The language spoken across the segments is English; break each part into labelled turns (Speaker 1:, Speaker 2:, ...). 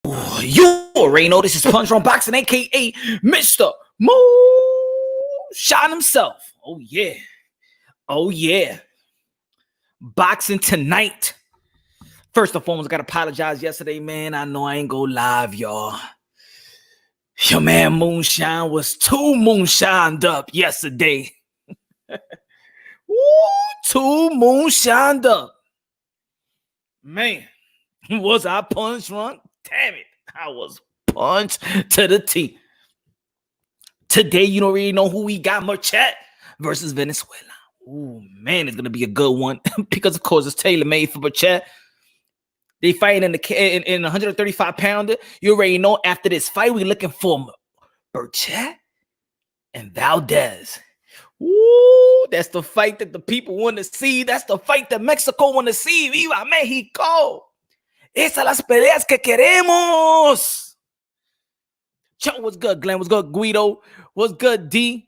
Speaker 1: You already know this is Punch on Boxing, aka Mr. Moonshine himself. Oh yeah. Oh yeah. Boxing tonight. First and foremost, I gotta apologize yesterday, man. I know I ain't go live, y'all. Your man Moonshine was too moonshined up yesterday. Woo, too moonshined up. Man, was I punch drunk? Damn it. I was punched to the teeth. Today, you don't really know who we got. Berchelt versus Valenzuela. Oh, man, it's going to be a good one. Because, of course, it's tailor-made for Berchelt. They fighting in 135 pounder. You already know after this fight, we're looking for Berchelt and Valdez. Ooh, that's the fight that the people want to see. That's the fight that Mexico want to see. ¡Viva México! Esas las peleas que queremos. Joe, what's good, Glenn? What's good, Guido? What's good, D?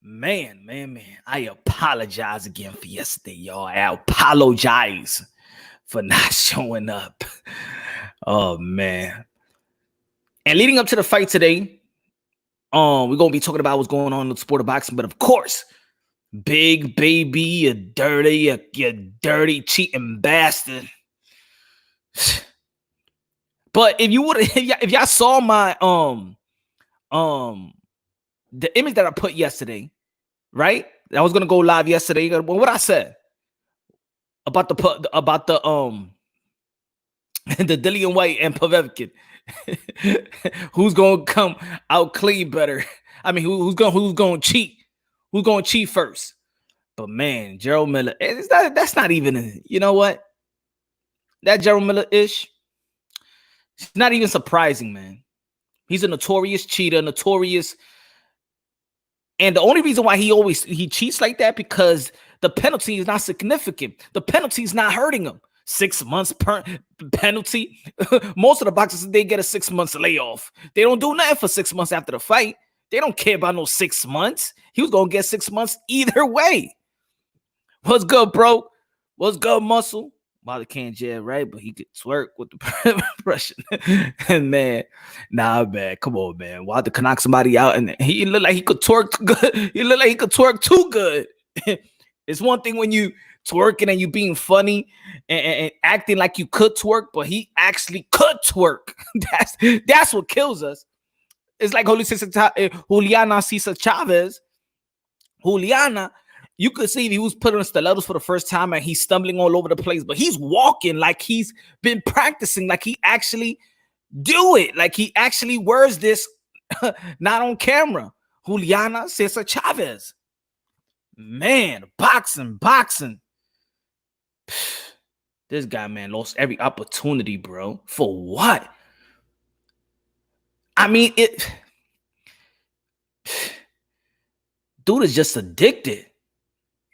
Speaker 1: Man. I apologize again for yesterday, y'all. I apologize for not showing up. Oh, man. And leading up to the fight today, we're going to be talking about what's going on in the sport of boxing. But, of course, Big Baby, you dirty cheating bastard. But if y'all saw my the image that I put yesterday, right? I was gonna go live yesterday. What I said about the the Dillian White and Povetkin, who's gonna come out clean better? I mean, who's gonna cheat? Who's gonna cheat first? But man, Jarrell Miller, that's not even. You know what? That Jarrell Miller-ish. It's not even surprising, man. He's a notorious cheater, notorious. And the only reason why he cheats like that because the penalty is not significant. The penalty is not hurting him. 6 months per penalty. Most of the boxers, they get a 6 months layoff. They don't do nothing for 6 months after the fight. They don't care about no 6 months. He was going to get 6 months either way. What's good, bro? What's good, Muscle? Molly can't jab, right? But he could twerk with the impression. And man, nah, man, come on, man. Wilder could knock somebody out, and he looked like he could twerk good. He looked like he could twerk too good. It's one thing when you twerking and you being funny and acting like you could twerk, but he actually could twerk. That's what kills us. It's like Juliana Cesar Chavez. Juliana. You could see he was putting on stilettos for the first time and he's stumbling all over the place, but he's walking like he's been practicing, like he actually do it, like he actually wears this not on camera. Juliana Cesar Chavez. Man, boxing. This guy, man, lost every opportunity, bro. For what? I mean, dude is just addicted.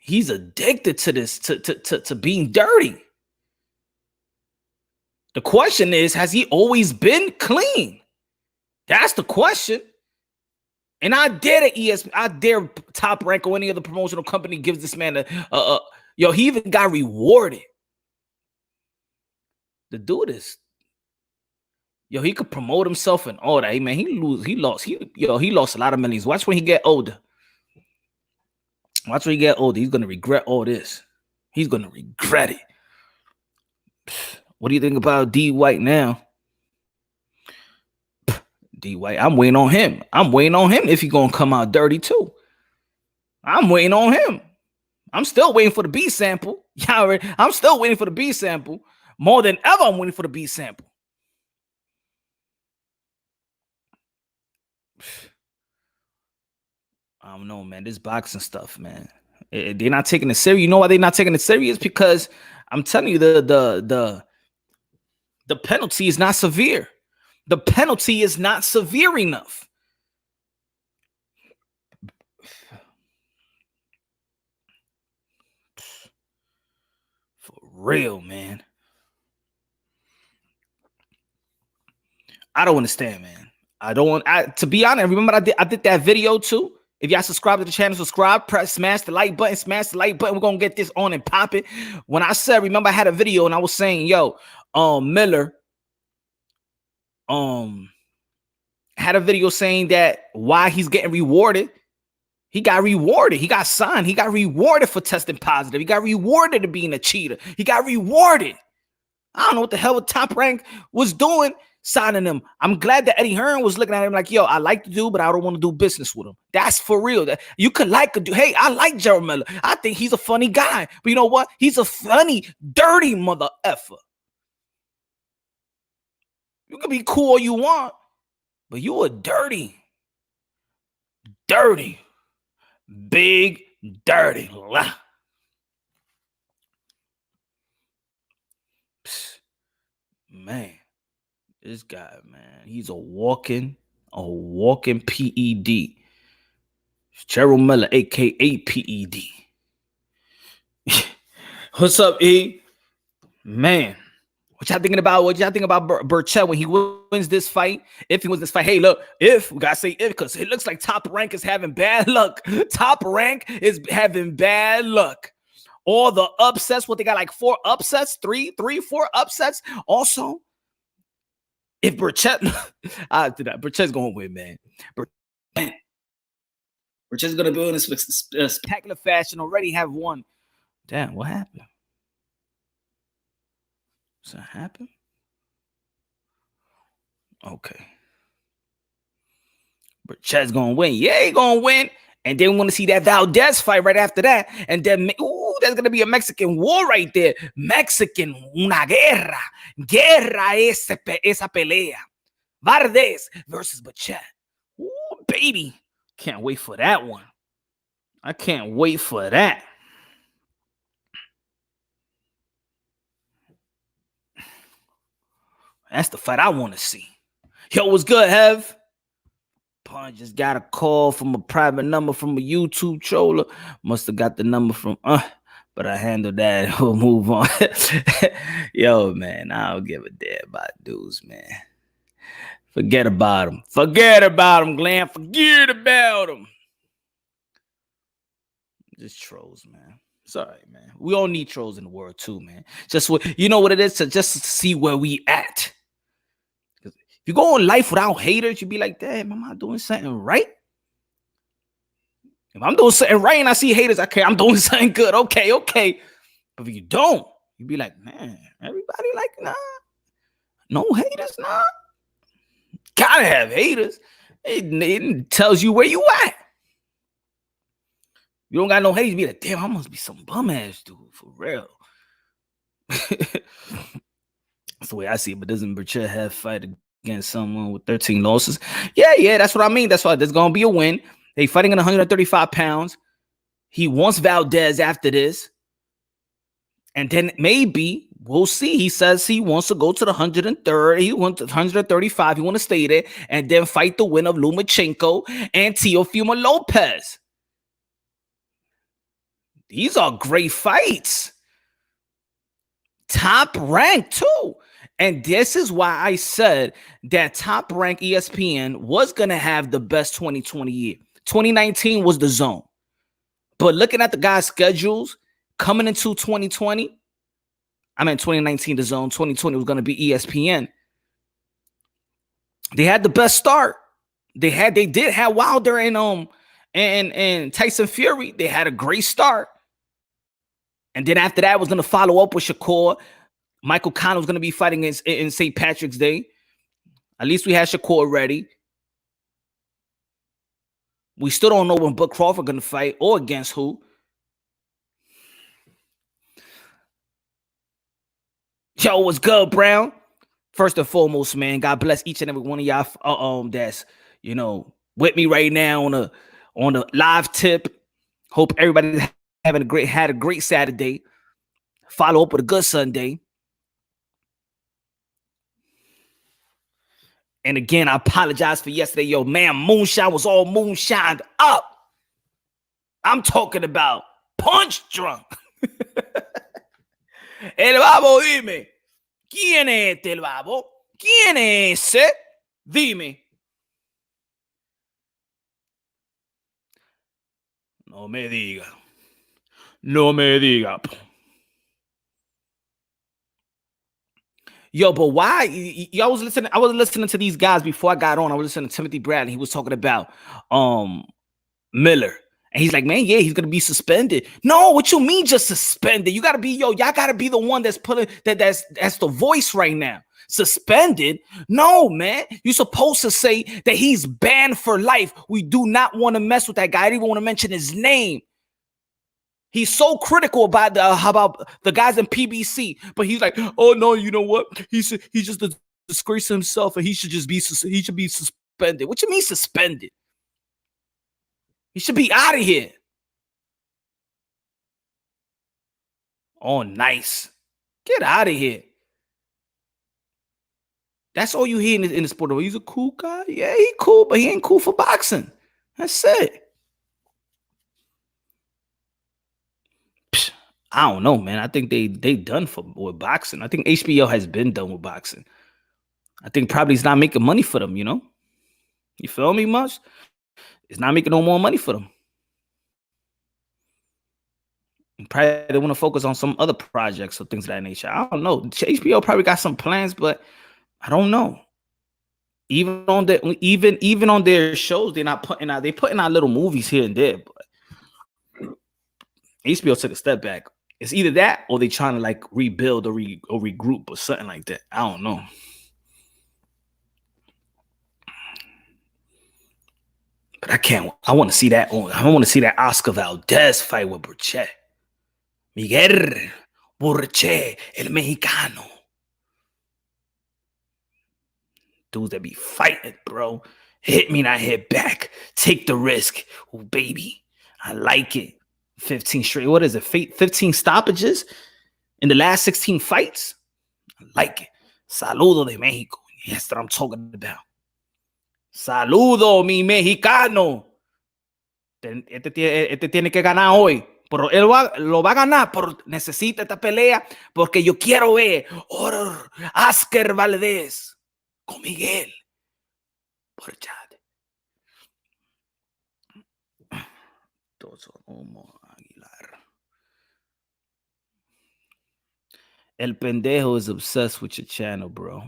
Speaker 1: He's addicted to this, to being dirty. The question is, has he always been clean? That's the question. And I dare Top Rank or any other promotional company gives this man he even got rewarded. The dude is, he could promote himself and all that. Hey, man, he lost a lot of millions. Watch when he get older. Watch when he get older. He's going to regret all this. He's going to regret it. What do you think about D. White now? D. White, I'm waiting on him. If he's going to come out dirty too. I'm waiting on him. I'm still waiting for the B sample. I'm still waiting for the B sample. More than ever, I'm waiting for the B sample. I don't know, man. This boxing stuff, man. They're not taking it serious. You know why they're not taking it serious? Because I'm telling you, the penalty is not severe. The penalty is not severe enough. For real, man. I don't understand, man. To be honest, remember I did that video too. If y'all subscribe to the channel, smash the like button. We're gonna get this on and pop it. When I said, remember I had a video and I was saying, Miller had a video saying that why he's getting rewarded. He got rewarded. He got signed. He got rewarded for testing positive. He got rewarded to being a cheater. He got rewarded. I don't know what the hell Top Rank was doing signing him. I'm glad that Eddie Hearn was looking at him like, yo, I like the dude, but I don't want to do business with him. That's for real. You could like a dude. Hey, I like Jarrell Miller. I think he's a funny guy. But you know what? He's a funny, dirty mother effer. You can be cool all you want, but you a dirty, big, dirty. Man, this guy, man, he's a walking PED. Jarrell Miller, aka PED. What's up, E? Man, what y'all thinking about? What y'all think about Berchelt when he wins this fight? If he wins this fight, hey, look, if we gotta say if, because it looks like Top Rank is having bad luck. Top Rank is having bad luck. All the upsets, what they got, like 4 upsets, 4 upsets. Also, if Berchelt, Berchelt's gonna win, man. Berchelt's gonna be in a spectacular fashion. Already have won. Damn, what happened? Does that happen? Okay. Berchelt's gonna win. Yeah, he gonna win. And then we want to see that Valdez fight right after that. And then, ooh, there's going to be a Mexican war right there. Mexican, una guerra. Guerra esa pelea. Valdez versus Berchelt. Ooh, baby. Can't wait for that one. I can't wait for that. That's the fight I want to see. Yo, what's good, Hev? Punch just got a call from a private number from a YouTube troller. Must have got the number from but I handled that. We'll move on. Yo, man, I don't give a damn about dudes, man. Forget about them. Forget about them, Glenn. Forget about them. Just trolls, man. Sorry, man. We all need trolls in the world too, man. Just what you know what it is to just see where we at. If you go on life without haters, you be like, damn, am I doing something right? If I'm doing something right and I see haters, okay, I'm doing something good. Okay. But if you don't, you be like, man, everybody like, nah. No haters, nah. Gotta have haters. It tells you where you at. You don't got no haters, you be like, damn, I must be some bum ass dude, for real. That's the way I see it. But doesn't Berchelt have fight against someone with 13 losses? Yeah, that's what I mean. That's why there's gonna be a win. They fighting in 135 pounds. He wants Valdez after this. And then maybe we'll see. He says he wants to go to the 130. He wants 135. He want to stay there and then fight the win of Lomachenko and Teofimo Lopez. These are great fights. Top Rank too. And this is why I said that Top Rank ESPN was going to have the best 2020 year. 2019 was the zone. But looking at the guys' schedules coming into 2020, I mean 2019 the zone, 2020 was going to be ESPN. They had the best start. They did have Wilder and Tyson Fury. They had a great start. And then after that was going to follow up with Shakur. Michael Conner was going to be fighting in St. Patrick's Day. At least we had Shakur ready. We still don't know when Bud Crawford going to fight or against who. Yo, what's good, Brown? First and foremost, man, God bless each and every one of y'all that's, with me right now on a live tip. Hope everybody had a great Saturday. Follow up with a good Sunday. And again, I apologize for yesterday. Yo, man, moonshine was all moonshined up. I'm talking about punch drunk. El Babo, dime. ¿Quién es este el Babo? ¿Quién es ese? Dime. No me diga. Yo, but why? Y'all was listening. I was listening to these guys before I got on. I was listening to Timothy Bradley. He was talking about Miller. And he's like, man, yeah, he's gonna be suspended. No, what you mean just suspended? You gotta be, y'all gotta be the one that's putting that's the voice right now. Suspended? No, man. You're supposed to say that he's banned for life. We do not want to mess with that guy. I didn't even want to mention his name. He's so critical about the guys in PBC, but he's like, oh no, you know what? He just disgraced himself, and he should be suspended. What you mean suspended? He should be out of here. Oh, nice. Get out of here. That's all you hear in the sport. He's a cool guy. Yeah, he cool, but he ain't cool for boxing. That's it. I don't know, man. I think they done with boxing. I think HBO has been done with boxing. I think probably it's not making money for them, you know? You feel me, much? It's not making no more money for them. And probably they want to focus on some other projects or things of that nature. I don't know. HBO probably got some plans, but I don't know. Even on their shows, they're not putting out. They putting out little movies here and there, but HBO took a step back. It's either that or they trying to like rebuild or regroup or something like that. I don't know. But I can't. I want to see that. I want to see that Oscar Valdez fight with Berchelt. Miguel Berchelt, el mexicano. Dudes that be fighting, bro. Hit me, not hit back. Take the risk. Oh, baby. I like it. 15 straight. What is it? 15 stoppages in the last 16 fights? I like it. Saludo de Mexico. That's what I'm talking about. Saludo, mi mexicano. Este tiene que ganar hoy. Pero él lo va a ganar, pero necesita esta pelea porque yo quiero ver Oscar Valdez con Miguel Berchelt. Aguilar. El pendejo is obsessed with your channel, bro.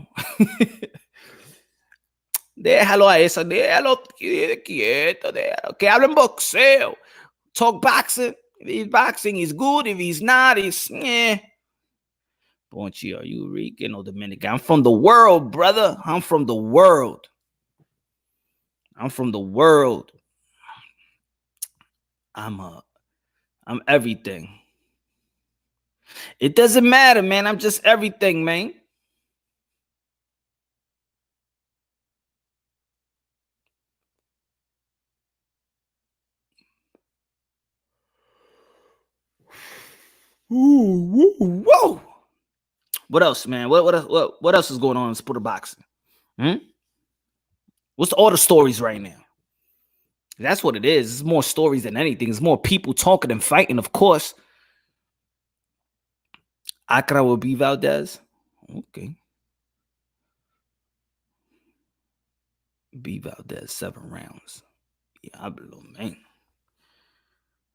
Speaker 1: Déjalo a eso, déjalo quieto, déjalo. Que hablen boxeo. Talk boxing. If he's boxing, he's good. If he's not, he's Ponchi, are you Rican or Dominican? I'm from the world, brother. I'm from the world. I'm from the world. I'm everything. It doesn't matter, man. I'm just everything, man. Ooh, whoa. What else, man? What else is going on in sport of boxing? What's all the stories right now? That's what it is. It's more stories than anything. It's more people talking and fighting, of course. Acra will be Valdez. Okay. B Valdez, 7 rounds. Diablo, man.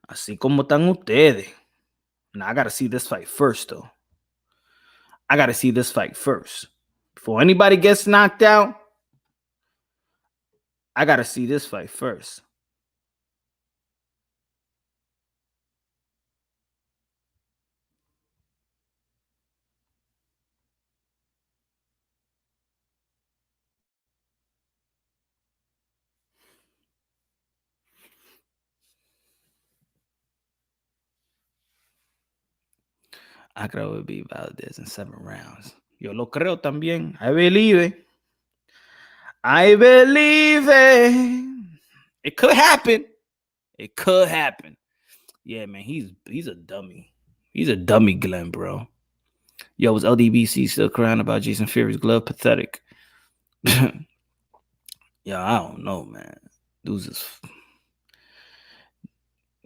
Speaker 1: Así como están ustedes. Now, I got to see this fight first, though. I got to see this fight first. Before anybody gets knocked out, I got to see this fight first. Acra will be Valdez in 7 rounds. Yo lo creo también. I believe it. I believe it. It could happen. It could happen. Yeah, man, he's a dummy. He's a dummy, Glenn, bro. Yo, was LDBC still crying about Jason Fury's glove? Pathetic. Yeah, I don't know, man. Dudes is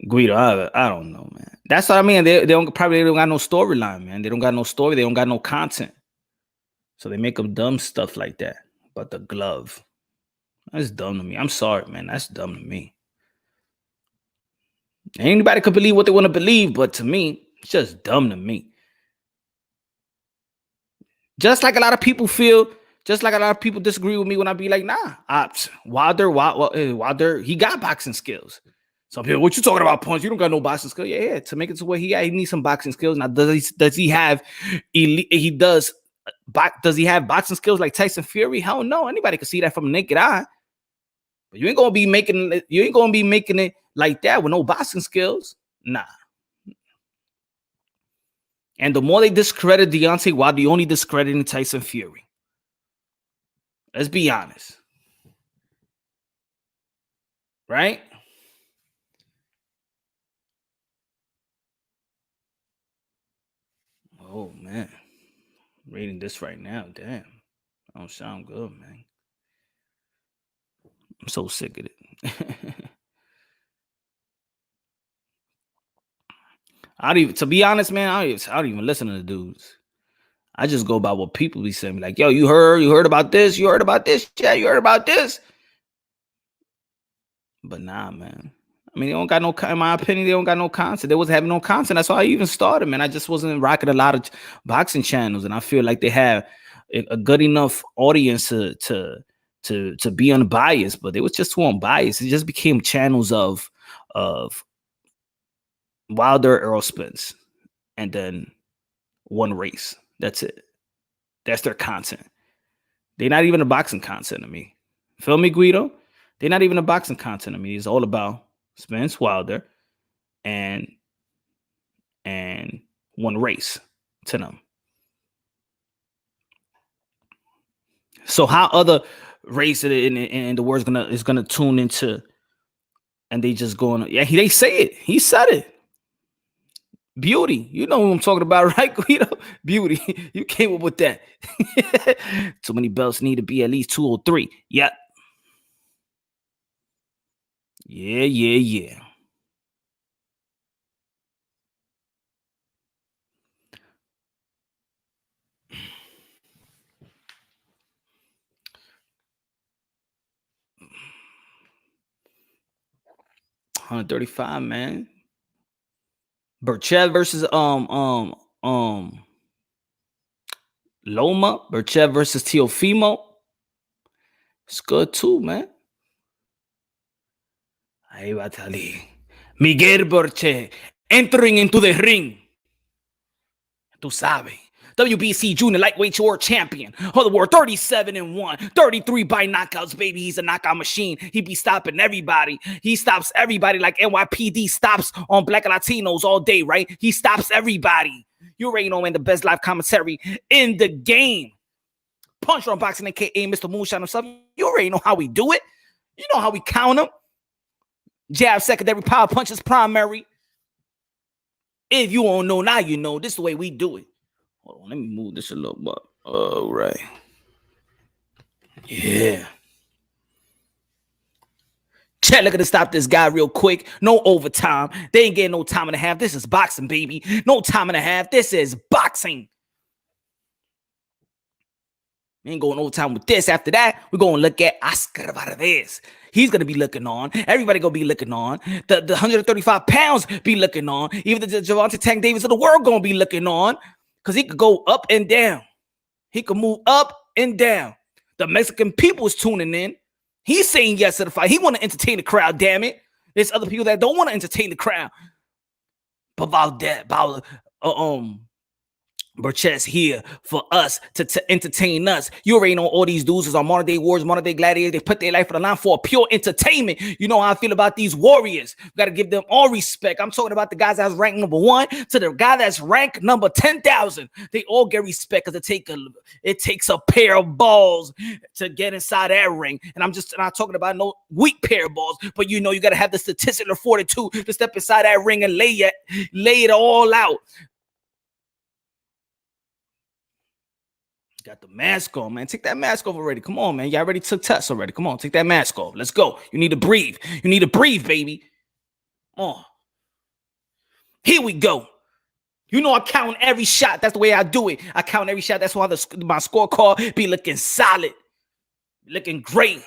Speaker 1: Guido. I don't know, man. That's what I mean. They don't got no storyline, man. They don't got no story. They don't got no content. So they make them dumb stuff like that. But the glove, that's dumb to me. I'm sorry, man. That's dumb to me. Anybody could believe what they want to believe, but to me, it's just dumb to me. Just like a lot of people feel, just like a lot of people disagree with me when I be like, nah, Wilder, he got boxing skills. Some people, what you talking about, Punch? You don't got no boxing skills. Yeah, to make it to where he needs some boxing skills. Now, does he have elite? He does. Does he have boxing skills like Tyson Fury? Hell no. Anybody can see that from a naked eye. But you ain't gonna be making it like that with no boxing skills. Nah. And the more they discredit Deontay Wilder, the only discrediting Tyson Fury. Let's be honest. Right? Oh, man. I'm reading this right now. Damn. I don't sound good, man. I'm so sick of it. To be honest, man, I don't even listen to the dudes. I just go by what people be saying. Like, yo, you heard about this? You heard about this? Yeah, you heard about this? But nah, man. I mean, they don't got no, in my opinion, they don't got no content. They wasn't having no content. That's why I even started, man. I just wasn't rocking a lot of boxing channels. And I feel like they have a good enough audience to be unbiased, but they was just too unbiased. It just became channels of Wilder, Earl Spence, and then one race. That's it. That's their content. They're not even a boxing content to me. Feel me, Guido? They're not even a boxing content to me. It's all about Spence, Wilder, and one race to them. So how other race in the world is gonna tune into, and they just going, yeah, they say it. He said it. Beauty, you know who I'm talking about, right, Guido? Beauty, you came up with that. Too many belts need to be at least 203. Yep. Yeah. 135, man. Berchelt versus Loma. Berchelt versus Teofimo. It's good too, man. Ahí va a salir Miguel Berchelt entering into the ring. Tú sabes. WBC Junior Lightweight World Champion of the world, 37-1, 33 by knockouts, baby. He's a knockout machine. He be stopping everybody. He stops everybody like NYPD stops on Black Latinos all day, right? He stops everybody. You already know, man, the best live commentary in the game. Punch on Boxing, a.k.a. Mr. Moonshine himself. You already know how we do it. You know how we count them. Jab secondary, power punches primary. If you don't know, now you know. This is the way we do it. Hold on, let me move this a little bit. All right. Yeah. Chet, look at to stop this guy real quick. No overtime. They ain't getting no time and a half. This is boxing, baby. No time and a half. This is boxing. We ain't going overtime with this. After that, we're going to look at Oscar Valdez. He's going to be looking on. Everybody going to be looking on. The 135 pounds be looking on. Even the Gervonta Tank Davis of the world going to be looking on. Because he could go up and down. He could move up and down. The Mexican people is tuning in. He's saying yes to the fight. He want to entertain the crowd, damn it. There's other people that don't want to entertain the crowd. But Berchelt's here for us to entertain us. You already know all these dudes is on modern day wars, modern day gladiators. They put their life on the line for a pure entertainment. You know how I feel about these warriors. We got to give them all respect. I'm talking about the guys that's ranked number 1 to the guy that's ranked number 10,000. They all get respect because it takes a pair of balls to get inside that ring. And I'm not talking about no weak pair of balls, but you know you got to have the statistical fortitude to step inside that ring and lay it all out. Got the mask on, man. Take that mask off already. Come on, man. Y'all already took tests already. Come on, take that mask off. Let's go. You need to breathe. You need to breathe, baby. Oh. Here we go. You know I count every shot. That's the way I do it. I count every shot. That's why my scorecard be looking solid. Looking great.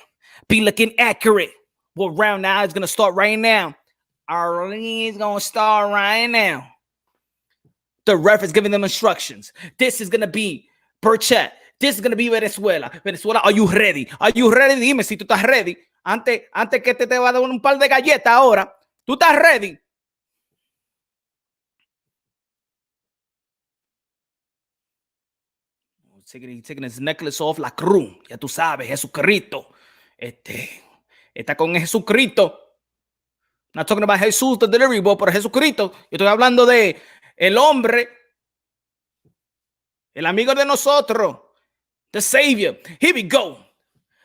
Speaker 1: Be looking accurate. Well, round now is going to start right now. Our league is going to start right now. The ref is giving them instructions. This is going to be Berchelt, this is going to be Venezuela. Venezuela, are you ready? Are you ready? Dime si tú estás ready. Antes que te va a dar un par de galletas ahora. ¿Tú estás ready? Taking his necklace off la cruz. Ya tú sabes, Jesucristo. Está con Jesucristo. Not talking about Jesús, the delivery boy, pero Jesucristo. Yo estoy hablando de el hombre, el amigo de nosotros, the Savior. Here we go.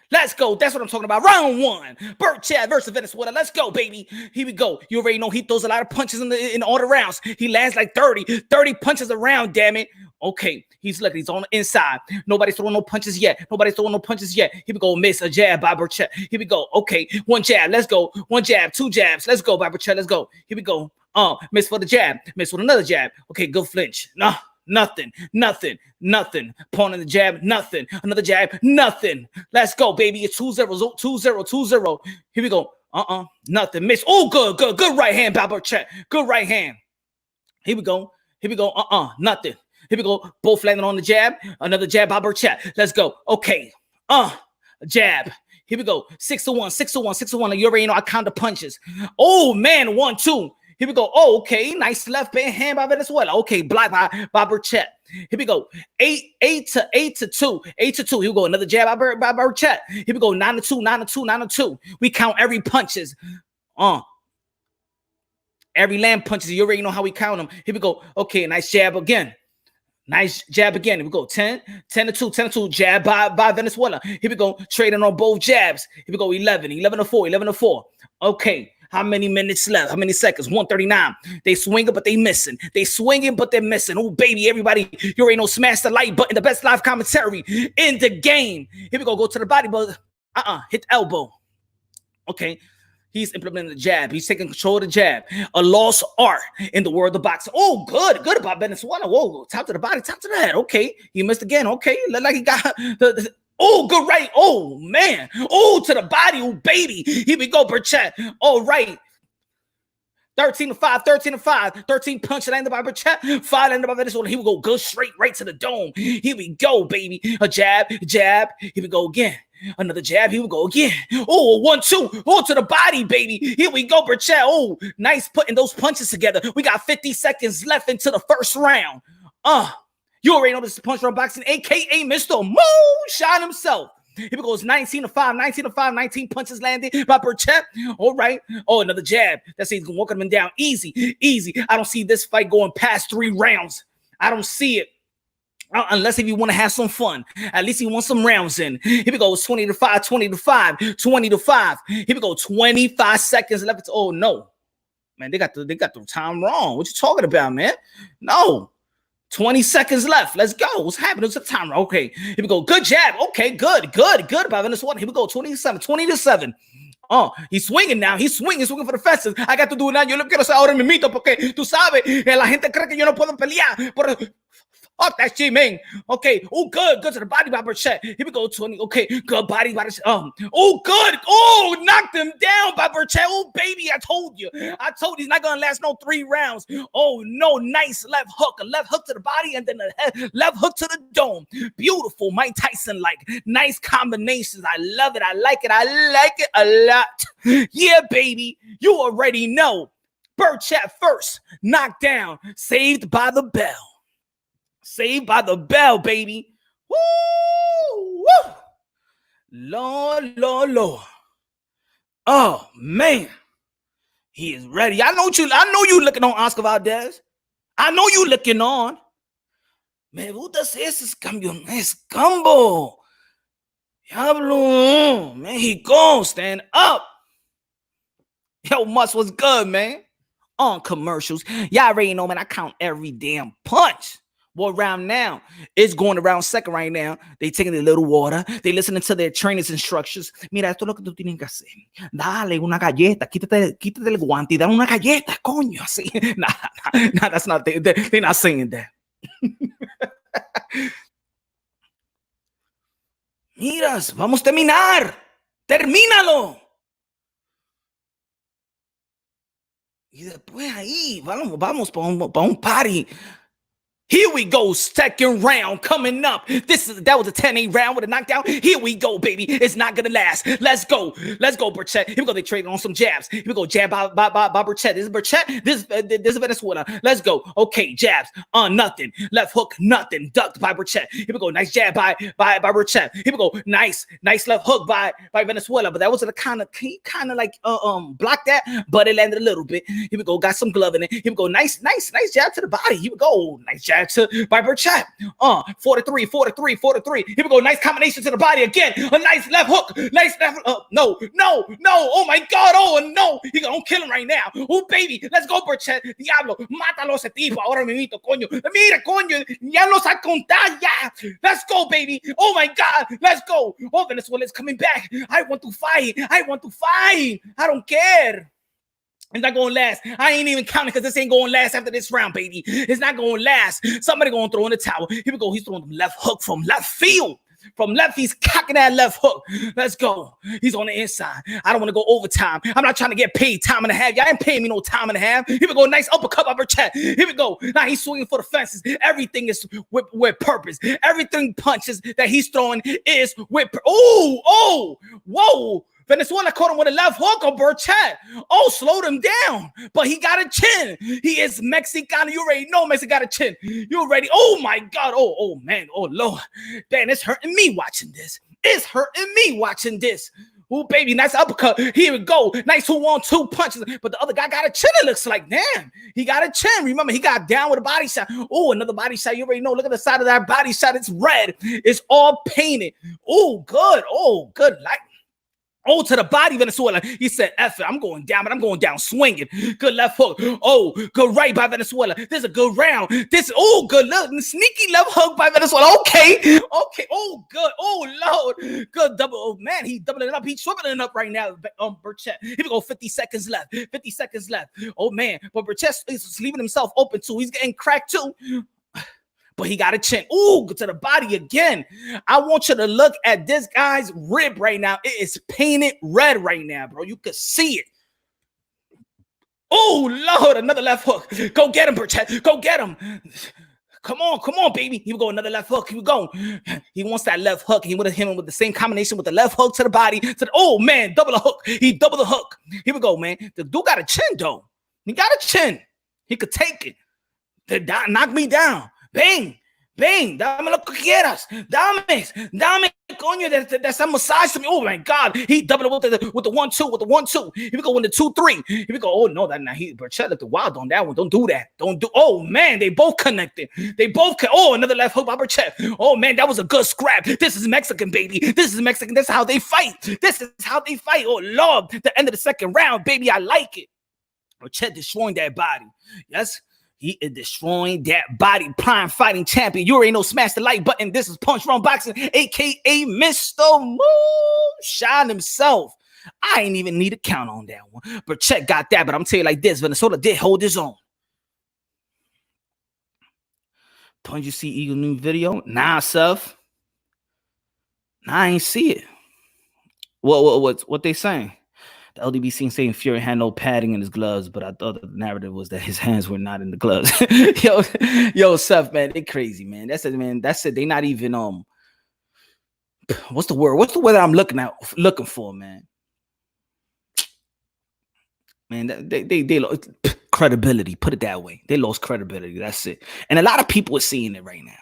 Speaker 1: Let's go. That's what I'm talking about. Round one. Berchelt versus Venezuela. Let's go, baby. Here we go. You already know he throws a lot of punches in all the rounds. He lands like 30 punches around, damn it. Okay. He's looking. He's on the inside. Nobody's throwing no punches yet. Here we go. Miss a jab by Berchelt. Here we go. Okay. One jab. Let's go. One jab. Two jabs. Let's go by Berchelt. Let's go. Here we go. Miss for the jab. Miss with another jab. Okay. Good flinch. No. Nothing. Pawn in the jab, nothing. Another jab, nothing. Let's go, baby. It's 2-0, 2-0. Here we go. Nothing. Miss. Oh, good right hand, Berchelt. Good right hand. Here we go. Nothing. Here we go. Both landing on the jab. Another jab by Berchelt. Let's go. Okay. Jab. Here we go. 6-1. You already know I count the punches. Oh, man. 1-2. Here we go. Oh, okay. Nice left hand by Venezuela. Okay, blocked by Berchelt. Here we go. 8-2. 8-2. Here we go. Another jab by Berchelt. Here we go. 9-2. We count every punches. Every land punches. You already know how we count them. Here we go. Okay, nice jab again. Here we go. 10-2. Jab by Venezuela. Here we go. Trading on both jabs. Here we go. 11-4. Okay. How many minutes left? How many seconds? 139. They swinging, but they missing. Oh, baby, everybody, you already know, smash the like button. The best live commentary in the game. Here we go. Go to the body, but hit the elbow. Okay. He's implementing the jab. He's taking control of the jab. A lost art in the world of boxing. Oh, good about Venezuela. Whoa, top to the body, top to the head. Okay. He missed again. Okay. Look like he got the oh, good right. Oh, man. Oh, to the body. Oh, baby. Here we go, Berchelt. All right. 13-5. 13 punch landed by Berchelt. 5 landed by Venezuela. Here we go. Go straight right to the dome. Here we go, baby. A jab. Here we go again. Another jab. Here we go again. Oh, 1-2. Oh, to the body, baby. Here we go, Berchelt. Oh, nice putting those punches together. We got 50 seconds left into the first round. You already know this is Punch Drunk Boxing, a.k.a. Mr. Moonshine himself. Here we go. It's 19-5. 19 punches landed by Berchelt. All right. Oh, another jab. That's he's walking him down. Easy. I don't see this fight going past 3 rounds. I don't see it. Unless if you want to have some fun. At least he wants some rounds in. Here we go. It's 20-5. Here we go. 25 seconds left. Oh, no. Man, they got the time wrong. What you talking about, man? No. 20 seconds left. Let's go. What's happening? It's a timer. Okay. Here we go. Good jab. Okay. Good by Venezuela. Here we go. 20-7. He's swinging now. He's swinging for the fences. I got to do it now. Yo lo quiero hacer ahora mismo porque tú sabes, la gente cree que yo no puedo pelear. Fuck that shit, man. Okay. Oh, good to the body by Berchelt. Here we go. 20. Okay. Good body by Berchelt. Oh, good. Oh, knocked him down by Berchelt. Oh, baby, I told you. He's not gonna last no 3 rounds. Oh no, nice left hook. A left hook to the body and then a left hook to the dome. Beautiful, Mike Tyson like. Nice combinations. I love it. I like it a lot. Yeah, baby. You already know. Berchelt first. Knocked down. Saved by the bell. Saved by the bell, baby. Woo! Lord. Oh, man. He is ready. I know you looking on, Oscar Valdez. I know you looking on. Man, who does ese cambio? Es combo. Diablo. Man, he gone. Stand up. Yo, Mus was good, man. On commercials. Y'all already know, man, I count every damn punch. What round now? It's going around second right now. They taking a little water. They listening to their trainer's instructions. Mira, esto es lo que tú tienes que hacer. Dale una galleta. Quítate el guante y dale una galleta, coño. Así. Nah, that's not, they're not saying that. Miras, vamos a terminar. Termínalo. Y después ahí, vamos para un party. Here we go, second round coming up. That was a 10-8 round with a knockdown. Here we go, baby. It's not gonna last. Let's go, Berchelt. Here we go. They trading on some jabs. Here we go, jab by Berchelt. This is Berchelt. This is Venezuela. Let's go. Okay, jabs. Nothing. Left hook, nothing. Ducked by Berchelt. Here we go. Nice jab by Berchelt. Here we go. Nice left hook by Venezuela. But that was kind of like blocked that, but it landed a little bit. Here we go. Got some glove in it. Here we go. Nice jab to the body. Here we go. Nice jab by Berchelt. 4-3. Here we go. Nice combination to the body again. A nice left hook. No. Oh my God. Oh no. He gonna kill him right now. Oh baby. Let's go, Berchelt. Diablo. Mátalo ese tipo. Ahora mismo, coño. Mira, coño. Ya los a contar. Ya. Let's go, baby. Oh my God. Let's go. Oh, Venezuela's coming back. I want to fight. I don't care. It's not going to last. I ain't even counting because this ain't going to last after this round, baby. It's not going to last. Somebody going to throw in the towel. Here we go. He's throwing the left hook from left field. From left, he's cocking that left hook. Let's go. He's on the inside. I don't want to go overtime. I'm not trying to get paid time and a half. Y'all ain't paying me no time and a half. Here we go. Nice uppercut by Berchelt. Here we go. Now he's swinging for the fences. Everything is with purpose. Everything punches that he's throwing is with whoa. Venezuela caught him with a left hook on Berchelt. Oh, slowed him down. But he got a chin. He is Mexican. You already know Mexico got a chin. You already. Oh, my God. Oh, man. Oh, Lord. Damn, it's hurting me watching this. Oh, baby. Nice uppercut. Here we go. Nice 2-1-2 punches. But the other guy got a chin, it looks like. Damn. He got a chin. Remember, he got down with a body shot. Oh, another body shot. You already know. Look at the side of that body shot. It's red. It's all painted. Oh, good. Like. Oh, to the body, Venezuela. He said, F it, I'm going down, but I'm going down swinging. Good left hook. Oh, good right by Venezuela. This is a good round. Good look. Sneaky left hook by Venezuela. Okay. Oh, good. Oh, Lord. Good double. Oh, man, he's doubling it up. He's tripling it up right now, Berchelt. Here we go, 50 seconds left. Oh, man. But Berchelt is leaving himself open, too. He's getting cracked, too. But he got a chin. Ooh, to the body again. I want you to look at this guy's rib right now. It is painted red right now, bro. You can see it. Oh, Lord, another left hook. Go get him, Berchelt. Go get him. Come on, baby. Here we go, another left hook. Here we go. He wants that left hook. He would have hit him with the same combination with the left hook to the body. Oh, man, double the hook. He doubled the hook. Here we go, man. The dude got a chin, though. He got a chin. He could take it. Knock me down. Bang, dame lo que quieras. Dame, coño, that's a massage to me. Oh my God, he doubled it with the 1-2. Here we go in the 2-3. Here we go. Oh no, Berchelt looked wild on that one. Don't do that. Oh man, they both connected. Oh, another left hook by Berchelt. Oh man, that was a good scrap. This is Mexican, baby. This is Mexican. This is how they fight. Oh Lord, the end of the second round, baby. I like it. Berchelt destroying that body. Yes. He is destroying that body. Prime fighting champion. You already know, smash the like button. This is Punch Run Boxing, a.k.a. Mr. Moonshine himself. I ain't even need a count on that one. Berchelt got that, but I'm telling you like this. Venezuela did hold his own. Punch, you see Eagle new video? Nah, Seth. Nah, I ain't see it. What they saying? The LDB saying Fury had no padding in his gloves, but I thought the narrative was that his hands were not in the gloves. yo, Seth, man, they crazy, man. That's it, man. That's it. They not even what's the word? What's the word that I'm looking for, man? Man, they lost credibility. Put it that way. They lost credibility. That's it. And a lot of people are seeing it right now.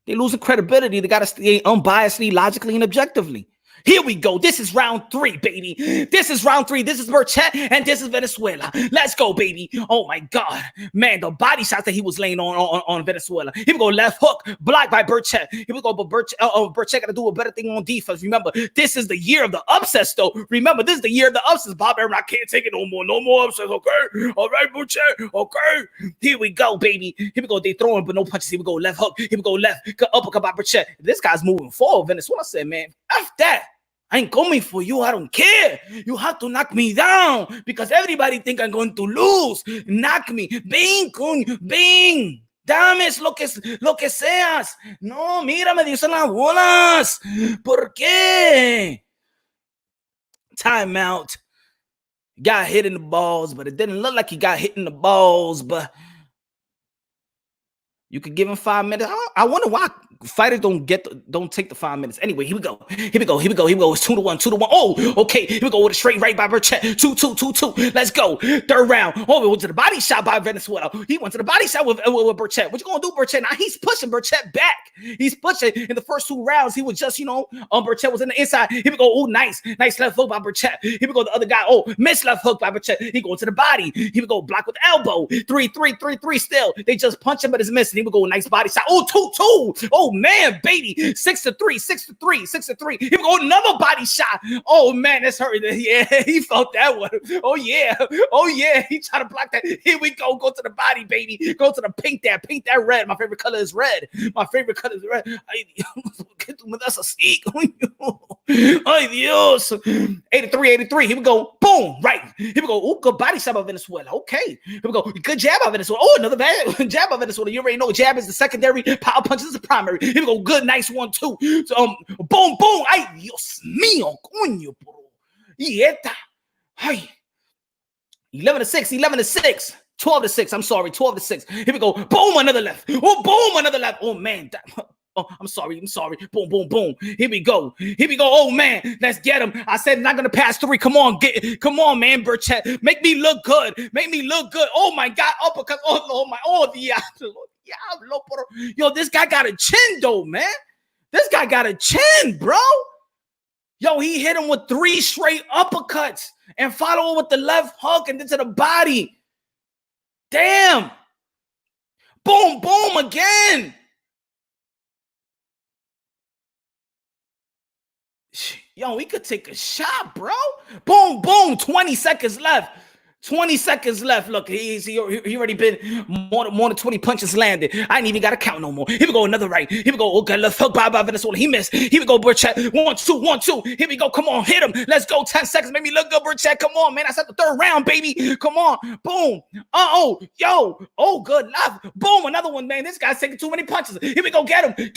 Speaker 1: They losing credibility. They got to stay unbiasedly, logically, and objectively. Here we go. This is round 3, baby. This is Berchelt, and this is Venezuela. Let's go, baby. Oh, my God. Man, the body shots that he was laying on Venezuela. Here we go. Left hook, blocked by Berchelt. Here we go, but Berchelt got to do a better thing on defense. Remember, this is the year of the upsets, though. Bob Aaron, I can't take it no more. No more upsets, okay? All right, Berchelt, okay? Here we go, baby. Here we go. They throwing, but no punches. Here we go. Left hook. Here we go. Left uppercut by Berchelt. This guy's moving forward. Venezuela said, man, F that. I ain't coming for you. I don't care. You have to knock me down because everybody think I'm going to lose. Knock me. Bing, coño. Bing. Dame lo que seas. No, mira, me dicen las bolas. ¿Por qué? Timeout. Got hit in the balls, but it didn't look like he got hit in the balls. But You could give him 5 minutes. I wonder why fighters don't take the 5 minutes. Anyway, here we go. It's 2-1, 2-1. Oh, okay. Here we go with a straight right by Berchelt. 2-2. Let's go. Third round. Oh, we went to the body shot by Valenzuela. He went to the body shot with Berchelt. What you gonna do, Berchelt? Now he's pushing Berchelt back. He's pushing. In the first 2 rounds, he was just, Berchelt was in the inside. Here we go. Oh, nice left hook by Berchelt. Here we go. The other guy. Oh, missed left hook by Berchelt. He going to the body. Here we go. Block with elbow. 3-3 still. They just punch him, but it's missing. Here we go. Nice body shot. Oh, 2-2. Oh, man, baby. 6-3. Here we go. Another body shot. Oh, man, that's hurting. Yeah, he felt that one. Oh, yeah. He tried to block that. Here we go. Go to the body, baby. Go to the paint that red. My favorite color is red. That's a sneak. Ay, Dios. 83. Here we go. Boom. Right. Here we go. Oh, good body shot by Venezuela. Okay. Here we go. Good jab by Venezuela. Oh, another bad jab by Venezuela. You already know jab is the secondary. Power punch is the primary. Here we go. Good, nice 1-2. So, boom. Ay, Dios mío. Coño, bro. Y esta. Ay. 11-6. 12-6. I'm sorry. 12-6. Here we go. Boom. Another left. Oh, boom. Another left. Oh, man. Oh, I'm sorry. Boom. Here we go. Oh, man. Let's get him. I said not going to pass 3. Come on, man, Berchelt. Make me look good. Oh, my God. Uppercut. Yo, this guy got a chin, though, man. This guy got a chin, bro. Yo, he hit him with 3 straight uppercuts and follow with the left hook and then to the body. Damn. Boom again. Yo, we could take a shot, bro. Boom. 20 seconds left. Look, he's already been more than 20 punches landed. I ain't even got to count no more. Here we go, another right. Here we go. Okay, left hook by Venezuela. He missed. Here we go, Berchelt. 1-2. Here we go. Come on, hit him. Let's go. 10 seconds. Make me look good, Berchelt. Come on, man. That's at the 3rd round, baby. Come on. Boom. Yo. Oh, good left. Boom. Another one, man. This guy's taking too many punches. Here we go. Get him. To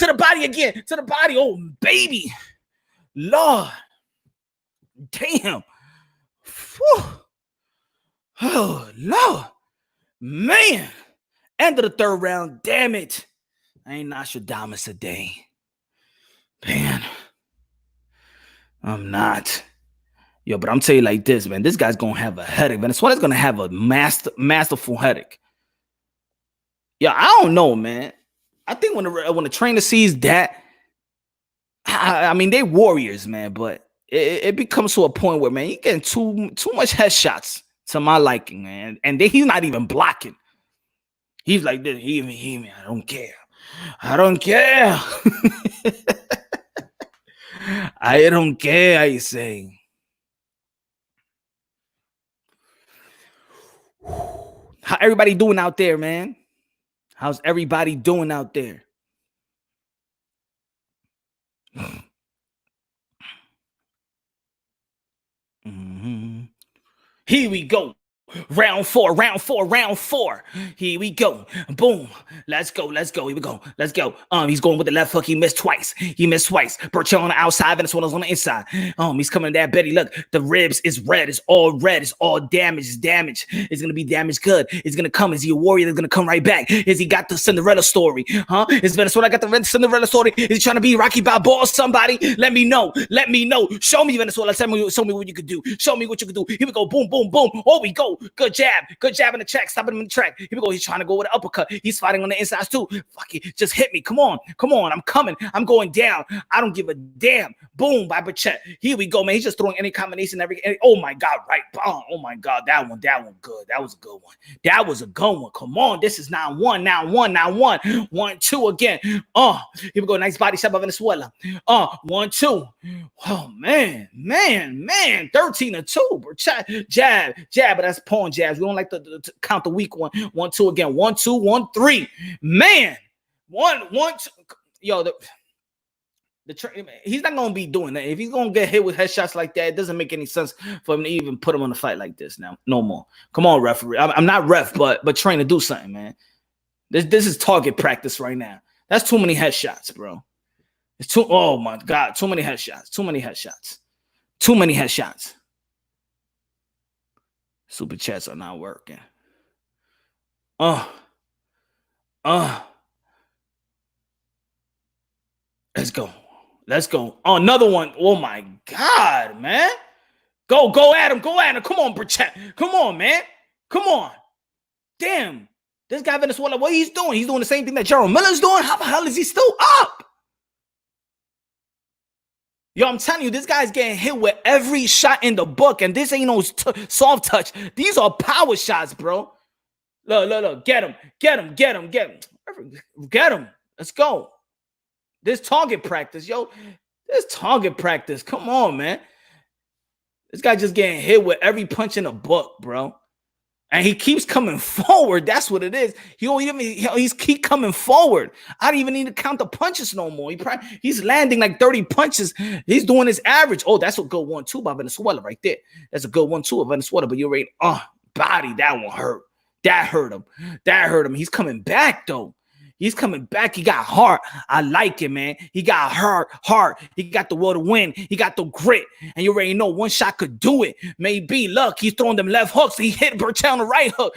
Speaker 1: the body again. To the body. Oh, baby. Lord. Damn. Whew. Oh, Lord. Man. End of the 3rd round. Damn it. I ain't Nostradamus today. Man. I'm not. Yo, but I'm telling you like this, man. This guy's going to have a headache. Venezuela's going to have a masterful headache. Yeah, I don't know, man. I think when the trainer sees that, I mean, they warriors, man, but it becomes to a point where, man, you're getting too much headshots to my liking, man. And he's not even blocking. He's like this. He me. I don't care. I don't care, I say. How everybody doing out there, man? How's everybody doing out there? Here we go. Round four. Here we go. Boom. Let's go. Here we go. Let's go. He's going with the left hook. He missed twice. Berchelt on the outside. Venezuela's on the inside. He's coming to that Betty. Look, the ribs is red. It's all red. It's all damage. It's damage. It's gonna be damaged good. It's gonna come. Is he a warrior that's gonna come right back? Is he got the Cinderella story? Is Venezuela got the Cinderella story? Is he trying to be Rocky Balboa or somebody? Let me know. Show me, Venezuela. Show me what you could do. Show me what you could do. Here we go. Boom. Oh, we go. Good jab in the track. Stopping him in the track. Here we go. He's trying to go with an uppercut. He's fighting on the inside too. Fuck it. Just hit me. Come on. I'm coming. I'm going down. I don't give a damn. Boom by Berchelt. Here we go, man. He's just throwing any combination. Oh my God. Right. Oh my God. That one good. That was a good one. Come on. This is 9-1. Now 1-2 again. Here we go. Nice body shot by Venezuela. 1-2. Oh man. 13-2. Berchelt. Jab, but that's pawn jabs. We don't like to count the weak one. 1-2 again. 1-2, 1-3. Man. 1-2. Yo, he's not gonna be doing that. If he's gonna get hit with headshots like that, it doesn't make any sense for him to even put him on a fight like this now. No more. Come on, referee. I'm not ref, but train to do something, man. This is target practice right now. That's too many headshots, bro. Oh my God, too many headshots. Super chats are not working. Let's go. Let's go. Oh, another one. Oh my God, man. Go at him. Go at him. Come on, Berchelt. Come on, man. Come on. Damn. This guy Valenzuela, what he's doing? He's doing the same thing that Jarrell Miller's doing. How the hell is he still up? Yo, I'm telling you, this guy's getting hit with every shot in the book, and this ain't no soft touch. These are power shots, bro. Look. Get him. Get him. Let's go. This target practice, yo. This target practice. Come on, man. This guy just getting hit with every punch in the book, bro. And he keeps coming forward. That's what it is. He's keep coming forward. I don't even need to count the punches no more. He's landing like 30 punches. He's doing his average. Oh, that's a good 1-2 by Valenzuela right there. That's a good 1-2 of Venezuela. But you're right. Body, that one hurt. That hurt him. He's coming back, though. He's coming back. He got heart. I like it, man. He got heart. He got the will to win. He got the grit. And you already know one shot could do it. Maybe. Look, he's throwing them left hooks. He hit Berchelt on the right hook.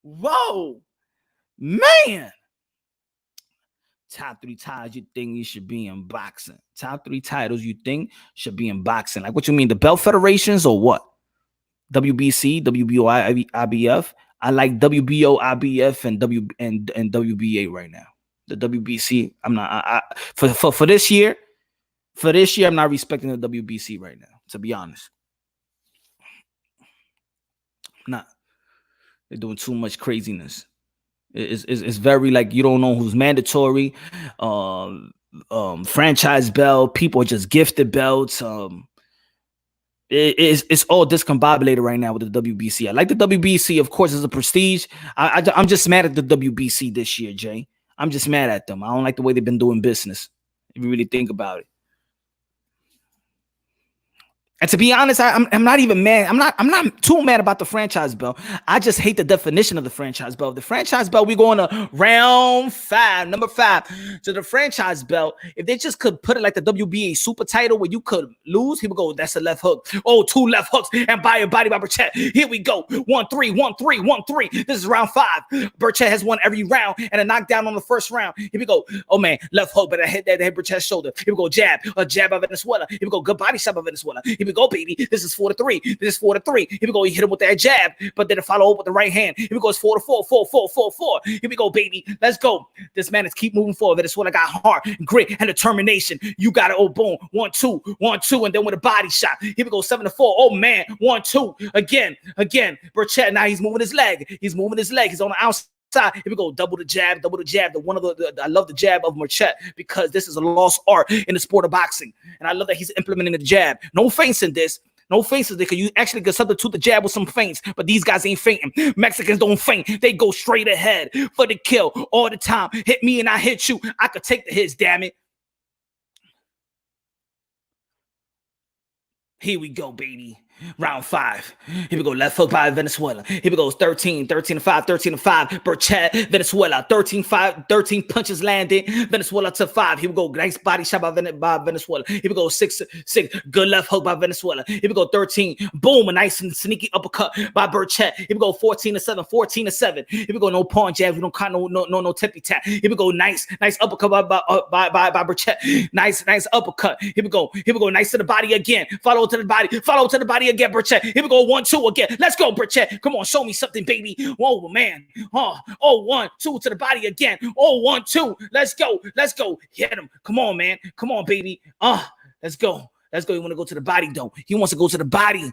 Speaker 1: Whoa. Man. Top 3 titles you think you should be in boxing. Top 3 titles you think should be in boxing. Like what you mean? The belt federations or what? WBC, WBO, IBF. I like WBO, IBF, and WBA right now. The WBC, I'm not. For this year, I'm not respecting the WBC right now. To be honest, I'm not. They're doing too much craziness. It's very like you don't know who's mandatory. Franchise belt. People are just gifted belts. It's all discombobulated right now with the WBC. I like the WBC, of course, as a prestige. I'm just mad at the WBC this year, Jay. I'm just mad at them. I don't like the way they've been doing business. If you really think about it. And to be honest, I'm not even mad. I'm not too mad about the franchise belt. I just hate the definition of the franchise belt. The franchise belt, we going to round 5, number 5. To the franchise belt, if they just could put it like the WBA super title where you could lose, he would go, that's a left hook. Oh, 2 left hooks and by a body by Berchelt. Here we go. 1-3. This is round 5. Berchelt has won every round and a knockdown on the first round. Here we go. Oh man, left hook, but I hit Berchelt's shoulder. Here we go, jab, a jab by Venezuela. Here we go, good body shot by Venezuela. Here we go, baby. This is 4-3. Here we go. He hit him with that jab, but then follow up with the right hand. Here we go. It's 4-4. Here we go, baby. Let's go. This man is keep moving forward. That's what I got heart, grit, and determination. You got it. Oh, boom. 1-2, and then with a body shot. Here we go. 7-4. Oh man. 1-2. Again. Berchelt. Now he's moving his leg. He's on the outside. Here we go, double the jab. I love the jab of Berchelt because this is a lost art in the sport of boxing, and I love that he's implementing the jab. No feints in this. No feints in this because you actually can substitute the jab with some feints, but these guys ain't fainting. Mexicans don't feint. They go straight ahead for the kill all the time. Hit me and I hit you. I could take the hits, damn it. Here we go, baby. Round 5. Here we go. Left hook by Venezuela. Here we go. 13-5. Berchelt, Venezuela. 13 punches landed. Venezuela to 5. Here we go. Nice body shot by Venezuela. Here we go. 6. Good left hook by Venezuela. Here we go. 13. Boom. A nice and sneaky uppercut by Berchelt. Here we go. 14-7. Here we go. No pawn jabs. We don't count no tippy tap. Here we go. Nice uppercut by Berchelt. Nice uppercut. Here we go. Nice to the body again. Follow to the body again, Berchelt. Here we go, 1-2 again. Let's go, Berchelt. Come on, show me something, baby. Whoa, man. 1-2 to the body again. 1-2. Let's go. Hit him. Come on, man. Come on, baby. Let's go. You want to go to the body, though. He wants to go to the body.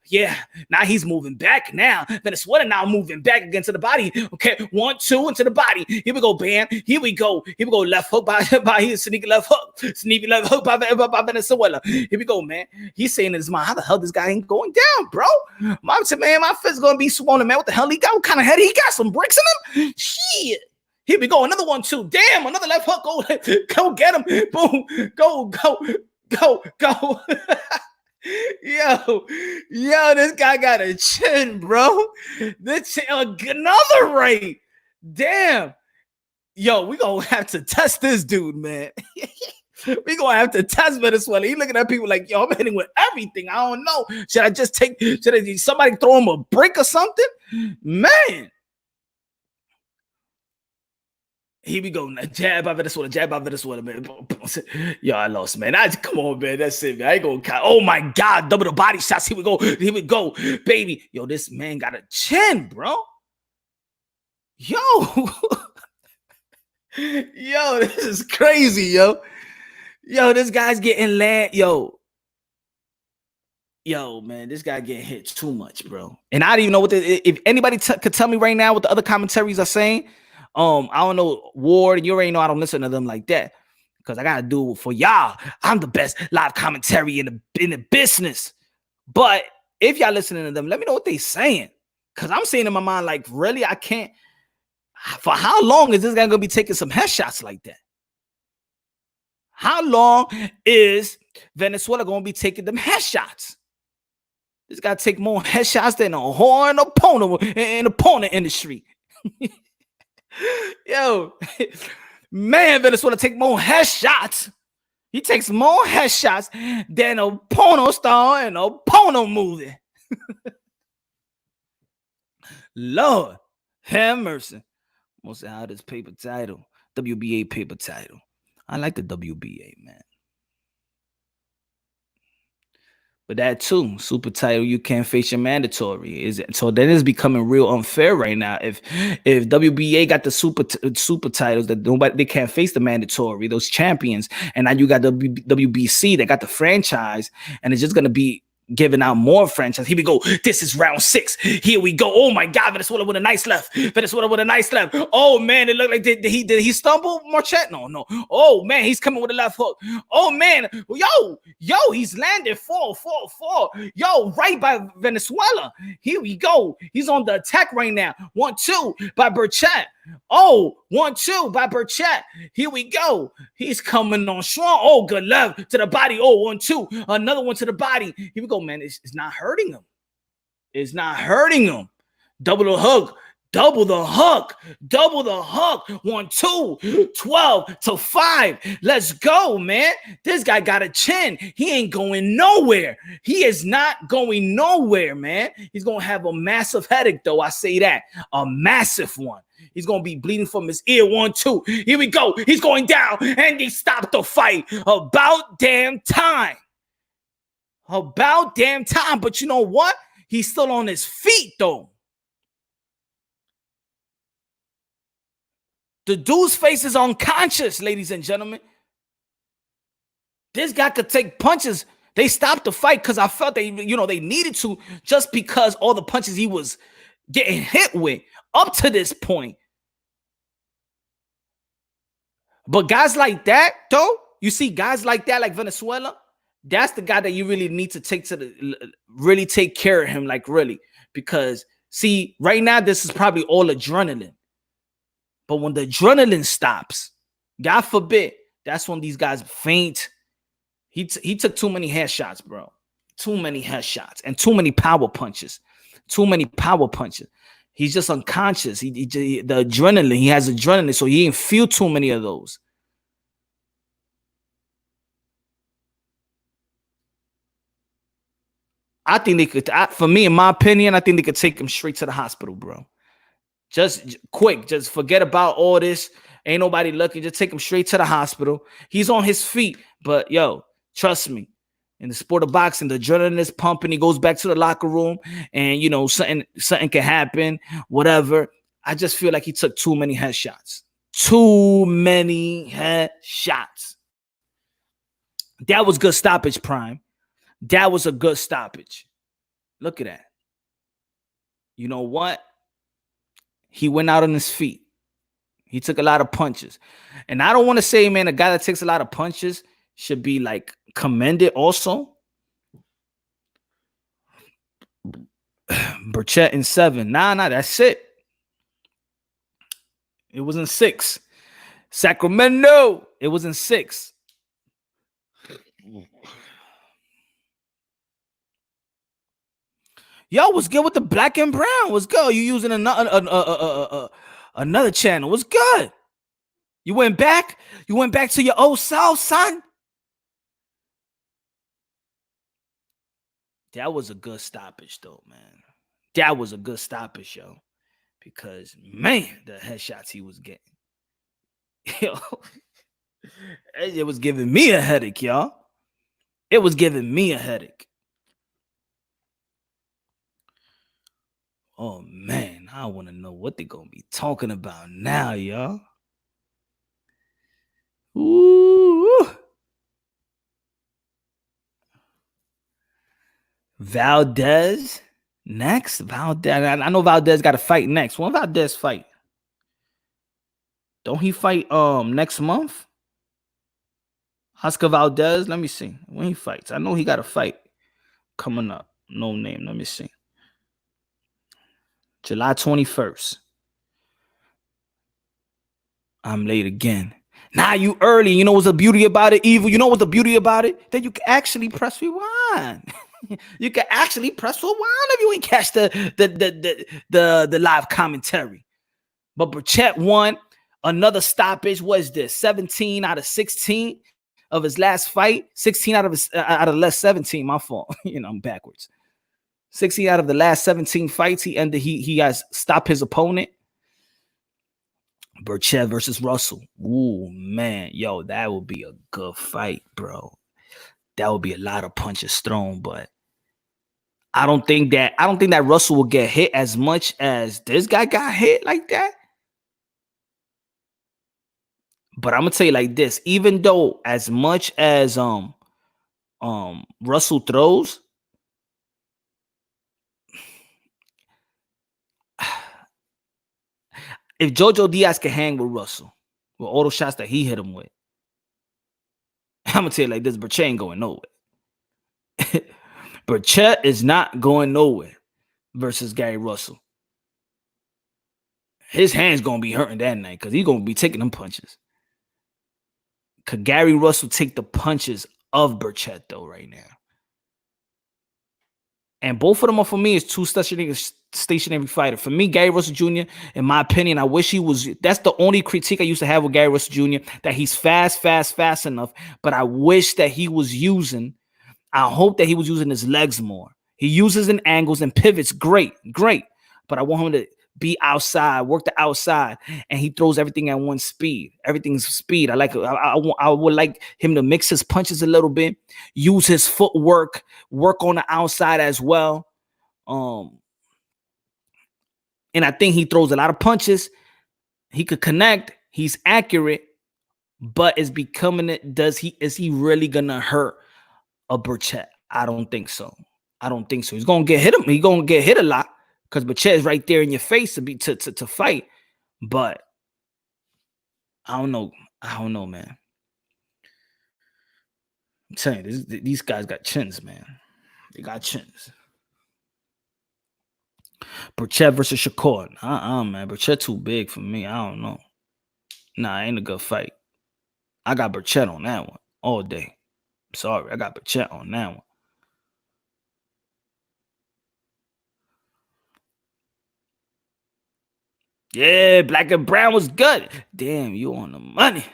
Speaker 1: Yeah. Now he's moving back now. Venezuela now moving back again to the body. Okay. 1-2 into the body. Here we go, Bam. Here we go. Left hook by his sneaky left hook by Venezuela. Here we go, man. He's saying in his mind, how the hell this guy ain't going down, bro? My fist gonna be swollen, man. What the hell he got? What kind of head he got? Some bricks in him? Shit. Here we go. Another 1-2. Damn, another left hook. Go get him. Boom. Go. Yo, this guy got a chin, bro. Another right. Damn. Yo, we gonna have to test this dude, man. We gonna have to test Venezuela. He looking at people like, yo, I'm hitting with everything. I don't know. Should somebody throw him a brick or something? Man. Here we go. Jab by Venezuela. Jab by Venezuela, man. Yo, I lost, man. Come on, man. That's it, man. I ain't gonna count. Oh my God. Double the body shots. Here we go. Here we go. Baby. Yo, this man got a chin, bro. Yo. Yo, this is crazy, yo. Yo, this guy's getting land. Yo, man, this guy getting hit too much, bro. And I don't even know if anybody could tell me right now what the other commentaries are saying. I don't know, Ward. You already know I don't listen to them like that because I gotta do it for y'all. I'm the best live commentary in the business. But if y'all listening to them, let me know what they saying. Cause I'm saying in my mind, like, really, I can't. For how long is this guy gonna be taking some headshots like that? How long is Venezuela gonna be taking them headshots? This guy take more headshots than a horn opponent in the opponent industry. Yo, man, Venezuela take more headshots. He takes more headshots than a porno star in a porno movie. Lord, have mercy. Most of this paper title, WBA paper title. I like the WBA, man. But that too, super title, you can't face your mandatory. So that is becoming real unfair right now. If WBA got the super titles that they can't face the mandatory, those champions, and now you got the WBC that got the franchise, and it's just gonna be giving out more franchise. Here we go. This is round 6. Here we go. Oh my God, Venezuela with a nice left. Venezuela with a nice left. Oh man, it looked like did he stumble, Berchelt? No. Oh man, he's coming with a left hook. Oh man, yo, he's landed 4. Yo, right by Venezuela. Here we go. He's on the attack right now. 1-2 by Berchelt. Oh, 1-2 by Berchelt. Here we go. He's coming on strong. Oh, good left to the body. Oh, 1-2. Another one to the body. Here we go, man. It's not hurting him. It's not hurting him. Double the hook. Double the hook. 1-2. 12-5. Let's go, man. This guy got a chin. He ain't going nowhere. He is not going nowhere, man. He's going to have a massive headache, though. I say that. A massive one. He's going to be bleeding from his ear. 1-2. Here we go. He's going down, and he stopped the fight. About damn time. About damn time. But you know what? He's still on his feet, though. The dude's face is unconscious, ladies and gentlemen. This guy could take punches. They stopped the fight because I felt they needed to, just because all the punches he was getting hit with up to this point. But guys like that, though, you see guys like that, like Venezuela, that's the guy that you really need to really take care of him, like really. Because, see, right now, this is probably all adrenaline. But when the adrenaline stops, God forbid, that's when these guys faint. He took too many headshots, bro. Too many headshots and too many power punches. He's just unconscious. The adrenaline, he has adrenaline, so he didn't feel too many of those. I think they could, for me, in my opinion, I think they could take him straight to the hospital, bro. Just quick, just forget about all this. Ain't nobody looking. Just take him straight to the hospital. He's on his feet, but yo, trust me. In the sport of boxing, the adrenaline is pumping. He goes back to the locker room, and something can happen. Whatever. I just feel like he took too many headshots. Too many headshots. That was good stoppage, Prime. That was a good stoppage. Look at that. You know what? He went out on his feet. He took a lot of punches. And I don't want to say, man, a guy that takes a lot of punches should be like commended also. Berchelt in 7. Nah, that's it. It was in 6. Sacramento. It was in 6. Yo, what's good with the black and brown? What's good? You using another channel? What's good? You went back? You went back to your old self, son? That was a good stoppage, though, man. That was a good stoppage, yo. Because, man, the headshots he was getting. Yo, it was giving me a headache, y'all. It was giving me a headache. Oh man, I want to know what they're gonna be talking about now, y'all. Ooh. Valdez next. Valdez. I know Valdez got to fight next. When Valdez fight? Don't he fight next month? Oscar Valdez. Let me see when he fights. I know he got a fight coming up. No name. Let me see. July 21st. I'm late again. Nah, you early. You know what's the beauty about it, Evil? You know what's the beauty about it? That you can actually press rewind. You can actually press rewind if you ain't catch the live commentary. But Berchelt won. Another stoppage. What is this? 17 out of 16 of his last fight. 16 out of the last 17. My fault. I'm backwards. 16 out of the last 17 fights he has stopped his opponent. Berchelt versus Russell. Ooh, man. Yo, that would be a good fight, bro. That would be a lot of punches thrown, but I don't think that Russell will get hit as much as this guy got hit like that. But I'm gonna tell you like this: even though as much as Russell throws, if Jojo Diaz can hang with Russell with all the shots that he hit him with, I'm gonna tell you like this: Berchelt ain't going nowhere. Berchelt is not going nowhere versus Gary Russell. His hand's gonna be hurting that night because he's gonna be taking them punches. Could Gary Russell take the punches of Berchelt though right now? And both of them are, for me, is two stationary fighter. For me, Gary Russell Jr., in my opinion, I wish he was. That's the only critique I used to have with Gary Russell Jr., that he's fast enough. But I wish that he was using, I hope that he was using his legs more. He uses in angles and pivots. Great. But I want him to be outside, work the outside, and he throws everything at one speed. Everything's speed. I would like him to mix his punches a little bit, use his footwork, work on the outside as well. And I think he throws a lot of punches. He could connect. He's accurate, but is he really gonna hurt a Berchelt? I don't think so. He's gonna get hit. He's gonna get hit a lot because Berchelt is right there in your face to fight. But I don't know, man. I'm telling you, these guys got chins, man. They got chins. Berchelt versus Shakur. Man. Berchelt too big for me. I don't know. Nah, ain't a good fight. I got Berchelt on that one all day. Sorry, I got Berchelt on that one. Yeah, Black and Brown was good. Damn, you on the money.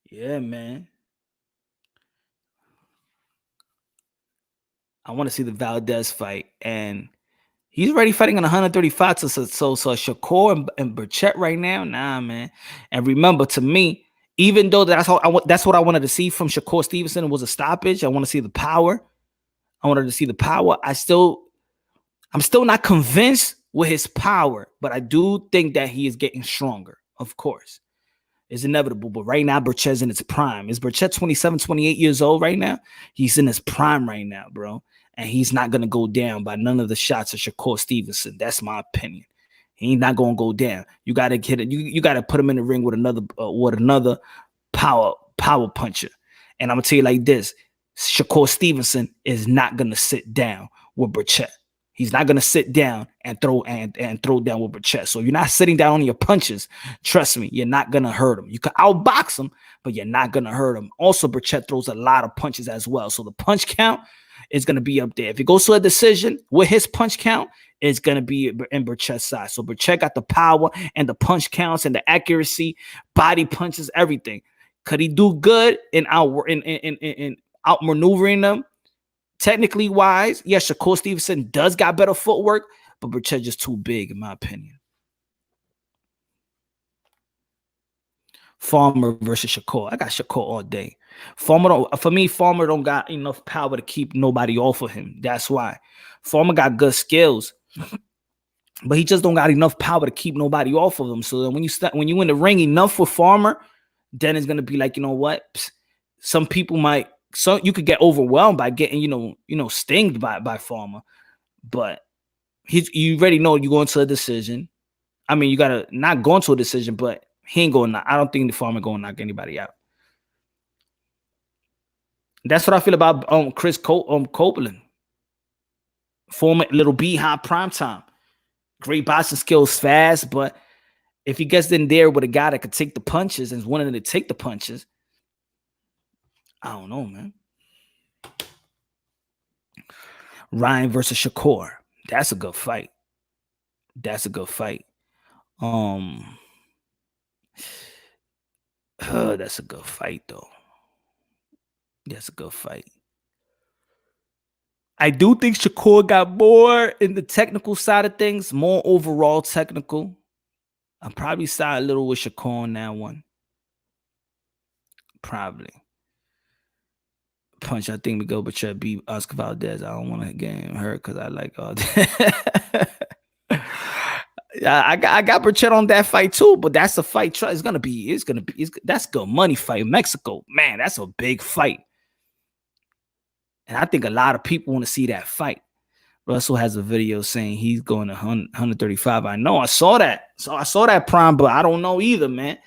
Speaker 1: Yeah, man. I want to see the Valdez fight, and he's already fighting on 135. So Shakur and Berchelt right now, nah, man. And remember, to me, even though that's what I wanted to see from Shakur Stevenson was a stoppage. I want to see the power. I wanted to see the power. I'm still not convinced with his power, but I do think that he is getting stronger. Of course, it's inevitable. But right now, Berchelt's in its prime. Is Berchelt 27, 28 years old right now? He's in his prime right now, bro. And he's not going to go down by none of the shots of Shakur Stevenson. That's my opinion. He's not going to go down. You got to get it. You got to put him in the ring with another power puncher. And I'm going to tell you like this. Shakur Stevenson is not going to sit down with Berchelt. He's not going to sit down and throw down with Berchelt. So you're not sitting down on your punches. Trust me, you're not going to hurt him. You can outbox him, but you're not going to hurt him. Also, Berchelt throws a lot of punches as well. So the punch count is going to be up there. If it goes to a decision with his punch count, it's going to be in Berchelt's side. So Berchelt got the power and the punch counts and the accuracy, body punches, everything. Could he do good in outmaneuvering them? Technically wise, yes, Shakur Stevenson does got better footwork, but Berchelt just too big, in my opinion. Farmer versus Shakur. I got Shakur all day. Farmer don't got enough power to keep nobody off of him. That's why. Farmer got good skills, but he just don't got enough power to keep nobody off of him. So when you in the ring enough with Farmer, then it's gonna be like, you know what? Some people might, you could get overwhelmed by getting, stinged by Farmer, but you already know you're going to a decision. I mean, you gotta not go into a decision, but he ain't going. I don't think the Farmer going to knock anybody out. That's what I feel about Chris Copeland. Former little Beehive primetime. Great boxing skills, fast, but if he gets in there with a guy that could take the punches and is willing to take the punches, I don't know, man. Ryan versus Shakur. That's a good fight. That's a good fight. That's a good fight, though. That's a good fight. I do think Shakur got more in the technical side of things, more overall technical. I'm probably side a little with Shakur on that one. Probably. Punch, I think Miguel Berchelt beat Oscar Valdez. I don't want to get him hurt because I like all that. I got Berchelt on that fight too, but that's a fight. That's good money fight. Mexico, man, that's a big fight. And I think a lot of people want to see that fight. Russell has a video saying he's going to 135. I know. I saw that. So I saw that prime, but I don't know either, man.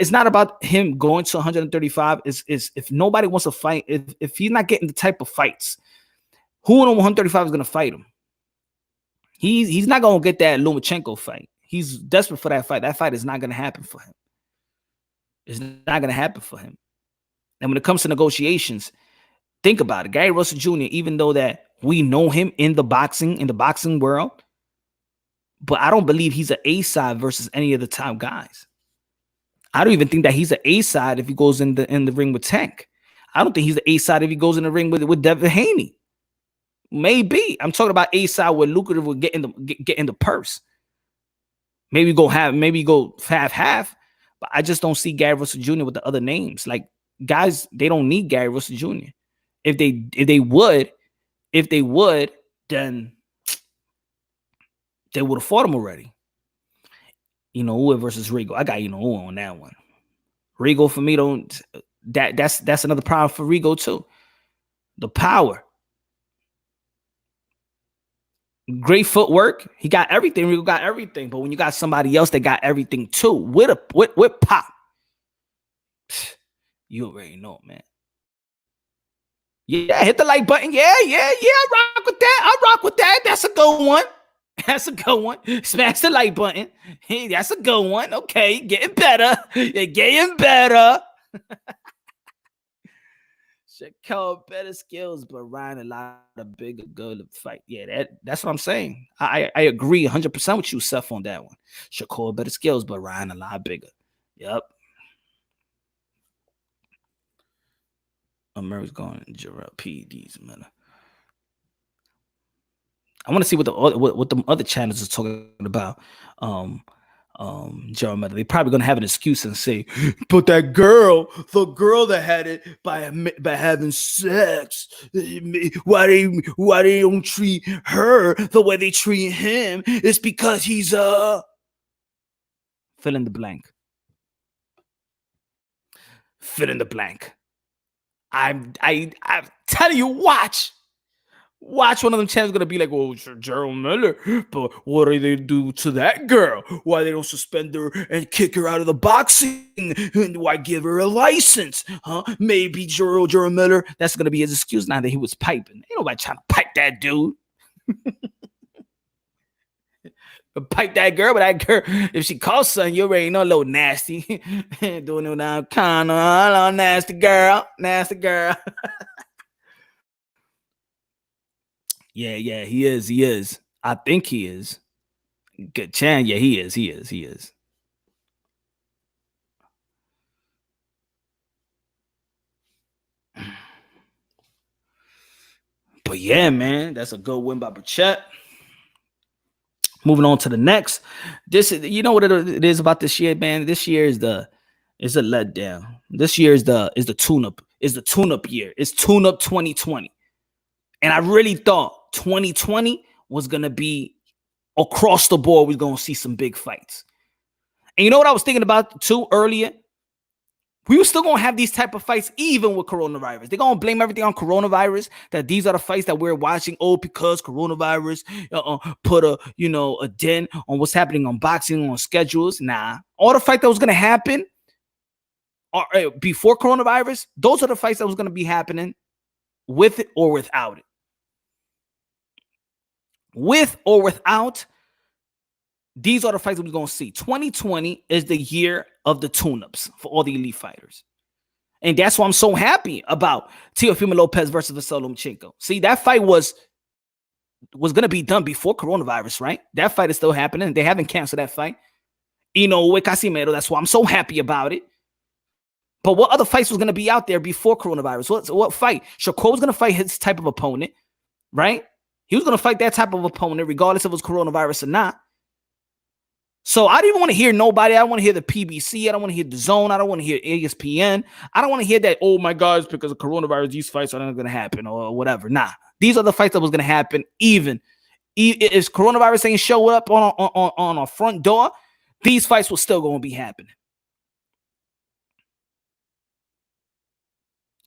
Speaker 1: It's not about him going to 135. It's if nobody wants to fight, if he's not getting the type of fights, who on 135 is going to fight him? He's not going to get that Lomachenko fight. He's desperate for that fight. That fight is not going to happen for him. It's not going to happen for him. And when it comes to negotiations, think about it. Gary Russell Jr., even though that we know him in the boxing world, but I don't believe he's an A-side versus any of the top guys. I don't even think that he's an A-side if he goes in the ring with Tank. I don't think he's an A-side if he goes in the ring with Devin Haney. Maybe. I'm talking about A-side where lucrative will get in the purse. Maybe go half. But I just don't see Gary Russell Jr. with the other names. Like, guys, they don't need Gary Russell Jr. If they would, then they would have fought him already. Inoue versus Rigo. I got Inoue on that one. Rigo for me that's another problem for Rigo too. The power. Great footwork. He got everything. Rigo got everything. But when you got somebody else that got everything too, with pop, you already know, man. Yeah, hit the like button. Yeah. I rock with that. That's a good one. Smash the like button. Hey, that's a good one. Okay, getting better. You're getting better. Shakur better skills, but Ryan a lot of bigger good fight. Yeah, that's what I'm saying. I agree 100% with you, Seth, on that one. Shakur better skills, but Ryan a lot bigger. Yep. Murray's going Jarrell PEDs, man. I want to see what the other channels is talking about. Jarrell Miller. They're probably gonna have an excuse and say, "But the girl that had it by having sex, why they don't treat her the way they treat him? It's because he's fill in the blank. Fill in the blank. I'm telling you, watch one of them channels gonna be like, well, Jarrell Miller, but what do they do to that girl? Why they don't suspend her and kick her out of the boxing? And why give her a license? Huh? Maybe Jarrell Miller, that's gonna be his excuse now that he was piping. Ain't nobody trying to pipe that dude. Pipe that girl, but that girl, if she calls something, you already know, a little nasty. Doing it now, kind of a little nasty girl. Yeah, he is. I think he is. Good chance. Yeah, he is. But yeah, man, that's a good win by Berchelt. Moving on to the next. You know what it is about this year, man? This year is the It's a letdown. This year is the tune-up. Is the tune-up year. It's tune-up 2020. And I really thought 2020 was gonna be across the board. We're gonna see some big fights. And you know what I was thinking about too earlier? We were still gonna have these type of fights even with coronavirus. They're gonna blame everything on coronavirus. That these are the fights that we're watching. Oh, because coronavirus put a dent on what's happening on boxing, on schedules. Nah, all the fight that was gonna happen before coronavirus, those are the fights that was gonna be happening with it or without it. With or without, these are the fights that we're going to see. 2020 is the year of the tune-ups for all the elite fighters. And that's why I'm so happy about Teofimo Lopez versus Vasyl Lomachenko. See, that fight was going to be done before coronavirus, right? That fight is still happening. They haven't canceled that fight. With Casimero, that's why I'm so happy about it. But what other fights was going to be out there before coronavirus? What fight? Shakur was going to fight his type of opponent, right? He was going to fight that type of opponent regardless if it was coronavirus or not. So I didn't want to hear nobody. I don't want to hear the PBC. I don't want to hear the Zone. I don't want to hear ESPN. I don't want to hear that, oh my God, it's because of coronavirus, these fights are not going to happen or whatever. Nah, these are the fights that was going to happen even if coronavirus ain't show up on our front door, these fights were still going to be happening.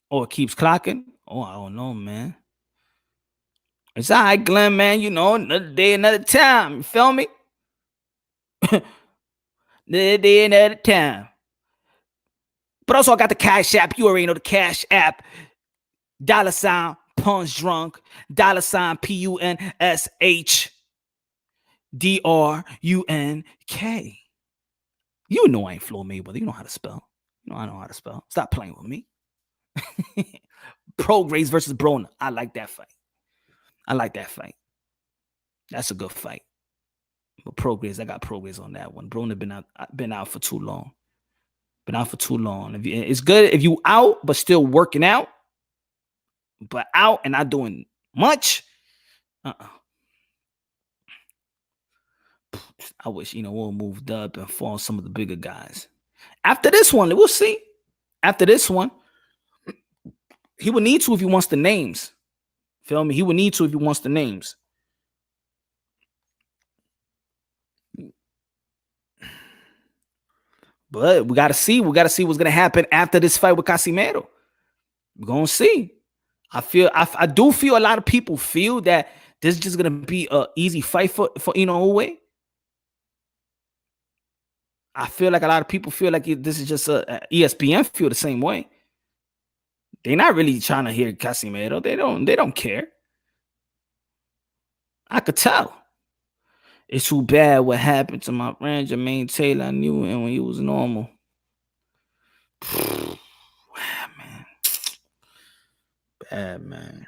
Speaker 1: Oh, it keeps clocking? Oh, I don't know, man. It's all right, Glenn, man. Another day, another time. You feel me? Another day, another time. But also, I got the Cash App. You already know the Cash App. $ Punch Drunk. $ PUNSHDRUNK. You know I ain't Floyd Mayweather. You know how to spell. I know how to spell. Stop playing with me. Prograis versus Broner. I like that fight. That's a good fight. But Prograis, I got Prograis on that one. Broner been out for too long. It's good if you out, but still working out. But out and not doing much. I wish, we'll moved up and fought some of the bigger guys. After this one, we'll see. After this one, he would need to if he wants the names. Feel me? He would need to if he wants the names. But we got to see. We got to see what's going to happen after this fight with Casimero. We're going to see. I do feel a lot of people feel that this is just going to be an easy fight for Inoue. I feel like a lot of people feel like this is just a ESPN feel the same way. They're not really trying to hear Casimero. They don't care. I could tell. It's too bad what happened to my friend Jermaine Taylor. I knew him when he was normal. Man. Bad, man.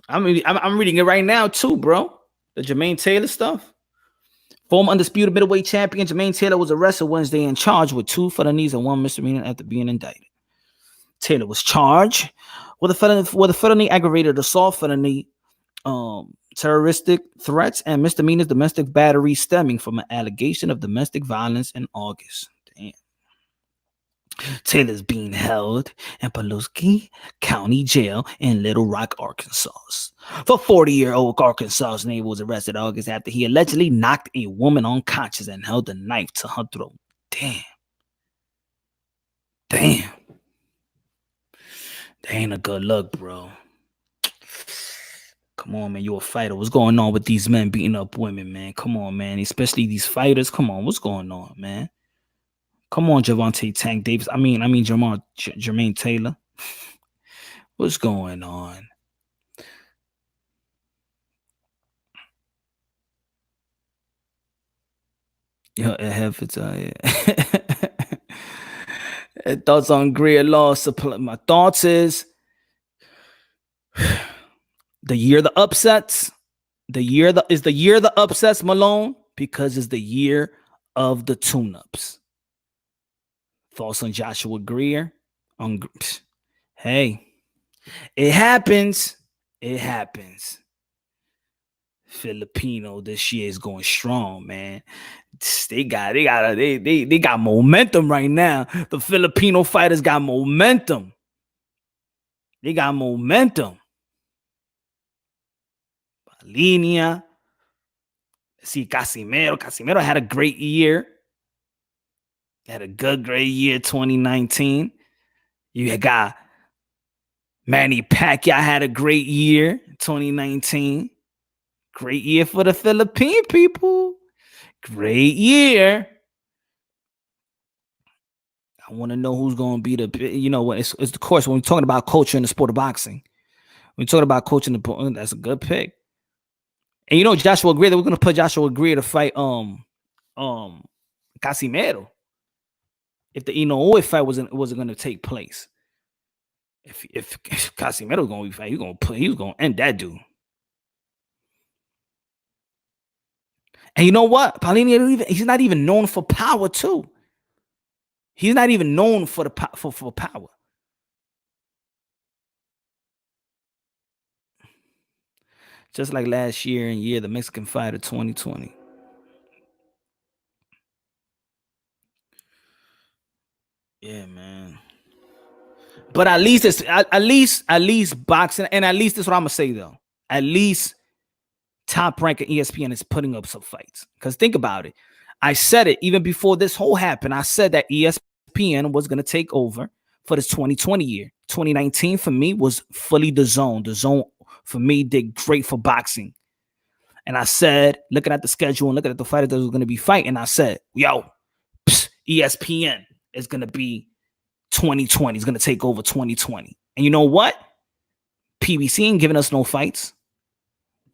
Speaker 1: I'm reading it right now too, bro. The Jermaine Taylor stuff. Former undisputed middleweight champion Jermaine Taylor was arrested Wednesday and charged with 2 felonies and 1 misdemeanor after being indicted. Taylor was charged with a felony aggravated assault, felony terroristic threats, and misdemeanors domestic battery stemming from an allegation of domestic violence in August. Damn. Taylor's being held in Pulaski County Jail in Little Rock, Arkansas. For 40-year-old Arkansas's neighbor was arrested August after he allegedly knocked a woman unconscious and held a knife to her throat. Damn. That ain't a good look, bro. Come on, man. You're a fighter. What's going on with these men beating up women, man? Come on, man. Especially these fighters. Come on. What's going on, man? Come on, Javante Tank Davis. I mean, Jermaine Taylor. What's going on? Yeah, thoughts on Greer law supply. My thoughts is the year the upsets. The year the upsets, Malone, because it's the year of the tune-ups. Thoughts on Joshua Greer? Hey, it happens. It happens. Filipino this year is going strong, man. They got momentum right now. The Filipino fighters got momentum. They got momentum. Linea. See, Casimero had a great year. Had a great year 2019. You got Manny Pacquiao had a great year 2019. Great year for the Philippine people. Great year. I want to know who's going to be it's of course, when we're talking about culture in the sport of boxing, when we're talking about culture in the, that's a good pick. And Joshua Greer, we're going to put Joshua Greer to fight Casimero. If the Inoue fight wasn't going to take place. If Casimero was going to be fighting, he was going to end that dude. And you know what? Paulini, he's not even known for power too. He's not even known for the for power. Just like last year the Mexican fighter 2020. Yeah, man. But at least it's at least boxing, and at least that's what I'm gonna say though. At least Top Rank and ESPN is putting up some fights. Because think about it. I said it even before this whole happened. I said that ESPN was gonna take over for this 2020 year. 2019 for me was fully the zone. The zone for me did great for boxing. And I said, looking at the schedule and looking at the fighters that was going to be fighting, I said, yo, ESPN is going to be 2020. It's going to take over 2020. And you know what? PBC ain't giving us no fights.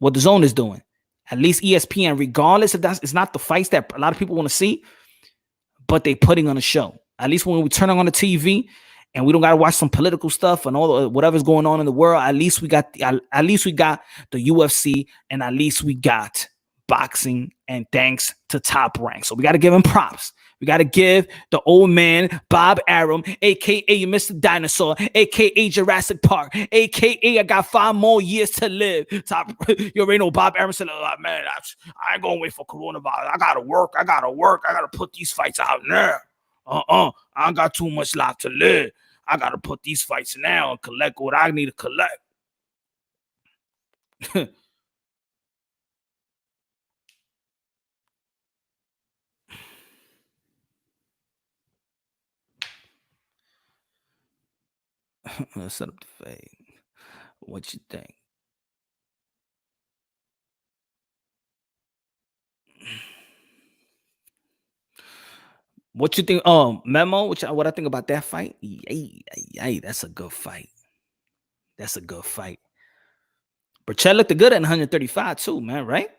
Speaker 1: What the zone is doing. At least ESPN, regardless if it's not the fights that a lot of people want to see, but they putting on a show. At least when we turn on the TV and we don't got to watch some political stuff and all whatever's going on in the world, at least we got the UFC, and at least we got boxing, and thanks to Top Rank. So we got to give him props. We got to give the old man, Bob Arum, a.k.a. Mr. Dinosaur, a.k.a. Jurassic Park, a.k.a. I got 5 more years to live. You already know Bob Arum said, oh, man, I ain't going to wait for coronavirus. I got to work. I got to put these fights out now. I ain't got too much life to live. I got to put these fights now and collect what I need to collect. Let's set up the fade. What you think? What you think? Memo, what I think about that fight? Yay, that's a good fight. That's a good fight. Berchelt looked good at 135 too, man, right?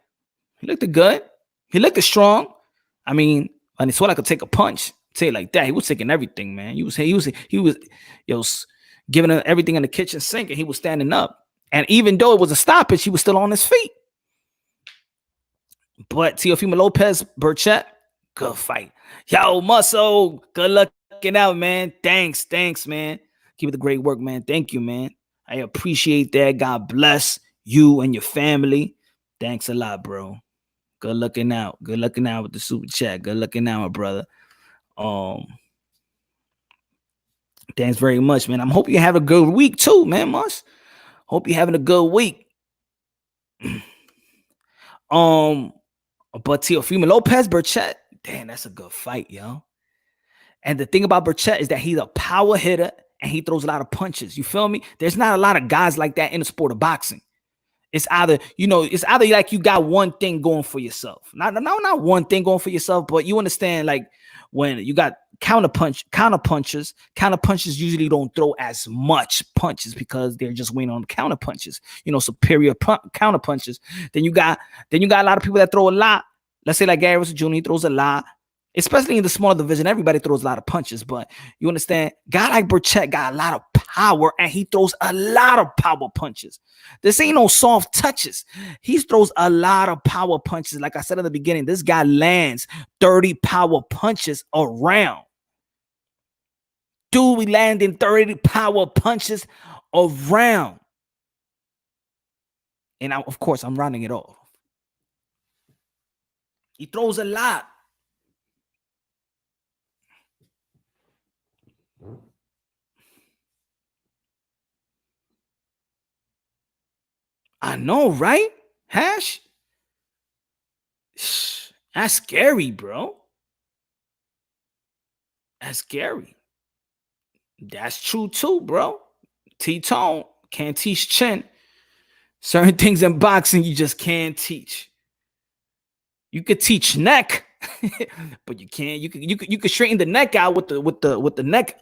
Speaker 1: He looked good. He looked strong. I mean, Valenzuela could take a punch. Say it like that. He was taking everything, man. He was giving everything in the kitchen sink, and he was standing up. And even though it was a stoppage, he was still on his feet. But Teofimo Lopez, Berchelt, good fight. Yo, Muscle, good looking out, man. Thanks, man. Keep it the great work, man. Thank you, man. I appreciate that. God bless you and your family. Thanks a lot, bro. Good looking out. Good looking out with the super chat. Good looking out, my brother. Thanks very much, man. I'm hoping you have a good week too, man, Mus. Hope you're having a good week. But Teofimo Lopez, Berchelt, damn, that's a good fight, yo. And the thing about Berchelt is that he's a power hitter and he throws a lot of punches. You feel me? There's not a lot of guys like that in the sport of boxing. It's either like you got one thing going for yourself. Not one thing going for yourself, but you understand, like, when you got counter punches usually don't throw as much punches because they're just waiting on counter punches, superior counter punches. Then you got a lot of people that throw a lot. Let's say like Gary Russell Jr., he throws a lot, especially in the small division. Everybody throws a lot of punches, but you understand, guy like Berchelt got a lot of power, and he throws a lot of power punches. This ain't no soft touches. He throws a lot of power punches. Like I said in the beginning, this guy lands 30 power punches around. Dude, we landing 30 power punches around. And of course, I'm rounding it off. He throws a lot. I know, right? Hash? That's scary, bro. That's scary. That's true too, bro. T-Tone can't teach chin. Certain things in boxing you just can't teach. You could teach neck, but you can't. You could straighten the neck out with the neck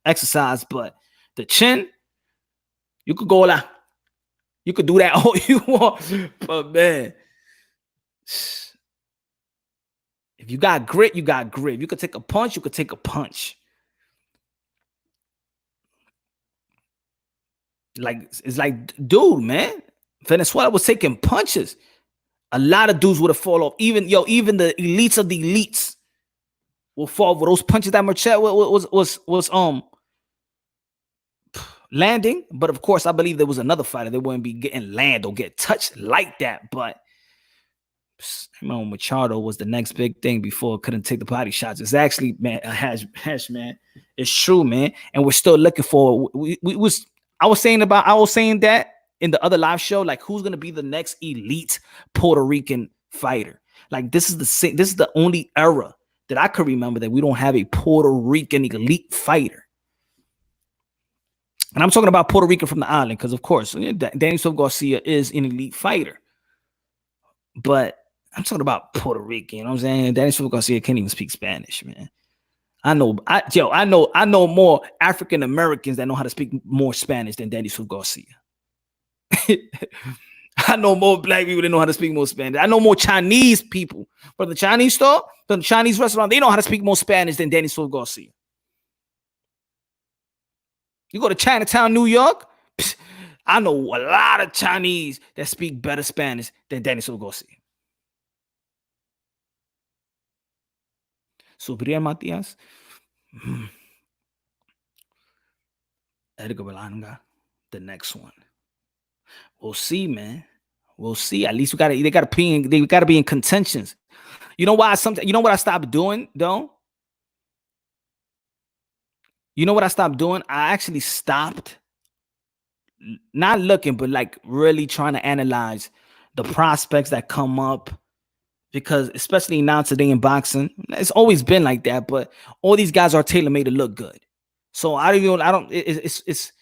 Speaker 1: exercise, but the chin, you could go like, you could do that all you want. But man, if you got grit, you got grit. You could take a punch, you could take a punch. Like, it's like, dude, man, Venezuela was taking punches. A lot of dudes would have fallen off. Even the elites of the elites will fall for those punches that Berchelt was landing. But of course, I believe there was another fighter that wouldn't be getting land or get touched like that. But Machado was the next big thing before couldn't take the body shots. It's actually, man, a hash, man. It's true, man. And we're still looking for. I was saying that in the other live show, like, who's gonna be the next elite Puerto Rican fighter? Like, this is the only era that I could remember that we don't have a Puerto Rican elite fighter. And I'm talking about Puerto Rican from the island, because of course, Danny Silva Garcia is an elite fighter. But I'm talking about Puerto Rican, you know what I'm saying? Danny Silva Garcia can't even speak Spanish, man. I know more African Americans that know how to speak more Spanish than Danny Silva Garcia. I know more black people that know how to speak more Spanish. I know more Chinese people from the Chinese store, from the Chinese restaurant. They know how to speak more Spanish than Danny Silva Garcia. You go to Chinatown, New York, I know a lot of Chinese that speak better Spanish than Danny Silva Garcia. Subriel Matias, Edgar Berlanga, the next one. We'll see, man. We'll see. At least they gotta be in contentions. You know why? You know what I stopped doing though? You know what I stopped doing? I actually stopped not looking, but like really trying to analyze the prospects that come up. Because especially now today in boxing, it's always been like that, but all these guys are tailor-made to look good. So it's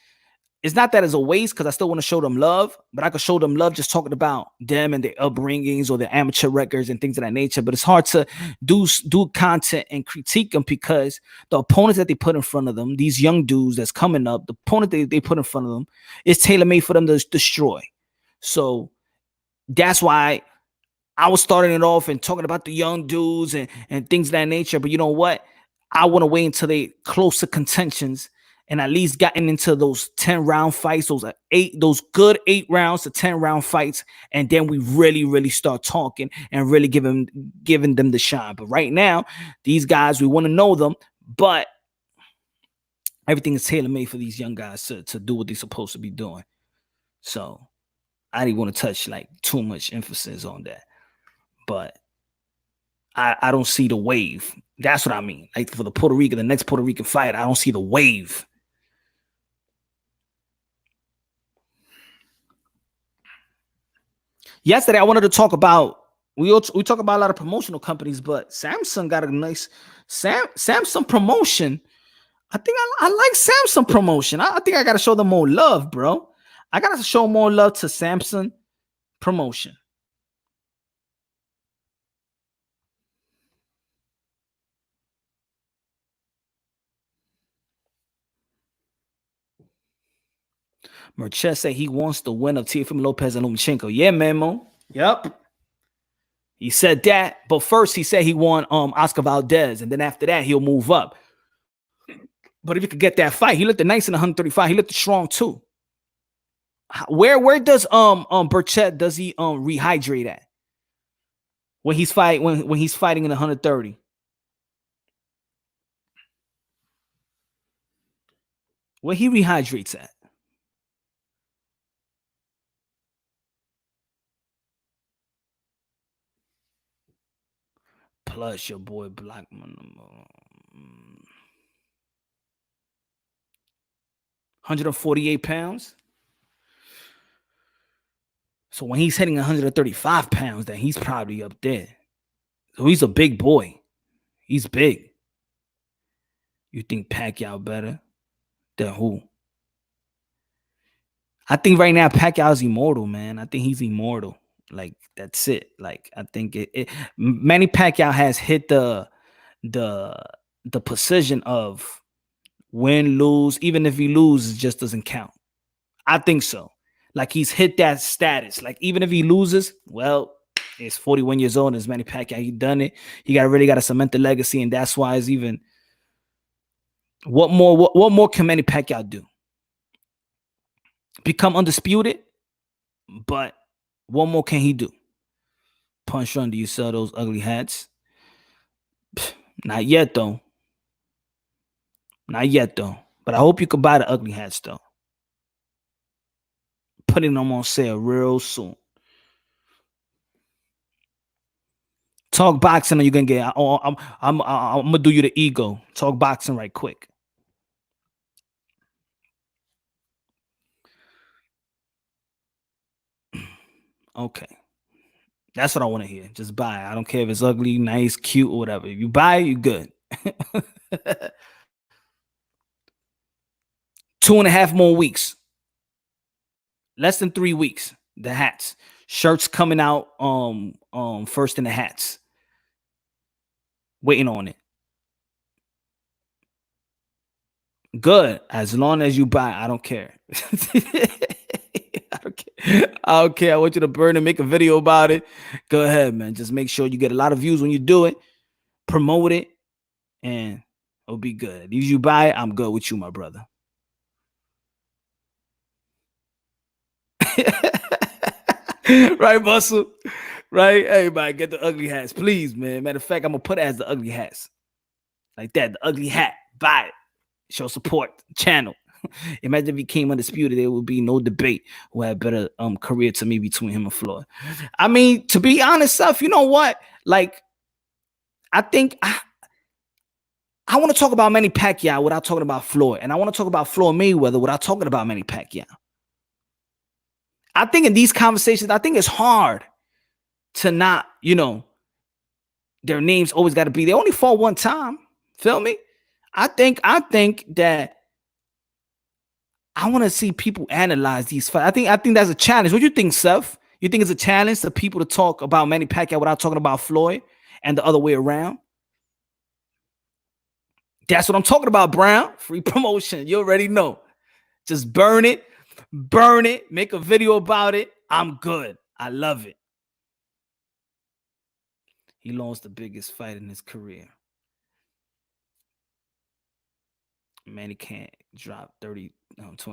Speaker 1: not that it's a waste, because I still want to show them love, but I could show them love just talking about them and their upbringings or their amateur records and things of that nature. But it's hard to do content and critique them, because the opponents that they put in front of them, these young dudes that's coming up, the opponent they put in front of them is tailor-made for them to destroy. So that's why I was starting it off and talking about the young dudes and things of that nature. But you know what? I want to wait until they close to contentions and at least gotten into those 10-round fights, those good 8 rounds to 10-round fights. And then we really, really start talking and really giving them the shine. But right now, these guys, we want to know them, but everything is tailor-made for these young guys to do what they're supposed to be doing. So I didn't want to touch like too much emphasis on that. But I don't see the wave. That's what I mean. Like, for the next Puerto Rican fight, I don't see the wave. Yesterday, I wanted to talk about, we talk about a lot of promotional companies, but Samsung got a nice Samsung promotion. I think I like Samsung promotion. I think I got to show them more love, bro. I got to show more love to Samsung promotion. Berchelt said he wants the win of Teofimo Lopez and Lomachenko. Yeah, Memo. Yep. He said that, but first he said he won Oscar Valdez, and then after that he'll move up. But if he could get that fight, he looked nice in 135. He looked strong too. Where does Berchelt does he rehydrate at when he's when he's fighting in 130? Where he rehydrates at? Plus your boy Blackman. 148 pounds. So when he's hitting 135 pounds, then he's probably up there. So he's a big boy. He's big. You think Pacquiao better than who? I think right now Pacquiao's immortal, man. I think he's immortal. Like that's it. Like I think Manny Pacquiao has hit the precision of win, lose. Even if he loses, it just doesn't count. I think so. Like he's hit that status. Like even if he loses, well, he's 41 years old. As Manny Pacquiao, he done it. He really got to cement the legacy, and that's why it's even. What more can Manny Pacquiao do? Become undisputed, but what more can he do? Punch Run, do you sell those ugly hats? Not yet, though. Not yet, though. But I hope you can buy the ugly hats, though. Putting them on sale real soon. Talk boxing, or you're gonna get. I'm gonna do you the ego. Talk boxing right quick. Okay. That's what I want to hear. Just buy it. I don't care if it's ugly, nice, cute, or whatever. If you buy it, you're good. 2.5 more weeks. Less than 3 weeks. The hats. Shirts coming out first in the hats. Waiting on it. Good. As long as you buy, I don't care. I don't care. I want you to burn and make a video about it. Go ahead, man. Just make sure you get a lot of views when you do it. Promote it, and it'll be good. If you buy it, I'm good with you, my brother. Right, Muscle? Right? Everybody get the ugly hats, please, man. Matter of fact, I'm going to put it as the ugly hats. Like that, the ugly hat. Buy it. Show support. Channel. Imagine if he came undisputed, there would be no debate who had better career to me between him and Floyd. I mean, to be honest, stuff, you know what? Like, I think I want to talk about Manny Pacquiao without talking about Floyd. And I want to talk about Floyd Mayweather without talking about Manny Pacquiao. I think in these conversations, I think it's hard to not, their names always got to be. They only fought one time. Feel me? I think that I want to see people analyze these fights. I think that's a challenge. What do you think, Seth? You think it's a challenge to people to talk about Manny Pacquiao without talking about Floyd and the other way around? That's what I'm talking about, Brown. Free promotion. You already know. Just burn it, make a video about it. I'm good. I love it. He lost the biggest fight in his career. Man, he can't drop 20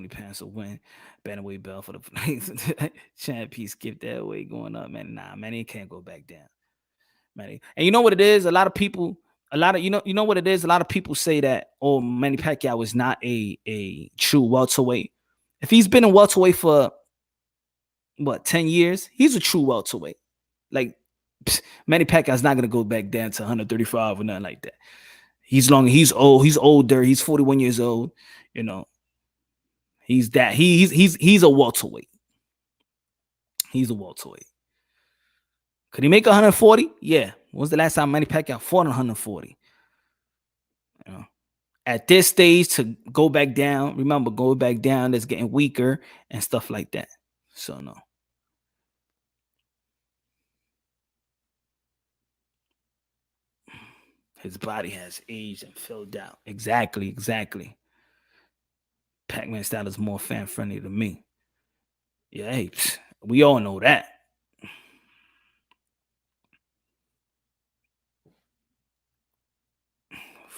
Speaker 1: pounds to win. Bantamweight belt for the champ. He skipped that way going up, man. Nah, man, he can't go back down. Man, and you know what it is? A lot of people, you know what it is? A lot of people say that, oh, Manny Pacquiao is not a true welterweight. If he's been a welterweight for 10 years, he's a true welterweight. Like, Manny Pacquiao's not gonna go back down to 135 or nothing like that. He's old, he's older, he's 41 years old, He's that he's a welterweight. He's a welterweight. Could he make 140? Yeah. When was the last time Manny Pacquiao fought 140? At this stage, to go back down, remember, go back down, that's getting weaker and stuff like that. So no. His body has aged and filled out. Exactly. Pac-Man style is more fan friendly to me. Yeah, hey, we all know that.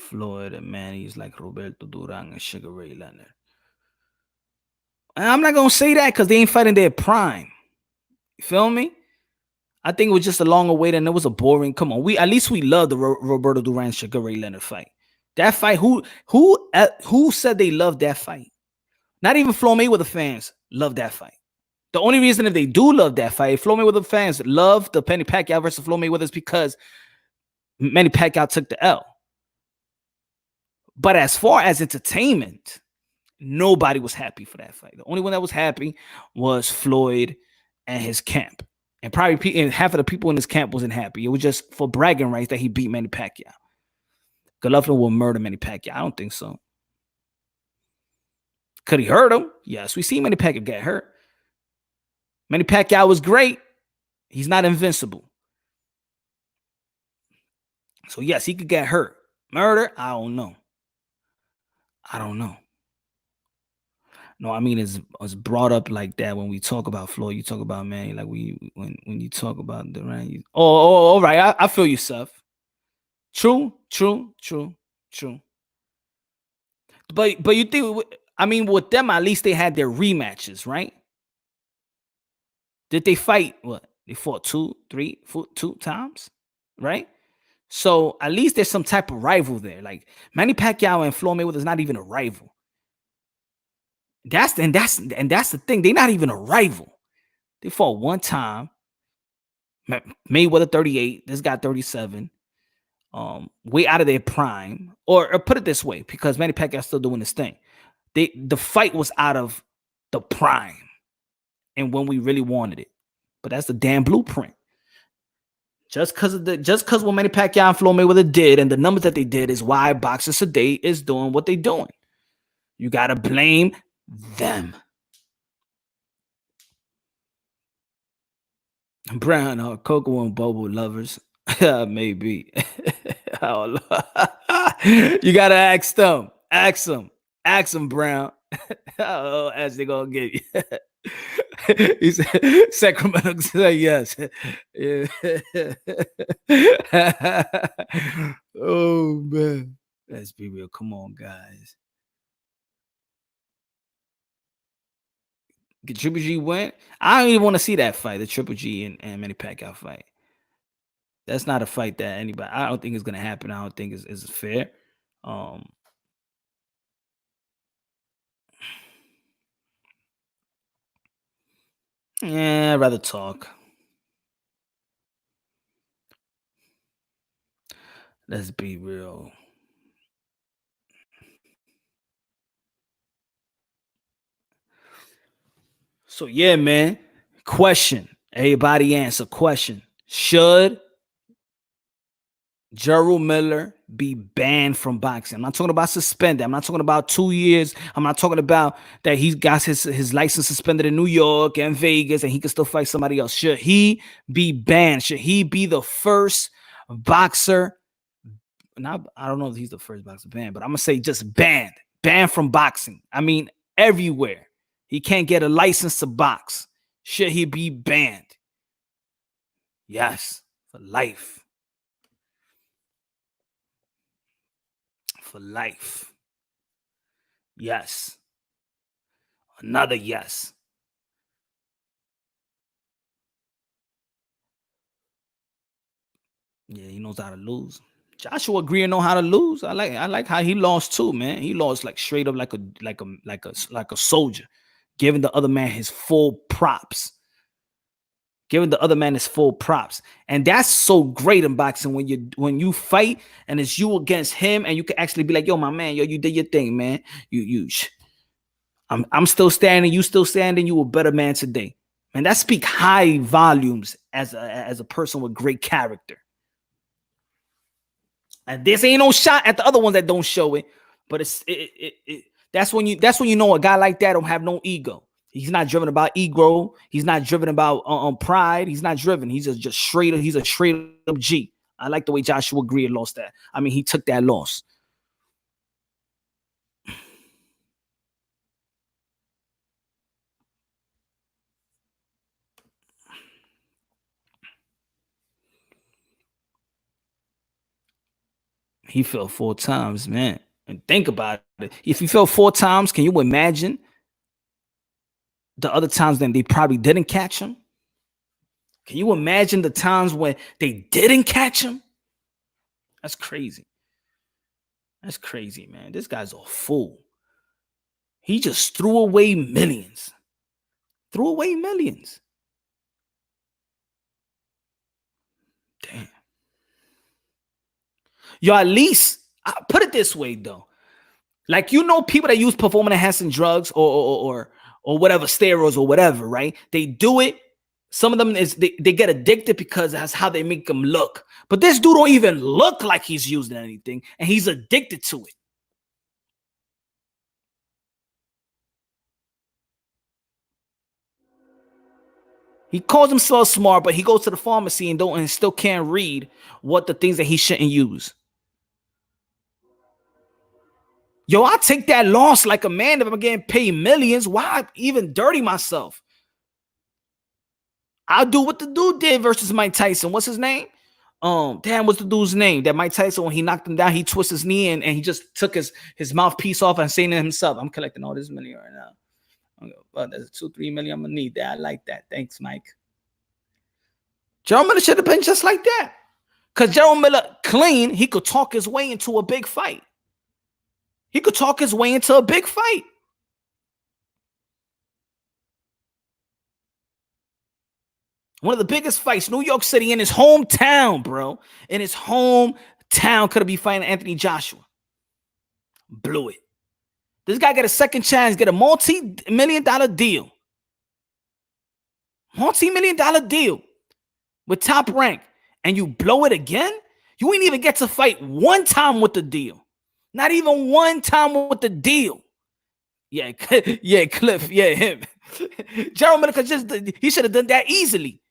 Speaker 1: Floyd and Manny's like Roberto Duran and Sugar Ray Leonard. And I'm not gonna say that because they ain't fighting their prime. You feel me? I think it was just a longer wait and it was a boring. Come on, we at least we love the Roberto Duran Sugar Ray Leonard fight. That fight, who said they loved that fight? Not even Floyd Mayweather fans love that fight. The only reason if they do love that fight, Floyd Mayweather fans love the Manny Pacquiao versus Floyd Mayweather is because Manny Pacquiao took the L. But as far as entertainment, nobody was happy for that fight. The only one that was happy was Floyd and his camp. And probably half of the people in his camp wasn't happy. It was just for bragging rights that he beat Manny Pacquiao. Golovkin will murder Manny Pacquiao. I don't think so. Could he hurt him? Yes, we see Manny Pacquiao get hurt. Manny Pacquiao was great. He's not invincible. So yes, he could get hurt. Murder? I don't know. No, I mean it's brought up like that when we talk about Floyd. You talk about Manny, like when you talk about Durant. All right. I feel you, Seth. True. But you think, I mean, with them at least they had their rematches, right? Did they fight? What, they fought two times, right? So at least there's some type of rival there. Like Manny Pacquiao and Floyd Mayweather is not even a rival. That's the thing. They're not even a rival. They fought one time. Mayweather 38. This guy 37. Way out of their prime. Or put it this way, because Manny Pacquiao's still doing his thing. The fight was out of the prime and when we really wanted it. But that's the damn blueprint. Just because what Manny Pacquiao and Floyd Mayweather did and the numbers that they did is why boxers today is doing what they're doing. You gotta blame them. Brown, cocoa and bubble lovers. Maybe. You gotta ask them. Ask them, Brown. As they gonna get you. He said Sacramento said yes. Yeah. Oh man. Let's be real. Come on, guys. The Triple G went. I don't even want to see that fight, the Triple G and Manny Pacquiao fight. That's not a fight that anybody. I don't think it's gonna happen. I don't think it's fair. Yeah, I'd rather talk. Let's be real. So yeah, man. Question. Everybody answer. Question. Should Jarrell Miller be banned from boxing? I'm not talking about suspended. I'm not talking about 2 years. I'm not talking about that he's got his license suspended in New York and Vegas and he can still fight somebody else. Should he be banned? Should he be the first boxer? Not, I don't know if he's the first boxer banned, but I'm gonna say just banned from boxing. I mean, everywhere. He can't get a license to box. Should he be banned? Yes, for life. For life. Yes. Another yes. Yeah, he knows how to lose. Joshua Greer know how to lose. I like how he lost too, man. He lost like straight up like a soldier, giving the other man his full props. Giving the other man his full props. And that's so great in boxing when you fight and it's you against him and you can actually be like, yo, my man, yo, you did your thing, man. I'm still standing, you still standing, you a better man today. And that speak high volumes as a person with great character. And this ain't no shot at the other ones that don't show it, but that's when you know a guy like that don't have no ego. He's not driven about ego. He's not driven about pride. He's not driven. He's just straight. He's a straight up G. I like the way Joshua Greer lost that. I mean, he took that loss. He fell 4 times, man. And think about it. If he fell 4 times, can you imagine the other times then they probably didn't catch him? Can you imagine the times when they didn't catch him? That's crazy. That's crazy, man. This guy's a fool. He just threw away millions. Threw away millions. Damn. Yo, at least put it this way though. Like, you know, people that use performance enhancing drugs or whatever, steroids or whatever, right? They do it. Some of them is they get addicted because that's how they make them look. But this dude don't even look like he's using anything, and he's addicted to it. He calls himself smart, but he goes to the pharmacy and still can't read what the things that he shouldn't use. Yo, I take that loss like a man if I'm getting paid millions. Why even dirty myself? I'll do what the dude did versus Mike Tyson. What's his name? Damn, what's the dude's name? That Mike Tyson, when he knocked him down, he twisted his knee and he just took his mouthpiece off and saying to himself, I'm collecting all this money right now. Well, there's 2-3 million. I'm gonna need that. I like that. Thanks, Mike. Jarrell Miller should have been just like that. Because Jarrell Miller, clean, he could talk his way into a big fight. He could talk his way into a big fight. One of the biggest fights, New York City, in his hometown, bro. In his hometown, could have been fighting Anthony Joshua. Blew it. This guy got a second chance, get a multi-million-dollar deal. Multi-million-dollar deal with Top Rank. And you blow it again? You ain't even get to fight one time with the deal. Not even one time with the deal. Yeah, yeah, Cliff, yeah, him. Jarrell Miller he should have done that easily.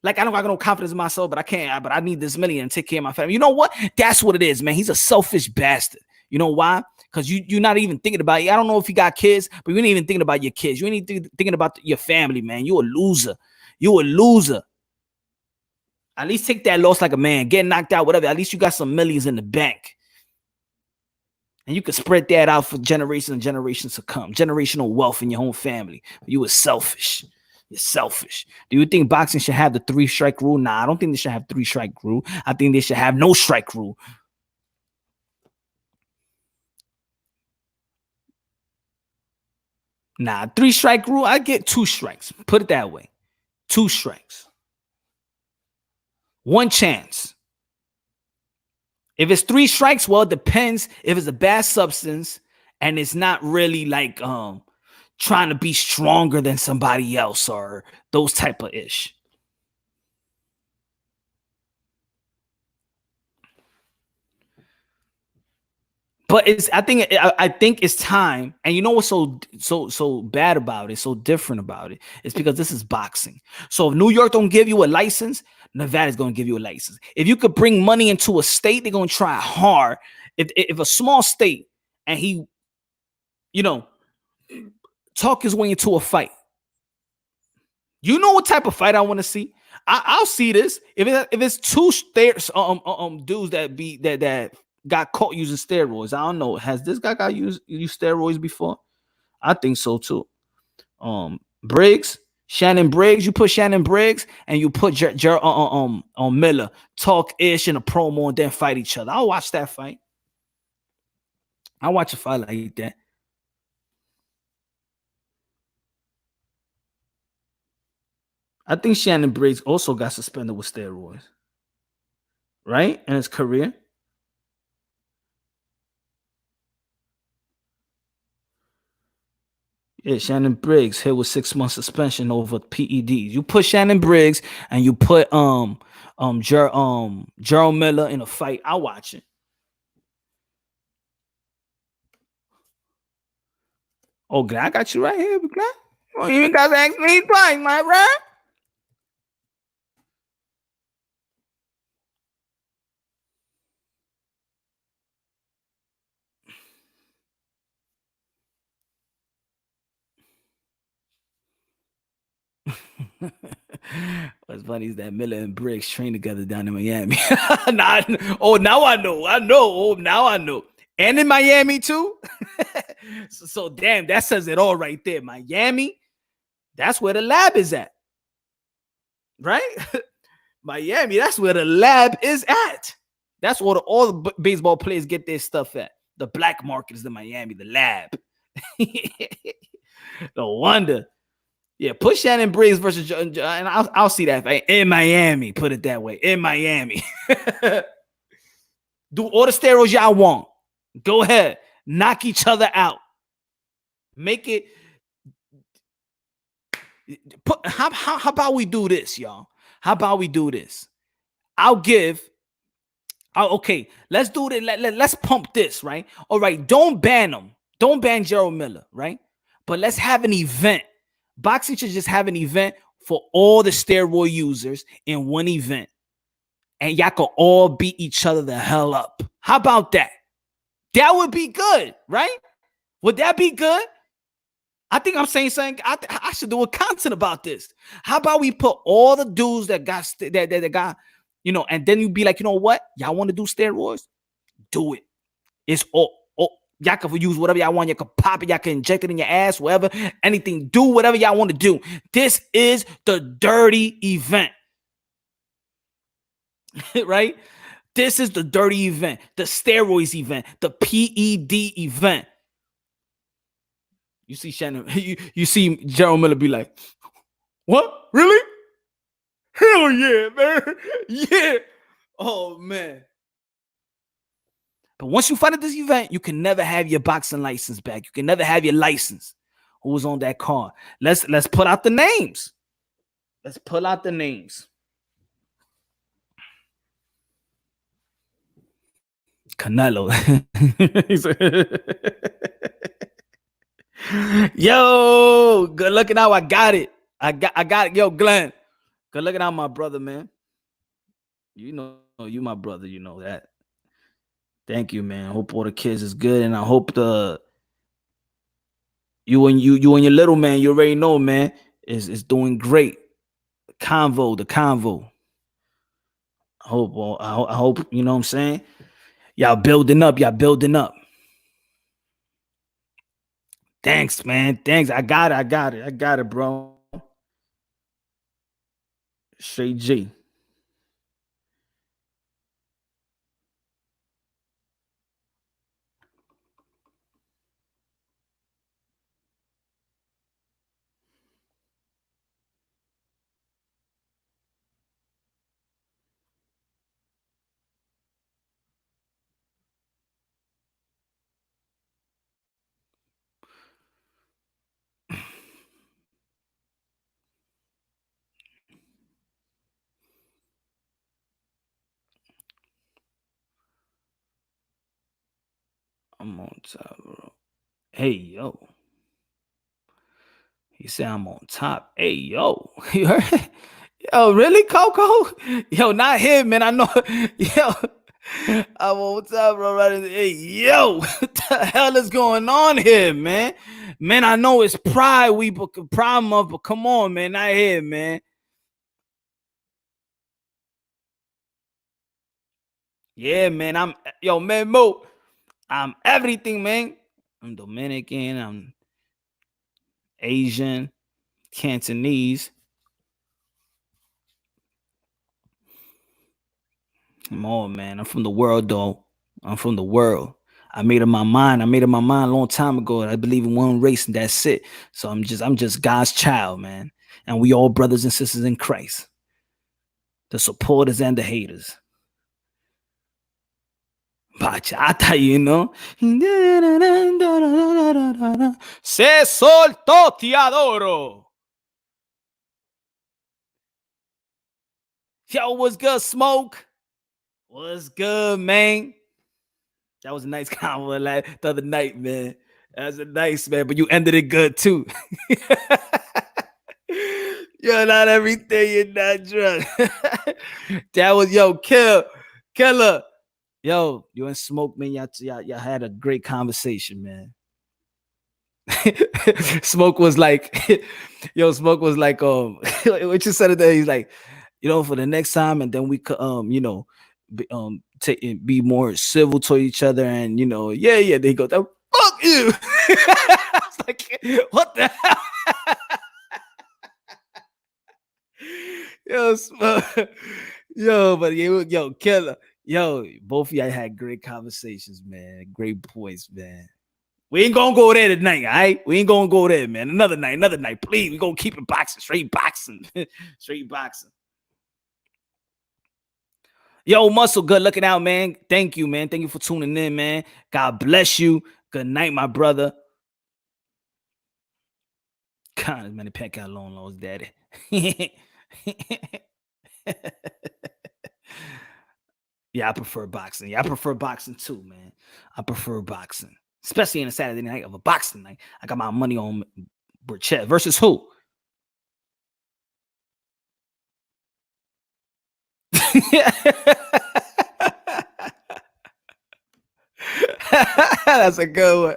Speaker 1: Like, I don't got no confidence in myself, but I need this million and take care of my family. You know what? That's what it is, man. He's a selfish bastard. You know why? Because you're not even thinking about it. I don't know if you got kids, but you ain't even thinking about your kids. You ain't even thinking about your family, man. You a loser. You a loser. At least take that loss like a man. Get knocked out, whatever. At least you got some millions in the bank. And you can spread that out for generations and generations to come. Generational wealth in your own family. You were selfish. You're selfish. Do you think boxing should have the 3-strike rule? Nah, I don't think they should have 3-strike rule. I think they should have no strike rule. Nah, 3-strike rule, I get 2 strikes. Put it that way. 2 strikes. 1 chance. If it's 3 strikes, well, it depends if it's a bad substance and it's not really like trying to be stronger than somebody else or those type of ish. But I think it's time. And you know what's so bad about it, so different about it? It's because this is boxing. So if New York don't give you a license, Nevada's going to give you a license. If you could bring money into a state, they're going to try hard. If a small state and he, talk his way into a fight, you know what type of fight I want to see? I'll see this if it's 2 dudes that got caught using steroids. I don't know. Has this guy got used steroids before? I think so too. Briggs, Shannon Briggs. You put Shannon Briggs and you put Miller talk ish in a promo and then fight each other. I'll watch that fight. I'll watch a fight like that. I think Shannon Briggs also got suspended with steroids, right? In his career. Yeah, Shannon Briggs hit with 6-month suspension over PEDs. You put Shannon Briggs and you put Jarrell Miller in a fight. I'll watch it. Oh, God, I got you right here, Glenn. Oh, you ain't got to ask me twice, my bro. What's funny is that Miller and Briggs train together down in Miami. Now I know. Now I know. And in Miami too. So damn, that says it all right there. Miami, that's where the lab is at. Right? Miami, that's where the lab is at. That's where all the baseball players get their stuff at. The black market is in Miami, the lab. No wonder. Yeah, put Shannon Briggs versus and I'll see that in Miami. Put it that way, in Miami. Do all the steroids y'all want. Go ahead, knock each other out. Make it. How about we do this, y'all? How about we do this? Okay, let's do it. Let's pump this, right? All right, don't ban them. Don't ban Jarrell Miller, right? But let's have an event. Boxing should just have an event for all the steroid users in one event. And y'all can all beat each other the hell up. How about that? That would be good, right? Would that be good? I think I'm saying something. I should do a content about this. How about we put all the dudes that got that got, and then you be like, you know what? Y'all want to do steroids? Do it. It's all y'all can use whatever y'all want. You can pop it. Y'all can inject it in your ass, whatever. Anything. Do whatever y'all want to do. This is the dirty event. Right? This is the dirty event. The steroids event. The PED event. You see Shannon, you see Jarrell Miller be like, what? Really? Hell yeah, man. Yeah. Oh, man. But once you fight at this event, you can never have your boxing license back. You can never have your license. Who was on that card? Let's put out the names. Let's pull out the names. Canelo. Yo, good looking out. I got it. I got it. Yo, Glenn. Good looking out, my brother, man. You know, you my brother. You know that. Thank you, man. Hope all the kids is good, and I hope you and your little man, you already know, man, is doing great. The convo. I hope, you know what I'm saying? Y'all building up. Thanks, man. Thanks. I got it, bro. Shay G. I'm on top, bro. Hey, yo. He said I'm on top. Hey, yo. You heard? Yo, really, Coco? Yo, not him, man. I know. Yo, I'm on top, bro. Right? Hey, yo. What the hell is going on here, man? Man, I know it's Pride Week, Pride Month, but come on, man. Not here, man. Yeah, man. Man, Mo. I'm everything, man. I'm Dominican. I'm Asian, Cantonese. Come on, man. I'm from the world, though. I'm from the world. I made up my mind. I made up my mind a long time ago. I believe in one race, and that's it. So I'm just God's child, man. And we all brothers and sisters in Christ. The supporters and the haters. Bachata, you know. Se soltó, te adoro. Yo, what's good, Smoke? What's good, man? That was a nice convo the other night, man. That was a nice, man. But you ended it good, too. Yo, not everything you're not drunk. That was, killer. Yo, you and Smoke, man, y'all had a great conversation, man. Smoke was like, yo, Smoke was like, what you said it there? He's like, for the next time, and then we could, be more civil to each other, and yeah. They go, fuck you. I was like, what the hell? Yo, but killer. Yo, both of y'all had great conversations, man. Great points, man. We ain't gonna go there tonight, all right? We ain't gonna go there, man. Another night. Please, we gonna keep it boxing, straight boxing. Straight boxing. Yo, Muscle, good looking out, man. Thank you, man. Thank you for tuning in, man. God bless you. Good night, my brother. God, man, the pet got long lost, daddy. Yeah, I prefer boxing. Yeah, I prefer boxing too, man. I prefer boxing, especially in a Saturday night of a boxing night. I got my money on Berchelt versus who? That's a good one.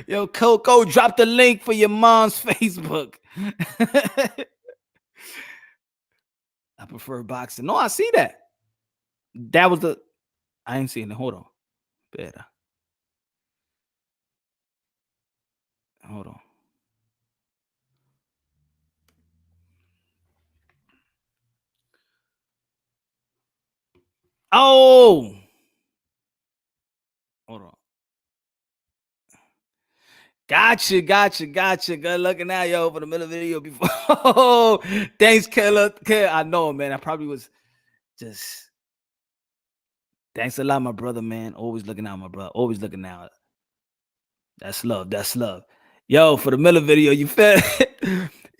Speaker 1: Yo, Coco, drop the link for your mom's Facebook. I prefer boxing. No, I see that. That was I ain't seeing it. Hold on. Better. Hold on. Oh. Hold on. Gotcha. Good looking out, yo, for the middle of the video before. Oh, thanks, Killer. I know, man. I probably was just. Thanks a lot, my brother, man. Always looking out, my brother. Always looking out. That's love. Yo, for the Miller video, you fed.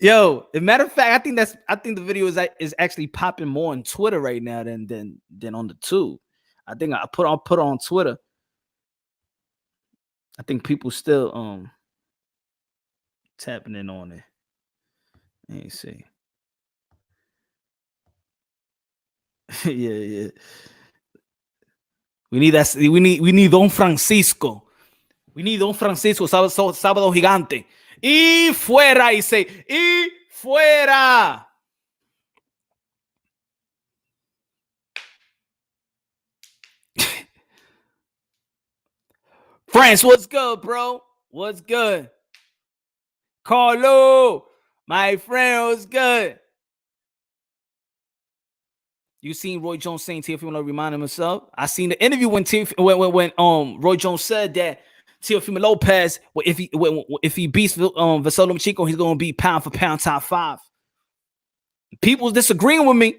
Speaker 1: Yo, as a matter of fact, I think the video is actually popping more on Twitter right now than on the tube. I think I put on Twitter. I think people still tapping in on it. Let me see. Yeah. We need Don Francisco. We need Don Francisco, sábado gigante. Y fuera, dice. Y fuera. France, what's good, bro? What's good? Carlo, my friend, what's good? You seen Roy Jones saying Teofimo remind himself? I seen the interview when Roy Jones said that Teofimo Lopez, if he beats Vasily Lomachenko, he's gonna be pound for pound top 5. People disagreeing with me.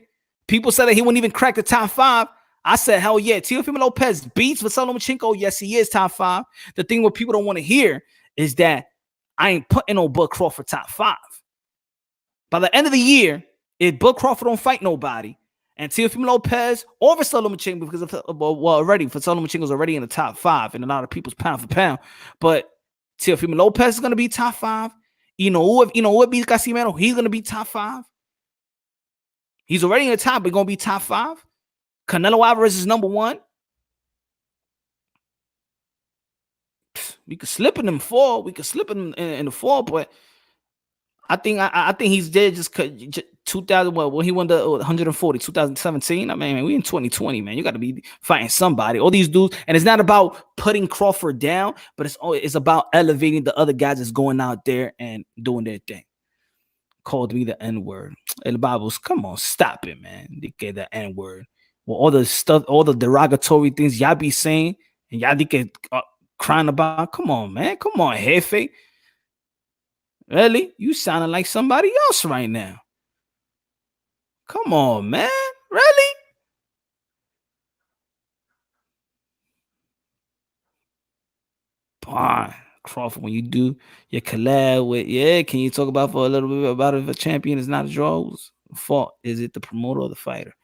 Speaker 1: People said that he wouldn't even crack the top 5. I said, hell yeah. Teofimo Lopez beats Vasily Lomachenko. Yes, he is top 5. The thing what people don't want to hear is that I ain't putting no Bud Crawford top 5. By the end of the year, if Bud Crawford don't fight nobody, and Teofimo Lopez or Vasily Lomachenko, because already Vasily Lomachenko is already in the top 5 in a lot of people's pound for pound, but Teofimo Lopez is going to be top 5. What beats Casimero, he's going to be top 5. He's already in the top, but going to be top 5. Canelo Alvarez is number 1. We could slip in them 4. We could slip in the 4, but I think he's dead just 2000. Well, when he won the 140, 2017. I mean, we in 2020, man. You got to be fighting somebody. All these dudes, and it's not about putting Crawford down, but it's about elevating the other guys that's going out there and doing their thing. Called me the N-word. El Babos, come on, stop it, man. They get the N-word. Well, all the stuff, all the derogatory things y'all be saying, and y'all get crying about. Come on, man. Come on, Jefe. Really? You sounding like somebody else right now. Come on, man. Really? Fine. Crawford, when you do your collab with, can you talk about for a little bit about if a champion is not a draw? Whose fault? Is it the promoter or the fighter?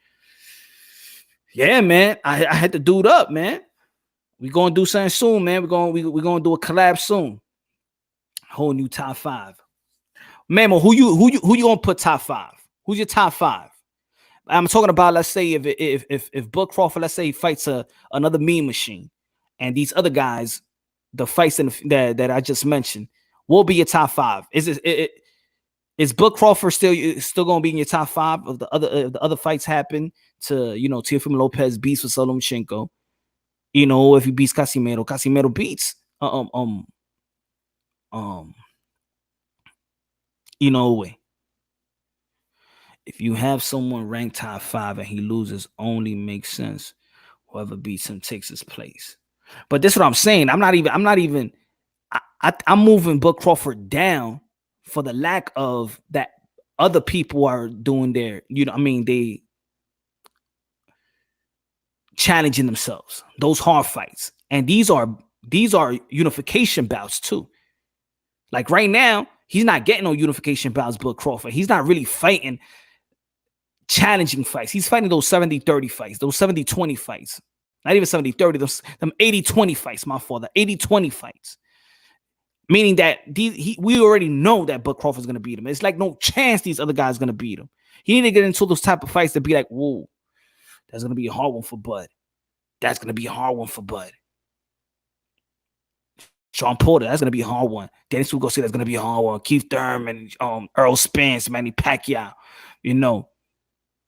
Speaker 1: Yeah, man. I had to do it up, man. We're gonna do something soon, man. We're gonna do a collab soon. Whole new top 5. Mamo, who you gonna put top 5? Who's your top 5? I'm talking about, let's say if Bud Crawford, let's say he fights another meme machine, and these other guys the fights that I just mentioned, will be your top 5. Is Bud Crawford still going to be in your top 5 of the other fights happen to, you know, Teofimo Lopez beats with Lomachenko, you know, if he beats Casimero beats you know, if you have someone ranked top 5 and he loses, only makes sense. Whoever beats him takes his place. But this is what I'm saying. I'm moving Bud Crawford down for the lack of that. Other people are doing their, you know, I mean, they challenging themselves, those hard fights. And these are unification bouts too. Like right now, he's not getting no unification bouts, Bud Crawford. He's not really fighting challenging fights. He's fighting those 70-30 fights, those 70-20 fights. Not even 70-30, those 80-20 fights, my father. 80-20 fights. Meaning that we already know that Bud Crawford's going to beat him. It's like no chance these other guys going to beat him. He need to get into those type of fights to be like, whoa, that's going to be a hard one for Bud. That's going to be a hard one for Bud. Sean Porter, that's going to be a hard one. Dennis Ugo say that's going to be a hard one. Keith Thurman, Earl Spence, Manny Pacquiao, you know.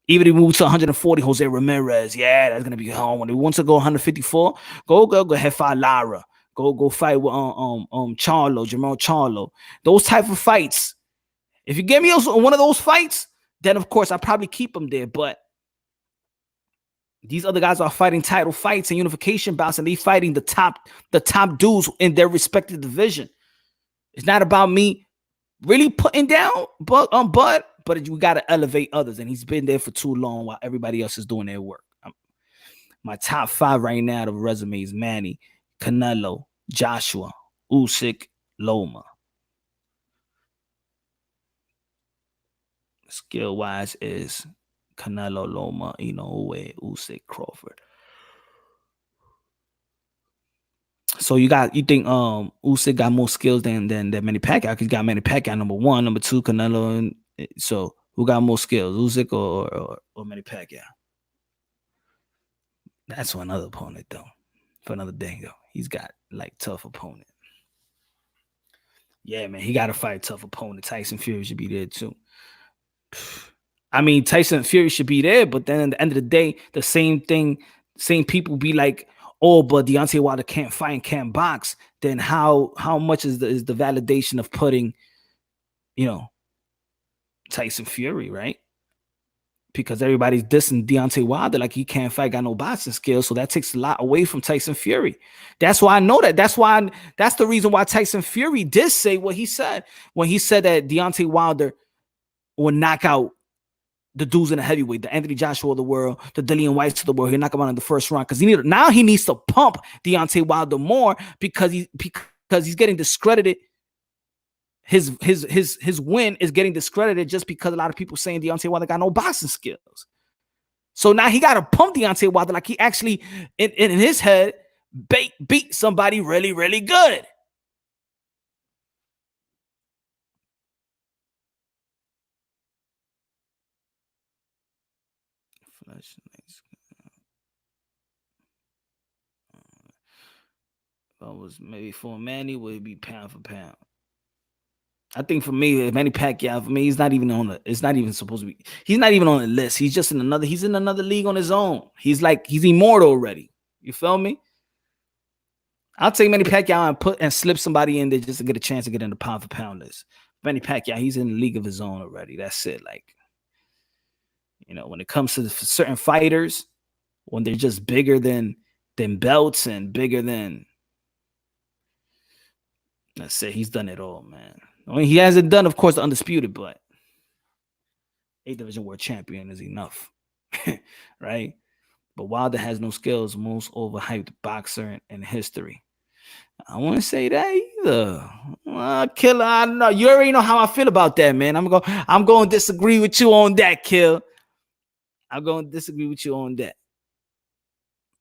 Speaker 1: Even if he moves to 140, Jose Ramirez, yeah, that's going to be a hard one. If he wants to go 154, go ahead, fight Lara. Go fight with Charlo, Jamal Charlo. Those type of fights. If you get me one of those fights, then of course I probably keep him there. But these other guys are fighting title fights and unification bouts, and they fighting the top dudes in their respective division. It's not about me really putting down Bud, but you got to elevate others, and he's been there for too long while everybody else is doing their work. My top 5 right now, the resume is Manny, Canelo, Joshua, Usyk, Loma. Skill-wise is Canelo, Loma, Inoue, Usyk, Crawford. So you think Usyk got more skills than Manny Pacquiao? Because he got Manny Pacquiao number 1, number 2, Canelo, and so who got more skills, Usyk or Manny Pacquiao? That's for another opponent though. For another day though. He's got like tough opponent. Yeah, man, he got to fight a tough opponent. Tyson Fury should be there too. I mean, Tyson Fury should be there, but then at the end of the day, the same people be like, oh, but Deontay Wilder can't fight and can't box. Then how much is the validation of putting, you know, Tyson Fury, right? Because everybody's dissing Deontay Wilder like he can't fight, got no boxing skills. So that takes a lot away from Tyson Fury. That's why I know that. That's the reason why Tyson Fury did say what he said when he said that Deontay Wilder will knock out the dudes in the heavyweight, the Anthony Joshua of the world, the Dillian Whites of the world. He'll knock him out in the first round because he needs to pump Deontay Wilder more because he's getting discredited. His win is getting discredited just because a lot of people saying Deontay Wilder got no boxing skills. So now he got to pump Deontay Wilder like he actually, in his head, beat somebody really, really good. If I was maybe for Manny, would it be pound for pound? I think for me, Manny Pacquiao, for me, he's not even on the. It's not even supposed to be. He's not even on the list. He's just in another. He's in another league on his own. He's immortal already. You feel me? I'll take Manny Pacquiao and slip somebody in there just to get a chance to get in the pound for pound list. Manny Pacquiao, he's in a league of his own already. That's it. Like, you know, when it comes to certain fighters, when they're just bigger than belts and bigger than. That's it. He's done it all, man. I mean, he hasn't done, of course, the undisputed, but 8th division world champion is enough, right? But Wilder has no skills, most overhyped boxer in history. I wouldn't say that either. Killer, I don't know. You already know how I feel about that, man. I'm going to disagree with you on that, Kill. I'm going to disagree with you on that.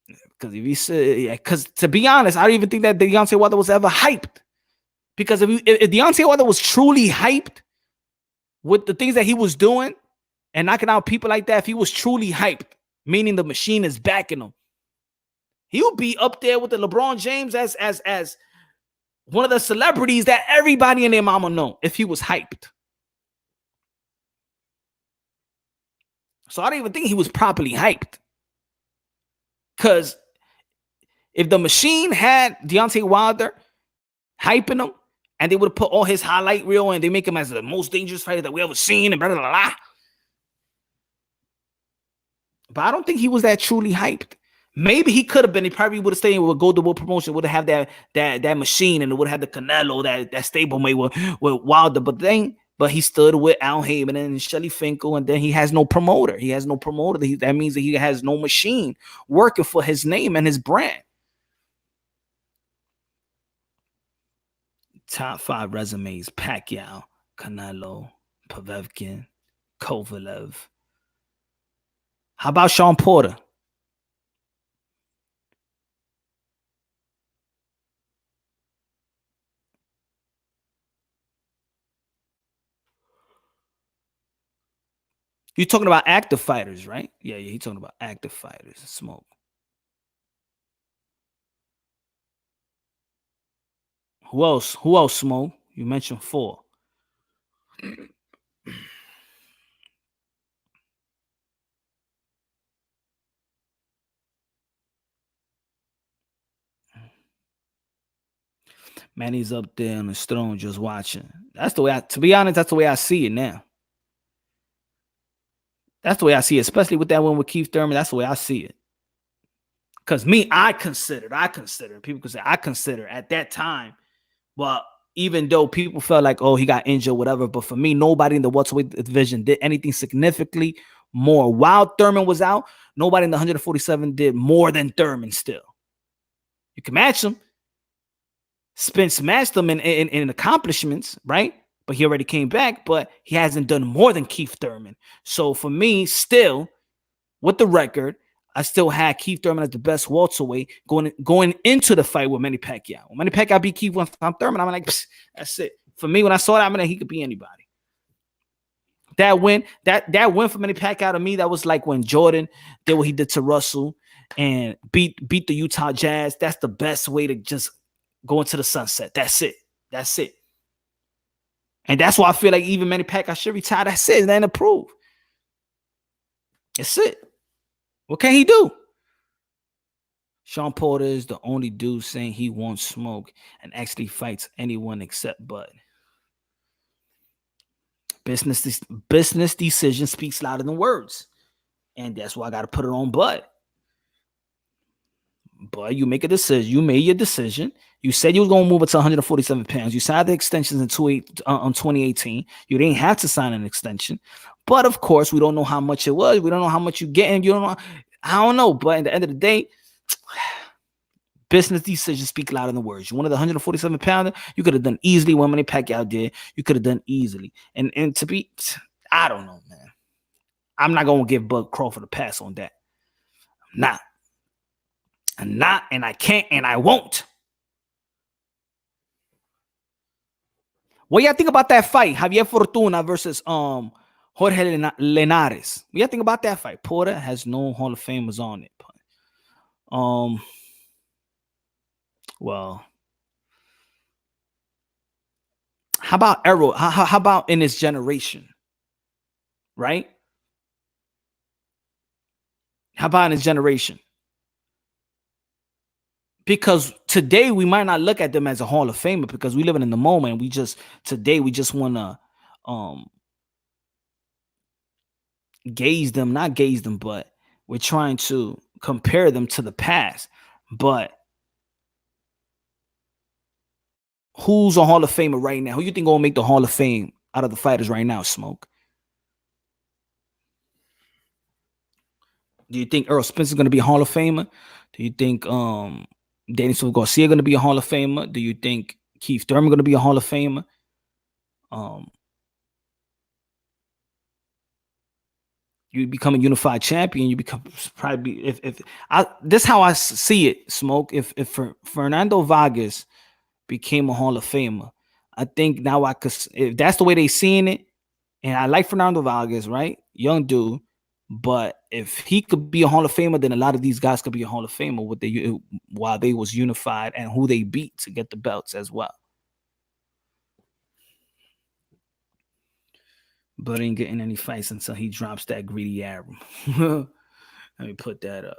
Speaker 1: Because if you say, because to be honest, I don't even think that Deontay Wilder was ever hyped. Because if Deontay Wilder was truly hyped with the things that he was doing and knocking out people like that, if he was truly hyped, meaning the machine is backing him, he would be up there with the LeBron James as One of the celebrities that everybody and their mama know if he was hyped. So I don't even think he was properly hyped. Because if the machine had Deontay Wilder hyping him, and they would have put all his highlight reel and they make him as the most dangerous fighter that we ever seen and blah, blah, blah, blah. But I don't think he was that truly hyped. Maybe he could have been. He probably would have stayed with Golden Boy promotion, would have had that machine, and it would have had the Canelo, that stablemate with Wilder. But he stood with Al Heyman and Shelly Finkel, and then he has no promoter. He has no promoter. That means that he has no machine working for his name and his brand. Top 5 resumes: Pacquiao, Canelo, Povetkin, Kovalev. How about Sean Porter? You're talking about active fighters, right? Yeah, he's talking about active fighters. Smoke. Who else? Smoke? You mentioned 4. Manny's up there on the throne just watching. That's the way to be honest, that's the way I see it now. That's the way I see it, especially with that one with Keith Thurman. That's the way I see it. Because I considered, people could say I consider at that time, well, even though people felt like, oh, he got injured, whatever, but for me, nobody in the welterweight division did anything significantly more. While Thurman was out, nobody in the 147 did more than Thurman still. You can match him. Spence matched him in accomplishments, right? But he already came back, but he hasn't done more than Keith Thurman. So for me, still, with the record, I still had Keith Thurman as the best welterweight going into the fight with Manny Pacquiao. When Manny Pacquiao beat Keith Thurman, I'm like, that's it. For me, when I saw that, I'm like, he could be anybody. That win for Manny Pacquiao to me, that was like when Jordan did what he did to Russell and beat the Utah Jazz. That's the best way to just go into the sunset. That's it. And that's why I feel like even Manny Pacquiao should retire. That's it. Nothing to prove. That's it. What can he do? Sean Porter is the only dude saying he won't smoke and actually fights anyone except Bud. Business decision speaks louder than words. And that's why I got to put it on Bud. But you make a decision. You made your decision. You said you was going to move it to 147 pounds. You signed the extensions in 2018. You didn't have to sign an extension. But, of course, we don't know how much it was. We don't know how much you're getting. You don't know. I don't know. But at the end of the day, business decisions speak louder than words. You wanted the 147 pounder. You could have done easily what Manny Pacquiao did. You could have done easily. And to be, I don't know, man. I'm not going to give Bud Crawford a pass on that. I'm not, and I can't, and I won't. What y'all think about that fight? Javier Fortuna versus Jorge Linares. What y'all think about that fight? Porter has no Hall of Famers on it. Well, how about Errol? How about in his generation? Right? How about in his generation? Because today we might not look at them as a Hall of Famer because we living in the moment. We just want to not gaze them, but we're trying to compare them to the past. But who's a Hall of Famer right now? Who you think gonna make the Hall of Fame out of the fighters right now, Smoke? Do you think Earl Spence is gonna be a Hall of Famer? Do you think Daniel Garcia going to be a Hall of Famer? Do you think Keith Thurman going to be a Hall of Famer? You become a unified champion. You become probably if this how I see it, Smoke. If Fernando Vargas became a Hall of Famer, I think now I could. If that's the way they seeing it, and I like Fernando Vargas, right? Young dude. But if he could be a Hall of Famer, then a lot of these guys could be a Hall of Famer with while they was unified and who they beat to get the belts as well. But ain't getting any fights until he drops that greedy arrow. Let me put that up.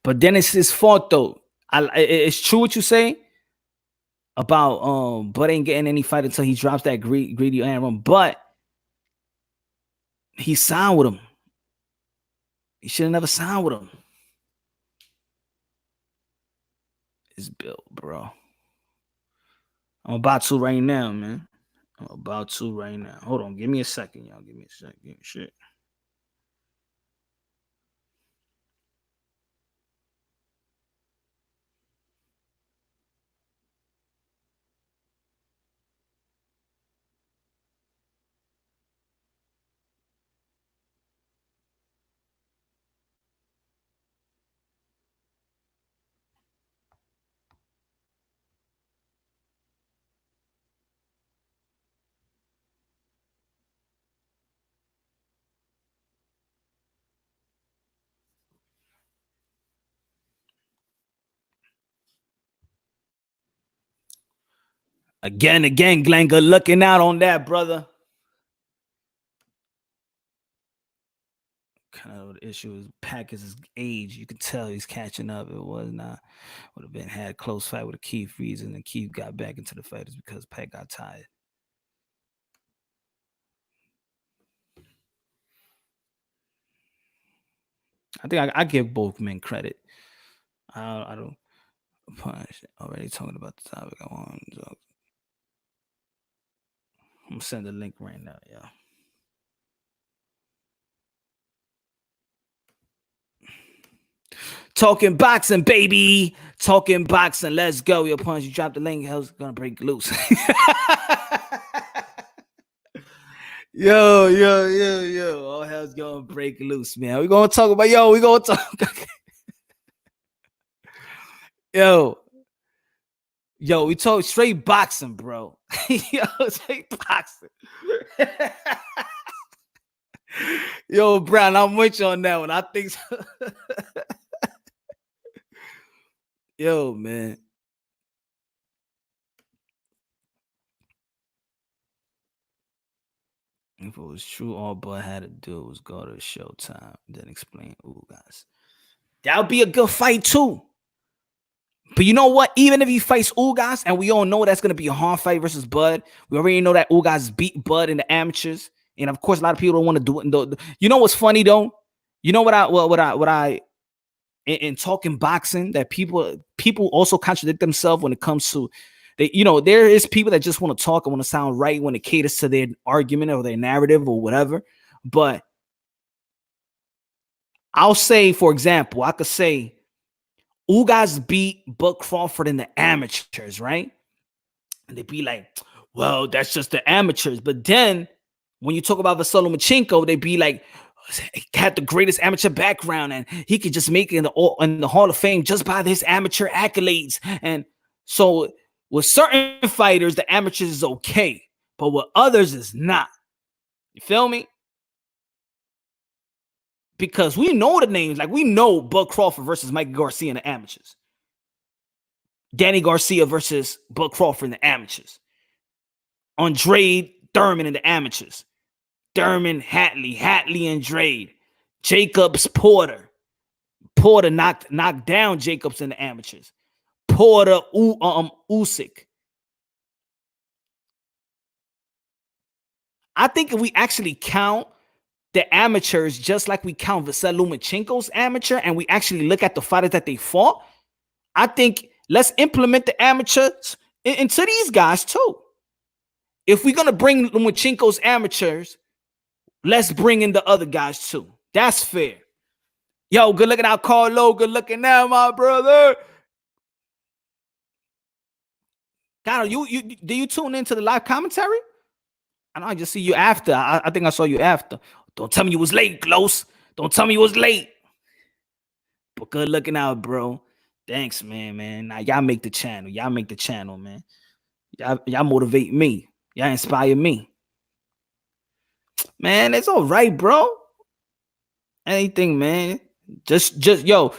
Speaker 1: But then it's his fault though. It's true what you say about Bud ain't getting any fight until he drops that greedy arrow. But he signed with him. He should have never signed with him. It's built, bro. I'm about to right now, man. I'm about to right now. Hold on. Give me a second, y'all. Give me a second. Give me shit. Again, Glenn, good looking out on that, brother. Kind of the issue is Pac is his age. You could tell he's catching up. It was not would have been had a close fight with a Keith reason, and Keith got back into the fight is because Pac got tired. I think I give both men credit. I don't punish already talking about the topic I want. I'm gonna send the link right now, yeah. Talking boxing, baby. Talking boxing. Let's go. Your punch. You drop the link. Hell's gonna break loose. Yo. All hell's gonna break loose, man. We're gonna talk about we're gonna talk. Yo, we talk straight boxing, bro. Straight boxing. Yo, Brown, I'm with you on that one. I think so. Yo, man. If it was true, all Bud had to do was go to Showtime, then explain Ugas. That would be a good fight too. But you know what? Even if he fights Ugas, and we all know that's going to be a hard fight versus Bud, we already know that Ugas beat Bud in the amateurs, and of course, a lot of people don't want to do it. You know what's funny though? You know what I in talking boxing that people also contradict themselves when it comes to they. You know, there is people that just want to talk and want to sound right when it caters to their argument or their narrative or whatever. But I'll say, for example, I could say Ugas beat Buck Crawford in the amateurs, right? And they'd be like, well, that's just the amateurs. But then when you talk about Vasily Lomachenko, they'd be like, he had the greatest amateur background and he could just make it in the Hall of Fame just by his amateur accolades. And so with certain fighters, the amateurs is okay, but with others, it's not. You feel me? Because we know the names. Like, we know Buck Crawford versus Mike Garcia in the amateurs. Danny Garcia versus Buck Crawford in the amateurs. Andrade Thurman in the amateurs. Thurman, Hatley, Andrade. Jacobs, Porter. Porter knocked down Jacobs in the amateurs. Porter, Usyk. I think if we actually count the amateurs just like we count Vasily Lomachenko's amateur and we actually look at the fighters that they fought, I think let's implement the amateurs into these guys too. If we're going to bring Lomachenko's amateurs, let's bring in the other guys too. That's fair. Yo, good looking out, Carlo. Good looking now, my brother. God, do you tune into the live commentary? I know I just see you after. I think I saw you after. Don't tell me you was late, Close. Don't tell me you was late. But good looking out, bro. Thanks, man. Now y'all make the channel. Man. Y'all motivate me. Y'all inspire me. Man, it's all right, bro. Anything, man. Just yo,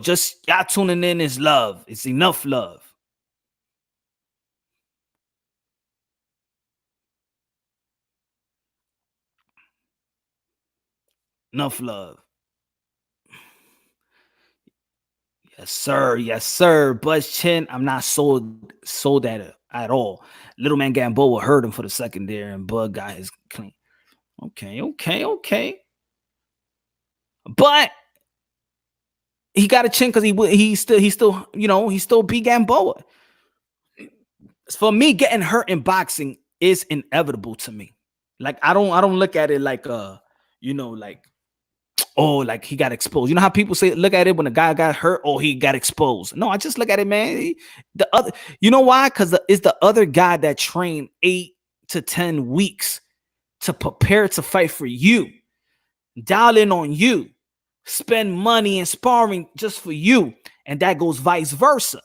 Speaker 1: just y'all tuning in is love. It's enough love. Enough love. Yes, sir. Yes, sir. Buzz Chin, I'm not sold at all. Little man Gamboa hurt him for the second there, and Bud got his clean. Okay, okay, okay. But he got a chin because he still he still beat Gamboa. For me, getting hurt in boxing is inevitable to me. Like I don't look at it like like oh, like he got exposed. You know how people say look at it when a guy got hurt, oh, he got exposed. No, I just look at it, man. The other, you know why? Because it's the other guy that trained 8 to 10 weeks to prepare to fight for you, dial in on you, spend money and sparring just for you, and that goes vice versa.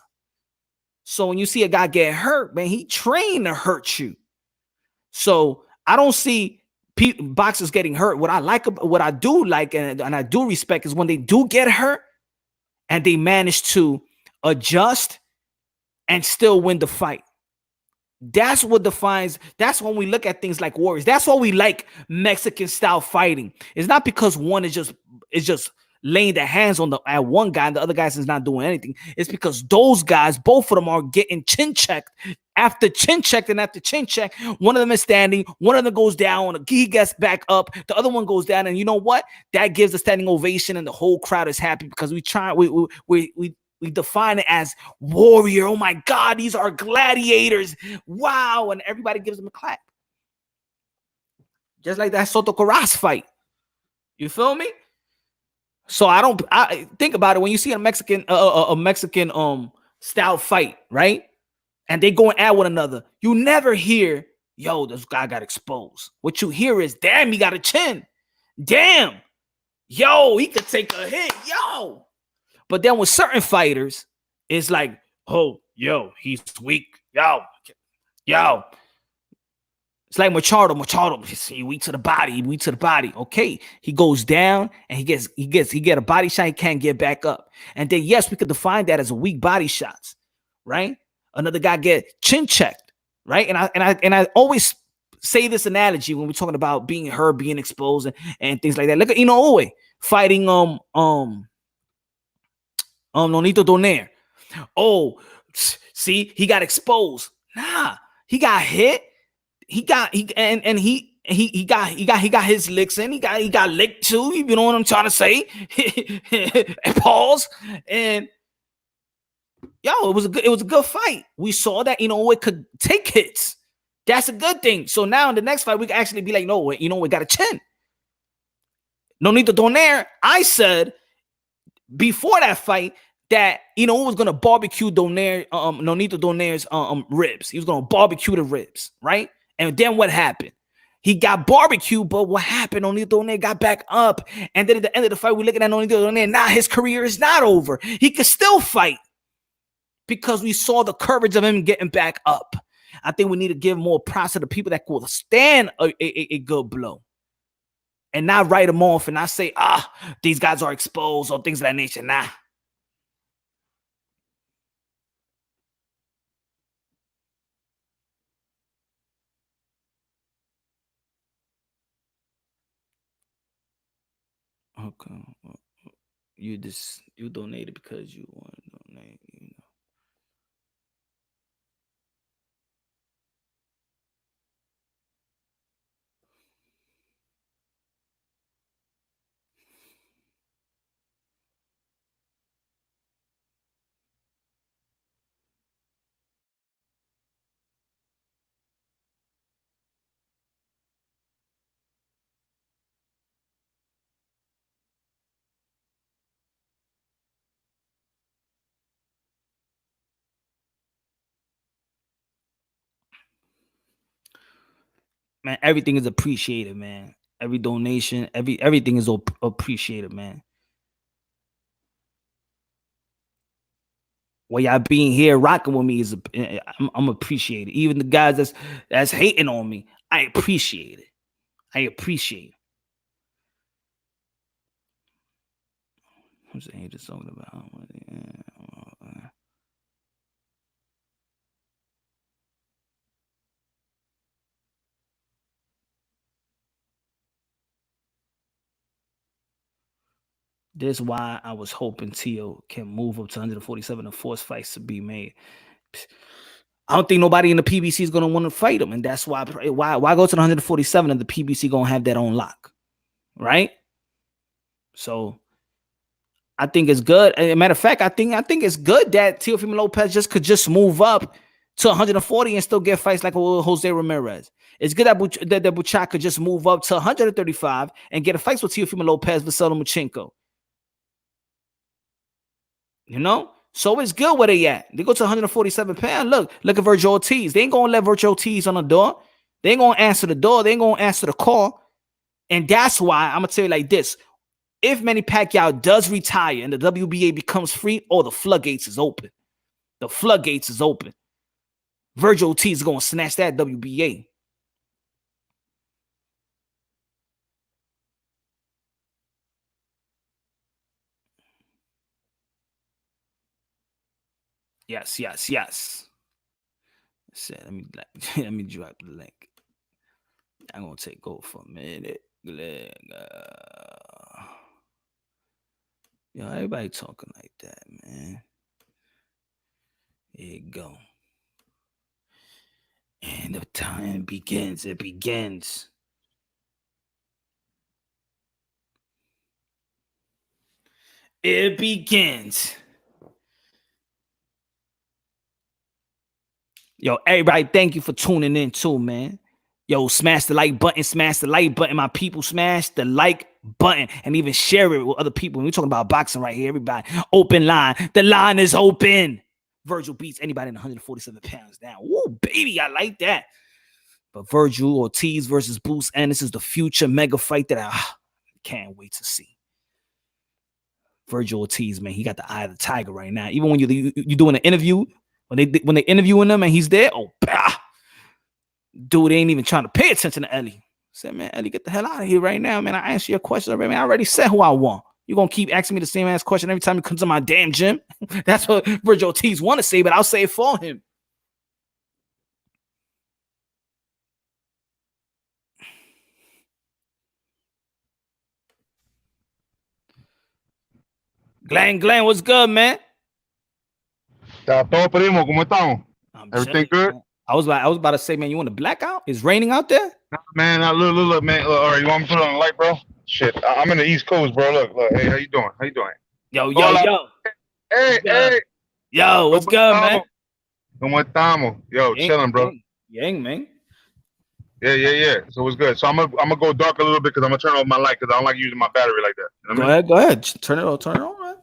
Speaker 1: So when you see a guy get hurt, man, he trained to hurt you. So I don't see boxers getting hurt. What I do like, and I do respect is when they do get hurt and they manage to adjust and still win the fight. That's what defines. That's when we look at things like warriors. That's why we like Mexican style fighting. It's not because one is just laying their hands on the at one guy and the other guy is not doing anything. It's because those guys, both of them, are getting chin checked after chin checked and after chin check. One of them is standing, one of them goes down, he gets back up, the other one goes down, and you know what? That gives a standing ovation, and the whole crowd is happy because we define it as warrior. Oh my God, these are gladiators. Wow. And everybody gives them a clap. Just like that Soto Carras fight. You feel me? So I think about it when you see a Mexican style fight, right? And they going at one another. You never hear, yo, this guy got exposed. What you hear is, damn, he got a chin. Damn. Yo, he could take a hit. Yo. But then with certain fighters, it's like, oh, yo, he's weak. Yo. It's like Machado, he weak to the body. Okay, he goes down and he get a body shot. He can't get back up. And then yes, we could define that as a weak body shots, right? Another guy get chin checked, right? And I always say this analogy when we're talking about being hurt, being exposed, and things like that. Look at Inoue fighting Nonito Donaire. Oh, see, he got exposed. Nah, he got hit. He got his licks in. He got licked too. You know what I'm trying to say? Pause. And yo, it was a good fight. We saw that it could take hits. That's a good thing. So now in the next fight, we can actually be like, no, we got a chin. Nonito Donaire, I said before that fight that was gonna barbecue Nonito Donaire's ribs. He was gonna barbecue the ribs, right? And then what happened? He got barbecued, but what happened? Nonito Donaire got back up, and then at the end of the fight, we're looking at Nonito Donaire. Now his career is not over. He could still fight because we saw the courage of him getting back up. I think we need to give more props to the people that will stand a good blow and not write them off and not say, these guys are exposed or things of that nature. Nah. Okay. You donated because you want to donate, Man, everything is appreciated, man. Every donation, everything is appreciated, man. While y'all being here rocking with me I'm appreciated. Even the guys that's hating on me, I appreciate it. I appreciate. What's the hate is talking about? This is why I was hoping Tio can move up to 147 and force fights to be made. I don't think nobody in the PBC is going to want to fight him, and that's why go to the 147 and the PBC going to have that on lock, right? So I think it's good. As a matter of fact, I think it's good that Teofimo Lopez could just move up to 140 and still get fights like Jose Ramirez. It's good that Buchak could just move up to 135 and get a fight with Teofimo Lopez, Vasily Lomachenko. You know? So it's good where they at. They go to 147 pounds. Look at Virgil Ortiz. They ain't going to let Virgil Ortiz on the door. They ain't going to answer the door. They ain't going to answer the call. And that's why I'm going to tell you like this. If Manny Pacquiao does retire and the WBA becomes free, the floodgates is open. The floodgates is open. Virgil Ortiz is going to snatch that WBA. Yes. Let me drop the link. I'm gonna take over for a minute. Yo, everybody talking like that, man. Here you go. And the time begins. It begins. It begins. Yo, everybody, thank you for tuning in too, man. Yo, smash the like button, my people. Smash the like button and even share it with other people. We're talking about boxing right here, everybody. Open line. The line is open. Virgil beats anybody in 147 pounds down. Woo, baby, I like that. But Virgil Ortiz versus Bruce Ennis is the future mega fight that I can't wait to see. Virgil Ortiz, man, he got the eye of the tiger right now. Even when you're doing an interview, when they interviewing him and he's there, dude, they ain't even trying to pay attention to Ellie. I said, man, Ellie, get the hell out of here right now, man. I answered your question already, man. I already said who I want. You're going to keep asking me the same ass question every time you come to my damn gym? That's what Virgil Ortiz want to say, but I'll say it for him. Glenn, what's good, man?
Speaker 2: Está todo primo, ¿cómo estamos? Everything good?
Speaker 1: I was about to say, man, you want a blackout? It's raining out there?
Speaker 2: Man, look, man. Look, all right, you want me to put it on the light, bro? Shit, I'm in the East Coast, bro. Look. Hey, how you doing?
Speaker 1: Yo.
Speaker 2: Hey.
Speaker 1: Yo, what's good, man?
Speaker 2: ¿Cómo estamos? Yo, chilling, bro.
Speaker 1: Yang, man.
Speaker 2: Yeah. So it's good. So I'm gonna go dark a little bit because I'm gonna turn off my light because I don't like using my battery like that. You know
Speaker 1: go ahead. Turn it on, man.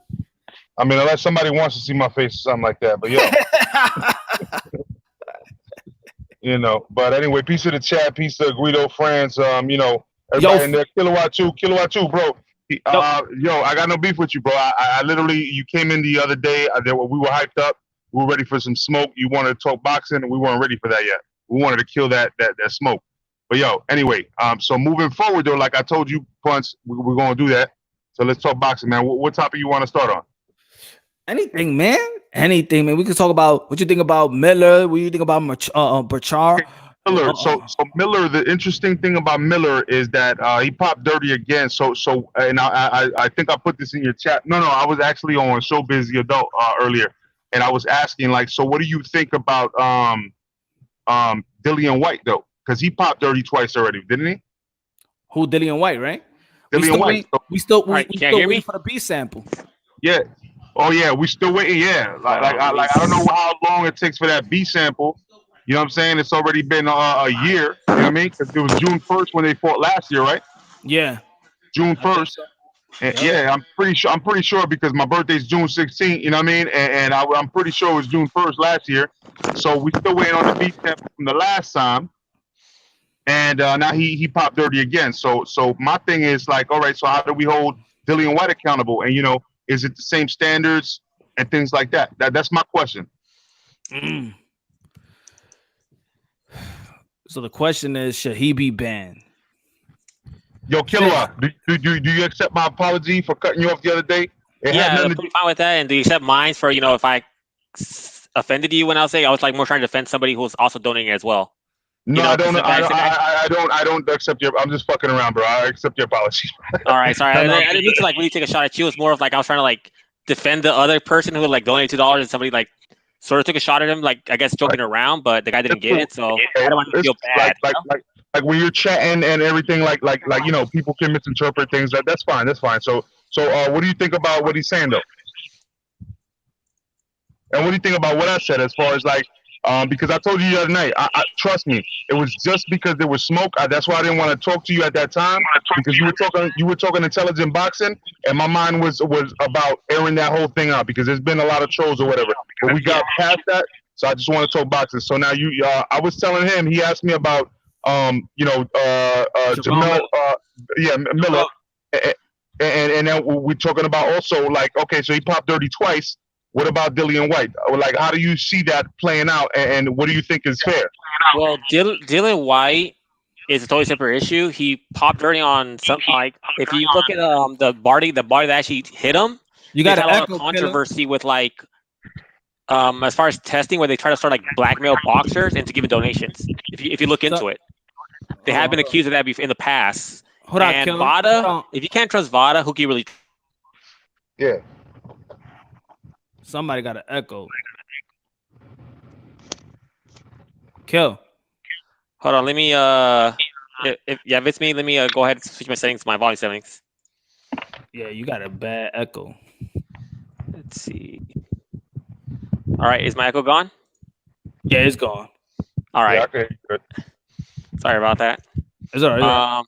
Speaker 2: I mean, unless somebody wants to see my face or something like that, but yo. You know, but anyway, peace to the chat, peace to Guido, France, everybody in there, Kilowatt 2, bro. Yo, I got no beef with you, bro. I literally, you came in the other day, we were hyped up, we were ready for some smoke, you wanted to talk boxing, and we weren't ready for that yet. We wanted to kill that smoke. But yo, anyway, so moving forward, though, like I told you, Punch, we're going to do that. So let's talk boxing, man. What topic you want to start on?
Speaker 1: Anything, man. We can talk about what you think about Miller. What you think about Berchelt.
Speaker 2: Miller. So Miller. The interesting thing about Miller is that he popped dirty again. And I think I put this in your chat. No, I was actually on Showbiz the Adult earlier, and I was asking like, so what do you think about Dillian White though? Because he popped dirty twice already, didn't he?
Speaker 1: Who? Dillian White, right?
Speaker 2: Dillian White.
Speaker 1: We still waiting for the B sample.
Speaker 2: Yeah. Oh yeah, we still waiting. Yeah, like I don't know how long it takes for that B sample. You know what I'm saying? It's already been a year. You know what I mean? Because it was June 1st when they fought last year, right?
Speaker 1: Yeah,
Speaker 2: June 1st. So. Yeah, I'm pretty sure because my birthday's June 16th. You know what I mean? And I'm pretty sure it was June 1st last year. So we still waiting on the B sample from the last time. And now he popped dirty again. So my thing is like, all right. So how do we hold Dillian White accountable? And is it the same standards and things like that? That's my question.
Speaker 1: So the question is, should he be banned?
Speaker 2: Yo, Killer, do you accept my apology for cutting you off the other day?
Speaker 3: It had nothing to do. Fine with that. And do you accept mine for if I offended you when I was saying I was like more trying to defend somebody who was also donating as well?
Speaker 2: No, I don't accept your. I'm just fucking around, bro. I accept your apology.
Speaker 3: All right, sorry. I didn't mean to like really take a shot at you. It's more of like I was trying to like defend the other person who like donated $2 and somebody like sort of took a shot at him, like I guess joking around, but the guy didn't get it, so I don't want to feel bad.
Speaker 2: Like when you're chatting and everything, like people can misinterpret things. That's fine. So what do you think about what he's saying though? And what do you think about what I said as far as like, because I told you the other night, I trust me, it was just because there was smoke. That's why I didn't want to talk to you at that time, because you were talking intelligent boxing, and my mind was about airing that whole thing out because there's been a lot of trolls or whatever. But we got past that, so I just want to talk boxing. So now I was telling him, he asked me about, Jamel, Miller, and then we're talking about also like, okay, so he popped dirty twice. What about Dillian White? Like, how do you see that playing out, and what do you think is fair?
Speaker 3: Well, Dillian White is a totally separate issue. He popped dirty on something like, if you look at the body that actually hit him,
Speaker 1: you got
Speaker 3: a lot of controversy with like, as far as testing, where they try to start like blackmail boxers into giving donations. If you look into it, they have been accused of that in the past. And Vada, if you can't trust Vada, who can you really?
Speaker 2: Yeah.
Speaker 1: Somebody got an echo. Kill.
Speaker 3: Hold on, let me if it's me, let me go ahead and switch my settings, my volume settings.
Speaker 1: Yeah, you got a bad echo.
Speaker 3: Let's see. All right, is my echo gone?
Speaker 1: Yeah, it's gone.
Speaker 3: All right.
Speaker 2: Yeah, okay, good.
Speaker 3: Sorry about that.
Speaker 1: It's all right.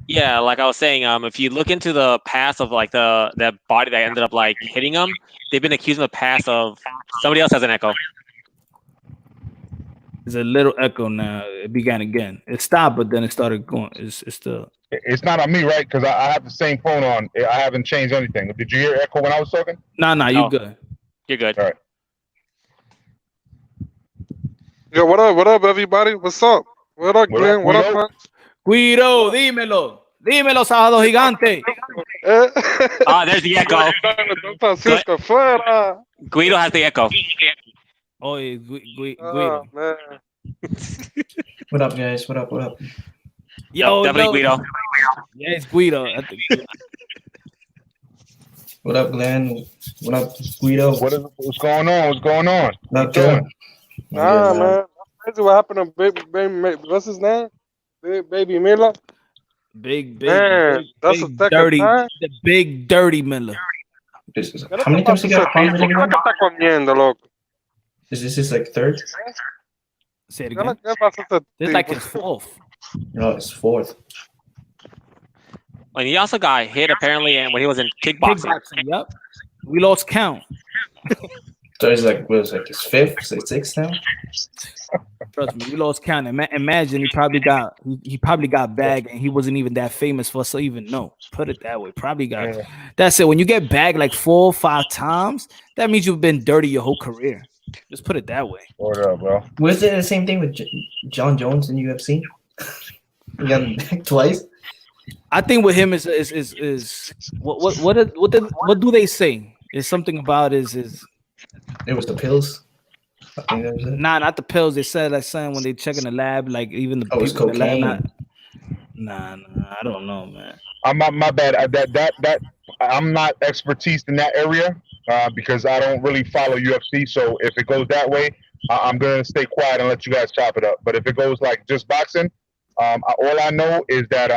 Speaker 3: Yeah, like I was saying, if you look into the past of like that body that ended up like hitting them, they've been accused in the past of somebody else has an echo.
Speaker 1: There's a little echo now. It began again. It stopped, but then it started going. It's still.
Speaker 2: It's not on me, right? Because I have the same phone on. I haven't changed anything. Did you hear echo when I was talking?
Speaker 1: No, you good.
Speaker 3: You're good.
Speaker 2: All right.
Speaker 4: Yo, what up, everybody? What's up? What up, Glenn? What up, man?
Speaker 1: Guido, dímelo, Sábado Gigante.
Speaker 3: There's the echo. Guido has the echo.
Speaker 1: Oh, Guido.
Speaker 4: Man.
Speaker 5: What up, guys? What up?
Speaker 3: Yo, definitely Guido.
Speaker 1: Yeah, it's Guido.
Speaker 5: What up, Glenn? What up, Guido?
Speaker 2: What's going on?
Speaker 5: Nothing.
Speaker 4: Man. Crazy what happened to baby, what's his name? Baby Miller.
Speaker 1: Big,
Speaker 4: man, that's
Speaker 1: big,
Speaker 4: a second
Speaker 1: dirty,
Speaker 4: time.
Speaker 1: The big dirty Miller.
Speaker 5: How many times he got pounded again? Is this like third?
Speaker 1: Say it again. It's like his fourth.
Speaker 5: No, it's fourth.
Speaker 3: And he also got hit apparently, and when he was in kickboxing.
Speaker 1: Yep. We lost count.
Speaker 5: So it's like, what was like his fifth, sixth now?
Speaker 1: Trust me, we lost count. Imagine he probably got bagged, and he wasn't even that famous for us to even know. Put it that way. Probably got. Yeah. That's it. When you get bagged like 4 or 5 times, that means you've been dirty your whole career. Just put it that way.
Speaker 2: What up, bro?
Speaker 5: Was it the same thing with John Jones in UFC? He got bagged twice. I
Speaker 1: think with him is what do they say? Is something about is
Speaker 5: it was the pills. I think that was it.
Speaker 1: Nah, not the pills. They said that saying when they check in the lab, like even the people in the lab. Nah, I don't know, man.
Speaker 2: My bad. That I'm not expertise in that area because I don't really follow UFC. So if it goes that way, I'm gonna stay quiet and let you guys chop it up. But if it goes like just boxing, all I know is that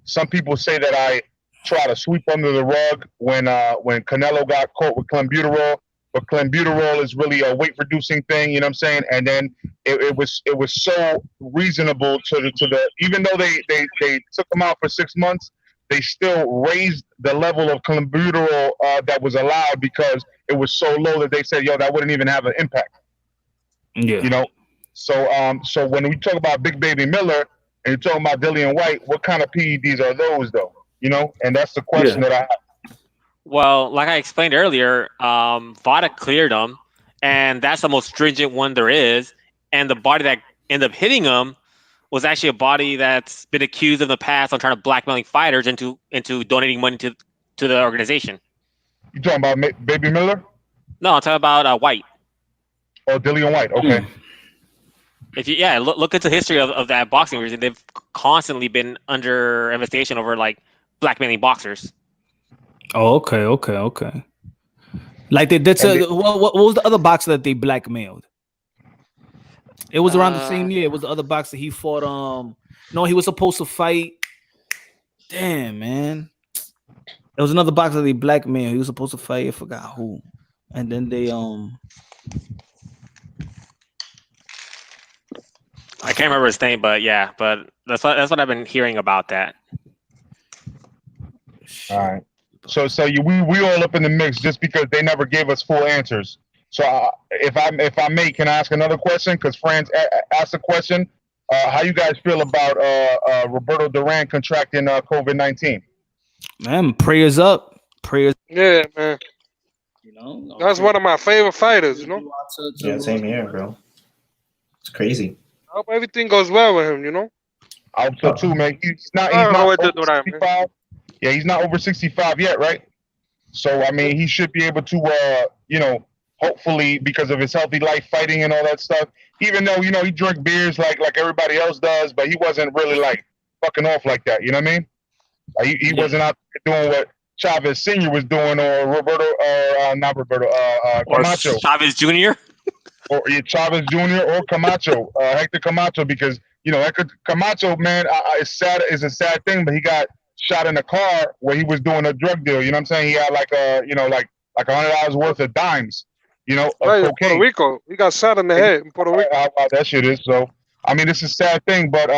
Speaker 2: some people say that I try to sweep under the rug when Canelo got caught with clenbuterol. But clenbuterol is really a weight reducing thing, you know what I'm saying? And then it was so reasonable to the even though they took him out for 6 months, they still raised the level of clenbuterol that was allowed because it was so low that they said, yo, that wouldn't even have an impact.
Speaker 1: Yeah.
Speaker 2: You know? So when we talk about Big Baby Miller and you're talking about Dillian White, what kind of PEDs are those though? You know, and that's the question that I have.
Speaker 3: Well, like I explained earlier, VADA cleared him, and that's the most stringent one there is. And the body that ended up hitting him was actually a body that's been accused in the past on trying to blackmailing fighters into donating money to the organization.
Speaker 2: You talking about Baby Miller?
Speaker 3: No, I'm talking about White.
Speaker 2: Oh, Dillian White. Okay.
Speaker 3: If you look into the history of that boxing region, they've constantly been under investigation over like blackmailing boxers.
Speaker 1: Oh, okay. Like they did. What was the other boxer that they blackmailed? It was around the same year. It was the other boxer he fought. No, he was supposed to fight. Damn, man. There was another boxer they blackmailed. He was supposed to fight. I forgot who. And then they
Speaker 3: I can't remember his name, but yeah, but that's what I've been hearing about that.
Speaker 2: All right. So we all up in the mix just because they never gave us full answers. So if I may, can I ask another question? Because Franz asked a question. How you guys feel about Roberto Duran contracting COVID-19?
Speaker 1: Man, prayers up. Prayers.
Speaker 4: Yeah, man.
Speaker 1: You know,
Speaker 4: that's one of my favorite fighters. You know.
Speaker 5: Yeah, same here, bro. It's crazy.
Speaker 4: I hope everything goes well with him. You know.
Speaker 2: I hope so too, man. He's not over 65. Yeah, he's not over 65 yet, right? So I mean, he should be able to, hopefully, because of his healthy life, fighting and all that stuff. Even though he drank beers like everybody else does, but he wasn't really like fucking off like that. You know what I mean? Like, he wasn't out there doing what Chavez Sr. was doing, or Camacho,
Speaker 3: or Chavez Jr.
Speaker 2: or Chavez Jr. or Camacho, Hector Camacho, because Hector Camacho, man, it's a sad thing, but he got shot in a car where he was doing a drug deal. You know what I'm saying? He had like $100 worth of dimes, of cocaine.
Speaker 4: Puerto Rico, he got shot in the head in Puerto Rico.
Speaker 2: How that shit is. So I mean, it's a sad thing, but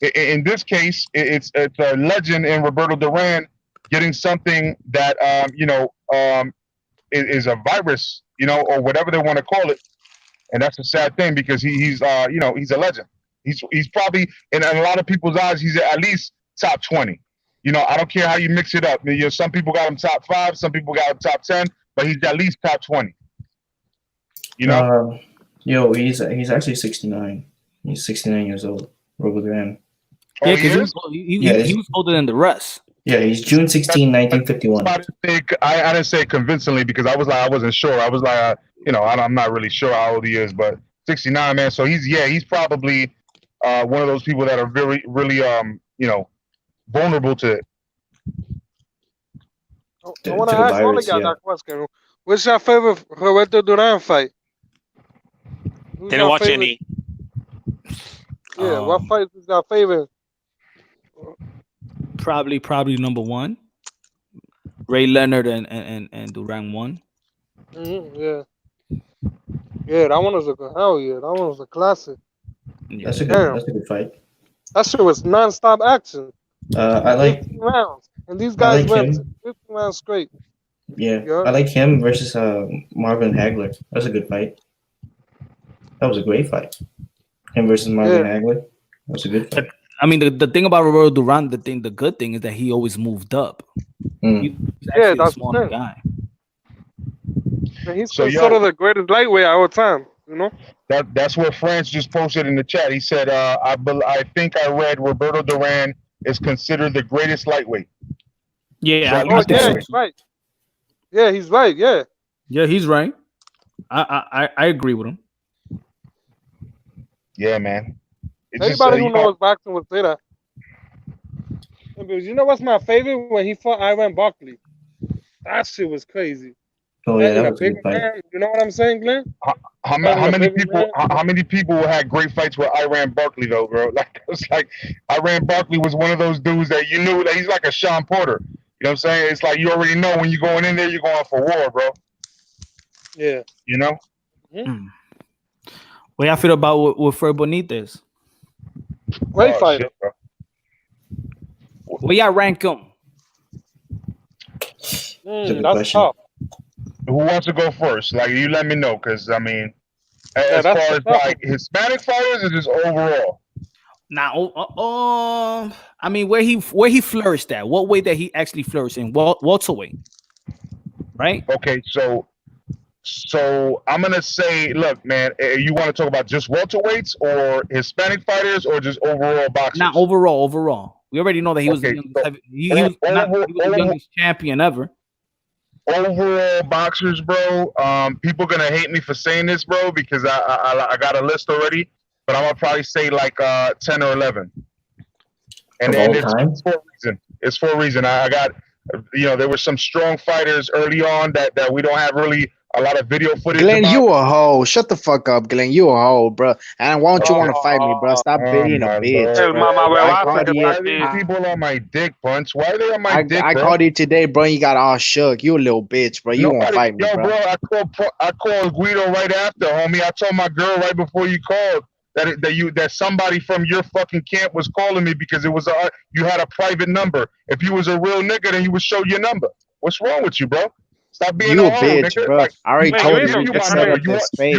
Speaker 2: in this case, it's a legend in Roberto Duran getting something that is a virus, or whatever they want to call it, and that's a sad thing because he's a legend. He's probably in a lot of people's eyes, he's at least top 20. I don't care how you mix it up. Some people got him top 5, some people got him top 10, but he's at least top 20.
Speaker 5: He's actually 69. He's 69 years old, Roberto Duran.
Speaker 1: Yeah, because he was older than the rest.
Speaker 5: Yeah, he's June 16, 1951.
Speaker 2: I didn't say convincingly because I wasn't sure. I was like, I'm not really sure how old he is, but 69, man. So he's probably one of those people that are very, really, vulnerable to it.
Speaker 4: I want to ask all of y'all that question. What's your favorite Roberto Duran fight?
Speaker 3: Didn't watch any.
Speaker 4: Yeah, what fight is your favorite?
Speaker 1: Probably number 1. Ray Leonard and Duran 1.
Speaker 4: Yeah, that one was a classic.
Speaker 5: Yeah. That's a good fight.
Speaker 4: That shit was non-stop action.
Speaker 5: I like
Speaker 4: 15 rounds, and these guys went 15 rounds straight.
Speaker 5: Yeah, I like him versus Marvin Hagler. That's a good fight. That was a great fight. Him versus Marvin Hagler. That was a good fight.
Speaker 1: I mean, the thing about Roberto Duran, the good thing is that he always moved up. He's
Speaker 4: that's
Speaker 1: a smaller guy.
Speaker 4: And he's sort of the greatest lightweight of all time.
Speaker 2: That's what France just posted in the chat. He said, I think I read Roberto Duran is considered the greatest lightweight.
Speaker 1: Yeah,
Speaker 4: he's right. Yeah, he's right. Yeah.
Speaker 1: Yeah, he's right. I agree with him.
Speaker 2: Yeah, man.
Speaker 4: Anybody who knows boxing would say that. Because what's my favorite? When he fought Ivan Barkley. That shit was crazy.
Speaker 5: Oh yeah, that was a good fight.
Speaker 4: You know what I'm saying, Glenn?
Speaker 2: How many people had great fights with Ivan Barkley though, bro? Like it was like Ivan Barkley was one of those dudes that you knew that he's like a Sean Porter. You know what I'm saying? It's like you already know when you're going in there, you're going for war, bro.
Speaker 4: Yeah.
Speaker 1: What y'all feel about with Fred Benitez?
Speaker 4: Great fighter.
Speaker 1: Where y'all rank him?
Speaker 4: That's tough.
Speaker 2: Who wants to go first? Like, you let me know, because I mean, as far as like Hispanic fighters, or just overall.
Speaker 1: Now, I mean, where he flourished at? What way that he actually flourished in? Welterweight, right?
Speaker 2: Okay, so So I'm gonna say, look, man, you want to talk about just welterweights or Hispanic fighters or just overall boxers?
Speaker 1: Not overall. We already know that he was the youngest champion ever.
Speaker 2: Overall boxers, bro. People gonna hate me for saying this, bro, because I got a list already, but I'm gonna probably say like 10 or 11. And it's for a reason. It's for a reason. I got, there were some strong fighters early on that we don't have really a lot of video footage.
Speaker 6: Glenn, you a hoe. Shut the fuck up, Glenn. You a hoe, bro. And why don't you want to fight me, bro? Stop being a bitch.
Speaker 2: Why are these people on my dick, Punch? Why are they on my dick, bro?
Speaker 6: I called you today, bro. You got all shook. You a little bitch, bro. You won't fight me, bro.
Speaker 2: I called Guido right after, homie. I told my girl right before you called that somebody from your fucking camp was calling me because it was you had a private number. If you was a real nigga, then he would show your number. What's wrong with you, bro? Stop being
Speaker 6: a bitch, nigga. Bro. Like, I already told you you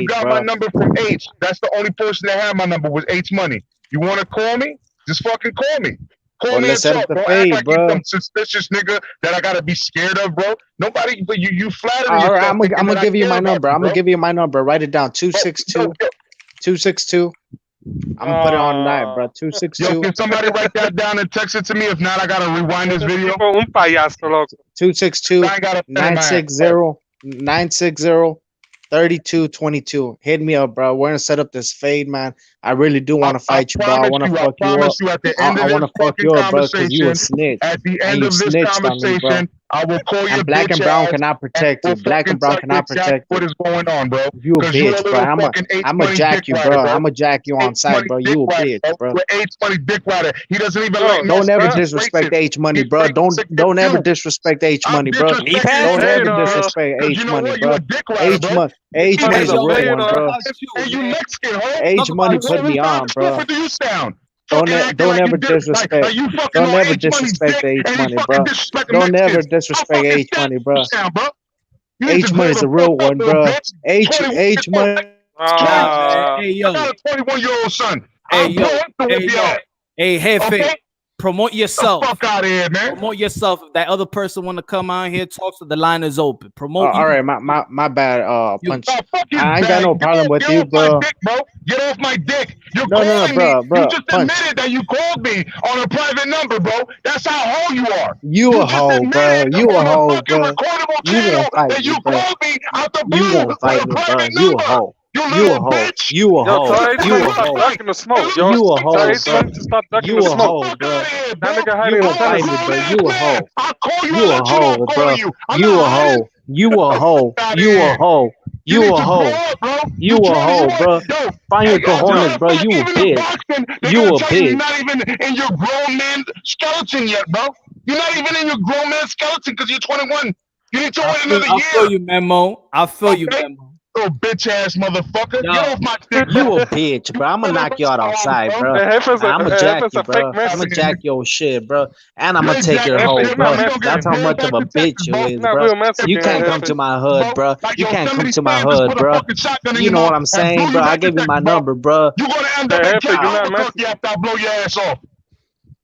Speaker 2: got my number from H. That's the only person that had my number was H Money. You want to call me? Just fucking call me. Call me and talk, bro. Act like you some suspicious nigga that I gotta be scared of, bro. Nobody, but you flatter me.
Speaker 6: All right, I'm gonna give you my number. I'm gonna give you my number. Write it down. 262. 262. I'm gonna put it on live, bro. 262.
Speaker 2: Yo, can somebody write that down and text it to me? If not, I gotta rewind this video.
Speaker 6: 262 960 3222. Hit me up, bro. We're gonna set up this fade, man. I really do want to fight you, bro. I want to fuck you up. I want to fuck you up, bro, because you a snitch.
Speaker 2: At the end of this conversation, I will call you.
Speaker 6: Black and brown cannot protect you. Black and brown cannot protect
Speaker 2: you. What is going on, bro?
Speaker 6: You a bitch, bro. I'm a jack you, bro. I'm a jack you on site, bro. You a bitch, bro.
Speaker 2: H Money dick rider. He doesn't even like.
Speaker 6: Don't ever disrespect H Money, bro. Don't ever disrespect H Money, bro. Don't ever disrespect H Money, bro. H Money's a real one, bro. H Money put me on, bro. Don't ever disrespect. Don't ever disrespect H Money, bro. Don't ever disrespect H Money, bro. H Money's a real one, bro. H Money.
Speaker 1: Hey yo.
Speaker 2: I got a 21-year-old son.
Speaker 1: Hey yo. Hey Jefe. Promote yourself.
Speaker 2: Get the fuck out of here, man.
Speaker 1: Promote yourself. If that other person want to come out here, talk, so the line is open. Promote.
Speaker 6: All right, my bad. Punch. I ain't got no problem with you, bro.
Speaker 2: Get off my dick. You're
Speaker 6: bro.
Speaker 2: You just admitted that you called me on a private number, bro. That's how hoe you are.
Speaker 6: You a hoe, bro. You a hoe, bro.
Speaker 2: You won't fight me, bro.
Speaker 6: You won't fight me, bro. You a hoe. You a hoe. You a hoe. You a hoe. You a hoe, bro. You a hoe, bro. You won't fight me, bro. You a hoe. You a hoe, bro. You a hoe. You a hoe. You a hoe. You a hoe. You a hoe, bro. Find your cojones, bro. You a bitch. You a bitch.
Speaker 2: You're not even in your grown man skeleton yet, bro. You're not even in your grown man skeleton because you're 21. You need to wait another year.
Speaker 1: I'll feel you, Memo. I'll feel you, Memo.
Speaker 2: Little bitch ass motherfucker. Get off my dick.
Speaker 6: You a bitch, bro. I'm gonna knock you out outside, bro. I'm gonna jack you, bro. I'm gonna jack your shit, bro. And I'm gonna take your hoe, bro. That's how much of a bitch you is, bro. You can't come to my hood, bro. You can't come to my hood, bro. You know what I'm saying, bro? I gave you my number, bro.
Speaker 2: You're gonna end up in Albuquerque after I blow your ass off.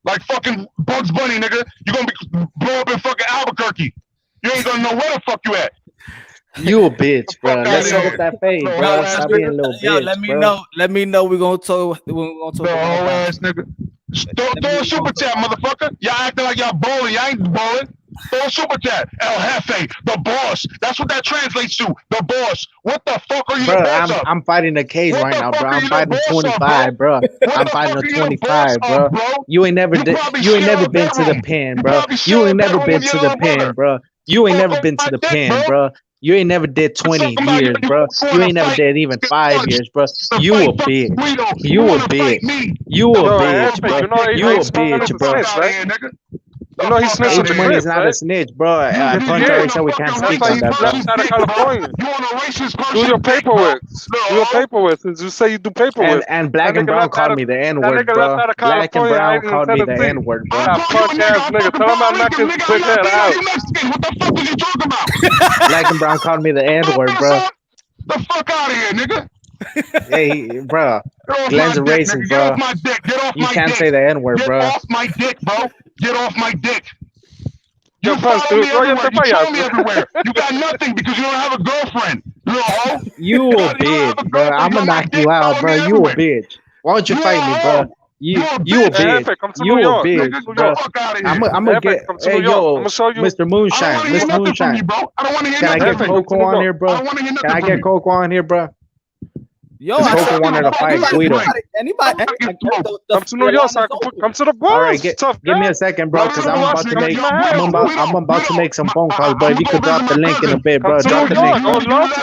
Speaker 2: Like fucking Bugs Bunny, nigga. You're gonna be blow up in fucking Albuquerque. You ain't gonna know where the fuck you at.
Speaker 6: You a bitch, bro. Let's set up that fade, bro. Stop being a little bitch,
Speaker 1: let me know. Let me know. We're gonna talk.
Speaker 2: Whole ass nigga. Throw a super chat, motherfucker. Y'all acting like y'all bowling. Y'all ain't bowling. Throw a super chat. El Jefe, the boss. That's what that translates to. The boss. What the fuck are you the boss of?
Speaker 6: I'm fighting a case right now, bro. I'm fighting 25, bro. I'm fighting a 25, bro. You ain't never been to the pen, bro. You ain't never been to the pen, bro. You ain't never been to the pen, bro. You ain't never did 20 years, bro. You ain't never did even 5 years, bro. You a bitch. You a bitch. You a bitch, bro. You a bitch, bro.
Speaker 4: You know he's snitching.
Speaker 6: H Money's not a snitch, bro. Punch already said we can't speak on that, bro.
Speaker 4: Out of California. Do your paperwork. Do your paperwork. You say you do paperwork.
Speaker 6: And Black and Brown called me the N-word, bro. Black and Brown called me the N-word, bro.
Speaker 4: Punch ass nigga. Tell him I'm knocking his big head out.
Speaker 2: What the fuck are you talking about?
Speaker 6: Black and Brown called me the N-word, bro.
Speaker 2: The fuck out of here, nigga.
Speaker 6: Hey, bro. Glenn's a racist, bro. You can't say the N-word, bro.
Speaker 2: Get off my dick, bro. Get off my dick.
Speaker 4: You follow me everywhere.
Speaker 2: You follow me everywhere. You got nothing because you don't have a girlfriend.
Speaker 6: You a bitch, bro. I'm gonna knock you out, bro. You a bitch. Why don't you fight me, bro? You a bitch. You a bitch, bro. I'm gonna get. Hey, yo, Mr. Moonshine, Mr. Moonshine. Can I get Coco on here, bro? Can I get Coco on here, bro?
Speaker 1: Yo,
Speaker 6: Coco wanted to fight Guido.
Speaker 4: Anybody come to New York, so I can come to the bars.
Speaker 6: All right, give me a second, bro, because I'm about to make some phone calls, bro. If you could drop the link in a bit, bro. Drop the link. Drop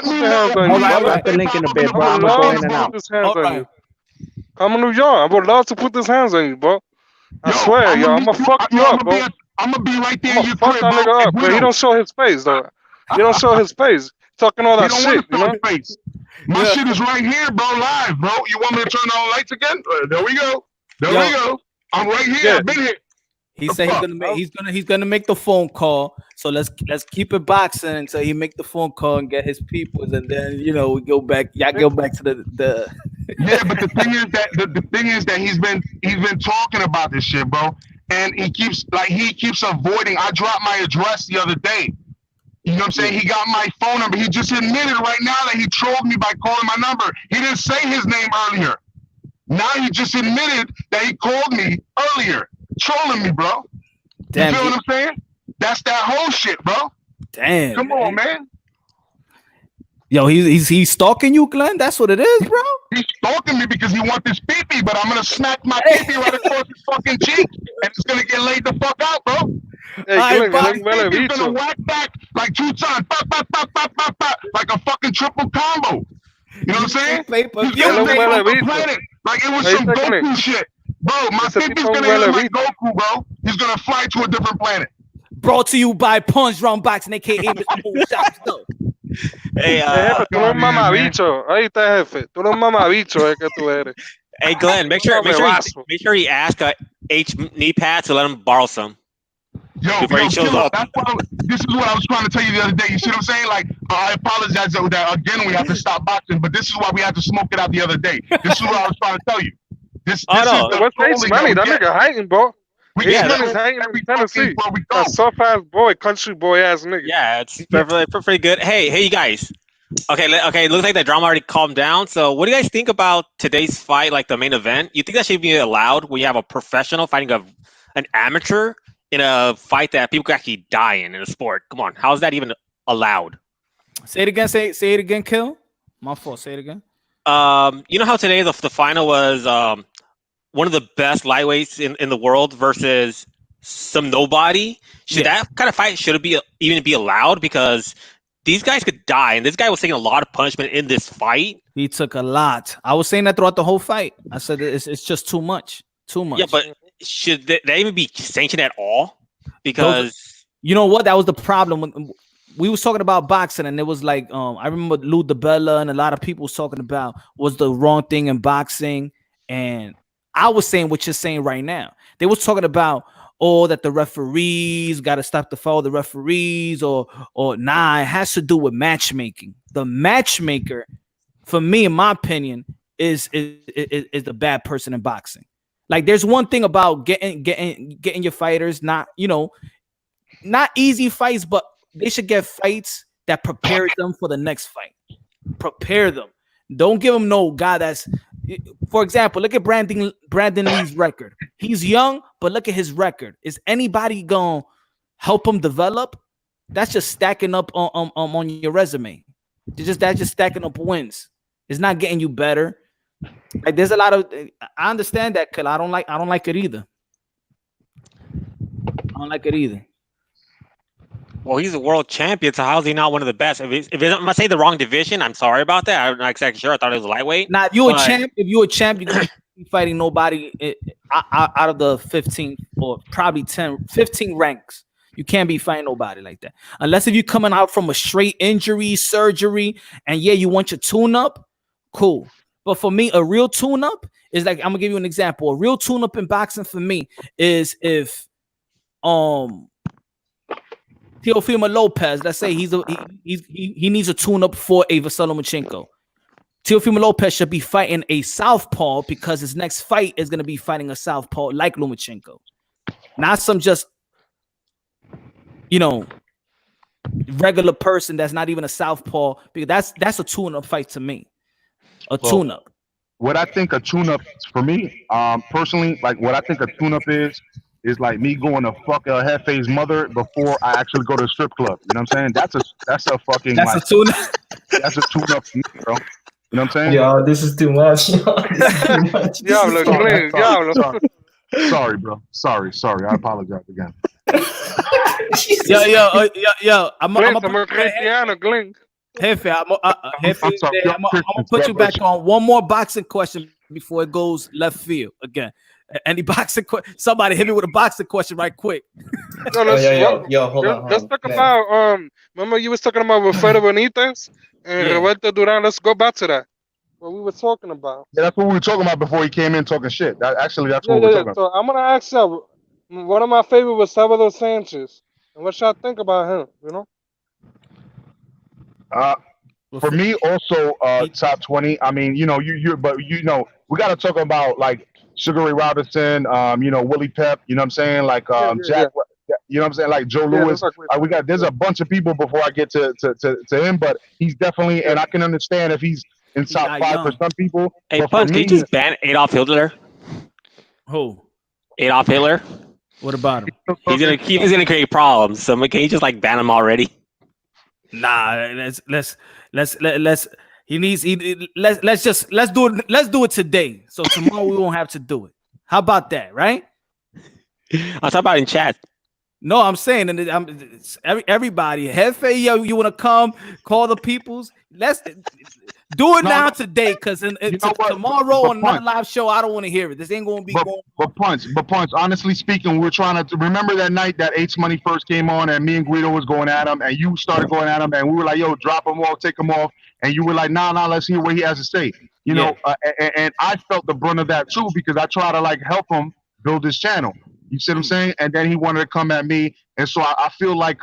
Speaker 6: the link in a bit, bro. I'm gonna go in and out.
Speaker 4: Come to New York. I would love to put these hands on you, bro. I swear, yo, I'm gonna fuck you up, bro.
Speaker 2: I'm gonna be right there in your
Speaker 4: crib, that nigga up, but he don't show his face, though. He don't show his face. Talking all that shit, you know?
Speaker 2: My shit is right here, bro, live, bro. You want me to turn on the lights again? There we go. There we go. I'm right here. Yeah. I've been here.
Speaker 1: He said he's gonna make the phone call. So let's keep it boxing until he make the phone call and get his peoples, and then we go back. Y'all go back to the.
Speaker 2: Yeah, but the thing is that he's been talking about this shit, bro, and he keeps avoiding. I dropped my address the other day. You know what I'm saying? He got my phone number. He just admitted right now that he trolled me by calling my number. He didn't say his name earlier. Now he just admitted that he called me earlier, trolling me, bro.
Speaker 1: Damn,
Speaker 2: you feel what I'm saying? That's that whole shit, bro.
Speaker 1: Damn.
Speaker 2: Come on, man.
Speaker 1: Yo, he's stalking you, Glenn? That's what it is, bro?
Speaker 2: He's stalking me because he wants this pee-pee, but I'm going to smack my pee-pee right across his fucking cheek, and it's going to get laid the fuck out, bro.
Speaker 4: Hey,
Speaker 2: he's gonna whack back like 2 times, like a fucking triple combo. You know what I'm saying? Like it was some Goku shit, bro. My pee-pee's gonna end like Goku, bro. He's gonna fly to a different planet.
Speaker 1: Brought to you by Punch Round Boxing, aka Mr. Moonshine.
Speaker 3: Hey,
Speaker 4: tú eres un mamabicho. Ahí está, jefe. Tú eres un mamabicho, que tú eres.
Speaker 3: Hey, Glenn, make sure he ask H knee pad to let him borrow some.
Speaker 2: Yo, this is what I was trying to tell you the other day. You see what I'm saying? Like, I apologize that again we have to stop boxing, but this is why we had to smoke it out the other day. This is what I was trying to tell you. This
Speaker 4: what's H money? That nigga hiding, bro. He's hanging in Tennessee. That soft ass boy, country boy ass nigga.
Speaker 3: Yeah, it's pretty good. Hey, you guys. Okay. Looks like the drama already calmed down. So, what do you guys think about today's fight, like the main event? You think that should be allowed when you have a professional fighting an amateur in a fight that people could actually die in a sport? Come on, how is that even allowed?
Speaker 1: Say it again. Say it again. Kill. My fault. Say it again.
Speaker 3: You know how today the final was one of the best lightweights in the world versus some nobody. Should that kind of fight even be allowed? Because these guys could die, and this guy was taking a lot of punishment in this fight.
Speaker 1: He took a lot. I was saying that throughout the whole fight. I said it's just too much. Too much.
Speaker 3: Yeah, but should they even be sanctioned at all? Because
Speaker 1: you know what? That was the problem when we was talking about boxing, and it was like I remember Lou DiBella and a lot of people was talking about was the wrong thing in boxing, and I was saying what you're saying right now. They was talking about that the referees got to stop to follow the referees, or nah, it has to do with matchmaking. The matchmaker, for me, in my opinion, is the bad person in boxing. Like, there's one thing about getting your fighters, not easy fights, but they should get fights that prepare them for the next fight. Prepare them. Don't give them no guy that's, for example, look at Brandon Lee's record. He's young, but look at his record. Is anybody gonna help him develop? That's just stacking up on your resume. That's just stacking up wins. It's not getting you better. Like, there's a lot of, I understand that, cause I don't like it either. I don't like it either.
Speaker 3: Well, he's a world champion, so how is he not one of the best? If I'm gonna say the wrong division, I'm sorry about that. I'm not exactly sure. I thought it was lightweight.
Speaker 1: Now, if you're a champ, you're gonna be fighting nobody out of the 15 or probably 10, 15 ranks. You can't be fighting nobody like that. Unless if you're coming out from a straight injury, surgery, and you want your tune-up, cool. But for me, a real tune-up is like, I'm gonna give you an example. A real tune-up in boxing for me is if Teofimo Lopez, let's say he needs a tune-up for a Vasily Lomachenko. Teofimo Lopez should be fighting a southpaw because his next fight is gonna be fighting a southpaw like Lomachenko. Not some just, regular person that's not even a southpaw, because that's a tune-up fight to me. Tune-up.
Speaker 2: What I think a tune-up for me, personally, like what I think a tune-up is like me going to fuck a Hefe's mother before I actually go to a strip club. You know what I'm saying? That's a fucking
Speaker 1: that's
Speaker 2: like
Speaker 1: a tune-up.
Speaker 2: That's a tune-up for me, bro. You know what I'm saying?
Speaker 5: Yo, this is too much. This is too much.
Speaker 2: Sorry, bro. Sorry. I apologize again.
Speaker 1: Yo. I'm gonna put you back on one more boxing question before it goes left field again. Any boxing somebody hit me with a boxing question right quick.
Speaker 5: Yo, hold on.
Speaker 4: Let's talk about remember you was talking about Wilfredo Benitez and Roberto Duran. Let's go back to that. What we were talking about.
Speaker 2: Yeah, that's what we were talking about before he came in talking shit. That's what we're talking about.
Speaker 4: So I'm gonna ask you, one of my favorite was Salvador Sanchez. And what y'all think about him, you know?
Speaker 2: For me also top 20. I mean, but we gotta talk about like Sugar Ray Robinson, Willie Pep, you know what I'm saying? Like Jack, you know what I'm saying? Like Joe Louis. There's a bunch of people before I get to him, but he's definitely, and I can understand if he's in top 5 for some people.
Speaker 3: Hey, Punch, can you just ban Adolf Hitler?
Speaker 1: Who?
Speaker 3: Adolf Hitler.
Speaker 1: What about him?
Speaker 3: He's gonna create problems. So can you just like ban him already?
Speaker 1: Nah, let's do it today. So tomorrow we won't have to do it. How about that, right?
Speaker 3: I'm talking about in chat.
Speaker 1: No, I'm saying, and everybody, Hefe, you want to come, call the peoples? Let's do it now today, because tomorrow on another live show, I don't want to hear it. This ain't going to be going.
Speaker 2: But Punch, honestly speaking, we're trying to remember that night that H Money first came on, and me and Guido was going at him, and you started going at him, and we were like, yo, drop him off, take him off, and you were like, nah, let's hear what he has to say. You know, and I felt the brunt of that too, because I try to like help him build his channel. You see what I'm saying? And then he wanted to come at me, and so I feel like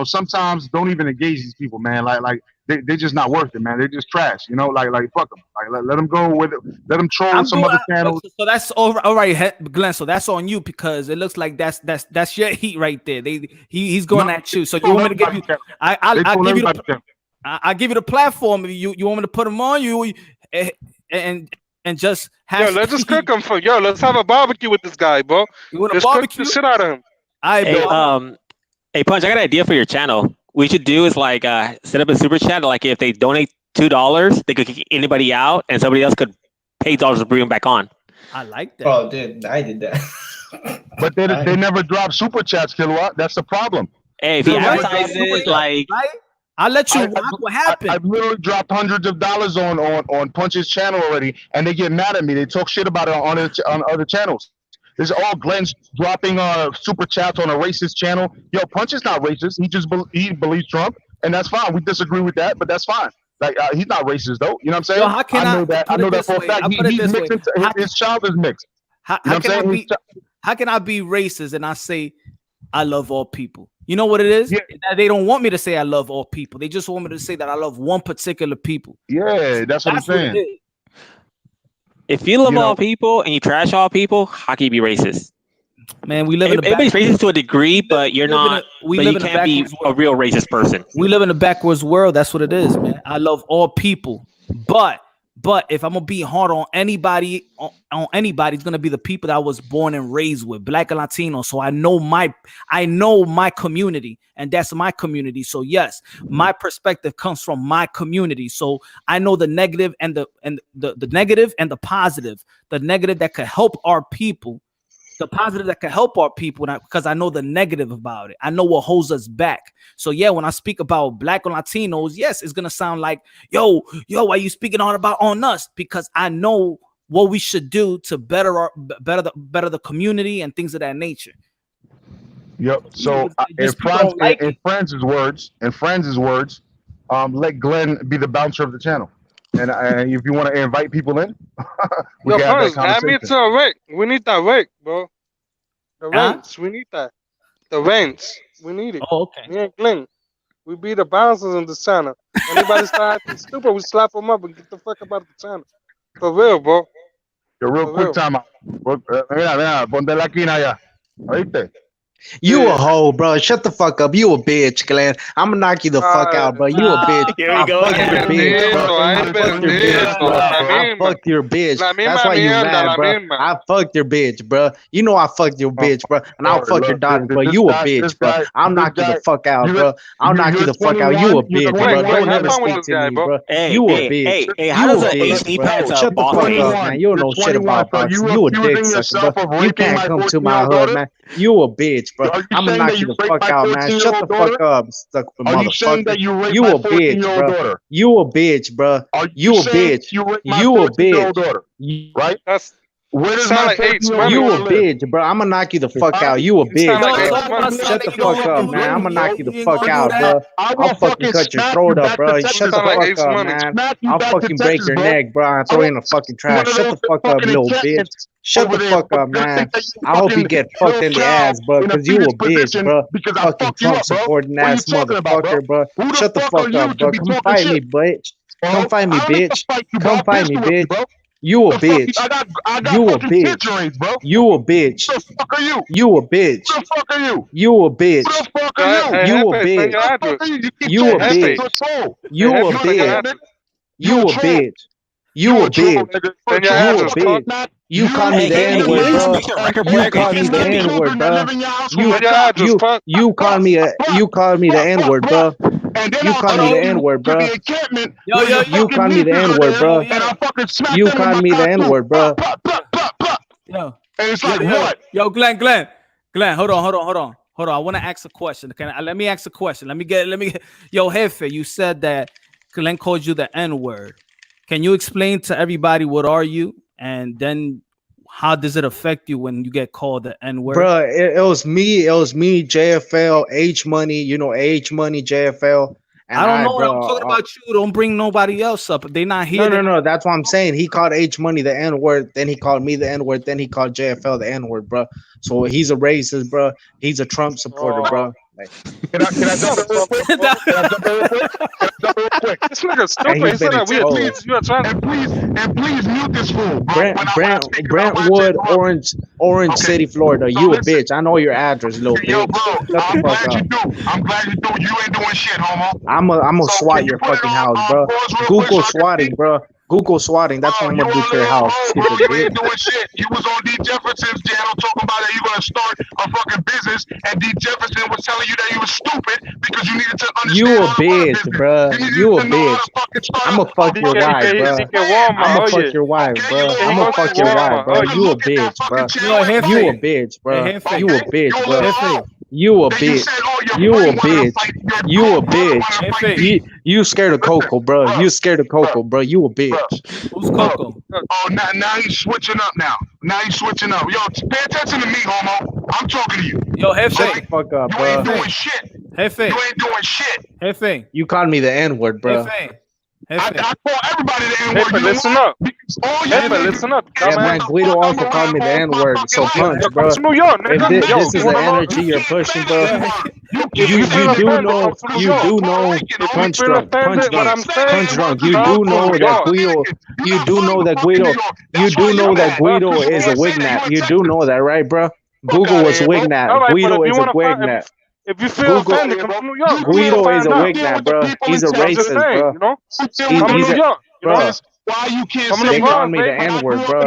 Speaker 2: sometimes don't even engage these people, man. Like they're just not worth it, man. They're just trash, like fuck them. Like let them go with it. Let them troll some other channels.
Speaker 1: So that's over. All right, Glenn. So that's on you, because it looks like that's your heat right there. He's going at you. So you want me to give you? I give you the platform. You want me to put him on you and just have.
Speaker 4: Let's just cook him for let's have a barbecue with this guy, bro.
Speaker 1: You want
Speaker 4: to barbecue the shit out of him?
Speaker 3: Hey, Punch, I got an idea for your channel. What we should do is like set up a super chat. Like if they donate $2, they could kick anybody out, and somebody else could pay dollars to bring them back on.
Speaker 1: I like that.
Speaker 5: Oh, dude, I did that.
Speaker 2: But they never drop super chats, Kilowatt. That's the problem.
Speaker 3: Hey, if he advertises like.
Speaker 1: I'll let you rock what happened.
Speaker 2: I've literally dropped hundreds of dollars on Punch's channel already, and they get mad at me. They talk shit about it on other channels. This is all Glenn's dropping super chats on a racist channel. Yo, Punch is not racist. He believes Trump, and that's fine. We disagree with that, but that's fine. Like he's not racist though. You know what I'm saying?
Speaker 1: Yo, how can
Speaker 2: I know that for a fact. He's mixing. His child is mixed.
Speaker 1: How can I be racist and I say I love all people? You know what it is?
Speaker 2: Yeah.
Speaker 1: They don't want me to say I love all people. They just want me to say that I love one particular people.
Speaker 2: Yeah, that's what I'm saying.
Speaker 3: If you love all people and you trash all people, how can you be racist?
Speaker 1: Man, we live in
Speaker 3: everybody's racist to a degree, but you're not. You can't be a real racist person.
Speaker 1: We live in a backwards world. That's what it is, man. I love all people, but if I'm gonna be hard on anybody, it's gonna be the people that I was born and raised with, Black and Latino. So I know my community, and that's my community. So yes, my perspective comes from my community. So I know the negative and the negative and the positive. The negative that could help our people, the positive that can help our people, because I know the negative about it. I know what holds us back. So yeah, when I speak about Black and Latinos, yes, it's gonna sound like, yo, why you speaking all about on us? Because I know what we should do to better the community and things of that nature.
Speaker 2: Yep. So in Franz's words, let Glenn be the bouncer of the channel. And if you want to invite people in, we can have that conversation.
Speaker 4: Add me to a rate. We need that rate, bro. The rents, we need that. The rents, we need it.
Speaker 1: Oh, okay.
Speaker 4: Me and Glenn, we be the bouncers in the channel. Anybody start acting stupid, we slap them up and get the fuck about the channel. For real, bro.
Speaker 2: Yo, real quick time out. Mira, ponte la quina allá. ¿Oíste?
Speaker 6: You a hoe, bro. Shut the fuck up. You a bitch, Glenn. I'm gonna knock you the fuck out, bro. You a bitch.
Speaker 3: Here we go.
Speaker 6: I fucked your bitch, bro. I fucked your bitch, bro. I fucked your bitch. That's why you mad, bro. I fucked your bitch, bro. You know I fucked your bitch, bro. And I'll fuck your daughter, bro. You a bitch, bro. I'll knock you the fuck out, bro. I'll knock you the fuck out. You a bitch, bro. Don't ever speak to me, bro. You a bitch.
Speaker 3: Hey, how does an HD pad
Speaker 6: Shut the fuck up, man. You don't know shit about boxing. You a dick sucker, bro. You can't come to my hood, man. You a bitch, bro. I'm gonna knock you the fuck out, man. Shut the fuck up, motherfucker. You a bitch, bro. You a bitch, bro. You a bitch. You a bitch.
Speaker 2: Right?
Speaker 4: That's
Speaker 2: Where does
Speaker 4: sound
Speaker 2: my
Speaker 4: like H, bro.
Speaker 6: You a bitch, bro. I'm gonna knock you the fuck out. You a bitch, bro. Shut the fuck up, man. I'm gonna knock you the fuck out, bro. I'll fucking cut your throat up, bro. Shut the fuck up, man. I'll fucking break your neck, bro. I'll throw you in the fucking trash. Shut the fuck up, little bitch. Shut the fuck up, man. I hope you get fucked in the ass, bro, because you a bitch, bro. Fucking Trump supporting ass motherfucker, bro. Shut the fuck up, bro. Come fight me, bitch. Come fight me, bitch. Come fight me, bitch. You a bitch. You a bitch. You a bitch. You a bitch. You a bitch. You a bitch. You a bitch. You a bitch. You a bitch. You a bitch. You a bitch. You call me the N-word, bro. You call me the N-word, bro. You call me the N-word, bro. You call me the N-word, bro. You call me the N-word, bro. You call me the N-word, bro.
Speaker 1: Yo, and it's like what? Yo, Glenn, hold on. I want to ask a question. Let me ask a question. Let me get. Yo, Jefe, you said that Glenn called you the N-word. Can you explain to everybody what are you, and then how does it affect you when you get called the N-word?
Speaker 6: Bro, it was me, JFL, H Money, H Money, JFL. And
Speaker 1: I don't know. Bro, I'm talking about you. Don't bring nobody else up. They're not here.
Speaker 6: No. That's what I'm saying. He called H Money the N-word. Then he called me the N-word. Then he called JFL the N-word, bro. So he's a racist, bro. He's a Trump supporter, bro. Like,
Speaker 2: can I jump in real quick?
Speaker 4: This nigga stupid. He said that we
Speaker 2: and please mute this fool.
Speaker 6: Brentwood, Orange City, Florida. You a bitch. I know your address, little bitch.
Speaker 2: Yo, bro, I'm glad you do. You ain't doing shit, homo.
Speaker 6: I'm gonna swat your fucking house, bro. Google swatting, bro. Google swatting. That's what I'm gonna do to your house.
Speaker 2: You ain't doing shit. You was on D. Jefferson's channel talking about that you gonna start a fucking business, and D. Jefferson was telling you that you was stupid because you needed to understand.
Speaker 6: You a bitch, bro. You a bitch. I'ma fuck your wife, bro. I'ma fuck your wife, bro. I'ma fuck your wife, bro. You a bitch, bro. You a bitch, bro. You a bitch, bro. You a bitch. You a bitch. You a bitch. You scared of Coco, bro. You scared of Coco, bro. You a bitch.
Speaker 1: Who's Coco?
Speaker 2: Oh, now he's switching up now. Yo, pay attention to me, homo. I'm talking to you.
Speaker 1: Yo, Jefe.
Speaker 6: Shut the fuck up, bro.
Speaker 2: You ain't doing shit.
Speaker 1: Jefe.
Speaker 2: You ain't doing shit.
Speaker 1: Jefe.
Speaker 6: You called me the N-word, bro.
Speaker 1: Jefe.
Speaker 2: I call everybody the N-word.
Speaker 4: Hey, listen up.
Speaker 2: Listen up.
Speaker 6: Yeah, man, Guido also called me the N-word. So punch, bro. If this is the energy you're pushing, bro. You do know. Punch drunk. You do know that Guido. You do know that Guido is a wignat. You do know that, right, bro? Google was wignat. Guido is a wignat.
Speaker 4: If you feel offended, come to New York.
Speaker 6: Guido is a wignat, bro. He's a racist, bro.
Speaker 4: Come to New York,
Speaker 6: bro.
Speaker 2: Why you can't
Speaker 6: say they call me the N-word, bro?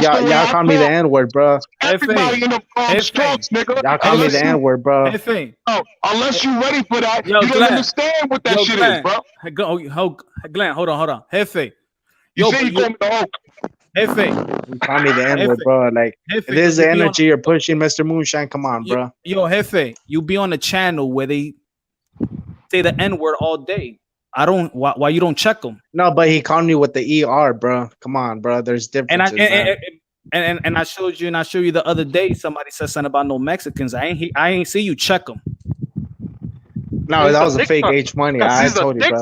Speaker 6: Y'all call me the N-word, bro.
Speaker 2: Everybody in the Bronx talks, nigga.
Speaker 6: Y'all call me the N-word, bro.
Speaker 2: Unless you ready for that, you don't understand what that shit is, bro.
Speaker 1: Glenn, hold on. Jefe.
Speaker 2: You say you call me the Hulk.
Speaker 1: Jefe.
Speaker 6: You call me the N-word, bro. Like, if there's the energy you're pushing, Mr. Moonshine, come on, bro.
Speaker 1: Yo, Jefe, you be on a channel where they say the N-word all day. Why you don't check them?
Speaker 6: No, but he called me with the ER, bro. Come on, bro. There's differences.
Speaker 1: And I showed you, the other day. Somebody said something about no Mexicans. I ain't see you check them.
Speaker 6: No, that was a fake H Money. I told you, bro.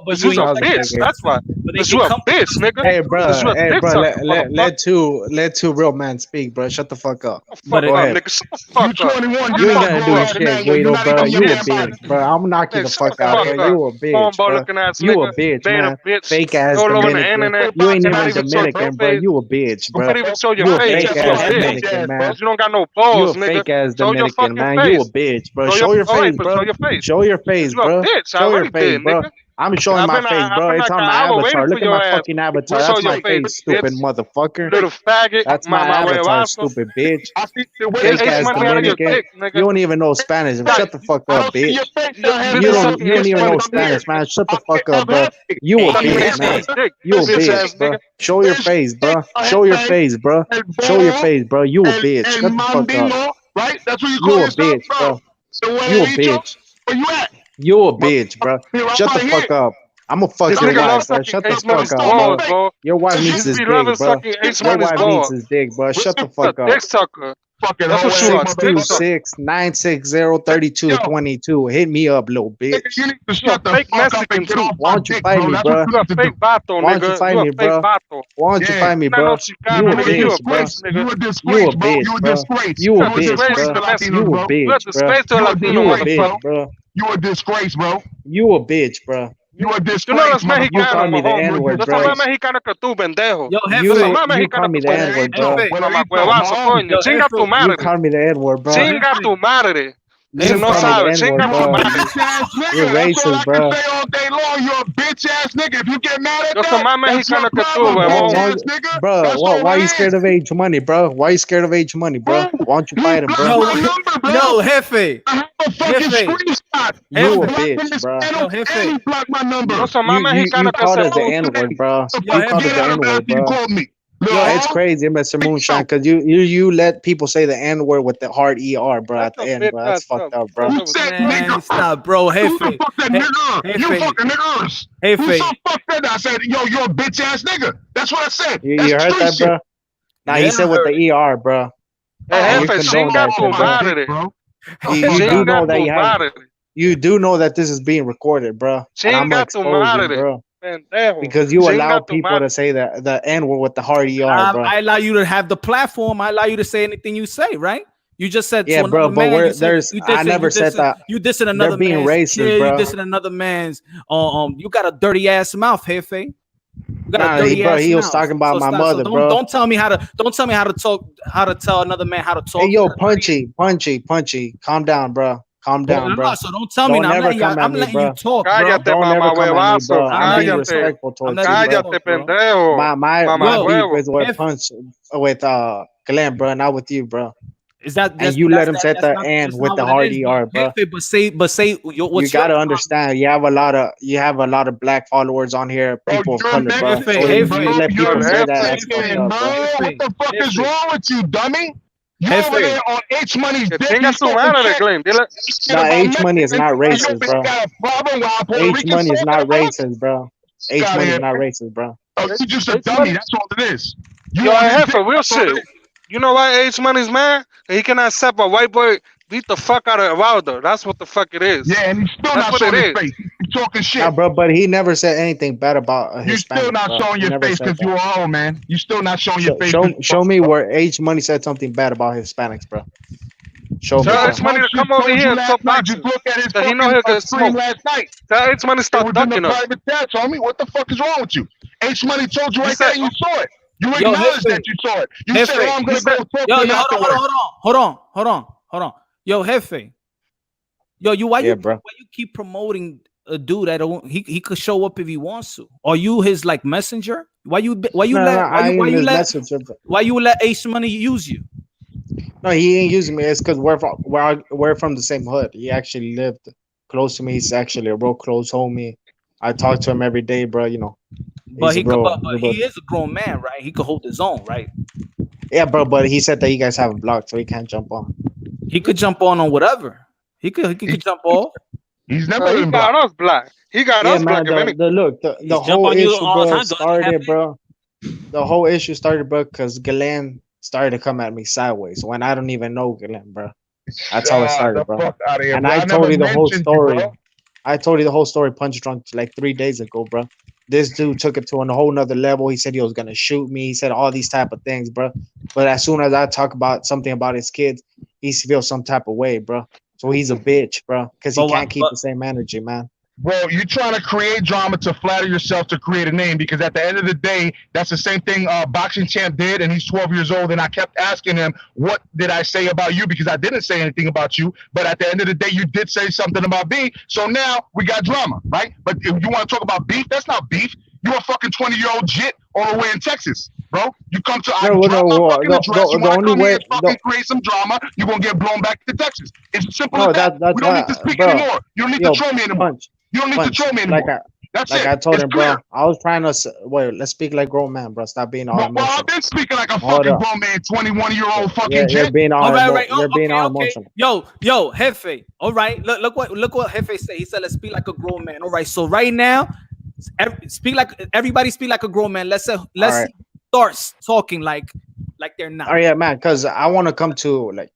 Speaker 4: But you a bitch. That's why. But you a bitch, nigga.
Speaker 6: Hey, bro. Let two real men speak, bro. Shut the fuck up.
Speaker 4: But go ahead. Nigga, shut the fuck up.
Speaker 6: You ain't gonna do shit, Guido, bro. You a bitch, bro. I'm knocking the fuck out, bro. You a bitch, bro. You a bitch, man. Fake ass Dominican. You ain't even Dominican, bro. You a bitch, bro.
Speaker 4: You a
Speaker 6: fake ass Dominican, man.
Speaker 4: You don't got no balls, nigga.
Speaker 6: You a fake ass Dominican, man. You a bitch, bro. Show your face, bro. Show your face, bro. Show your face, bro. I'm showing my face, bro. It's on my avatar. Look at my fucking avatar. That's my face, stupid motherfucker.
Speaker 4: Little faggot.
Speaker 6: That's my avatar, stupid bitch. Fake ass Dominican. You don't even know Spanish. Shut the fuck up, bitch. You don't even know Spanish, man. Shut the fuck up, bro. You a bitch, man. You a bitch, bro. Show your face, bro. Show your face, bro. Show your face, bro. You a bitch. Shut the fuck up.
Speaker 2: Right? That's what you call yourself,
Speaker 6: bitch, bro. You a bitch.
Speaker 2: Where you at?
Speaker 6: You a bitch, bro. Shut the fuck up. I'm gonna fuck your wife, bro. Shut the fuck up, bro. Your wife needs his dick, bro. Your wife needs his dick, bro. Shut the fuck up.
Speaker 4: Dick sucker.
Speaker 2: Fucking
Speaker 6: 626-960-3222. Hit me up, little bitch.
Speaker 2: You need to shut the fuck up and get off.
Speaker 6: Why don't you fight me, bro? Why don't you fight me, bro? Why don't you fight me, bro? You a bitch, bro.
Speaker 2: You a disgrace, bro. You a disgrace.
Speaker 6: You a bitch, bro. You a bitch, bro.
Speaker 2: You a disgrace, bro.
Speaker 6: You a bitch, bro.
Speaker 2: You a disgrace, bro.
Speaker 6: You call me the N-word, bro.
Speaker 4: Yo, mexicano que tú, pendejo.
Speaker 6: You call me the N-word, bro.
Speaker 4: Chinga tu madre.
Speaker 6: You call me the N-word, bro.
Speaker 4: Chinga tu madre.
Speaker 6: You
Speaker 4: no sabe, chinga tu madre.
Speaker 6: You're racist, bro.
Speaker 2: Say all day long, you're a bitch ass nigga. If you get mad at
Speaker 4: Yo soy más mexicano que tú,
Speaker 2: nigga.
Speaker 6: Bro, why are you scared of H Money, bro? Why are you scared of H Money, bro? Why don't you fight him, bro?
Speaker 1: No, Jefe.
Speaker 2: I have a fucking screenshot.
Speaker 6: You a bitch, bro.
Speaker 2: And he blocked my number.
Speaker 6: You called it the N-word, bro. You called it the N-word, bro. Yo, it's crazy, Mr. Moonshine, because you let people say the N-word with the hard ER, bro, at the end, bro. That's fucked up, bro.
Speaker 1: Man, stop, bro. Jefe.
Speaker 2: You fucking niggers.
Speaker 1: Jefe.
Speaker 2: Who so fucked that? I said, yo, you're a bitch ass nigga. That's what I said.
Speaker 6: You heard that, bro? Nah, he said with the ER, bro.
Speaker 4: Jefe, chinga tu madre.
Speaker 6: You do know that this is being recorded, bro. And I'm gonna expose you, bro. Because you allow people to say the N-word with the hard ER, bro.
Speaker 1: I allow you to have the platform. I allow you to say anything you say, right? You just said,
Speaker 6: yeah, bro. But I never said that.
Speaker 1: You dissing another
Speaker 6: being
Speaker 1: man's
Speaker 6: racist, bro.
Speaker 1: You dissing another man's. You got a dirty ass mouth, Jefe. You got
Speaker 6: a dirty ass he was talking about my mother, bro.
Speaker 1: Don't tell me how to talk. How to tell another man how to talk.
Speaker 6: Hey, yo, punchy. Calm down, bro. Calm down, bro.
Speaker 1: So don't tell me now. I'm letting you talk, bro.
Speaker 4: Cállate, mamá huevazo. Cállate. Cállate, pendejo.
Speaker 6: My beef is with Glenn, bro, not with you, bro.
Speaker 1: Is that
Speaker 6: and you let him set the end with the hard ER, bro?
Speaker 1: But say,
Speaker 6: you gotta understand. You have a lot of black followers on here, people of color, bro.
Speaker 2: What the fuck is wrong with you, dummy? You over there on H Money's dick.
Speaker 6: H Money is not racist, bro. H Money is not racist, bro. H Money is not racist, bro.
Speaker 2: Oh, you just a dummy. That's all it is.
Speaker 4: Yo, I have for real shit. You know why H Money's mad? He cannot accept a white boy beat the fuck out of Wilder. That's what the fuck it is.
Speaker 2: Yeah, and he's still not showing his face. He's talking shit.
Speaker 6: Nah, bro, but he never said anything bad about
Speaker 2: You're still not showing your face because you're old, man. You're still not showing your face.
Speaker 6: Show me where H Money said something bad about Hispanics, bro. Show me.
Speaker 4: H Money to come over here and talk about you.
Speaker 2: Look at his
Speaker 4: he know he'll get smoked
Speaker 2: last night.
Speaker 4: Tell H Money stop ducking up.
Speaker 2: Private chat, homie. What the fuck is wrong with you? H Money told you right there and you saw it. You acknowledged that you saw it. You said, oh, I'm going to go talk to him afterwards.
Speaker 1: Hold on. Yo, Jefe. Yo, why you keep promoting a dude that he could show up if he wants to? Are you his like messenger? Why you let H Money use you?
Speaker 6: No, he ain't using me. It's because we're from the same hood. He actually lived close to me. He's actually a real close homie. I talk to him every day, bro. You know.
Speaker 1: But he is a grown man, right? He could hold his own, right?
Speaker 6: Yeah, bro. But he said that you guys have him blocked, so he can't jump on.
Speaker 1: He could jump on whatever. He could jump off.
Speaker 2: He's never been
Speaker 4: got us black. He got us black.
Speaker 6: The whole issue, bro, started, bro. The whole issue started, bro, because Galen started to come at me sideways when I don't even know Galen, bro. That's how it started, bro.
Speaker 2: Fuck out of here,
Speaker 6: and
Speaker 2: bro.
Speaker 6: I told you the whole story.
Speaker 2: You,
Speaker 6: I told you the whole story punch drunk like 3 days ago, bro. This dude took it to a whole nother level. He said he was gonna shoot me. He said all these type of things, bro. But as soon as I talk about something about his kids, he feels some type of way, bro. So he's a bitch, bro, because he can't keep the same energy, man.
Speaker 2: Bro, you're trying to create drama to flatter yourself to create a name, because at the end of the day, that's the same thing boxing champ did, and he's 12 years old, and I kept asking him, what did I say about you? Because I didn't say anything about you, but at the end of the day, you did say something about me, so now we got drama, right? But if you want to talk about beef, that's not beef. You're a fucking 20-year-old jit all the way in Texas, bro. You come to drop my fucking address, you want to come here and fucking create some drama, you're going to get blown back to Texas. It's simple as that. We don't need to speak anymore. You don't need to troll me anymore. You don't need to troll me anymore. That's it.
Speaker 6: I told him, bro. I was trying to wait. Let's speak like grown man, bro. Stop being all emotional.
Speaker 2: Well, I've been speaking like a fucking grown man, 21-year-old fucking jet.
Speaker 6: You're being all emotional.
Speaker 1: Yo, Jefe. All right, look what Jefe said. He said, "Let's speak like a grown man." All right, so right now, everybody speak like a grown man. Let's start talking like they're not.
Speaker 6: Oh yeah, man. Because I want to come to like.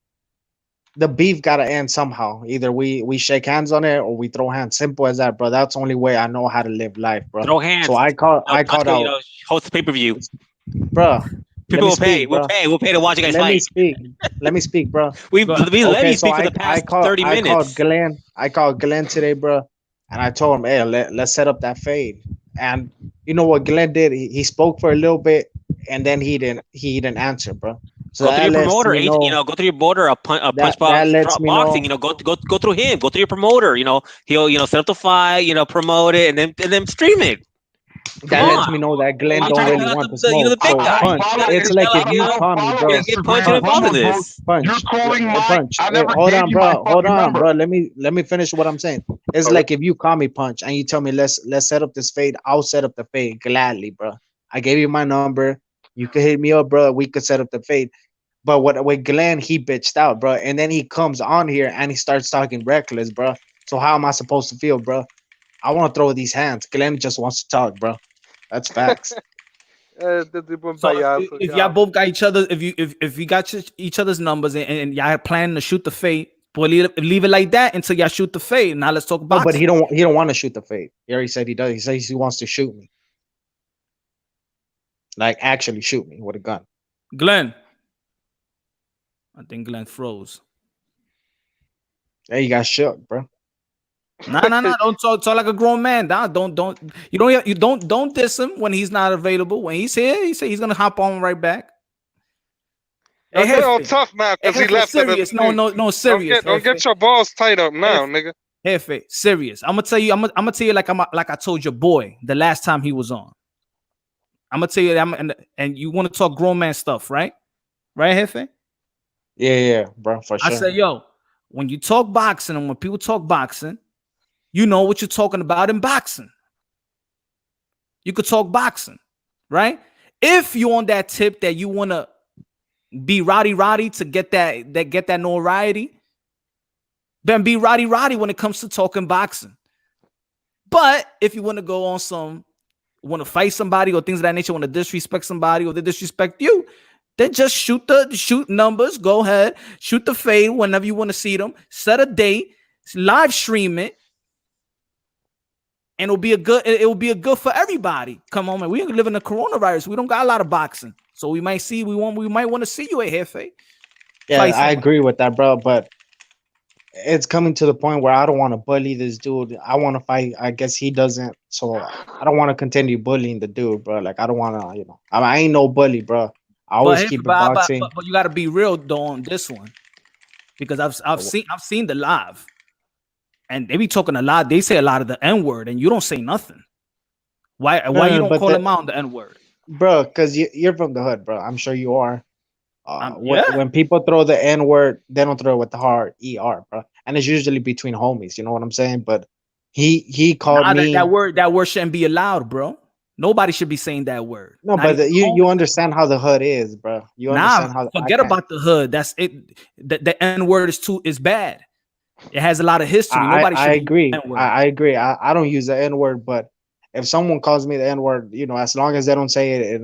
Speaker 6: The beef gotta end somehow. Either we shake hands on it or we throw hands. Simple as that, bro. That's the only way I know how to live life, bro.
Speaker 3: Throw hands.
Speaker 6: So I called out.
Speaker 3: Host the pay-per-view,
Speaker 6: bro.
Speaker 3: People will pay. We'll pay to watch you guys fight.
Speaker 6: Let me speak, bro.
Speaker 3: We let you speak for the past 30 minutes.
Speaker 6: I called Glenn today, bro, and I told him, hey, let's set up that fade. And you know what Glenn did? He spoke for a little bit, and then he didn't answer, bro. So
Speaker 3: go through your promoter, go through your promoter, a punch boxing, go through him, go through your promoter, he'll set up the fight, promote it, and then stream it.
Speaker 6: That lets me know that Glenn don't really want the smoke.
Speaker 3: The big guy.
Speaker 6: It's like if you call me, bro.
Speaker 3: Get punched involved in this.
Speaker 2: You're calling my punch.
Speaker 6: Hold on, bro. Let me finish what I'm saying. It's like if you call me punch and you tell me let's set up this fade, I'll set up the fade gladly, bro. I gave you my number. You could hit me up, bro. We could set up the fade. But with Glenn, he bitched out, bro. And then he comes on here and he starts talking reckless, bro. So how am I supposed to feel, bro? I want to throw these hands. Glenn just wants to talk, bro. That's facts.
Speaker 1: So if y'all both got each other, if you got each other's numbers and y'all planning to shoot the fade, boy, leave it like that until y'all shoot the fade. Now let's talk about.
Speaker 6: No, but he don't want to shoot the fade. He already said he does. He says he wants to shoot me. Like actually shoot me with a gun.
Speaker 1: Glenn. I think Glenn froze.
Speaker 6: Hey, you got shook, bro.
Speaker 1: No. Don't talk like a grown man. Don't diss him when he's not available. When he's here, he said he's gonna hop on right back.
Speaker 4: Hey, they're all tough now because he left.
Speaker 1: Serious. No, serious.
Speaker 4: Don't get your balls tied up now, nigga.
Speaker 1: Jefe, serious. I'm gonna tell you like I told your boy the last time he was on. I'm gonna tell you that and you want to talk grown man stuff, right? Right, Jefe?
Speaker 6: Yeah, bro, for sure.
Speaker 1: I said, yo, when you talk boxing and when people talk boxing, you know what you're talking about in boxing. You could talk boxing, right? If you're on that tip that you want to be roddy to get that notoriety, then be roddy when it comes to talking boxing. But if you want to go on want to fight somebody or things of that nature, want to disrespect somebody or they disrespect you, then just shoot numbers. Go ahead, shoot the fade whenever you want to see them. Set a date, live stream it, and it will be a good for everybody. Come on, man. We live in the coronavirus. We don't got a lot of boxing, so we might want to see you at Jefe.
Speaker 6: Yeah, I agree with that, bro. But it's coming to the point where I don't want to bully this dude. I want to fight. I guess he doesn't, so I don't want to continue bullying the dude, bro. Like I don't want to, I ain't no bully, bro. I always keep it boxing.
Speaker 1: But you got to be real though on this one, because I've seen the live, and they be talking a lot. They say a lot of the N-word, and you don't say nothing. Why you don't call them out the N-word,
Speaker 6: bro? Because you're from the hood, bro. I'm sure you are. When people throw the N-word, they don't throw it with the hard ER, bro. And it's usually between homies. You know what I'm saying? But he called me
Speaker 1: that word shouldn't be allowed, bro. Nobody should be saying that word.
Speaker 6: No, but you understand how the hood is, bro. You understand how.
Speaker 1: Forget about the hood. That's it. The N word is bad. It has a lot of history. Nobody should.
Speaker 6: I agree. I don't use the N word, but if someone calls me the N word, as long as they don't say it in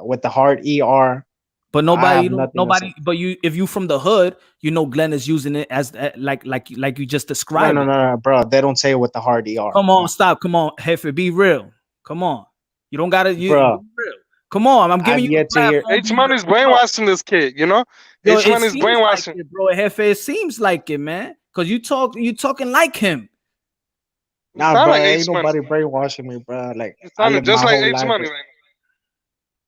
Speaker 6: with the hard ER,
Speaker 1: But nobody, but if you from the hood, Glenn is using it as like you just described.
Speaker 6: No, bro. They don't say it with the hard ER.
Speaker 1: Come on, stop. Come on, Jefe, be real. Come on. You don't gotta, be real. Come on, I'm giving you.
Speaker 4: H Money's brainwashing this kid. H Money's brainwashing,
Speaker 1: like bro. Jefe, it seems like it, man. Cause you talking like him.
Speaker 6: Nah, bro, ain't nobody brainwashing me, bro. Like
Speaker 4: I live just like H Money right now.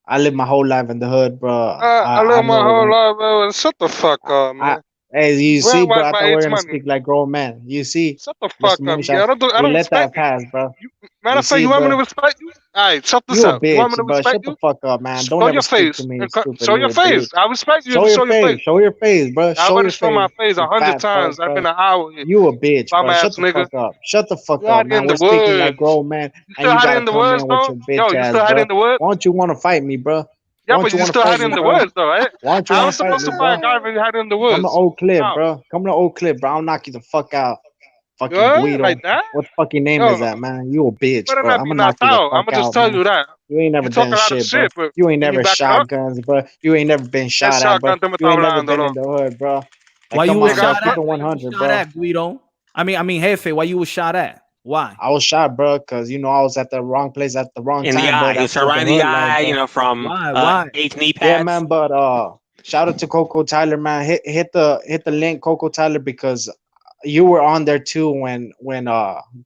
Speaker 6: I live my whole life in the hood, bro.
Speaker 4: I live my whole life, bro. Shut the fuck up, man.
Speaker 6: Hey, you see, bro, I thought we were going to speak like grown men. You see?
Speaker 4: Shut the fuck up. Yeah, I don't
Speaker 6: let that pass, bro.
Speaker 4: Matter of fact, you want me to respect you? All right, shut this up.
Speaker 6: You
Speaker 4: want me to
Speaker 6: bro.
Speaker 4: respect
Speaker 6: Shut the fuck up, man. Don't
Speaker 4: show
Speaker 6: ever
Speaker 4: your face.
Speaker 6: To me,
Speaker 4: show your face. I respect you.
Speaker 6: Show your face. Show your face, bro.
Speaker 4: I already show my face 100 times. I've been an hour here.
Speaker 6: You a bitch, bro. Shut the fuck up. Shut the fuck up, man. We're speaking like grown men.
Speaker 4: You still hiding in the woods, though? Yo, you still hiding in the woods?
Speaker 6: Why don't you want to fight me, bro?
Speaker 4: Yeah, but you still hiding in the woods, though, right?
Speaker 6: Why don't you
Speaker 4: I was supposed to fight a guy when you hiding in the woods.
Speaker 6: Come to Oak Cliff, bro. Come to Oak Cliff, bro. I'll knock you the fuck out. Fucking Guido.
Speaker 4: Like that?
Speaker 6: What fucking name is that, man? You a bitch, bro. I'm gonna knock you the fuck out.
Speaker 4: I'm gonna just tell you that.
Speaker 6: You ain't never done shit, bro. You ain't never shot guns, bro. You ain't never been shot at, bro. You ain't never been in the hood, bro.
Speaker 1: Why you was shot at?
Speaker 6: 100, bro.
Speaker 1: Guido. I mean, Jefe, why you was shot at? Why?
Speaker 6: I was shot, bro, because I was at the wrong place at the wrong time.
Speaker 3: In the eye, he was shot right in the eye, from
Speaker 1: why?
Speaker 3: 8 knee pads.
Speaker 6: Yeah, man, but shout out to Coco Tyler, man. Hit the link, Coco Tyler, because you were on there too when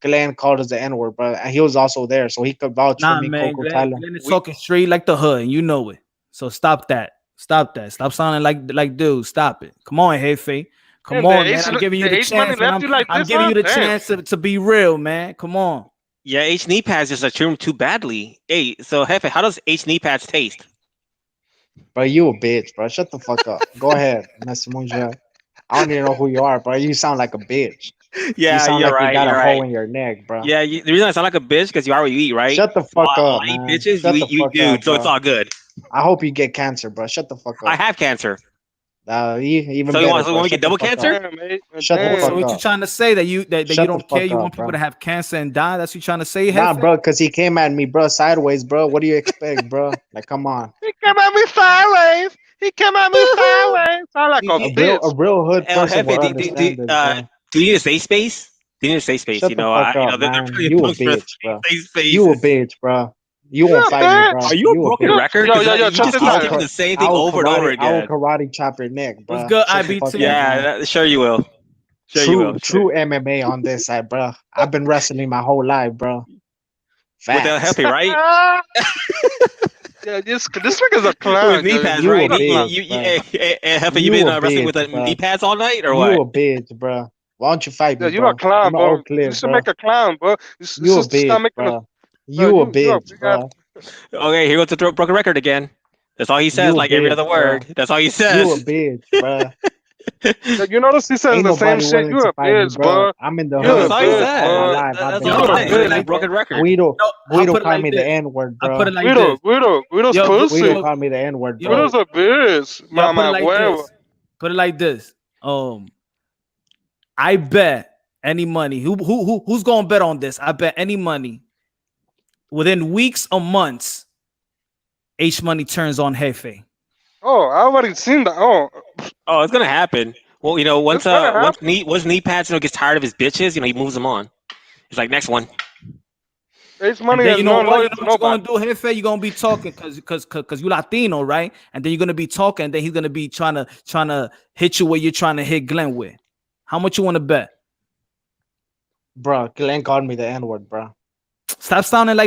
Speaker 6: Glenn called us the N-word, bro. And he was also there, so he could vouch for me,
Speaker 1: man,
Speaker 6: Coco Tyler.
Speaker 1: Glenn is talking straight like the hood, and you know it. So stop that. Stop sounding like dude. Stop it. Come on, Jefe. Come on, man. I'm giving you the chance. I'm giving you the chance to be real, man. Come on.
Speaker 3: Yeah, H knee pads just are too badly. Hey, so Jefe, how does H knee pads taste?
Speaker 6: Bro, you a bitch, bro. Shut the fuck up. Go ahead, Mr. Munja. I don't even know who you are, bro. You sound like a bitch.
Speaker 3: Yeah,
Speaker 6: you sound
Speaker 3: you're
Speaker 6: like
Speaker 3: right.
Speaker 6: You got
Speaker 3: a
Speaker 6: hole in your neck, bro.
Speaker 3: Yeah, the reason I sound like a bitch because you are what you eat, right?
Speaker 6: Shut the fuck up,
Speaker 3: I eat
Speaker 6: man.
Speaker 3: bitches,
Speaker 6: Shut
Speaker 3: you eat dude, so it's all good.
Speaker 6: I hope you get cancer, bro. Shut the fuck up.
Speaker 3: I have cancer.
Speaker 6: Even
Speaker 3: so
Speaker 6: better,
Speaker 3: you want to get double cancer?
Speaker 6: Shut the fuck up.
Speaker 1: So what you trying to say that you don't care? You want people to have cancer and die? That's what you trying to say?
Speaker 6: Nah, bro, because he came at me, bro, sideways, bro. What do you expect, bro? Like, come on.
Speaker 4: He came at me sideways. Sound like
Speaker 6: a real hood person will understand this,
Speaker 3: do you need a safe space? Do you need a safe space?
Speaker 6: Shut the fuck up, man. You a bitch, bro. You a bitch, bro. You won't fight me, bro.
Speaker 3: Are you a broken record?
Speaker 4: Yo, check this out.
Speaker 3: The same thing over and over again.
Speaker 6: I will karate chop your neck, bro.
Speaker 1: What's good, IBT?
Speaker 3: Yeah, sure you will.
Speaker 6: True MMA on this side, bro. I've been wrestling my whole life, bro.
Speaker 3: With the Jefe, right?
Speaker 4: Yeah, this nigga's a clown.
Speaker 3: With knee pads, right? Jefe, you been wrestling with the knee pads all night, or what?
Speaker 6: You a bitch, bro. Why don't you fight me,
Speaker 4: you're a clown, bro. You should make a clown, bro.
Speaker 6: You a bitch, bro. You a bitch, bro.
Speaker 3: Okay, here goes the broken record again. That's all he says, like every other word. That's all he says.
Speaker 6: You a bitch, bro.
Speaker 4: You notice he says the same shit. You a bitch, bro.
Speaker 6: I'm in the hood.
Speaker 3: That's all he said. That's all he said. Like broken record.
Speaker 6: Guido called me the N-word, bro.
Speaker 1: I put it like this.
Speaker 4: Guido's pussy.
Speaker 6: Guido called me the N-word, bro.
Speaker 4: Guido's a bitch.
Speaker 1: Put it like this. I bet any money. Who's gonna bet on this? I bet any money. Within weeks or months, H Money turns on Jefe.
Speaker 4: Oh, I already seen that.
Speaker 3: Oh, it's gonna happen. Well, once knee pads gets tired of his bitches, he moves them on. He's like, next one.
Speaker 4: H Money.
Speaker 1: You know what you're gonna do, Jefe? You're gonna be talking because you Latino, right? And then you're gonna be talking, and then he's gonna be trying to hit you where you're trying to hit Glenn with. How much you want to bet?
Speaker 6: Bro, Glenn called me the N-word, bro.
Speaker 1: Stop sounding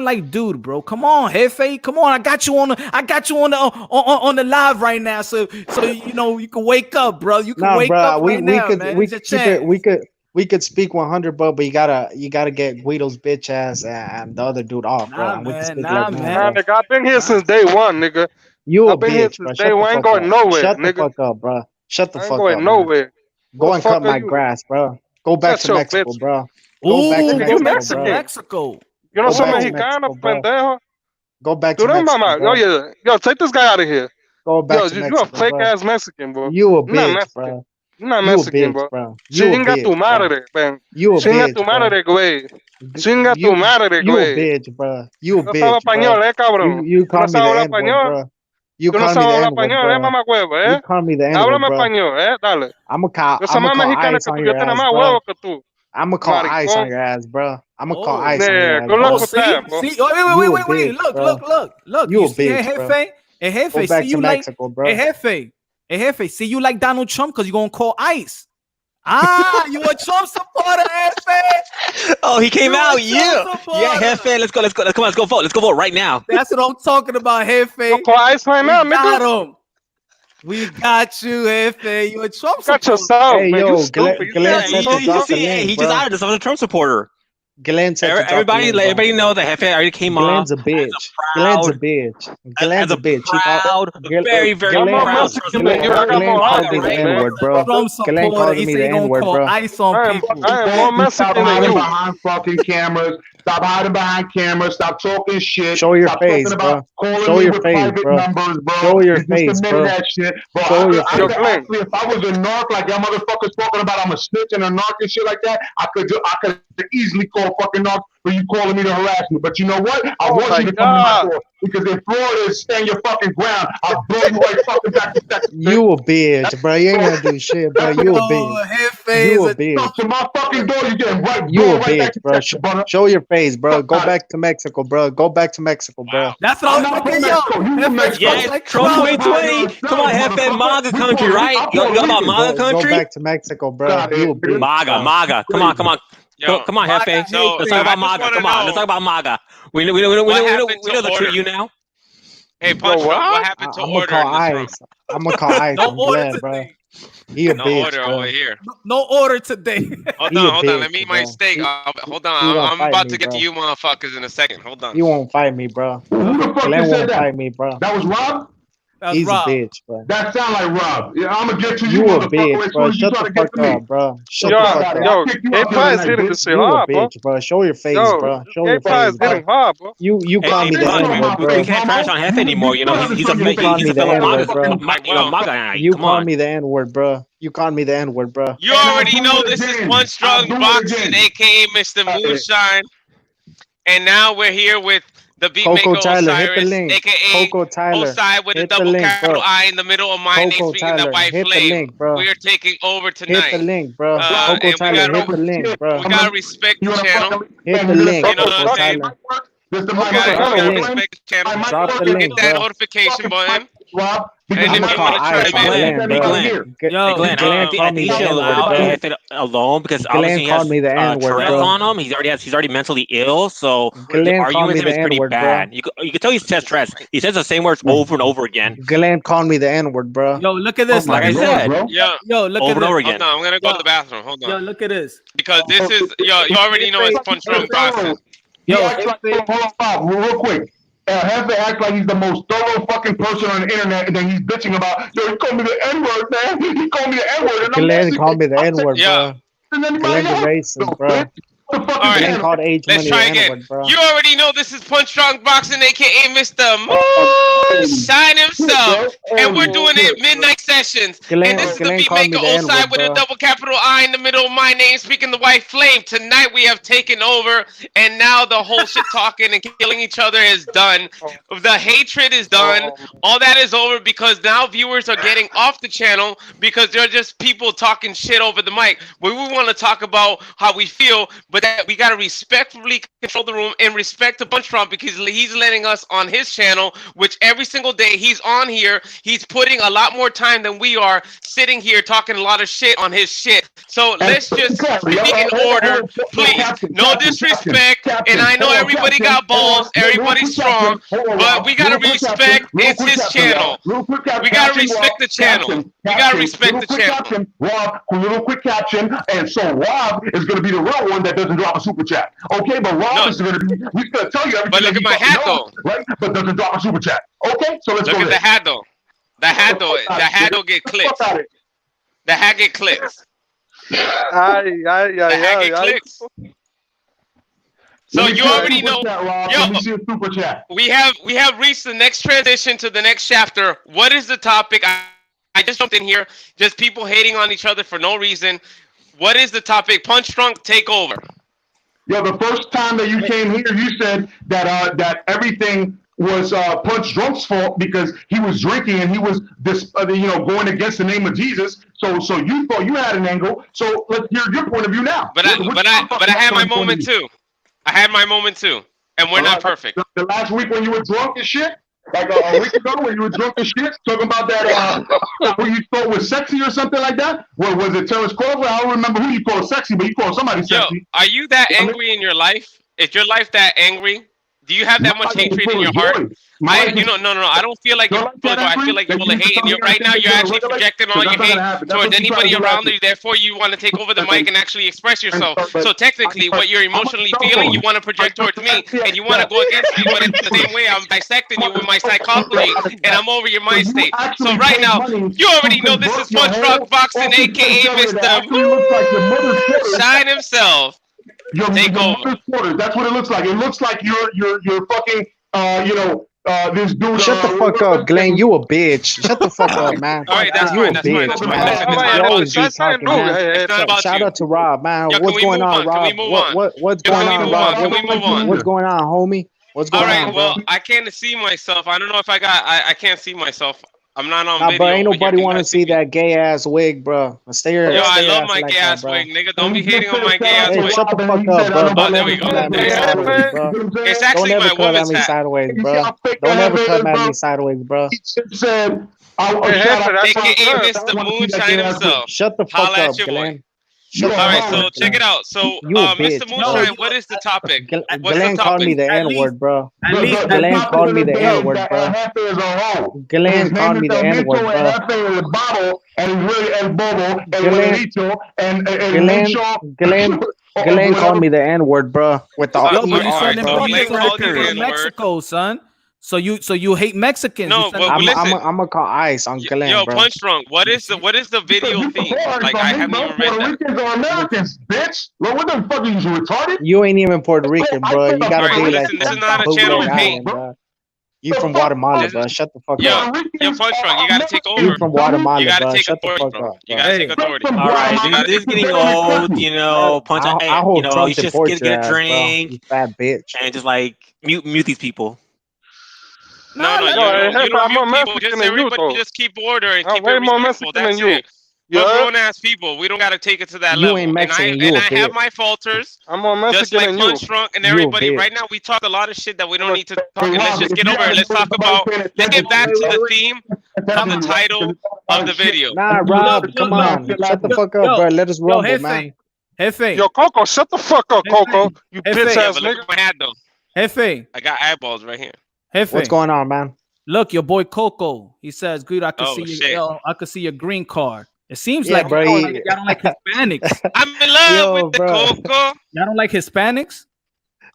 Speaker 1: like dude, bro. Come on, Jefe. Come on. I got you on the live right now. So you can wake up, bro. You can wake up right now, man.
Speaker 6: We could speak 100, bro, but you gotta get Guido's bitch ass and the other dude off, bro.
Speaker 1: Man.
Speaker 4: Nigga, I've been here since day one, nigga.
Speaker 6: I've been here since
Speaker 4: day one. Ain't going nowhere,
Speaker 6: Shut
Speaker 4: nigga.
Speaker 6: the fuck up, bro. Shut the fuck up.
Speaker 4: Going nowhere.
Speaker 6: Go and cut my grass, bro. Go back to Mexico, bro.
Speaker 1: Go back to Mexico.
Speaker 4: You know some Mexicano, pendejo.
Speaker 6: Go back to Mexico.
Speaker 4: Yo, take this guy out of here.
Speaker 6: Go back to Mexico,
Speaker 4: you a fake ass Mexican, bro.
Speaker 6: You a bitch, bro.
Speaker 4: You're not Mexican, bro. Chinga tu madre, man. Chinga tu madre, güey. Chinga tu madre, güey.
Speaker 6: You a bitch, bro. You a bitch,
Speaker 4: español, cabrón.
Speaker 6: You call me the N-word, bro. You
Speaker 4: Tú no
Speaker 6: call me
Speaker 4: sabes
Speaker 6: the
Speaker 4: hablar
Speaker 6: N-word,
Speaker 4: español,
Speaker 6: bro.
Speaker 4: mamá huevo,
Speaker 6: You call me the N-word,
Speaker 4: Háblame
Speaker 6: bro.
Speaker 4: español, dale.
Speaker 6: I'm
Speaker 4: Yo soy
Speaker 6: gonna
Speaker 4: más
Speaker 6: call
Speaker 4: mexicana
Speaker 6: ice
Speaker 4: que
Speaker 6: on
Speaker 4: tú.
Speaker 6: your
Speaker 4: Yo tengo
Speaker 6: ass,
Speaker 4: más
Speaker 6: bro.
Speaker 4: huevo que tú.
Speaker 6: I'm gonna call ice on
Speaker 4: Maricón.
Speaker 6: your ass, bro. I'm gonna call ice on
Speaker 4: Yeah,
Speaker 6: your ass,
Speaker 4: good
Speaker 6: bro.
Speaker 4: luck with that, bro.
Speaker 1: See, wait.
Speaker 6: bitch, bro.
Speaker 1: Look.
Speaker 6: You
Speaker 1: You
Speaker 6: a
Speaker 1: see,
Speaker 6: bitch, bro.
Speaker 1: Jefe?
Speaker 6: Go
Speaker 1: See
Speaker 6: back to
Speaker 1: you like,
Speaker 6: Mexico, bro.
Speaker 1: Jefe. See you like Donald Trump because you're gonna call ICE. Ah, you a Trump supporter, Jefe?
Speaker 3: Oh, he came out. Yeah,
Speaker 1: Jefe.
Speaker 3: Let's go. Let's go vote. Let's go vote right now.
Speaker 1: That's what I'm talking about, Jefe.
Speaker 4: Yo, call ice right now,
Speaker 1: We
Speaker 4: nigga.
Speaker 1: got him. We got you, Jefe. You a Trump
Speaker 4: You got
Speaker 1: supporter.
Speaker 4: yourself,
Speaker 6: Hey,
Speaker 4: man.
Speaker 6: yo,
Speaker 4: You stupid. You
Speaker 6: Glenn
Speaker 4: can't
Speaker 6: said
Speaker 4: Trump,
Speaker 6: to drop
Speaker 4: bro.
Speaker 6: the link,
Speaker 3: He
Speaker 6: bro.
Speaker 3: just outed us. I'm a Trump supporter.
Speaker 6: Glenn said to drop the
Speaker 3: Everybody,
Speaker 6: link,
Speaker 3: let
Speaker 6: bro.
Speaker 3: everybody know that Hefe already came off
Speaker 6: Glenn's a bitch.
Speaker 3: proud-
Speaker 6: Glenn's a bitch. Glenn's
Speaker 3: as
Speaker 6: a
Speaker 3: a
Speaker 6: bitch.
Speaker 3: proud, very, very
Speaker 4: I'm more
Speaker 3: proud
Speaker 4: Mexican
Speaker 3: Trump
Speaker 4: than you. I
Speaker 3: supporter.
Speaker 4: got
Speaker 6: Glenn
Speaker 4: more
Speaker 6: called
Speaker 4: heart
Speaker 6: me
Speaker 4: than
Speaker 6: the
Speaker 4: you, man.
Speaker 6: N-word, bro.
Speaker 1: Trump
Speaker 6: Glenn
Speaker 1: supporter.
Speaker 6: called
Speaker 1: He
Speaker 6: me
Speaker 1: said
Speaker 6: the
Speaker 1: he gonna
Speaker 6: N-word,
Speaker 1: call
Speaker 6: bro.
Speaker 1: ICE on
Speaker 4: I
Speaker 1: people.
Speaker 4: am more Mexican
Speaker 2: Stop
Speaker 4: than
Speaker 2: hiding
Speaker 4: you.
Speaker 2: behind fucking cameras. Stop hiding behind cameras. Stop talking shit.
Speaker 6: Show your
Speaker 2: Stop
Speaker 6: face,
Speaker 2: talking about calling
Speaker 6: Show
Speaker 2: me
Speaker 6: your
Speaker 2: with
Speaker 6: face,
Speaker 2: private
Speaker 6: bro.
Speaker 2: numbers, bro.
Speaker 6: Show your
Speaker 2: You
Speaker 6: face,
Speaker 2: submitted
Speaker 6: bro.
Speaker 2: that shit, bro.
Speaker 6: Show your
Speaker 2: I
Speaker 6: face.
Speaker 2: could actually, if I was a narc like y'all motherfuckers talking about, I'm a snitch and a narc and shit like that. I could easily call fucking narc for you calling me to harass me. But you know what? I
Speaker 4: Oh
Speaker 2: want
Speaker 4: my
Speaker 2: you to come to my
Speaker 4: God.
Speaker 2: door because in Florida, stand your fucking ground. I'll blow you right fucking back to Texas.
Speaker 6: You a bitch, bro. You ain't gonna do shit, bro. You a bitch.
Speaker 1: Jefe
Speaker 6: You
Speaker 1: is
Speaker 6: a bitch.
Speaker 2: Come to my fucking door, you getting right,
Speaker 6: You
Speaker 2: blown
Speaker 6: a
Speaker 2: right back
Speaker 6: bitch,
Speaker 2: to
Speaker 6: bro.
Speaker 2: Texas, brother.
Speaker 6: Show your face, bro. Go
Speaker 2: Fuck
Speaker 6: back to Mexico, bro. Go back to Mexico, bro.
Speaker 1: That's what
Speaker 2: I'm
Speaker 1: I
Speaker 2: not
Speaker 1: was
Speaker 2: from
Speaker 1: thinking,
Speaker 2: Mexico. You from Mexico.
Speaker 3: Yeah,
Speaker 1: like
Speaker 3: Trump
Speaker 1: Trump.
Speaker 3: 2020. Come on, Hefe, MAGA country, right? You know about MAGA
Speaker 6: Go
Speaker 3: country?
Speaker 6: back to Mexico, bro. You a bitch.
Speaker 3: MAGA. Come on.
Speaker 7: Yo,
Speaker 3: Come on, Hefe.
Speaker 7: so
Speaker 3: Let's talk
Speaker 7: I
Speaker 3: about
Speaker 7: just
Speaker 3: MAGA.
Speaker 7: wanna
Speaker 3: Come on,
Speaker 7: know
Speaker 3: let's talk about MAGA. We know the truth. You now.
Speaker 7: Hey, Punch Drunk, what
Speaker 4: what?
Speaker 7: happened to
Speaker 6: I'm gonna
Speaker 7: order
Speaker 6: call
Speaker 7: in this room?
Speaker 6: ice. I'm gonna call ice.
Speaker 1: No
Speaker 6: I'm
Speaker 1: order
Speaker 6: glad, bro.
Speaker 1: today.
Speaker 6: He a
Speaker 7: No
Speaker 6: bitch,
Speaker 7: order
Speaker 6: bro.
Speaker 7: over here.
Speaker 1: No order today.
Speaker 7: Hold
Speaker 6: He a
Speaker 7: on.
Speaker 6: bitch,
Speaker 7: Let me eat
Speaker 6: bro.
Speaker 7: my steak. Hold on.
Speaker 6: He won't
Speaker 7: I'm
Speaker 6: fight
Speaker 7: about
Speaker 6: me,
Speaker 7: to get
Speaker 6: bro.
Speaker 7: to you motherfuckers in a second. Hold on.
Speaker 6: He won't fight me, bro.
Speaker 2: Who the fuck
Speaker 6: Glenn
Speaker 2: just said
Speaker 6: won't
Speaker 2: that?
Speaker 6: fight me, bro.
Speaker 2: That was Rob?
Speaker 1: That's
Speaker 6: He's
Speaker 1: Rob.
Speaker 6: a bitch, bro.
Speaker 2: That sound like Rob. Yeah, I'm gonna get to you,
Speaker 6: You a
Speaker 2: motherfucker,
Speaker 6: bitch,
Speaker 2: as
Speaker 6: bro.
Speaker 2: soon as you
Speaker 6: Shut
Speaker 2: try
Speaker 6: the
Speaker 2: to get
Speaker 6: fuck
Speaker 2: to me.
Speaker 6: up, bro. Shut
Speaker 2: Yo,
Speaker 6: the fuck up.
Speaker 2: I'll kick you out
Speaker 4: Gay
Speaker 2: the other
Speaker 4: Pie is
Speaker 2: night,
Speaker 4: hitting
Speaker 2: bitch.
Speaker 4: this shit
Speaker 6: You a
Speaker 4: hard, bro.
Speaker 6: bitch, bro. Show your face,
Speaker 4: Yo,
Speaker 6: bro. Show
Speaker 4: Gay
Speaker 6: your
Speaker 4: Pie
Speaker 6: face,
Speaker 4: is hitting
Speaker 6: bro.
Speaker 4: hard, bro.
Speaker 6: You call me the
Speaker 2: Hey,
Speaker 6: N-word,
Speaker 2: hey,
Speaker 6: bro.
Speaker 3: We can't trash on Hefe anymore. You know, he's a
Speaker 6: You call me the
Speaker 3: fellow
Speaker 6: N-word,
Speaker 3: MAGA.
Speaker 6: bro.
Speaker 3: MAGA guy.
Speaker 6: You
Speaker 3: Come
Speaker 6: call
Speaker 3: on.
Speaker 6: me the N-word, bro. You call me the N-word, bro.
Speaker 7: You
Speaker 2: And I'll
Speaker 7: already
Speaker 2: do
Speaker 7: know
Speaker 2: it
Speaker 7: this is
Speaker 2: again.
Speaker 7: Punch
Speaker 2: I'll
Speaker 7: Drunk
Speaker 2: do it
Speaker 7: Boxing,
Speaker 2: again.
Speaker 7: aka Mr. Moonshine. And now we're here with the
Speaker 6: Coco
Speaker 7: beatmaker
Speaker 6: Tyler, hit the
Speaker 7: Osiris,
Speaker 6: link.
Speaker 7: aka
Speaker 6: Coco Tyler,
Speaker 7: Osai with a
Speaker 6: hit the
Speaker 7: double
Speaker 6: link,
Speaker 7: capital
Speaker 6: bro.
Speaker 7: I in the middle of my name,
Speaker 6: Coco
Speaker 7: speaking that
Speaker 6: Tyler,
Speaker 7: white
Speaker 6: hit the
Speaker 7: flame.
Speaker 6: link, bro.
Speaker 7: We are taking over
Speaker 6: Hit the
Speaker 7: tonight.
Speaker 6: link, bro. Coco
Speaker 7: And we
Speaker 6: Tyler,
Speaker 7: gotta
Speaker 6: hit the link, bro.
Speaker 7: we gotta respect the channel.
Speaker 6: Hit the link,
Speaker 7: You know what
Speaker 6: Coco
Speaker 7: I'm saying?
Speaker 6: Tyler.
Speaker 2: This the
Speaker 7: We gotta
Speaker 6: Drop the link.
Speaker 7: respect the channel.
Speaker 6: Drop the
Speaker 7: Hit
Speaker 6: link,
Speaker 7: that
Speaker 6: bro.
Speaker 7: notification button.
Speaker 2: Rob,
Speaker 7: And
Speaker 6: I'm
Speaker 7: if
Speaker 6: gonna
Speaker 7: you
Speaker 6: call
Speaker 7: want to
Speaker 6: ice
Speaker 7: chime
Speaker 6: on
Speaker 7: in,
Speaker 6: Glenn, bro.
Speaker 1: Yo,
Speaker 3: Glenn,
Speaker 6: Glenn
Speaker 3: I
Speaker 6: called
Speaker 3: think
Speaker 6: me
Speaker 3: he
Speaker 6: the
Speaker 3: should
Speaker 6: N-word,
Speaker 3: allow
Speaker 6: bro.
Speaker 3: Hefe alone because
Speaker 6: Glenn
Speaker 3: obviously he
Speaker 6: called
Speaker 3: has
Speaker 6: me the N-word,
Speaker 3: Tourette's
Speaker 6: bro.
Speaker 3: on him. He's already mentally ill. So
Speaker 6: Glenn
Speaker 3: arguing
Speaker 6: called
Speaker 3: with
Speaker 6: me
Speaker 3: him
Speaker 6: the
Speaker 3: is pretty
Speaker 6: N-word, bro.
Speaker 3: bad. You can tell he's Tourette's. He says the same words over and over again.
Speaker 6: Glenn called me the N-word, bro.
Speaker 1: Yo, look at this.
Speaker 3: Like I said,
Speaker 2: bro.
Speaker 7: Yo,
Speaker 1: Look
Speaker 3: over
Speaker 1: at
Speaker 3: and
Speaker 1: this.
Speaker 3: over
Speaker 7: hold
Speaker 3: again.
Speaker 7: on. I'm gonna go
Speaker 1: Yo,
Speaker 7: to the bathroom. Hold
Speaker 1: yo,
Speaker 7: on.
Speaker 1: look at this.
Speaker 7: Because this is you already know it's Punch Drunk Boxing.
Speaker 2: He
Speaker 1: Yo,
Speaker 2: acts like, hold on, real quick. Hefe acts like he's the most thorough fucking person on the internet, and then he's bitching about, yo, he called me the N-word, man. He called me the N-word, and I'm
Speaker 6: Glenn called me the N-word,
Speaker 7: Yeah.
Speaker 6: bro.
Speaker 2: than
Speaker 6: Glenn
Speaker 2: anybody
Speaker 6: the
Speaker 2: else.
Speaker 6: racist, bro.
Speaker 7: All right.
Speaker 6: Glenn called H
Speaker 7: Let's
Speaker 6: Money
Speaker 7: try
Speaker 6: the
Speaker 7: again.
Speaker 6: N-word, bro.
Speaker 7: You already know this is Punch Drunk Boxing, aka Mr. Moonshine himself. And we're doing it midnight sessions. And this is the
Speaker 6: Glenn called me
Speaker 7: beatmaker
Speaker 6: the
Speaker 7: Osai
Speaker 6: N-word,
Speaker 7: with a
Speaker 6: bro.
Speaker 7: double capital I in the middle of my name, speaking the white flame. Tonight we have taken over, and now the whole shit talking and killing each other is done. The hatred is done. All that is over because now viewers are getting off the channel because they're just people talking shit over the mic. We want to talk about how we feel, but that we got to respectfully control the room and respect to Punch Drunk because he's letting us on his channel, which every single day he's on here. He's putting a lot more time than we are sitting here talking a lot of shit on his shit. So let's just be in order, please. No disrespect. And I know everybody got balls, everybody's strong, but we got to respect it's his channel. We got to respect the channel. We got to respect the channel.
Speaker 2: Rob, little quick caption, and so Rob is going to be the real one that doesn't drop a super chat. Okay, but Rob is going to be, he's going to tell you everything.
Speaker 7: But look at my hat though,
Speaker 2: right? But doesn't drop a super chat. Okay, so let's
Speaker 7: look
Speaker 2: go
Speaker 7: at the hat though. The hat don't get clicks. The hat get clicks. The hat get clicks. So you already know. Yo,
Speaker 2: super chat.
Speaker 7: we have reached the next transition to the next chapter. What is the topic? I just jumped in here. Just people hating on each other for no reason. What is the topic? Punch Drunk, take over.
Speaker 2: Yo, the first time that you came here, you said that that everything was Punch Drunk's fault because he was drinking and he was going against the name of Jesus. So you thought you had an angle. So let's hear your point of view now.
Speaker 7: But I had my moment too. I had my moment too, and we're not perfect.
Speaker 2: The last week when you were drunk and shit, like a week ago when you were drunk and shit, talking about that who you thought was sexy or something like that. What was it, Terrence Crawford? I don't remember who you called sexy, but you called somebody sexy.
Speaker 7: Yo, are you that angry in your life? Is your life that angry? Do you have that much hatred in your heart? No. I don't feel like you're full of. I feel like you're full of hate, and right now you're actually projecting all your hate towards anybody around you. Therefore, you want to take over the mic and actually express yourself. So technically, what you're emotionally feeling, you want to project towards me, and you want to go against me. But it's the same way I'm dissecting you with my psychology, and I'm over your mind state. So right now, you already know this is Punch Rock Boxing, aka Mr. Shine himself. Take over.
Speaker 2: That's what it looks like. It looks like you're fucking this dude.
Speaker 6: Shut the fuck up, Glenn. You a bitch. Shut the fuck up, man.
Speaker 7: All right, that's
Speaker 6: you
Speaker 7: fine.
Speaker 6: a bitch, man. You always be talking, man. Shout out to Rob, man. What's going on, Rob? What's going on, Rob? What's going on, homie? What's going on?
Speaker 7: All right, well, I can't see myself. I don't know if I can't see myself. I'm not on video.
Speaker 6: But ain't nobody want to see that gay ass wig, bro. Stay here.
Speaker 7: Yo, I love my gay ass wig, nigga. Don't be hating on my gay ass wig.
Speaker 6: Shut the fuck up, bro.
Speaker 7: There we go. It's actually my woman's hat.
Speaker 6: Sideways, bro. Don't ever come at me sideways, bro.
Speaker 2: He said,
Speaker 7: AKA Mr. Moonshine himself.
Speaker 6: Shut the fuck up, Glenn.
Speaker 7: All right, so check it out. So, Mr. Moonshine, what is the topic?
Speaker 6: Glenn called me the N-word, bro. Glenn called me the N-word, bro. Glenn called me the N-word, bro. Glenn called me the N-word, bro. With the
Speaker 1: Mexico, son. So you hate Mexicans?
Speaker 7: No, but
Speaker 6: I'm gonna call ice on Glenn,
Speaker 7: yo,
Speaker 6: bro.
Speaker 7: Punch Drunk. What is the video theme? Like I haven't even read that.
Speaker 2: Puerto Ricans are Americans, bitch. Well, what the fuck are you retarded?
Speaker 6: You ain't even Puerto Rican, bro. You gotta be like
Speaker 7: this is not a channel of hate,
Speaker 6: bro. You from Guatemala, bro. Shut the fuck up.
Speaker 7: Yo, Punch Drunk, you gotta take over.
Speaker 6: You from Guatemala,
Speaker 7: you gotta
Speaker 6: bro.
Speaker 7: take
Speaker 6: Shut the
Speaker 7: authority,
Speaker 6: fuck
Speaker 7: bro.
Speaker 6: up.
Speaker 7: You gotta take authority.
Speaker 8: All right, this is getting old. You know, Punch. You just get a drink,
Speaker 6: you fat bitch,
Speaker 8: and just like mute these people.
Speaker 7: No, you don't mute people. Everybody just keep order and keep it respectful. That's it. We're grown-ass people. We don't got to take it to that level.
Speaker 6: You ain't Mexican,
Speaker 7: and I have my falters.
Speaker 4: I'm more Mexican
Speaker 7: just like
Speaker 4: than you.
Speaker 7: Punch Drunk and everybody. Right now, we talk a lot of shit that we don't need to talk. And let's just get over it. Let's talk about. Let's get back to the theme of the title of the video.
Speaker 6: Nah, Rob, come on. Shut the fuck up, bro. Let us rumble, man.
Speaker 1: Jefe.
Speaker 4: Yo, Coco, shut the fuck up, Coco. You bitch ass nigga.
Speaker 7: Look at my hat, though.
Speaker 1: Jefe.
Speaker 7: I got eyeballs right here.
Speaker 1: Jefe.
Speaker 6: What's going on, man?
Speaker 1: Look, your boy Coco. He says, "Good, I can see your green card." It seems like
Speaker 6: bro,
Speaker 1: y'all don't like Hispanics.
Speaker 7: I'm in love with the Coco.
Speaker 1: Y'all don't like Hispanics?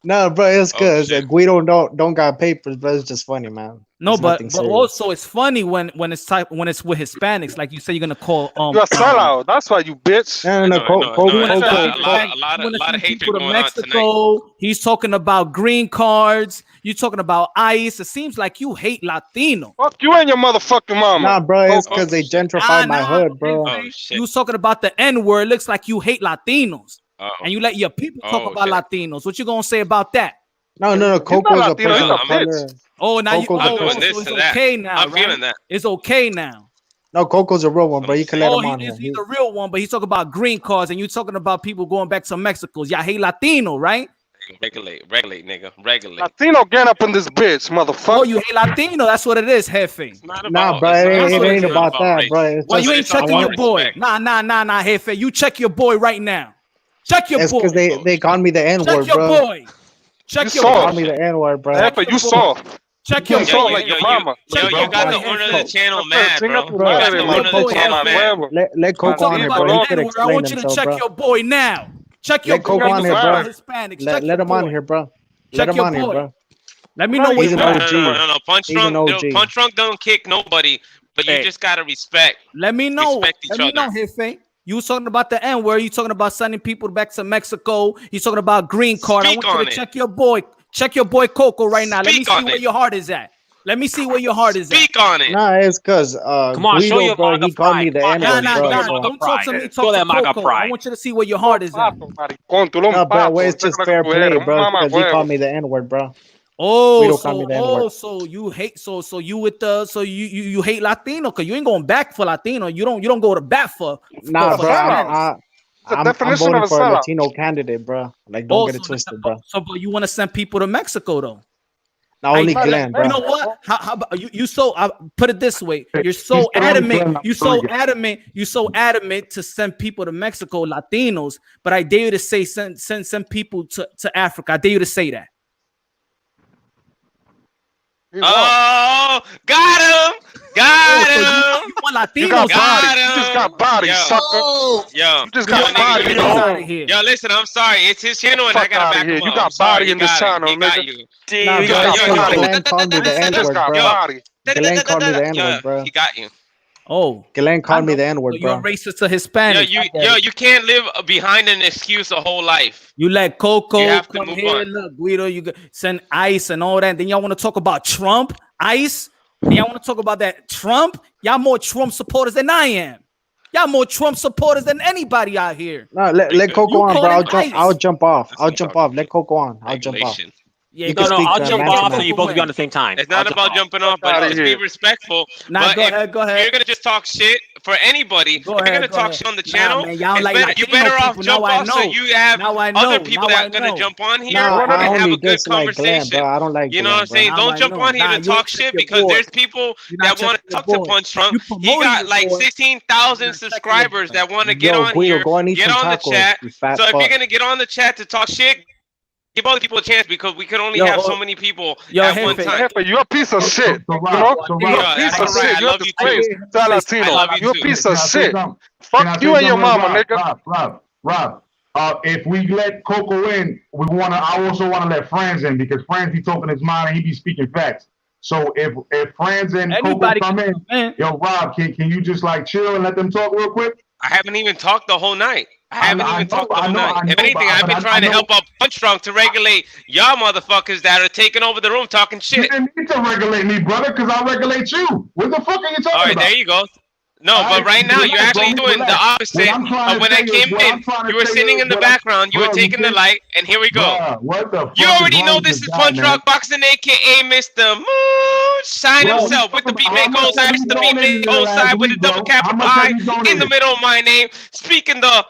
Speaker 6: No, bro, it's good. Guido don't got papers, but it's just funny, man.
Speaker 1: No, but also it's funny when it's with Hispanics, like you say you're gonna call
Speaker 4: you're a sellout. That's why you bitch.
Speaker 6: No.
Speaker 7: A lot of hatred going on tonight.
Speaker 1: He's talking about green cards. You talking about ICE. It seems like you hate Latino.
Speaker 4: Fuck you and your motherfucking mama.
Speaker 6: Nah, bro, it's because they gentrified my hood, bro.
Speaker 1: You was talking about the N-word. Looks like you hate Latinos. And you let your people talk about Latinos. What you gonna say about that?
Speaker 6: No. Coco's a person of color.
Speaker 1: Oh, now
Speaker 7: it's
Speaker 1: okay now.
Speaker 7: I'm feeling that.
Speaker 1: It's okay now.
Speaker 6: No, Coco's a real one, bro. You can let him on here.
Speaker 1: He's a real one, but he's talking about green cards, and you're talking about people going back to Mexico. Y'all hate Latino, right?
Speaker 7: Regulate, nigga. Regulate.
Speaker 4: Latino get up in this bitch, motherfucker.
Speaker 1: Oh, you hate Latino? That's what it is, Jefe.
Speaker 6: Nah, bro, it ain't about that, bro.
Speaker 1: Well, you ain't checking your boy. Nah, Jefe. You check your boy right now. Check your boy.
Speaker 6: It's because they called me the N-word, bro.
Speaker 1: Check your boy.
Speaker 6: Check your boy. Called me the N-word, bro.
Speaker 4: Yeah, but you saw.
Speaker 1: Check your
Speaker 4: boy. Like your mama.
Speaker 7: Yo, you got the owner of the channel mad, bro. You got the owner of the channel mad.
Speaker 6: Let Coco on here, bro. He could explain
Speaker 1: I want you to check your boy now. Check your boy.
Speaker 6: Let Coco on here, bro.
Speaker 1: Hispanics.
Speaker 6: Let him on here, bro. Let him on here, bro.
Speaker 1: Let me know
Speaker 6: what he's an OG.
Speaker 7: No. Punch Drunk don't kick nobody, but you just gotta respect.
Speaker 1: Let me know.
Speaker 7: Respect each other.
Speaker 1: Jefe. You was talking about the N-word. You talking about sending people back to Mexico. You talking about green card. I want you to check your boy. Check your boy Coco right now. Let me see where your heart is at. Let me see where your heart is at.
Speaker 7: Speak on it.
Speaker 6: Nah, it's because
Speaker 8: come on,
Speaker 6: Guido,
Speaker 8: show your
Speaker 6: bro, he called me the N-word,
Speaker 1: bro. Don't talk to me. Talk to Coco. I want you to see where your heart is at.
Speaker 6: No, bro, it's just fair play, bro, because he called me the N-word, bro.
Speaker 1: So you hate you with the you hate Latino because you ain't going back for Latino. You don't go to bat for.
Speaker 6: Nah,
Speaker 1: for
Speaker 6: bro. I'm voting for a Latino candidate, bro. Like, don't get it twisted, bro.
Speaker 1: So, but you want to send people to Mexico though?
Speaker 6: Not only Glenn, bro.
Speaker 1: You know what? How about you? I put it this way: you're so adamant. You're so adamant to send people to Mexico, Latinos. But I dare you to say send people to Africa. I dare you to say that.
Speaker 7: Oh, got him!
Speaker 4: You got body. You just got body, sucker.
Speaker 7: Yo,
Speaker 4: you just got body.
Speaker 7: Yo, listen, I'm sorry. It's his channel, and I gotta back him up.
Speaker 4: You got body in this channel, nigga.
Speaker 6: You got called me the N-word, bro. Glenn called me the N-word, bro.
Speaker 7: He got you.
Speaker 1: Oh,
Speaker 6: Glenn called me the N-word, bro.
Speaker 1: You're racist to Hispanic.
Speaker 7: You can't live behind an excuse a whole life.
Speaker 1: You let Coco
Speaker 7: come
Speaker 1: here. Look, Guido, you send ICE and all that. And then y'all want to talk about Trump, ICE. And y'all want to talk about that Trump. Y'all more Trump supporters than I am. Y'all more Trump supporters than anybody out here.
Speaker 6: No, let Coco on, bro. I'll jump off. Let Coco on. I'll jump off.
Speaker 3: Yeah, I'll jump off so you both be on the same time.
Speaker 7: It's not about jumping off, but let's be respectful.
Speaker 1: Nah, go ahead.
Speaker 7: If you're gonna just talk shit for anybody, if you're gonna talk shit on the channel, you better off jump off so you have other people that are gonna jump on here and have a good conversation.
Speaker 6: I don't like
Speaker 7: you know what I'm saying? Don't jump on here to talk shit because there's people that want to talk to Punch Drunk. He got like 16,000 subscribers that want to get on here, get on the chat. So if you're gonna get on the chat to talk shit, give other people a chance because we can only have so many people at one time.
Speaker 4: You're a piece of shit. You're a piece of shit. You're a disgrace to Latino. You're a piece of shit. Fuck you and your mama, nigga.
Speaker 2: Rob. If we let Coco in, I also want to let Franz in because Franz be talking his mind and he be speaking facts. So if Franz and Coco come in, yo, Rob, can you just like chill and let them talk real quick?
Speaker 7: I haven't even talked the whole night. If anything, I've been trying to help out Punch Drunk to regulate y'all motherfuckers that are taking over the room talking shit.
Speaker 2: You didn't need to regulate me, brother, because I regulate you. What the fuck are you talking about?
Speaker 7: All right, there you go. No, but right now you're actually doing the opposite of when I came in. You were sitting in the background, you were taking the light, and here we go. You already know this is Punch Drunk Boxing, aka Mr. Moonshine himself with the beatnik co-side, Mr. Beatnik co-side with the double capital I in the middle of my name, speaking the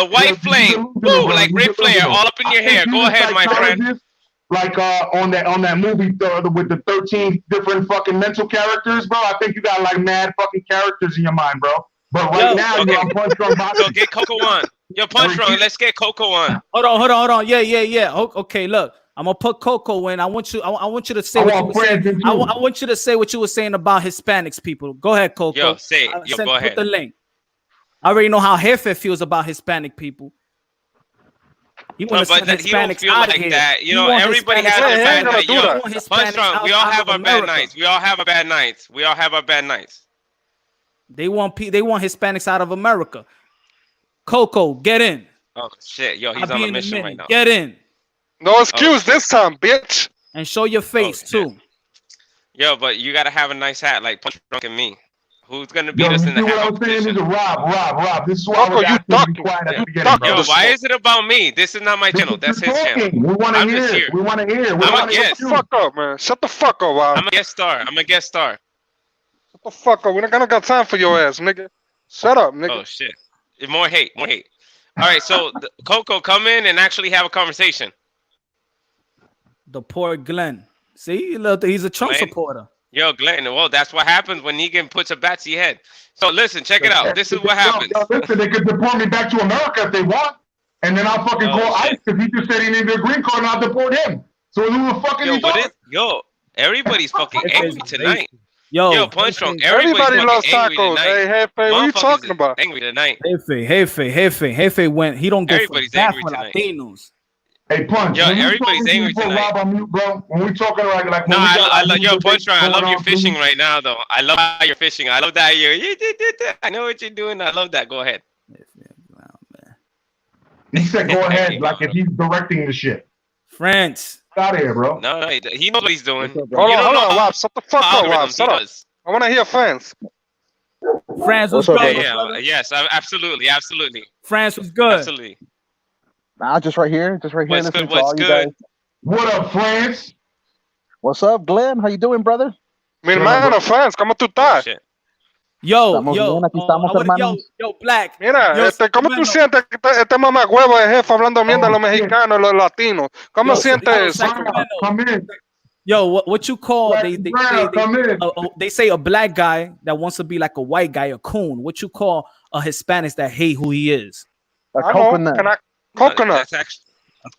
Speaker 7: white flame, woo, like Ric Flair, all up in your hair. Go ahead, my friend.
Speaker 2: Like on that movie with the 13 different fucking mental characters, bro. I think you got like mad fucking characters in your mind, bro. But right now you're on Punch Drunk Boxing.
Speaker 7: So get Coco on. Yo, Punch Drunk, let's get Coco on.
Speaker 1: Hold on. Yeah. Okay, look. I'm gonna put Coco in. I want you to say what you were saying. I want you to say what you were saying about Hispanics people. Go ahead, Coco.
Speaker 7: Yo, say it. Yo, go ahead.
Speaker 1: Put the link. I already know how Jefe feels about Hispanic people.
Speaker 7: He don't feel like that. You know, everybody has their bad nights. Punch Drunk, we all have our bad nights. We all have our bad nights.
Speaker 1: They want Hispanics out of America. Coco, get in.
Speaker 7: Oh shit, yo, he's on a mission right now.
Speaker 1: Get in.
Speaker 4: No excuse this time, bitch.
Speaker 1: And show your face too.
Speaker 7: Yo, but you gotta have a nice hat like Punch Drunk and me. Who's gonna beat us in the hat competition?
Speaker 2: Rob. This is why
Speaker 4: you talking.
Speaker 7: Yo, why is it about me? This is not my channel. That's his channel.
Speaker 2: We want to hear.
Speaker 4: I'm a guest. Shut the fuck up, man. Shut the fuck up, Rob.
Speaker 7: I'm a guest star.
Speaker 4: Shut the fuck up. We don't got time for your ass, nigga. Shut up, nigga.
Speaker 7: Oh shit. More hate. All right, so Coco, come in and actually have a conversation.
Speaker 1: The poor Glenn. See, he's a Trump supporter.
Speaker 7: Yo, Glenn, well, that's what happens when Negan puts a bat to your head. So listen, check it out. This is what happens.
Speaker 2: Listen, they could deport me back to America if they want. And then I'll fucking call ICE because he just said he needed a green card and I'll deport him. So who the fuck is he talking?
Speaker 7: Everybody's fucking angry tonight.
Speaker 1: Yo,
Speaker 7: Punch Drunk.
Speaker 4: Everybody loves tacos. Hey, Jefe, what are you talking about?
Speaker 7: Angry tonight.
Speaker 1: Jefe went. He don't go
Speaker 7: Everybody's
Speaker 1: for that
Speaker 7: angry
Speaker 1: for
Speaker 7: tonight.
Speaker 1: Latinos.
Speaker 2: Hey, Punch.
Speaker 7: Yo, everybody's angry tonight.
Speaker 2: On mute, bro. When we talking like
Speaker 7: no, I love yo, Punch Drunk. I love your fishing right now, though. I love how you're fishing. I love that you did that. I know what you're doing. I love that. Go ahead.
Speaker 2: He said, "Go ahead," like if he's directing the shit.
Speaker 1: France.
Speaker 2: Out of here, bro.
Speaker 7: No, he knows what he's doing.
Speaker 4: Hold on, Rob. Shut the fuck up, Rob. Shut up. I want to hear France.
Speaker 1: France was good.
Speaker 7: Yes, absolutely.
Speaker 1: France was good.
Speaker 7: Absolutely.
Speaker 9: Nah, just right here.
Speaker 7: What's good?
Speaker 2: What up, France?
Speaker 6: What's up, Glenn? How you doing, brother?
Speaker 4: Mi hermano, fans, ¿cómo tú estás?
Speaker 1: Yo, Black.
Speaker 4: Mira, ¿cómo tú sientes que este mamagüevo de jefe hablando mierda a los mexicanos, los latinos? ¿Cómo sientes eso?
Speaker 1: Yo, what you call they say a black guy that wants to be like a white guy, a coon. What you call a Hispanic that hate who he is?
Speaker 6: A coconut.
Speaker 4: Coconut.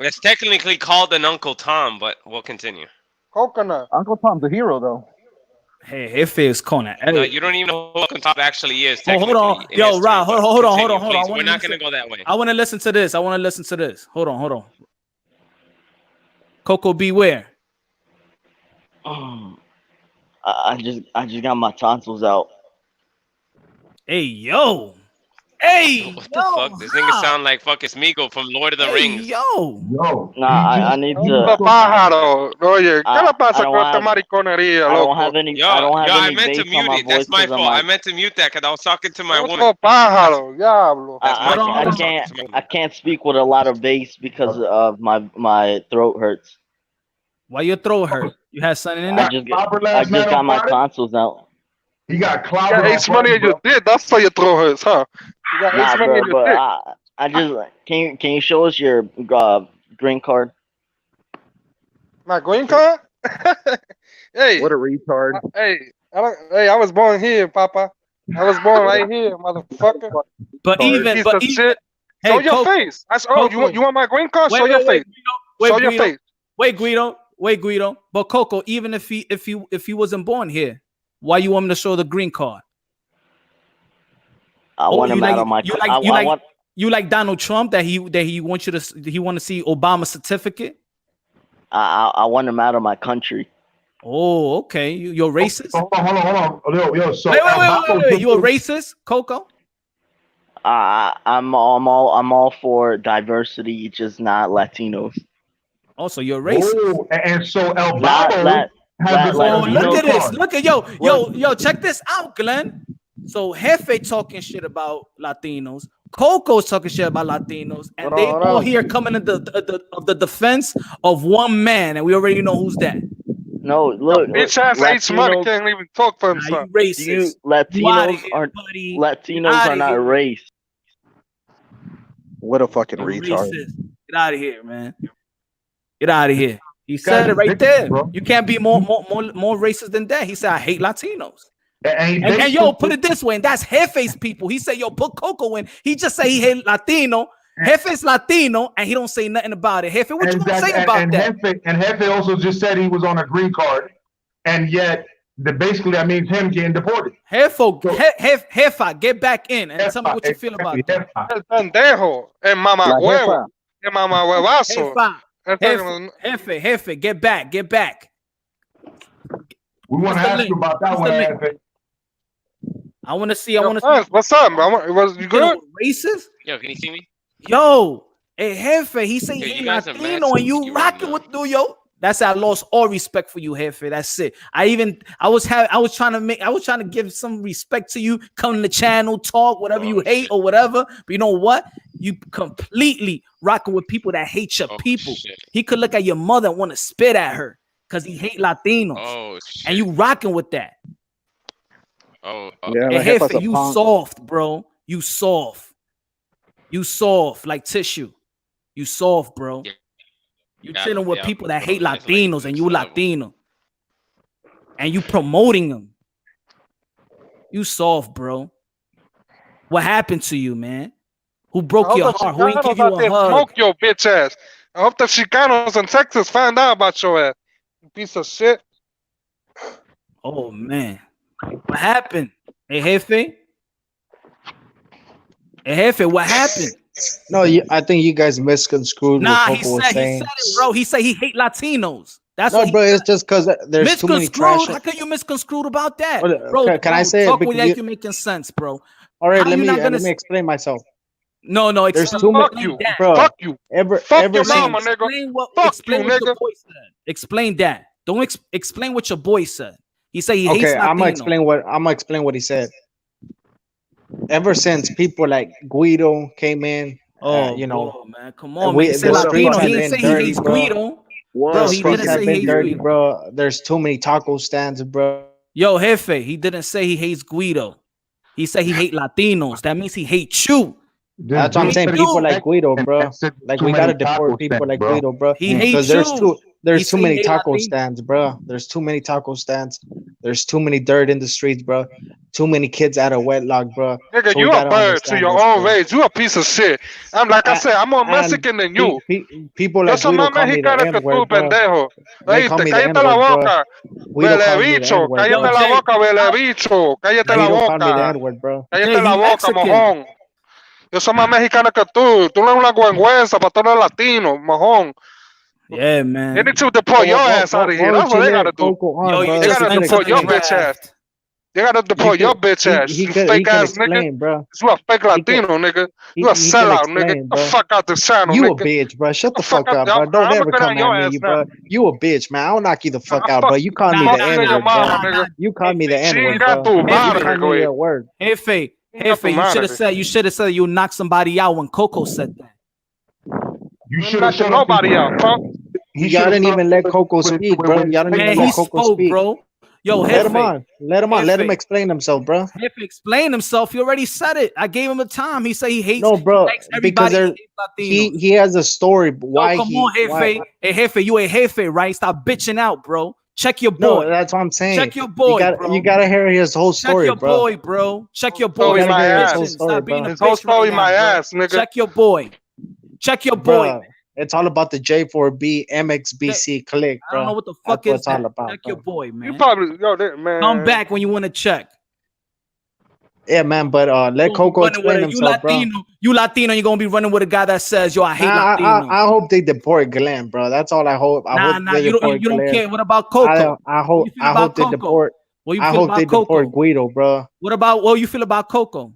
Speaker 7: That's technically called an Uncle Tom, but we'll continue.
Speaker 4: Coconut.
Speaker 6: Uncle Tom's a hero, though.
Speaker 1: Hey, Jefe is Conan.
Speaker 7: No, you don't even know who Uncle Tom actually is.
Speaker 1: Hold on. Yo, Rob, hold on.
Speaker 7: We're not going to go that way.
Speaker 1: I want to listen to this. Hold on. Coco, beware.
Speaker 9: I just got my tonsils out.
Speaker 1: Hey, yo.
Speaker 7: What the fuck? This nigga sound like fucking Smeagol from Lord of the Rings.
Speaker 1: Yo.
Speaker 9: Nah, I need to.
Speaker 4: Pájaro. Oye, ¿qué le pasa con esta mariconería,
Speaker 9: I
Speaker 4: loco?
Speaker 9: don't have any.
Speaker 7: Yo,
Speaker 9: I don't have
Speaker 7: I
Speaker 9: any
Speaker 7: meant to
Speaker 9: bass
Speaker 7: mute
Speaker 9: on my
Speaker 7: it. That's
Speaker 9: voice
Speaker 7: my
Speaker 9: 'cause I'm
Speaker 7: fault. I
Speaker 9: like-
Speaker 7: meant to mute that because I was talking to my woman.
Speaker 4: Otro pájaro, diablo.
Speaker 9: I can't speak with a lot of bass because of my throat hurts.
Speaker 1: Why your throat hurt? You had something in there?
Speaker 9: I just got my tonsils out.
Speaker 2: He got clout.
Speaker 4: You got ace money in your dick. That's why your throat hurts, huh? You got ace money in your dick.
Speaker 9: I just can you show us your green card?
Speaker 4: My green card? Hey.
Speaker 6: What a retard.
Speaker 4: I was born here, Papa. I was born right here, motherfucker.
Speaker 1: But even
Speaker 4: shit. Show your face. You want my green card? Show your face. Show your face.
Speaker 1: Wait, Guido. But Coco, even if he wasn't born here, why you want him to show the green card?
Speaker 9: I want him out of my.
Speaker 1: You like Donald Trump that he wants you to want to see Obama's certificate?
Speaker 9: I want him out of my country.
Speaker 1: Oh, okay. You're racist.
Speaker 2: Hold on. Yo, so
Speaker 1: wait. You a racist, Coco?
Speaker 9: I'm all for diversity, just not Latinos.
Speaker 1: Oh, so you're racist.
Speaker 2: Oh, and so El Babo
Speaker 1: look at this. Look at yo. Check this out, Glenn. So Jefe talking shit about Latinos. Coco's talking shit about Latinos, and they all here coming in the defense of one man, and we already know who's that.
Speaker 9: No, look,
Speaker 4: bitch ass H money can't even talk for himself.
Speaker 1: Racist.
Speaker 9: Latinos are not race.
Speaker 6: What a fucking retard.
Speaker 1: Racist. Get out of here, man. Get out of here. He said it right there. Bro. You can't be more racist than that. He said, I hate Latinos. And yo, put it this way, and that's Jefe's people. He said, yo, put Coco in. He just say he hate Latino. Jefe's Latino, and he don't say nothing about it. Jefe, what you want to say about that?
Speaker 2: Jefe also just said he was on a green card, and yet basically that means him getting deported.
Speaker 1: Jefe, get back in and tell me what you feel about that.
Speaker 4: El pendejo, el mamagüevo, el mamagüevazo.
Speaker 1: Jefe, get back.
Speaker 2: We want to ask you about that one, Jefe.
Speaker 1: I want to see.
Speaker 4: What's up, bro? Was you good?
Speaker 1: Racist?
Speaker 7: Yo, can you see me?
Speaker 1: Yo, hey, Jefe, he say he Latino and you rocking with yo. That's I lost all respect for you, Jefe. That's it. I was trying to give some respect to you. Come to the channel, talk whatever you hate or whatever. But you know what? You completely rocking with people that hate your people. Shit. He could look at your mother and want to spit at her because he hate Latinos. And you rocking with that.
Speaker 6: Yeah,
Speaker 1: hey, Jefe, you soft, bro. You soft like tissue. You soft, bro. Yeah. You chilling with people that hate Latinos, and you Latino, and you promoting them. You soft, bro. What happened to you, man? Who broke your heart? Who didn't give you a hug?
Speaker 4: Smoke your bitch ass. I hope the Chicanos in Texas find out about your ass. You piece of shit.
Speaker 1: Oh man, what happened? Hey, Jefe. Hey, Jefe, what happened?
Speaker 6: No, I think you guys misconstrued what Coco was saying.
Speaker 1: He said it, bro. He said he hate Latinos. That's
Speaker 6: no, bro. It's just because there's too many trash.
Speaker 1: How can you misconstrued about that,
Speaker 6: bro? Can I say
Speaker 1: talk it? Like you're making sense, bro.
Speaker 6: All right, let me explain myself.
Speaker 1: No,
Speaker 6: there's too many, bro.
Speaker 4: Fuck you.
Speaker 6: Fuck
Speaker 4: your mama, nigga.
Speaker 1: Explain what your boy said. Explain that. Don't explain what your boy said. He said he hates Latinos.
Speaker 6: I'm gonna explain what he said. Ever since people like Guido came in, you know,
Speaker 1: man, come on, man. He said Latino. He didn't say he hates Guido. Bro, he didn't say he hates
Speaker 6: dirty, bro. There's too many taco stands, bro.
Speaker 1: Yo, Jefe, he didn't say he hates Guido. He said he hates Latinos. That means he hates you.
Speaker 6: That's what I'm saying. People like Guido, bro. Like we gotta deport people like Guido, bro.
Speaker 1: He hates
Speaker 6: you. There's too many taco stands, bro. There's too many taco stands. There's too many dirt in the streets, bro. Too many kids out of wedlock, bro.
Speaker 4: Nigga, you a bird to your own race. You a piece of shit. I said, I'm more Mexican than you.
Speaker 6: People like Guido call me the N-word, bro. They call me the N-word, bro.
Speaker 4: Huele bicho, cállate la boca, huele bicho. Cállate la boca. Cállate la boca, mojón. Yo soy más mexicano que tú. Tú no eres una güengüenza para todos los latinos, mojón.
Speaker 1: Yeah, man.
Speaker 4: They need to deport your ass out of here. That's what they gotta do. They gotta deport your bitch ass. They gotta deport your bitch ass. You fake ass nigga.
Speaker 6: Bro.
Speaker 4: You a fake Latino, nigga. You a sellout, nigga. The fuck out the channel,
Speaker 6: you
Speaker 4: nigga.
Speaker 6: You a bitch, bro. Shut the fuck up, bro. Don't ever come at me, bro. You a bitch, man. I'll knock you the fuck out, bro. You call me the N-word, bro. You call me the N-word, bro. You call me
Speaker 1: Jefe, you should have said you knock somebody out when Coco said that.
Speaker 2: You should have shown
Speaker 4: nobody out, fuck.
Speaker 6: Y'all didn't even let Coco speak, bro. Y'all didn't even let Coco speak,
Speaker 1: bro. Yo,
Speaker 6: let him on. Let him explain himself, bro.
Speaker 1: If he explain himself, he already said it. I gave him the time. He said he hates.
Speaker 6: No, bro, because he has a story. Why?
Speaker 1: Come on, Jefe. Hey, Jefe, you a Jefe, right? Stop bitching out, bro. Check your boy.
Speaker 6: No, that's what I'm saying.
Speaker 1: Check your boy,
Speaker 6: you gotta hear his whole story,
Speaker 1: bro. Check your boy, bro. Check your boy.
Speaker 4: His whole story, my ass, nigga.
Speaker 1: Check your boy. Check your boy.
Speaker 6: It's all about the J4B MXBC click, bro.
Speaker 1: I don't know what the fuck is that. All about. Check your boy, man.
Speaker 4: You probably man.
Speaker 1: Come back when you want to check.
Speaker 6: Yeah, man, but let Coco explain himself, bro.
Speaker 1: You Latino, you're gonna be running with a guy that says, "Yo, I hate Latinos."
Speaker 6: I hope they deport Glenn, bro. That's all I hope.
Speaker 1: You don't care. What about Coco?
Speaker 6: I hope they deport. I hope they deport Guido, bro.
Speaker 1: What you feel about Coco?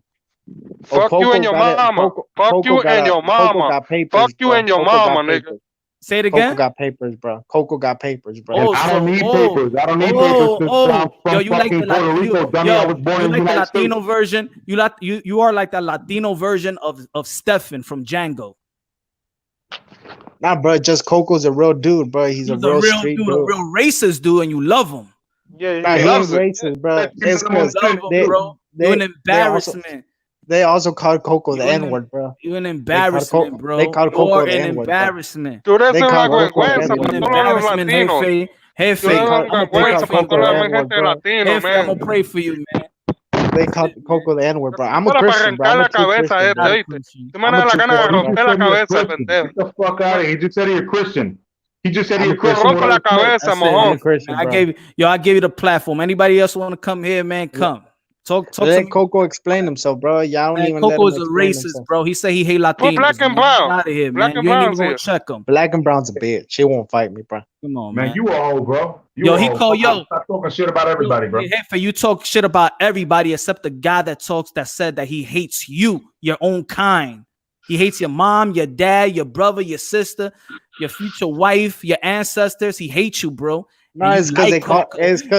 Speaker 4: Fuck you and your mama. Fuck you and your mama. Fuck you and your mama, nigga.
Speaker 1: Say it again.
Speaker 6: Coco got papers, bro. Coco got papers, bro.
Speaker 2: I don't need papers. I don't need papers.
Speaker 1: Yo, you like the Latino version? You are like the Latino version of Stefan from Django.
Speaker 6: Nah, bro. Just Coco's a real dude, bro. He's a real street dude,
Speaker 1: a real racist dude, and you love him.
Speaker 4: Yeah,
Speaker 6: he loves racist, bro. It's because
Speaker 1: you're an embarrassment.
Speaker 6: They also called Coco the N-word, bro.
Speaker 1: You're an embarrassment, bro.
Speaker 6: They called Coco the
Speaker 1: N-word. Embarrassment.
Speaker 4: Dude, that's
Speaker 1: an embarrassment, Jefe. Jefe, I'm gonna pray for you, man.
Speaker 6: They called Coco the N-word, bro. I'm a Christian, bro.
Speaker 2: Get the fuck out of here. He just said he's a Christian. He just said he's a Christian.
Speaker 1: I gave you the platform. Anybody else want to come here, man? Come. Talk
Speaker 6: let Coco explain himself, bro. Y'all don't even
Speaker 1: Coco is a racist, bro. He said he hate Latinos.
Speaker 4: Put black and brown.
Speaker 1: Out of here, man. You ain't even gonna check him.
Speaker 6: Black and brown's a bitch. She won't fight me, bro.
Speaker 1: Come on,
Speaker 2: man. You a hoe, bro.
Speaker 1: He called
Speaker 2: Stop talking shit about everybody, bro.
Speaker 1: Hey, you talk shit about everybody except the guy that said that he hates you, your own kind. He hates your mom, your dad, your brother, your sister, your future wife, your ancestors. He hates you, bro.
Speaker 6: No, it's because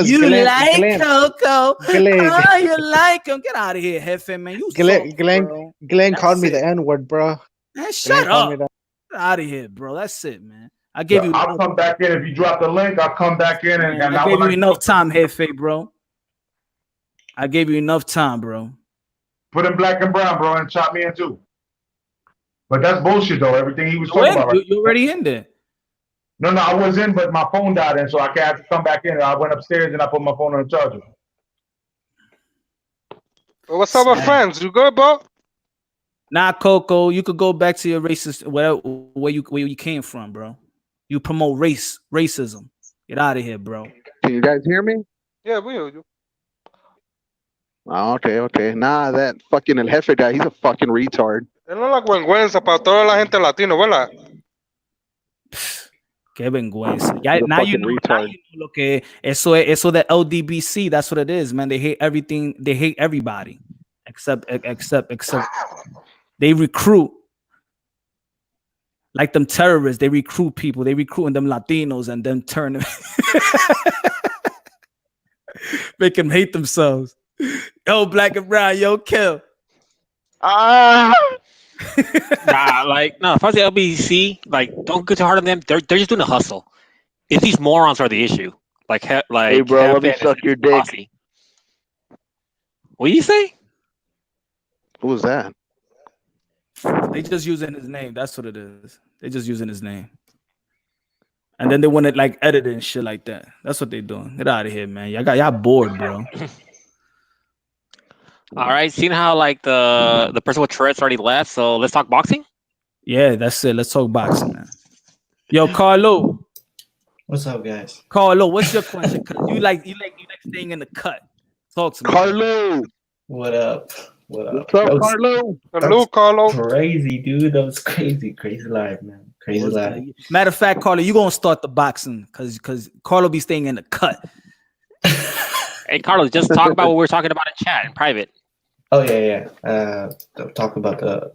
Speaker 1: you like Coco. Glenn. Oh, you like him. Get out of here, Jefe, man.
Speaker 6: Glenn called me the N-word, bro.
Speaker 1: Man, shut up. Get out of here, bro. That's it, man.
Speaker 2: I'll come back in. If you drop the link, I'll come back in and
Speaker 1: I gave you enough time, Jefe, bro. I gave you enough time, bro.
Speaker 2: Put in black and brown, bro, and chop me in too. But that's bullshit, though. Everything he was talking about.
Speaker 1: You already in there.
Speaker 2: No, I was in, but my phone died, and so I had to come back in. I went upstairs and I put my phone on the charger.
Speaker 4: Well, what's up with friends? You good, bro?
Speaker 1: Nah, Coco, you could go back to your racist where you came from, bro. You promote racism. Get out of here, bro.
Speaker 10: Can you guys hear me?
Speaker 4: Yeah, we hear you.
Speaker 10: Oh, okay. Nah, that fucking El Jefe guy, he's a fucking retard.
Speaker 4: Él no la vergüenza para toda la gente latino, ¿verdad?
Speaker 1: Qué vergüenza. Now you know lo que eso de LDBC. That's what it is, man. They hate everything. They hate everybody, except they recruit like them terrorists. They recruit people. They recruiting them Latinos and then turn them, make them hate themselves. Yo, black and brown. Yo, kill.
Speaker 3: Nah, if I was the LBC, don't get too hard on them. They're just doing a hustle. If these morons are the issue,
Speaker 9: hey, bro, let me suck your dick.
Speaker 3: Posse. What do you say?
Speaker 10: Who was that?
Speaker 1: They just using his name. That's what it is. They just using his name. And then they want to like edit it and shit like that. That's what they doing. Get out of here, man. Y'all bored, bro.
Speaker 3: All right. Seeing how like the person with Tourette's already left, so let's talk boxing.
Speaker 1: Yeah, that's it. Let's talk boxing, man. Yo, Carlo.
Speaker 5: What's up, guys?
Speaker 1: Carlo, what's your question? You like staying in the cut. Talk to me.
Speaker 10: Carlo.
Speaker 5: What up? What up?
Speaker 4: What's up, Carlo? Hello, Carlo.
Speaker 5: Crazy, dude. That was crazy. Crazy live, man. Crazy live.
Speaker 1: Matter of fact, Carlo, you gonna start the boxing because Carlo be staying in the cut.
Speaker 3: Hey, Carlos, just talk about what we're talking about in chat in private.
Speaker 5: Oh yeah. Talk about the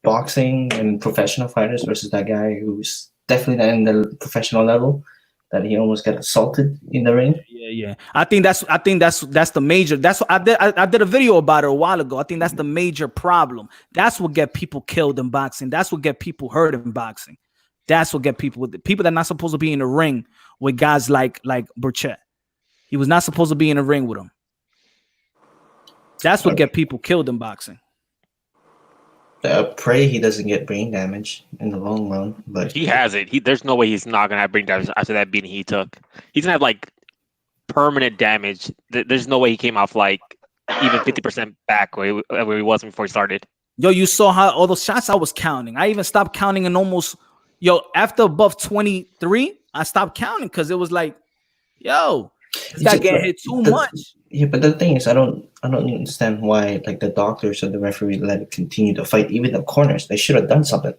Speaker 5: boxing and professional fighters versus that guy who's definitely not in the professional level. That he almost got assaulted in the ring.
Speaker 1: Yeah. I think that's the major. That's what I did a video about it a while ago. I think that's the major problem. That's what get people killed in boxing. That's what get people hurt in boxing. That's what get people that are not supposed to be in the ring with guys like Berchelt. He was not supposed to be in the ring with him. That's what get people killed in boxing.
Speaker 5: Pray he doesn't get brain damage in the long run, but
Speaker 3: he has it. There's no way he's not gonna have brain damage after that beating he took. He's gonna have like permanent damage. There's no way he came off like even 50% back where he was before he started.
Speaker 1: Yo, you saw how all those shots I was counting. I even stopped counting and almost after above 23, I stopped counting because it was like, yo, this guy getting hit too much.
Speaker 5: Yeah, but the thing is, I don't understand why like the doctors or the referee let it continue to fight. Even the corners, they should have done something.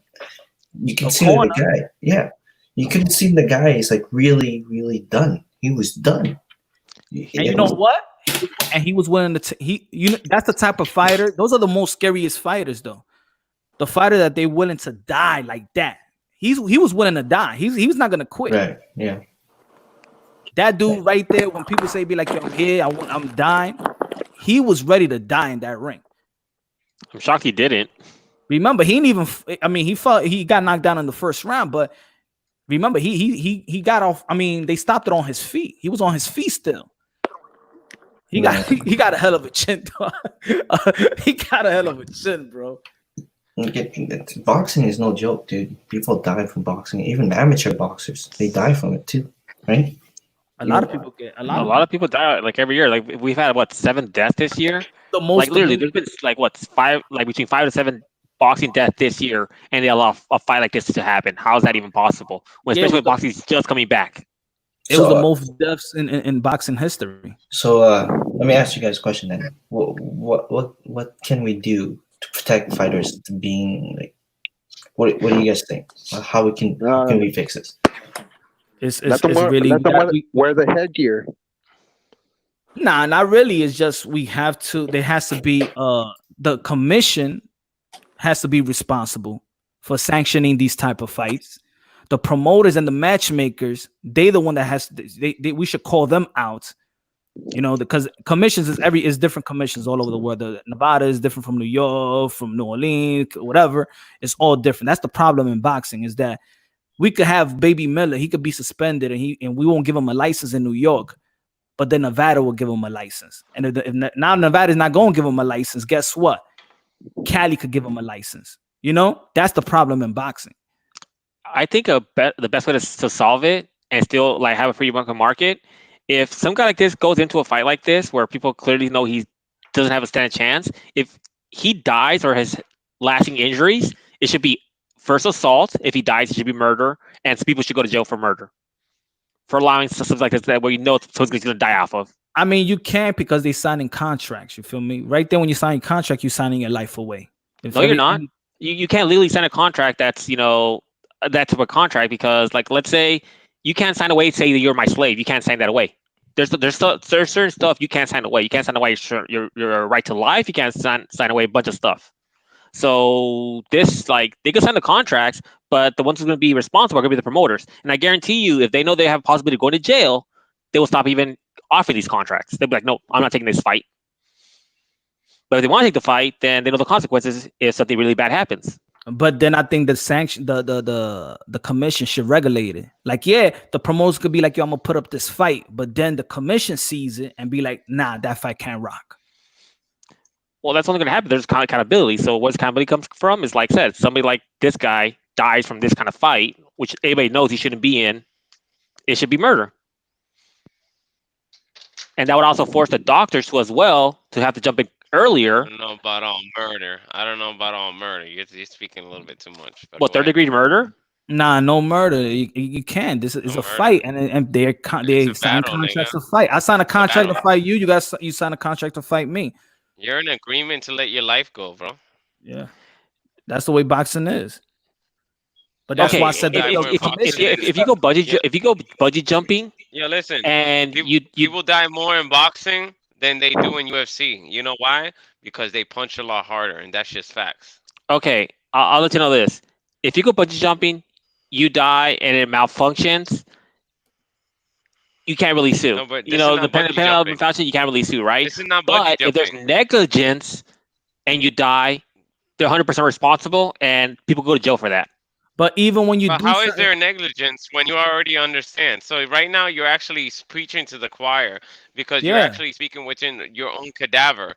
Speaker 5: You can see the guy. Yeah, you could see the guy is like really, really done. He was done.
Speaker 1: And you know what? And he was willing to. That's the type of fighter. Those are the most scariest fighters, though. The fighter that they willing to die like that. He was willing to die. He was not gonna quit.
Speaker 5: Right. Yeah.
Speaker 1: That dude right there, when people say be like, yo, here, I'm dying, he was ready to die in that ring.
Speaker 3: I'm shocked he didn't.
Speaker 1: Remember, he didn't even, I mean, he got knocked down in the first round, but remember, he got off, I mean, they stopped it on his feet. He was on his feet still. He got a hell of a chin, he got a hell of a chin, bro.
Speaker 5: Boxing is no joke, dude. People die from boxing. Even amateur boxers, they die from it too, right?
Speaker 1: A lot of people get
Speaker 3: a lot of people die like every year. Like we've had 7 deaths this year.
Speaker 1: The most,
Speaker 3: like literally, there's been between 5 to 7 boxing deaths this year, and they allow a fight like this to happen. How is that even possible? Especially when boxing is just coming back.
Speaker 1: It was the most deaths in boxing history.
Speaker 5: So let me ask you guys a question then. What can we do to protect fighters from being like? What do you guys think? How can we fix this?
Speaker 10: Let them wear the headgear.
Speaker 1: Nah, not really. It's just there has to be the commission has to be responsible for sanctioning these type of fights. The promoters and the matchmakers, they the one that we should call them out. Because commissions is different commissions all over the world. Nevada is different from New York, from New Orleans, whatever. It's all different. That's the problem in boxing, is that we could have Baby Miller. He could be suspended, and we won't give him a license in New York, but then Nevada will give him a license. And if now Nevada's not going to give him a license, guess what? Cali could give him a license. That's the problem in boxing.
Speaker 3: I think the best way to solve it and still like have a free market, if some guy like this goes into a fight like this where people clearly know he doesn't have a standing chance, if he dies or has lasting injuries, it should be first assault. If he dies, it should be murder, and some people should go to jail for murder, for allowing stuff like this that where someone's going to die off of. I mean, you can't, because they signing contracts. You feel me? Right there, when you sign a contract, you're signing your life away. No, you're not. You can't legally sign a contract that's that's a contract, because like let's say you can't sign away, say that you're my slave. You can't sign that away. There's certain stuff you can't sign away. You can't sign away your right to life. You can't sign away a bunch of stuff. So this, like, they can sign the contracts, but the ones who's going to be responsible are going to be the promoters. And I guarantee you, if they know they have a possibility of going to jail, they will stop even offering these contracts. They'll be like, no, I'm not taking this fight. But if they want to take the fight, then they know the consequences if something really bad happens.
Speaker 1: But then I think the sanction, the commission should regulate it. Like, yeah, the promoters could be like, yo, I'm gonna put up this fight, but then the commission sees it and be like, nah, that fight can't rock.
Speaker 3: Well, that's only gonna happen. There's kind of accountability. So what's accountability comes from is, like I said, somebody like this guy dies from this kind of fight, which everybody knows he shouldn't be in. It should be murder. And that would also force the doctors to as well to have to jump in earlier.
Speaker 7: I don't know about all murder. You're speaking a little bit too much.
Speaker 3: What, third-degree murder?
Speaker 1: Nah, no murder. You can't. This is a fight, and they sign contracts to fight. I signed a contract to fight you. You signed a contract to fight me.
Speaker 7: You're in agreement to let your life go, bro.
Speaker 1: Yeah, that's the way boxing is. But that's why I said
Speaker 3: if you go budget jumping,
Speaker 7: yeah, listen,
Speaker 3: and
Speaker 7: people die more in boxing than they do in UFC. You know why? Because they punch a lot harder, and that's just facts.
Speaker 3: Okay, I'll let you know this. If you go bungee jumping, you die and it malfunctions, you can't really sue. No, but depending on the malfunction, you can't really sue, right?
Speaker 7: This is not
Speaker 3: but
Speaker 7: if
Speaker 3: there's negligence and you die, they're 100% responsible, and people go to jail for that.
Speaker 1: But even when you
Speaker 7: how is there negligence when you already understand? So right now you're actually preaching to the choir because you're actually speaking within your own cadaver.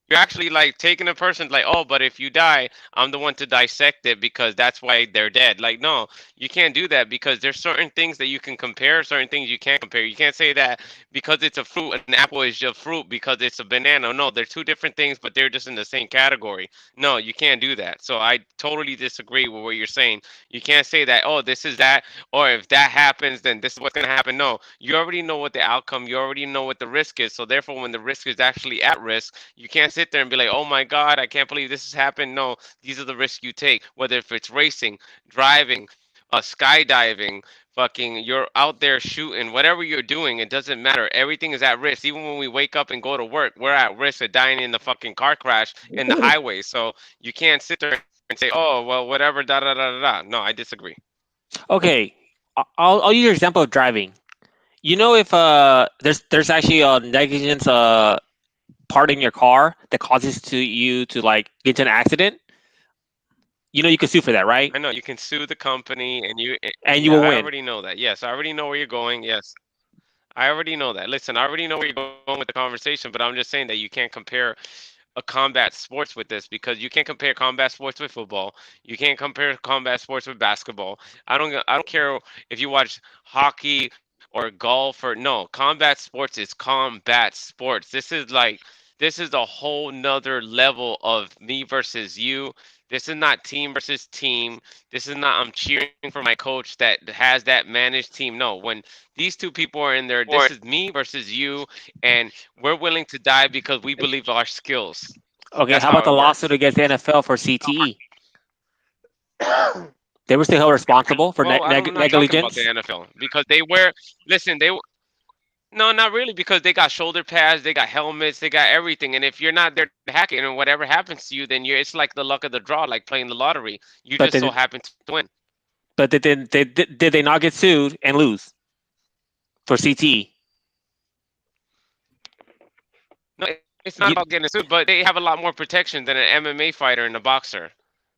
Speaker 7: You're actually like taking a person like, oh, but if you die, I'm the one to dissect it because that's why they're dead. Like, no, you can't do that because there's certain things that you can compare, certain things you can't compare. You can't say that because it's a fruit, an apple is just fruit because it's a banana. No, they're two different things, but they're just in the same category. No, you can't do that. So I totally disagree with what you're saying. You can't say that, oh, this is that, or if that happens, then this is what's going to happen. No, you already know what the outcome, you already know what the risk is. So therefore, when the risk is actually at risk, you can't sit there and be like, oh my God, I can't believe this has happened. No, these are the risks you take, whether if it's racing, driving, skydiving, fucking you're out there shooting, whatever you're doing, it doesn't matter. Everything is at risk. Even when we wake up and go to work, we're at risk of dying in the fucking car crash in the highway. So you can't sit there and say, oh, well, whatever, da da da da da. No, I disagree.
Speaker 3: Okay, I'll use your example of driving. You know, if there's actually a negligence part in your car that causes you to like get into an accident, you know, you can sue for that, right?
Speaker 7: I know you can sue the company and you
Speaker 3: will win.
Speaker 7: I already know that. Yes, I already know where you're going. Yes, I already know that. Listen, I already know where you're going with the conversation, but I'm just saying that you can't compare a combat sports with this because you can't compare combat sports with football. You can't compare combat sports with basketball. I don't care if you watch hockey or golf or no. Combat sports is combat sports. This is a whole nother level of me versus you. This is not team versus team. This is not I'm cheering for my coach that has that managed team. No, when these two people are in there, this is me versus you, and we're willing to die because we believe our skills.
Speaker 3: Okay, how about the lawsuit against the NFL for CTE? They were still held responsible for negligence?
Speaker 7: About the NFL because no, not really, because they got shoulder pads, they got helmets, they got everything. And if you're not there to hack it and whatever happens to you, then it's like the luck of the draw, like playing the lottery. You just so happen to win.
Speaker 3: But did they not get sued and lose for CTE?
Speaker 7: No, it's not about getting sued, but they have a lot more protection than an MMA fighter and a boxer.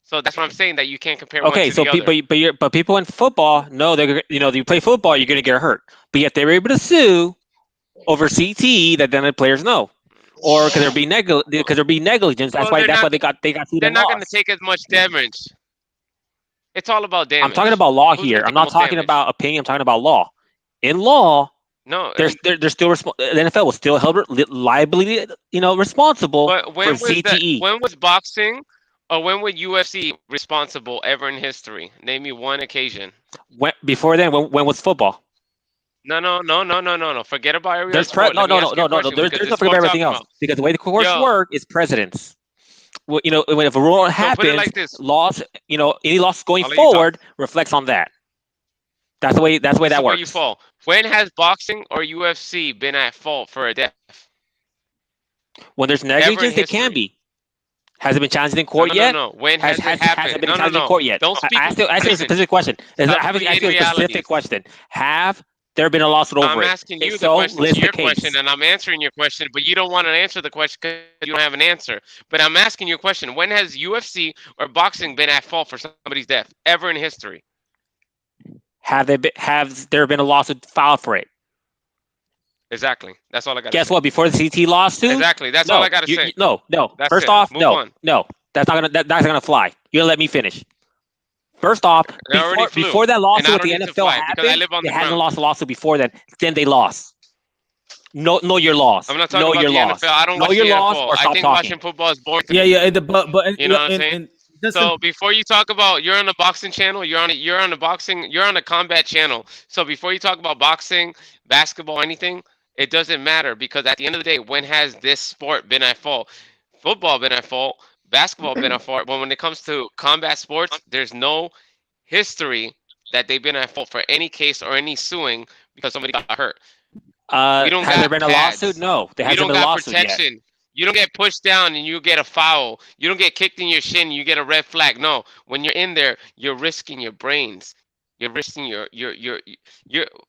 Speaker 7: So that's what I'm saying, that you can't compare one to the other.
Speaker 3: But people in football know you play football, you're going to get hurt. But yet they were able to sue over CTE that then the players know, or because there be negligence. That's why they got sued.
Speaker 7: They're not going to take as much damage. It's all about damage.
Speaker 3: I'm talking about law here. I'm not talking about opinion. I'm talking about law. In law,
Speaker 7: no,
Speaker 3: they're still the NFL was still held liability, responsible for CTE.
Speaker 7: When was boxing? Or when was UFC responsible ever in history? Name me one occasion.
Speaker 3: Before then, when was football?
Speaker 7: No. Forget about every
Speaker 3: There's
Speaker 7: sport.
Speaker 3: No. There's no forget about everything else. Because the way the courts work is presidents. Well, if a rule happens, like laws, any loss going forward reflects on that. That's the way that works.
Speaker 7: Where you fall. When has boxing or UFC been at fault for a death?
Speaker 3: When there's negligence, it can be. Has it been challenged in court yet?
Speaker 7: No. When has it happened?
Speaker 3: Has it been challenged in court yet?
Speaker 7: Don't speak.
Speaker 3: Ask you a specific question. Ask you a specific question. Have There have been a lawsuit over
Speaker 7: I'm
Speaker 3: it.
Speaker 7: asking you the
Speaker 3: So,
Speaker 7: question
Speaker 3: list
Speaker 7: to
Speaker 3: the
Speaker 7: your
Speaker 3: case.
Speaker 7: question, and I'm answering your question, but you don't want to answer the question because you don't have an answer. But I'm asking you a question. When has UFC or boxing been at fault for somebody's death ever in history?
Speaker 3: Have there been a lawsuit filed for it?
Speaker 7: Exactly. That's all I got to say.
Speaker 3: Guess what? Before the CT lawsuit?
Speaker 7: Exactly. That's all I got to say.
Speaker 3: No.
Speaker 7: That's
Speaker 3: First
Speaker 7: it.
Speaker 3: off,
Speaker 7: Move
Speaker 3: no.
Speaker 7: on.
Speaker 3: No. That's not gonna fly. You gotta let me finish. First off,
Speaker 7: It already flew,
Speaker 3: before that
Speaker 7: and
Speaker 3: lawsuit
Speaker 7: I
Speaker 3: with
Speaker 7: don't
Speaker 3: the
Speaker 7: need to
Speaker 3: NFL
Speaker 7: fly because I
Speaker 3: happened,
Speaker 7: live on
Speaker 3: they
Speaker 7: the
Speaker 3: hadn't
Speaker 7: ground.
Speaker 3: lost a lawsuit before that. Then they lost. Know your laws.
Speaker 7: I'm not talking
Speaker 3: know
Speaker 7: about
Speaker 3: your
Speaker 7: the
Speaker 3: laws.
Speaker 7: NFL. I don't
Speaker 3: Know
Speaker 7: watch
Speaker 3: your
Speaker 7: the
Speaker 3: laws
Speaker 7: NFL.
Speaker 3: or
Speaker 7: I
Speaker 3: stop
Speaker 7: think
Speaker 3: talking.
Speaker 7: watching football is boring.
Speaker 1: Yeah, but
Speaker 7: You know what I'm saying? So before you talk about, you're on a boxing channel, you're on a combat channel. So before you talk about boxing, basketball, anything, it doesn't matter because at the end of the day, when has this sport been at fault? Football been at fault, basketball been at fault. But when it comes to combat sports, there's no history that they've been at fault for any case or any suing because somebody got hurt. We don't
Speaker 3: Has
Speaker 7: got
Speaker 3: there been
Speaker 7: pads.
Speaker 3: a lawsuit? No, there
Speaker 7: We
Speaker 3: hasn't
Speaker 7: don't
Speaker 3: been a
Speaker 7: got
Speaker 3: lawsuit yet.
Speaker 7: protection. You don't get pushed down and you get a foul. You don't get kicked in your shin. You get a red flag. No, when you're in there, you're risking your brains. You're risking your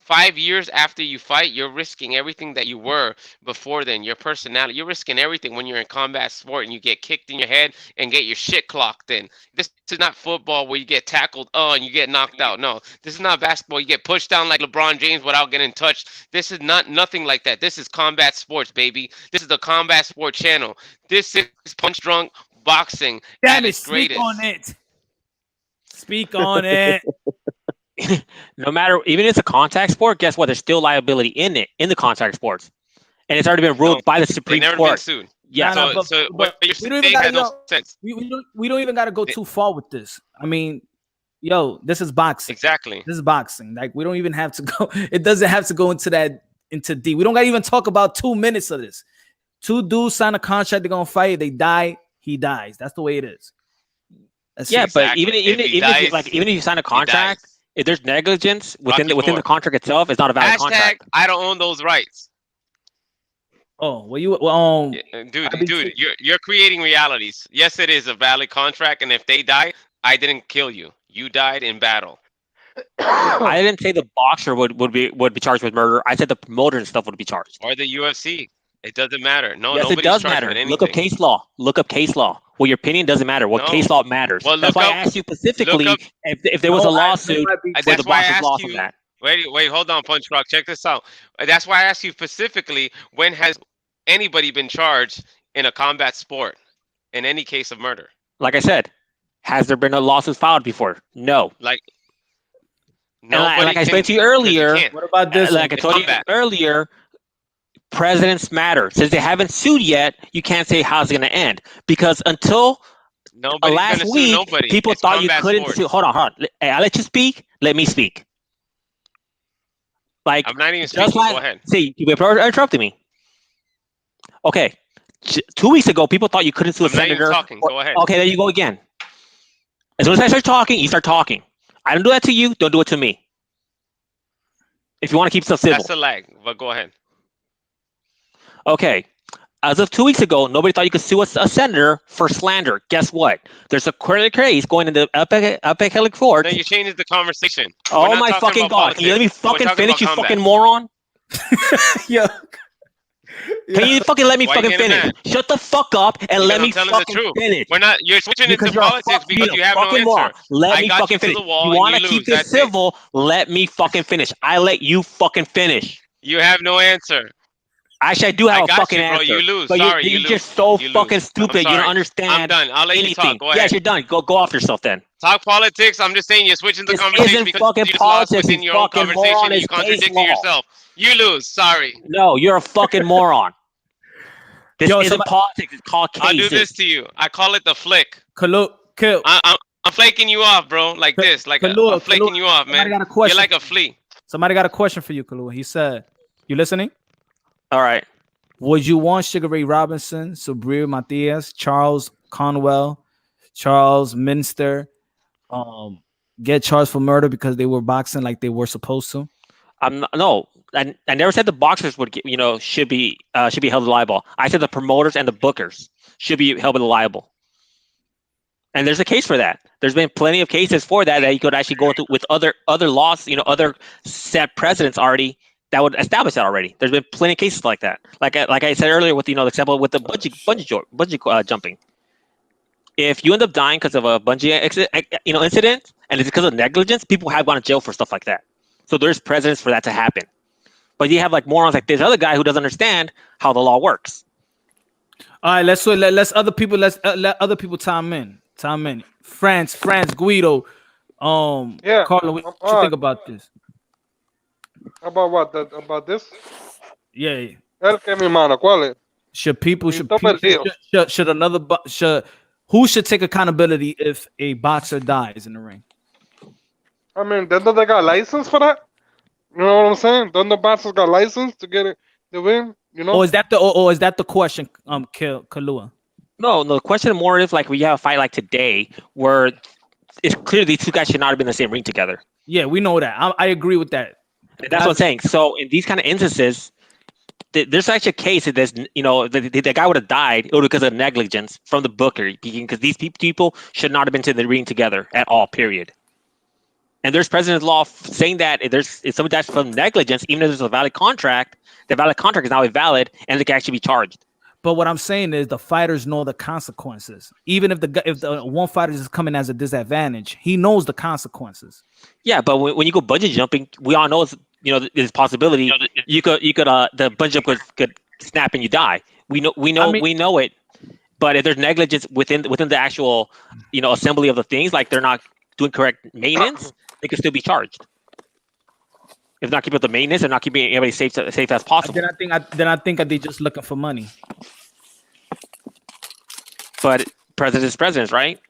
Speaker 7: 5 years after you fight. You're risking everything that you were before then. Your personality. You're risking everything when you're in combat sport and you get kicked in your head and get your shit clocked in. This is not football where you get tackled and you get knocked out. No, this is not basketball. You get pushed down like LeBron James without getting touched. This is nothing like that. This is combat sports, baby. This is the Combat Sport channel. This is Punch Drunk Boxing.
Speaker 1: Damn it, speak on it. Speak on it.
Speaker 3: No matter, even if it's a contact sport, guess what? There's still liability in the contact sports, and it's already been ruled by the Supreme
Speaker 7: never
Speaker 3: Court.
Speaker 7: Been sued.
Speaker 3: Yeah,
Speaker 7: So what you're saying has no sense.
Speaker 1: We don't even got to go too far with this. I mean, this is boxing.
Speaker 7: Exactly.
Speaker 1: This is boxing. Like we don't even have to go. It doesn't have to go into deep. We don't got to even talk about 2 minutes of this. 2 dudes sign a contract. They're gonna fight. They die. He dies. That's the way it is.
Speaker 3: But even if you sign a contract, if there's negligence within the contract itself, it's not a valid contract.
Speaker 7: I don't own those rights.
Speaker 1: Oh, well,
Speaker 7: dude, you're creating realities. Yes, it is a valid contract, and if they die, I didn't kill you. You died in battle.
Speaker 3: I didn't say the boxer would be charged with murder. I said the promoter and stuff would be charged.
Speaker 7: Or the UFC. It doesn't matter. No,
Speaker 3: yes, it does matter. Look up case law. Well, your opinion doesn't matter. Case law matters.
Speaker 7: Well,
Speaker 3: that's why I asked you specifically if there was a lawsuit where the boxers lost on that.
Speaker 7: Wait, hold on, Punch Rock. Check this out. That's why I asked you specifically, when has anybody been charged in a combat sport in any case of murder?
Speaker 3: Like I said, has there been a lawsuit filed before? No.
Speaker 7: Like
Speaker 3: I explained to you earlier.
Speaker 1: What about this?
Speaker 3: Like I told you earlier, presidents matter. Since they haven't sued yet, you can't say how's it going to end. Because until last week, people thought you couldn't sue. Hold on. Hey, I'll let you speak. Let me speak. Like,
Speaker 7: I'm not even speaking. Go ahead.
Speaker 3: See, you interrupted me. Okay. 2 weeks ago, people thought you couldn't sue a senator.
Speaker 7: Go ahead.
Speaker 3: Okay, there you go again. As soon as I start talking, you start talking. I don't do that to you. Don't do it to me. If you want to keep stuff civil.
Speaker 7: That's a lag, but go ahead.
Speaker 3: Okay. As of 2 weeks ago, nobody thought you could sue a senator for slander. Guess what? There's a case going into appellate court.
Speaker 7: No, you changed the conversation.
Speaker 3: Oh my fucking God. Can you let me fucking finish, you fucking moron?
Speaker 1: Yeah.
Speaker 3: Can you fucking let me fucking finish? Shut the fuck up and let me fucking finish.
Speaker 7: We're not. You're switching into politics because you have no answer.
Speaker 3: Let me fucking finish. You want to keep this civil? Let me fucking finish. I let you fucking finish.
Speaker 7: You have no answer.
Speaker 3: Actually, I do have a fucking answer.
Speaker 7: You lose.
Speaker 3: But
Speaker 7: Sorry,
Speaker 3: you're just so fucking stupid. You don't understand.
Speaker 7: I'm done. I'll let you talk. Go ahead.
Speaker 3: Yes, you're done. Go off yourself then.
Speaker 7: Talk politics. I'm just saying you're switching the conversation because
Speaker 3: fucking
Speaker 7: you just
Speaker 3: politics.
Speaker 7: lost within your own conversation. You contradicting yourself. You lose. Sorry.
Speaker 3: No, you're a fucking moron. This isn't politics. It's called cases.
Speaker 7: I'll do this to you. I call it the flick.
Speaker 1: Kill.
Speaker 7: I'm flaking you off, bro. Like this. Like I'm flaking you off, man. You're like a flea.
Speaker 1: Somebody got a question for you, Kalua. He said, "You listening?"
Speaker 3: All right.
Speaker 1: Would you want Sugar Ray Robinson, Subriel Matias, Charles Conwell, Charles Minster, get charged for murder because they were boxing like they were supposed to?
Speaker 3: No. I never said the boxers would get, should be held liable. I said the promoters and the bookers should be held liable. And there's a case for that. There's been plenty of cases for that you could actually go into with other laws, other set precedents already that would establish that already. There's been plenty of cases like that. Like I said earlier with the example with the bungee jumping. If you end up dying because of a bungee incident and it's because of negligence, people have gone to jail for stuff like that. So there's precedents for that to happen. But you have like morons like this other guy who doesn't understand how the law works.
Speaker 1: All right, let's let other people chime in. France, Guido, Carlo, what you think about this?
Speaker 4: About what? About this?
Speaker 1: Yeah. Who should take accountability if a boxer dies in the ring?
Speaker 4: I mean, don't they got license for that? You know what I'm saying? Don't the boxers got license to get it the win?
Speaker 1: Or is that the question, Kalua?
Speaker 3: No, the question more is like we have a fight like today where it's clear these two guys should not have been in the same ring together.
Speaker 1: Yeah, we know that. I agree with that.
Speaker 3: That's what I'm saying. So in these kind of instances, there's actually a case that there's, the guy would have died because of negligence from the booker, because these people should not have been to the ring together at all, period. And there's precedent law saying that if someone dies from negligence, even if there's a valid contract, the valid contract is now invalid and they can actually be charged.
Speaker 1: But what I'm saying is the fighters know the consequences. Even if the one fighter is coming as a disadvantage, he knows the consequences.
Speaker 3: Yeah, but when you go bungee jumping, we all know there's possibility you could the bungee jump could snap and you die. We know it. But if there's negligence within the actual assembly of the things, like they're not doing correct maintenance, they can still be charged. If not keeping up the maintenance and not keeping everybody safe as possible.
Speaker 1: Then I think that they're just looking for money.
Speaker 3: But presidents, right?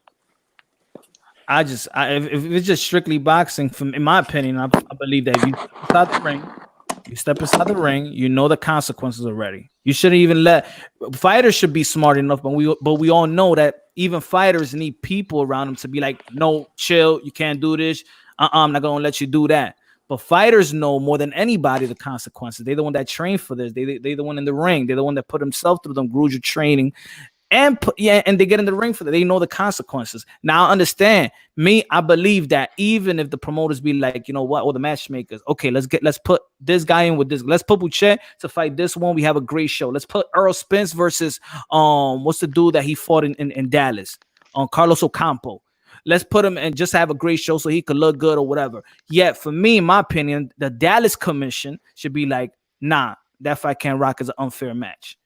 Speaker 1: If it's just strictly boxing, in my opinion, I believe that if you step inside the ring, you know the consequences already. You shouldn't even fighters should be smart enough, but we all know that even fighters need people around them to be like, no, chill, you can't do this. I'm not gonna let you do that. But fighters know more than anybody the consequences. They're the one that train for this. They're the one in the ring. They're the one that put themselves through them grueling training. And they get in the ring for that. They know the consequences. Now, understand me. I believe that even if the promoters be like, or the matchmakers, okay, let's put this guy in with this. Let's put Buchet to fight this one. We have a great show. Let's put Earl Spence versus what's the dude that he fought in Dallas? Carlos Ocampo. Let's put him and just have a great show so he could look good or whatever. Yet, for me, in my opinion, the Dallas commission should be like, nah, that fight can't rock as an unfair match.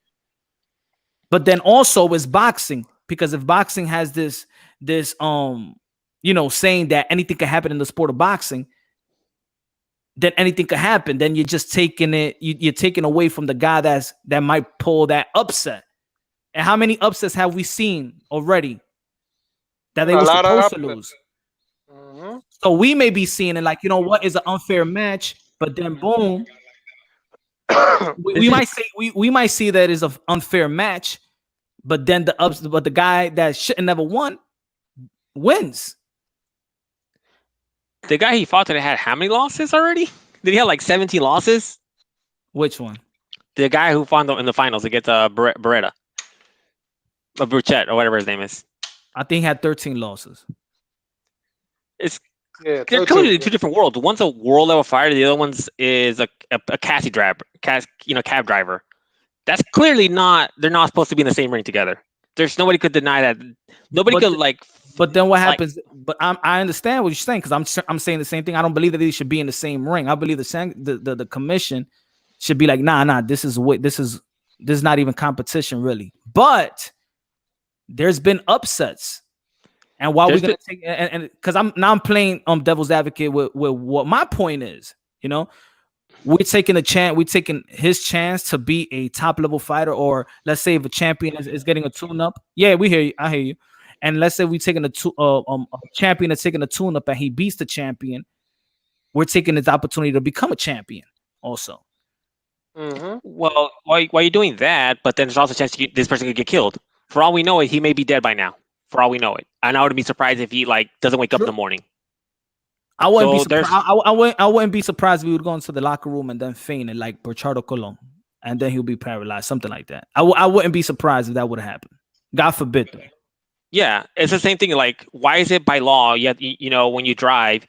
Speaker 1: But then also it's boxing, because if boxing has this saying that anything can happen in the sport of boxing, then anything could happen. Then you're just taking it, you're taking away from the guy that might pull that upset. And how many upsets have we seen already that they were supposed to lose? Mm-hmm. So we may be seeing it like, what is an unfair match, but then boom, we might see that is an unfair match, but then the guy that shouldn't never won wins.
Speaker 3: The guy he fought today had how many losses already? Did he have like 17 losses?
Speaker 1: Which one?
Speaker 3: The guy who fought in the finals against Beretta, Berchelt, or whatever his name is.
Speaker 1: I think he had 13 losses.
Speaker 3: They're clearly two different worlds. One's a world level fighter. The other one's is a cab driver. That's clearly not. They're not supposed to be in the same ring together. There's nobody could deny that. Nobody could like.
Speaker 1: But then what happens? But I understand what you're saying, because I'm saying the same thing. I don't believe that they should be in the same ring. I believe the commission should be like, nah. This is not even competition really. But there's been upsets. And while we're gonna take and because I'm playing devil's advocate with what my point is, we're taking his chance to be a top level fighter, or let's say if a champion is getting a tune up. Yeah, we hear you. I hear you. And let's say we're taking a champion that's taking a tune up and he beats the champion. We're taking this opportunity to become a champion also.
Speaker 3: Mm-hmm. Well, why are you doing that? But then there's also a chance this person could get killed. For all we know, he may be dead by now. For all we know it, and I wouldn't be surprised if he doesn't wake up in the morning.
Speaker 1: I wouldn't be surprised. I wouldn't be surprised if he would go into the locker room and then faint it like Berchelt Colon, and then he'll be paralyzed, something like that. I wouldn't be surprised if that would have happened. God forbid, though.
Speaker 3: Yeah, it's the same thing. Like, why is it by law you have, when you drive,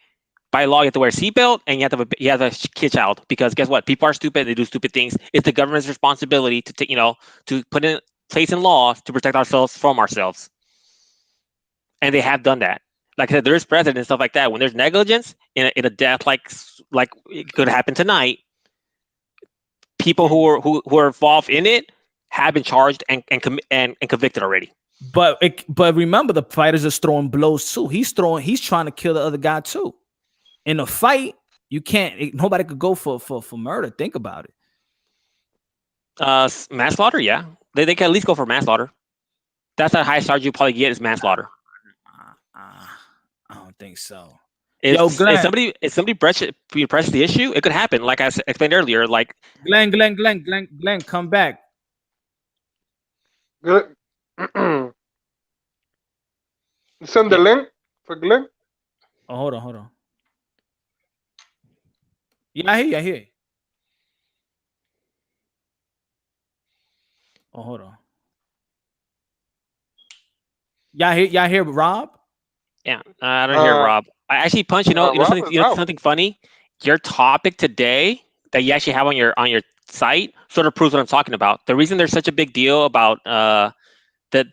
Speaker 3: by law you have to wear a seatbelt and you have a kid child, because guess what? People are stupid. They do stupid things. It's the government's responsibility to take, to put in place in laws to protect ourselves from ourselves. And they have done that. Like I said, there's precedent and stuff like that. When there's negligence in a death, like it could happen tonight, people who are involved in it have been charged and convicted already.
Speaker 1: But remember, the fighters is throwing blows too. He's trying to kill the other guy too. In a fight, you can't. Nobody could go for murder. Think about it.
Speaker 3: Manslaughter, yeah, they can at least go for manslaughter. That's the highest charge you probably get is manslaughter.
Speaker 1: I don't think so.
Speaker 3: If somebody press the issue, it could happen. Like I explained earlier, like
Speaker 1: Glenn, come back.
Speaker 4: Send the link for Glenn.
Speaker 1: Oh, hold on. Yeah, I hear you. Oh, hold on. Y'all hear Rob?
Speaker 3: Yeah, I don't hear Rob. I actually punch. Something funny. Your topic today that you actually have on your site sort of proves what I'm talking about. The reason there's such a big deal about that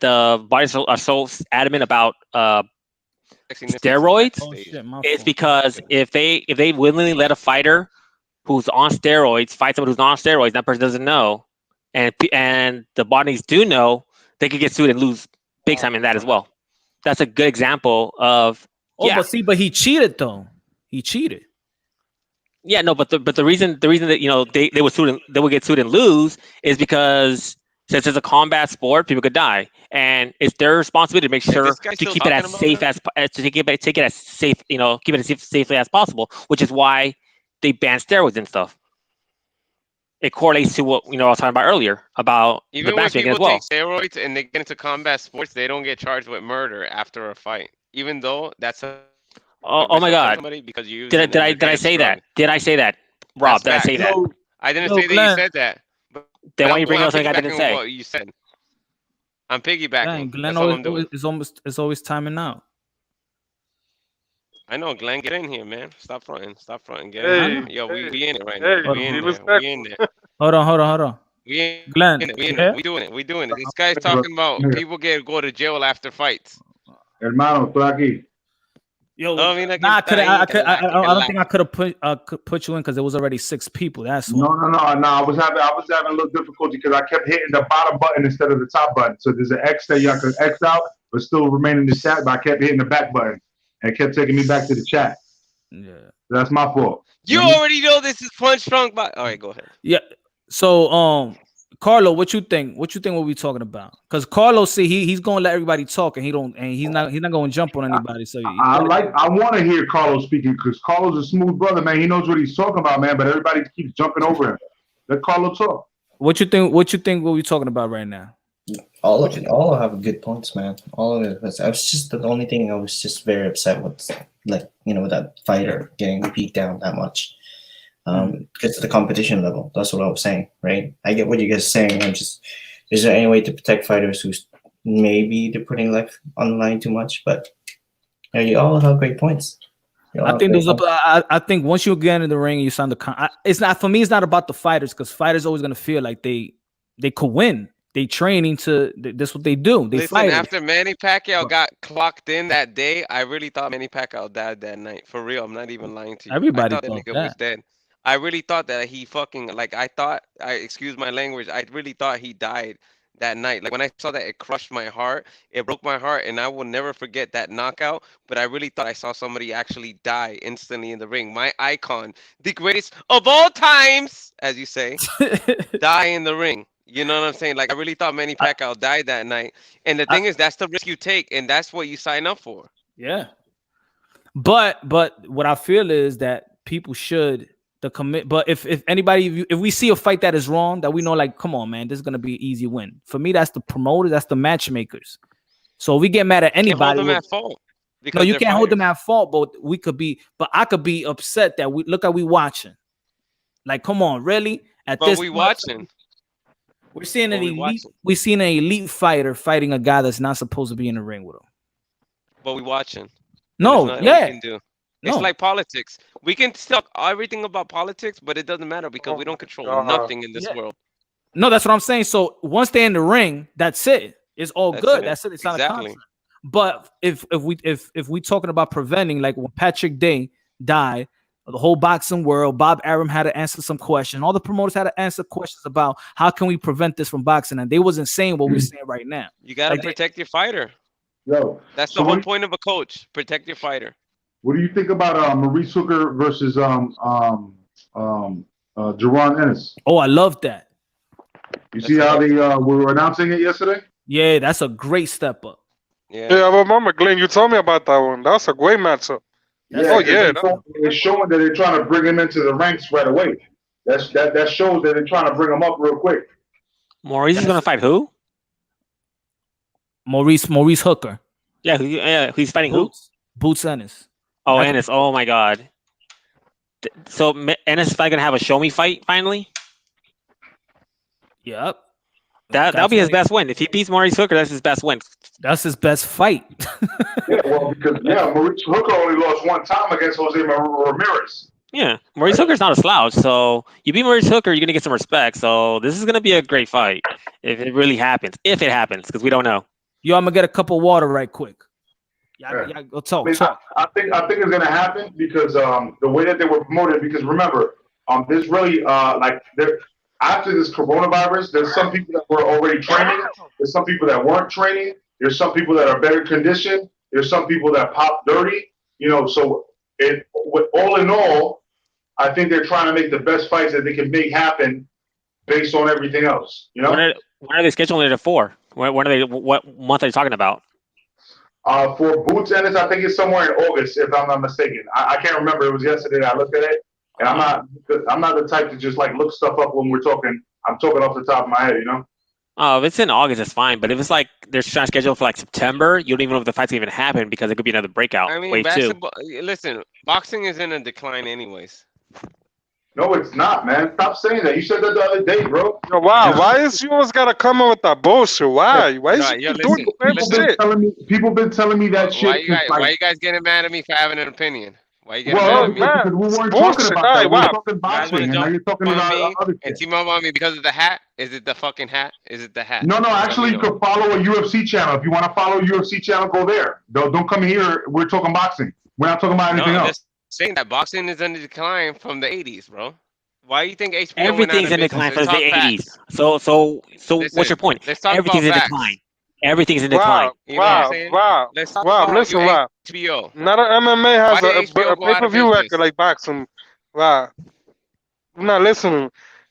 Speaker 3: the bodies are so adamant about steroids is because if they willingly let a fighter who's on steroids fight someone who's not on steroids, that person doesn't know, and the bodies do know, they could get sued and lose big time in that as well. That's a good example of.
Speaker 1: But he cheated though. He cheated.
Speaker 3: Yeah, no, but the reason that they would get sued and lose is because since it's a combat sport, people could die, and it's their responsibility to make sure to keep it as safe as keep it as safe, keep it as safely as possible. Which is why they ban steroids and stuff. It correlates to what I was talking about earlier about
Speaker 7: even
Speaker 3: the
Speaker 7: when
Speaker 3: matchmaking
Speaker 7: people
Speaker 3: as well.
Speaker 7: take steroids and they get into combat sports, they don't get charged with murder after a fight, even though that's a.
Speaker 3: Oh my God!
Speaker 7: Because you
Speaker 3: did I say that? Did I say that, Rob? Did I say that?
Speaker 7: I didn't say that you said that.
Speaker 3: Then why you bring up something I didn't say?
Speaker 7: What you said. I'm piggybacking.
Speaker 1: Glenn it's always timing out.
Speaker 7: I know, Glenn. Get in here, man. Stop fronting. Get in. Yo, we in it right now. We in there.
Speaker 1: Hold on.
Speaker 7: Glenn, we doing it. This guy's talking about people go to jail after fights.
Speaker 2: Hermano, estoy aquí.
Speaker 1: Yo, I don't think I could have put you in because there was already 6 people. That's
Speaker 2: no. I was having a little difficulty because I kept hitting the bottom button instead of the top button. So there's an X that y'all could X out, but still remain in the chat. But I kept hitting the back button and it kept taking me back to the chat.
Speaker 1: Yeah,
Speaker 2: that's my fault.
Speaker 7: You already know this is Punch Drunk. All right, go ahead.
Speaker 1: Yeah. So Carlo, what you think? What we talking about? Because Carlo, he's gonna let everybody talk, and he's not gonna jump on anybody. So
Speaker 2: I want to hear Carlo speaking because Carlo's a smooth brother, man. He knows what he's talking about, man. But everybody keeps jumping over him. Let Carlo talk.
Speaker 1: What you think? What we talking about right now?
Speaker 5: All have good points, man. All of it. I was just the only thing I was just very upset with, that fighter getting beat down that much. Because of the competition level. That's what I was saying, right? I get what you guys are saying. Is there any way to protect fighters who's maybe they're putting life on the line too much? But you all have great points.
Speaker 1: I think once you get in the ring, you sign the it's not, for me, it's not about the fighters, because fighters always gonna feel like they could win. They training to that's what they do. They fight.
Speaker 7: After Manny Pacquiao got clocked in that day, I really thought Manny Pacquiao died that night. For real, I'm not even lying to you.
Speaker 1: Everybody
Speaker 7: thought that nigga was dead. I really thought that he excuse my language, I really thought he died that night. Like when I saw that, it crushed my heart. It broke my heart, and I will never forget that knockout. But I really thought I saw somebody actually die instantly in the ring. My icon, the greatest of all times, as you say, die in the ring. You know what I'm saying? Like I really thought Manny Pacquiao died that night. And the thing is, that's the risk you take, and that's what you sign up for.
Speaker 1: Yeah. But what I feel is that people should commit. But if anybody, if we see a fight that is wrong, that we know, like, come on, man, this is gonna be an easy win. For me, that's the promoters, that's the matchmakers. So if we get mad at anybody,
Speaker 7: hold them at fault.
Speaker 1: No, you can't hold them at fault. But I could be upset that we watching. Like, come on, really?
Speaker 7: We watching.
Speaker 1: We're seeing an elite fighter fighting a guy that's not supposed to be in the ring with him.
Speaker 7: But we watching.
Speaker 1: No, yeah. We can do.
Speaker 7: It's like politics. We can talk everything about politics, but it doesn't matter because we don't control nothing in this world.
Speaker 1: No, that's what I'm saying. So once they're in the ring, that's it. It's all good. That's it. It's not a contract. But if we talking about preventing, like when Patrick Day died, the whole boxing world, Bob Arum had to answer some questions. All the promoters had to answer questions about how can we prevent this from boxing, and they wasn't saying what we're saying right now.
Speaker 7: You gotta protect your fighter.
Speaker 2: Yo,
Speaker 7: that's the whole point of a coach. Protect your fighter.
Speaker 2: What do you think about Maurice Hooker versus Jaron Ennis?
Speaker 1: Oh, I love that.
Speaker 2: You see how they were announcing it yesterday?
Speaker 1: Yeah, that's a great step up.
Speaker 4: Yeah, I remember, Glenn. You told me about that one. That was a great matchup.
Speaker 2: It's showing that they're trying to bring him into the ranks right away. That shows that they're trying to bring him up real quick.
Speaker 3: Maurice is gonna fight who?
Speaker 1: Maurice Hooker.
Speaker 3: Yeah, he's fighting who?
Speaker 1: Boots Ennis.
Speaker 3: Oh, Ennis. Oh my God. So Ennis is probably gonna have a show me fight finally.
Speaker 1: Yep.
Speaker 3: That'll be his best win. If he beats Maurice Hooker, that's his best win.
Speaker 1: That's his best fight.
Speaker 2: Because Maurice Hooker only lost one time against Jose Ramirez.
Speaker 3: Yeah, Maurice Hooker's not a slouch. So you beat Maurice Hooker, you're gonna get some respect. So this is gonna be a great fight if it really happens. If it happens, because we don't know.
Speaker 1: Yo, I'm gonna get a cup of water right quick. Yeah, go talk.
Speaker 2: I think it's gonna happen because the way that they were promoted. Because remember, there's really after this coronavirus, there's some people that were already training. There's some people that weren't training. There's some people that are better conditioned. There's some people that pop dirty. So all in all, I think they're trying to make the best fights that they can make happen based on everything else. When
Speaker 3: are they scheduling it for? When are they? What month are you talking about?
Speaker 2: For Boots Ennis, I think it's somewhere in August, if I'm not mistaken. I can't remember. It was yesterday that I looked at it. And I'm not the type to just look stuff up when we're talking. I'm talking off the top of my head,
Speaker 3: Oh, if it's in August, it's fine. But if it's like they're trying to schedule for September, you don't even know if the fight's even happen because it could be another breakout.
Speaker 7: I mean, listen, boxing is in a decline anyways.
Speaker 2: No, it's not, man. Stop saying that. You said that the other day, bro.
Speaker 4: Yo, wow, why is you always gotta come up with that bullshit? Why? Why is you doing the same shit?
Speaker 2: People been telling me that shit.
Speaker 7: Why you guys getting mad at me for having an opinion? Why you getting
Speaker 2: mad at me? Because we weren't talking about that. We were talking boxing, and now you're talking about other shit.
Speaker 7: And team up on me because of the hat? Is it the fucking hat? Is it the hat?
Speaker 2: No, actually, you could follow a UFC channel. If you want to follow a UFC channel, go there. Don't come here. We're talking boxing. We're not talking about anything else.
Speaker 7: Just saying that boxing is in decline from the 80s, bro. Why do you think HBO
Speaker 3: everything's in decline from the 80s? So what's your point? Everything's in decline. Everything's in decline.
Speaker 4: Wow. Listen,
Speaker 7: HBO.
Speaker 4: Not an MMA has a pay-per-view record like boxing. Wow. I'm not listening.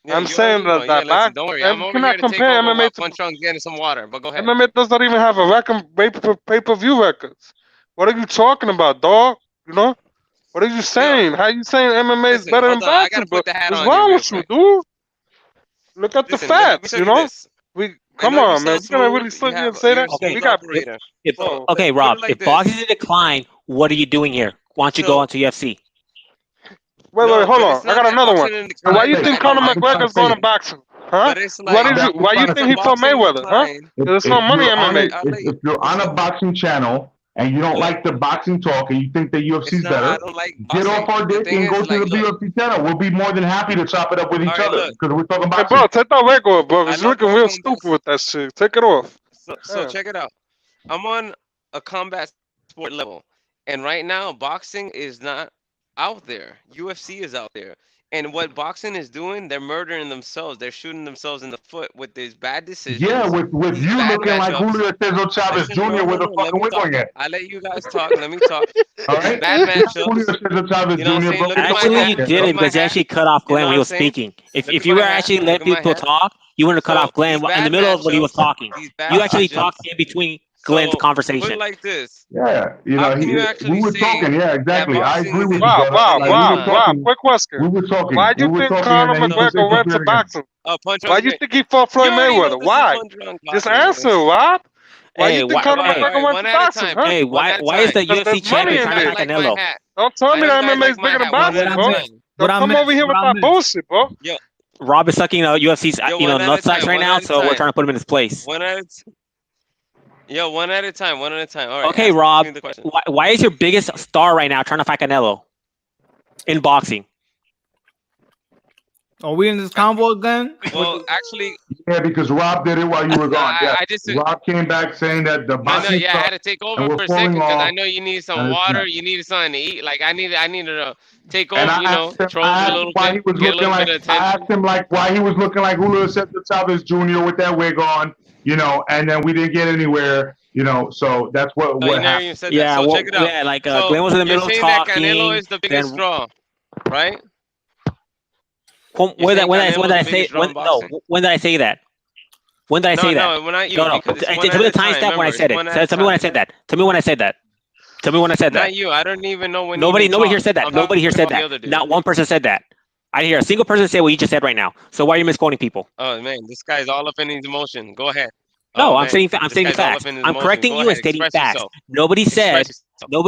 Speaker 4: I'm saying that
Speaker 7: don't worry. I'm over here to compare MMA to Punch getting some water, but go ahead.
Speaker 4: MMA does not even have a record pay-per-view records. What are you talking about, dog? What are you saying? How are you saying MMA is better than boxing? What's wrong with you, dude? Look at the facts, Come on, man. You gonna really sit here and say that?
Speaker 3: Okay,
Speaker 4: we got
Speaker 3: okay, Rob. If boxing is in decline, what are you doing here? Why don't you go onto UFC?
Speaker 4: Wait, hold on. I got another one. Why do you think Conor McGregor's going to boxing? Huh? Why do you think he fought Mayweather? Huh? There's no money in MMA.
Speaker 2: If you're on a boxing channel and you don't like the boxing talk and you think that UFC's better, get off our dick and go to the UFC channel. We'll be more than happy to chop it up with each other because we're talking boxing.
Speaker 4: Hey, bro, take that record, bro. He's looking real stupid with that shit. Take it off.
Speaker 7: So check it out. I'm on a combat sport level, and right now boxing is not out there. UFC is out there. And what boxing is doing, they're murdering themselves. They're shooting themselves in the foot with these bad decisions.
Speaker 2: Yeah, with you looking like Julio Cesar Chavez Jr. with a fucking wig on it.
Speaker 7: I'll let you guys talk. Let me talk.
Speaker 2: All right?
Speaker 7: Bad matchups.
Speaker 2: Julio Cesar Chavez Jr.
Speaker 3: Actually, you did it because you actually cut off Glenn when he was speaking. If you were actually letting people talk, you wouldn't have cut off Glenn in the middle of when he was talking. You actually talked in between Glenn's conversation.
Speaker 7: Put it like this.
Speaker 2: Yeah, we were talking. Yeah, exactly. I agree with you.
Speaker 4: Wow. Quick question.
Speaker 2: We were talking.
Speaker 4: Why do you think Conor McGregor went to boxing? Why do you think he fought Floyd Mayweather? Why? Just answer, Rob. Why do you think Conor McGregor went to boxing?
Speaker 3: Hey, why is the UFC champion trying to fight Canelo?
Speaker 4: Don't tell me that MMA is bigger than boxing, bro. Don't come over here with that bullshit, bro.
Speaker 3: Rob is sucking UFC's nutsacks right now, so we're trying to put him in his place.
Speaker 7: One at a time. All right.
Speaker 3: Okay, Rob. Why is your biggest star right now trying to fight Canelo in boxing?
Speaker 1: Are we in this convo again?
Speaker 7: Well, actually,
Speaker 2: yeah, because Rob did it while you were gone. Rob came back saying that the boxing.
Speaker 7: I had to take over for a second because I know you need some water, you needed something to eat. Like I needed to take over, control a little bit, get a little bit of attention.
Speaker 2: I asked him why he was looking like Julio Cesar Chavez Jr. with that wig on, and then we didn't get anywhere. So that's what happened.
Speaker 7: So check it out.
Speaker 3: Yeah, Glenn was in the middle of talking.
Speaker 7: That Canelo is the biggest draw, right?
Speaker 3: When did I say that? When did I say that?
Speaker 7: No, we're not you.
Speaker 3: No. Tell me the timestamp when I said it. Tell me when I said that. Tell me when I said that.
Speaker 7: Not you. I don't even know when.
Speaker 3: Nobody here said that. Nobody here said that. Not one person said that. I didn't hear a single person say what you just said right now. So why are you misquoting people?
Speaker 7: Oh man, this guy's all up in his emotion. Go ahead.
Speaker 3: No, I'm stating facts. I'm correcting you and stating facts. Nobody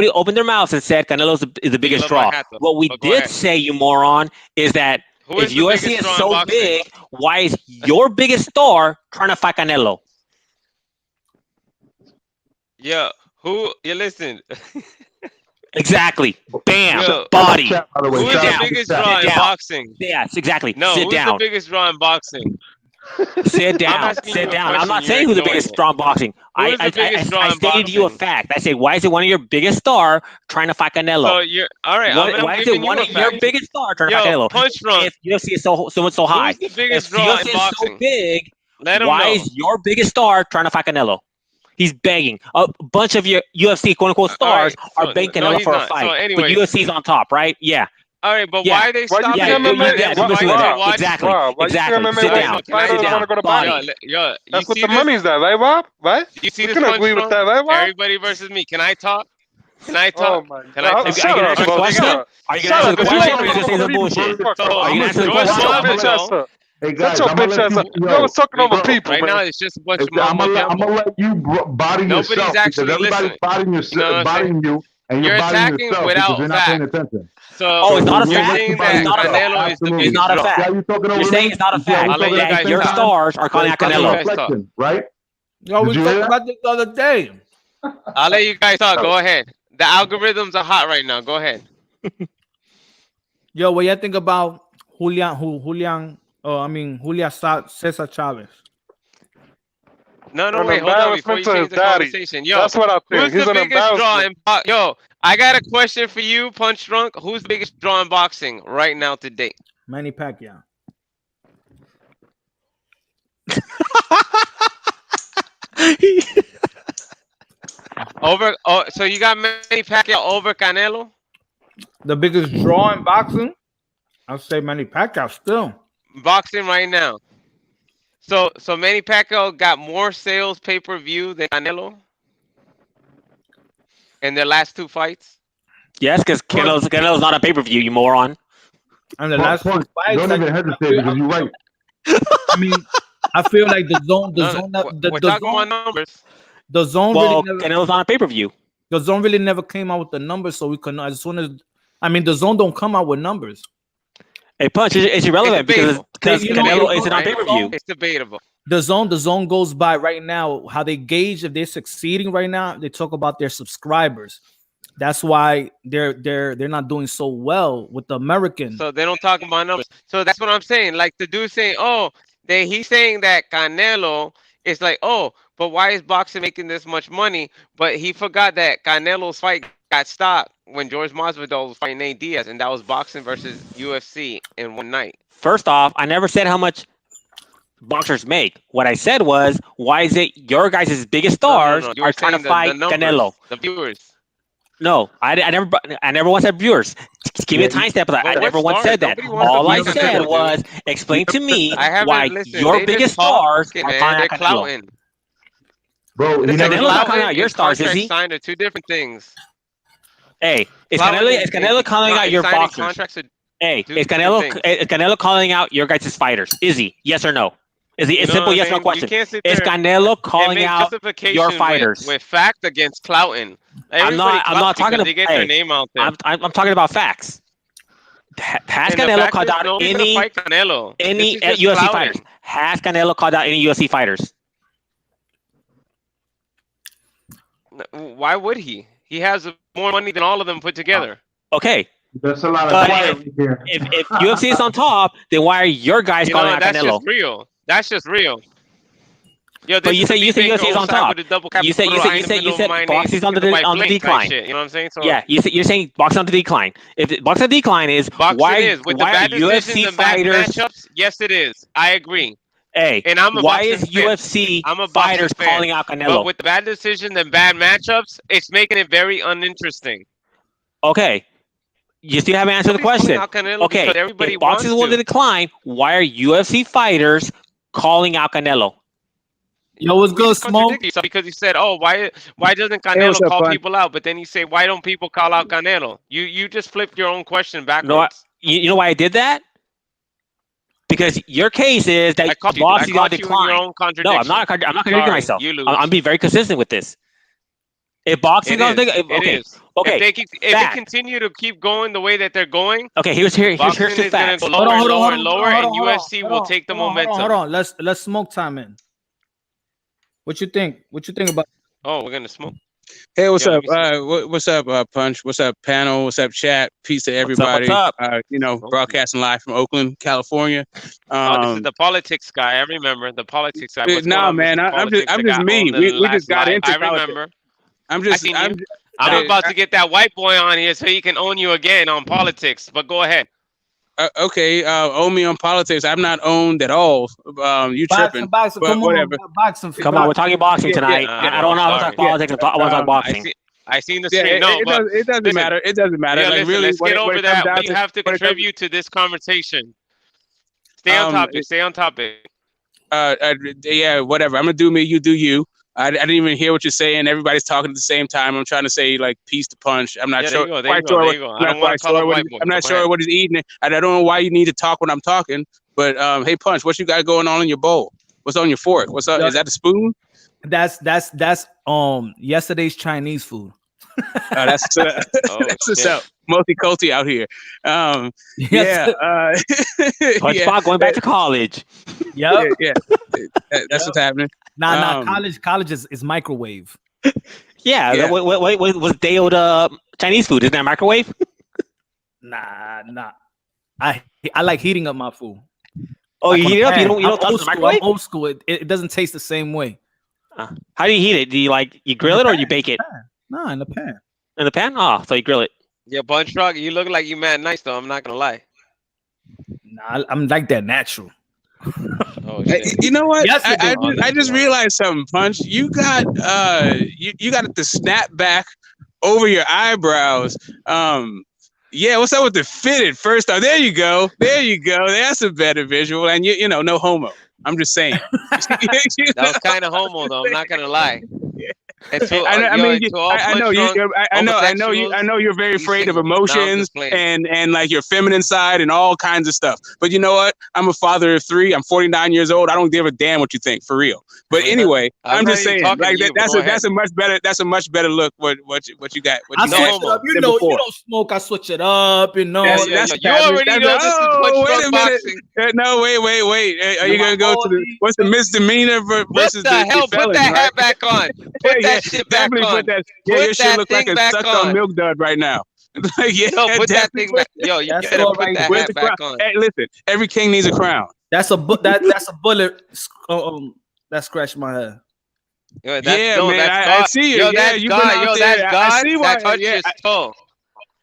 Speaker 3: opened their mouths and said Canelo is the biggest draw. What we did say, you moron, is that if UFC is so big, why is your biggest star trying to fight Canelo?
Speaker 7: Yeah, you listen.
Speaker 3: Exactly. Bam. Body.
Speaker 7: Who's the biggest draw in boxing?
Speaker 3: Yes, exactly.
Speaker 7: No,
Speaker 3: Sit
Speaker 7: who's
Speaker 3: down.
Speaker 7: the biggest draw in boxing?
Speaker 3: Sit down. I'm not saying who's the biggest draw in boxing. I stated you a fact. I say, why is it one of your biggest star trying to fight Canelo?
Speaker 7: So you're all right.
Speaker 3: Why is it one of your biggest star trying to fight Canelo?
Speaker 7: Punch Drunk.
Speaker 3: If UFC is so high,
Speaker 7: who's the biggest draw in boxing?
Speaker 3: So big, why is your biggest star trying to fight Canelo? He's begging. A bunch of your UFC quote unquote stars are begging Canelo for a fight. So anyway, but UFC's on top, right? Yeah.
Speaker 7: All right, but why they stop
Speaker 3: Exactly. Sit down.
Speaker 4: That's what the money's at, right, Rob? Right?
Speaker 7: You see this punch agree with that, right, Rob? Everybody versus me. Can I talk? Can I talk?
Speaker 4: Oh Can I talk? Shut up, bro.
Speaker 3: Are you going to answer the question or are you just saying some bullshit? Are you going to answer the question?
Speaker 2: Hey guys,
Speaker 4: your bitch ass up. You know what's talking over people,
Speaker 7: right
Speaker 4: man.
Speaker 7: Now it's just a bunch of
Speaker 2: I'm gonna let you body
Speaker 7: Nobody's
Speaker 2: yourself
Speaker 7: actually
Speaker 2: because everybody's bodying yourself, bodying you, and you're
Speaker 7: attacking
Speaker 2: yourself
Speaker 7: without
Speaker 2: you're not paying attention.
Speaker 7: So
Speaker 3: it's not a fact.
Speaker 7: It's
Speaker 3: not a fact. You're saying it's not a fact. Your stars are calling out Canelo,
Speaker 2: right?
Speaker 1: Yo, we talked about this the other day.
Speaker 7: I'll let you guys talk. Go ahead. The algorithms are hot right now. Go ahead.
Speaker 1: Yo, what you think about Julia Cesar Chavez?
Speaker 7: No, wait, hold on before you change the conversation. Yo,
Speaker 4: that's what I think.
Speaker 7: Who's the biggest draw in Yo, I got a question for you, Punch Drunk. Who's the biggest draw in boxing right now to date?
Speaker 1: Manny Pacquiao.
Speaker 7: So you got Manny Pacquiao over Canelo?
Speaker 1: The biggest draw in boxing? I'll say Manny Pacquiao still.
Speaker 7: Boxing right now. So Manny Pacquiao got more sales pay-per-view than Canelo in their last two fights?
Speaker 3: Yes, because Canelo's not a pay-per-view, you moron.
Speaker 1: And the last two fights,
Speaker 2: don't even hesitate because you're right.
Speaker 1: I mean, I feel like the zone
Speaker 7: numbers.
Speaker 1: The zone
Speaker 3: really
Speaker 1: never,
Speaker 3: Canelo's not a pay-per-view.
Speaker 1: The zone really never came out with the numbers, so we could the zone don't come out with numbers.
Speaker 3: Hey, Punch, it's irrelevant because Canelo isn't on pay-per-view.
Speaker 7: It's debatable.
Speaker 1: The zone goes by right now. How they gauge if they're succeeding right now, they talk about their subscribers. That's why they're not doing so well with the Americans.
Speaker 7: So they don't talk about numbers. So that's what I'm saying. Like the dude saying, he's saying that Canelo is like, but why is boxing making this much money? But he forgot that Canelo's fight got stopped when George Masvidal was fighting Nate Diaz, and that was boxing versus UFC in one night.
Speaker 3: First off, I never said how much boxers make. What I said was, why is it your guys' biggest stars are trying to fight Canelo?
Speaker 7: The viewers.
Speaker 3: No, I never once said viewers. Just give me a timestamp of that. I never once said that. All I said was, explain to me why your biggest stars are calling out Canelo.
Speaker 2: Bro,
Speaker 3: Canelo's not calling out your stars, is he?
Speaker 7: Signed are two different things.
Speaker 3: Hey, is Canelo calling out your boxers? Hey, is Canelo calling out your guys' fighters? Is he? Yes or no? Is he? It's simple yes/no question. Is Canelo calling out your fighters
Speaker 7: with fact against clouting?
Speaker 3: I'm not talking about.
Speaker 7: They get their name out there.
Speaker 3: I'm talking about facts. Has Canelo called out any UFC fighters? Has Canelo called out any UFC fighters?
Speaker 7: Why would he? He has more money than all of them put together.
Speaker 3: Okay.
Speaker 2: That's a lot of here.
Speaker 3: If UFC is on top, then why are your guys calling out
Speaker 7: that's
Speaker 3: Canelo?
Speaker 7: Just real. That's just real. Yo,
Speaker 3: but you say UFC is on top. You said boxing's on the decline.
Speaker 7: Shit, you know what I'm saying? So,
Speaker 3: yeah, you're saying boxing on the decline. If boxing on the decline is why
Speaker 7: with
Speaker 3: why
Speaker 7: the bad
Speaker 3: UFC
Speaker 7: and
Speaker 3: fighters?
Speaker 7: Bad matchups, yes, it is. I agree.
Speaker 3: Hey,
Speaker 7: and
Speaker 3: why is UFC fighters calling out Canelo?
Speaker 7: But with the bad decisions and bad matchups, it's making it very uninteresting.
Speaker 3: Okay. You still haven't answered the question. Okay, if boxing is on the decline, why are UFC fighters calling out Canelo?
Speaker 1: Yo, what's good, Smoke?
Speaker 7: Because he said, "Oh, why doesn't Canelo call people out?" But then you say, "Why don't people call out Canelo?" You just flipped your own question backwards.
Speaker 3: You know why I did that? Because your case is that boxing on decline. No, I'm not contradicting myself. I'm being very consistent with this. If boxing on decline, okay.
Speaker 7: If they continue to keep going the way that they're going,
Speaker 3: here's the facts.
Speaker 7: Lower and lower, and UFC will take the momentum.
Speaker 1: Hold on, let's smoke time in. What you think? What you think about?
Speaker 7: Oh, we're gonna smoke.
Speaker 11: Hey, what's up? What's up, Punch? What's up, panel? What's up, chat? Peace to everybody.
Speaker 3: What's up?
Speaker 11: Broadcasting live from Oakland, California.
Speaker 7: This is the politics guy. I remember the politics guy.
Speaker 11: No, man, I'm just me. We just got into.
Speaker 7: I remember.
Speaker 11: I'm
Speaker 7: about to get that white boy on here so he can own you again on politics. But go ahead.
Speaker 11: Okay, own me on politics. I'm not owned at all. You tripping?
Speaker 1: Boxing, come
Speaker 11: whatever.
Speaker 1: On,
Speaker 3: come on, we're talking boxing tonight. I don't know how to talk politics. I want to talk boxing.
Speaker 7: I seen the stream.
Speaker 11: It doesn't matter. It doesn't matter.
Speaker 7: Yeah,
Speaker 11: like
Speaker 7: listen,
Speaker 11: really,
Speaker 7: let's get over that. What you have to contribute to this conversation. Stay on topic. Stay on topic.
Speaker 11: Yeah, whatever. I'm gonna do me. You do you. I didn't even hear what you're saying. Everybody's talking at the same time. I'm trying to say like peace to Punch. I'm not sure. I'm not sure what he's eating. I don't know why you need to talk when I'm talking. But hey, Punch, what you got going on in your bowl? What's on your fork? What's up? Is that a spoon?
Speaker 1: That's yesterday's Chinese food.
Speaker 11: That's what's up. Multi-culti out here.
Speaker 3: Punch going back to college.
Speaker 1: Yeah.
Speaker 11: That's what's happening.
Speaker 1: College is microwave.
Speaker 3: Yeah. What was day old Chinese food? Isn't that microwave?
Speaker 1: Nah. I like heating up my food.
Speaker 3: Oh,
Speaker 1: like
Speaker 3: you heat it up? You don't touch the microwave?
Speaker 1: I'm old school. It doesn't taste the same way.
Speaker 3: How do you heat it? Do you grill it or you bake it?
Speaker 1: No, in the pan.
Speaker 3: In the pan? Oh, so you grill it.
Speaker 7: Yeah, Bunch Truck, you look like you mad nice though. I'm not gonna lie.
Speaker 1: Nah, I'm like that natural.
Speaker 11: Oh, shit. You know what? Yes, I just realized something, Punch. You got you got the snap back over your eyebrows. Yeah, what's up with the fitted first off? There you go. That's a better visual. And you know, no homo. I'm just saying.
Speaker 7: That was kind of homo though. I'm not gonna lie.
Speaker 11: I know you're very afraid of emotions and like your feminine side and all kinds of stuff. But you know what? I'm a father of 3. I'm 49 years old. I don't give a damn what you think, for real. But anyway, I'm just saying, like that's a much better look. What you got?
Speaker 1: I switch it up. You don't smoke. I switch it up. You know.
Speaker 7: You already know this is
Speaker 11: wait a minute. No, wait. Are you gonna go to what's the misdemeanor versus
Speaker 7: the hell? Put that hat back on. Put that shit back on.
Speaker 11: Your shit look like a sucked on milk dud right now.
Speaker 7: Put that thing back. Yo, you better put that hat back on.
Speaker 11: Hey, listen, every king needs a crown.
Speaker 1: That's a bullet that scratched my head.
Speaker 7: Yo, I see you. That's God. That touched his toe.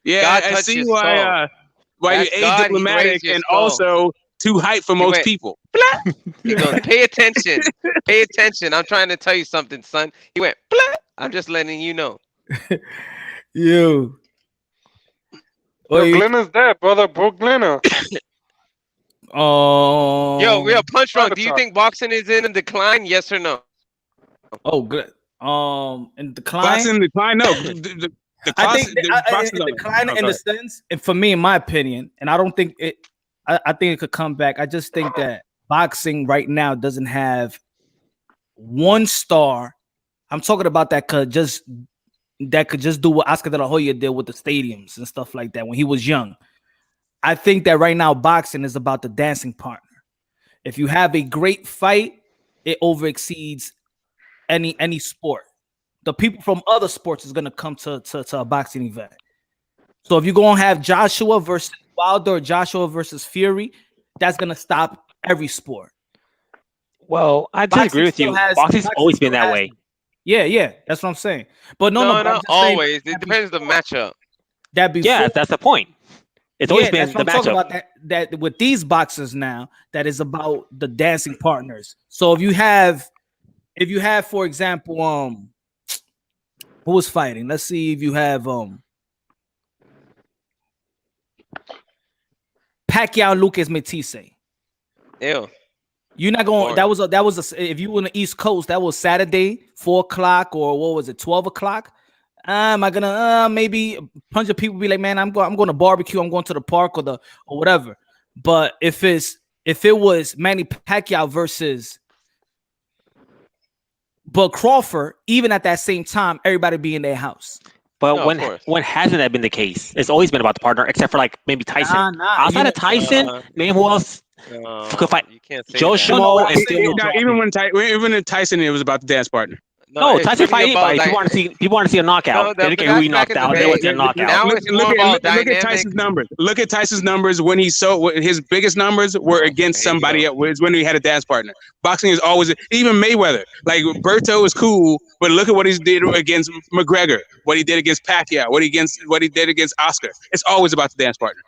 Speaker 11: Yeah, I see why you're adiplomatic and also too hype for most people.
Speaker 7: He goes, pay attention. Pay attention. I'm trying to tell you something, son. He went, blah. I'm just letting you know.
Speaker 1: Yo,
Speaker 4: Glenna's dead, brother. Bro, Glenna.
Speaker 7: Yo, Punch Drunk. Do you think boxing is in a decline? Yes or no?
Speaker 1: Oh, good. In decline.
Speaker 11: Boxing in decline? No.
Speaker 1: I think in decline in the sense, and for me, in my opinion, and I don't think it. I think it could come back. I just think that boxing right now doesn't have one star. I'm talking about that could just do what Oscar De La Hoya did with the stadiums and stuff like that when he was young. I think that right now boxing is about the dancing partner. If you have a great fight, it overexceeds any sport. The people from other sports is gonna come to a boxing event. So if you're gonna have Joshua versus Wilder or Joshua versus Fury, that's gonna stop every sport.
Speaker 3: Well, I disagree with you. Boxing's always been that way.
Speaker 1: Yeah, that's what I'm saying. But no,
Speaker 7: not always. It depends the matchup.
Speaker 3: That's the point. It's always been the matchup.
Speaker 1: About that with these boxers now, that is about the dancing partners. So if you have, for example, who was fighting? Let's see if you have Pacquiao Lucas Matisse.
Speaker 7: Ew.
Speaker 1: You're not going. That was if you were on the East Coast, that was Saturday, 4:00 or what was it, 12:00? Am I gonna maybe a bunch of people be like, man, I'm going to barbecue, I'm going to the park or whatever. But if it was Manny Pacquiao versus Bud Crawford, even at that same time, everybody be in their house.
Speaker 3: But when hasn't that been the case? It's always been about the partner, except for like maybe Tyson. Outside of Tyson, name who else could fight?
Speaker 7: You can't say
Speaker 3: Joe Schmo is still
Speaker 11: even in Tyson, it was about the dance partner.
Speaker 3: No, Tyson fight anybody. People want to see a knockout. They don't care who he knocked out. They want to see a knockout.
Speaker 11: Look at Tyson's numbers. Look at Tyson's numbers when his biggest numbers were against somebody else. Was when he had a dance partner. Boxing is always even Mayweather. Like Berto is cool, but look at what he did against McGregor. What he did against Pacquiao. What he did against Oscar. It's always about the dance partner.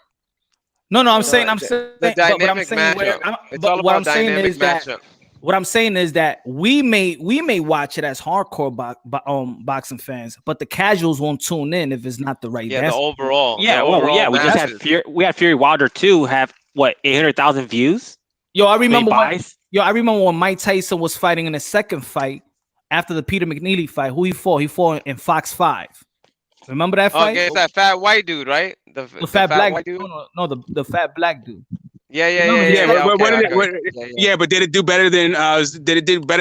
Speaker 1: No, I'm saying
Speaker 7: the dynamic matchup. It's all about dynamic matchup.
Speaker 1: What I'm saying is that we may watch it as hardcore boxing fans, but the casuals won't tune in if it's not the right.
Speaker 7: The overall.
Speaker 3: We just had Fury Wilder 2 have what 800,000 views.
Speaker 1: I remember when Mike Tyson was fighting in the second fight after the Peter McNeely fight. Who he fought? He fought in Fox 5. Remember that fight?
Speaker 7: Okay, it's that fat white dude, right? The
Speaker 1: fat black
Speaker 7: white dude.
Speaker 1: No, the fat black dude.
Speaker 11: But did it do better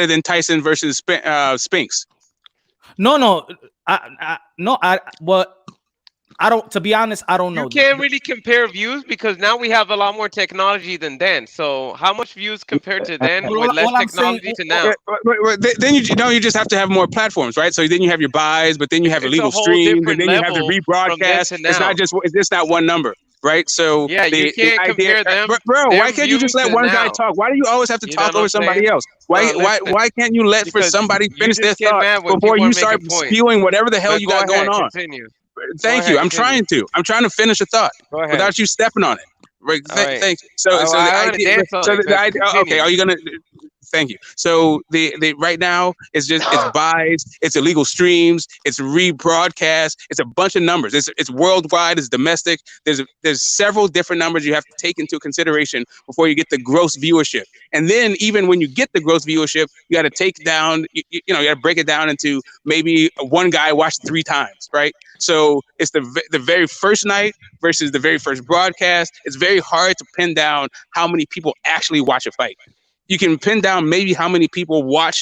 Speaker 11: than Tyson versus Spinks?
Speaker 1: No. I don't. To be honest, I don't know.
Speaker 7: You can't really compare views because now we have a lot more technology than then. So how much views compared to then with less technology to now?
Speaker 11: Then you just have to have more platforms, right? So then you have your buys, but then you have illegal streams, and then you have the rebroadcast. It's just not one number. Right, so
Speaker 7: you can't compare them.
Speaker 11: Bro, why can't you just let one guy talk? Why do you always have to talk over somebody else? Why can't you let somebody finish their thought before you start spewing whatever the hell you got going on? Thank you. I'm trying to finish a thought without you stepping on it. Right. Thank you. So the idea. Okay, are you gonna? Thank you. So the right now it's buys, it's illegal streams, it's rebroadcast, it's a bunch of numbers. It's worldwide, it's domestic. There's several different numbers you have to take into consideration before you get the gross viewership. And then even when you get the gross viewership, you got to take down. You got to break it down into maybe one guy watched 3 times, right? So it's the very first night versus the very first broadcast. It's very hard to pin down how many people actually watch a fight. You can pin down maybe how many people bought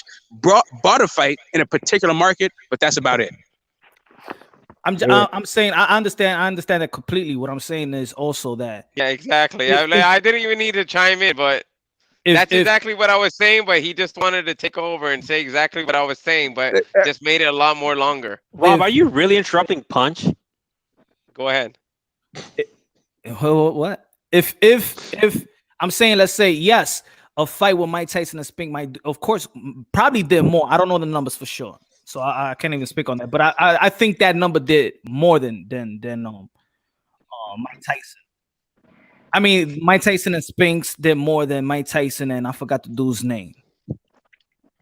Speaker 11: a fight in a particular market, but that's about it.
Speaker 1: I'm saying I understand that completely. What I'm saying is also that
Speaker 7: exactly. I didn't even need to chime in, but that's exactly what I was saying. But he just wanted to take over and say exactly what I was saying, but just made it a lot more longer.
Speaker 3: Rob, are you really interrupting Punch?
Speaker 7: Go ahead.
Speaker 1: What? If I'm saying, let's say yes. A fight with Mike Tyson and Spink might, of course, probably did more. I don't know the numbers for sure, so I can't even speak on that. But I think that number did more than Mike Tyson. I mean, Mike Tyson and Spinks did more than Mike Tyson and I forgot the dude's name.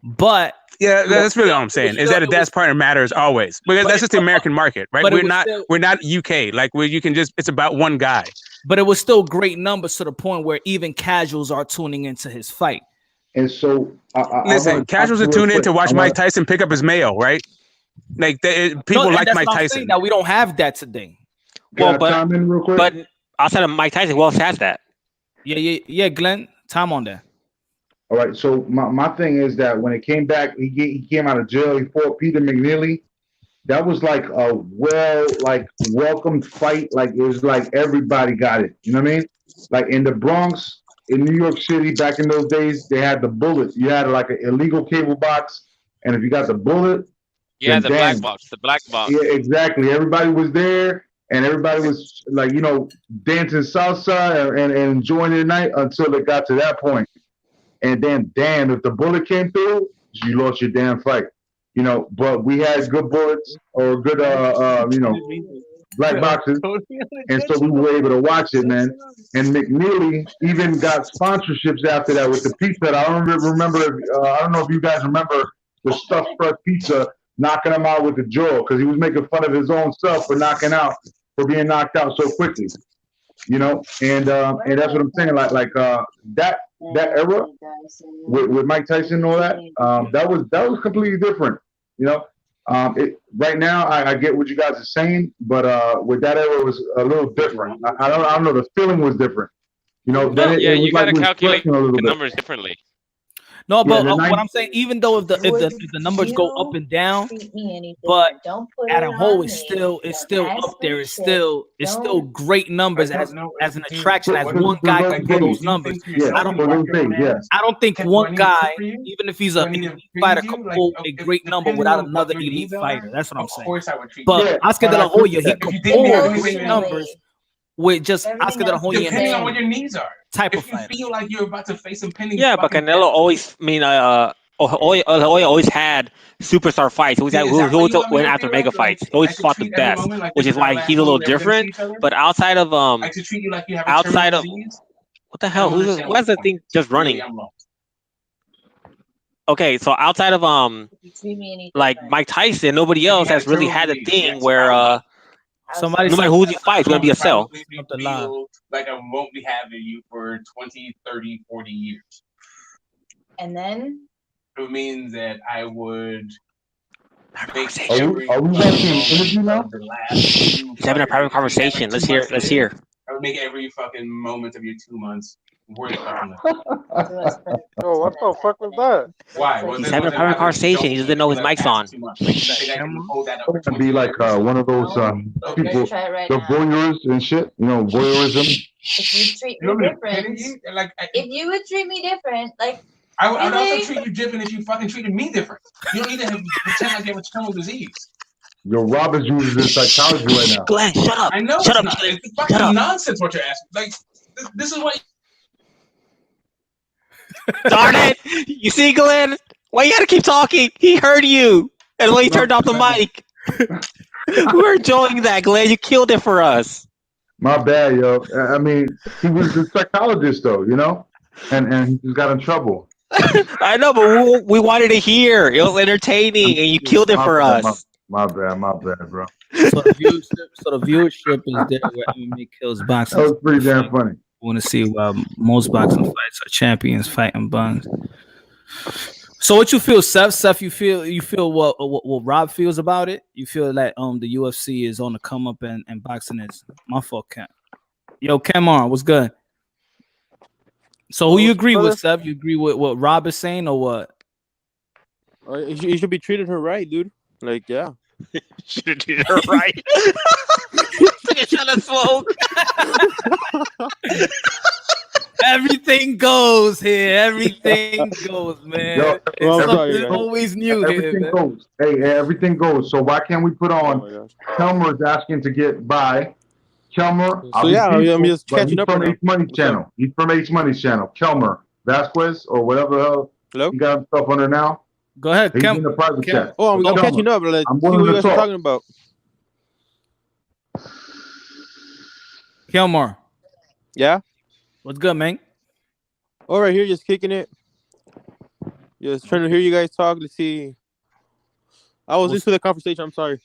Speaker 1: But
Speaker 11: that's really all I'm saying. Is that a dance partner matters always because that's just the American market, right? We're not UK. Like where you can just it's about one guy.
Speaker 1: But it was still great numbers to the point where even casuals are tuning into his fight.
Speaker 12: And so,
Speaker 11: listen, casuals are tuning in to watch Mike Tyson pick up his mail, right? Like people like Mike Tyson.
Speaker 1: Now we don't have that today.
Speaker 3: Well, but outside of Mike Tyson, who else has that?
Speaker 1: Yeah, Glenn, time on that.
Speaker 12: All right. So my thing is that when it came back, he came out of jail. He fought Peter McNeely. that was like a welcome fight. Like it was like everybody got it. You know what I mean? Like in the Bronx, in New York City, back in those days, they had the bullet. You had like an illegal cable box, and if you got the bullet,
Speaker 7: yeah, the black box,
Speaker 12: Yeah, exactly. Everybody was there, and everybody was like, dancing salsa and enjoying their night until it got to that point. And then, damn, if the bullet came through, you lost your damn fight. But we had good bullets or good, black boxes, and so we were able to watch it, man. And McNeely even got sponsorships after that with the pizza. I don't remember. I don't know if you guys remember the stuffed crust pizza knocking him out with the jaw because he was making fun of his own self for being knocked out so quickly. And that's what I'm saying. Like that era with Mike Tyson and all that, that was completely different. Right now I get what you guys are saying, but with that era it was a little different. I don't know. The feeling was different.
Speaker 7: you got to calculate the numbers differently.
Speaker 1: No, but what I'm saying, even though if the numbers go up and down, but at a whole, it's still up there. It's still great numbers as an attraction. As one guy can pull those numbers. I don't think one guy, even if he's an elite fighter, can pull a great number without another elite fighter. That's what I'm saying. But Oscar De La Hoya, he can pull great numbers with just Oscar De La Hoya.
Speaker 13: Depending on what your needs are.
Speaker 1: Type
Speaker 13: if
Speaker 1: of
Speaker 13: you
Speaker 1: fighter.
Speaker 13: feel like you're about to face him pending.
Speaker 3: Yeah, but Canelo always, Hoya always had superstar fights. He always went after mega fights. He always fought the best, which is why he's a little different. But outside of what the hell? What's the thing just running? Okay, so outside of like Mike Tyson, nobody else has really had a thing where no matter who he fights, it's gonna be a sell.
Speaker 13: Like I won't be having you for 20, 30, 40 years.
Speaker 14: And then?
Speaker 13: It means that I would make
Speaker 12: Are we watching an interview now?
Speaker 3: He's having a private conversation. Let's hear.
Speaker 13: I would make every fucking moment of your 2 months worth fucking
Speaker 4: Oh, what the fuck was that?
Speaker 13: Why?
Speaker 3: He's having a private conversation. He doesn't know his mic's on.
Speaker 12: It's gonna be like one of those people, the voyeurs and shit. Voyeurism.
Speaker 14: If you treat me different, if you would treat me different, like
Speaker 13: I would also treat you different if you fucking treated me different. You don't need to pretend like you have a terminal disease.
Speaker 12: Yo, Rob is using this psychology right now.
Speaker 3: Glenn, shut up.
Speaker 13: I know
Speaker 3: shut
Speaker 13: it's
Speaker 3: up.
Speaker 13: not. It's fucking nonsense what you're asking. Like, this is what.
Speaker 3: Darn it! You see, Glenn? Why you gotta keep talking? He heard you, and when he turned off the mic, we're enjoying that, Glenn. You killed it for us.
Speaker 12: My bad, yo. I mean, he was a psychologist, though, and he just got in trouble.
Speaker 3: I know, but we wanted to hear. It was entertaining, and you killed it for us.
Speaker 12: My bad, bro.
Speaker 1: So the viewership is there where MMA kills boxing.
Speaker 12: That was pretty damn funny.
Speaker 1: Want to see most boxing fights are champions fighting buns. So what you feel, Seth? Seth, you feel what Rob feels about it? You feel like the UFC is on the come up and boxing is my fault, Cam. Yo, Camar, what's good? So who you agree with, Seth? You agree with what Rob is saying or what?
Speaker 6: You should be treating her right, dude. Like, yeah.
Speaker 3: Should have treated her right. Trying to smoke.
Speaker 1: Everything goes here. Everything goes, man.
Speaker 12: Yo,
Speaker 1: it's always new
Speaker 12: everything
Speaker 1: here.
Speaker 12: Goes. Hey, everything goes. So why can't we put on? Kelmer's asking to get by. Kelmer.
Speaker 6: So I'm just catching up.
Speaker 12: From H Money channel. He's from H Money's channel. Kelmer Vasquez or whatever the hell.
Speaker 6: Hello.
Speaker 12: You got himself under now.
Speaker 1: Go ahead,
Speaker 12: He's in the private chat.
Speaker 6: Oh, I'm catching up. Let's see what you guys are talking about.
Speaker 1: Kelmar.
Speaker 6: Yeah.
Speaker 1: What's good, man?
Speaker 6: All right, here, just kicking it. Just trying to hear you guys talk to see. I was into the conversation. I'm sorry.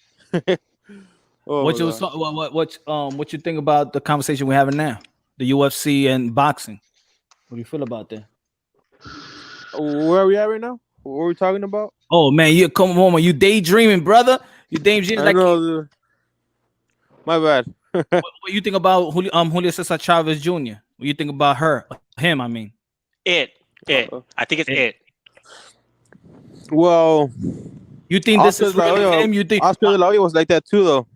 Speaker 1: What you think about the conversation we're having now? The UFC and boxing. What do you feel about that?
Speaker 6: Where are we at right now? What are we talking about?
Speaker 1: Oh man, you come home. You daydreaming, brother. You daydreaming like.
Speaker 6: Know, my bad.
Speaker 1: What you think about Julio Cesar Chavez Jr.? What you think about him? I mean,
Speaker 3: I think it's it.
Speaker 6: Well,
Speaker 1: You think this is really him? You think
Speaker 15: Oscar De La Hoya was like that too, though.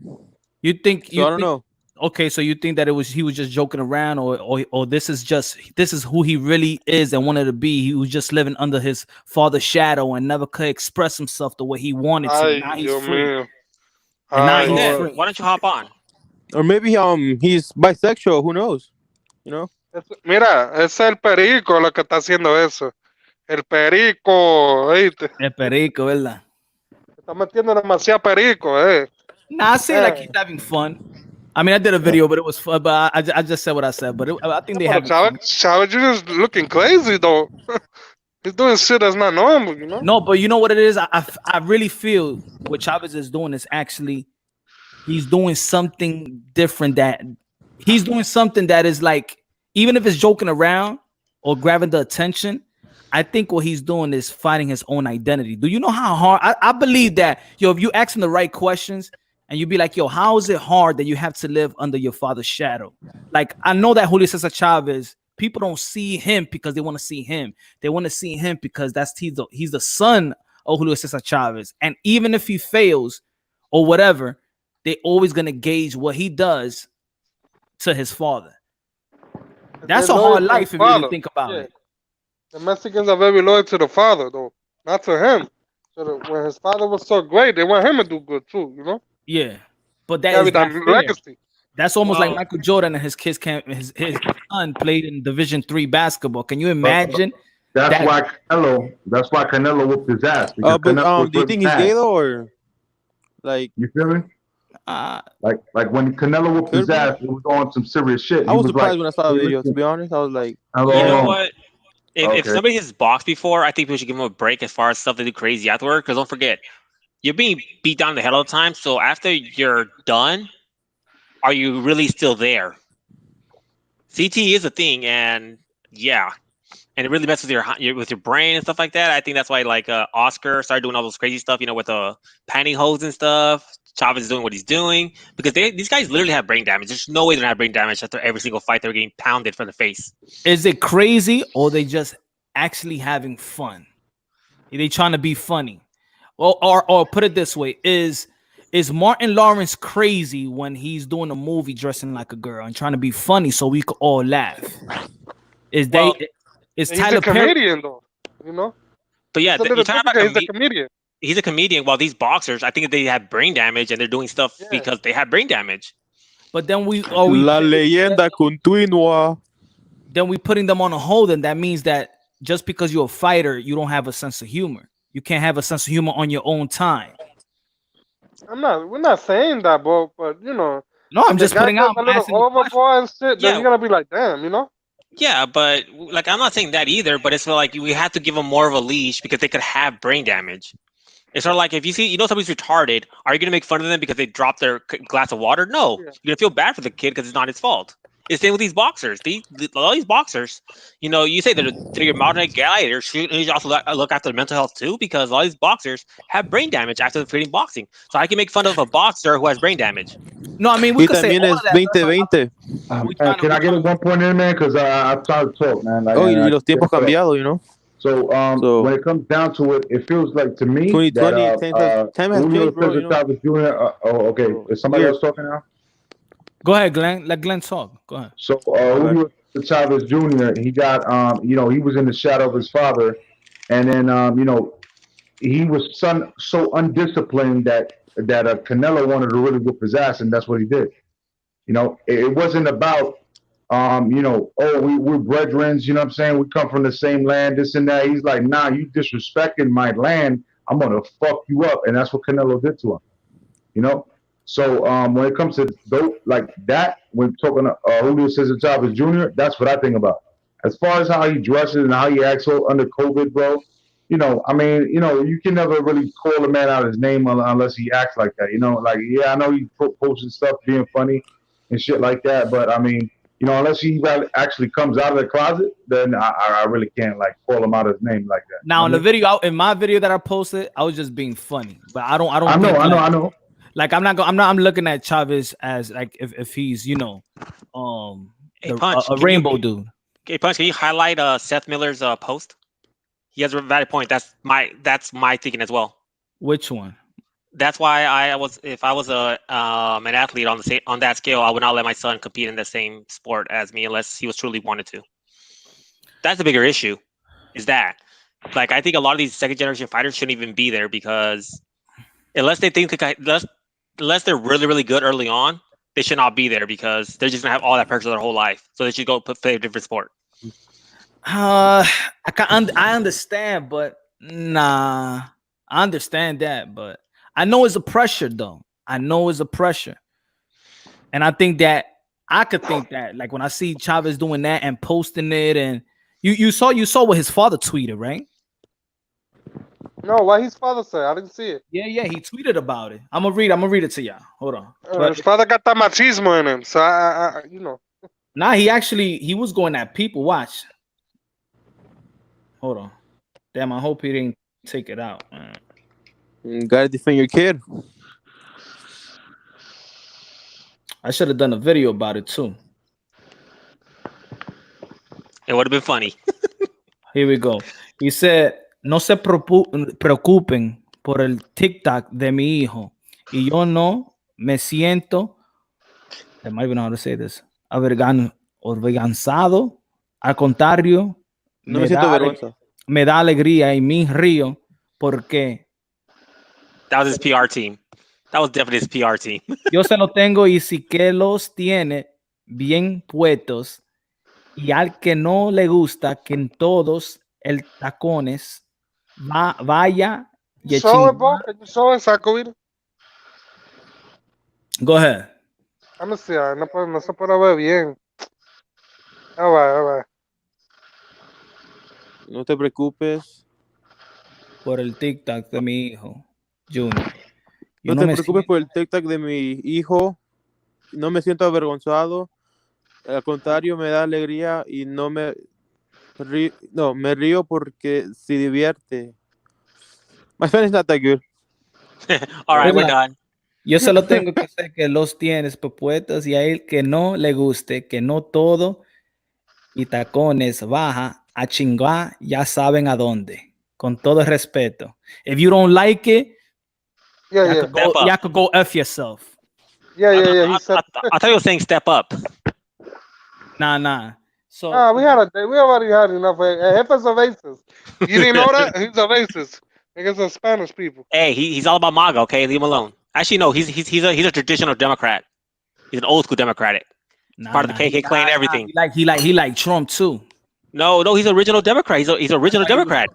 Speaker 1: You think?
Speaker 15: So I don't know.
Speaker 1: Okay, so you think that he was just joking around, or this is who he really is and wanted to be. He was just living under his father's shadow and never could express himself the way he wanted to. Now he's free.
Speaker 3: Why don't you hop on?
Speaker 15: Or maybe he's bisexual. Who knows? You know.
Speaker 4: Mira, es el perico lo que está haciendo eso. El perico, ¿oíste?
Speaker 1: El perico, ¿verdad?
Speaker 4: Está metiendo demasiado perico,
Speaker 1: Nah, I say like he's having fun. I mean, I did a video, but it was fun. But I just said what I said. But I think they have.
Speaker 4: Chávez, you're just looking crazy though. He's doing shit that's not normal, you know.
Speaker 1: No, but you know what it is. I really feel what Chavez is doing is actually he's doing something different. He's doing something that is like, even if it's joking around or grabbing the attention, I think what he's doing is finding his own identity. Do you know how hard? I believe that, if you ask him the right questions and you be like, yo, how is it hard that you have to live under your father's shadow? Like, I know that Julio Cesar Chavez, people don't see him because they want to see him. They want to see him because he's the son of Julio Cesar Chavez. And even if he fails or whatever, they're always going to gauge what he does to his father. That's a hard life if you really think about it.
Speaker 4: The Mexicans are very loyal to the father, though, not to him. So when his father was so great, they want him to do good too, you know?
Speaker 1: Yeah, but that is not legacy. That's almost like Michael Jordan and his kids his son played in Division III basketball. Can you imagine?
Speaker 12: That's why Canelo whooped his ass.
Speaker 15: But do you think he's gay though, or like
Speaker 12: you feel me? Like when Canelo whooped his ass, it was on some serious shit.
Speaker 15: I was surprised when I saw the video. To be honest, I was like,
Speaker 3: you know what? If somebody has boxed before, I think we should give them a break as far as stuff they do crazy afterward. Because don't forget, you're being beat down the head all the time. So after you're done, are you really still there? CT is a thing, and yeah, and it really messes with your brain and stuff like that. I think that's why Oscar started doing all those crazy stuff, with the pantyhose and stuff. Chavez is doing what he's doing because these guys literally have brain damage. There's no way they're gonna have brain damage after every single fight they're getting pounded for the face.
Speaker 1: Is it crazy or they just actually having fun? Are they trying to be funny? Or put it this way, is Martin Lawrence crazy when he's doing a movie dressing like a girl and trying to be funny so we could all laugh? Is
Speaker 4: he's
Speaker 1: Tyler
Speaker 4: a comedian though, you know?
Speaker 3: But yeah,
Speaker 4: he's a comedian.
Speaker 3: He's a comedian, while these boxers, I think they have brain damage and they're doing stuff because they have brain damage.
Speaker 1: But then
Speaker 15: La leyenda continua.
Speaker 1: Then we putting them on a hold, and that means that just because you're a fighter, you don't have a sense of humor. You can't have a sense of humor on your own time.
Speaker 4: We're not saying that, but you know.
Speaker 1: No, I'm just putting out
Speaker 4: a little overboard and shit. Then you're gonna be like, damn, you know.
Speaker 3: Yeah, but I'm not saying that either. But it's like we have to give them more of a leash because they could have brain damage. It's sort of like if you see, somebody's retarded, are you going to make fun of them because they dropped their glass of water? No. You're going to feel bad for the kid because it's not his fault. It's the same with these boxers. All these boxers, you say they're your modern gladiators. You also look after their mental health too, because all these boxers have brain damage after creating boxing. So I can make fun of a boxer who has brain damage.
Speaker 1: No, I mean, we could say all of
Speaker 15: that.
Speaker 12: 2020. Can I get one point in, man? Because I'm trying to talk, man.
Speaker 15: Y los tiempos cambiado,
Speaker 12: So, when it comes down to it, it feels like to me
Speaker 15: 2020
Speaker 12: that
Speaker 15: time has changed, bro.
Speaker 12: Okay. Is somebody else talking now?
Speaker 1: Go ahead, Glenn. Let Glenn talk. Go ahead.
Speaker 12: So, Julio Chavez Jr. He got, he was in the shadow of his father, and then, he was so undisciplined that Canelo wanted to really whip his ass, and that's what he did. It wasn't about. We're brethren, you know what I'm saying? We come from the same land, this and that. He's like, nah, you disrespecting my land, I'm gonna fuck you up. And that's what Canelo did to him. So when it comes to like that, when talking to Julio Cesar Chavez Jr., that's what I think about. As far as how he dresses and how he acts under COVID, bro, you can never really call a man out his name unless he acts like that. I know he posting stuff being funny and shit like that, but I mean, unless he actually comes out of the closet, then I really can't call him out his name like that.
Speaker 1: Now, in my video that I posted, I was just being funny, but I don't.
Speaker 12: I know.
Speaker 1: Like I'm looking at Chavez as like if he's a rainbow dude.
Speaker 3: Hey Punch, can you highlight Seth Miller's post? He has a valid point. That's my thinking as well.
Speaker 1: Which one?
Speaker 3: That's why if I was an athlete on that scale, I would not let my son compete in the same sport as me unless he was truly wanted to. That's the bigger issue. Is that like I think a lot of these second generation fighters shouldn't even be there because unless they think unless they're really really good early on, they should not be there because they're just gonna have all that pressure their whole life. So they should go play a different sport.
Speaker 1: I understand, but nah, I understand that, but I know it's a pressure though. I know it's a pressure, and I think that I could think that like when I see Chavez doing that and posting it, and you saw what his father tweeted, right?
Speaker 4: No, what his father said? I didn't see it.
Speaker 1: Yeah, he tweeted about it. I'm gonna read it to y'all. Hold on.
Speaker 4: His father got that machismo in him, so I you know.
Speaker 1: Nah, he was going at people. Watch. Hold on. Damn, I hope he didn't take it out.
Speaker 15: You gotta defend your kid.
Speaker 1: I should have done a video about it too.
Speaker 3: It would have been funny.
Speaker 1: Here we go. He said, no se preocupen por el TikTok de mi hijo. Y yo no me siento, I might even know how to say this, avergonzado. Al contrario,
Speaker 15: no me siento vergüenza.
Speaker 1: Me da alegría y me río porque
Speaker 3: that was his PR team. That was definitely his PR team.
Speaker 1: Yo se lo tengo y sí que los tiene bien puestos. Y al que no le gusta que en todos el tacones vaya y Go ahead.
Speaker 4: No se puede ver bien. All right.
Speaker 15: No te preocupes
Speaker 1: por el TikTok de mi hijo, Junior.
Speaker 15: No te preocupes por el TikTok de mi hijo. No me siento avergonzado. Al contrario, me da alegría y me río porque se divierte. My Spanish is not that good.
Speaker 3: All right, we're done.
Speaker 1: Yo solo tengo que hacer que los tienes puestos y a él que no le guste, que no todo y tacones baja a chingar, ya saben a dónde. Con todo el respeto. If you don't like it, you could go F yourself.
Speaker 4: Yeah.
Speaker 3: I thought you were saying step up.
Speaker 1: Nah. So
Speaker 4: we already had enough. Jefe's a racist. You didn't know that? He's a racist. Niggas are Spanish people.
Speaker 3: Hey, he's all about MAGA, okay? Leave him alone. Actually, no, he's a traditional Democrat. He's an old school Democratic. Part of the KKK and everything.
Speaker 1: He like Trump too.
Speaker 3: No, he's an original Democrat. He's an original Democrat.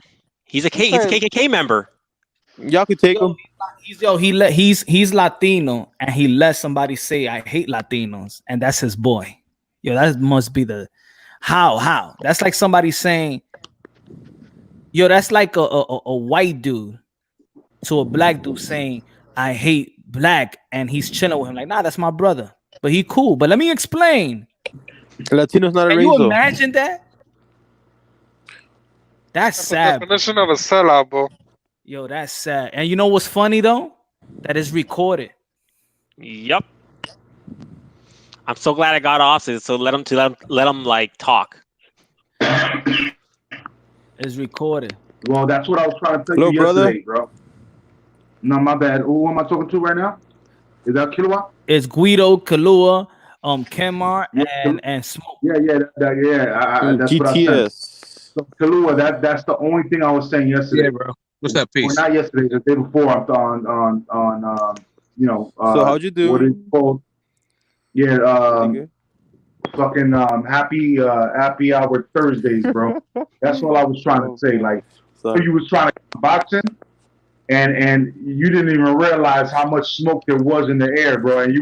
Speaker 3: He's a KKK member.
Speaker 15: Y'all can take him.
Speaker 1: He's Latino, and he let somebody say I hate Latinos, and that's his boy. Yo, that must be the how. That's like somebody saying, yo, that's like a white dude to a black dude saying I hate black, and he's chilling with him like, nah, that's my brother, but he cool. But let me explain.
Speaker 15: Latino's not a race.
Speaker 1: Can you imagine that? That's sad.
Speaker 4: The definition of a sellout, bro.
Speaker 1: Yo, that's sad. And you know what's funny though? That is recorded.
Speaker 3: Yep. I'm so glad I got off. So let him like talk.
Speaker 1: It's recorded.
Speaker 12: Well, that's what I was trying to tell you yesterday, bro. No, my bad. Who am I talking to right now? Is that Kilua?
Speaker 1: It's Guido, Kalua, Kemar, and Smoke.
Speaker 12: Yeah. That's what I said. So, Kalua, that's the only thing I was saying yesterday.
Speaker 11: Yeah, bro. What's that piece?
Speaker 12: Well, not yesterday, the day before. On
Speaker 15: so how'd you do?
Speaker 12: What is it called? Yeah, fucking happy hour Thursdays, bro. That's all I was trying to say. Like, so you was trying to boxing, and you didn't even realize how much smoke there was in the air, bro. And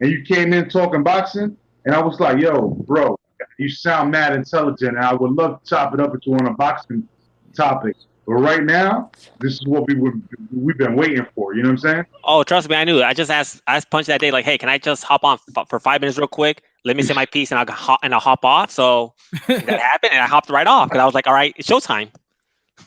Speaker 12: you came in talking boxing, and I was like, yo, bro, you sound mad intelligent, and I would love to chop it up with you on a boxing topic. But right now, this is what we've been waiting for. You know what I'm saying?
Speaker 3: Oh, trust me, I knew. I asked Punch that day, like, hey, can I just hop on for 5 minutes real quick? Let me say my piece, and I'll hop off. So that happened, and I hopped right off because I was like, all right, it's showtime.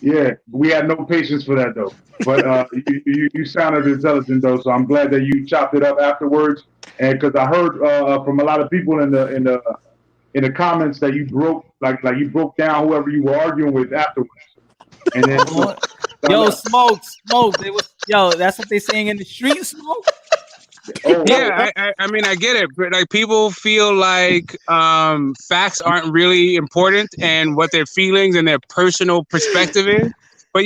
Speaker 12: Yeah, we had no patience for that though. But you sounded intelligent though, so I'm glad that you chopped it up afterwards. And because I heard from a lot of people in the comments that you broke down whoever you were arguing with afterwards. And then
Speaker 1: Yo, smoke. That's what they saying in the street, smoke.
Speaker 11: Yeah, I mean, I get it, but like people feel like facts aren't really important, and what their feelings and their personal perspective is. But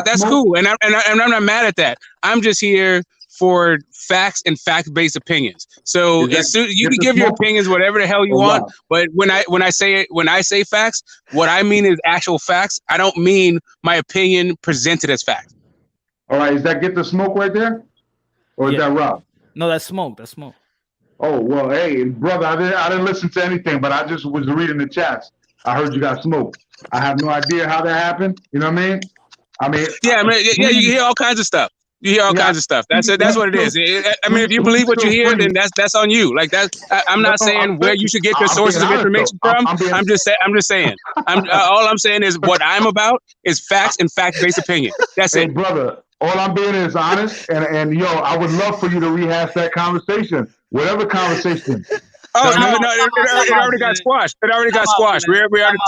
Speaker 11: that's cool, and I'm not mad at that. I'm just here for facts and fact-based opinions. So you can give your opinions whatever the hell you want, but when I say facts, what I mean is actual facts. I don't mean my opinion presented as fact.
Speaker 12: All right, is that Get the Smoke right there, or is that Rob?
Speaker 1: No, that's smoke. That's smoke.
Speaker 12: Oh well, hey brother, I didn't listen to anything, but I just was reading the chats. I heard you got smoke. I have no idea how that happened. You know what I mean?
Speaker 11: You hear all kinds of stuff. You hear all kinds of stuff. That's what it is. I mean, if you believe what you hear, then that's on you. Like that. I'm not saying where you should get your sources of information from. I'm just saying. All I'm saying is what I'm about is facts and fact-based opinion. That's it,
Speaker 12: brother. All I'm being is honest, and I would love for you to rehash that conversation, whatever conversation.
Speaker 11: Oh no! It already got squashed. It already got squashed. We already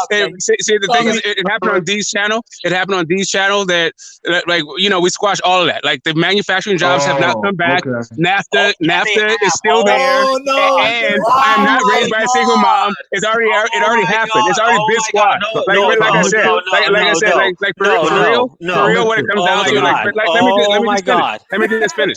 Speaker 11: see the thing is, it happened on D's channel. It happened on D's channel that we squashed all of that. Like the manufacturing jobs have not come back. Okay. NAFTA is still there, and I'm not raised by a single mom. It already happened. It's already been squashed. Like I said, for real. When it comes down to let me just finish.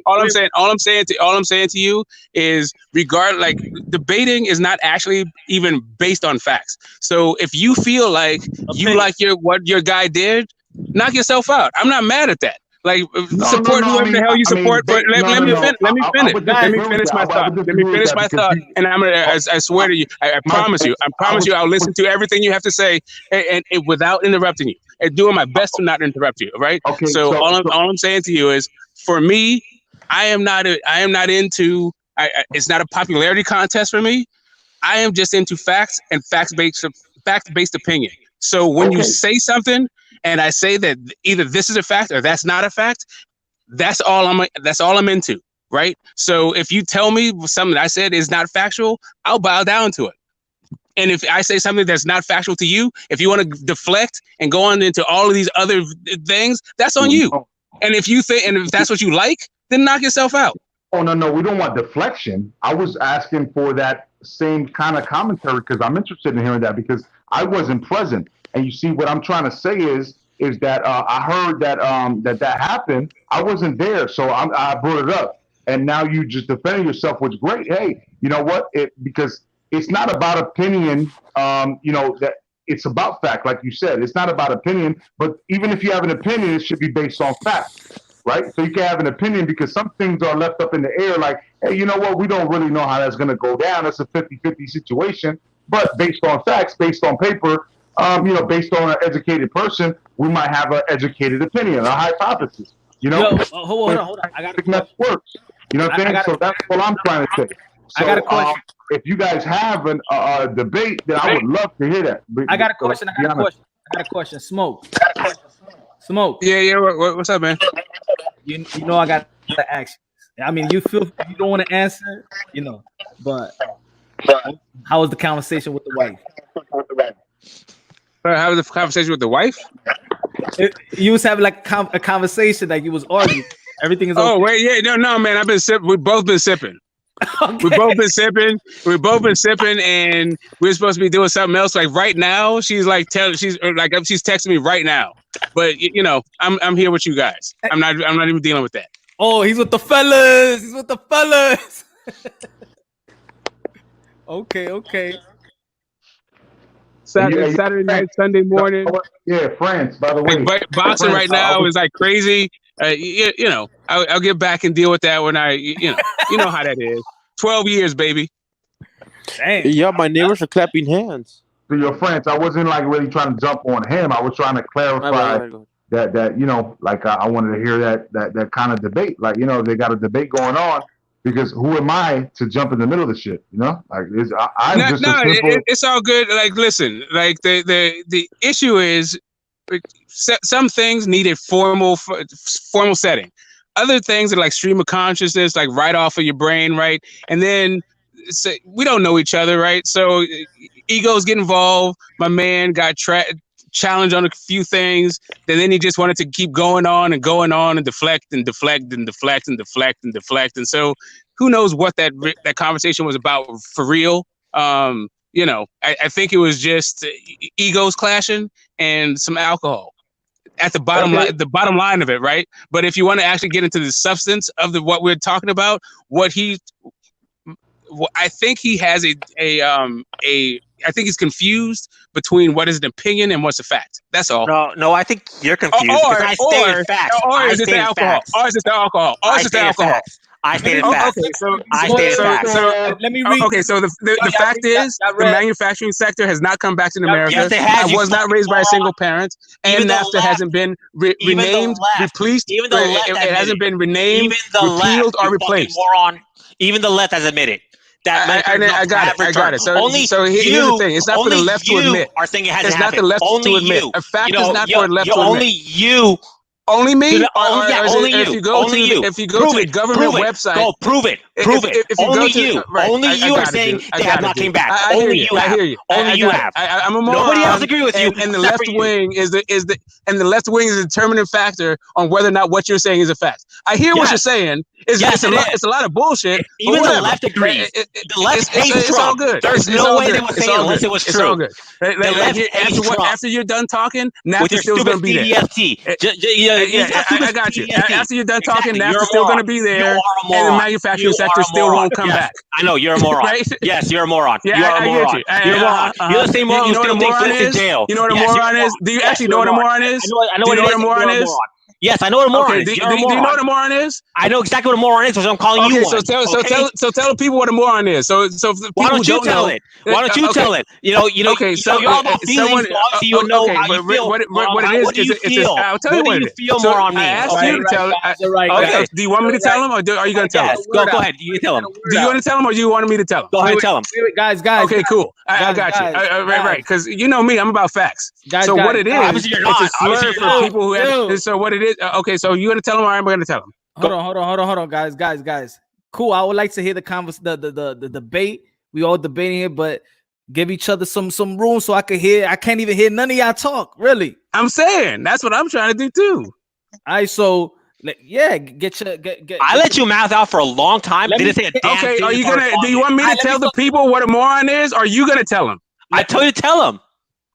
Speaker 11: All I'm saying to you is, debating is not actually even based on facts. So if you feel like you like what your guy did, knock yourself out. I'm not mad at that. Like support whoever the hell you support, but let me finish my thought. Let me finish my thought, and I swear to you, I promise you, I'll listen to everything you have to say, and without interrupting you, and doing my best to not interrupt you. Right? Okay. So all I'm saying to you is, for me, I am not into. It's not a popularity contest for me. I am just into facts and fact-based opinion. So when you say something and I say that either this is a fact or that's not a fact, that's all I'm into, right? So if you tell me something that I said is not factual, I'll bow down to it. And if I say something that's not factual to you, if you want to deflect and go on into all of these other things, that's on you. And if that's what you like, then knock yourself out.
Speaker 12: Oh, no, we don't want deflection. I was asking for that same kind of commentary because I'm interested in hearing that, because I wasn't present. And you see, what I'm trying to say is that I heard that that happened. I wasn't there, so I brought it up. And now you just defending yourself, which is great. Hey, you know what? Because it's not about opinion, that it's about fact, like you said. It's not about opinion, but even if you have an opinion, it should be based on fact. Right? So you can have an opinion because some things are left up in the air like, hey, you know what? We don't really know how that's going to go down. It's a 50-50 situation. But based on facts, based on paper, based on an educated person, we might have an educated opinion, a hypothesis.
Speaker 1: Hold on. I got a works.
Speaker 12: You know what I'm saying? So that's what I'm trying to say. So,
Speaker 1: I got a question.
Speaker 12: If you guys have a debate, then I would love to hear that.
Speaker 1: I got a question. Smoke. Smoke.
Speaker 11: Yeah. What's up, man?
Speaker 1: You know I got to ask you. I mean, you feel you don't want to answer, but how was the conversation with the wife?
Speaker 11: How was the conversation with the wife?
Speaker 1: You was having like a conversation, like you was arguing. Everything is okay.
Speaker 11: Oh wait, yeah, no, man. I've been sipping. We've both been sipping. Okay. We've both been sipping, and we're supposed to be doing something else. Like right now, she's texting me right now. But I'm here with you guys. I'm not even dealing with that.
Speaker 1: Oh, he's with the fellas. Okay.
Speaker 11: Saturday night, Sunday morning.
Speaker 12: Yeah, France. By the way,
Speaker 11: boxing right now is like crazy. I'll get back and deal with that when you know how that is. 12 years, baby.
Speaker 1: Dang.
Speaker 15: Yeah, my neighbors are clapping hands.
Speaker 12: To your friends, I wasn't like really trying to jump on him. I was trying to clarify that I wanted to hear that kind of debate. Like, they got a debate going on, because who am I to jump in the middle of the shit?
Speaker 11: It's all good. Like, listen, like the issue is some things need a formal setting. Other things are like stream of consciousness, like right off of your brain, right? And then we don't know each other, right? So egos get involved. My man got challenge on a few things. Then he just wanted to keep going on and going on and deflect and deflect and deflect and deflect and deflect. And so who knows what that conversation was about for real. You know, I think it was just egos clashing and some alcohol at the bottom line, the bottom line of it, right? But if you want to actually get into the substance of what we're talking about, I think he has I think he's confused between what is an opinion and what's a fact. That's all.
Speaker 8: No, I think you're confused. I stated facts.
Speaker 11: Or is it the alcohol? Or is it the alcohol? Or is it the alcohol?
Speaker 8: I stated facts.
Speaker 11: Okay, so
Speaker 8: I stated facts.
Speaker 11: So
Speaker 1: let me read.
Speaker 11: Okay, so the fact is, the manufacturing sector has not come back to America.
Speaker 8: Yes, it has.
Speaker 11: I was not raised by a single parent, and NAFTA hasn't been renamed, replaced. It hasn't been renamed, repealed, or replaced.
Speaker 8: Even the left has admitted.
Speaker 11: I got it. So here's the thing: it's not for the left to admit.
Speaker 8: Are saying it hasn't
Speaker 11: it's not the left to admit. A fact is not for the left to admit.
Speaker 8: Only you.
Speaker 11: Only me?
Speaker 8: Only you.
Speaker 11: If you go to the government website,
Speaker 8: go prove it. Prove it. Only you. Only you are saying they have not came back. Only you have. Only you have.
Speaker 11: I'm a moron.
Speaker 8: Nobody else agree with you.
Speaker 11: And the left wing is the determining factor on whether or not what you're saying is a fact. I hear what you're saying. It's a lot of bullshit.
Speaker 8: Even the left agrees. The left hates Trump.
Speaker 11: It's all good.
Speaker 8: There's no way they would say it unless it was true.
Speaker 11: It's all good. After you're done talking, NAFTA's still going to be there. I got you. After you're done talking, NAFTA's still going to be there, and the manufacturing sector still won't come back.
Speaker 8: I know you're a moron. Right? Yes, you're a moron.
Speaker 11: Yeah,
Speaker 8: you're a moron. You're a moron. You're the same moron who still thinks Flint's in jail.
Speaker 11: You know what a moron is? Do you actually know what a moron is?
Speaker 8: I know what a moron is. Yes, I know what a moron is.
Speaker 11: Do you know what a moron is?
Speaker 8: I know exactly what a moron is, so I'm calling you one.
Speaker 11: So tell the people what a moron is. So
Speaker 8: why don't you tell it? Why don't you tell it? You know. Okay, so you're all about feelings. You know how you feel.
Speaker 11: What it is? I'll tell you
Speaker 8: what do you feel moron means?
Speaker 11: I asked you to tell it. Okay. Do you want me to tell him, or are you going to tell him?
Speaker 8: Go ahead. You tell him.
Speaker 11: Do you want to tell him, or do you want me to tell him?
Speaker 8: Go ahead, tell him.
Speaker 1: Guys.
Speaker 11: Okay, cool. I got you. Right. Because you know me, I'm about facts. So what it is?
Speaker 8: Obviously you're not.
Speaker 11: It's a slur for people who have. So what it is? Okay, so you going to tell him, or I'm going to tell him?
Speaker 1: Hold on, guys. Cool. I would like to hear the debate. We all debating here, but give each other some room so I can hear. I can't even hear none of y'all talk. Really,
Speaker 11: I'm saying that's what I'm trying to do too.
Speaker 1: All right, so yeah, get.
Speaker 8: I let you mouth out for a long time. Didn't say a damn thing.
Speaker 11: Okay, are you gonna? Do you want me to tell the people what a moron is? Or are you gonna tell them?
Speaker 8: I told you to tell them.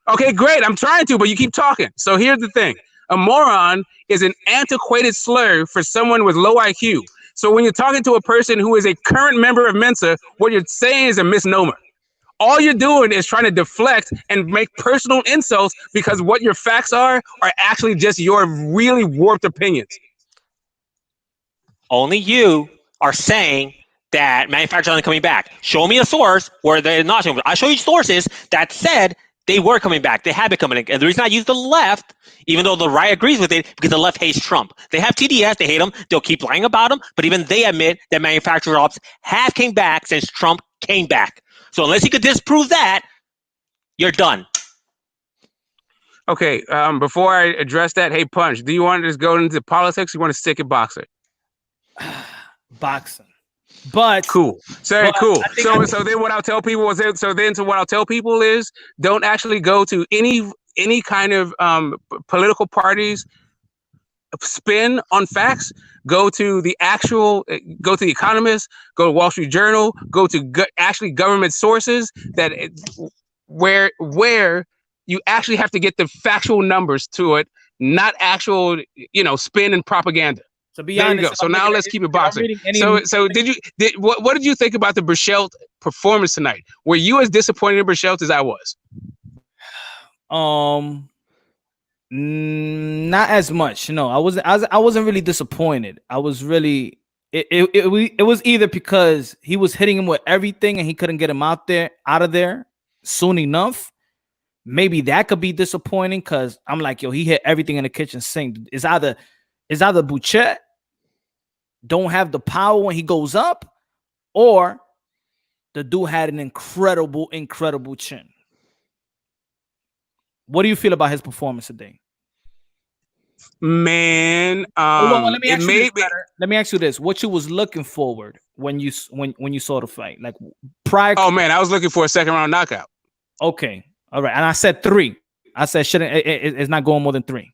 Speaker 11: Okay, great. I'm trying to, but you keep talking. So here's the thing. A moron is an antiquated slur for someone with low IQ. So when you're talking to a person who is a current member of Mensa, what you're saying is a misnomer. All you're doing is trying to deflect and make personal insults because what your facts are actually just your really warped opinions.
Speaker 8: Only you are saying that manufacturers aren't coming back. Show me a source where they're not showing. I show you sources that said they were coming back. They have been coming in. And the reason I use the left, even though the right agrees with it, because the left hates Trump. They have TDS. They hate him. They'll keep lying about him. But even they admit that manufacturer jobs have came back since Trump came back. So unless you could disprove that, you're done.
Speaker 11: Okay. Before I address that, hey, Punch, do you want to just go into politics or you want to stick at boxing?
Speaker 1: Boxing. But
Speaker 11: cool. Cool. So then what I'll tell people is don't actually go to any kind of political parties spin on facts. Go to the Economist, go to Wall Street Journal, go to actually government sources that where you actually have to get the factual numbers to it, not actual spin and propaganda.
Speaker 1: So be honest.
Speaker 11: There you go. So now let's keep it boxing. So what did you think about the Berchelt performance tonight? Were you as disappointed in Berchelt as I was?
Speaker 1: Not as much. No, I wasn't really disappointed. I was really it was either because he was hitting him with everything and he couldn't get him out of there soon enough. Maybe that could be disappointing because I'm like, he hit everything in the kitchen sink. It's either Berchelt don't have the power when he goes up, or the dude had an incredible chin. What do you feel about his performance today?
Speaker 11: Man,
Speaker 1: let me ask you this: what you was looking forward when you saw the fight, like prior?
Speaker 11: Oh man, I was looking for a second round knockout.
Speaker 1: Okay, all right, and I said 3. I said shouldn't. It's not going more than 3.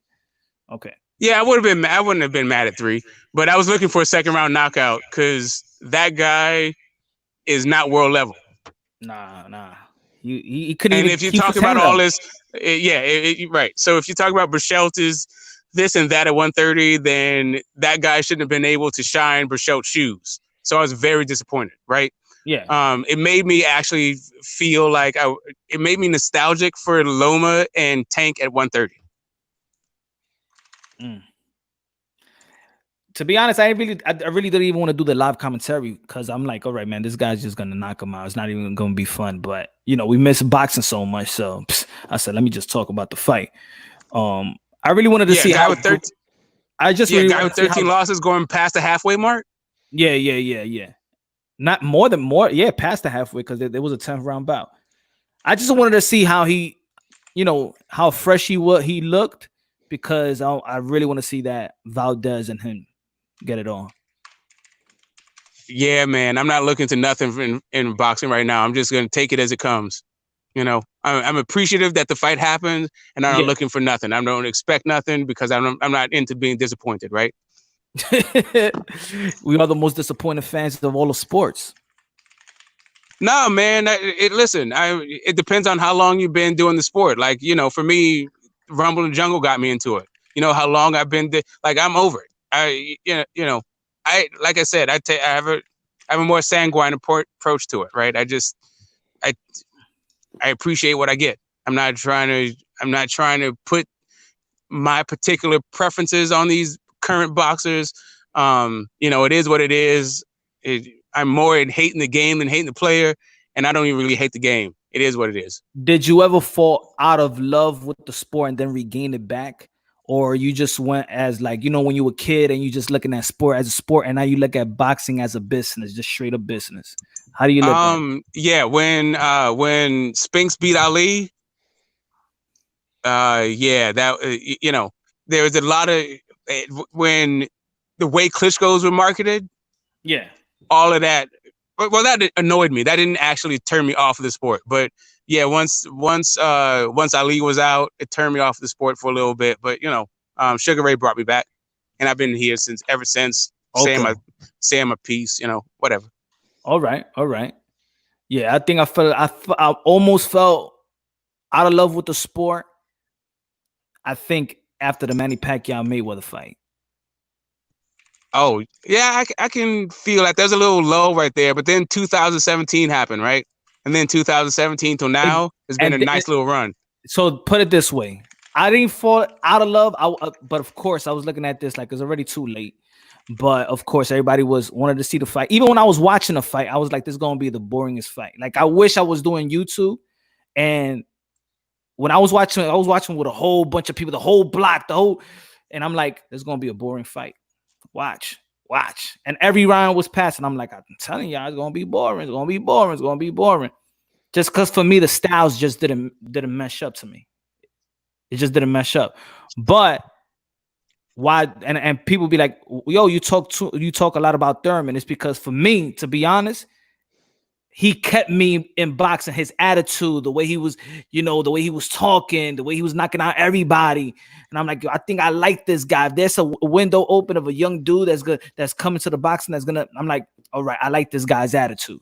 Speaker 1: Okay.
Speaker 11: Yeah, I wouldn't have been mad at 3, but I was looking for a second round knockout because that guy is not world level.
Speaker 1: Nah. He couldn't
Speaker 11: and
Speaker 1: even.
Speaker 11: if you
Speaker 1: keep
Speaker 11: talk
Speaker 1: his
Speaker 11: about
Speaker 1: hand
Speaker 11: all
Speaker 1: up.
Speaker 11: this, right. So if you talk about Berchelt is this and that at 130, then that guy shouldn't have been able to shine Berchelt's shoes. So I was very disappointed, right?
Speaker 1: Yeah.
Speaker 11: It made me actually feel like it made me nostalgic for Loma and Tank at 130.
Speaker 1: To be honest, I really didn't even want to do the live commentary because I'm like, all right, man, this guy's just gonna knock him out. It's not even gonna be fun. But we miss boxing so much, so I said, let me just talk about the fight. I really wanted to see
Speaker 11: guy
Speaker 1: how.
Speaker 11: With 13,
Speaker 1: I just really
Speaker 11: guy with 13 losses going past the halfway mark.
Speaker 1: Yeah. Not more. Yeah, past the halfway because there was a 10th round bout. I just wanted to see how he, how fresh he looked because I really want to see that Valdez and him get it on.
Speaker 11: Yeah, man. I'm not looking to nothing in boxing right now. I'm just going to take it as it comes. I'm appreciative that the fight happened, and I'm not looking for nothing. I don't expect nothing because I'm not into being disappointed, right?
Speaker 1: We are the most disappointed fans of all of sports.
Speaker 11: No, man. Listen, it depends on how long you've been doing the sport. Like, for me, Rumble in the Jungle got me into it. How long I've been like, I'm over it. Like I said, I have a more sanguine approach to it, right? I appreciate what I get. I'm not trying to put my particular preferences on these current boxers. It is what it is. I'm more in hating the game than hating the player, and I don't even really hate the game. It is what it is.
Speaker 1: Did you ever fall out of love with the sport and then regain it back? Or you just went as like, when you were a kid and you just looking at sport as a sport and now you look at boxing as a business, just straight up business. How do you look at it?
Speaker 11: Yeah, when Spinks beat Ali, that there was a lot of when the way Klitschko's were marketed.
Speaker 1: Yeah.
Speaker 11: All of that. Well, that annoyed me. That didn't actually turn me off of the sport. But yeah, once Ali was out, it turned me off of the sport for a little bit. But Sugar Ray brought me back, and I've been here ever since. Okay. Saying my piece, whatever.
Speaker 1: All right. Yeah, I think I almost felt out of love with the sport. I think after the Manny Pacquiao Mayweather fight.
Speaker 11: Oh, yeah, I can feel that. There's a little lull right there, but then 2017 happened, right? And then 2017 till now has been a nice little run.
Speaker 1: So put it this way. I didn't fall out of love, but of course I was looking at this like it's already too late. But of course, everybody wanted to see the fight. Even when I was watching the fight, I was like, this is going to be the boringest fight. Like, I wish I was doing YouTube. And when I was watching with a whole bunch of people, the whole block, and I'm like, this is going to be a boring fight. Watch. And every round was passing. I'm like, I'm telling y'all, it's gonna be boring. Just because for me, the styles just didn't mesh up to me. It just didn't mesh up. But why? And people be like, yo, you talk a lot about Thurman. It's because for me, to be honest, he kept me in boxing. His attitude, the way he was, the way he was talking, the way he was knocking out everybody. And I'm like, I think I like this guy. If there's a window open of a young dude that's coming to the boxing, I'm like, all right, I like this guy's attitude.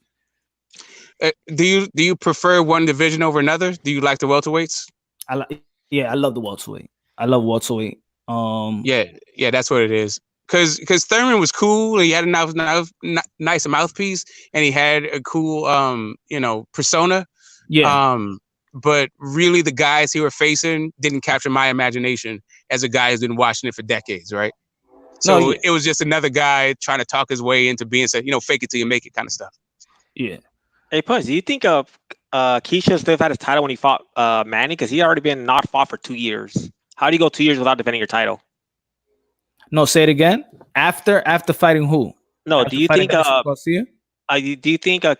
Speaker 11: Do you prefer one division over another? Do you like the welterweights?
Speaker 1: I love the welterweight. I love welterweight.
Speaker 11: Yeah, that's what it is. Because Thurman was cool. He had a nice mouthpiece, and he had a cool, persona.
Speaker 1: Yeah.
Speaker 11: But really, the guys he were facing didn't capture my imagination as a guy who's been watching it for decades, right? So it was just another guy trying to talk his way into being, fake it till you make it kind of stuff.
Speaker 1: Yeah.
Speaker 3: Hey, Punch, do you think Keisha still had his title when he fought Manny? Because he already been not fought for 2 years. How do you go 2 years without defending your title?
Speaker 1: No, say it again. After fighting who?
Speaker 3: No, do you think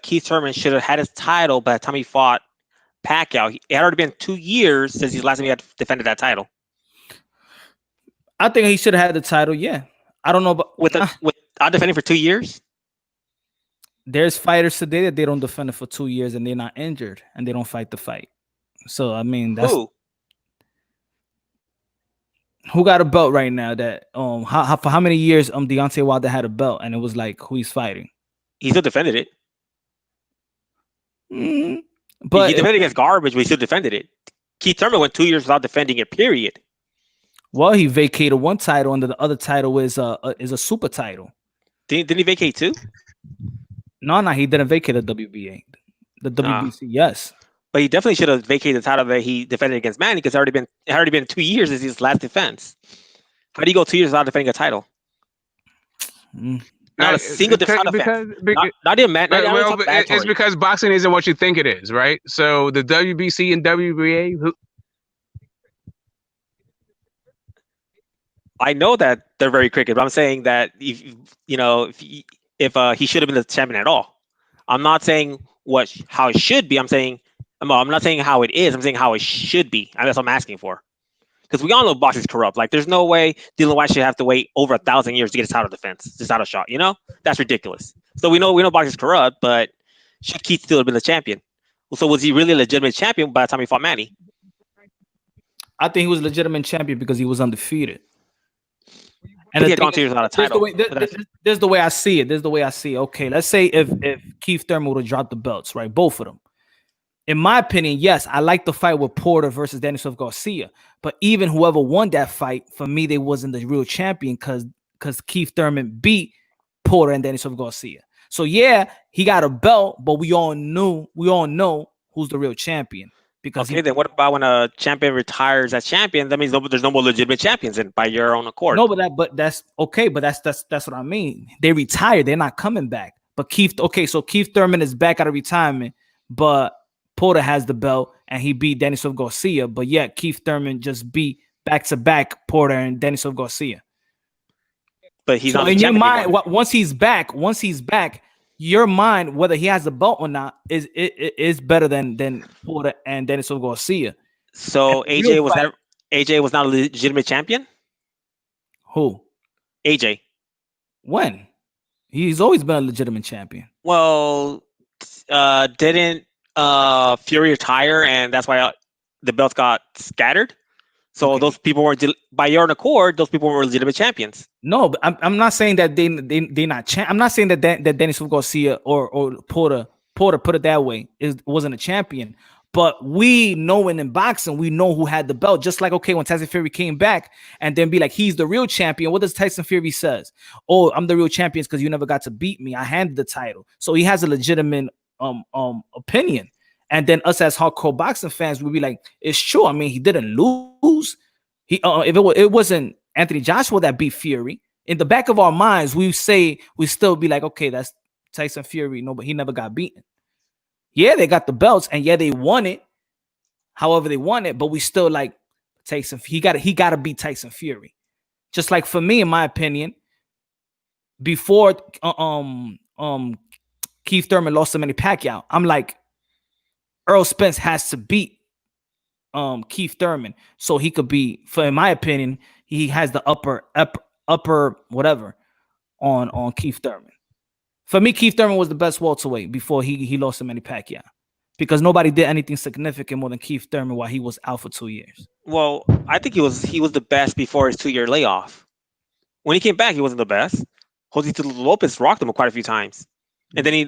Speaker 3: Keith Thurman should have had his title by the time he fought Pacquiao? It had already been 2 years since the last time he had defended that title.
Speaker 1: I think he should have had the title. Yeah, I don't know, but
Speaker 3: without defending for 2 years.
Speaker 1: There's fighters today that they don't defend it for 2 years and they're not injured and they don't fight the fight. So I mean, that's
Speaker 3: who?
Speaker 1: Who got a belt right now? That for how many years Deontay Wilder had a belt, and it was like who he's fighting.
Speaker 8: He still defended it.
Speaker 1: But
Speaker 8: he defended against garbage, but he still defended it. Keith Thurman went 2 years without defending it. Period.
Speaker 1: Well, he vacated one title, and the other title is a super title.
Speaker 8: Didn't he vacate two?
Speaker 1: No, he didn't vacate the WBA, the WBC. Yes,
Speaker 8: but he definitely should have vacated the title that he defended against Manny because it already been 2 years since his last defense. How do you go 2 years without defending a title? Not a single defense. Not even man.
Speaker 11: It's because boxing isn't what you think it is, right? So the WBC and WBA.
Speaker 8: I know that they're very cricket, but I'm saying that if he should have been the champion at all. I'm not saying how it should be. I'm not saying how it is. I'm saying how it should be. And that's what I'm asking for. Because we all know boxing's corrupt. Like, there's no way Dillian White should have to wait over 1,000 years to get his title defense, his title shot. That's ridiculous. So we know boxing's corrupt, but should Keith still have been the champion? So was he really a legitimate champion by the time he fought Manny?
Speaker 1: I think he was a legitimate champion because he was undefeated.
Speaker 8: And he had gone 2 years without a title.
Speaker 1: There's the way I see it. Okay, let's say if Keith Thurman would have dropped the belts, right? Both of them. In my opinion, yes, I like the fight with Porter versus Danny Swift Garcia. But even whoever won that fight, for me, they wasn't the real champion because Keith Thurman beat Porter and Danny Swift Garcia. So yeah, he got a belt, but we all know who's the real champion. Because
Speaker 8: then what about when a champion retires as champion? That means there's no more legitimate champions by your own accord.
Speaker 1: No, but that's okay. But that's what I mean. They retired. They're not coming back. But so Keith Thurman is back out of retirement, but Porter has the belt and he beat Danny Swift Garcia. But yet Keith Thurman just beat back-to-back Porter and Danny Swift Garcia.
Speaker 8: But he's
Speaker 1: so in your mind, once he's back, your mind, whether he has a belt or not, is better than Porter and Danny Swift Garcia.
Speaker 8: So AJ was not a legitimate champion?
Speaker 1: Who?
Speaker 8: AJ.
Speaker 1: When? He's always been a legitimate champion.
Speaker 8: Well, didn't Fury retire, and that's why the belts got scattered? So those people weren't, by your own accord, those people were legitimate champions.
Speaker 1: No, but I'm not saying that they not. I'm not saying that Danny Swift Garcia or Porter, put it that way, wasn't a champion. But we know in boxing, we know who had the belt. Just like, okay, when Tyson Fury came back and then be like, he's the real champion. What does Tyson Fury says? Oh, I'm the real champion because you never got to beat me. I handed the title. So he has a legitimate opinion. And then us as hardcore boxing fans, we'd be like, it's true. I mean, he didn't lose. If it wasn't Anthony Joshua that beat Fury, in the back of our minds, we still be like, okay, that's Tyson Fury. No, but he never got beaten. Yeah, they got the belts, and yeah, they won it. However, they won it, but we still like Tyson. He got to beat Tyson Fury. Just like for me, in my opinion, before Keith Thurman lost to Manny Pacquiao, I'm like, Errol Spence has to beat Keith Thurman so he could be, in my opinion, he has the upper whatever on Keith Thurman. For me, Keith Thurman was the best welterweight before he lost to Manny Pacquiao, because nobody did anything significant more than Keith Thurman while he was out for 2 years.
Speaker 8: Well, I think he was the best before his 2-year layoff. When he came back, he wasn't the best. Jose Lopez rocked him quite a few times. And then he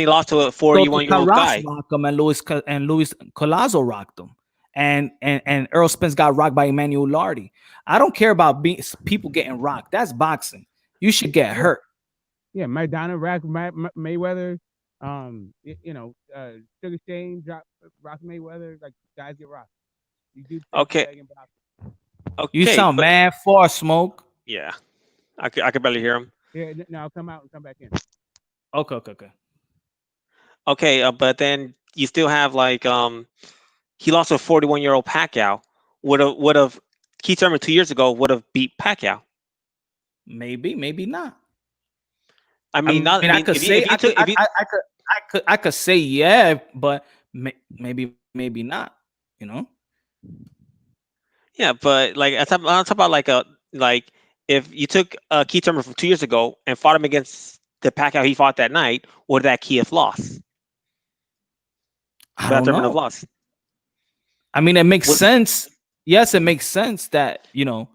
Speaker 8: lost to a 41-year-old guy.
Speaker 1: Rocked him, and Luis Collazo rocked him, and Errol Spence got rocked by Emmanuel Lardy. I don't care about people getting rocked. That's boxing. You should get hurt.
Speaker 16: Yeah, Maidana rocked Mayweather. Sugar Shane rocked Mayweather. Like, guys get rocked.
Speaker 8: Okay.
Speaker 1: You sound mad far, Smoke.
Speaker 8: Yeah, I could barely hear him.
Speaker 16: Yeah, no, come out and come back in.
Speaker 8: Okay, but then you still have like he lost to a 41-year-old Pacquiao. Would have Keith Thurman 2 years ago would have beat Pacquiao?
Speaker 1: Maybe not.
Speaker 8: I could
Speaker 1: say yeah, but maybe not. You know.
Speaker 8: Yeah, but like I'm talking about like if you took Keith Thurman from 2 years ago and fought him against the Pacquiao he fought that night, would that Keith lost?
Speaker 1: I don't know. I mean, it makes sense. yes, it makes sense that, you know,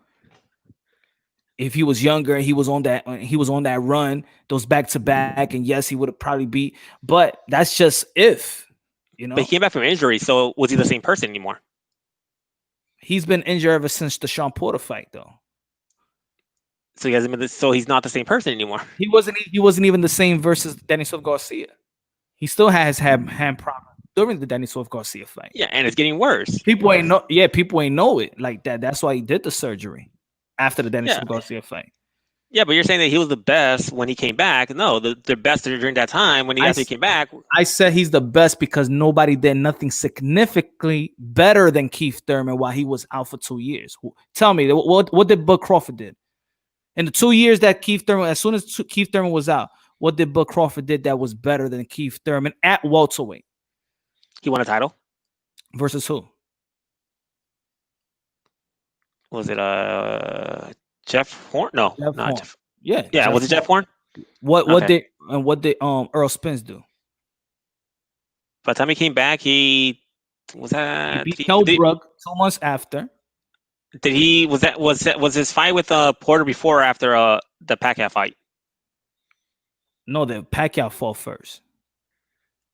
Speaker 1: if he was younger and he was on that run, those back to back, and yes, he would have probably beat. But that's just if, you know.
Speaker 8: But he came back from injury, so was he the same person anymore?
Speaker 1: He's been injured ever since the Sean Porter fight, though.
Speaker 8: So he hasn't been. So he's not the same person anymore.
Speaker 1: He wasn't even the same versus Denisov Garcia. He still has had hand problems during the Denisov Garcia fight.
Speaker 8: Yeah, and it's getting worse.
Speaker 1: People ain't know it like that. That's why he did the surgery after the Denisov Garcia fight.
Speaker 8: Yeah, but you're saying that he was the best when he came back. No, the best during that time when he came back.
Speaker 1: I said he's the best because nobody did nothing significantly better than Keith Thurman while he was out for 2 years. Tell me, what did Bud Crawford did? In the 2 years that Keith Thurman, as soon as Keith Thurman was out, what did Bud Crawford did that was better than Keith Thurman at welterweight?
Speaker 8: He won a title.
Speaker 1: Versus who?
Speaker 8: Was it Jeff Horn? No,
Speaker 1: Jeff
Speaker 8: not
Speaker 1: Horn.
Speaker 8: Jeff.
Speaker 1: Yeah.
Speaker 8: Yeah, was it Jeff Horn?
Speaker 1: What did Earl Spence do?
Speaker 8: By the time he came back, he
Speaker 1: beat Kell Brook 2 months after.
Speaker 8: Did he was his fight with Porter before or after the Pacquiao fight?
Speaker 1: No, the Pacquiao fought first.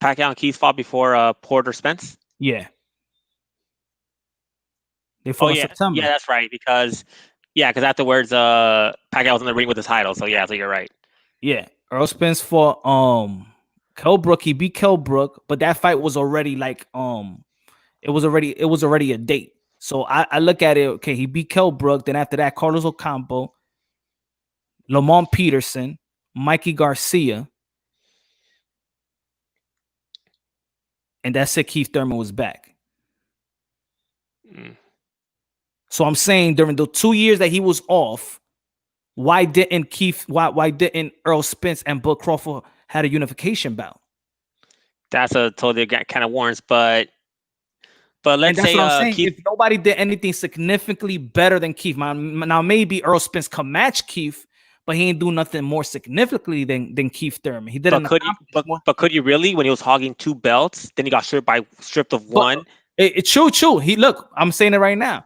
Speaker 8: Pacquiao and Keith fought before Porter Spence?
Speaker 1: Yeah. They fought in September.
Speaker 8: Yeah, that's right. Because afterwards Pacquiao was in the ring with the title. So yeah, so you're right.
Speaker 1: Yeah. Earl Spence fought Kell Brook. He beat Kell Brook, but that fight was already like it was already a date. So I look at it, okay, he beat Kell Brook. Then after that, Carlos Ocampo, Lamont Peterson, Mikey Garcia. And that's it, Keith Thurman was back. So I'm saying during the 2 years that he was off, why didn't Earl Spence and Bud Crawford had a unification bout?
Speaker 8: That's a totally kind of warrants, but let's say Keith,
Speaker 1: if nobody did anything significantly better than Keith, now maybe Earl Spence can match Keith, but he ain't do nothing more significantly than Keith Thurman. He didn't.
Speaker 8: But could you really, when he was hogging 2 belts, then he got stripped of one?
Speaker 1: It's true. Look, I'm saying it right now.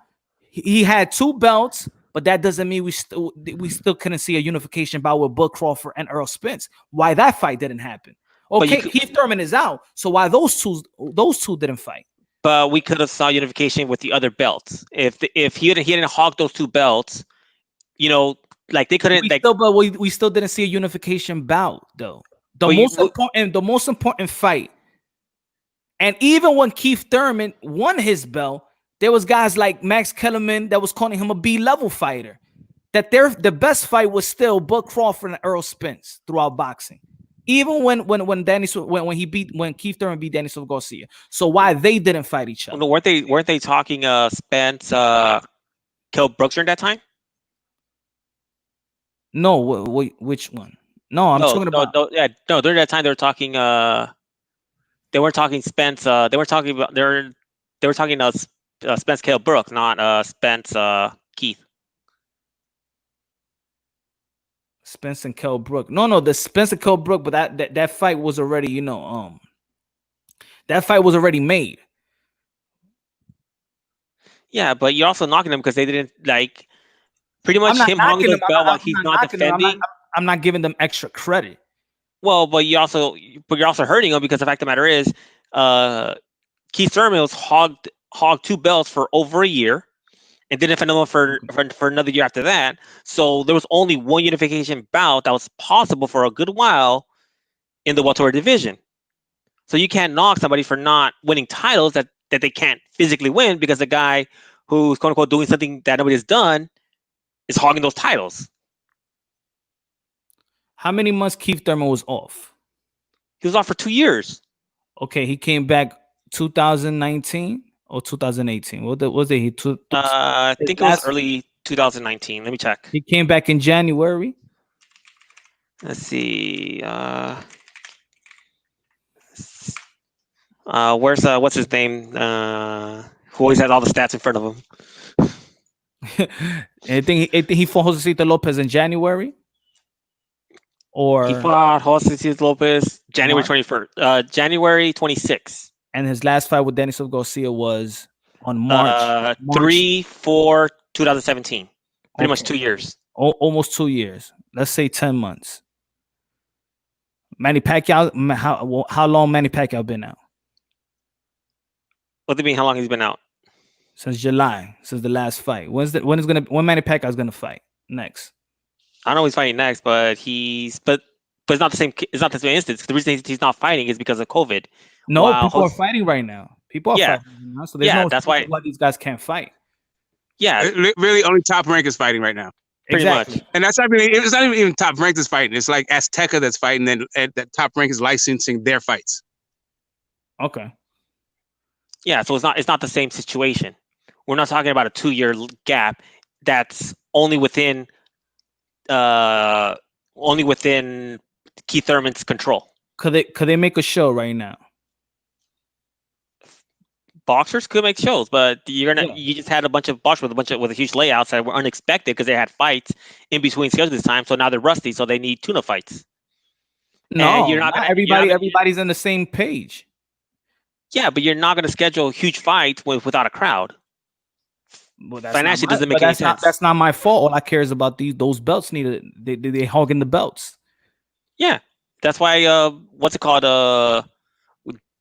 Speaker 1: He had 2 belts, but that doesn't mean we still couldn't see a unification bout with Bud Crawford and Earl Spence. Why that fight didn't happen? Okay, Keith Thurman is out, so why those two didn't fight?
Speaker 8: But we could have saw unification with the other belts. If he didn't hog those 2 belts, you know, like they couldn't.
Speaker 1: We still didn't see a unification bout though. The most important fight, and even when Keith Thurman won his belt, there was guys like Max Kellerman that was calling him a B-level fighter. That the best fight was still Bud Crawford and Earl Spence throughout boxing. Even when Keith Thurman beat Denisov Garcia. So why they didn't fight each other?
Speaker 8: No, weren't they talking Spence Kell Brooks during that time?
Speaker 1: No, which one? No, I'm talking about
Speaker 8: during that time they were talking they weren't talking Spence they were talking Spence Kell Brooks, not Spence Keith.
Speaker 1: Spence and Kell Brook. No, the Spence and Kell Brook, but that fight was already, that fight was already made.
Speaker 8: Yeah, but you're also knocking them because they didn't like pretty much him hogging the belt while he's not defending.
Speaker 1: I'm not giving them extra credit.
Speaker 8: Well, but you're also hurting them because the fact of the matter is, Keith Thurman was hogged 2 belts for over a year. And didn't defend them for another year after that. So there was only one unification bout that was possible for a good while in the welterweight division. So you can't knock somebody for not winning titles that they can't physically win because the guy who's quote unquote doing something that nobody's done is hogging those titles.
Speaker 1: How many months Keith Thurman was off?
Speaker 8: He was off for 2 years.
Speaker 1: Okay, he came back 2019. Or 2018? What was it?
Speaker 8: I think it was early 2019. Let me check.
Speaker 1: He came back in January.
Speaker 8: Let's see. Where's what's his name? Who always has all the stats in front of him.
Speaker 1: I think he fought Josecito Lopez in January. Or
Speaker 8: he fought Josecito Lopez January 21st. January 26th.
Speaker 1: And his last fight with Denisov Garcia was On March
Speaker 3: 3/4/2017. Pretty much 2 years.
Speaker 1: Almost 2 years. Let's say 10 months. Manny Pacquiao, how long Manny Pacquiao been out?
Speaker 3: What do you mean? How long he's been out?
Speaker 1: Since July, since the last fight. When Manny Pacquiao is gonna fight next?
Speaker 3: I know he's fighting next, but it's not the same. It's not the same instance. The reason he's not fighting is because of COVID.
Speaker 1: No, people are fighting right now. People are fighting right now. So that's why these guys can't fight.
Speaker 3: Yeah,
Speaker 11: really, only Top Rank is fighting right now.
Speaker 3: Pretty much.
Speaker 11: And that's it's not even Top Rank that's fighting. It's like Azteca that's fighting, and that Top Rank is licensing their fights.
Speaker 1: Okay.
Speaker 3: Yeah, so it's not the same situation. We're not talking about a 2-year gap. That's only within Keith Thurman's control.
Speaker 1: Could they make a show right now?
Speaker 3: Boxers could make shows, but you just had a bunch of boxers with huge layouts that were unexpected because they had fights in between schedules this time. So now they're rusty, so they need tune-up fights.
Speaker 1: No, everybody's on the same page.
Speaker 3: Yeah, but you're not going to schedule huge fights without a crowd.
Speaker 1: Well,
Speaker 3: financially doesn't make any sense.
Speaker 1: That's not my fault. All I care is about those belts. They hogging the belts.
Speaker 3: Yeah, that's why. What's it called?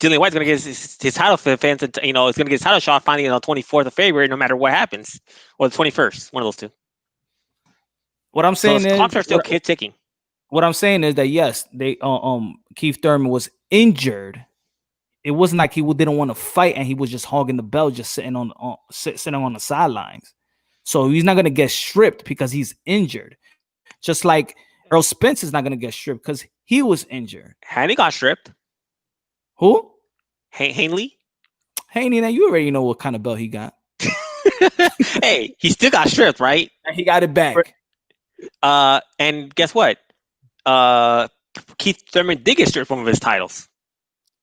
Speaker 3: Dillian White's gonna get his title for fans. It's gonna get his title shot finally on the 24th of February, no matter what happens, or the 21st. One of those two.
Speaker 1: What I'm saying is,
Speaker 3: clocks are still ticking.
Speaker 1: What I'm saying is that yes, they Keith Thurman was injured. It wasn't like he didn't want to fight and he was just hogging the belt, just sitting on the sidelines. So he's not gonna get stripped because he's injured. Just like Earl Spence is not gonna get stripped because he was injured.
Speaker 3: Haney got stripped.
Speaker 1: Who?
Speaker 3: Haney.
Speaker 1: Haney, now you already know what kind of belt he got.
Speaker 3: Hey, he still got stripped, right?
Speaker 1: And he got it back.
Speaker 3: And guess what? Keith Thurman did get stripped from one of his titles.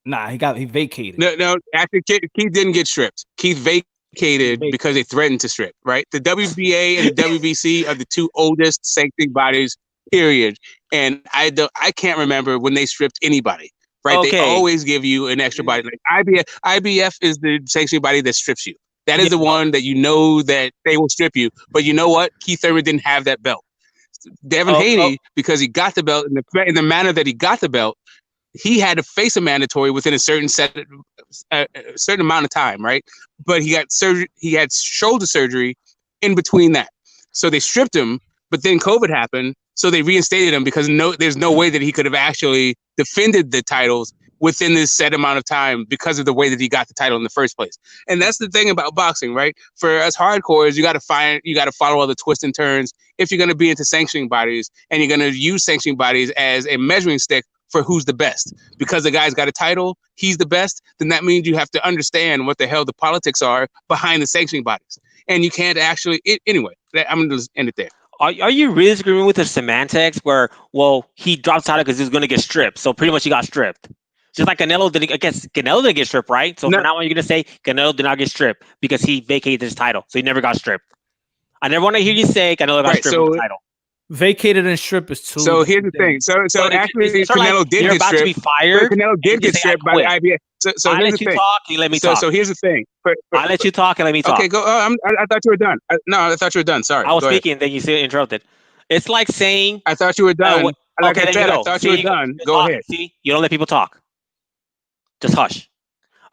Speaker 1: Nah, he vacated.
Speaker 11: No, actually, Keith didn't get stripped. Keith vacated because they threatened to strip. Right? The WBA and the WBC are the two oldest sanctioning bodies. Period. And I can't remember when they stripped anybody. Right? Okay. They always give you an extra body. Like IBF is the sanctioning body that strips you. That is the one that you know that they will strip you. But you know what? Keith Thurman didn't have that belt. Devin Haney, because he got the belt in the manner that he got the belt, he had to face a mandatory within a certain amount of time, right? But he got surgery. He had shoulder surgery in between that, so they stripped him. But then COVID happened, so they reinstated him because there's no way that he could have actually defended the titles within this set amount of time because of the way that he got the title in the first place. And that's the thing about boxing, right? For us hardcores, you got to follow all the twists and turns if you're going to be into sanctioning bodies, and you're going to use sanctioning bodies as a measuring stick for who's the best. Because the guy's got a title, he's the best, then that means you have to understand what the hell the politics are behind the sanctioning bodies. And you can't actually, anyway, I'm going to just end it there.
Speaker 3: Are you really disagreeing with the semantics where, well, he dropped title because he was going to get stripped, so pretty much he got stripped? Just like Canelo didn't get stripped, right? So from now on, you're going to say Canelo did not get stripped because he vacated his title, so he never got stripped. I never want to hear you say Canelo got stripped with the title.
Speaker 1: Vacated and stripped is too.
Speaker 11: So here's the thing. So actually, Canelo did get stripped.
Speaker 3: To be fired.
Speaker 11: Canelo did get stripped by the IBF. So
Speaker 3: I let you talk. You let me talk.
Speaker 11: So here's the thing.
Speaker 3: I let you talk and let me talk.
Speaker 11: Okay, go. I thought you were done. I thought you were done. Sorry.
Speaker 3: I was speaking, then you still interrupted. It's like saying.
Speaker 11: I thought you were done. I thought you were done. Go ahead.
Speaker 3: See, you don't let people talk. Just hush.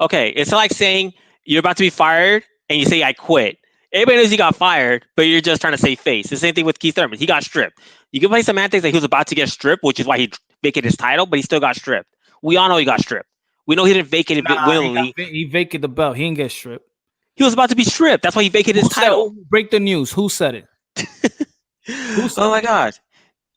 Speaker 3: Okay, it's like saying you're about to be fired and you say I quit. Everybody knows he got fired, but you're just trying to save face. The same thing with Keith Thurman. He got stripped. You can play semantics that he was about to get stripped, which is why he vacated his title, but he still got stripped. We all know he got stripped. We know he didn't vacate it willingly.
Speaker 1: He vacated the belt. He didn't get stripped.
Speaker 3: He was about to be stripped. That's why he vacated his title.
Speaker 1: Break the news. Who said it?
Speaker 3: Oh my God.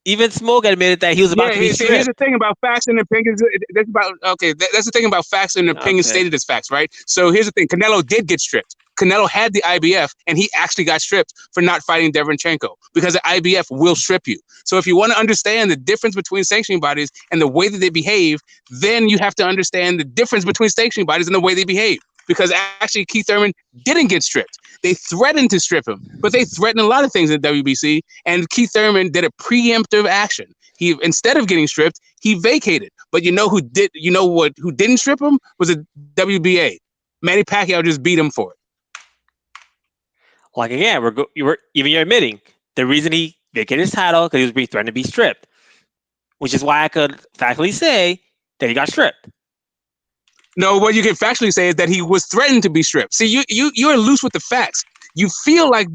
Speaker 3: Even Smoke admitted that he was about to be stripped.
Speaker 11: Here's the thing about facts and opinions. That's the thing about facts and opinions stated as facts, right? So here's the thing. Canelo did get stripped. Canelo had the IBF, and he actually got stripped for not fighting Derenchenko because the IBF will strip you. So if you want to understand the difference between sanctioning bodies and the way that they behave, then you have to understand the difference between sanctioning bodies and the way they behave. Because actually, Keith Thurman didn't get stripped. They threatened to strip him, but they threatened a lot of things in the WBC, and Keith Thurman did a preemptive action. He, instead of getting stripped, he vacated. But you know who did? You know what? Who didn't strip him was the WBA. Manny Pacquiao just beat him for it.
Speaker 8: Like again, you're admitting the reason he vacated his title because he was being threatened to be stripped, which is why I could factually say that he got stripped.
Speaker 11: No, what you can factually say is that he was threatened to be stripped. See, you're loose with the facts. You feel like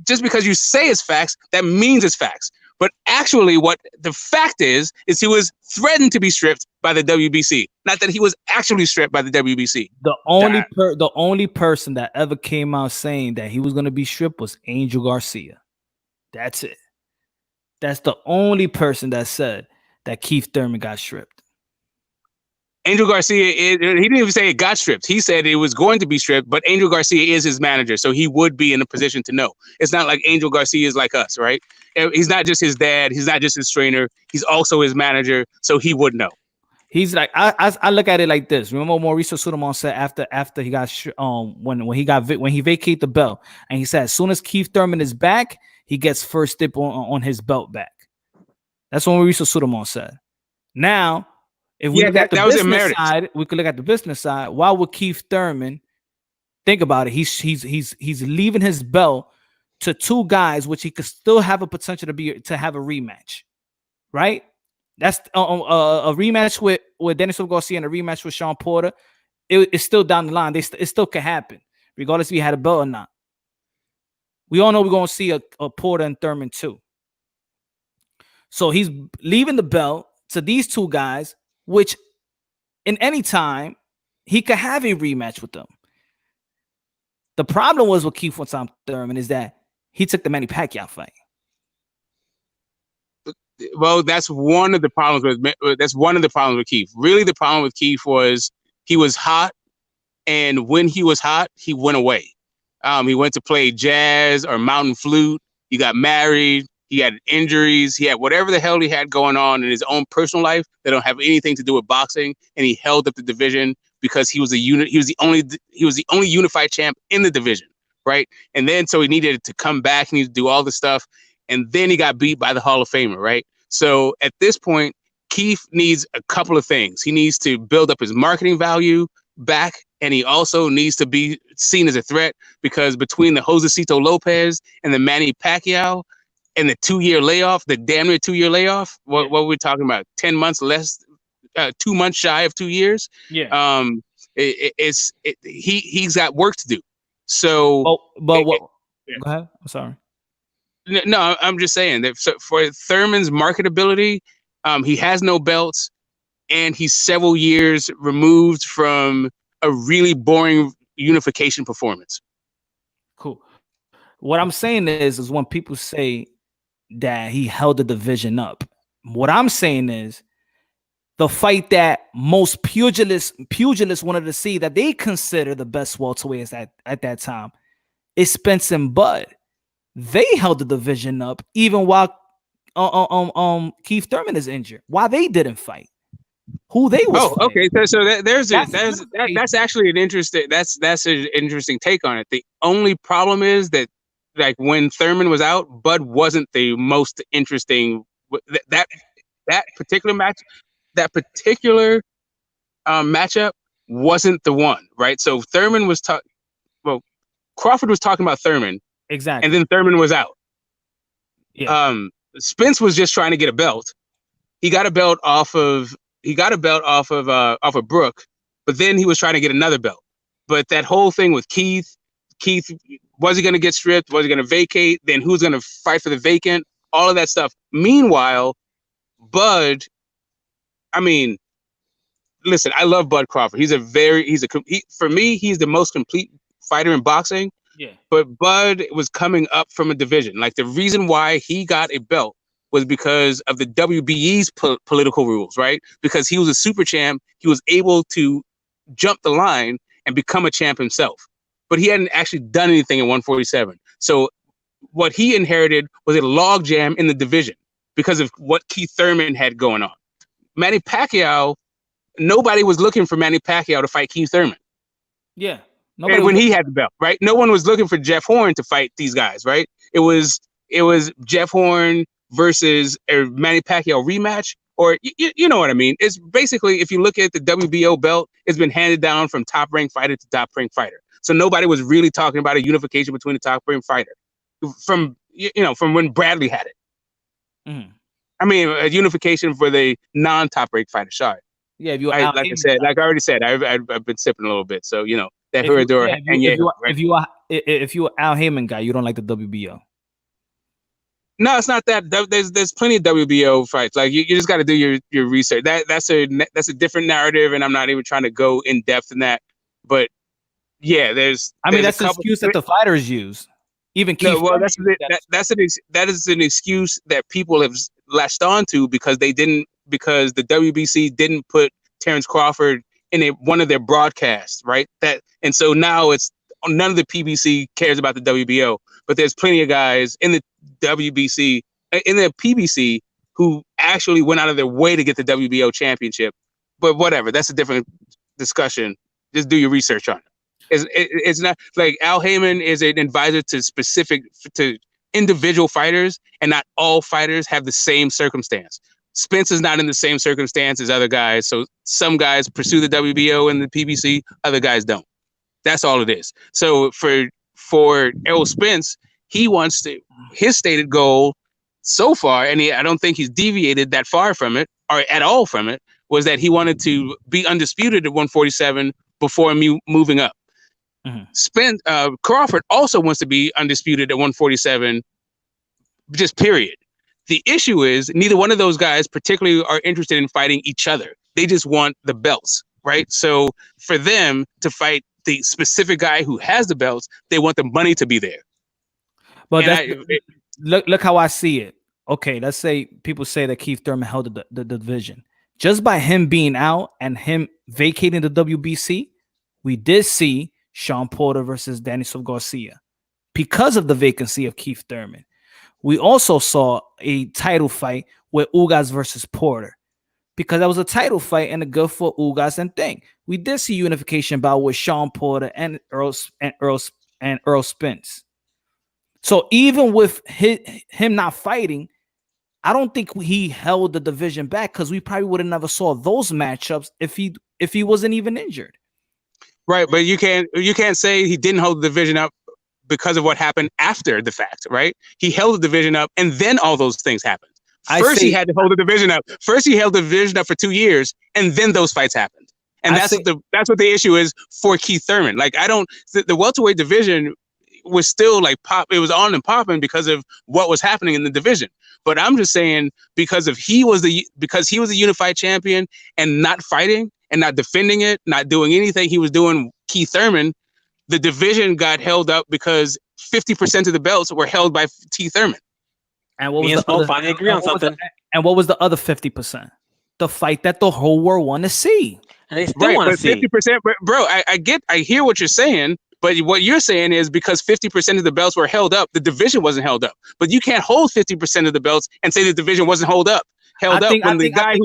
Speaker 11: just because you say it's facts, that means it's facts. But actually, what the fact is he was threatened to be stripped by the WBC. Not that he was actually stripped by the WBC.
Speaker 1: The only person that ever came out saying that he was going to be stripped was Angel Garcia. That's it. That's the only person that said that Keith Thurman got stripped.
Speaker 11: Angel Garcia, he didn't even say it got stripped. He said it was going to be stripped, but Angel Garcia is his manager, so he would be in a position to know. It's not like Angel Garcia is like us, right? He's not just his dad. He's not just his trainer. He's also his manager, so he would know.
Speaker 1: He's like, I look at it like this. Remember Mauricio Sudamon said after he got when he vacated the belt, and he said as soon as Keith Thurman is back, he gets first dip on his belt back. That's what Mauricio Sudamon said. Now, if we look at the business side, we could look at the business side. Why would Keith Thurman think about it? He's leaving his belt to two guys, which he could still have a potential to have a rematch, right? That's a rematch with Dennis Garcia and a rematch with Sean Porter. It's still down the line. It still could happen, regardless if he had a belt or not. We all know we're going to see a Porter and Thurman too. So he's leaving the belt to these two guys, which in any time he could have a rematch with them. The problem was with Keith Thurman is that he took the Manny Pacquiao fight.
Speaker 11: Well, that's one of the problems with Keith. Really, the problem with Keith was he was hot, and when he was hot, he went away. He went to play jazz or mountain flute. He got married. He had injuries. He had whatever the hell he had going on in his own personal life that don't have anything to do with boxing. And he held up the division because he was the only unified champ in the division, right? And then so he needed to come back. He needed to do all the stuff. And then he got beat by the Hall of Famer, right? So at this point, Keith needs a couple of things. He needs to build up his marketing value back, and he also needs to be seen as a threat because between the Josecito Lopez and the Manny Pacquiao and the 2-year layoff, the damn near 2-year layoff, what were we talking about? 10 months less, 2 months shy of 2 years.
Speaker 1: Yeah.
Speaker 11: He's got work to do. So,
Speaker 1: go ahead. I'm sorry.
Speaker 11: No, I'm just saying that for Thurman's marketability, he has no belts, and he's several years removed from a really boring unification performance.
Speaker 1: Cool. What I'm saying is when people say that he held the division up, what I'm saying is the fight that most pugilists wanted to see, that they consider the best welterweights at that time, is Spence and Bud. They held the division up even while Keith Thurman is injured. Why they didn't fight? Who they was?
Speaker 11: Oh, okay. So that's actually an interesting. That's an interesting take on it. The only problem is that, like, when Thurman was out, Bud wasn't the most interesting. That particular match, that particular matchup wasn't the one, right? So Thurman was Crawford was talking about Thurman.
Speaker 1: Exactly.
Speaker 11: And then Thurman was out.
Speaker 1: Yeah.
Speaker 11: Spence was just trying to get a belt. He got a belt off of Brooke, but then he was trying to get another belt. But that whole thing with Keith, was he going to get stripped? Was he going to vacate? Then who's going to fight for the vacant? All of that stuff. Meanwhile, Bud, I mean, listen, I love Bud Crawford. For me, he's the most complete fighter in boxing.
Speaker 1: Yeah.
Speaker 11: But Bud was coming up from a division. Like, the reason why he got a belt was because of the WBE's political rules, right? Because he was a super champ. He was able to jump the line and become a champ himself. But he hadn't actually done anything in 147. So what he inherited was a logjam in the division because of what Keith Thurman had going on. Manny Pacquiao, nobody was looking for Manny Pacquiao to fight Keith Thurman.
Speaker 1: Yeah.
Speaker 11: And when he had the belt, right? No one was looking for Jeff Horn to fight these guys, right? It was Jeff Horn versus a Manny Pacquiao rematch, or you know what I mean? It's basically, if you look at the WBO belt, it's been handed down from top ranked fighter to top ranked fighter. So nobody was really talking about a unification between the top rank fighter from when Bradley had it.
Speaker 1: Mm.
Speaker 11: I mean, a unification for the non-top rank fighter. Sorry.
Speaker 1: Yeah, if you
Speaker 11: like I said, like I already said, I've been sipping a little bit, so that Herrador and
Speaker 1: if you Al Heyman guy, you don't like the WBO.
Speaker 11: No, it's not that. There's plenty of WBO fights. Like you just got to do your research. That's a different narrative, and I'm not even trying to go in depth in that. But yeah, there's.
Speaker 1: I mean, that's the excuse that the fighters use. Even Keith.
Speaker 11: No, well, that is an excuse that people have latched onto because the WBC didn't put Terrence Crawford in one of their broadcasts, right? And so now it's none of the PBC cares about the WBO, but there's plenty of guys in the WBC, in the PBC, who actually went out of their way to get the WBO championship. But whatever, that's a different discussion. Just do your research on it. It's not like Al Heyman is an advisor to individual fighters, and not all fighters have the same circumstance. Spence is not in the same circumstance as other guys, so some guys pursue the WBO and the PBC, other guys don't. That's all it is. So for Errol Spence, he wants to. His stated goal so far, and I don't think he's deviated that far from it or at all from it, was that he wanted to be undisputed at 147 before moving up. Mm-hmm. Crawford also wants to be undisputed at 147, just period. The issue is neither one of those guys particularly are interested in fighting each other. They just want the belts, right? So for them to fight the specific guy who has the belts, they want the money to be there.
Speaker 1: But look how I see it. Okay, let's say people say that Keith Thurman held the division. Just by him being out and him vacating the WBC, we did see Sean Porter versus Daniel Garcia because of the vacancy of Keith Thurman. We also saw a title fight with Ugas versus Porter because that was a title fight and a good for Ugas and thing. We did see unification bout with Sean Porter and Earl Spence. So even with him not fighting, I don't think he held the division back because we probably would have never saw those matchups if he wasn't even injured.
Speaker 11: Right, but you can't say he didn't hold the division up because of what happened after the fact, right? He held the division up, and then all those things happened. First, he had to hold the division up. First, he held the division up for 2 years, and then those fights happened. And that's what the issue is for Keith Thurman. Like the welterweight division was still like it was on and popping because of what was happening in the division. But I'm just saying because he was a unified champion and not fighting and not defending it, not doing anything he was doing, Keith Thurman, the division got held up because 50% of the belts were held by Keith Thurman.
Speaker 1: And what was
Speaker 8: finally agree on something.
Speaker 1: And what was the other 50%? The fight that the whole world want to see.
Speaker 8: And they still want to see
Speaker 11: 50%. But bro, I hear what you're saying. But what you're saying is because 50% of the belts were held up, the division wasn't held up. But you can't hold 50% of the belts and say the division wasn't held up when the guy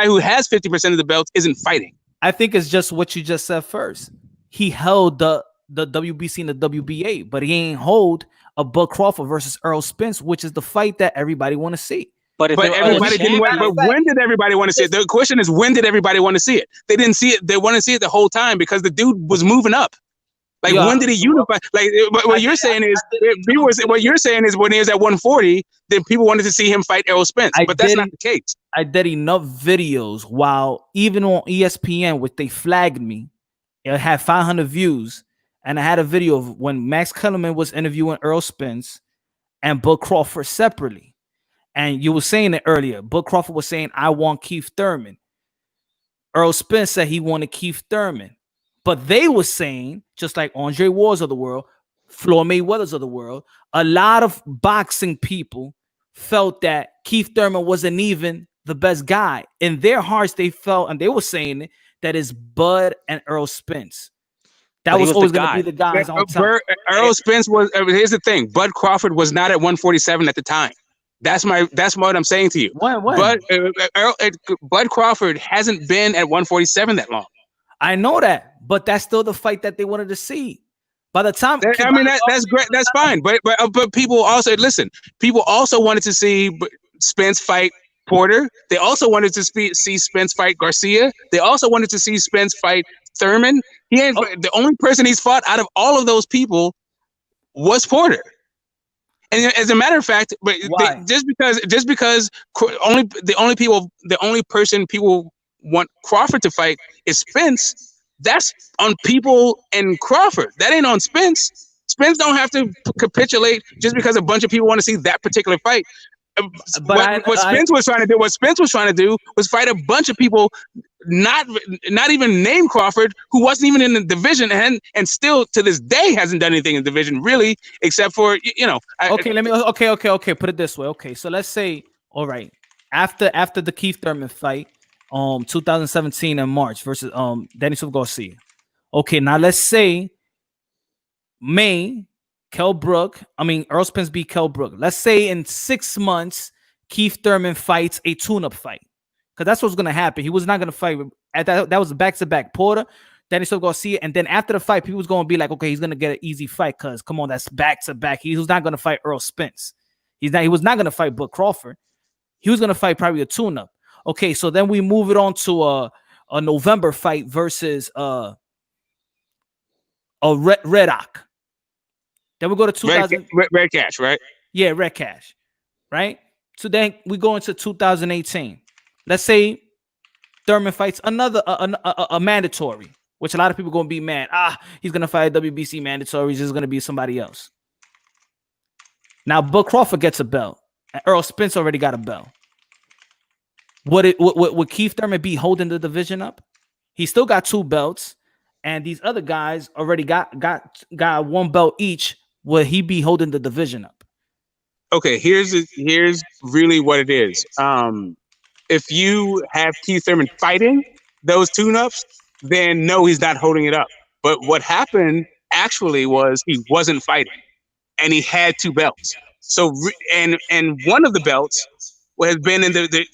Speaker 11: who has 50% of the belts isn't fighting.
Speaker 1: I think it's just what you just said first. He held the WBC and the WBA, but he ain't hold a Bud Crawford versus Earl Spence, which is the fight that everybody want to see.
Speaker 11: But everybody didn't. But when did everybody want to see it? The question is, when did everybody want to see it? They didn't see it. They want to see it the whole time because the dude was moving up. Like when did he unify? Like what you're saying is when he was at 140, then people wanted to see him fight Errol Spence, but that's not the case.
Speaker 1: I did enough videos while even on ESPN, which they flagged me, it had 500 views, and I had a video of when Max Kellerman was interviewing Earl Spence and Bud Crawford separately, and you were saying it earlier. Bud Crawford was saying, "I want Keith Thurman." Earl Spence said he wanted Keith Thurman. But they were saying, just like Andre Wars of the world, Floyd Mayweather's of the world, a lot of boxing people felt that Keith Thurman wasn't even the best guy. In their hearts, they felt, and they were saying that it's Bud and Earl Spence. That was always going to be the guys on top.
Speaker 11: Earl Spence was. Here's the thing: Bud Crawford was not at 147 at the time. That's what I'm saying to you.
Speaker 1: When?
Speaker 11: Bud Crawford hasn't been at 147 that long.
Speaker 1: I know that, but that's still the fight that they wanted to see. By the time,
Speaker 11: that's great. That's fine. But people also listen. People also wanted to see Spence fight Porter. They also wanted to see Spence fight Garcia. They also wanted to see Spence fight Thurman. He ain't the only person he's fought out of all of those people was Porter. And as a matter of fact, but just because the only person people want Crawford to fight is Spence. That's on people and Crawford. That ain't on Spence. Spence don't have to capitulate just because a bunch of people want to see that particular fight. What Spence was trying to do was fight a bunch of people, not even named Crawford, who wasn't even in the division, and still to this day hasn't done anything in the division really, except for
Speaker 1: Put it this way. Okay, so let's say, all right, after the Keith Thurman fight, 2017 in March versus Danny Silva Garcia. Okay, now let's say Earl Spence beat Kell Brook. Let's say in 6 months, Keith Thurman fights a tune-up fight. Because that's what's going to happen. He was not going to fight. That was back-to-back Porter, Danny Silva Garcia. And then after the fight, people was going to be like, okay, he's going to get an easy fight because, come on, that's back-to-back. He was not going to fight Earl Spence. He was not going to fight Bud Crawford. He was going to fight probably a tune-up. Okay, so then we move it on to a November fight versus a Red Ock. Then we go to 2000.
Speaker 11: Red Cash, right?
Speaker 1: Yeah, Red Cash, right? So then we go into 2018. Let's say Thurman fights another a mandatory, which a lot of people going to be mad. He's going to fight a WBC mandatory. He's just going to be somebody else. Now, Bud Crawford gets a belt. And Earl Spence already got a belt. Would Keith Thurman be holding the division up? He still got 2 belts, and these other guys already got 1 belt each. Would he be holding the division up?
Speaker 11: Okay, here's really what it is. If you have Keith Thurman fighting those tune-ups, then no, he's not holding it up. But what happened actually was he wasn't fighting, and he had 2 belts. So and one of the belts has been in the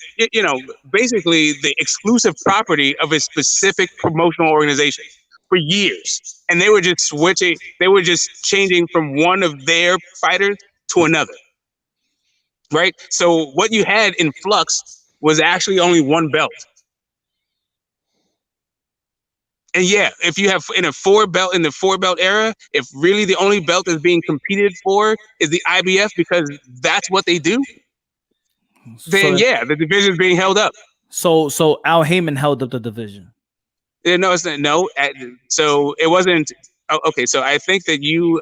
Speaker 11: basically the exclusive property of a specific promotional organization for years, and they were just switching. They were just changing from one of their fighters to another. Right. So what you had in flux was actually only 1 belt. And yeah, if you have in the 4 belt era, if really the only belt that's being competed for is the IBF because that's what they do, then the division is being held up.
Speaker 1: So Al Heyman held up the division.
Speaker 11: No, it's not. No, so it wasn't. Okay, so I think that you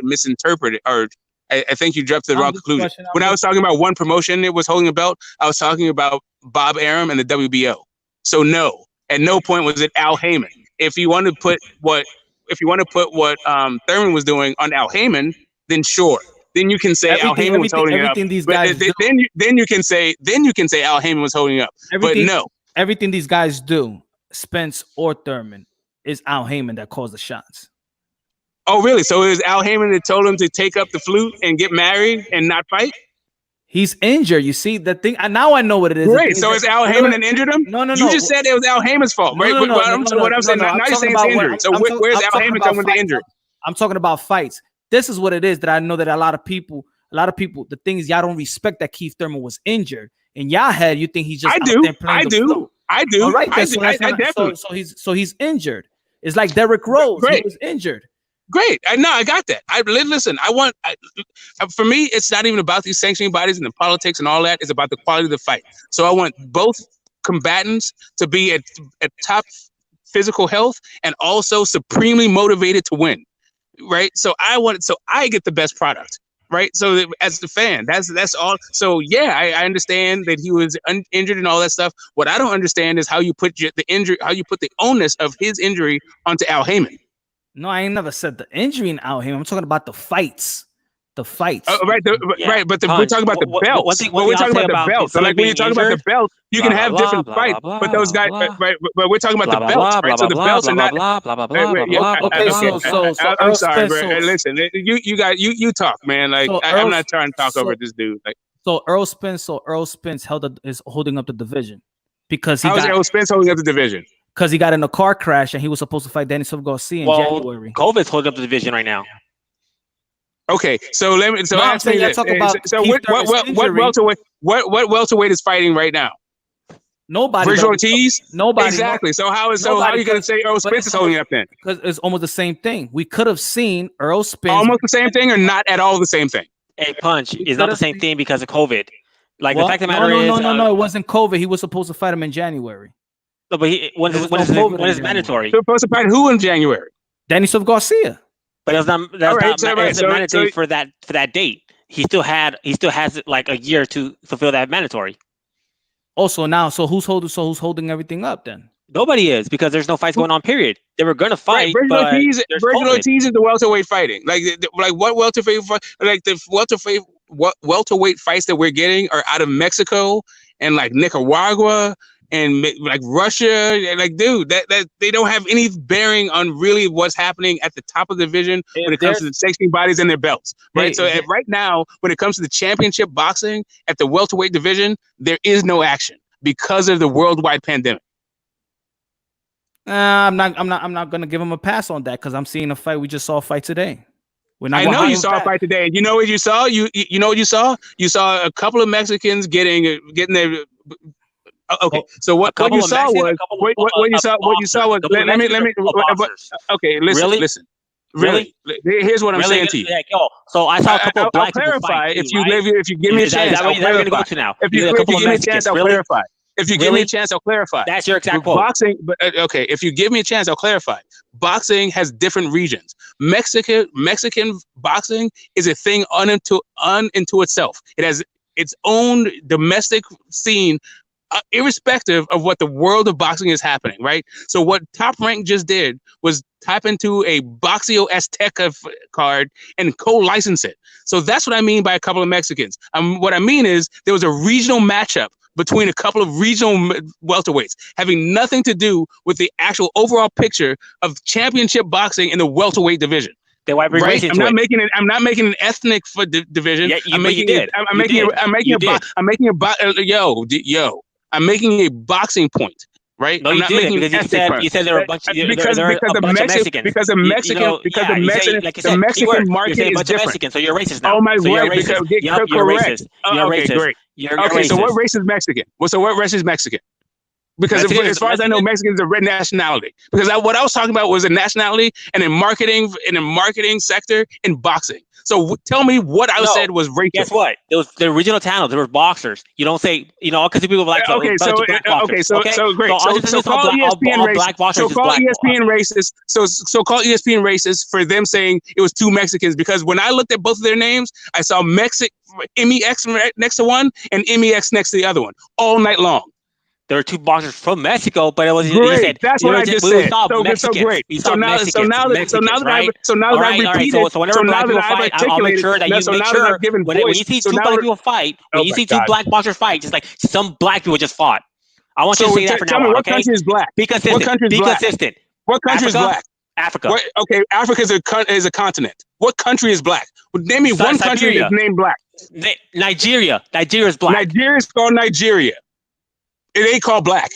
Speaker 11: misinterpreted, or I think you dropped the wrong conclusion. When I was talking about one promotion it was holding a belt, I was talking about Bob Arum and the WBO. So no, at no point was it Al Heyman. If you want to put what Thurman was doing on Al Heyman, then sure. Then you can say Al Heyman was holding it up. Then you can say Al Heyman was holding up. But no,
Speaker 1: everything these guys do, Spence or Thurman, is Al Heyman that calls the shots.
Speaker 11: Oh, really? So it was Al Heyman that told him to take up the flute and get married and not fight?
Speaker 1: He's injured. You see the thing. Now I know what it is.
Speaker 11: Great. So is Al Heyman that injured him?
Speaker 1: No.
Speaker 11: You just said it was Al Heyman's fault, right? What I'm saying now you're saying it's injury. So where's Al Heyman coming with the injury?
Speaker 1: I'm talking about fights. This is what it is that I know that a lot of people, the thing is y'all don't respect that Keith Thurman was injured. In y'all head, you think he's just
Speaker 11: I do.
Speaker 1: All right,
Speaker 11: I definitely.
Speaker 1: So he's injured. It's like Derrick Rose. Great. He was injured.
Speaker 11: Great. I got that. Listen. For me, it's not even about these sanctioning bodies and the politics and all that. It's about the quality of the fight. So I want both combatants to be at top physical health and also supremely motivated to win. Right. So I get the best product. Right. So as the fan, that's all. So yeah, I understand that he was injured and all that stuff. What I don't understand is how you put the onus of his injury onto Al Heyman.
Speaker 1: No, I ain't never said the injury in Al Heyman. I'm talking about the fights. The fights.
Speaker 11: Right. But we're talking about the belts. We're talking about the belts. So like when you talk about the belts, you can have different fights. But those guys, right? But we're talking about the belts, right? So the belts are not.
Speaker 1: Okay, so
Speaker 11: I'm sorry, bro. Listen, you talk, man. Like I'm not trying to talk over this dude. Like
Speaker 1: so, Earl Spence is holding up the division because
Speaker 11: Earl Spence holding up the division?
Speaker 1: Because he got in a car crash and he was supposed to fight Danny Silva Garcia in January.
Speaker 8: COVID's holding up the division right now.
Speaker 11: Okay, so let me. So ask me that. So what welterweight is fighting right now?
Speaker 1: Nobody.
Speaker 11: Virgil Ortiz?
Speaker 1: Nobody.
Speaker 11: Exactly. So how are you going to say Earl Spence is holding it up then?
Speaker 1: Because it's almost the same thing. We could have seen Earl Spence.
Speaker 11: Almost the same thing or not at all the same thing?
Speaker 8: Hey, Punch, it's not the same thing because of COVID. Like
Speaker 1: Well,
Speaker 8: the fact of the matter is...
Speaker 1: No, it wasn't COVID. He was supposed to fight him in January.
Speaker 8: No, but when is mandatory?
Speaker 11: So supposed to fight who in January?
Speaker 1: Daniel Garcia.
Speaker 8: But it's not mandatory for that date. He still has like a year to fulfill that mandatory.
Speaker 1: Also now, so who's holding everything up then?
Speaker 8: Nobody is, because there's no fights going on. Period. They were gonna fight.
Speaker 11: Virgil
Speaker 8: but
Speaker 11: Ortiz is the welterweight fighting. Like what welterweight fight? Like the welterweight fights that we're getting are out of Mexico and like Nicaragua and like Russia. Like, dude, that they don't have any bearing on really what's happening at the top of the division when it comes to the 16 bodies and their belts. Right. Right now, when it comes to the championship boxing at the welterweight division, there is no action because of the worldwide pandemic.
Speaker 1: I'm not gonna give him a pass on that because I'm seeing a fight. We just saw a fight today.
Speaker 11: I know you saw a fight today. You know what you saw? You know what you saw? You saw a couple of Mexicans getting their. Okay, so what you saw was what you saw was. Let me. Okay, listen. Really? Here's what I'm saying to you.
Speaker 8: So I saw a couple of black
Speaker 11: people fight. If you give me a chance, I'll clarify. If you give me a chance, I'll clarify. If you give me a chance, I'll clarify.
Speaker 8: That's your exact quote.
Speaker 11: Boxing, but okay. If you give me a chance, I'll clarify. Boxing has different regions. Mexican boxing is a thing unto itself. It has its own domestic scene, irrespective of what the world of boxing is happening. Right. So what Top Rank just did was type into a Boxeo Azteca card and co-license it. So that's what I mean by a couple of Mexicans. What I mean is there was a regional matchup between a couple of regional welterweights, having nothing to do with the actual overall picture of championship boxing in the welterweight division.
Speaker 8: Then why bring race into
Speaker 11: I'm not making an ethnic division.
Speaker 8: Yeah,
Speaker 11: I'm making a boxing point. Right?
Speaker 8: No, you didn't, because you said there were a bunch of Mexicans.
Speaker 11: Because the Mexican market is different.
Speaker 8: So you're racist now.
Speaker 11: Oh my God!
Speaker 8: You're racist. You're
Speaker 11: okay,
Speaker 8: racist.
Speaker 11: Great.
Speaker 8: Okay,
Speaker 11: so what race is Mexican? So what race is Mexican? Because as far as I know, Mexican is a red nationality. Because what I was talking about was a nationality and a marketing sector in boxing. So tell me what I said was racist.
Speaker 8: Guess what? There was the original talent. There were boxers. You don't say, because people like
Speaker 11: so great. So call ESPN racist. So call ESPN racist. So call ESPN racist for them saying it was two Mexicans. Because when I looked at both of their names, I saw MEX next to one and MEX next to the other one all night long.
Speaker 8: There were two boxers from Mexico, but it was
Speaker 11: great. That's what I just said. So great. So now that I've repeated,
Speaker 8: so whenever black people fight, I'll make sure that you make sure when you see two black people fight, when you see two black boxers fight, just like some black people just fought. I want you to say that for now.
Speaker 11: Tell me what country is black?
Speaker 8: Be consistent.
Speaker 11: What country is black?
Speaker 8: Consistent.
Speaker 11: What country is black?
Speaker 8: Africa.
Speaker 11: Okay, Africa is a continent. What country is black? Name me one country that's named black.
Speaker 8: Nigeria. Nigeria is black.
Speaker 11: Nigeria is called Nigeria. It ain't called black.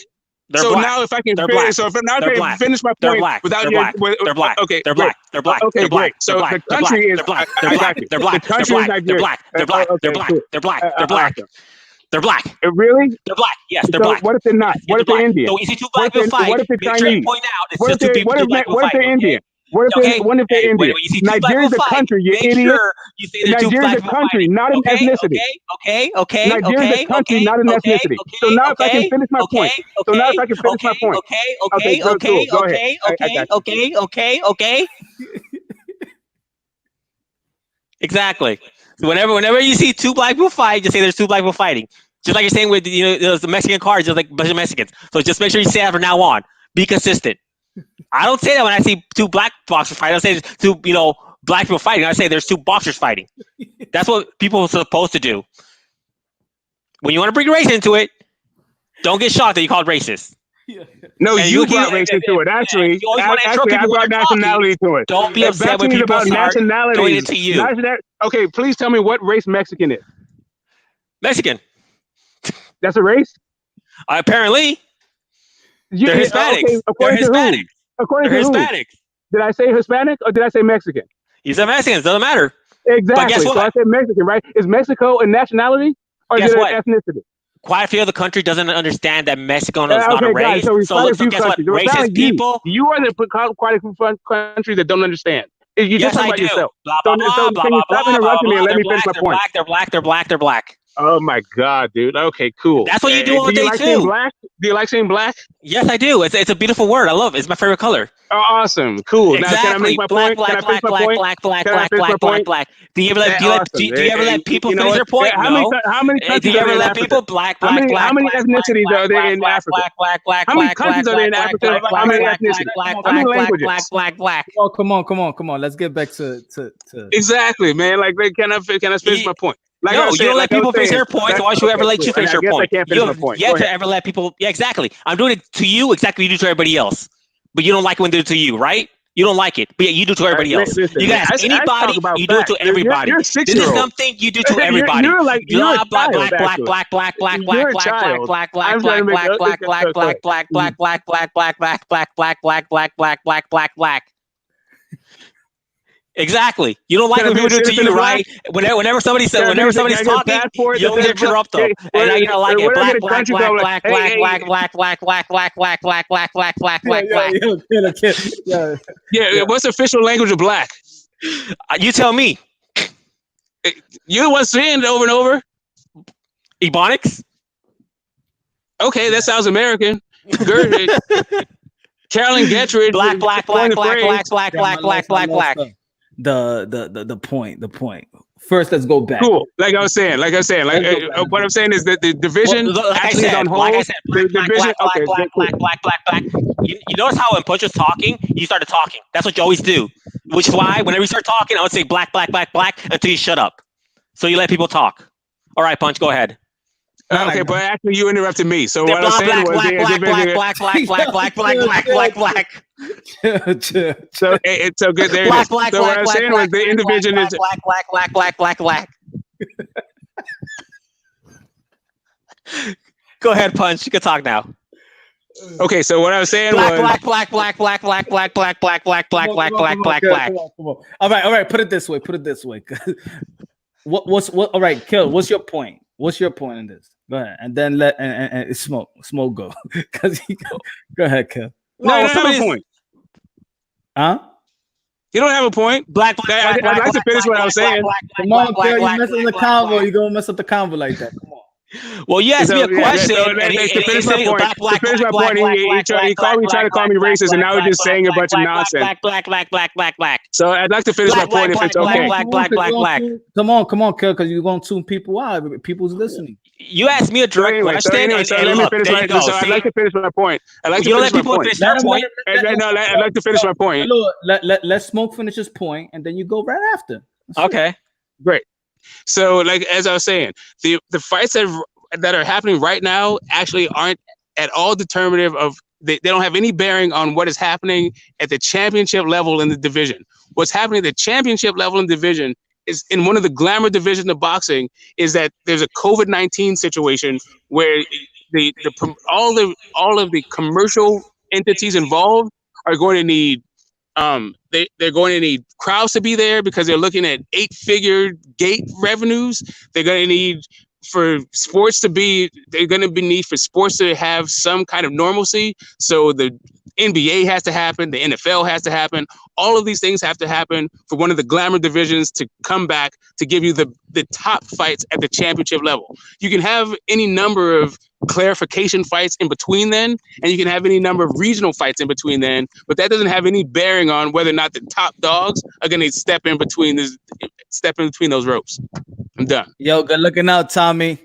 Speaker 8: They're black.
Speaker 11: Now if I can finish my point without
Speaker 8: they're black.
Speaker 11: Okay,
Speaker 8: they're black. They're black.
Speaker 11: Okay, great. So the country is black.
Speaker 8: They're black. They're black. They're black. They're black. They're black. They're black. They're black.
Speaker 11: Really?
Speaker 8: They're black. Yes, they're black.
Speaker 11: What if they're not? What if they're Indian?
Speaker 8: So you see two black people fight.
Speaker 11: What if they're Chinese?
Speaker 8: Point out it's just two people.
Speaker 11: What if they're Indian? What if they're Indian? Nigeria's a country, you idiot. Nigeria's a country, not an ethnicity.
Speaker 8: Okay.
Speaker 11: Nigeria's a country, not an ethnicity. So now if I can finish my point.
Speaker 8: Okay. Exactly. So whenever you see two black people fight, just say there's two black people fighting. Just like you're saying with the Mexican cards, just like a bunch of Mexicans. So just make sure you say that from now on. Be consistent. I don't say that when I see two black boxers fight. I don't say two, black people fighting. I say there's two boxers fighting. That's what people are supposed to do. When you want to bring race into it, don't get shocked that you called racist.
Speaker 11: No, you brought race into it. Actually, I brought nationality to it.
Speaker 8: Don't be upset when people start doing it to you.
Speaker 11: Okay, please tell me what race Mexican is.
Speaker 8: Mexican.
Speaker 11: That's a race?
Speaker 8: Apparently. They're Hispanics.
Speaker 11: Okay,
Speaker 8: they're Hispanics.
Speaker 11: According
Speaker 8: to
Speaker 11: Hispanics. Did I say Hispanic or did I say Mexican?
Speaker 8: You said Mexicans. Doesn't matter.
Speaker 11: Exactly. So I said Mexican, right? Is Mexico a nationality or is it an ethnicity?
Speaker 8: quite a few of the country doesn't understand that Mexico is not a race.
Speaker 11: So
Speaker 8: guess what? Racist people.
Speaker 11: You are quite a few countries that don't understand. You just
Speaker 8: Yes,
Speaker 11: talk
Speaker 8: I
Speaker 11: about
Speaker 8: do.
Speaker 11: yourself.
Speaker 8: Blah, blah, blah, blah,
Speaker 11: can you
Speaker 8: blah,
Speaker 11: stop
Speaker 8: blah,
Speaker 11: interrupting me and
Speaker 8: blah,
Speaker 11: let me finish my point?
Speaker 8: They're black.
Speaker 11: Oh my God, dude. Okay, cool.
Speaker 8: That's what you do all day
Speaker 11: like
Speaker 8: too.
Speaker 11: Saying black? Do you like saying black?
Speaker 8: Yes, I do. It's a beautiful word. I love it. It's my favorite color.
Speaker 11: Oh, awesome. Cool.
Speaker 8: Exactly.
Speaker 11: Now, can I make my point?
Speaker 8: Black. Do you ever let people finish their point?
Speaker 11: How many countries
Speaker 8: do you ever
Speaker 11: are
Speaker 8: let
Speaker 11: in
Speaker 8: people
Speaker 11: black? How many ethnicities are there in Africa? How many countries are there in Africa? How many ethnicities? How many languages?
Speaker 1: Black. Oh, come on. Let's get back to.
Speaker 11: Exactly, man. Like, can I finish my point?
Speaker 8: You don't let people finish their points. So why should we ever let you finish your point?
Speaker 11: I can't finish my point.
Speaker 8: You have to ever let people. Yeah, exactly. I'm doing it to you exactly what you do to everybody else. But you don't like when they do it to you, right? You don't like it, but yeah, you do it to everybody else.
Speaker 11: Listen,
Speaker 8: you can ask anybody, you do it to everybody.
Speaker 11: You're
Speaker 8: this is something you do to everybody.
Speaker 11: You're like
Speaker 8: black. Exactly. You don't like when people do it to you, right? Whenever somebody's talking, you always interrupt them. And now you don't like it. Black.
Speaker 11: Yeah, what's the official language of black?
Speaker 8: You tell me.
Speaker 11: You're the one saying it over and over.
Speaker 8: Ebonics?
Speaker 11: Okay, that sounds American. Carolyn Getridge.
Speaker 8: Black.
Speaker 1: The point. First, let's go back.
Speaker 11: Cool. Like I was saying, what I'm saying is that the division actually is on hold.
Speaker 8: Black. You notice how when Punch was talking, you started talking. That's what you always do. Which is why whenever you start talking, I would say black until you shut up. So you let people talk. All right, Punch, go ahead.
Speaker 11: Okay, but actually you interrupted me. So what I'm saying was
Speaker 8: black.
Speaker 11: So it's so good there. So what I'm saying was the indivision is
Speaker 8: black. Go ahead, Punch. You can talk now.
Speaker 11: Okay, so what I was saying
Speaker 8: black.
Speaker 1: Come on. All right. Put it this way. What? All right, Kill. What's your point? What's your point in this? Go ahead, and then let and smoke go because go ahead, Kill.
Speaker 11: No, you don't have a point.
Speaker 1: Huh?
Speaker 11: You don't have a point.
Speaker 8: Black.
Speaker 11: I'd like to finish what I was saying.
Speaker 1: Come on, Kill. You messing the convo. You're gonna mess up the convo like that. Come on.
Speaker 8: Well, you asked me a question.
Speaker 11: To finish my point, he called me, trying to call me racist, and now he's just saying a bunch of nonsense.
Speaker 8: Black.
Speaker 11: So I'd like to finish my point if it's okay.
Speaker 8: Black.
Speaker 1: Come on, Kill, because you're going to tune people out. People's listening.
Speaker 8: You asked me a direct question.
Speaker 11: Let me finish my point. I'd like to finish my point. I'd like to finish my point.
Speaker 1: Let Smoke finish his point, and then you go right after.
Speaker 8: Okay.
Speaker 11: Great. So, like as I was saying, the fights that are happening right now actually aren't at all determinative of. They don't have any bearing on what is happening at the championship level in the division. What's happening at the championship level in the division is in one of the glamour divisions of boxing is that there's a COVID-19 situation where all of the commercial entities involved are going to need. They're going to need crowds to be there because they're looking at 8-figure gate revenues. They're going to need for sports to have some kind of normalcy. So the NBA has to happen. The NFL has to happen. All of these things have to happen for one of the glamour divisions to come back to give you the top fights at the championship level. You can have any number of clarification fights in between then, and you can have any number of regional fights in between then, but that doesn't have any bearing on whether or not the top dogs are going to step in between those ropes. I'm done.
Speaker 1: Yo, good looking out, Tommy.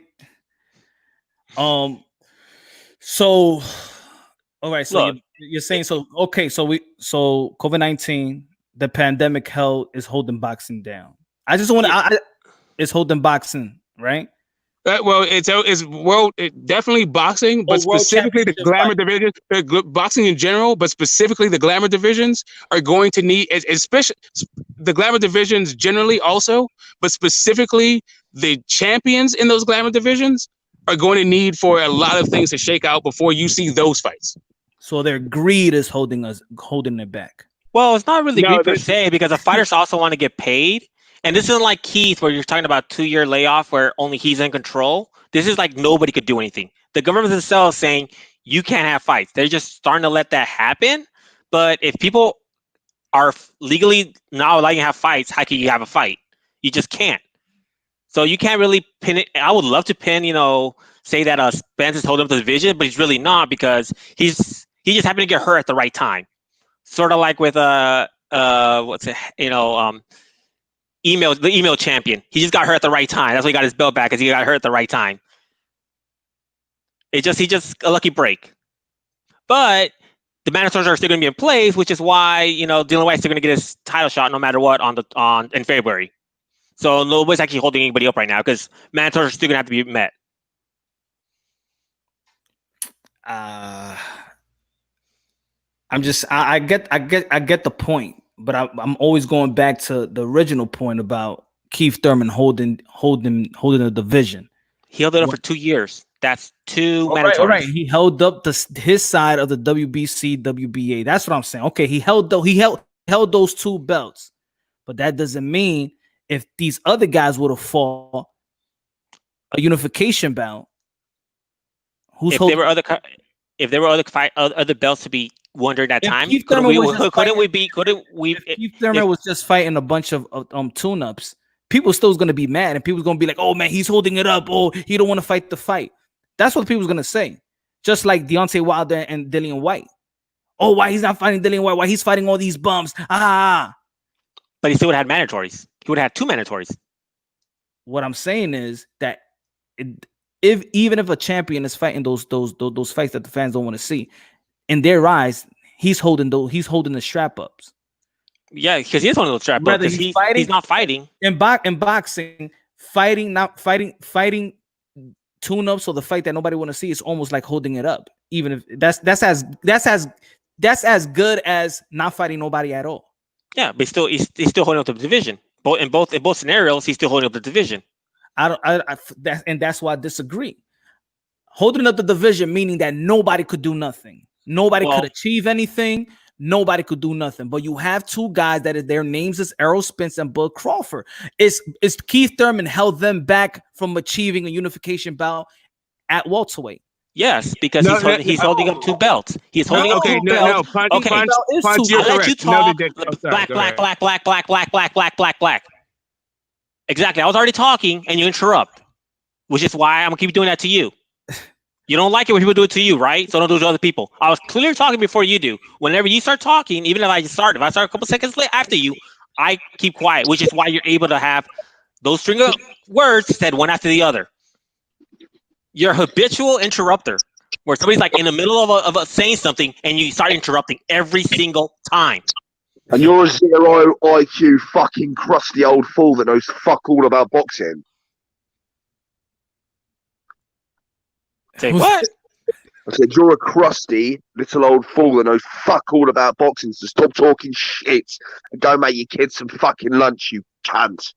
Speaker 1: So all right, so you're saying so okay, so COVID-19, the pandemic is holding boxing down. I just want to it's holding boxing, right?
Speaker 11: Well, it's definitely boxing, but specifically the glamour division, boxing in general, but specifically the glamour divisions are going to need, especially the glamour divisions generally also, but specifically the champions in those glamour divisions are going to need for a lot of things to shake out before you see those fights.
Speaker 1: So their greed is holding it back.
Speaker 8: Well, it's not really greed per se because the fighters also want to get paid. And this isn't like Keith where you're talking about 2-year layoff where only he's in control. This is like nobody could do anything. The government themselves saying you can't have fights. They're just starting to let that happen. But if people are legally not allowing you to have fights, how can you have a fight? You just can't. So you can't really pin it. I would love to pin, say that Spence is holding up the division, but he's really not because he just happened to get hurt at the right time. Sort of like with the email champion. He just got hurt at the right time. That's why he got his belt back, because he got hurt at the right time. He just a lucky break. But the mandatories are still going to be in place, which is why Dylan White's still going to get his title shot no matter what in February. So nobody's actually holding anybody up right now because mandatories are still going to have to be met.
Speaker 1: I get the point, but I'm always going back to the original point about Keith Thurman holding the division.
Speaker 8: He held it up for 2 years. That's two mandatories.
Speaker 1: All right. He held up his side of the WBC, WBA. That's what I'm saying. Okay, he held those two belts, but that doesn't mean if these other guys would have fought a unification bout. If there were other
Speaker 8: belts to be won during that time,
Speaker 1: Keith Thurman was just fighting a bunch of tune-ups, people still going to be mad, and people's going to be like, "Oh man, he's holding it up. Oh, he don't want to fight the fight." That's what people's going to say. Just like Deontay Wilder and Dillian White. Oh, why he's not fighting Dillian White? Why he's fighting all these bums? But
Speaker 8: he still would have had mandatories. He would have had 2 mandatories.
Speaker 1: What I'm saying is that even if a champion is fighting those fights that the fans don't want to see, in their eyes, he's holding the strap ups.
Speaker 8: Yeah, because he's holding the strap ups. He's not fighting.
Speaker 1: In boxing, fighting tune-ups or the fight that nobody want to see is almost like holding it up. Even if that's as good as not fighting nobody at all.
Speaker 8: Yeah, but he's still holding up the division. In both scenarios, he's still holding up the division.
Speaker 1: That's why I disagree. Holding up the division meaning that nobody could do nothing. Nobody could achieve anything. Nobody could do nothing. But you have two guys that their names is Errol Spence and Bud Crawford. Is Keith Thurman held them back from achieving a unification bout at welterweight?
Speaker 8: Yes, because he's holding up 2 belts. He's holding up 2 belts.
Speaker 11: Punch,
Speaker 8: I'll let you talk. Black. Exactly. I was already talking, and you interrupt, which is why I'm gonna keep doing that to you. You don't like it when people do it to you, right? So don't do it to other people. I was clearly talking before you do. Whenever you start talking, even if I start a couple seconds late after you, I keep quiet, which is why you're able to have those string of words said one after the other. You're a habitual interrupter, where somebody's like in the middle of saying something, and you start interrupting every single time.
Speaker 17: And you're a 0 IQ fucking crusty old fool that knows fuck all about boxing.
Speaker 8: Say what?
Speaker 17: I said you're a crusty little old fool that knows fuck all about boxing, so stop talking shit and go make your kids some fucking lunch, you cunt.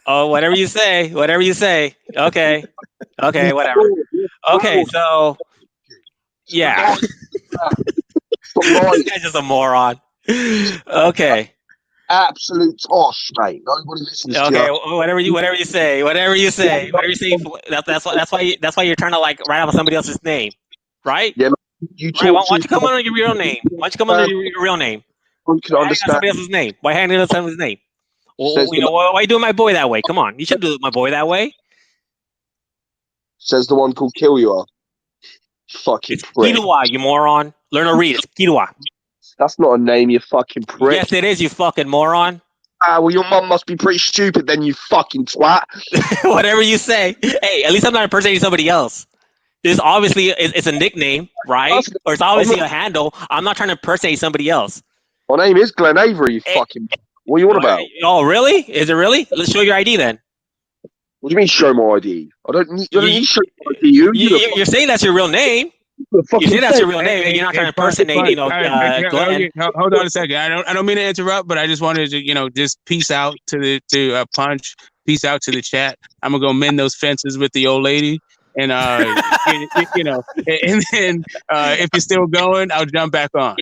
Speaker 8: Oh, whatever you say. Okay, whatever. Okay, so yeah. This guy's just a moron. Okay.
Speaker 17: Absolute tosh, mate. Nobody listens to you.
Speaker 8: Okay, whatever you say. That's why you're trying to like write out somebody else's name, right?
Speaker 17: Yeah.
Speaker 8: Why don't you come under your real name? Why don't you come under your real name?
Speaker 17: I can understand
Speaker 8: somebody else's name. Why handle somebody's name? Well, why are you doing my boy that way? Come on, you shouldn't do my boy that way.
Speaker 17: Says the one called Kill You Are. Fucking prick.
Speaker 8: Kitawa, you moron. Learn to read. It's Kitawa.
Speaker 17: That's not a name, you fucking prick.
Speaker 8: Yes, it is, you fucking moron.
Speaker 17: Well, your mum must be pretty stupid then, you fucking twat.
Speaker 8: Whatever you say. Hey, at least I'm not impersonating somebody else. This obviously it's a nickname, right? Or it's obviously a handle. I'm not trying to impersonate somebody else.
Speaker 17: My name is Glenn Avery, you fucking... What are you on about?
Speaker 8: Oh, really? Is it really? Let's show your ID then.
Speaker 17: What do you mean show my ID? I don't need to show my ID.
Speaker 8: You're saying that's your real name. You say that's your real name, and you're not trying to impersonate, Glenn.
Speaker 11: Hold on a second. I don't mean to interrupt, but I just wanted to, just peace out to Punch. Peace out to the chat. I'm gonna go mend those fences with the old lady, and and then if you're still going, I'll jump back on.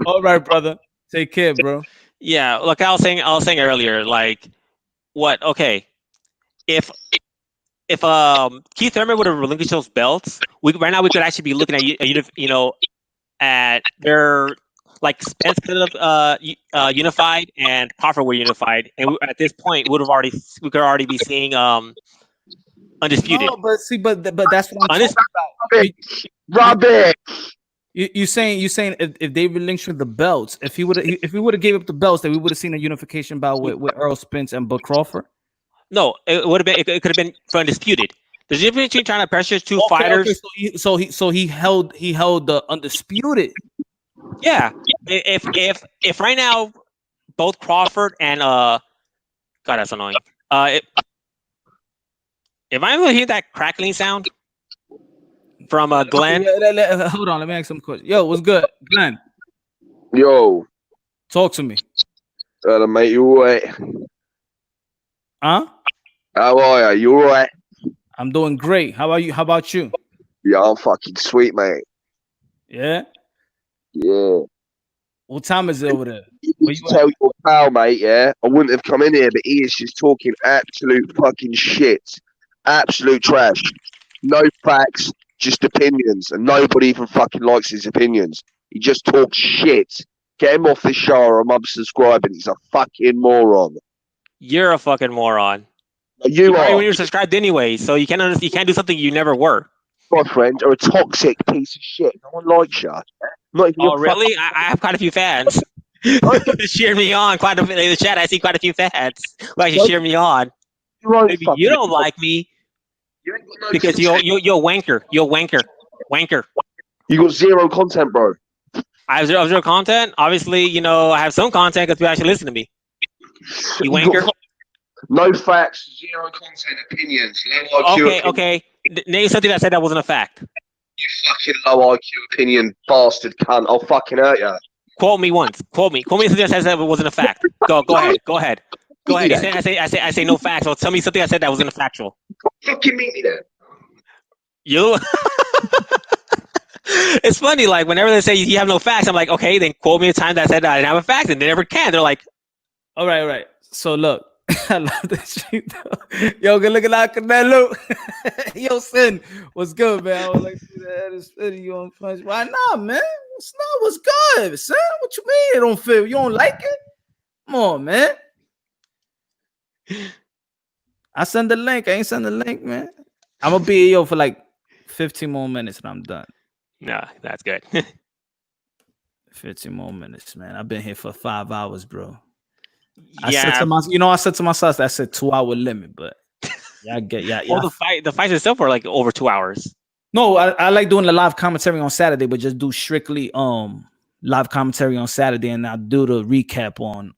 Speaker 1: All right, brother. Take care, bro.
Speaker 8: Yeah, look, I was saying earlier, like, what? Okay, if if Keith Thurman would have relinquished those belts, right now we could actually be looking at at their like Spence could have unified and Crawford were unified, and at this point we could already be seeing undisputed.
Speaker 1: No, but that's what I'm talking about.
Speaker 17: Rubbish.
Speaker 1: You saying if they relinquished the belts, if we would have gave up the belts, that we would have seen a unification bout with Earl Spence and Bud Crawford.
Speaker 8: No, it would have been. It could have been for undisputed. There's a difference between trying to pressure two fighters.
Speaker 1: Okay, so he held the undisputed.
Speaker 8: Yeah, if right now both Crawford and God, that's annoying. If I'm able to hear that crackling sound from Glenn.
Speaker 1: Hold on, let me ask some questions. Yo, what's good, Glenn?
Speaker 17: Yo,
Speaker 1: talk to me.
Speaker 17: Mate, you alright?
Speaker 1: Huh?
Speaker 17: How are you? You alright?
Speaker 1: I'm doing great. How about you?
Speaker 17: Yeah, I'm fucking sweet, mate.
Speaker 1: Yeah?
Speaker 17: Yeah.
Speaker 1: What time is it over there?
Speaker 17: You tell your pal, mate, yeah? I wouldn't have come in here, but he is just talking absolute fucking shit. Absolute trash. No facts, just opinions. And nobody even fucking likes his opinions. He just talks shit. Get him off this show or I'm unsubscribing. He's a fucking moron.
Speaker 8: You're a fucking moron.
Speaker 17: You are.
Speaker 8: When you're subscribed anyway, so you can't do something you never were.
Speaker 17: My friend are a toxic piece of shit. No one likes you.
Speaker 8: Oh, really? I have quite a few fans. Cheer me on. In the chat, I see quite a few fans who actually cheer me on. Maybe you don't like me because you're a wanker. You're a wanker. Wanker.
Speaker 17: You got zero content, bro.
Speaker 8: I have zero content. Obviously, I have some content because people actually listen to me. You wanker.
Speaker 17: No facts, zero content, opinions. Low IQ
Speaker 8: Okay. Name something that said that wasn't a fact.
Speaker 17: You fucking low IQ opinion bastard cunt. I'll fucking hurt you.
Speaker 8: Quote me once. Quote me something that says that wasn't a fact. Go ahead. Go ahead. I say no facts. So tell me something I said that wasn't a factual.
Speaker 17: Fucking meet me then.
Speaker 8: You. It's funny, like whenever they say you have no facts, I'm like, okay, then quote me a time that I said I didn't have a fact, and they never can. They're like,
Speaker 1: all right. So look, I love this shit though. Yo, good looking out, Canelo. Yo, Sin, what's good, man? I was like, this video on punch. Why not, man? What's good, son? What you mean it don't feel? You don't like it? Come on, man. I send the link. I ain't send the link, man. I'm gonna be for like 15 more minutes and I'm done.
Speaker 8: No, that's good.
Speaker 1: 15 more minutes, man. I've been here for 5 hours, bro.
Speaker 8: Yeah.
Speaker 1: I said to myself, I said 2 hour limit, but yeah.
Speaker 8: Well, the fights itself were like over 2 hours.
Speaker 1: No, I like doing the live commentary on Saturday, but just do strictly live commentary on Saturday, and I'll do the recap on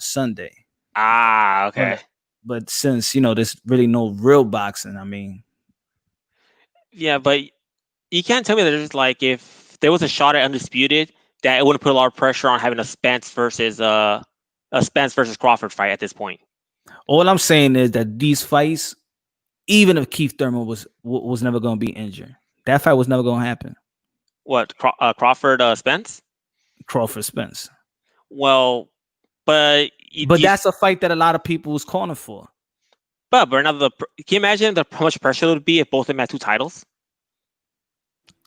Speaker 1: Sunday.
Speaker 8: Ah, okay.
Speaker 1: But since there's really no real boxing, I mean,
Speaker 8: yeah, but you can't tell me that there's like if there was a shot at undisputed that it wouldn't put a lot of pressure on having a Spence versus Crawford fight at this point.
Speaker 1: All I'm saying is that these fights, even if Keith Thurman was never going to be injured, that fight was never going to happen.
Speaker 8: What Crawford Spence?
Speaker 1: Crawford Spence.
Speaker 8: Well, but
Speaker 1: that's a fight that a lot of people was calling for.
Speaker 8: But can you imagine how much pressure it would be if both of them had 2 titles?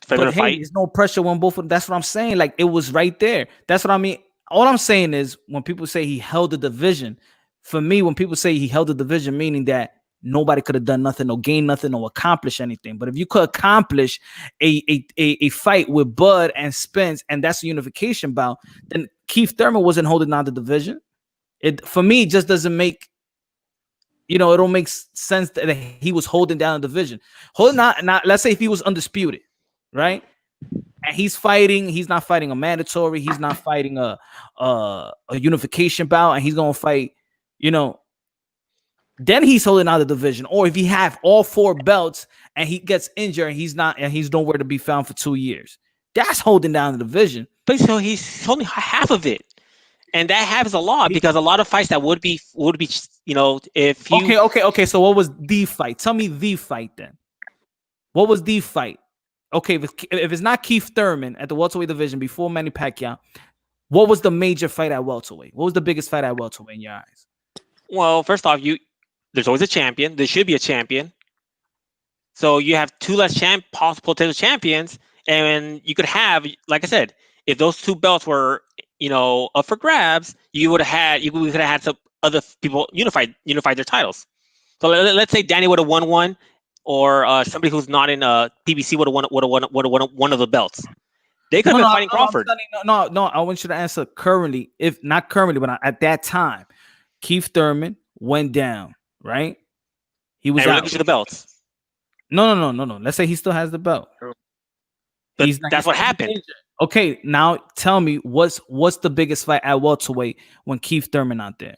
Speaker 1: But hey, there's no pressure when both of them. That's what I'm saying. Like, it was right there. That's what I mean. All I'm saying is when people say he held the division, for me, when people say he held the division, meaning that nobody could have done nothing or gained nothing or accomplished anything. But if you could accomplish a fight with Bud and Spence, and that's a unification bout, then Keith Thurman wasn't holding on the division. For me, it just doesn't make, it don't make sense that he was holding down the division. Let's say if he was undisputed, right? And he's not fighting a mandatory, he's not fighting a unification bout, and he's gonna fight, then he's holding out the division. Or if he have all 4 belts and he gets injured and he's nowhere to be found for 2 years, that's holding down the division.
Speaker 8: But so he's holding half of it. And that happens a lot because a lot of fights that would be, if you...
Speaker 1: Okay. So what was the fight? Tell me the fight then. What was the fight? Okay, if it's not Keith Thurman at the welterweight division before Manny Pacquiao, what was the major fight at welterweight? What was the biggest fight at welterweight in your eyes?
Speaker 8: Well, first off, there's always a champion. There should be a champion. So you have two less possible potential champions, and you could have, like I said, if those two belts were, up for grabs, we could have had some other people unified their titles. So let's say Danny would have won one, or somebody who's not in PBC would have won one of the belts. They could have been fighting Crawford.
Speaker 1: No, I want you to answer currently, if not currently, but at that time, Keith Thurman went down, right? He was out.
Speaker 8: The belts.
Speaker 1: No. Let's say he still has the belt.
Speaker 8: That's what happened.
Speaker 1: Injured. Okay, now tell me what's the biggest fight at welterweight when Keith Thurman out there?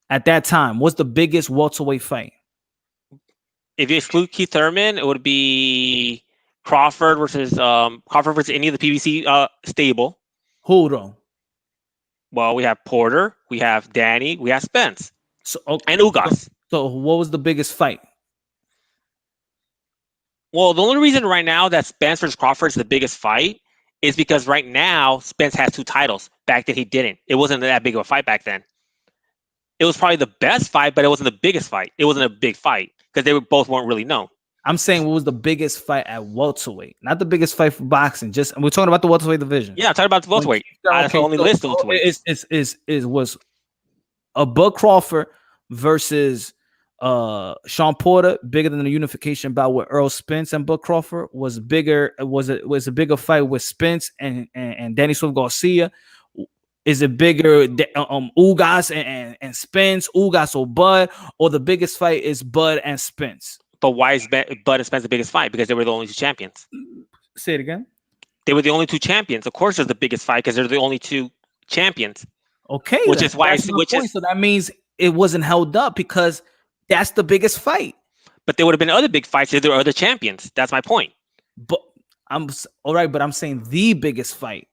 Speaker 1: At that time, what's the biggest welterweight fight?
Speaker 8: If you exclude Keith Thurman, it would be Crawford versus any of the PBC stable.
Speaker 1: Hold on.
Speaker 8: Well, we have Porter, we have Danny, we have Spence, and Ugas.
Speaker 1: So what was the biggest fight?
Speaker 8: Well, the only reason right now that Spence versus Crawford is the biggest fight is because right now Spence has 2 titles. Back then he didn't. It wasn't that big of a fight back then. It was probably the best fight, but it wasn't the biggest fight. It wasn't a big fight because they both weren't really known.
Speaker 1: I'm saying what was the biggest fight at welterweight, not the biggest fight for boxing. We're talking about the welterweight division.
Speaker 8: Yeah, I'm talking about the welterweight. That's the only list.
Speaker 1: It was a Bud Crawford versus Sean Porter, bigger than the unification bout with Earl Spence and Bud Crawford. Was bigger. Was a bigger fight with Spence and Danny Swift Garcia. Is it bigger Ugas and Spence, Ugas or Bud, or the biggest fight is Bud and Spence?
Speaker 8: But why is Bud and Spence the biggest fight? Because they were the only 2 champions.
Speaker 1: Say it again.
Speaker 8: They were the only 2 champions. Of course, they're the biggest fight because they're the only 2 champions.
Speaker 1: Okay,
Speaker 8: which is why.
Speaker 1: So that means it wasn't held up because that's the biggest fight.
Speaker 8: But there would have been other big fights if there were other champions. That's my point.
Speaker 1: But I'm all right. But I'm saying the biggest fight.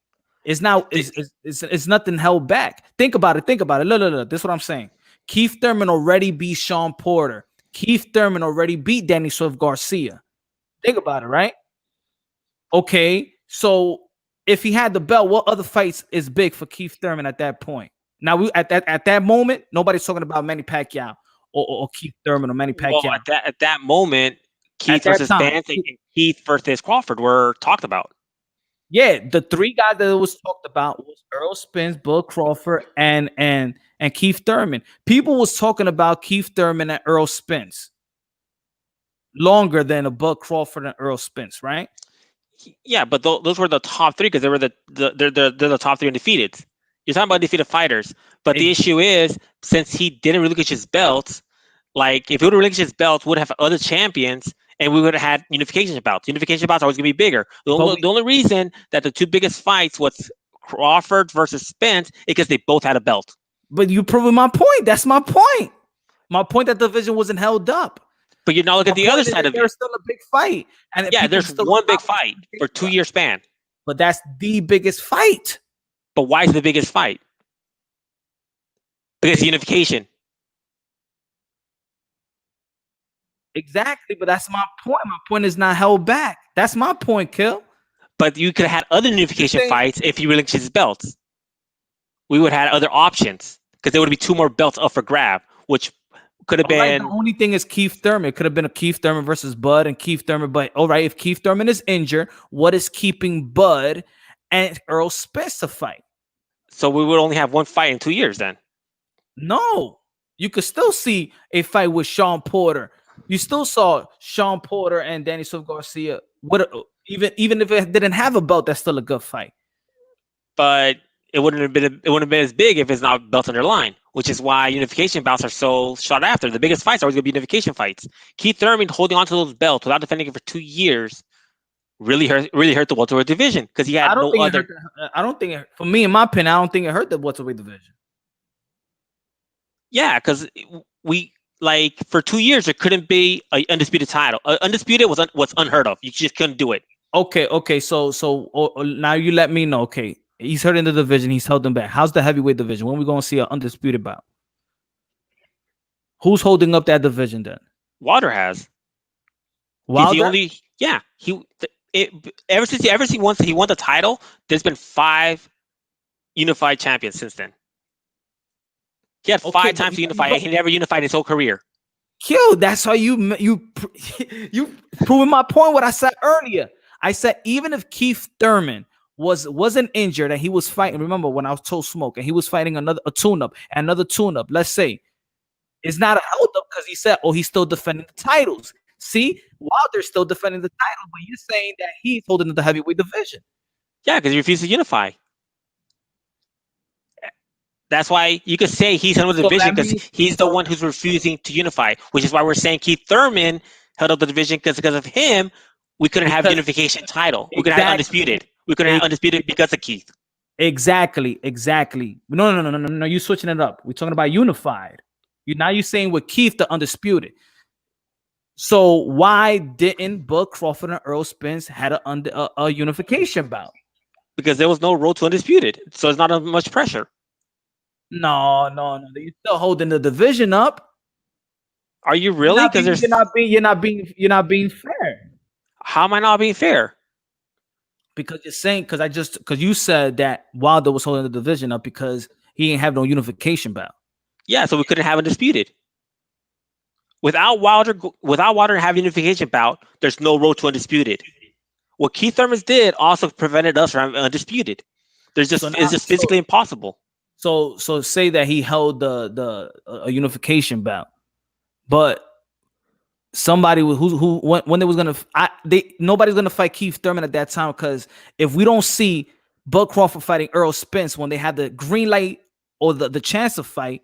Speaker 1: It's now it's nothing held back. Think about it. Look. This is what I'm saying. Keith Thurman already beat Sean Porter. Keith Thurman already beat Danny Swift Garcia. Think about it, right? Okay, so if he had the belt, what other fights is big for Keith Thurman at that point? Now we at that moment, nobody's talking about Manny Pacquiao or Keith Thurman or Manny Pacquiao.
Speaker 8: Well, at that moment, Keith versus Spence and Keith versus Crawford were talked about.
Speaker 1: Yeah, the 3 guys that was talked about was Earl Spence, Bud Crawford, and Keith Thurman. People was talking about Keith Thurman and Earl Spence longer than a Bud Crawford and Earl Spence, right?
Speaker 8: Yeah, but those were the top 3 because they were they're the top 3 undefeated. You're talking about defeated fighters, but the issue is since he didn't relinquish his belts, like if he would relinquish his belts, would have other champions. And we would have had unification bouts. Unification bouts are always going to be bigger. The only reason that the 2 biggest fights was Crawford versus Spence is because they both had a belt.
Speaker 1: But you proving my point. That's my point. My point that the division wasn't held up.
Speaker 8: But you're not looking at the other side of it.
Speaker 1: There's still a big fight. And
Speaker 8: yeah, there's one big fight for 2-year span.
Speaker 1: But that's the biggest fight.
Speaker 8: But why is it the biggest fight? Because unification.
Speaker 1: Exactly, but that's my point. My point is not held back. That's my point, Kill.
Speaker 8: But you could have had other unification fights if he relinquished his belts. We would have had other options because there would be 2 more belts up for grab, which could have been.
Speaker 1: The only thing is Keith Thurman. It could have been a Keith Thurman versus Bud and Keith Thurman. But all right, if Keith Thurman is injured, what is keeping Bud and Earl Spence to fight?
Speaker 8: So we would only have 1 fight in 2 years then.
Speaker 1: No, you could still see a fight with Sean Porter. You still saw Sean Porter and Danny Swift Garcia. Even if it didn't have a belt, that's still a good fight.
Speaker 8: But it wouldn't have been as big if it's not belts on their line, which is why unification bouts are so sought after. The biggest fights are always going to be unification fights. Keith Thurman holding on to those belts without defending it for 2 years really hurt the welterweight division because he had no other.
Speaker 1: I don't think it, for me, in my opinion, I don't think it hurt the welterweight division.
Speaker 8: Yeah, because for 2 years there couldn't be an undisputed title. Undisputed was unheard of. You just couldn't do it.
Speaker 1: Okay. So now you let me know. Okay, he's hurt in the division. He's held them back. How's the heavyweight division? When we going to see an undisputed bout? Who's holding up that division then?
Speaker 8: Wilder has.
Speaker 1: Wilder?
Speaker 8: Ever since he won the title, there's been 5 unified champions since then. He had 5 times to unify. He never unified his whole career.
Speaker 1: Yo, that's how you proving my point. What I said earlier. I said even if Keith Thurman wasn't injured and he was fighting. Remember when I was told Smoke and he was fighting another tune-up. Let's say it's not a held up because he said, he's still defending the titles. See, Wilder's still defending the title, but you're saying that he's holding the heavyweight division.
Speaker 8: Yeah, because he refused to unify. That's why you could say he's held the division because he's the one who's refusing to unify, which is why we're saying Keith Thurman held up the division because of him, we couldn't have unification title. We couldn't have undisputed. We couldn't have undisputed because of Keith.
Speaker 1: Exactly. No. You're switching it up. We're talking about unified. You're saying with Keith the undisputed. So why didn't Bud Crawford and Earl Spence had a unification bout?
Speaker 8: Because there was no road to undisputed, so it's not much pressure.
Speaker 1: No. You're still holding the division up.
Speaker 8: Are you really? Because
Speaker 1: you're not being fair.
Speaker 8: How am I not being fair?
Speaker 1: Because you're saying because you said that Wilder was holding the division up because he didn't have no unification bout.
Speaker 8: Yeah, so we couldn't have undisputed. Without Wilder having unification bout, there's no road to undisputed. What Keith Thurman did also prevented us from undisputed. It's just physically impossible.
Speaker 1: So say that he held a unification bout, but somebody who when they was nobody's gonna fight Keith Thurman at that time because if we don't see Bud Crawford fighting Earl Spence when they had the green light or the chance to fight,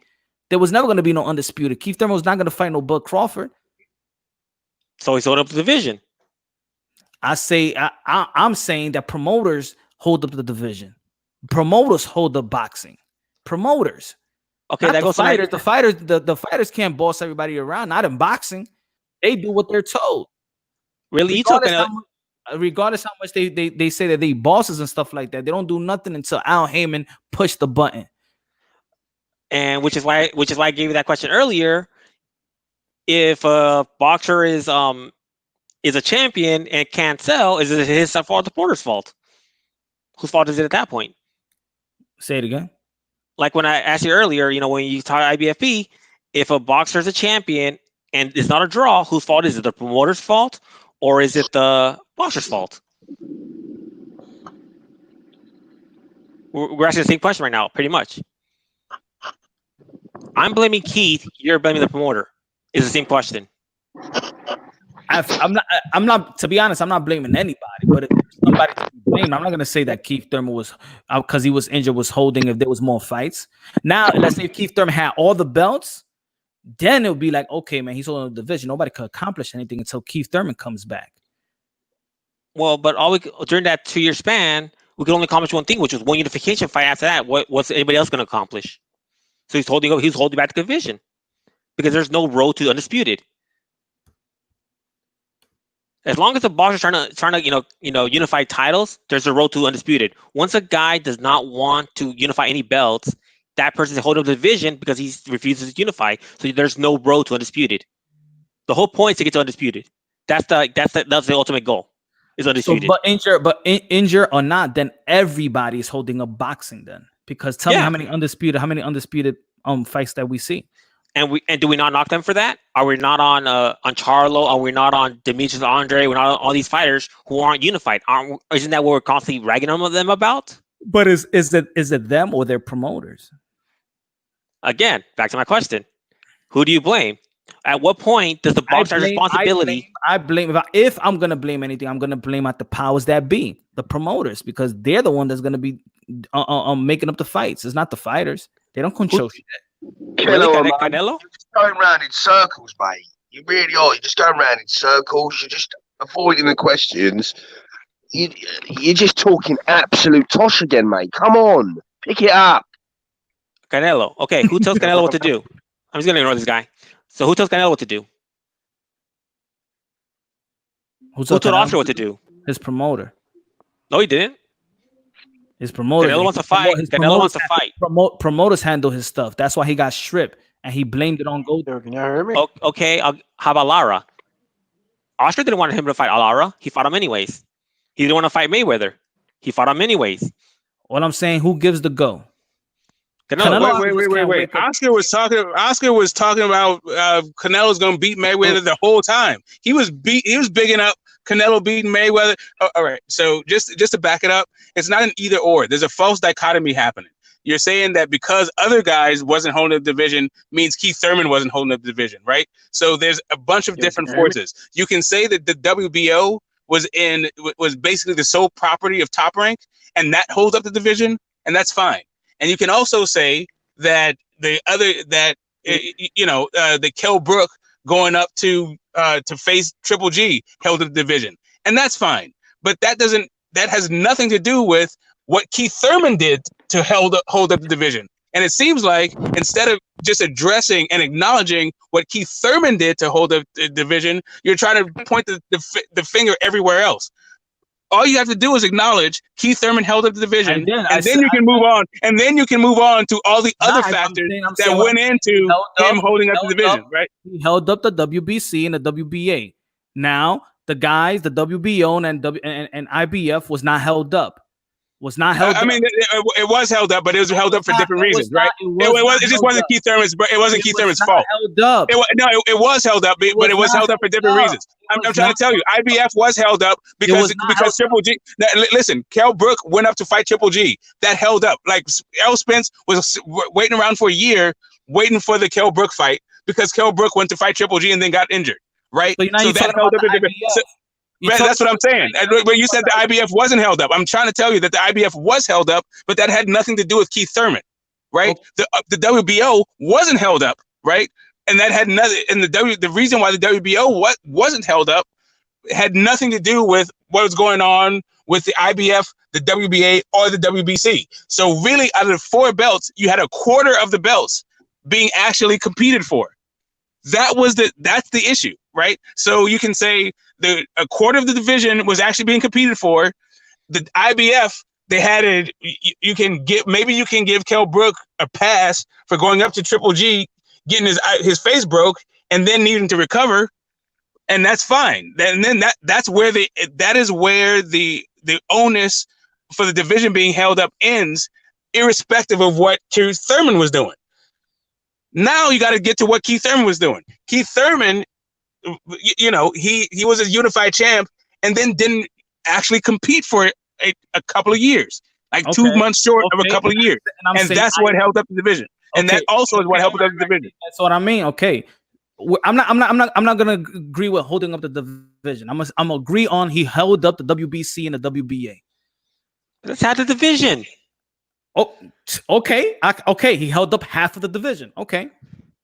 Speaker 1: there was never going to be no undisputed. Keith Thurman was not going to fight no Bud Crawford.
Speaker 8: So he sold up the division.
Speaker 1: I'm saying that promoters hold up the division. Promoters hold up boxing. Promoters.
Speaker 8: Okay,
Speaker 1: not
Speaker 8: that goes
Speaker 1: fighters. The fighters can't boss everybody around. Not in boxing. They do what they're told.
Speaker 8: Really?
Speaker 1: Regardless how much they say that they bosses and stuff like that, they don't do nothing until Al Heyman push the button.
Speaker 8: And which is why I gave you that question earlier. If a boxer is a champion and can't sell, is it his fault or the promoter's fault? Whose fault is it at that point?
Speaker 1: Say it again.
Speaker 8: Like when I asked you earlier, when you talk IBFP, if a boxer is a champion and it's not a draw, whose fault is it? The promoter's fault or is it the boxer's fault? We're asking the same question right now, pretty much. I'm blaming Keith. You're blaming the promoter. It's the same question.
Speaker 1: I'm not. To be honest, I'm not blaming anybody. But if somebody to be blamed, I'm not gonna say that Keith Thurman was because he was injured was holding. If there was more fights, now let's say if Keith Thurman had all the belts, then it would be like, okay, man, he's holding the division. Nobody could accomplish anything until Keith Thurman comes back.
Speaker 8: Well, but during that 2-year span, we could only accomplish one thing, which was one unification fight. After that, what's anybody else going to accomplish? So he's holding back the division because there's no road to undisputed. As long as the boxer's trying to unify titles, there's a road to undisputed. Once a guy does not want to unify any belts, that person is holding the division because he refuses to unify. So there's no road to undisputed. The whole point is to get to undisputed. That's the ultimate goal. Is undisputed.
Speaker 1: So, but injure or not, then everybody is holding up boxing then. Because tell me how many undisputed fights that we see.
Speaker 8: And do we not knock them for that? Are we not on Charlo? Are we not on Demetrius Andre? We're not on all these fighters who aren't unified. Isn't that what we're constantly ragging on them about?
Speaker 1: But is it them or their promoters?
Speaker 8: Again, back to my question: who do you blame? At what point does the boxer have responsibility?
Speaker 1: I blame if I'm gonna blame anything, I'm gonna blame at the powers that be, the promoters, because they're the one that's gonna be making up the fights. It's not the fighters. They don't control shit.
Speaker 17: Canelo? You're just going round in circles, mate. You really are. You're just going round in circles. You're just avoiding the questions. You're just talking absolute tosh again, mate. Come on, pick it up.
Speaker 8: Canelo. Okay, who tells Canelo what to do? I'm just gonna ignore this guy. So who tells Canelo what to do? Who told Oscar what to do?
Speaker 1: His promoter.
Speaker 8: No, he didn't.
Speaker 1: His promoter.
Speaker 8: Canelo wants to fight. Canelo wants to fight.
Speaker 1: Promoters handle his stuff. That's why he got stripped, and he blamed it on Goldberg. Can you hear me?
Speaker 8: Okay, how about Lara? Oscar didn't want him to fight Lara. He fought him anyways. He didn't want to fight Mayweather. He fought him anyways.
Speaker 1: What I'm saying, who gives the go?
Speaker 11: Wait. Oscar was talking about Canelo's going to beat Mayweather the whole time. He was bigging up Canelo beating Mayweather. All right. So just to back it up, it's not an either or. There's a false dichotomy happening. You're saying that because other guys wasn't holding the division means Keith Thurman wasn't holding up the division, right? So there's a bunch of different forces. You can say that the WBO was basically the sole property of Top Rank, and that holds up the division, and that's fine. And you can also say that the Kell Brook going up to face Triple G held up the division, and that's fine. But that has nothing to do with what Keith Thurman did to hold up the division. And it seems like instead of just addressing and acknowledging what Keith Thurman did to hold up the division, you're trying to point the finger everywhere else. All you have to do is acknowledge Keith Thurman held up the division, and then you can move on. And then you can move on to all the other factors that went into him holding up the division, right?
Speaker 1: He held up the WBC and the WBA. Now the guys, the WBO and IBF was not held up.
Speaker 11: I mean, it was held up, but it was held up for different reasons, right? It just wasn't Keith Thurman's. It wasn't Keith Thurman's fault.
Speaker 1: Held up.
Speaker 11: It was held up, but it was held up for different reasons. I'm trying to tell you, IBF was held up because Triple G. Listen, Kell Brook went up to fight Triple G. That held up. Like Errol Spence was waiting around for a year, waiting for the Kell Brook fight because Kell Brook went to fight Triple G and then got injured, right? So that held up. That's what I'm saying. When you said the IBF wasn't held up, I'm trying to tell you that the IBF was held up, but that had nothing to do with Keith Thurman, right? Okay. The WBO wasn't held up, right? And that had nothing. And the reason why the WBO wasn't held up had nothing to do with what was going on with the IBF, the WBA, or the WBC. So really, out of the 4 belts, you had a quarter of the belts being actually competed for. That's the issue, right? So you can say a quarter of the division was actually being competed for. The IBF, they had you can give Kell Brook a pass for going up to Triple G, getting his face broke, and then needing to recover, and that's fine. And then that is where the onus for the division being held up ends, irrespective of what Keith Thurman was doing. Now you got to get to what Keith Thurman was doing. Keith Thurman, he was a unified champ and then didn't actually compete for a couple of years, like 2 months short of a couple of years. And that's what held up the division. And that also is what helped up the division.
Speaker 1: That's what I mean. Okay. I'm not gonna agree with holding up the division. I'm gonna agree on he held up the WBC and the WBA.
Speaker 8: Let's have the division.
Speaker 1: Oh, okay. Okay, he held up half of the division. Okay,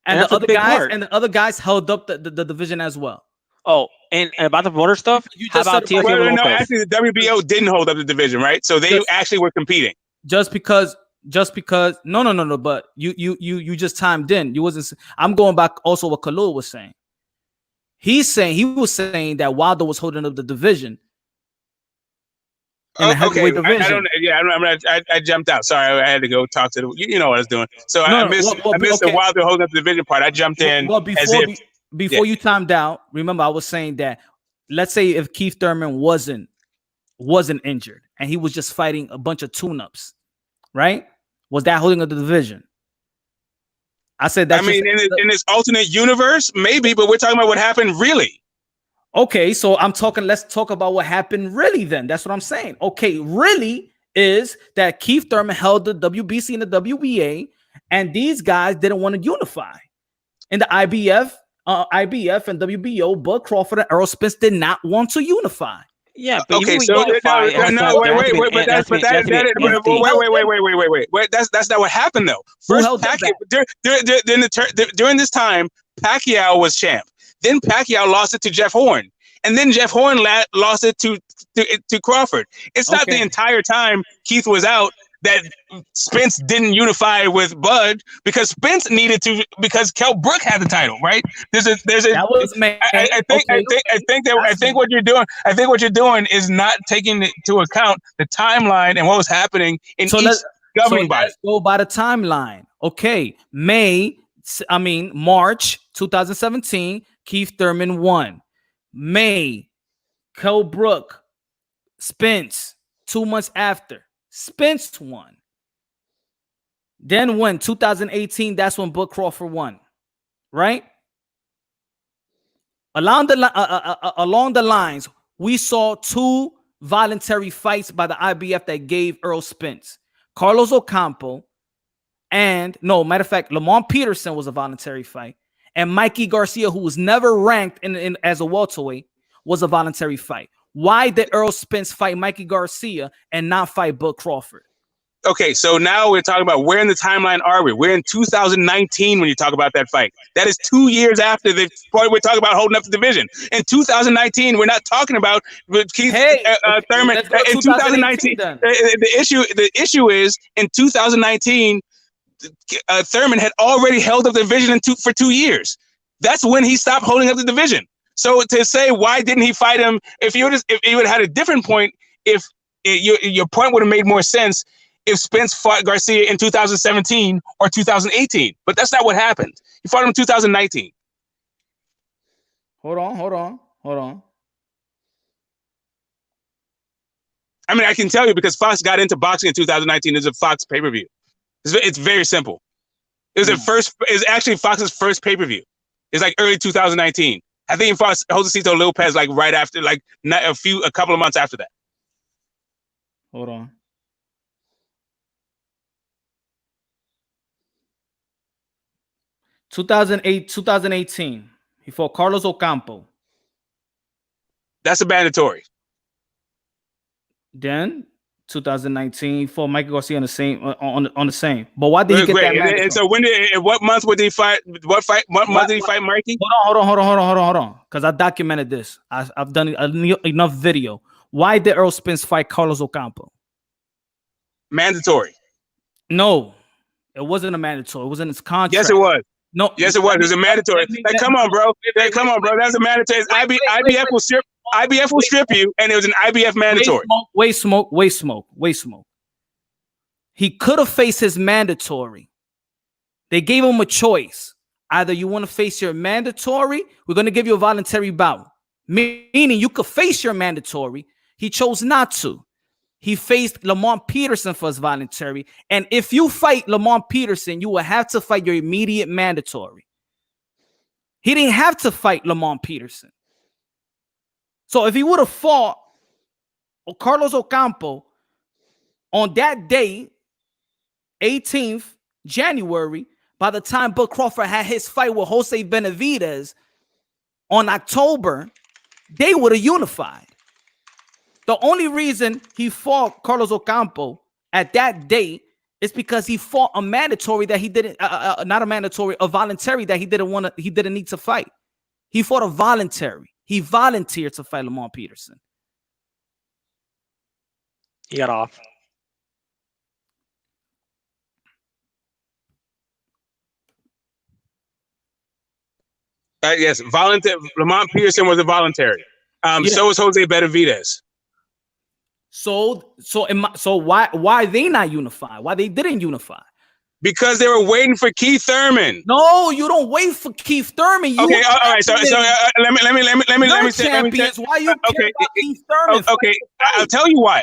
Speaker 1: and the other guys held up the division as well.
Speaker 8: Oh, and about the border stuff. How about
Speaker 11: Teofimo Lopez? No, actually, the WBO didn't hold up the division, right? So they actually were competing.
Speaker 1: Just because no. But you just timed in. You wasn't. I'm going back also what Khalil was saying. He was saying that Wilder was holding up the division.
Speaker 11: Okay, I jumped out. Sorry, I had to go talk to the. You know what I was doing. So I missed the Wilder holding up the division part. I jumped in.
Speaker 1: Well, before you timed out, remember I was saying that. Let's say if Keith Thurman wasn't injured and he was just fighting a bunch of tune-ups, right? Was that holding up the division? I said that.
Speaker 11: I mean, in this alternate universe, maybe, but we're talking about what happened really.
Speaker 1: Okay, so let's talk about what happened really then. That's what I'm saying. Okay, really is that Keith Thurman held the WBC and the WBA, and these guys didn't want to unify. In the IBF and WBO, Bud Crawford and Errol Spence did not want to unify.
Speaker 8: Yeah, but
Speaker 11: okay, so wait. That's not what happened though. First, during this time, Pacquiao was champ. Then Pacquiao lost it to Jeff Horn, and then Jeff Horn lost it to Crawford. It's not the entire time Keith was out that Spence didn't unify with Bud because Spence needed to because Kell Brook had the title, right? I think what you're doing is not taking into account the timeline and what was happening in each governing body.
Speaker 1: Let's go by the timeline. Okay, March 2017, Keith Thurman won. May, Kell Brook, Spence, 2 months after, Spence won. Then when 2018, that's when Bud Crawford won, right? Along the lines, we saw 2 voluntary fights by the IBF that gave Earl Spence. Carlos Ocampo and, no, matter of fact, Lamont Peterson was a voluntary fight. And Mikey Garcia, who was never ranked in as a welterweight, was a voluntary fight. Why did Earl Spence fight Mikey Garcia and not fight Bud Crawford?
Speaker 11: Okay, so now we're talking about where in the timeline are we? We're in 2019 when you talk about that fight. That is 2 years after the point we're talking about holding up the division. In 2019, we're not talking about Keith Thurman. In 2019, the issue is in 2019, Thurman had already held up the division for 2 years. That's when he stopped holding up the division. So to say why didn't he fight him? If you would have had a different point, if your point would have made more sense if Spence fought Garcia in 2017 or 2018, but that's not what happened. He fought him in 2019.
Speaker 1: Hold on.
Speaker 11: I mean, I can tell you because Fox got into boxing in 2019. There's a Fox pay-per-view. It's very simple. It was actually Fox's first pay-per-view. It's like early 2019. I think he fought Josecito Lopez like right after, like a couple of months after that.
Speaker 1: Hold on. 2018, he fought Carlos Ocampo.
Speaker 11: That's a mandatory.
Speaker 1: Then 2019, he fought Mikey Garcia on the same. But why did he get that mandatory?
Speaker 11: And so what month would he fight? What month did he fight Mikey?
Speaker 1: Hold on. Because I documented this. I've done enough video. Why did Earl Spence fight Carlos Ocampo?
Speaker 11: Mandatory.
Speaker 1: No, it wasn't a mandatory. It was in his contract.
Speaker 11: Yes, it was.
Speaker 1: No,
Speaker 11: yes, it was. It was a mandatory. Come on, bro. That's a mandatory. IBF will strip you, and it was an IBF mandatory.
Speaker 1: Wait, smoke. He could have faced his mandatory. They gave him a choice. Either you want to face your mandatory, we're going to give you a voluntary bout. Meaning you could face your mandatory. He chose not to. He faced Lamont Peterson for his voluntary. And if you fight Lamont Peterson, you will have to fight your immediate mandatory. He didn't have to fight Lamont Peterson. So if he would have fought Carlos Ocampo on that day, 18th January, by the time Bud Crawford had his fight with Jose Benavidez on October, they would have unified. The only reason he fought Carlos Ocampo at that date is because he fought a mandatory that he didn't, not a mandatory, a voluntary that he didn't need to fight. He fought a voluntary. He volunteered to fight Lamont Peterson.
Speaker 8: He got off.
Speaker 11: Yes, voluntary. Lamont Peterson was a voluntary. So was Jose Benavidez.
Speaker 1: So why they not unified? Why they didn't unify?
Speaker 11: Because they were waiting for Keith Thurman.
Speaker 1: No, you don't wait for Keith Thurman.
Speaker 11: Okay, all right. So let me say.
Speaker 1: Why you care about Keith Thurman?
Speaker 11: Okay, I'll tell you why.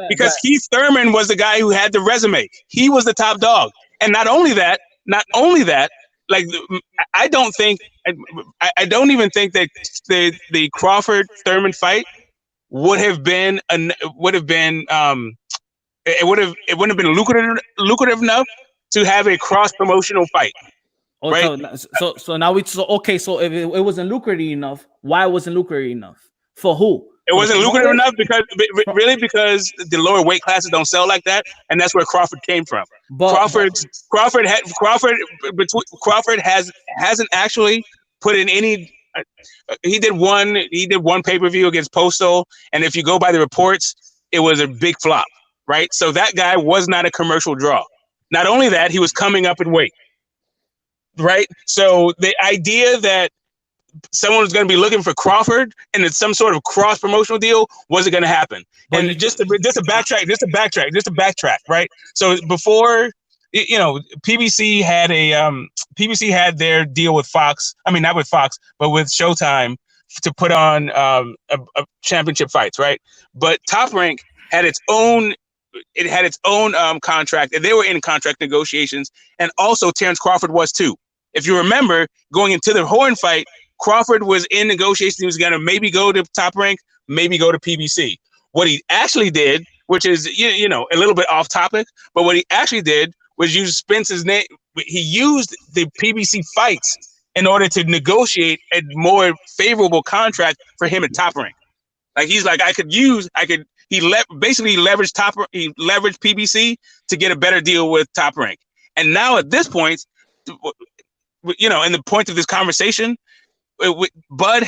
Speaker 11: Because Keith Thurman was the guy who had the resume. He was the top dog, and not only that. Like I don't even think that the Crawford Thurman fight would have been it wouldn't have been lucrative enough to have a cross promotional fight. Right?
Speaker 1: So now so if it wasn't lucrative enough, why wasn't lucrative enough? For who?
Speaker 11: It wasn't lucrative enough because the lower weight classes don't sell like that, and that's where Crawford came from. Crawford hasn't actually put in any. He did one pay-per-view against Postal, and if you go by the reports, it was a big flop, right? So that guy was not a commercial draw. Not only that, he was coming up in weight, right? So the idea that someone was going to be looking for Crawford and it's some sort of cross promotional deal wasn't going to happen. And just to backtrack, right? So before, PBC had their deal with Fox. I mean, not with Fox, but with Showtime to put on a championship fights, right? But Top Rank had its own it had its own contract, and they were in contract negotiations, and also Terrence Crawford was too. If you remember, going into the Horn fight, Crawford was in negotiations. He was going to maybe go to Top Rank, maybe go to PBC. What he actually did, which is you know a little bit off topic, but what he actually did was use Spence's name. He used the PBC fights in order to negotiate a more favorable contract for him at Top Rank. Like he's like, basically leveraged he leveraged PBC to get a better deal with Top Rank. And now at this point, you know, in the point of this conversation, Bud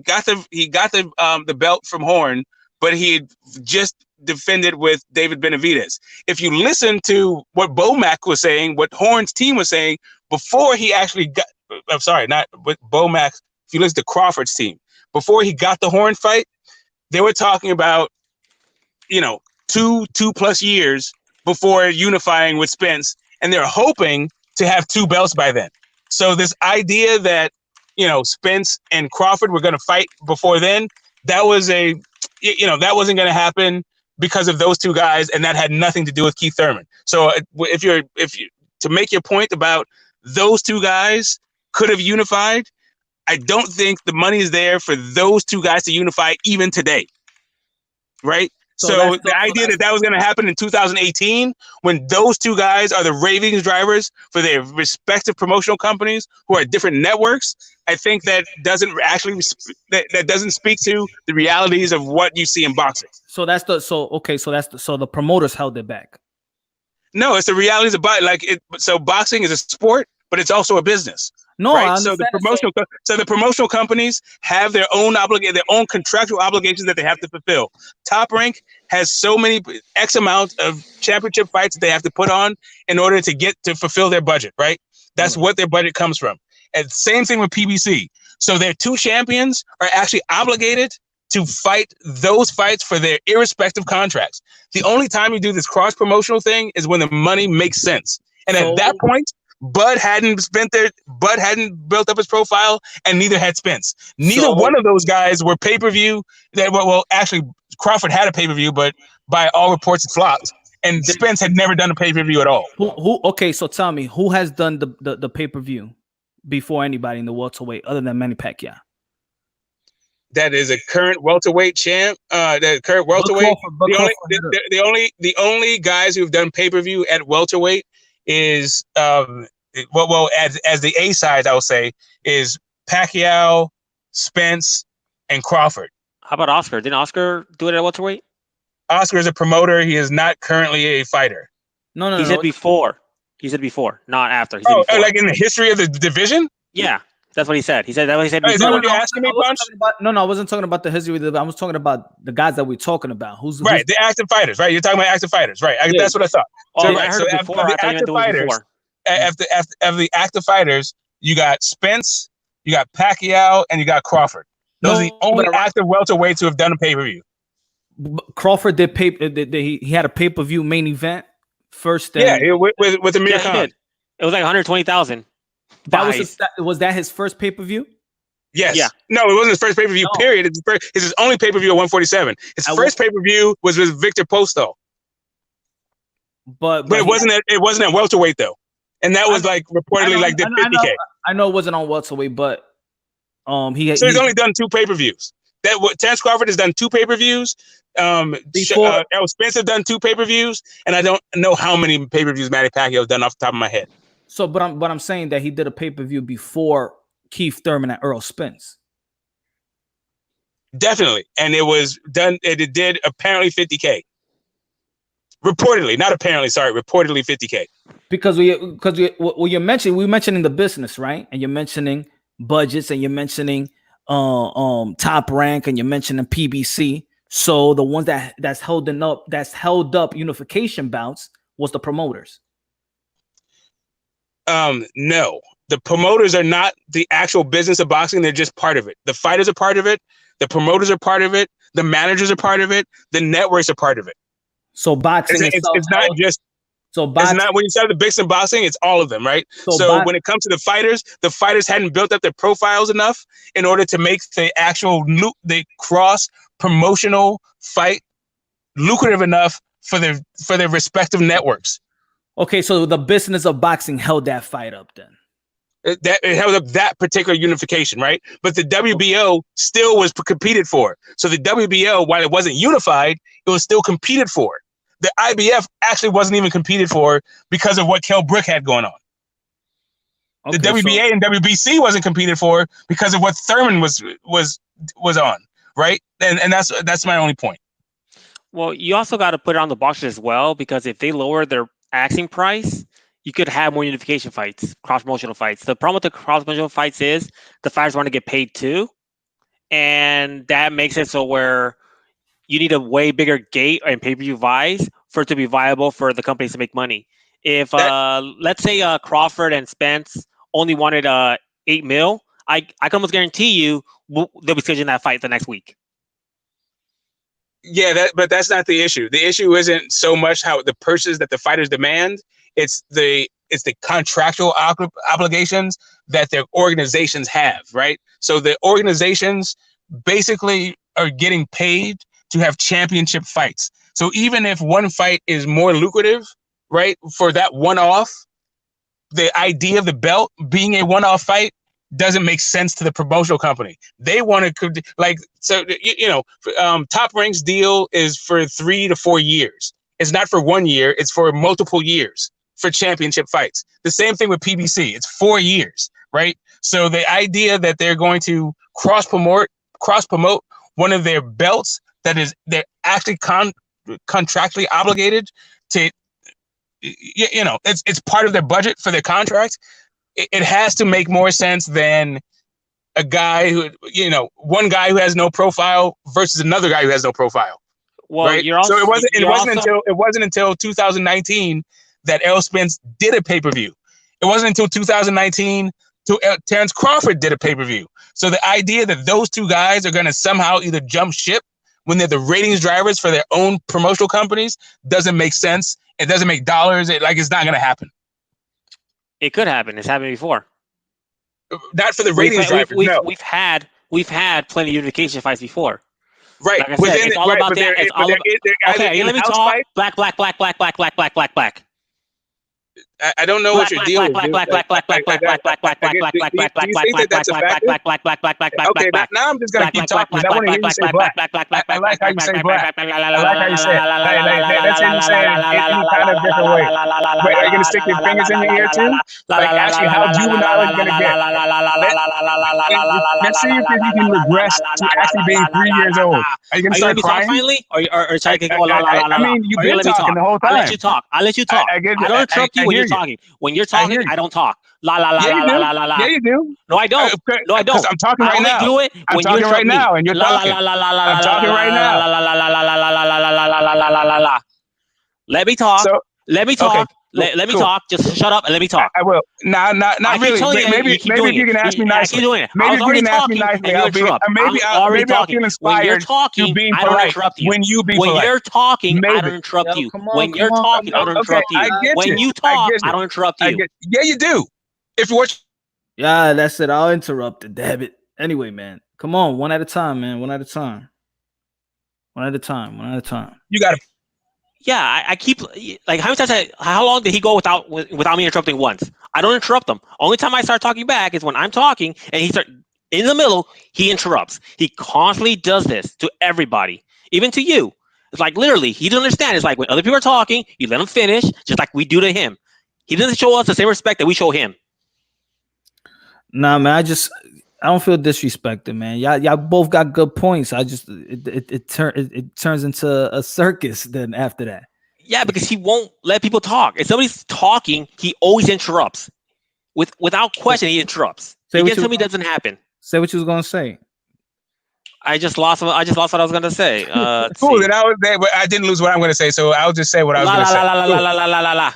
Speaker 11: got the belt from Horn, but he had just defended with David Benavidez. If you listen to what Bomac was saying, what Horn's team was saying before he actually got, I'm sorry, not with Bomac. If you listen to Crawford's team, before he got the Horn fight, they were talking about, you know, 2+ years before unifying with Spence, and they're hoping to have 2 belts by then. So this idea that, you know, Spence and Crawford were going to fight before then, that wasn't going to happen because of those 2 guys, and that had nothing to do with Keith Thurman. So if you to make your point about those 2 guys could have unified, I don't think the money is there for those 2 guys to unify even today, right? So the idea that was going to happen in 2018, when those 2 guys are the ravings drivers for their respective promotional companies who are different networks, I think that doesn't actually that doesn't speak to the realities of what you see in boxing.
Speaker 1: So the promoters held it back.
Speaker 11: No, it's the realities of boxing. So boxing is a sport, but it's also a business.
Speaker 1: No,
Speaker 11: right? So the promotional companies have their own contractual obligations that they have to fulfill. Top Rank has so many X amount of championship fights that they have to put on in order to fulfill their budget, right? That's what their budget comes from. And same thing with PBC. So their 2 champions are actually obligated to fight those fights for their irrespective contracts. The only time you do this cross-promotional thing is when the money makes sense. And at that point, Bud hadn't built up his profile, and neither had Spence. Neither one of those guys were pay-per-view. Well, actually, Crawford had a pay-per-view, but by all reports, it flopped. And Spence had never done a pay-per-view at all.
Speaker 1: Okay, so tell me, who has done the pay-per-view before anybody in the welterweight other than Manny Pacquiao?
Speaker 11: That is a current welterweight champ. The current welterweight. The only guys who've done pay-per-view at welterweight is as the A side, I would say, is Pacquiao, Spence, and Crawford.
Speaker 8: How about Oscar? Didn't Oscar do it at welterweight?
Speaker 11: Oscar is a promoter. He is not currently a fighter.
Speaker 8: No. He said before. He said before, not after. He
Speaker 11: said
Speaker 8: before.
Speaker 11: Like in the history of the division?
Speaker 8: Yeah, that's what he said. He said that. What he said.
Speaker 11: Is that what you're asking me, Punch?
Speaker 1: No, I wasn't talking about the history. I was talking about the guys that we're talking about. Who's
Speaker 11: the active fighters, right? You're talking about active fighters, right? That's what I thought.
Speaker 8: I heard it before.
Speaker 11: The active fighters, after the active fighters, you got Spence, you got Pacquiao, and you got Crawford. Those are the only active welterweights who have done a pay-per-view.
Speaker 1: Crawford did he had a pay-per-view main event first.
Speaker 11: With Amir Khan.
Speaker 8: It was like 120,000.
Speaker 1: Was that his first pay-per-view?
Speaker 11: Yes. Yeah. No, it wasn't his first pay-per-view. No. Period. It's his only pay-per-view at 147. His first pay-per-view was with Victor Postol. But it wasn't at welterweight though, and that was like reportedly like the 50K.
Speaker 1: I know it wasn't on welterweight, but
Speaker 11: he's only done 2 pay-per-views. Terrence Crawford has done 2 pay-per-views. Spence has done 2 pay-per-views, and I don't know how many pay-per-views Manny Pacquiao has done off the top of my head.
Speaker 1: So, but I'm saying that he did a pay-per-view before Keith Thurman and Earl Spence.
Speaker 11: Definitely, and it was done. It did apparently 50K. Reportedly, not apparently. Sorry, reportedly 50K.
Speaker 1: Because we're mentioning the business, right? And you're mentioning budgets, and you're mentioning Top Rank, and you're mentioning PBC. So the ones that's held up unification bouts was the promoters.
Speaker 11: No, the promoters are not the actual business of boxing. They're just part of it. The fighters are part of it. The promoters are part of it. The managers are part of it. The networks are part of it.
Speaker 1: So boxing,
Speaker 11: it's not just. So boxing, it's not when you start the bigs in boxing, it's all of them, right? So when it comes to the fighters hadn't built up their profiles enough in order to make the cross promotional fight lucrative enough for their respective networks.
Speaker 1: Okay, so the business of boxing held that fight up then.
Speaker 11: It held up that particular unification, right? But the WBO still was competed for. So the WBO, while it wasn't unified, it was still competed for. The IBF actually wasn't even competed for because of what Kell Brook had going on. Okay, the WBA and WBC wasn't competed for because of what Thurman was on, right? And that's my only point.
Speaker 3: Well, you also got to put it on the boxers as well, because if they lower their asking price, you could have more unification fights, cross-promotional fights. The problem with the cross-promotional fights is the fighters want to get paid too, and that makes it so where you need a way bigger gate and pay-per-view buys for it to be viable for the companies to make money. If let's say Crawford and Spence only wanted $8 million, I can almost guarantee you they'll be scheduling that fight the next week.
Speaker 11: Yeah, but that's not the issue. The issue isn't so much how the purses that the fighters demand. It's the contractual obligations that their organizations have, right? So the organizations basically are getting paid to have championship fights. So even if one fight is more lucrative, right, for that one-off, the idea of the belt being a one-off fight doesn't make sense to the promotional company. They want to, Top Rank's deal is for 3 to 4 years. It's not for 1 year, it's for multiple years for championship fights. The same thing with PBC, it's 4 years, right? So the idea that they're going to cross promote one of their belts that is they're actually contractually obligated to, it's part of their budget for their contract. It has to make more sense than a guy who, one guy who has no profile versus another guy who has no profile.
Speaker 3: Well,
Speaker 11: right? So it wasn't until 2019 that Errol Spence did a pay-per-view. It wasn't until 2019 Terrence Crawford did a pay-per-view. So the idea that those two guys are going to somehow either jump ship when they're the ratings drivers for their own promotional companies doesn't make sense. It doesn't make dollars. It's not going to happen.
Speaker 3: It could happen. It's happened before.
Speaker 11: Not for the ratings drivers. No.
Speaker 3: We've had plenty of unification fights before.
Speaker 11: Right.
Speaker 3: Like I said, it's all about that. It's all about. Okay, let me talk. Black.
Speaker 11: I don't know what you're dealing with.
Speaker 3: Black.
Speaker 11: Okay, now I'm just gonna keep talking. I want to hear you say black. I like how you say black. I like how you say it. That's how you say it in any kind of different way. But are you gonna stick your fingers in your ear too? Like actually, how juvenile are you gonna get? Let's see if you can regress to actually being 3 years old. Are you gonna start crying?
Speaker 3: Finally, or try to go
Speaker 11: I mean, you've been talking the whole time.
Speaker 3: I'll let you talk. I don't interrupt you when you're talking. When you're talking, I don't talk.
Speaker 11: Yeah, you do.
Speaker 3: No, I don't. No, I don't.
Speaker 11: I'm talking right now.
Speaker 3: Do it
Speaker 11: I'm talking right now, and you're talking. I'm talking right now.
Speaker 3: Let me talk. Let me talk. Let me talk. Just shut up and let me talk.
Speaker 11: I will. Not really. Maybe if you can ask me nicely. Maybe if you can ask me nicely, maybe I'll feel inspired to being polite. When you be polite.
Speaker 3: When you're talking, I don't interrupt you. When you're talking, I don't interrupt you. When you talk, I don't interrupt you.
Speaker 11: Yeah, you do. If you watch.
Speaker 1: Yeah, that's it. I'll interrupt it. Damn it. Anyway, man, come on, one at a time, man. One at a time.
Speaker 11: You got to.
Speaker 3: Yeah, I keep like how long did he go without me interrupting once? I don't interrupt him. Only time I start talking back is when I'm talking and he start in the middle, he interrupts. He constantly does this to everybody, even to you. It's like literally, he doesn't understand. It's like when other people are talking, you let him finish, just like we do to him. He doesn't show us the same respect that we show him.
Speaker 1: Nah, man, I don't feel disrespected, man. Y'all both got good points. It turns into a circus then after that.
Speaker 3: Yeah, because he won't let people talk. If somebody's talking, he always interrupts. Without question, he interrupts. He can't tell me it doesn't happen.
Speaker 1: Say what you was gonna say.
Speaker 3: I just lost what I was gonna say.
Speaker 11: Cool, then I was there, but I didn't lose what I'm gonna say, so I'll just say what I was gonna say.
Speaker 3: La.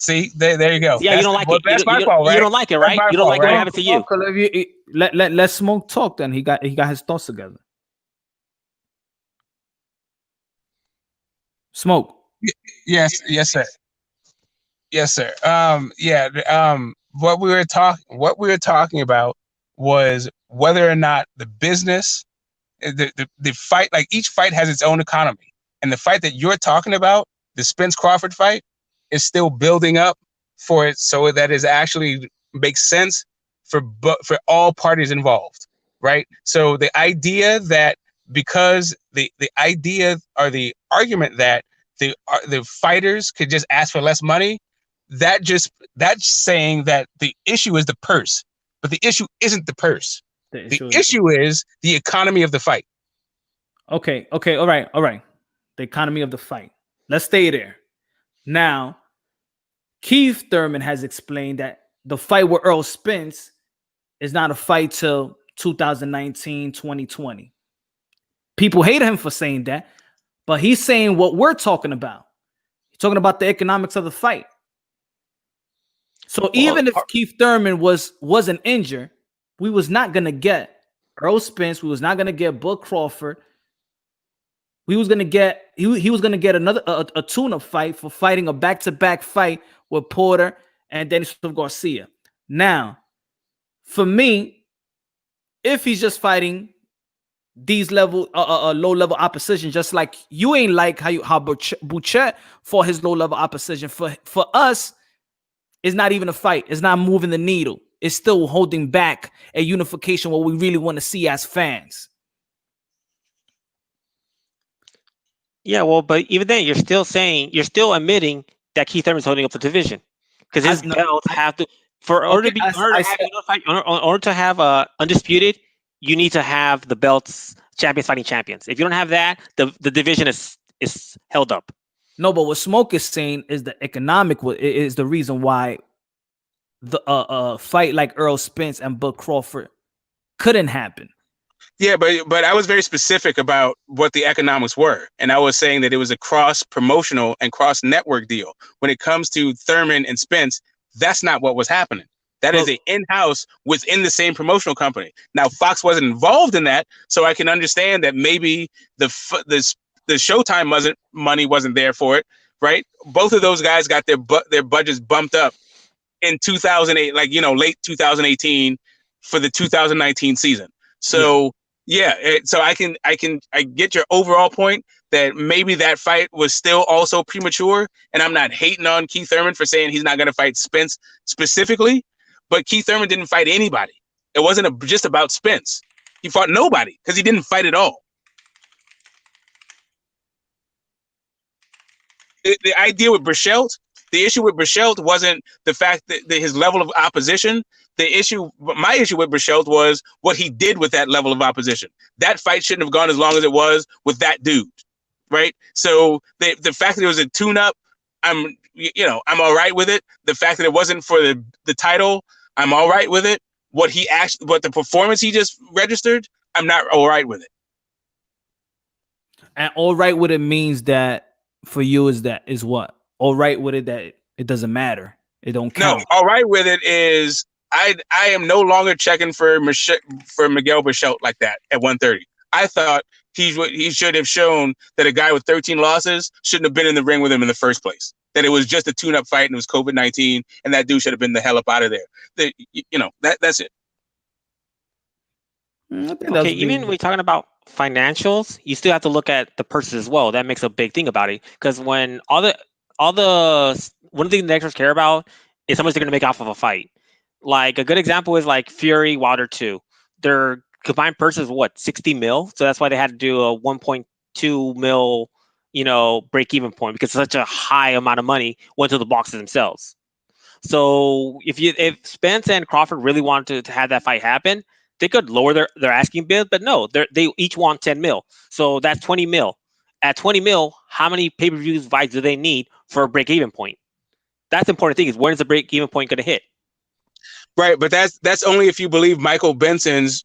Speaker 11: See, there you go.
Speaker 3: Yeah, you don't like it.
Speaker 11: That's my fault, right?
Speaker 3: You don't like it, right? You don't like what happened to you.
Speaker 1: Let Smoke talk. Then he got his thoughts together. Smoke.
Speaker 11: Yes, sir. What we were talking about was whether or not the business, the fight, like each fight has its own economy, And the fight that you're talking about, the Spence Crawford fight, is still building up for it so that it actually makes sense for all parties involved, right? So the idea that because the idea or the argument that the fighters could just ask for less money, that's saying that the issue is the purse, but the issue isn't the purse. The issue is the economy of the fight.
Speaker 1: Okay, all right. The economy of the fight. Let's stay there. Now, Keith Thurman has explained that the fight with Errol Spence is not a fight till 2019, 2020. People hate him for saying that, but he's saying what we're talking about. He's talking about the economics of the fight. So even if Keith Thurman wasn't injured, we was not going to get Errol Spence. We was not going to get Bud Crawford. We was going to get he was going to get another a tune-up fight for fighting a back-to-back fight with Porter and Dennis Garcia. Now, for me, if he's just fighting these low-level opposition, just like you ain't like how Berchelt fought his low-level opposition. For us, it's not even a fight. It's not moving the needle. It's still holding back a unification, what we really want to see as fans.
Speaker 8: Yeah, well, but even then, you're still admitting that Keith Thurman's holding up the division because his belts have to. In order to have undisputed, you need to have the belts champions fighting champions. If you don't have that, the division is held up.
Speaker 1: No, but what Smoke is saying is the economic is the reason why the fight like Errol Spence and Bud Crawford couldn't happen.
Speaker 11: Yeah, but I was very specific about what the economics were, and I was saying that it was a cross-promotional and cross-network deal. When it comes to Thurman and Spence, that's not what was happening. That is an in-house within the same promotional company. Now, Fox wasn't involved in that, so I can understand that maybe the Showtime money wasn't there for it, right? Both of those guys got their budgets bumped up in 2008, late 2018 for the 2019 season. So so I get your overall point that maybe that fight was still also premature, and I'm not hating on Keith Thurman for saying he's not going to fight Spence specifically, but Keith Thurman didn't fight anybody. It wasn't just about Spence. He fought nobody because he didn't fight at all. The idea with Berchelt, the issue with Berchelt wasn't the fact that his level of opposition. My issue with Berchelt was what he did with that level of opposition. That fight shouldn't have gone as long as it was with that dude, right? So the fact that it was a tune-up, I'm all right with it. The fact that it wasn't for the title, I'm all right with it. What the performance he just registered, I'm not all right with it.
Speaker 1: And all right with it means that for you is what? All right with it that it doesn't matter. It don't count.
Speaker 11: No, all right with it is I am no longer checking for Miguel Berchelt like that at 130. I thought he should have shown that a guy with 13 losses shouldn't have been in the ring with him in the first place. That it was just a tune-up fight and it was COVID-19, and that dude should have been the hell up out of there. That's it.
Speaker 8: Okay, even when we're talking about financials, you still have to look at the purses as well. That makes a big thing about it, because when one of the things the extras care about is how much they're going to make off of a fight. Like a good example is like Fury Wilder 2. Their combined purses what 60 mil, so that's why they had to do a 1.2 mil, break-even point, because such a high amount of money went to the boxes themselves. So if Spence and Crawford really wanted to have that fight happen, they could lower their asking bid, but no, they each want 10 mil. So that's 20 mil. At 20 mil, how many pay-per-view fights do they need for a break-even point? That's the important thing, is when is the break-even point going to hit?
Speaker 11: Right, but that's only if you believe Michael Benson's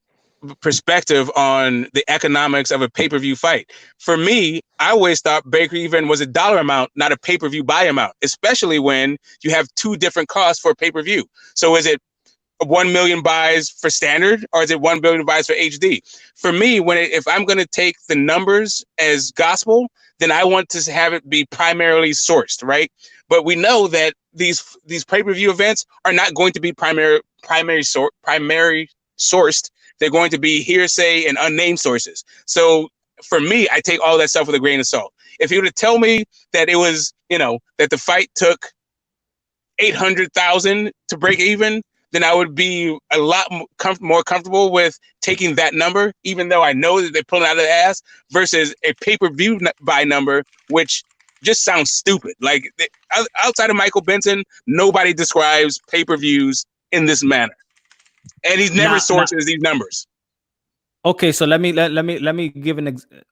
Speaker 11: perspective on the economics of a pay-per-view fight. For me, I always thought break-even was a dollar amount, not a pay-per-view buy amount, especially when you have two different costs for a pay-per-view. So is it 1 million buys for standard, or is it 1 billion buys for HD? For me, if I'm going to take the numbers as gospel, then I want to have it be primarily sourced, right? But we know that these pay-per-view events are not going to be primary sourced. They're going to be hearsay and unnamed sources. So for me, I take all that stuff with a grain of salt. If he would have told me that it was, that the fight took 800,000 to break even, then I would be a lot more comfortable with taking that number, even though I know that they're pulling out of their ass, versus a pay-per-view buy number, which just sounds stupid. Like, outside of Michael Benson, nobody describes pay-per-views in this manner, and he's never sources these numbers.
Speaker 1: Okay, so let me give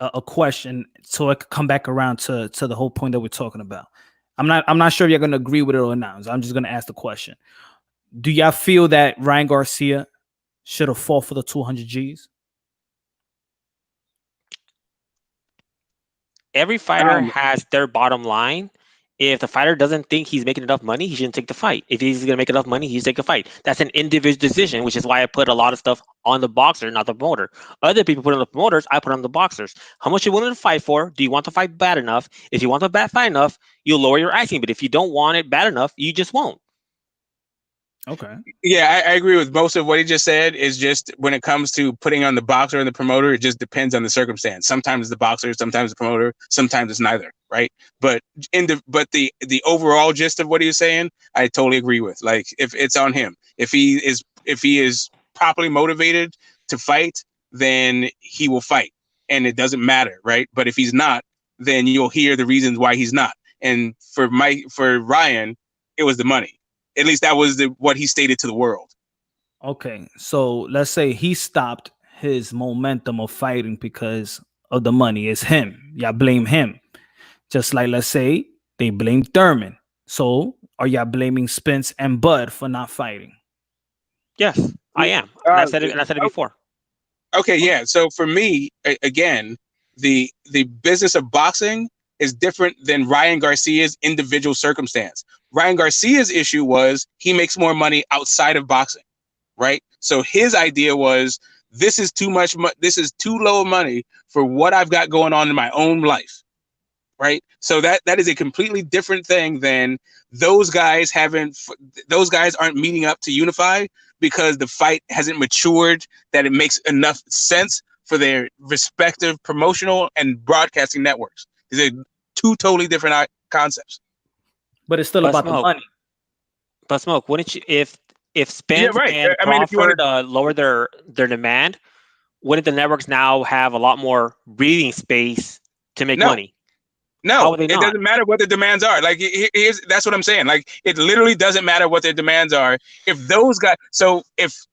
Speaker 1: a question so I could come back around to the whole point that we're talking about. I'm not sure if you're gonna agree with it or not. So I'm just gonna ask the question. Do y'all feel that Ryan Garcia should have fought for the 200 G's?
Speaker 8: Every fighter has their bottom line. If the fighter doesn't think he's making enough money, he shouldn't take the fight. If he's going to make enough money, he should take a fight. That's an individual decision, which is why I put a lot of stuff on the boxer, not the promoter. Other people put on the promoters, I put on the boxers. How much you're willing to fight for? Do you want the fight bad enough? If you want the bad fight enough, you'll lower your asking. But if you don't want it bad enough, you just won't.
Speaker 1: Okay.
Speaker 11: Yeah, I agree with most of what he just said. Is just when it comes to putting on the boxer and the promoter, it just depends on the circumstance. Sometimes it's the boxer, sometimes the promoter, sometimes it's neither, right? But the overall gist of what he was saying, I totally agree with. Like, if it's on him, if he is properly motivated to fight, then he will fight, and it doesn't matter, right? But if he's not, then you'll hear the reasons why he's not. And for Ryan, it was the money. At least that was what he stated to the world.
Speaker 1: Okay, so let's say he stopped his momentum of fighting because of the money. It's him. Y'all blame him. Just like, let's say they blame Thurman. So are y'all blaming Spence and Bud for not fighting?
Speaker 8: Yes, I am. And I said it before.
Speaker 11: Okay, yeah. So for me, again, the business of boxing is different than Ryan Garcia's individual circumstance. Ryan Garcia's issue was he makes more money outside of boxing, right? So his idea was, this is too much. This is too low money for what I've got going on in my own life, right? So that is a completely different thing than those guys aren't meeting up to unify because the fight hasn't matured that it makes enough sense for their respective promotional and broadcasting networks. These are two totally different concepts.
Speaker 1: But it's still about the money.
Speaker 8: But Smoke, wouldn't you, if Spence and Crawford lower their demand, wouldn't the networks now have a lot more breathing space to make money?
Speaker 11: No, it doesn't matter what the demands are. Like, that's what I'm saying. Like, it literally doesn't matter what their demands are. If those guys, so if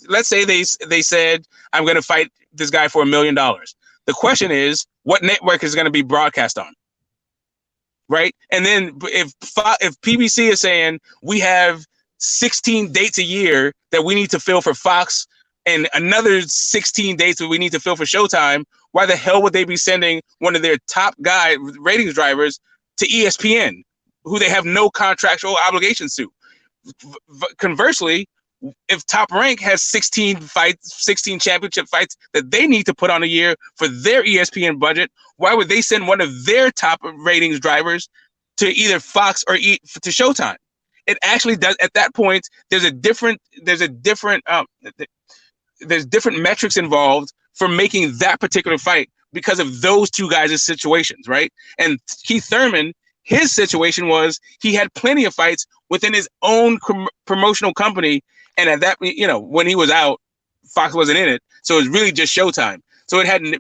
Speaker 11: let's say they said, I'm going to fight this guy for $1 million. The question is, what network is going to be broadcast on? Right. And then if PBC is saying we have 16 dates a year that we need to fill for Fox and another 16 dates that we need to fill for Showtime, why the hell would they be sending one of their top ratings drivers to ESPN, who they have no contractual obligations to? Conversely, if Top Rank has 16 championship fights that they need to put on a year for their ESPN budget, why would they send one of their top ratings drivers to either Fox or to Showtime? It actually does. At that point, there's different metrics involved for making that particular fight because of those two guys' situations, right? And Keith Thurman, his situation was he had plenty of fights within his own promotional company. And at that, when he was out, Fox wasn't in it. So it was really just Showtime. So you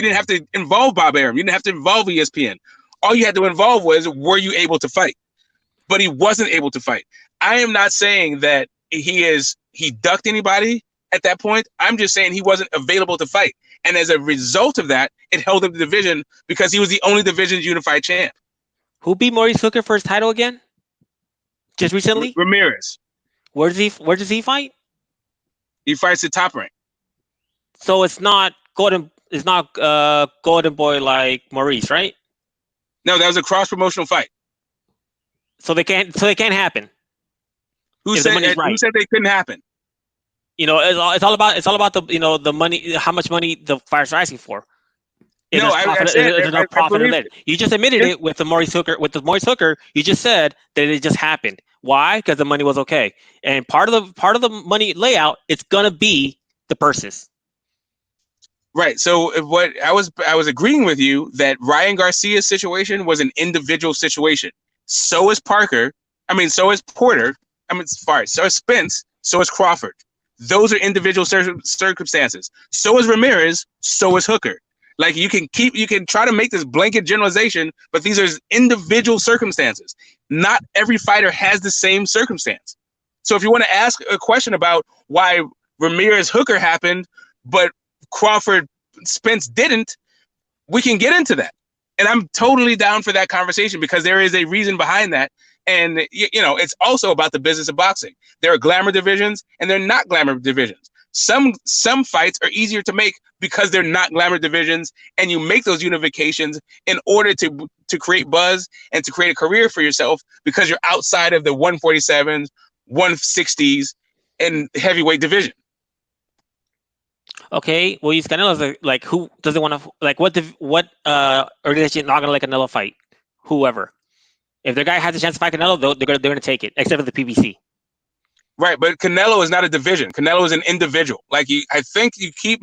Speaker 11: didn't have to involve Bob Arum. You didn't have to involve ESPN. All you had to involve was, were you able to fight? But he wasn't able to fight. I am not saying that he ducked anybody at that point. I'm just saying he wasn't available to fight. And as a result of that, it held up the division because he was the only division's unified champ.
Speaker 8: Who beat Maurice Hooker for his title again? Just recently?
Speaker 11: Ramirez.
Speaker 8: Where does he fight?
Speaker 11: He fights at Top Rank.
Speaker 8: So it's not Golden Boy like Maurice, right?
Speaker 11: No, that was a cross promotional fight.
Speaker 8: So they can't happen.
Speaker 11: Who said they couldn't happen?
Speaker 8: It's all about the the money, how much money the fighters are asking for. There's enough profit in it. You just admitted it with the Maurice Hooker. With the Maurice Hooker, you just said that it just happened. Why? Because the money was okay. And part of the money layout, it's gonna be the purses.
Speaker 11: Right. So what I was agreeing with you that Ryan Garcia's situation was an individual situation. So is Parker. I mean, so is Porter. I mean, so is Spence. So is Crawford. Those are individual circumstances. So is Ramirez. So is Hooker. Like you can try to make this blanket generalization, but these are individual circumstances. Not every fighter has the same circumstance. So if you want to ask a question about why Ramirez Hooker happened, but Crawford Spence didn't, we can get into that. And I'm totally down for that conversation because there is a reason behind that. And, it's also about the business of boxing. There are glamour divisions and they're not glamour divisions. Some fights are easier to make because they're not glamour divisions, and you make those unifications in order to create buzz and to create a career for yourself because you're outside of the 147s, 160s, and heavyweight division.
Speaker 3: Okay, well, these Canelo's like who doesn't want to like what organization not gonna let Canelo fight? Whoever. If the guy has a chance to fight Canelo, they're gonna take it, except for the PBC.
Speaker 11: Right, but Canelo is not a division. Canelo is an individual. Like I think you keep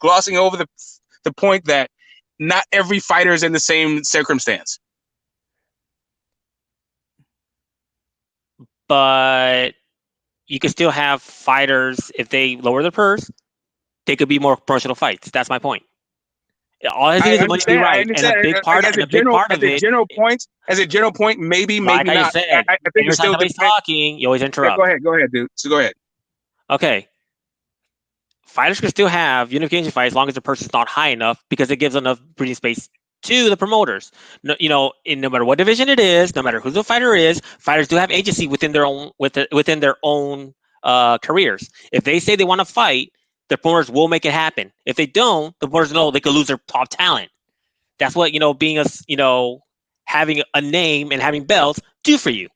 Speaker 11: glossing over the point that not every fighter is in the same circumstance.
Speaker 3: But you can still have fighters if they lower their purse. They could be more promotional fights. That's my point. All I think is the money to be right, and a big part of it.
Speaker 11: As a general point, maybe
Speaker 3: like
Speaker 11: not.
Speaker 3: Said, I think it's still talking. You always interrupt.
Speaker 11: Yeah, go ahead, dude. So go ahead.
Speaker 3: Okay. Fighters can still have unification fights as long as the purse is not high enough because it gives enough breathing space to the promoters. No matter what division it is, no matter who the fighter is, fighters do have agency within their own careers. If they say they want to fight, the promoters will make it happen. If they don't, the promoters know they could lose their top talent. That's what being having a name and having belts do for you.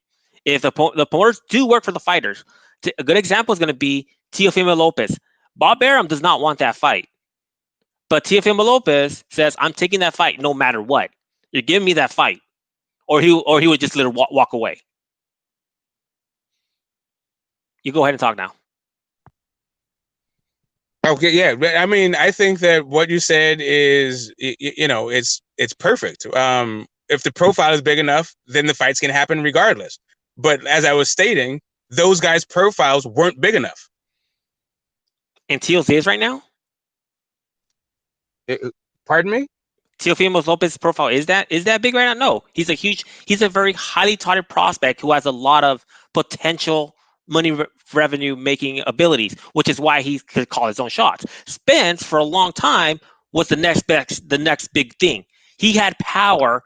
Speaker 3: If the promoters do work for the fighters, a good example is going to be Teofimo Lopez. Bob Arum does not want that fight, but Teofimo Lopez says, "I'm taking that fight no matter what. You're giving me that fight," or he would just let her walk away. You go ahead and talk now.
Speaker 11: Okay, yeah. I mean, I think that what you said is, it's perfect. If the profile is big enough, then the fights can happen regardless. But as I was stating, those guys' profiles weren't big enough.
Speaker 3: And Teal's is right now?
Speaker 11: Pardon me?
Speaker 3: Teofimo Lopez's profile is that big right now? No, he's a very highly touted prospect who has a lot of potential money revenue making abilities, which is why he could call his own shots. Spence for a long time was the next big thing. He had power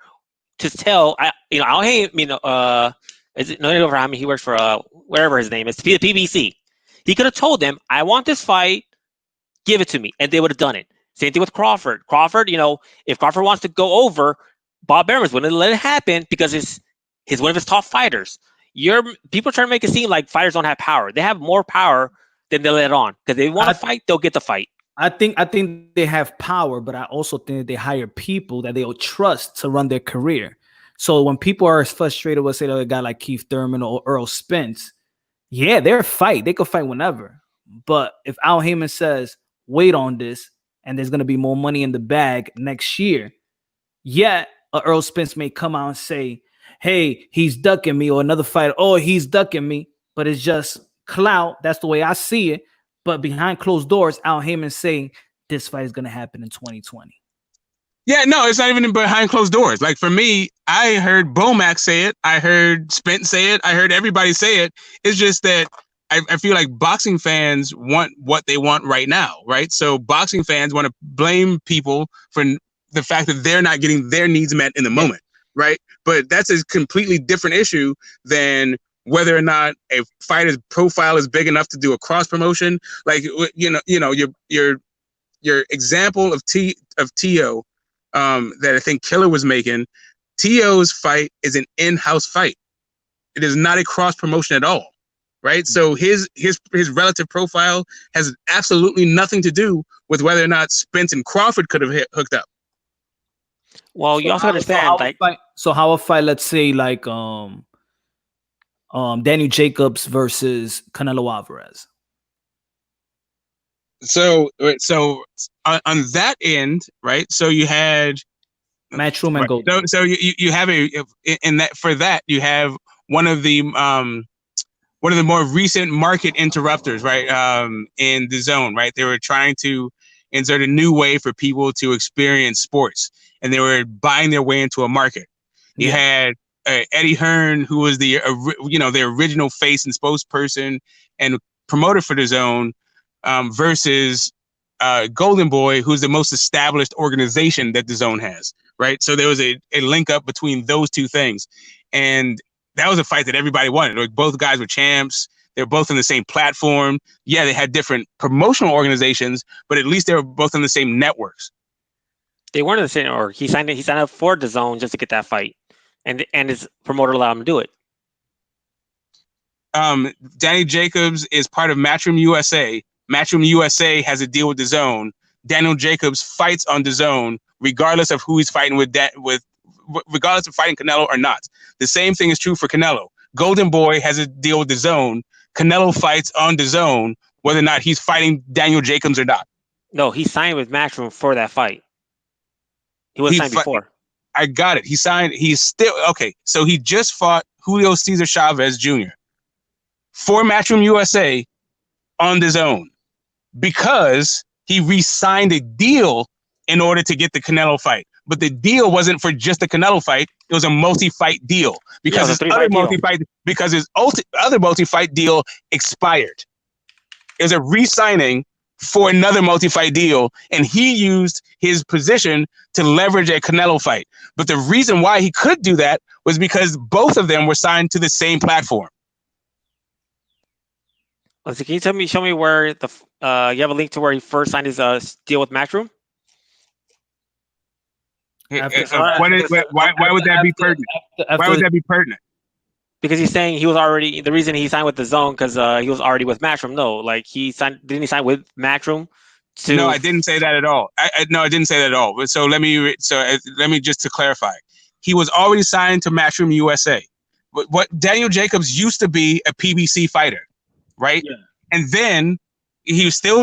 Speaker 3: to tell. He works for wherever his name is, the PBC. He could have told them, "I want this fight, give it to me," and they would have done it. Same thing with Crawford. Crawford, if Crawford wants to go over, Bob Arum wouldn't let it happen because he's one of his top fighters. People trying to make it seem like fighters don't have power. They have more power than they let on. Because if they want to fight, they'll get the fight.
Speaker 1: I think they have power, but I also think they hire people that they'll trust to run their career. So when people are frustrated with, say, a guy like Keith Thurman or Earl Spence, yeah, they're fight. They could fight whenever. But if Al Heyman says, wait on this, and there's going to be more money in the bag next year, yet Earl Spence may come out and say, hey, he's ducking me, or another fighter, oh, he's ducking me, but it's just clout. That's the way I see it. But behind closed doors, Al Heyman saying this fight is going to happen in 2020.
Speaker 11: Yeah, no, it's not even behind closed doors. Like for me, I heard Bomac say it. I heard Spence say it. I heard everybody say it. It's just that I feel like boxing fans want what they want right now, right? So boxing fans want to blame people for the fact that they're not getting their needs met in the moment, right? But that's a completely different issue than whether or not a fighter's profile is big enough to do a cross promotion. Like your example of Tio that I think Killer was making. Tio's fight is an in-house fight. It is not a cross promotion at all. Right, so his relative profile has absolutely nothing to do with whether or not Spence and Crawford could have hooked up.
Speaker 3: Well, you also understand,
Speaker 1: how a fight, let's say, like Daniel Jacobs versus Canelo Alvarez.
Speaker 11: So on that end, right? So you had
Speaker 1: Matchroom and Golden.
Speaker 11: So you have in that for that you have one of the more recent market interrupters, right? In the zone, right? They were trying to insert a new way for people to experience sports, and they were buying their way into a market. You had Eddie Hearn, who was the original face and spokesperson and promoter for the zone, versus Golden Boy, who's the most established organization that the zone has, right? So there was a link up between those two things, and that was a fight that everybody wanted. Like, both guys were champs. They were both on the same platform. Yeah, they had different promotional organizations, but at least they were both on the same networks.
Speaker 8: They weren't in the same org. He signed up for the zone just to get that fight, and his promoter allowed him to do it.
Speaker 11: Danny Jacobs is part of Matchroom USA. Matchroom USA has a deal with the zone. Daniel Jacobs fights on the zone, regardless of who he's fighting regardless of fighting Canelo or not. The same thing is true for Canelo. Golden Boy has a deal with the zone. Canelo fights on the zone, whether or not he's fighting Daniel Jacobs or not.
Speaker 8: No, he signed with Matchroom for that fight. He was signed before.
Speaker 11: I got it. He signed. He's still okay. So he just fought Julio Cesar Chavez Jr. for Matchroom USA on the zone because he re-signed a deal in order to get the Canelo fight. But the deal wasn't for just the Canelo fight. It was a multi-fight deal because his other multi-fight deal expired. It was a re-signing for another multi-fight deal, and he used his position to leverage a Canelo fight. But the reason why he could do that was because both of them were signed to the same platform.
Speaker 8: So can you show me where you have a link to where he first signed his deal with Matchroom?
Speaker 11: Why would that be pertinent? Why would that be pertinent?
Speaker 8: Because he's saying he was already the reason he signed with the zone because he was already with Matchroom. No, like didn't he sign with Matchroom?
Speaker 11: No, I didn't say that at all. I didn't say that at all. But so let me just to clarify, he was already signed to Matchroom USA. What Daniel Jacobs used to be a PBC fighter, right? Yeah. And then he's still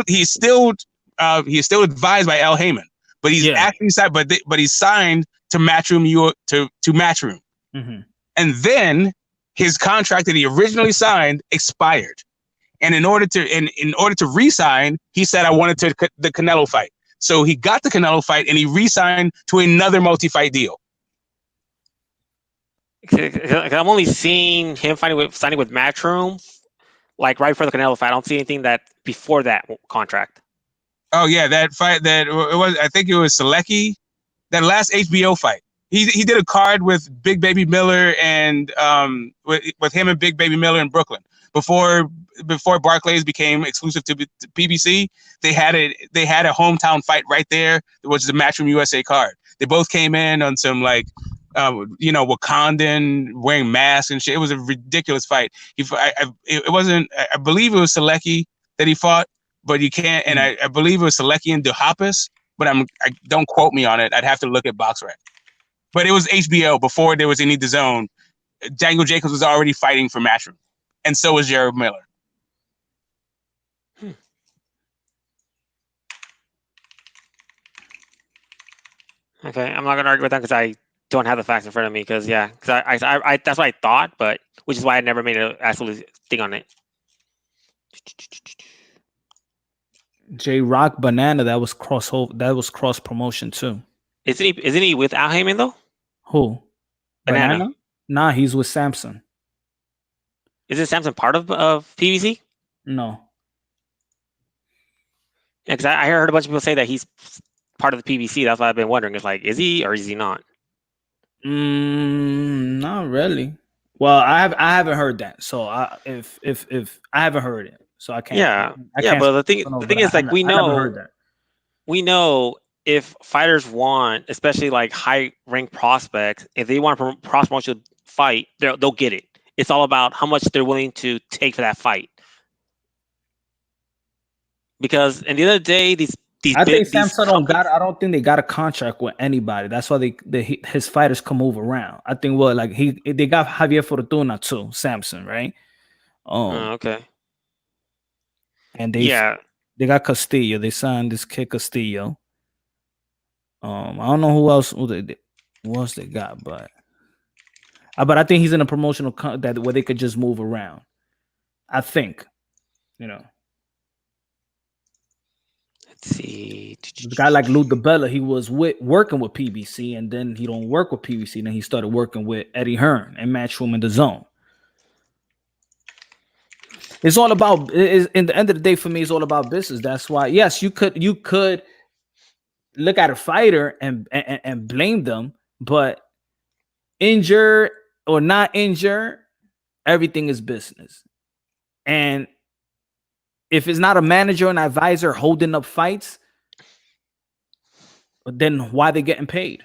Speaker 11: advised by Al Heyman. But he's actually signed, but he's signed to Matchroom to Matchroom, and then his contract that he originally signed expired, and in order to re-sign, he said, "I wanted the Canelo fight." So he got the Canelo fight, and he re-signed to another multi-fight deal.
Speaker 8: I'm only seeing him signing with Matchroom, like right for the Canelo fight. I don't see anything that before that contract.
Speaker 11: Oh yeah, that fight that it was. I think it was Selecki, that last HBO fight. He did a card with Big Baby Miller and with him and Big Baby Miller in Brooklyn before Barclays became exclusive to PBC. They had a hometown fight right there, which is a Matchroom USA card. They both came in on some Wakandan wearing masks and shit. It was a ridiculous fight. It wasn't. I believe it was Selecki that he fought. But you can't, and I believe it was Selecki and Duhaupas, but I don't quote me on it. I'd have to look at BoxRec. But it was HBO before there was any DAZN. Daniel Jacobs was already fighting for Matchroom, and so was Jared Miller.
Speaker 8: Okay, I'm not gonna argue with that because I don't have the facts in front of me. Because I that's what I thought, but which is why I never made an absolute thing on it.
Speaker 1: J Rock Banana, that was cross promotion too.
Speaker 8: Isn't he with Al Heyman though?
Speaker 1: Who? Banana? Nah, he's with Samson.
Speaker 8: Isn't Samson part of PBC?
Speaker 1: No.
Speaker 8: Yeah, because I heard a bunch of people say that he's part of the PBC. That's why I've been wondering. It's like, is he or is he not?
Speaker 1: Not really. Well, I haven't heard that. So if I haven't heard it. So I can't.
Speaker 8: Yeah. But the thing is, like, we know if fighters want, especially like high ranked prospects, if they want a cross-promotional fight, they'll get it. It's all about how much they're willing to take for that fight. Because at the end of the day,
Speaker 1: I think Samson I don't think they got a contract with anybody. That's why his fighters can move around. I think they got Javier Fortuna too, Samson, right?
Speaker 8: Okay.
Speaker 1: And they They got Castillo. They signed this kid Castillo. I don't know who else they got, but I think he's in a promotional that where they could just move around. I think,
Speaker 8: Let's see.
Speaker 1: The guy like Lou DeBella, he was working with PBC, and then he don't work with PBC. And then he started working with Eddie Hearn and Matchroom in the Zone. It's all about. In the end of the day, for me, it's all about business. That's why, yes, you could look at a fighter and blame them, but injured or not injured, everything is business. And if it's not a manager and advisor holding up fights, then why they getting paid?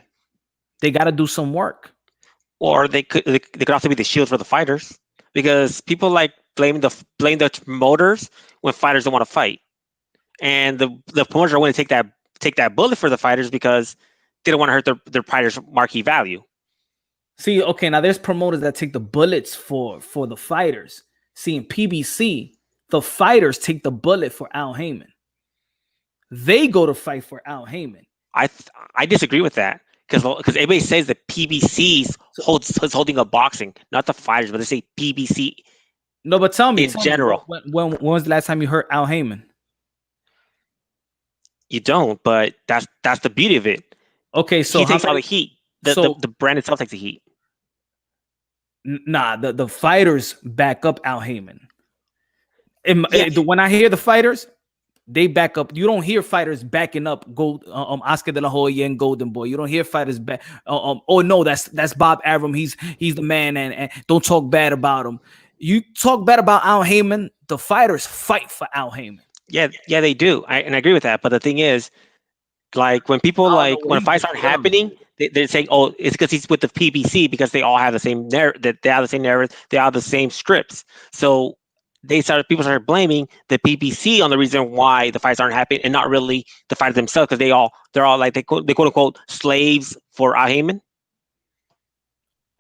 Speaker 1: They got to do some work.
Speaker 8: Or they could also be the shield for the fighters, because people like blame the promoters when fighters don't want to fight, and the promoters are willing to take that bullet for the fighters because they don't want to hurt their fighters' marquee value.
Speaker 1: See, okay, now there's promoters that take the bullets for the fighters. See, in PBC, the fighters take the bullet for Al Heyman. They go to fight for Al Heyman.
Speaker 8: I disagree with that, because everybody says that PBC is holding up boxing, not the fighters, but they say PBC.
Speaker 1: No, but tell me
Speaker 8: in general.
Speaker 1: When was the last time you heard Al Heyman?
Speaker 8: You don't, but that's the beauty of it.
Speaker 1: Okay, so
Speaker 8: he takes all the heat. The brand itself takes the heat.
Speaker 1: Nah, the fighters back up Al Heyman. When I hear the fighters, they back up. You don't hear fighters backing up Oscar De La Hoya and Golden Boy. You don't hear fighters back. Oh no, that's Bob Arum. He's the man, and don't talk bad about him. You talk bad about Al Heyman, the fighters fight for Al Heyman.
Speaker 8: Yeah, they do. I agree with that. But the thing is, like when people when fights aren't happening, they're saying, "Oh, it's because he's with the PBC," because they all have the same narrative. They have the same narrative. They have the same scripts. So people started blaming the PBC on the reason why the fights aren't happening, and not really the fighters themselves, because they're all like they quote unquote slaves for Al Heyman.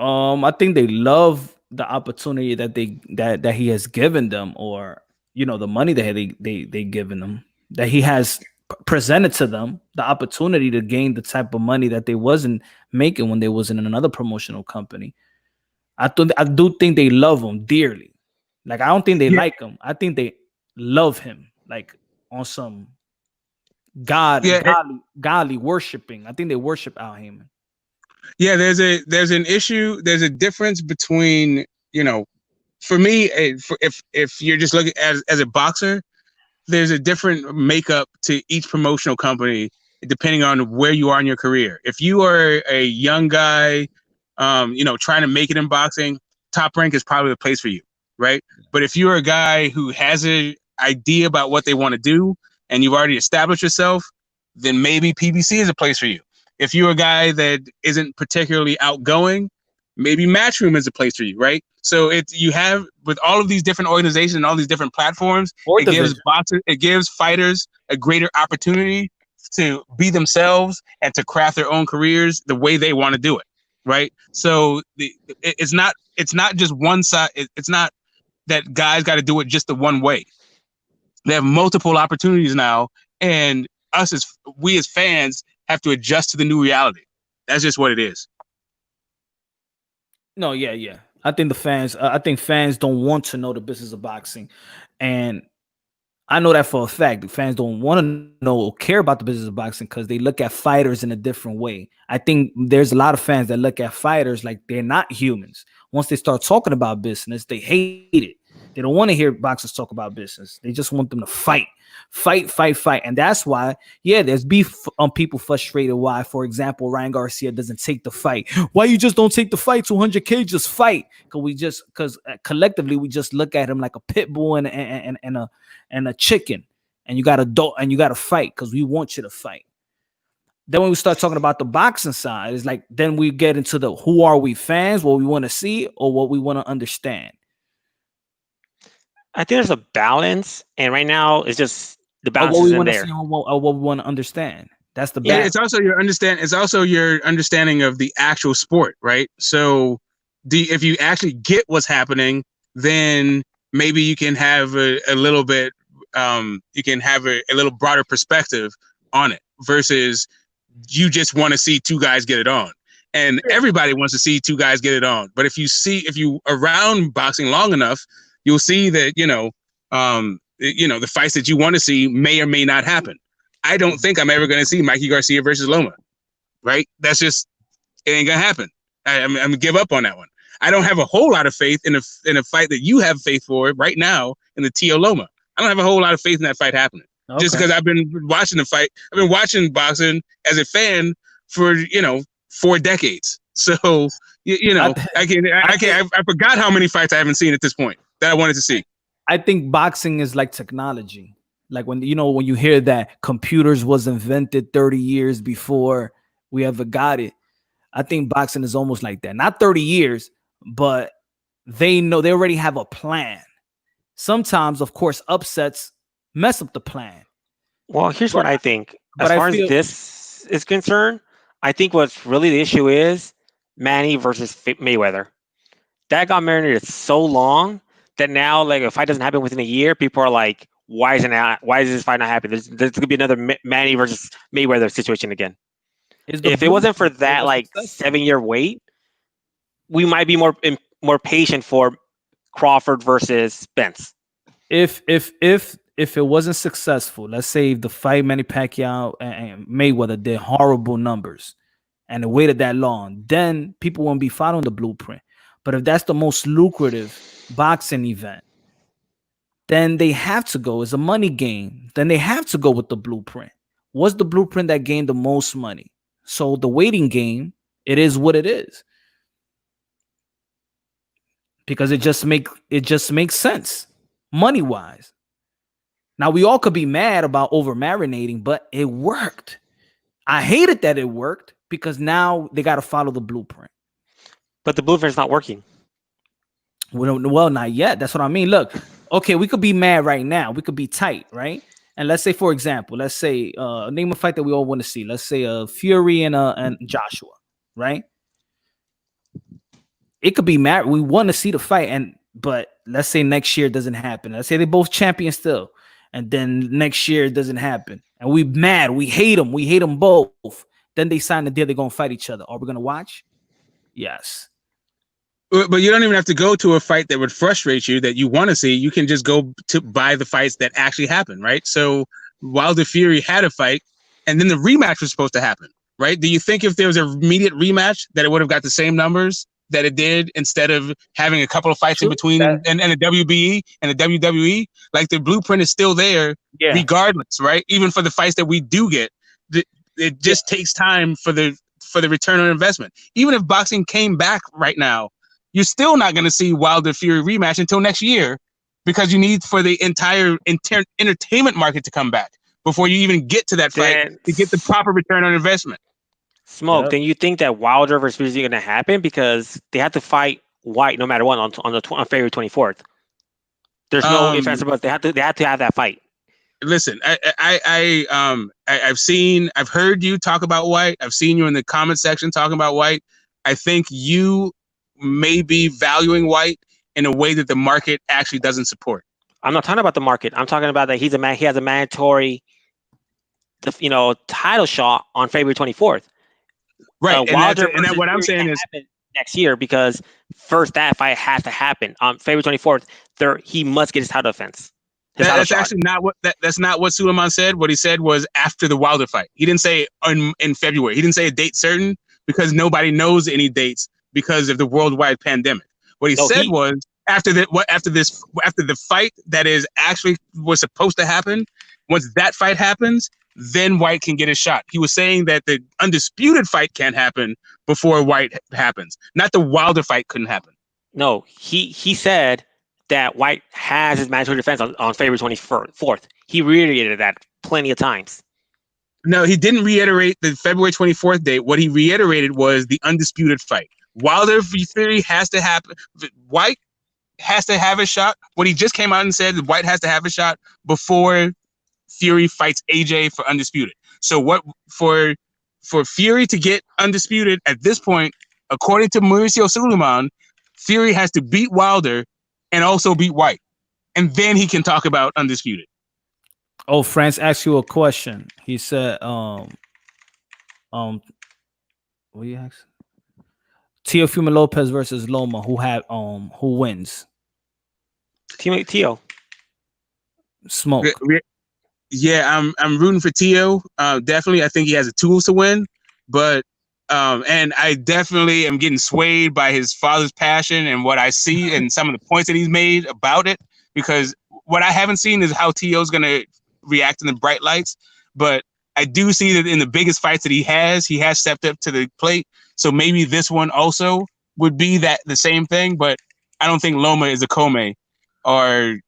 Speaker 1: I think they love the opportunity that he has given them, or the money that they given them, that he has presented to them, the opportunity to gain the type of money that they wasn't making when they was in another promotional company. I do think they love him dearly. Like, I don't think they like him. I think they love him, like on some godly worshiping. I think they worship Al Heyman.
Speaker 11: Yeah, there's an issue. There's a difference between, for me, if you're just looking as a boxer, there's a different makeup to each promotional company depending on where you are in your career. If you are a young guy, trying to make it in boxing, Top Rank is probably the place for you, right? But if you're a guy who has an idea about what they want to do and you've already established yourself, then maybe PBC is a place for you. If you're a guy that isn't particularly outgoing, maybe Matchroom is a place for you, right? So you have, with all of these different organizations and all these different platforms, it gives fighters a greater opportunity to be themselves and to craft their own careers the way they want to do it, right? So it's not just one side. It's not that guys got to do it just the one way. They have multiple opportunities now, and we as fans have to adjust to the new reality. That's just what it is.
Speaker 1: No, yeah. I think fans don't want to know the business of boxing, and I know that for a fact. The fans don't want to know or care about the business of boxing because they look at fighters in a different way. I think there's a lot of fans that look at fighters like they're not humans. Once they start talking about business, they hate it. They don't want to hear boxers talk about business. They just want them to fight. And that's why, there's beef on people frustrated why, for example, Ryan Garcia doesn't take the fight. Why you just don't take the fight? 200K, just fight. Because collectively we just look at him like a pit bull and a chicken, and you got to fight because we want you to fight. Then when we start talking about the boxing side, it's like then we get into the who are we fans, what we want to see or what we want to understand.
Speaker 8: I think there's a balance, and right now it's just the balance isn't there.
Speaker 1: What we want to understand. That's the
Speaker 11: balance. It's also your understanding of the actual sport, right? So if you actually get what's happening, then maybe you can have a little bit you can have a little broader perspective on it versus you just want to see two guys get it on. And everybody wants to see two guys get it on. But if you around boxing long enough, you'll see that, the fights that you want to see may or may not happen. I don't think I'm ever going to see Mikey Garcia versus Loma, right? That's just, it ain't going to happen. I'm going to give up on that one. I don't have a whole lot of faith in a fight that you have faith for right now in the Tio Loma. I don't have a whole lot of faith in that fight happening. Okay. Just because I've been watching the fight. I've been watching boxing as a fan for, 4 decades. So, I forgot how many fights I haven't seen at this point that I wanted to see.
Speaker 1: I think boxing is like technology. Like when you hear that computers was invented 30 years before we ever got it. I think boxing is almost like that. Not 30 years, but they already have a plan. Sometimes, of course, upsets mess up the plan.
Speaker 8: Well, here's what I think. As far as this is concerned, I think what's really the issue is Manny versus Mayweather. That got marinated so long that now, like, if a fight doesn't happen within a year, people are like, why is this fight not happening? There's going to be another Manny versus Mayweather situation again. If it wasn't for that, like, 7-year wait, we might be more patient for Crawford versus Spence.
Speaker 1: If it wasn't successful, let's say the fight Manny Pacquiao and Mayweather did horrible numbers and it waited that long, then people won't be following the blueprint. But if that's the most lucrative boxing event, then they have to go. It's a money game. Then they have to go with the blueprint. What's the blueprint that gained the most money? So the waiting game, it is what it is. Because it just makes sense money-wise. Now, we all could be mad about over-marinating, but it worked. I hated that it worked because now they got to follow the blueprint.
Speaker 8: But the blueprint's not working.
Speaker 1: Well, not yet. That's what I mean. Look, okay, we could be mad right now. We could be tight, right? And let's say, for example, name a fight that we all want to see. Let's say Fury and Joshua, right? It could be mad. We want to see the fight, but let's say next year it doesn't happen. Let's say they both champions still. And then next year it doesn't happen. And we mad. We hate them. We hate them both. Then they sign the deal. They're going to fight each other. Are we going to watch? Yes.
Speaker 11: But you don't even have to go to a fight that would frustrate you that you want to see. You can just go to buy the fights that actually happen, right? So Wilder Fury had a fight and then the rematch was supposed to happen, right? Do you think if there was an immediate rematch that it would have got the same numbers that it did instead of having a couple of fights in between and the WBE and the WWE? Like, the blueprint is still there regardless, right? Even for the fights that we do get, it just takes time for the return on investment. Even if boxing came back right now, you're still not going to see Wilder Fury rematch until next year because you need for the entire entertainment market to come back before you even get to that fight to get the proper return on investment.
Speaker 8: Smoke, then you think that Wilder versus Fury is going to happen because they have to fight White no matter what on February 24th. There's no ifs, ands, or buts. They have to have that fight.
Speaker 11: Listen, I've heard you talk about White. I've seen you in the comment section talking about White. I think you may be valuing White in a way that the market actually doesn't support.
Speaker 8: I'm not talking about the market. I'm talking about that he has a mandatory, title shot on February 24th.
Speaker 11: Right, and what I'm saying is
Speaker 8: next year because first that fight has to happen on February 24th. He must get his title defense.
Speaker 11: That's actually not that's not what Suleiman said. What he said was after the Wilder fight. He didn't say in February. He didn't say a date certain because nobody knows any dates because of the worldwide pandemic. What he said was after the fight that is actually was supposed to happen. Once that fight happens, then White can get a shot. He was saying that the undisputed fight can't happen before White happens. Not the Wilder fight couldn't happen.
Speaker 8: No, he said that White has his mandatory defense on February 24th. He reiterated that plenty of times.
Speaker 11: No, he didn't reiterate the February 24th date. What he reiterated was the undisputed fight. Wilder Fury has to happen. White has to have a shot. What he just came out and said, White has to have a shot before Fury fights AJ for undisputed. So what for Fury to get undisputed at this point, according to Mauricio Suleiman, Fury has to beat Wilder and also beat White. And then he can talk about undisputed.
Speaker 1: Oh, France asked you a question. He said, what you ask? Teofimo Lopez versus Loma. Who wins?
Speaker 3: Tio.
Speaker 1: Smoke.
Speaker 11: Yeah, I'm rooting for Tio. Definitely, I think he has the tools to win. But and I definitely am getting swayed by his father's passion and what I see and some of the points that he's made about it. Because what I haven't seen is how Tio's going to react in the bright lights. But I do see that in the biggest fights that he has stepped up to the plate. So maybe this one also would be the same thing. But I don't think Loma is a Kome or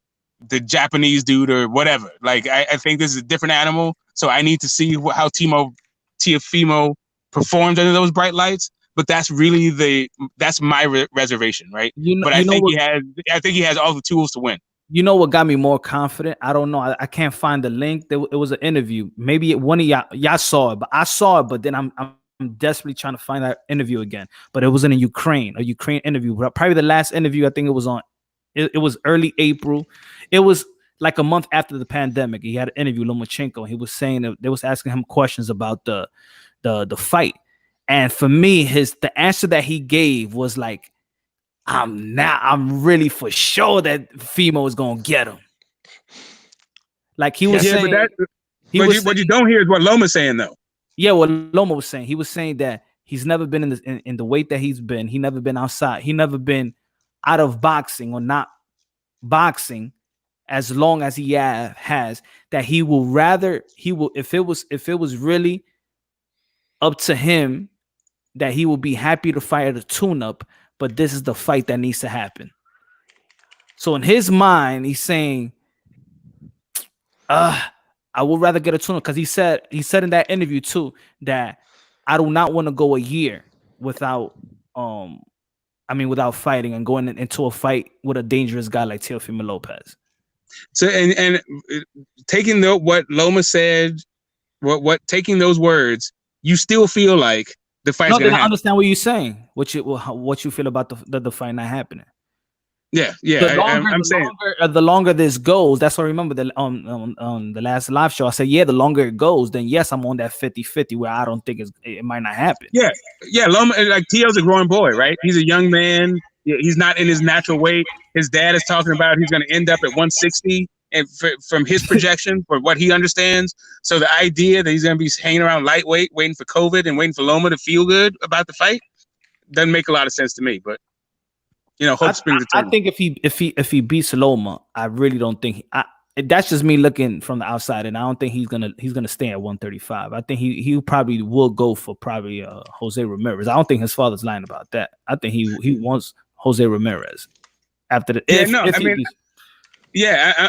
Speaker 11: the Japanese dude or whatever. Like, I think this is a different animal. So I need to see how Teofimo performs under those bright lights. But that's really that's my reservation, right? I think he has all the tools to win.
Speaker 1: You know what got me more confident? I don't know. I can't find the link. It was an interview. Maybe one of y'all saw it, but I saw it. But then I'm desperately trying to find that interview again. But it was in a Ukraine interview. Probably the last interview. I think it was on. It was early April. It was like a month after the pandemic. He had an interview with Lomachenko. He was saying that they was asking him questions about the fight. And for me, the answer that he gave was like, I'm really for sure that Fimo is gonna get him. Like he was saying.
Speaker 11: What you don't hear is what Loma's saying though.
Speaker 1: Yeah, what Loma was saying. He was saying that he's never been in the weight that he's been. He never been outside. He never been out of boxing or not boxing as long as he has. That he will if it was really up to him, that he will be happy to fight at a tune-up, but this is the fight that needs to happen. So in his mind, he's saying, I would rather get a tune-up, because he said in that interview too that I do not want to go a year without fighting and going into a fight with a dangerous guy like Teofimo Lopez.
Speaker 11: So and taking what Loma said, taking those words, you still feel like the fight's gonna happen.
Speaker 1: I understand what you're saying. What you feel about the fight not happening?
Speaker 11: Yeah. I'm saying
Speaker 1: the longer this goes, that's what I remember on the last live show. I said, the longer it goes, then yes, I'm on that 50-50 where I don't think it might not happen.
Speaker 11: Yeah. Loma, like Tio's a growing boy, right? He's a young man. He's not in his natural weight. His dad is talking about he's going to end up at 160, and from his projection for what he understands. So the idea that he's going to be hanging around lightweight, waiting for COVID and waiting for Loma to feel good about the fight doesn't make a lot of sense to me. But hope springs eternal.
Speaker 1: I think if he beats Loma, I really don't think that's just me looking from the outside, and I don't think he's gonna stay at 135. I think he probably will go for Jose Ramirez. I don't think his father's lying about that. I think he wants Jose Ramirez after the.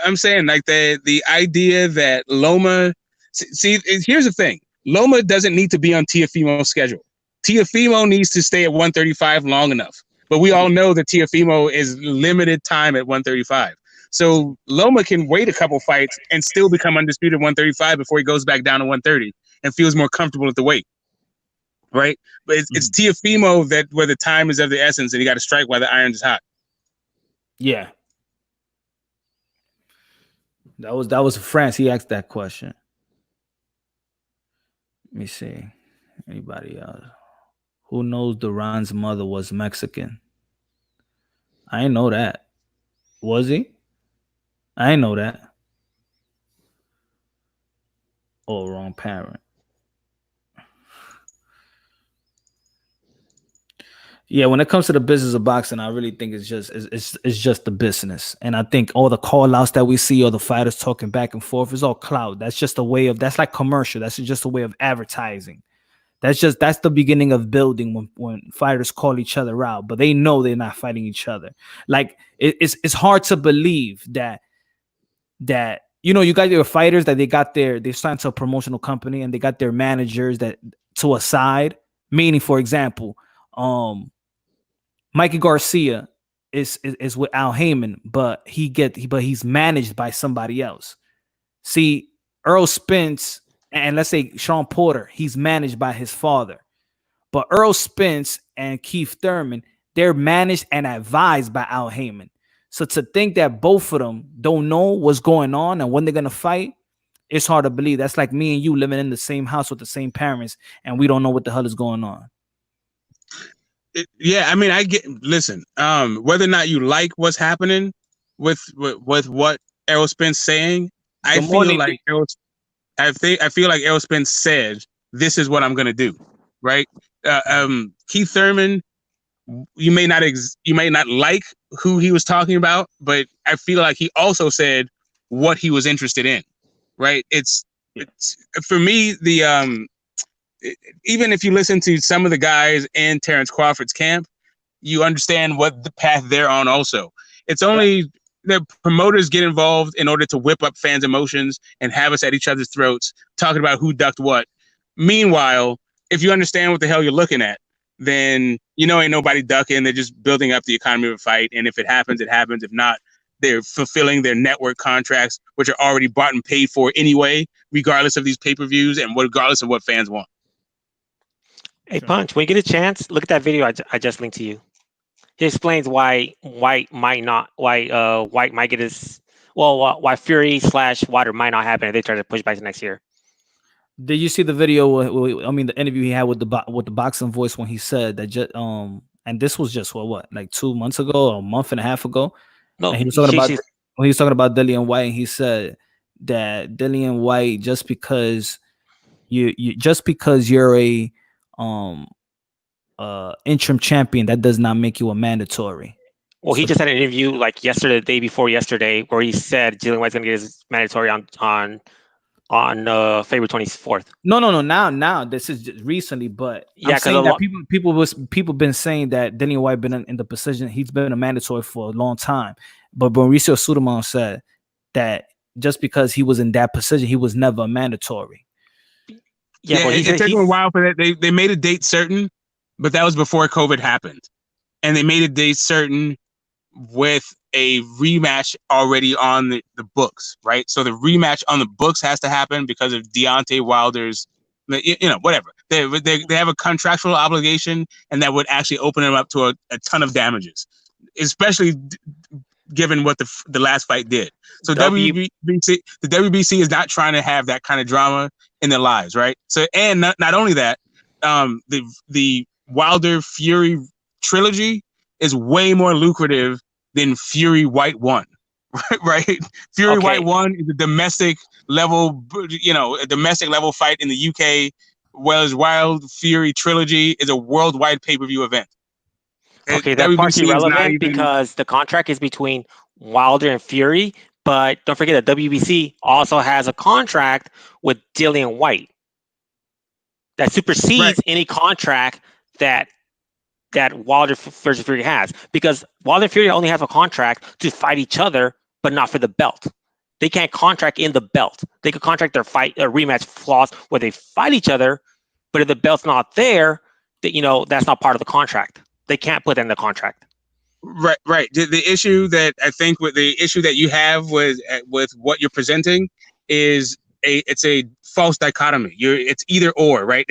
Speaker 11: I'm saying like the idea that Loma. See, here's the thing: Loma doesn't need to be on Teofimo's schedule. Teofimo needs to stay at 135 long enough. But we all know that Teofimo is limited time at 135. So Loma can wait a couple fights and still become undisputed 135 before he goes back down to 130 and feels more comfortable at the weight. Right? But it's Teofimo where the time is of the essence and you got to strike while the iron is hot.
Speaker 1: Yeah. That was France. He asked that question. Let me see. Anybody else? Who knows Duran's mother was Mexican? I didn't know that. Was he? I didn't know that. Oh, wrong parent. Yeah, when it comes to the business of boxing, I really think it's just the business. And I think all the call outs that we see, or the fighters talking back and forth, is all clout. That's just a way of, that's like commercial. That's just a way of advertising. That's the beginning of building when fighters call each other out, but they know they're not fighting each other. Like it's hard to believe that you got your fighters that they signed to a promotional company and they got their managers that to a side. Meaning, for example, Mikey Garcia is with Al Heyman, but he's managed by somebody else. See, Earl Spence. And let's say Sean Porter, he's managed by his father. But Earl Spence and Keith Thurman, they're managed and advised by Al Heyman. So to think that both of them don't know what's going on and when they're going to fight, It's hard to believe. That's like me and you living in the same house with the same parents, and we don't know what the hell is going on.
Speaker 11: Yeah, I mean, listen, whether or not you like what's happening with what Errol Spence saying, I feel like Errol Spence said, this is what I'm going to do. Right. Keith Thurman, you may not like who he was talking about, but I feel like he also said what he was interested in. Right. It's for me, even if you listen to some of the guys in Terrence Crawford's camp, you understand what the path they're on also. It's only the promoters get involved in order to whip up fans' emotions and have us at each other's throats talking about who ducked what. Meanwhile, if you understand what the hell you're looking at, then ain't nobody ducking. They're just building up the economy of a fight. And if it happens, it happens. If not, they're fulfilling their network contracts, which are already bought and paid for anyway, regardless of these pay-per-views and regardless of what fans want.
Speaker 8: Hey, Punch, when you get a chance, look at that video I just linked to you. He explains why White might get his, why Fury / Wilder might not happen if they try to push back to next year.
Speaker 1: Did you see the video? The interview he had with the Boxing Voice when he said that and this was just like 2 months ago or a month and a half ago.
Speaker 8: No,
Speaker 1: and he was talking about Dillian White, and he said that Dillian White, just because you're a interim champion, that does not make you a mandatory.
Speaker 8: Well, he just had an interview like yesterday, the day before yesterday, where he said Dillian White's gonna get his mandatory on February 24th. No.
Speaker 1: Now this is just recently, but yeah, because people been saying that Dillian White been in the position, he's been a mandatory for a long time. But Mauricio Suleiman said that just because he was in that position, he was never a mandatory.
Speaker 11: Yeah, but it took a while for that. They made a date certain, but that was before COVID happened, and they made a date certain with a rematch already on the books, right? So the rematch on the books has to happen because of Deontay Wilder's, whatever. They have a contractual obligation, and that would actually open them up to a ton of damages, especially given what the last fight did. So the WBC is not trying to have that kind of drama in their lives, right? So, and not only that, the Wilder Fury trilogy is way more lucrative than Fury White 1, right? Fury White 1 is a domestic level, a domestic level fight in the UK, whereas Wild Fury trilogy is a worldwide pay-per-view event.
Speaker 8: Okay, that part's irrelevant because the contract is between Wilder and Fury, but don't forget that WBC also has a contract with Dillian White that supersedes any contract that Wilder versus Fury has, because Wilder and Fury only have a contract to fight each other, but not for the belt. They can't contract in the belt. They could contract their fight or rematch clause where they fight each other, but if the belt's not there, that's not part of the contract. They can't put that in the contract.
Speaker 11: Right. The issue that I think you have with what you're presenting is it's a false dichotomy. It's either or, right?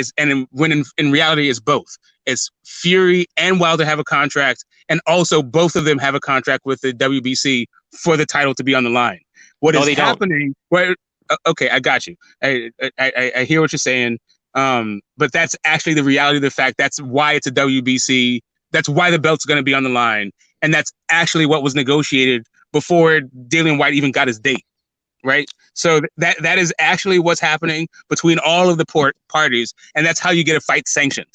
Speaker 11: When in reality it's both. It's Fury and Wilder have a contract, and also both of them have a contract with the WBC for the title to be on the line. What is happening? Okay, I got you. I hear what you're saying. But that's actually the reality of the fact. That's why it's a WBC. That's why the belt's going to be on the line, and that's actually what was negotiated before Dillian White even got his date, right? So that is actually what's happening between all of the parties, and that's how you get a fight sanctioned.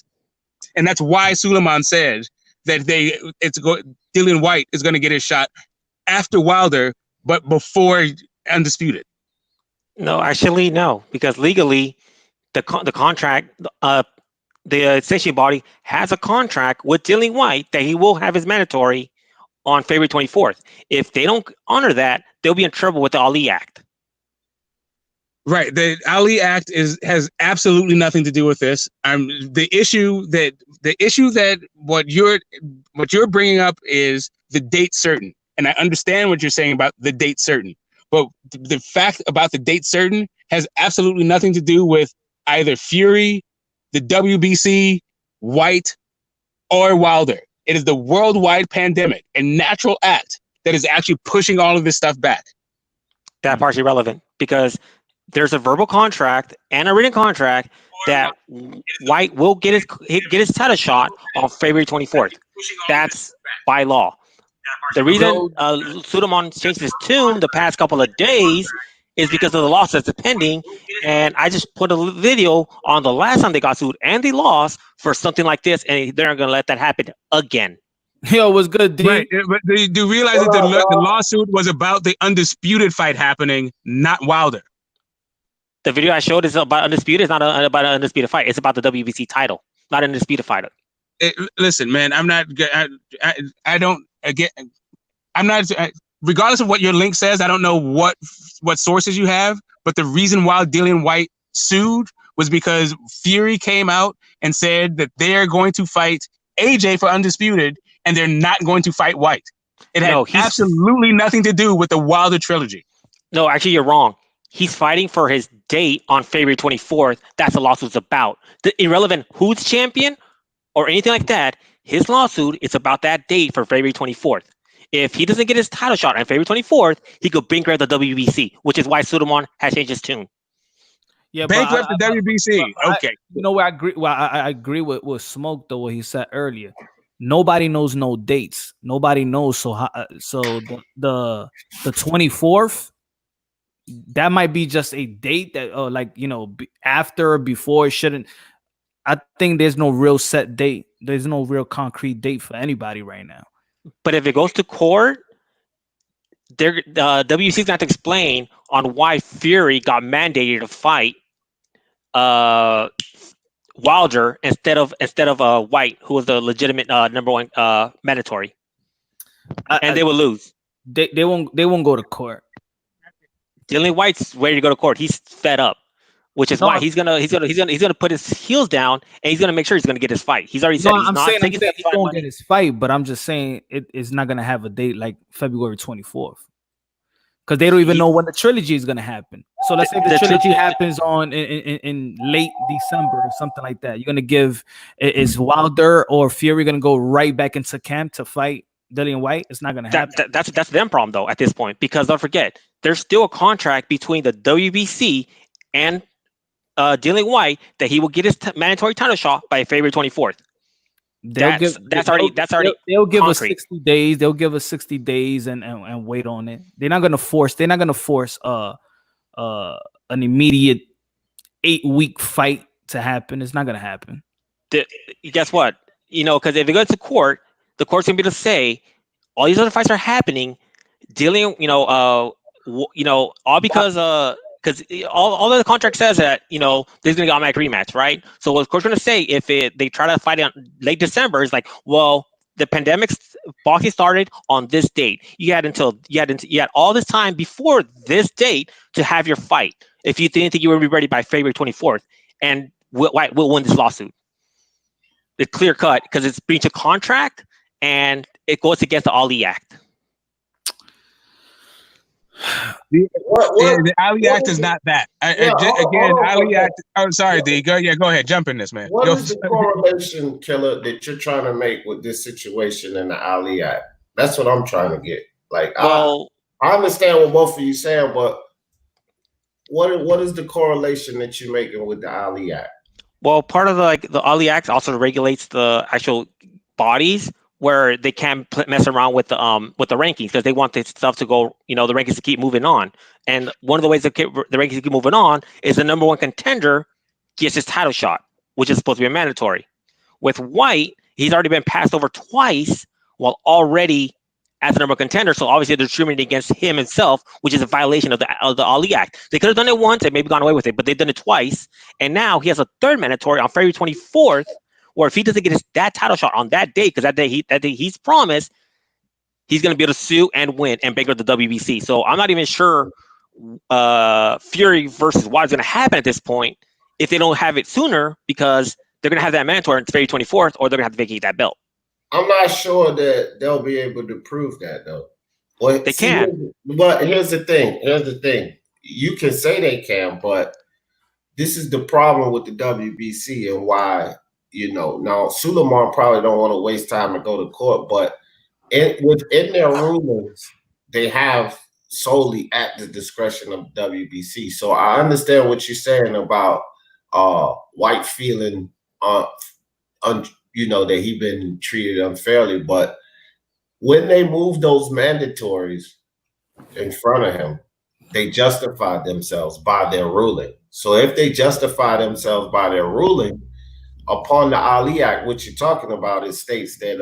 Speaker 11: And that's why Suleiman said that Dillian White is going to get his shot after Wilder, but before Undisputed.
Speaker 8: No, actually, no, because legally, the contract, the sanctioning body has a contract with Dillian White that he will have his mandatory on February 24th. If they don't honor that, they'll be in trouble with the Ali Act.
Speaker 11: Right. The Ali Act has absolutely nothing to do with this. The issue that what you're bringing up is the date certain, and I understand what you're saying about the date certain, but the fact about the date certain has absolutely nothing to do with either Fury, the WBC, White, or Wilder. It is the worldwide pandemic and natural act that is actually pushing all of this stuff back.
Speaker 8: That part's irrelevant because there's a verbal contract and a written contract that White will get his title shot on February 24th. That's by law. The reason Suleiman changed his tune the past couple of days is because of the loss that's pending. And I just put a video on the last time they got sued and they lost for something like this, and they're not going to let that happen again.
Speaker 1: Yo, what's good, D?
Speaker 11: Right, but do you realize that the lawsuit was about the undisputed fight happening, not Wilder?
Speaker 8: The video I showed is about undisputed. It's not about an undisputed fight. It's about the WBC title, not an undisputed fighter.
Speaker 11: Listen, man, I'm not. I don't. Again, I'm not. Regardless of what your link says, I don't know what sources you have. But the reason why Dillian White sued was because Fury came out and said that they're going to fight AJ for undisputed, and they're not going to fight White. It had absolutely nothing to do with the Wilder trilogy.
Speaker 8: No, actually, you're wrong. He's fighting for his date on February 24th. That's the lawsuit's about. Irrelevant who's champion or anything like that, his lawsuit is about that date for February 24th. If he doesn't get his title shot on February 24th, he could bankrupt the WBC, which is why Suleiman has changed his tune.
Speaker 1: Yeah,
Speaker 11: bankrupt the WBC. Okay.
Speaker 1: You know where I agree. Well, I agree with Smoke though. What he said earlier. Nobody knows no dates. Nobody knows. So the 24th. That might be just a date that, after or before. It shouldn't. I think there's no real set date. There's no real concrete date for anybody right now.
Speaker 8: But if it goes to court, WBC is going to have to explain on why Fury got mandated to fight Wilder instead of White, who was the legitimate number one mandatory, and they will lose.
Speaker 1: They won't go to court.
Speaker 8: Dillian White's ready to go to court. He's fed up, which is why he's gonna put his heels down and he's gonna make sure he's gonna get his fight. He's already said he's not taking
Speaker 1: he's gonna get his fight, but I'm just saying it's not gonna have a date like February 24th because they don't even know when the trilogy is gonna happen. So let's say the trilogy happens in late December or something like that. You're gonna give is Wilder or Fury gonna go right back into camp to fight Dillian White? It's not gonna happen.
Speaker 8: That's them problem though at this point, because don't forget there's still a contract between the WBC and Dillian White that he will get his mandatory title shot by February 24th. They'll
Speaker 1: give us 60 days. They'll give us 60 days and wait on it. They're not gonna force an immediate 8-week fight to happen. It's not gonna happen.
Speaker 8: Guess what? Because if it goes to court, the court's gonna be able to say all these other fights are happening. Dillian, all because all of the contract says that there's gonna be automatic rematch, right? So what the court's gonna say if they try to fight it on late December is like, well, the pandemic's boxing started on this date. You had all this time before this date to have your fight. If you didn't think you would be ready by February 24th, and we'll win this lawsuit. It's clear cut because it's breach of contract and it goes against the Ali Act.
Speaker 11: The Ali Act is not that. Ali Act. Oh, sorry, D. Go ahead. Jump in this, man.
Speaker 18: What is the correlation, Killer, that you're trying to make with this situation and the Ali Act? That's what I'm trying to get. I understand what both of you saying, but what is the correlation that you're making with the Ali Act?
Speaker 8: Well, part of the Ali Act also regulates the actual bodies where they can't mess around with the rankings because they want this stuff to go, the rankings to keep moving on. And one of the ways that the rankings keep moving on is the number one contender gets his title shot, which is supposed to be mandatory. With White, he's already been passed over twice while already as the number one contender. So obviously they're discriminating against him himself, which is a violation of the Ali Act. They could have done it once and maybe gone away with it, but they've done it twice. And now he has a third mandatory on February 24th, where if he doesn't get that title shot on that day, because that day he's promised, he's going to be able to sue and win and bankrupt the WBC. So I'm not even sure Fury versus Wilder is going to happen at this point if they don't have it sooner, because they're going to have that mandatory on February 24th, or they're going to have to vacate that belt.
Speaker 18: I'm not sure that they'll be able to prove that though. Well,
Speaker 8: they can.
Speaker 18: But here's the thing. You can say they can, but this is the problem with the WBC and why. Now Suleiman probably don't want to waste time and go to court, but within their rulings, they have solely at the discretion of WBC. So I understand what you're saying about White feeling that he been treated unfairly, but when they moved those mandatories in front of him, they justified themselves by their ruling. So if they justify themselves by their ruling upon the Ali Act, which you're talking about, it states that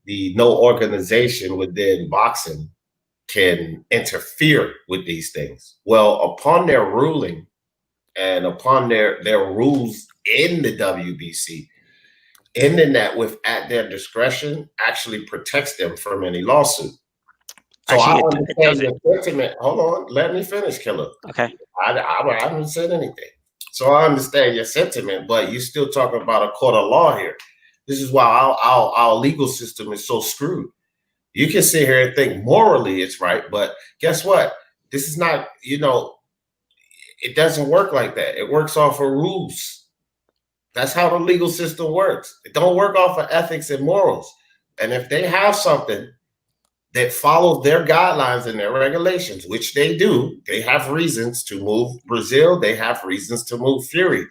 Speaker 18: the no organization within boxing can interfere with these things. Well, upon their ruling and upon their rules in the WBC, ending that with at their discretion actually protects them from any lawsuit. So I understand your sentiment. Hold on, let me finish, Killer.
Speaker 8: Okay.
Speaker 18: I haven't said anything. So I understand your sentiment, but you're still talking about a court of law here. This is why our legal system is so screwed. You can sit here and think morally it's right, but guess what? This is not, it doesn't work like that. It works off of rules. That's how the legal system works. It don't work off of ethics and morals. And if they have something that follows their guidelines and their regulations, which they do, they have reasons to move Brazil. They have reasons to move Fury.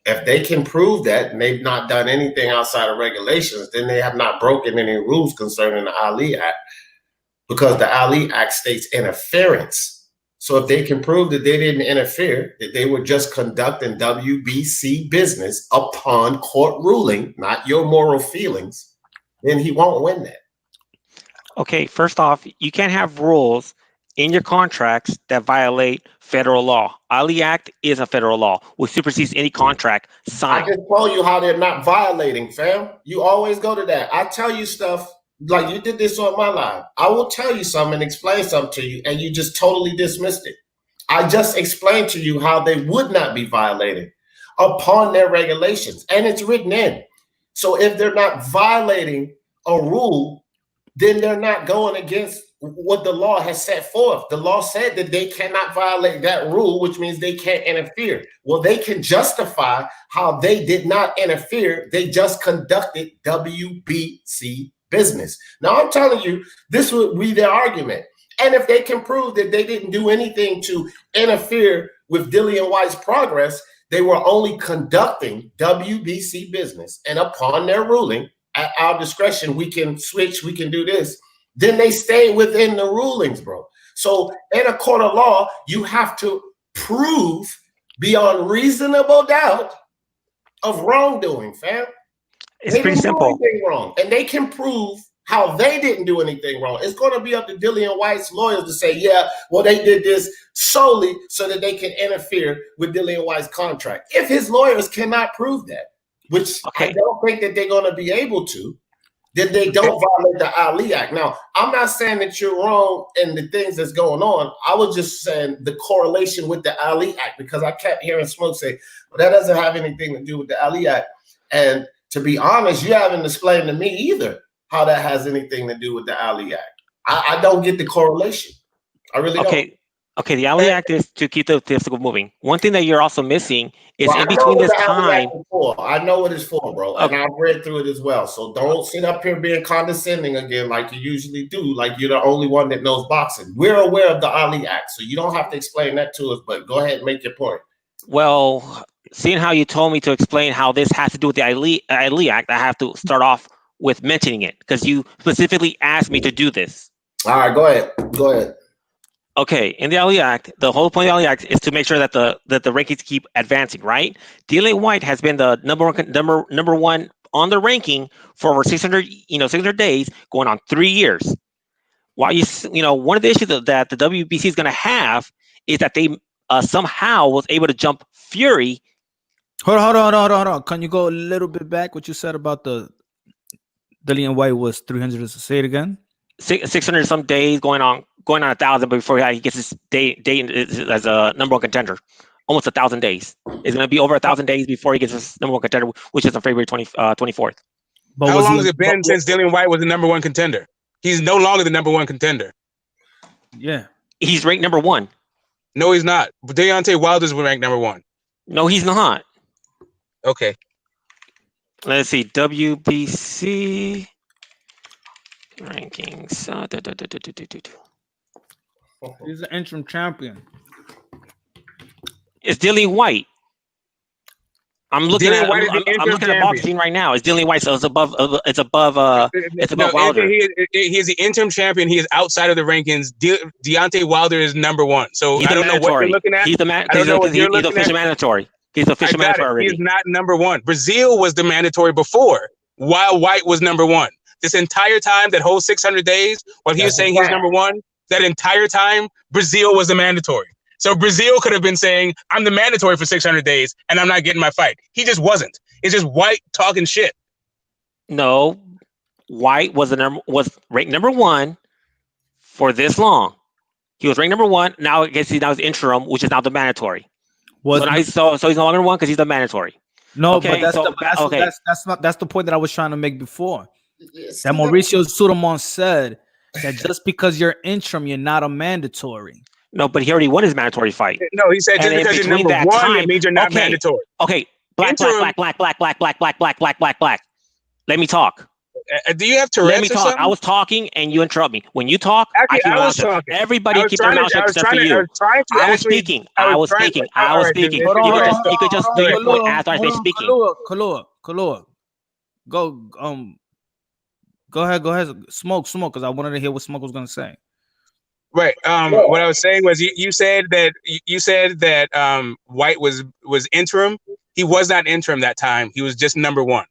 Speaker 18: If they can prove that and they've not done anything outside of regulations, then they have not broken any rules concerning the Ali Act, because the Ali Act states interference. So if they can prove that they didn't interfere, that they were just conducting WBC business upon court ruling, not your moral feelings, then he won't win that.
Speaker 8: Okay, first off, you can't have rules in your contracts that violate federal law. Ali Act is a federal law, which supersedes any contract signed.
Speaker 18: I just told you how they're not violating, fam. You always go to that. I tell you stuff like you did this on my live. I will tell you something and explain something to you, and you just totally dismissed it. I just explained to you how they would not be violating upon their regulations, and it's written in. So if they're not violating a rule, then they're not going against what the law has set forth. The law said that they cannot violate that rule, which means they can't interfere. Well, they can justify how they did not interfere. They just conducted WBC business. Now, I'm telling you, this would be their argument. And if they can prove that they didn't do anything to interfere with Dillian White's progress, they were only conducting WBC business, and upon their ruling, at our discretion, we can switch, we can do this, then they stay within the rulings, bro. So in a court of law, you have to prove beyond reasonable doubt of wrongdoing, fam.
Speaker 8: It's pretty simple.
Speaker 18: Wrong, and they can prove how they didn't do anything wrong. It's going to be up to Dillian White's lawyers to say, yeah, well, they did this solely so that they can interfere with Dillian White's contract. If his lawyers cannot prove that, which I don't think that they're going to be able to, then they don't violate the Ali Act. Now, I'm not saying that you're wrong in the things that's going on. I was just saying the correlation with the Ali Act, because I kept hearing Smoke say, well, that doesn't have anything to do with the Ali Act. And to be honest, you haven't explained to me either how that has anything to do with the Ali Act. I don't get the correlation. I really don't.
Speaker 8: Okay, the Ali Act is to keep the statistical moving. One thing that you're also missing is in between this time.
Speaker 18: I know what it's for, bro. And I've read through it as well. So don't sit up here being condescending again like you usually do, like you're the only one that knows boxing. We're aware of the Ali Act, so you don't have to explain that to us, but go ahead and make your point.
Speaker 8: Well, seeing how you told me to explain how this has to do with the Ali Act, I have to start off with mentioning it because you specifically asked me to do this.
Speaker 18: All right, go ahead. Go ahead.
Speaker 8: Okay, in the Ali Act, the whole point of the Ali Act is to make sure that the rankings keep advancing, right? Dillian White has been the number one on the ranking for over 600 days, going on 3 years. Why one of the issues that the WBC is going to have is that they somehow was able to jump Fury.
Speaker 1: Hold on. Can you go a little bit back? What you said about the Dillian White was 300. Say it again.
Speaker 8: 600 some days, going on 1,000 before he gets his day as a number one contender. Almost 1,000 days. It's going to be over 1,000 days before he gets his number one contender, which is on February 24th.
Speaker 11: But how long has it been since Dillian White was the number one contender? He's no longer the number one contender.
Speaker 1: Yeah.
Speaker 8: He's ranked number one.
Speaker 11: No, he's not. Deontay Wilder's ranked number one.
Speaker 8: No, he's not.
Speaker 11: Okay.
Speaker 8: Let's see. WBC rankings.
Speaker 1: He's the interim champion.
Speaker 8: It's Dillian White. I'm looking at the boxing right now. It's Dillian White, so it's above. It's above Wilder.
Speaker 11: He is the interim champion. He is outside of the rankings. Deontay Wilder is number one. So I don't know what you're looking at.
Speaker 8: He's the official mandatory. He's the official mandatory already.
Speaker 11: He is not number one. Brazil was the mandatory before, while White was number one. This entire time, that whole 600 days, while he was saying he's number one, that entire time, Brazil was the mandatory. So Brazil could have been saying, I'm the mandatory for 600 days, and I'm not getting my fight. He just wasn't. It's just White talking shit.
Speaker 8: No, White was ranked number one for this long. He was ranked number one. Now I guess now he's interim, which is now the mandatory. So he's no longer one because he's the mandatory.
Speaker 1: No, okay, but that's the point that I was trying to make before. That Mauricio Sudamon said that just because you're interim, you're not a mandatory.
Speaker 8: No, but he already won his mandatory fight.
Speaker 11: No, he said just because you're number one, it means you're not mandatory.
Speaker 8: Okay, black. Let me talk.
Speaker 11: Do you have Tourette's?
Speaker 8: Let me talk. I was talking and you interrupt me. When you talk, I was talking. Everybody keep their mouth shut except for you. I was speaking. I was speaking. You could just do your point after I say speaking.
Speaker 1: Kalua. Go ahead. Smoke, because I wanted to hear what Smoke was gonna say.
Speaker 11: Right. What I was saying was you said that White was interim. He was not interim that time. He was just number one.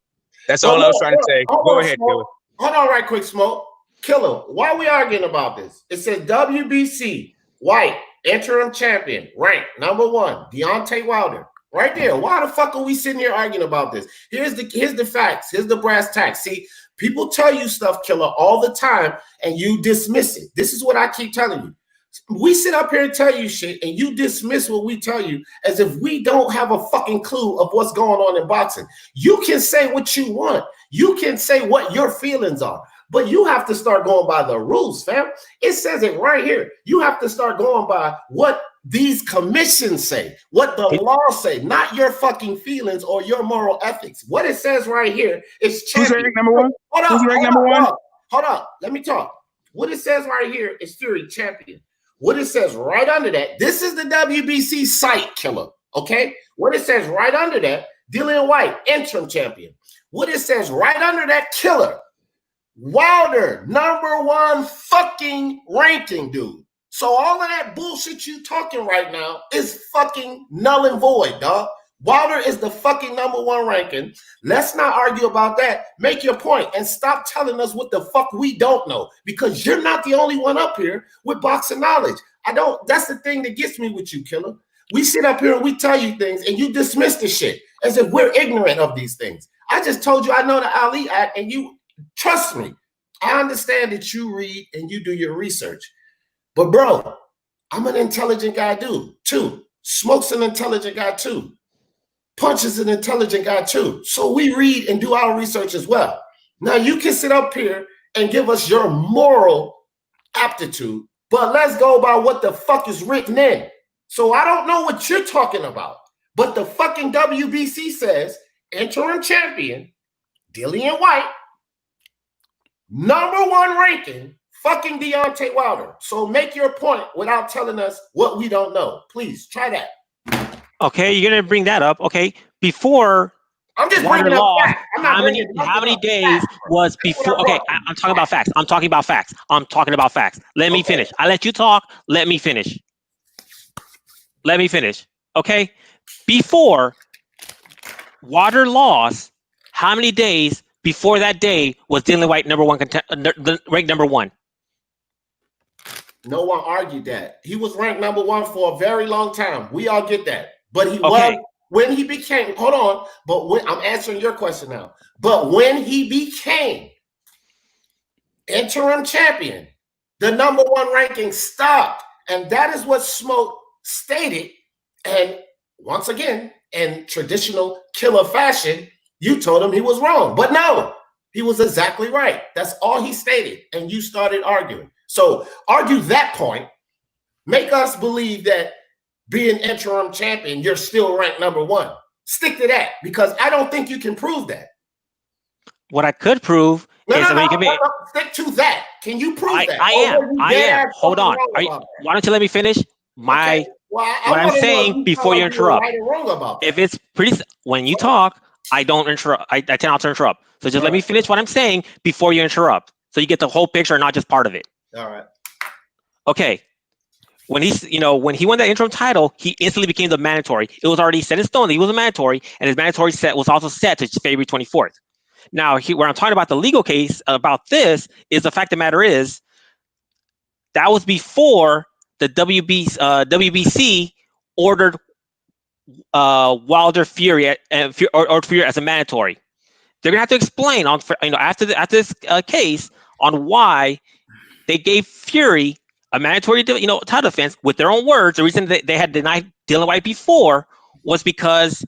Speaker 11: That's all I was trying to say. Go ahead, Killer.
Speaker 18: Hold on right quick, Smoke. Killer, why are we arguing about this? It says WBC, White, interim champion, ranked number one, Deontay Wilder. Right there. Why the fuck are we sitting here arguing about this? Here's the facts. Here's the brass tacks. See, people tell you stuff, Killer, all the time, and you dismiss it. This is what I keep telling you. We sit up here and tell you shit, and you dismiss what we tell you as if we don't have a fucking clue of what's going on in boxing. You can say what you want. You can say what your feelings are, but you have to start going by the rules, fam. It says it right here. You have to start going by what these commissions say, what the law say, not your fucking feelings or your moral ethics. What it says right here is champion.
Speaker 11: Who's ranked number one?
Speaker 18: Hold up. Let me talk. What it says right here is Fury champion. What it says right under that, this is the WBC site, Killer, okay? What it says right under that, Dillian White, interim champion. What it says right under that, Killer, Wilder, number one fucking ranking, dude. So all of that bullshit you talking right now is fucking null and void, dog. Wilder is the fucking number one ranking. Let's not argue about that. Make your point and stop telling us what the fuck we don't know, because you're not the only one up here with boxing knowledge. That's the thing that gets me with you, Killer. We sit up here and we tell you things and you dismiss the shit as if we're ignorant of these things. I just told you I know the Ali Act, and you trust me. I understand that you read and you do your research. But bro, I'm an intelligent guy too. Smoke's an intelligent guy too. Punch is an intelligent guy too. So we read and do our research as well. Now you can sit up here and give us your moral aptitude, but let's go by what the fuck is written in. So I don't know what you're talking about, but the fucking WBC says interim champion, Dillian White, number one ranking, fucking Deontay Wilder. So make your point without telling us what we don't know. Please try that.
Speaker 8: Okay, you're gonna bring that up. Okay, before
Speaker 18: I'm just bringing up facts.
Speaker 8: How many days was before? Okay, I'm talking about facts. I'm talking about facts. Let me finish. I let you talk. Let me finish. Okay, before Wilder lost, how many days before that day was Dillian White ranked number one?
Speaker 18: No one argued that. He was ranked number one for a very long time. We all get that. But he was, when he became, hold on, but when I'm answering your question now. But when he became interim champion, the number one ranking stopped. And that is what Smoke stated. And once again, in traditional Killer fashion, you told him he was wrong. But no, he was exactly right. That's all he stated. And you started arguing. So argue that point. Make us believe that being interim champion, you're still ranked number one. Stick to that, because I don't think you can prove that.
Speaker 8: What I could prove
Speaker 18: Stick to that. Can you prove that?
Speaker 8: I am. Hold on. Why don't you let me finish? What I'm saying before you interrupt. If it's pretty, when you talk, I don't interrupt. I tend not to interrupt. So just let me finish what I'm saying before you interrupt, so you get the whole picture, not just part of it.
Speaker 18: All right.
Speaker 8: Okay. When he won that interim title, he instantly became the mandatory. It was already set in stone that he was a mandatory, and his mandatory set was also set to February 24th. Now, where I'm talking about the legal case about this is the fact of the matter is that was before the WBC ordered Wilder Fury or Fury as a mandatory. They're gonna have to explain after this case on why they gave Fury a mandatory title defense with their own words. The reason they had denied Dillian Whyte before was because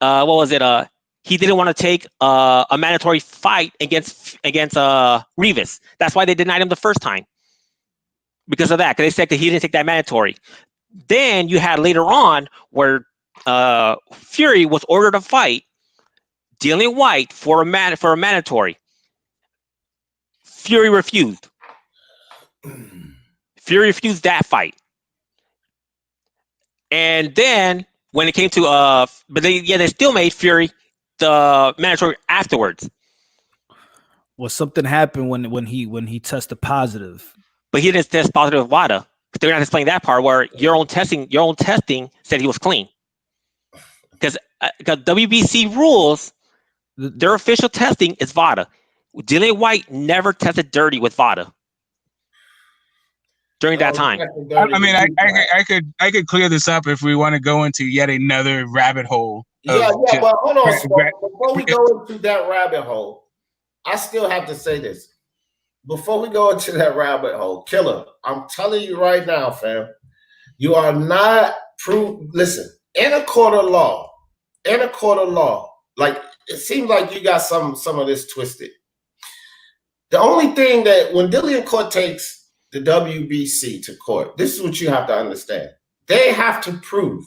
Speaker 8: he didn't want to take a mandatory fight against Rivas. That's why they denied him the first time. Because of that, because they said that he didn't take that mandatory. Then you had later on where Fury was ordered to fight Dillian Whyte for a mandatory. Fury refused. Fury refused that fight. And then when it came to but they still made Fury the mandatory afterwards.
Speaker 1: Well, something happened when he tested positive.
Speaker 8: But he didn't test positive with WADA. They're not explaining that part where your own testing said he was clean. Because WBC rules, their official testing is VADA. Dillian Whyte never tested dirty with VADA during that time.
Speaker 11: I mean, I could clear this up if we want to go into yet another rabbit hole.
Speaker 18: But hold on, before we go into that rabbit hole, I still have to say this. Before we go into that rabbit hole, Killer, I'm telling you right now, fam, you are not proved. Listen, in a court of law, like it seems like you got some of this twisted. The only thing that when Dillian Court takes the WBC to court, this is what you have to understand. They have to prove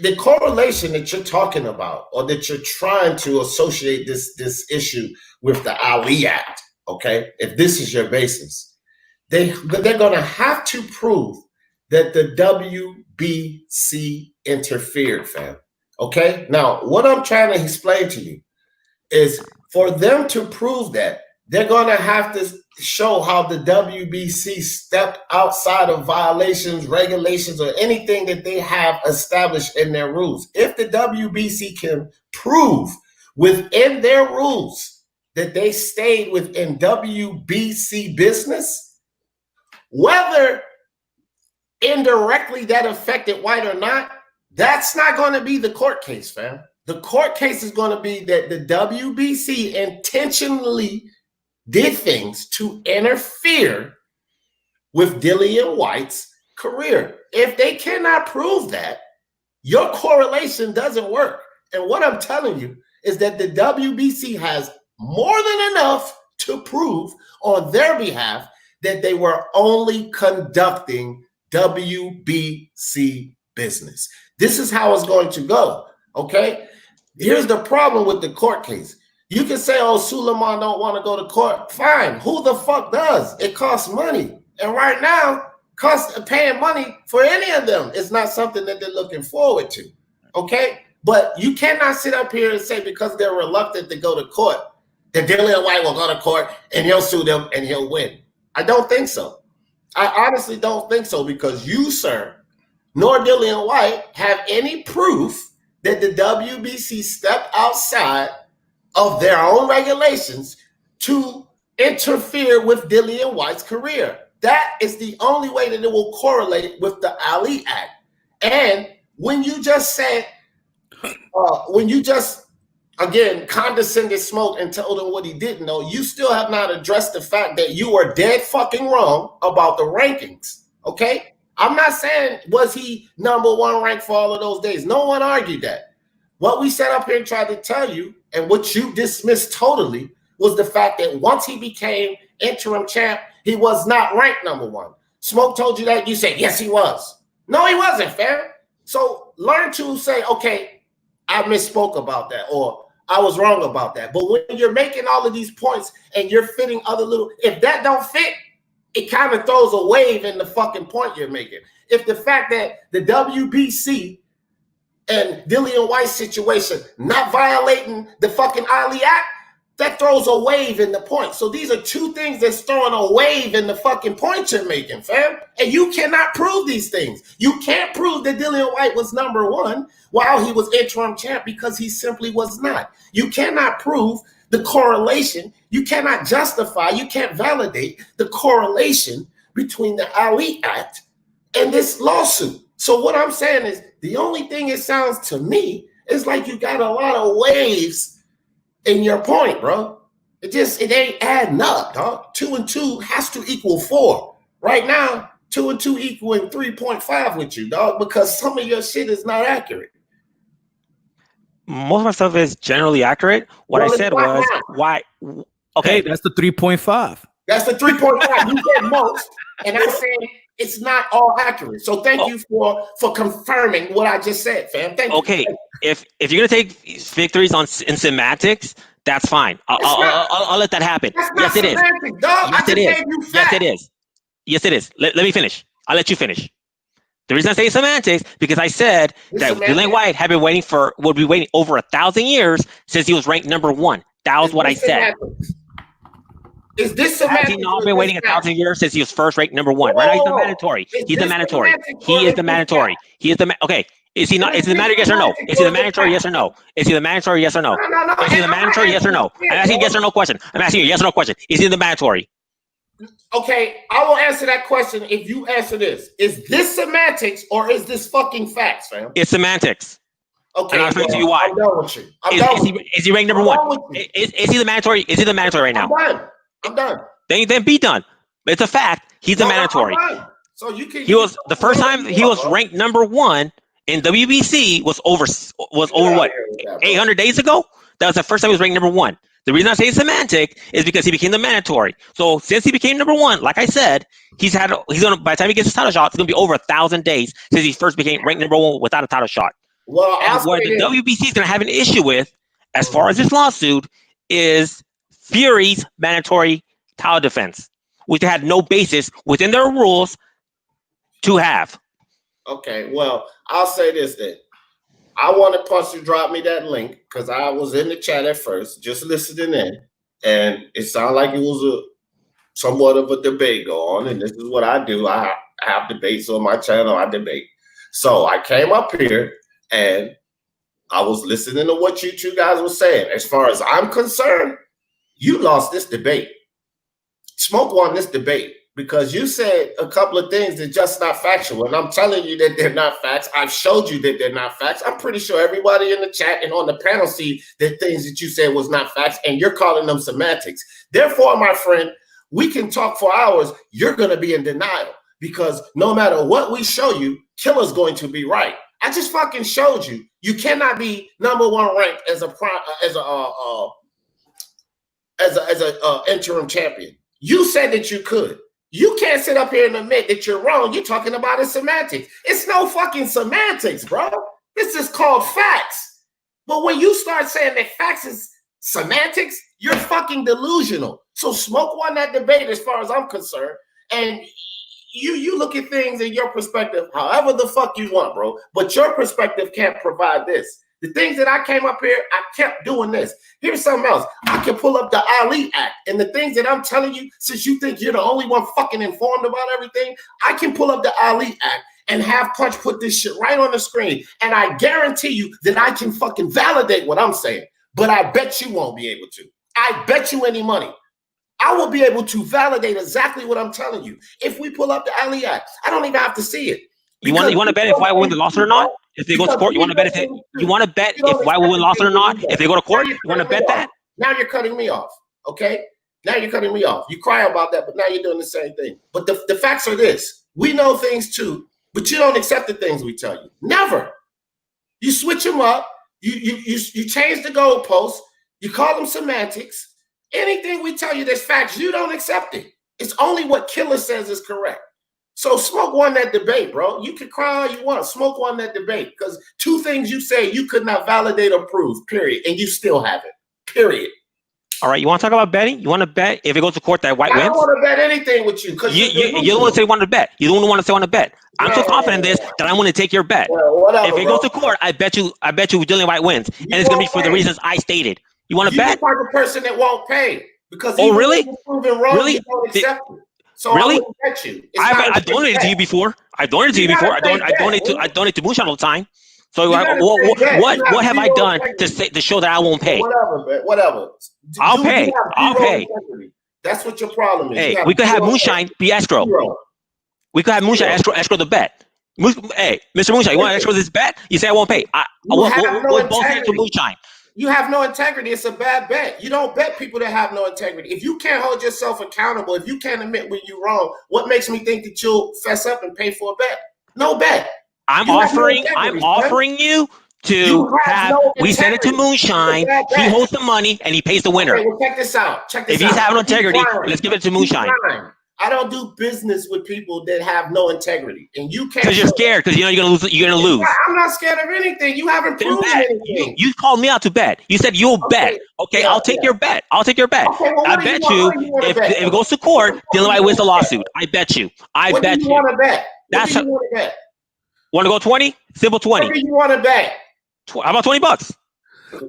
Speaker 18: the correlation that you're talking about, or that you're trying to associate this issue with the Ali Act. Okay, if this is your basis, they're going to have to prove that the WBC interfered, fam. Okay, now what I'm trying to explain to you is for them to prove that, they're going to have to show how the WBC stepped outside of violations, regulations, or anything that they have established in their rules. If the WBC can prove within their rules that they stayed within WBC business, whether indirectly that affected Whyte or not, that's not going to be the court case, fam. The court case is going to be that the WBC intentionally did things to interfere with Dillian Whyte's career. If they cannot prove that, your correlation doesn't work. And what I'm telling you is that the WBC has more than enough to prove on their behalf that they were only conducting WBC business. This is how it's going to go, okay? Here's the problem with the court case. You can say, oh, Suleiman don't want to go to court. Fine. Who the fuck does? It costs money. And right now, paying money for any of them is not something that they're looking forward to, okay? But you cannot sit up here and say because they're reluctant to go to court that Dillian Whyte will go to court and he'll sue them and he'll win. I don't think so. I honestly don't think so, because you, sir, nor Dillian Whyte have any proof that the WBC stepped outside of their own regulations to interfere with Dillian Whyte's career. That is the only way that it will correlate with the Ali Act. And when you just said, again, condescended Smoke and told him what he didn't know, you still have not addressed the fact that you are dead fucking wrong about the rankings, okay? I'm not saying was he number one ranked for all of those days. No one argued that. What we sat up here and tried to tell you, and what you dismissed totally, was the fact that once he became interim champ, he was not ranked number one. Smoke told you that, you said, yes, he was. No, he wasn't, fam. So learn to say, okay, I misspoke about that, or I was wrong about that. But when you're making all of these points and you're fitting other little, if that don't fit, it kind of throws a wave in the fucking point you're making. If the fact that the WBC and Dillian White situation not violating the fucking Ali Act, that throws a wave in the point. So these are two things that's throwing a wave in the fucking point you're making, fam. And you cannot prove these things. You can't prove that Dillian White was number one while he was interim champ because he simply was not. You cannot prove the correlation. You cannot justify, you can't validate the correlation between the Ali Act and this lawsuit. So what I'm saying is the only thing it sounds to me is like you got a lot of waves in your point, bro. It ain't adding up, dog. 2 and 2 has to equal 4. Right now, 2 and 2 equaling 3.5 with you, dog, because some of your shit is not accurate.
Speaker 8: Most of my stuff is generally accurate. What I said was why. Okay,
Speaker 1: that's the 3.5.
Speaker 18: That's the 3.5. You said most, and I said it's not all accurate. So thank you for confirming what I just said, fam. Thank you.
Speaker 8: Okay, if you're gonna take victories in semantics, that's fine. I'll let that happen. Yes, it is. Yes, it is. Yes, it is. Yes, it is. Let me finish. I'll let you finish. The reason I say semantics because I said that Dillian White would be waiting over 1,000 years since he was ranked number 1. That was what I said.
Speaker 18: Is this
Speaker 8: semantics? Has he not been waiting 1,000 years since he was first ranked number 1? Right now, he's the mandatory. He's the mandatory. He is the mandatory. He is the okay. Is he not? Is he the mandatory? Yes or no? Is he the mandatory? Yes or no? Is he the mandatory? Yes or no? Is he the mandatory? Yes or no? I'm asking yes or no question. I'm asking you yes or no question. Is he the mandatory?
Speaker 18: Okay, I will answer that question if you answer this. Is this semantics or is this fucking facts, fam?
Speaker 8: It's semantics.
Speaker 18: Okay,
Speaker 8: and I'll explain to you why.
Speaker 18: I'm done with you.
Speaker 8: Is he ranked number 1? Is he the mandatory? Is he the mandatory right now?
Speaker 18: I'm done.
Speaker 8: Then be done. It's a fact. He's the mandatory.
Speaker 18: So you can.
Speaker 8: He was the first time he was ranked number 1 in WBC was over what 800 days ago. That was the first time he was ranked number 1. The reason I say semantic is because he became the mandatory. So since he became number 1, like I said, he's gonna by the time he gets his title shot, it's gonna be over 1,000 days since he first became ranked number 1 without a title shot.
Speaker 18: Well,
Speaker 8: and what the WBC is gonna have an issue with, as far as this lawsuit, is Fury's mandatory title defense, which they had no basis within their rules to have.
Speaker 18: Okay, well, I'll say this then. I wanted Punch to drop me that link because I was in the chat at first, just listening in, and it sounded like it was somewhat of a debate going on, and this is what I do. I have debates on my channel. I debate. So I came up here, and I was listening to what you two guys were saying. As far as I'm concerned, you lost this debate. Smoke won this debate because you said a couple of things that just not factual. And I'm telling you that they're not facts. I've showed you that they're not facts. I'm pretty sure everybody in the chat and on the panel see that things that you said was not facts, and you're calling them semantics. Therefore, my friend, we can talk for hours. You're going to be in denial because no matter what we show you, Killer's going to be right. I just fucking showed you. You cannot be number 1 ranked as a interim champion. You said that you could. You can't sit up here and admit that you're wrong. You're talking about it semantics. It's no fucking semantics, bro. This is called facts. But when you start saying that facts is semantics, you're fucking delusional. So Smoke won that debate as far as I'm concerned. And you look at things in your perspective however the fuck you want, bro. But your perspective can't provide this. The things that I came up here, I kept doing this. Here's something else. I can pull up the Ali Act. And the things that I'm telling you, since you think you're the only one fucking informed about everything, I can pull up the Ali Act and have Punch put this shit right on the screen. And I guarantee you that I can fucking validate what I'm saying. But I bet you won't be able to. I bet you any money. I will be able to validate exactly what I'm telling you. If we pull up the Ali Act, I don't even have to see it.
Speaker 8: You want to bet if White will win the lawsuit or not? If they go to court, you want to bet if White will win the lawsuit or not? If they go to court, you want to bet that?
Speaker 18: Now you're cutting me off, okay? Now you're cutting me off. You cry about that, but now you're doing the same thing. But the facts are this. We know things too, but you don't accept the things we tell you. Never. You switch them up. You change the goalposts. You call them semantics. Anything we tell you that's facts, you don't accept it. It's only what Killer says is correct. So Smoke won that debate, bro. You can cry all you want. Smoke won that debate because 2 things you say you could not validate or prove, period, and you still have it, period.
Speaker 8: All right, you want to talk about betting? You want to bet if it goes to court that White wins?
Speaker 18: I don't want to bet anything with you because
Speaker 8: you're the one to say you want to bet. You're the one to say want to bet. I'm so confident in this that I'm going to take your bet.
Speaker 18: Whatever,
Speaker 8: if it goes to court, I bet you Dillian White wins, and it's going to be for the reasons I stated. You want to bet?
Speaker 18: You're the type of person that won't pay because
Speaker 8: really?
Speaker 18: Proven wrong,
Speaker 8: really?
Speaker 18: You don't accept it. So
Speaker 8: really?
Speaker 18: I wouldn't bet you.
Speaker 8: I donated to you before. I donated to you before. I donate to Moonshine all the time. So what have I done to show that I won't pay?
Speaker 18: Whatever.
Speaker 8: I'll pay.
Speaker 18: Integrity. That's what your problem is.
Speaker 8: Hey, we could have Moonshine be escrow. We could have Moonshine escrow the bet. Hey, Mr. Moonshine, you want to escrow this bet? You say I won't pay. We'll both pay to Moonshine.
Speaker 18: You have no integrity. It's a bad bet. You don't bet people that have no integrity. If you can't hold yourself accountable, if you can't admit when you're wrong, what makes me think that you'll fess up and pay for a bet? No bet.
Speaker 8: I'm offering you to have. We send it to Moonshine. He holds the money and he pays the winner.
Speaker 18: Okay, well, check this out.
Speaker 8: If he's having integrity, let's give it to Moonshine.
Speaker 18: I don't do business with people that have no integrity, and you can't.
Speaker 8: Because you're scared. Because you know you're gonna lose. You're gonna lose.
Speaker 18: I'm not scared of anything. You haven't proven anything.
Speaker 8: You called me out to bet. You said you'll bet. Okay, I'll take your bet. I'll take your bet.
Speaker 18: Okay, well,
Speaker 8: I bet you if it goes to court, Dylan White wins the lawsuit. I bet you.
Speaker 18: What do you want to bet?
Speaker 8: That's
Speaker 18: what do you want to bet?
Speaker 8: Want to go 20? Simple 20.
Speaker 18: What do you want to bet?
Speaker 8: How about $20?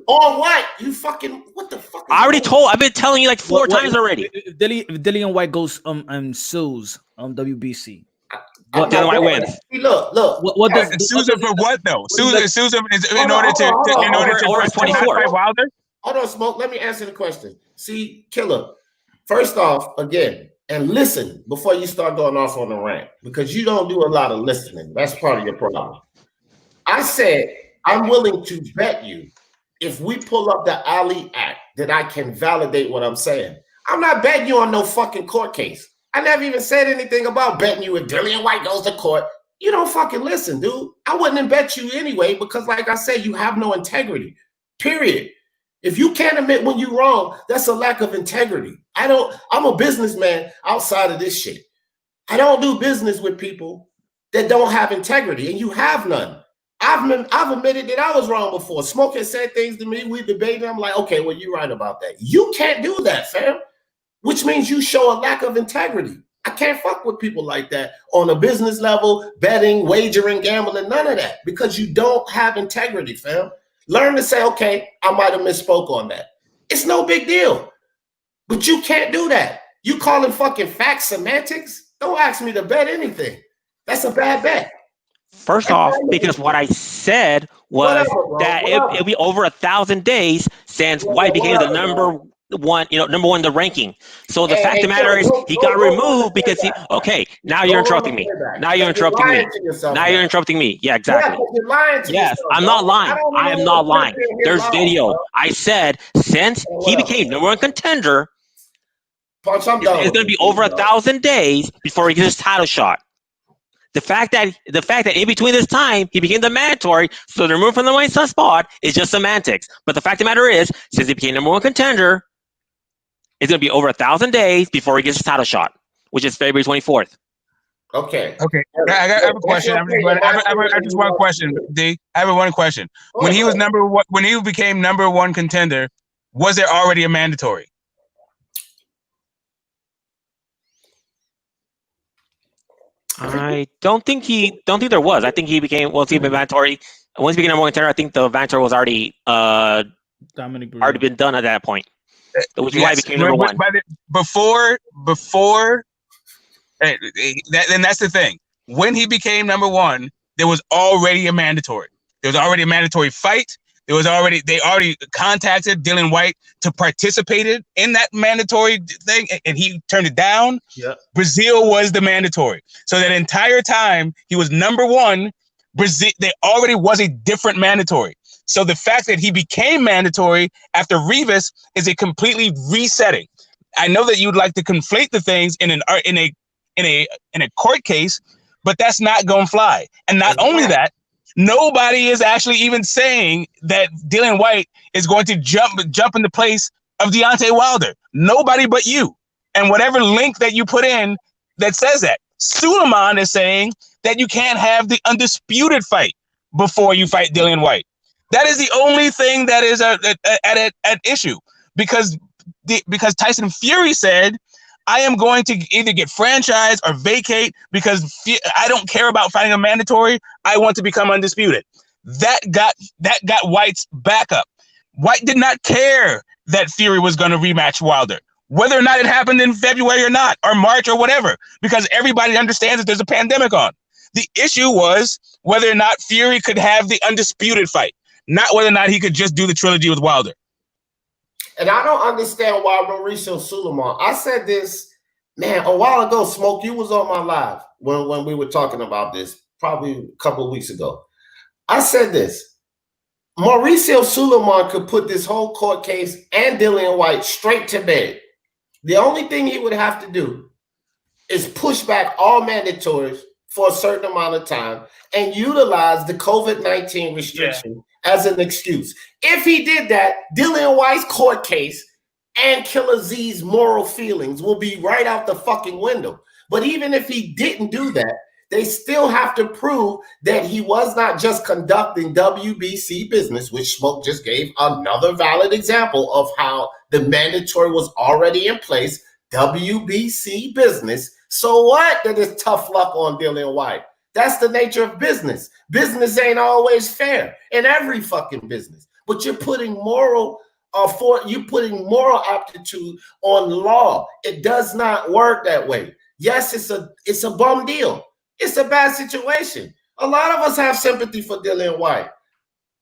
Speaker 18: On what? You fucking what the fuck?
Speaker 8: I've been telling you like 4 times already.
Speaker 1: If Dillian White goes and sues WBC.
Speaker 8: What Dillian White wins?
Speaker 18: Look.
Speaker 1: What does
Speaker 11: sues him for what though? Sues him in order to
Speaker 8: 24
Speaker 11: Wilder.
Speaker 18: Hold on, Smoke. Let me answer the question. See, Killer. First off, again, and listen before you start going off on the rant because you don't do a lot of listening. That's part of your problem. I said I'm willing to bet you if we pull up the Ali Act that I can validate what I'm saying. I'm not betting you on no fucking court case. I never even said anything about betting you if Dillian White goes to court. You don't fucking listen, dude. I wouldn't have bet you anyway because, like I said, you have no integrity. Period. If you can't admit when you're wrong, that's a lack of integrity. I'm a businessman outside of this shit. I don't do business with people that don't have integrity, and you have none. I've admitted that I was wrong before. Smoke has said things to me. We debated. I'm like, okay, well, you're right about that. You can't do that, fam. Which means you show a lack of integrity. I can't fuck with people like that on a business level, betting, wagering, gambling, none of that, because you don't have integrity, fam. Learn to say, okay, I might have misspoke on that. It's no big deal. But you can't do that. You calling fucking facts semantics? Don't ask me to bet anything. That's a bad bet.
Speaker 8: First off, because what I said was that it'll be over 1,000 days since White became the number one in the ranking. So the fact of the matter is he got removed because now you're interrupting me. Now you're interrupting me. Yeah, exactly. Yes, I'm not lying. I am not lying. There's video. I said since he became number one contender, it's going to be over 1,000 days before he gets his title shot. The fact that in between this time he became the mandatory, so the removed from the white spot is just semantics. But the fact of the matter is, since he became number one contender, it's going to be over 1,000 days before he gets his title shot, which is February 24th.
Speaker 18: Okay.
Speaker 11: I have a question. I just one question, D. I have one question. When he became number one contender, was there already a mandatory?
Speaker 8: I don't think there was. I think he became mandatory. Once he became number one contender, I think the mandatory was already been done at that point. Which is why he became number one.
Speaker 11: Before, then that's the thing. When he became number one, there was already a mandatory. There was already a mandatory fight. They already contacted Dillian White to participate in that mandatory thing, and he turned it down.
Speaker 18: Yeah.
Speaker 11: Brazil was the mandatory. So that entire time he was number one, Brazil, there already was a different mandatory. So the fact that he became mandatory after Rivas is a completely resetting. I know that you'd like to conflate the things in a court case, but that's not going to fly. And not only that, nobody is actually even saying that Dillian White is going to jump in the place of Deontay Wilder. Nobody but you. And whatever link that you put in that says that. Suleiman is saying that you can't have the undisputed fight before you fight Dillian White. That is the only thing that is at issue because Tyson Fury said, I am going to either get franchised or vacate because I don't care about fighting a mandatory. I want to become undisputed. That got White's backup. White did not care that Fury was going to rematch Wilder, whether or not it happened in February or not, or March or whatever, because everybody understands that there's a pandemic on. The issue was whether or not Fury could have the undisputed fight, not whether or not he could just do the trilogy with Wilder.
Speaker 18: And I don't understand why Mauricio Suleiman. I said this, man, a while ago. Smoke, you was on my live when we were talking about this, probably a couple of weeks ago. I said this. Mauricio Suleiman could put this whole court case and Dillian White straight to bed. The only thing he would have to do is push back all mandatories for a certain amount of time and utilize the COVID-19 restriction as an excuse. If he did that, Dillian White's court case and Killer Z's moral feelings will be right out the fucking window. But even if he didn't do that, they still have to prove that he was not just conducting WBC business, which Smoke just gave another valid example of how the mandatory was already in place, WBC business. So what that is tough luck on Dillian White? That's the nature of business. Business ain't always fair in every fucking business, but you're putting moral aptitude on law. It does not work that way. Yes, it's a bum deal. It's a bad situation. A lot of us have sympathy for Dillian White.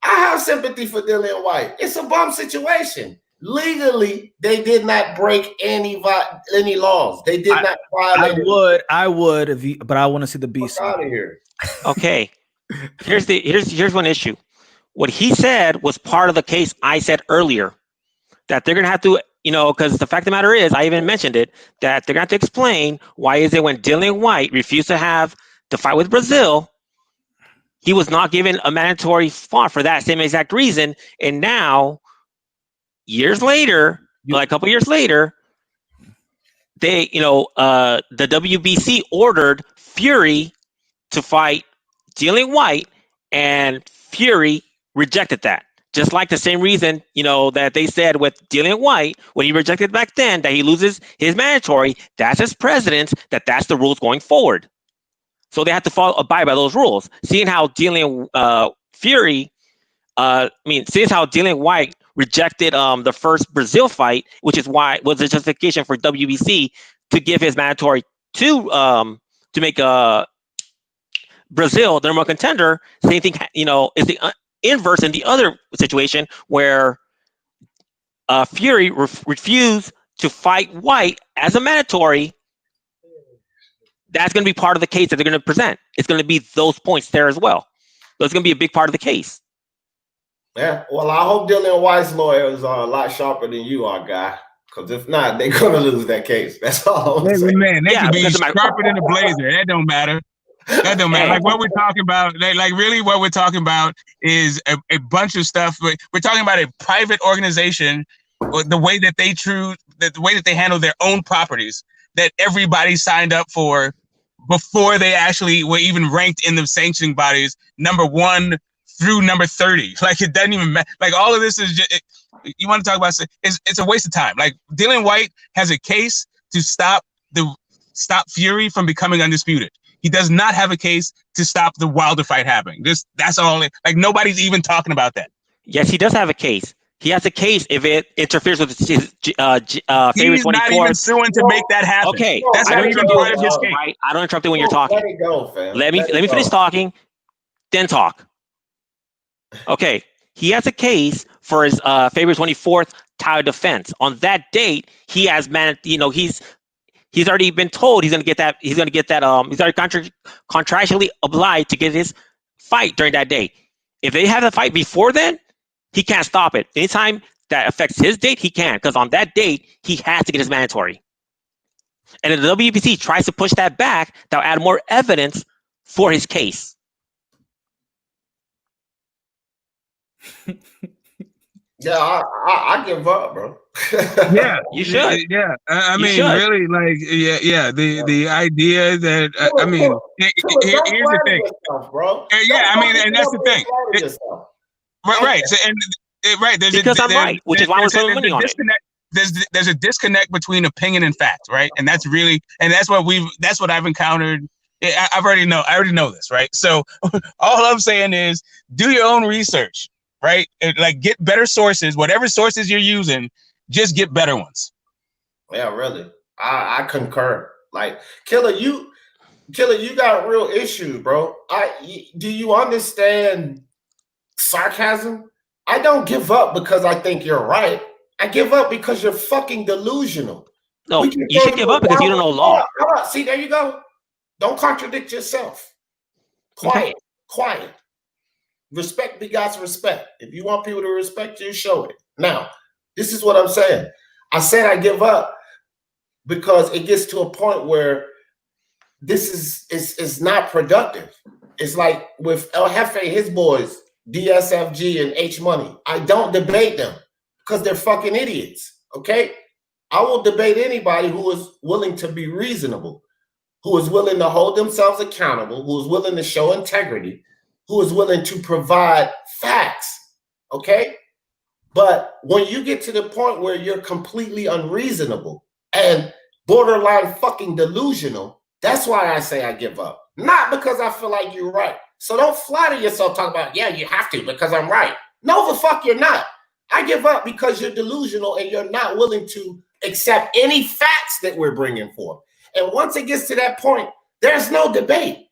Speaker 18: I have sympathy for Dillian White. It's a bum situation. Legally, they did not break any laws. They did not violate.
Speaker 1: I would, but I want to see the beast
Speaker 18: out of here.
Speaker 8: Okay, here's one issue. What he said was part of the case I said earlier, that they're gonna have to, because the fact of the matter is, I even mentioned it, that they're gonna have to explain why is it when Dillian White refused to have the fight with Brazil, he was not given a mandatory spot for that same exact reason, and now, years later, like a couple years later, they, the WBC ordered Fury to fight Dillian White, and Fury rejected that. Just like the same reason, that they said with Dillian White, when he rejected back then, that he loses his mandatory, that's his precedence, that's the rules going forward. So they have to abide by those rules. Seeing how Dillian Fury, seeing how Dillian White rejected the first Brazil fight, which is why was the justification for WBC to give his mandatory to make Brazil the number one contender. Same thing, is the inverse in the other situation where Fury refused to fight White as a mandatory. That's going to be part of the case that they're going to present. It's going to be those points there as well. So it's going to be a big part of the case.
Speaker 18: Yeah, well, I hope Dillian White's lawyers are a lot sharper than you are, guy. Because if not, they're going to lose that case. That's all I'm saying.
Speaker 11: Man, they could be sharper than a blazer. That don't matter. That don't matter. Like what we're talking about, really what we're talking about is a bunch of stuff. We're talking about a private organization, the way that they handle their own properties that everybody signed up for before they actually were even ranked in the sanctioning bodies, number 1 through number 30. Like it doesn't even matter. Like all of this is just, you want to talk about it's a waste of time. Like Dillian White has a case to stop Fury from becoming undisputed. He does not have a case to stop the Wilder fight happening. That's all. Like nobody's even talking about that.
Speaker 8: Yes, he does have a case. He has a case if it interferes with his favorite 24.
Speaker 11: He's not even suing to make that happen.
Speaker 8: Okay,
Speaker 11: that's not even part of his case.
Speaker 8: I don't interrupt you when you're talking.
Speaker 18: Let it go, fam.
Speaker 8: Let me finish talking, then talk. Okay, he has a case for his favorite 24th title defense. On that date, he has he's already been told he's going to get that. He's already contractually obliged to get his fight during that date. If they have the fight before then, he can't stop it. Anytime that affects his date, he can, because on that date, he has to get his mandatory. And if the WBC tries to push that back, they'll add more evidence for his case.
Speaker 18: Yeah, I give up, bro.
Speaker 11: Yeah,
Speaker 3: you should.
Speaker 11: Yeah, I mean, really, like, yeah. The idea that I mean, here's the thing,
Speaker 18: yourself, bro.
Speaker 11: Yeah, I mean, and that's the thing. Right. So, right.
Speaker 3: Because I'm right, which is why I'm spending money on it.
Speaker 11: There's a disconnect between opinion and fact, right? And that's what I've encountered. I already know this, right? So all I'm saying is do your own research, right? Like get better sources, whatever sources you're using, just get better ones.
Speaker 18: Yeah, really. I concur. Like Killer, you got real issues, bro. Do you understand sarcasm? I don't give up because I think you're right. I give up because you're fucking delusional.
Speaker 3: No, you should give up because you don't know law.
Speaker 18: See, there you go. Don't contradict yourself. Quiet. Respect begots respect. If you want people to respect you, show it. Now, this is what I'm saying. I said I give up because it gets to a point where this is not productive. It's like with El Jefe, his boys, DSFG and H Money. I don't debate them because they're fucking idiots. Okay? I will debate anybody who is willing to be reasonable, who is willing to hold themselves accountable, who is willing to show integrity, who is willing to provide facts. Okay? But when you get to the point where you're completely unreasonable and borderline fucking delusional, that's why I say I give up. Not because I feel like you're right. So don't flatter yourself talking about, yeah, you have to because I'm right. No, the fuck you're not. I give up because you're delusional and you're not willing to accept any facts that we're bringing forth. And once it gets to that point, there's no debate.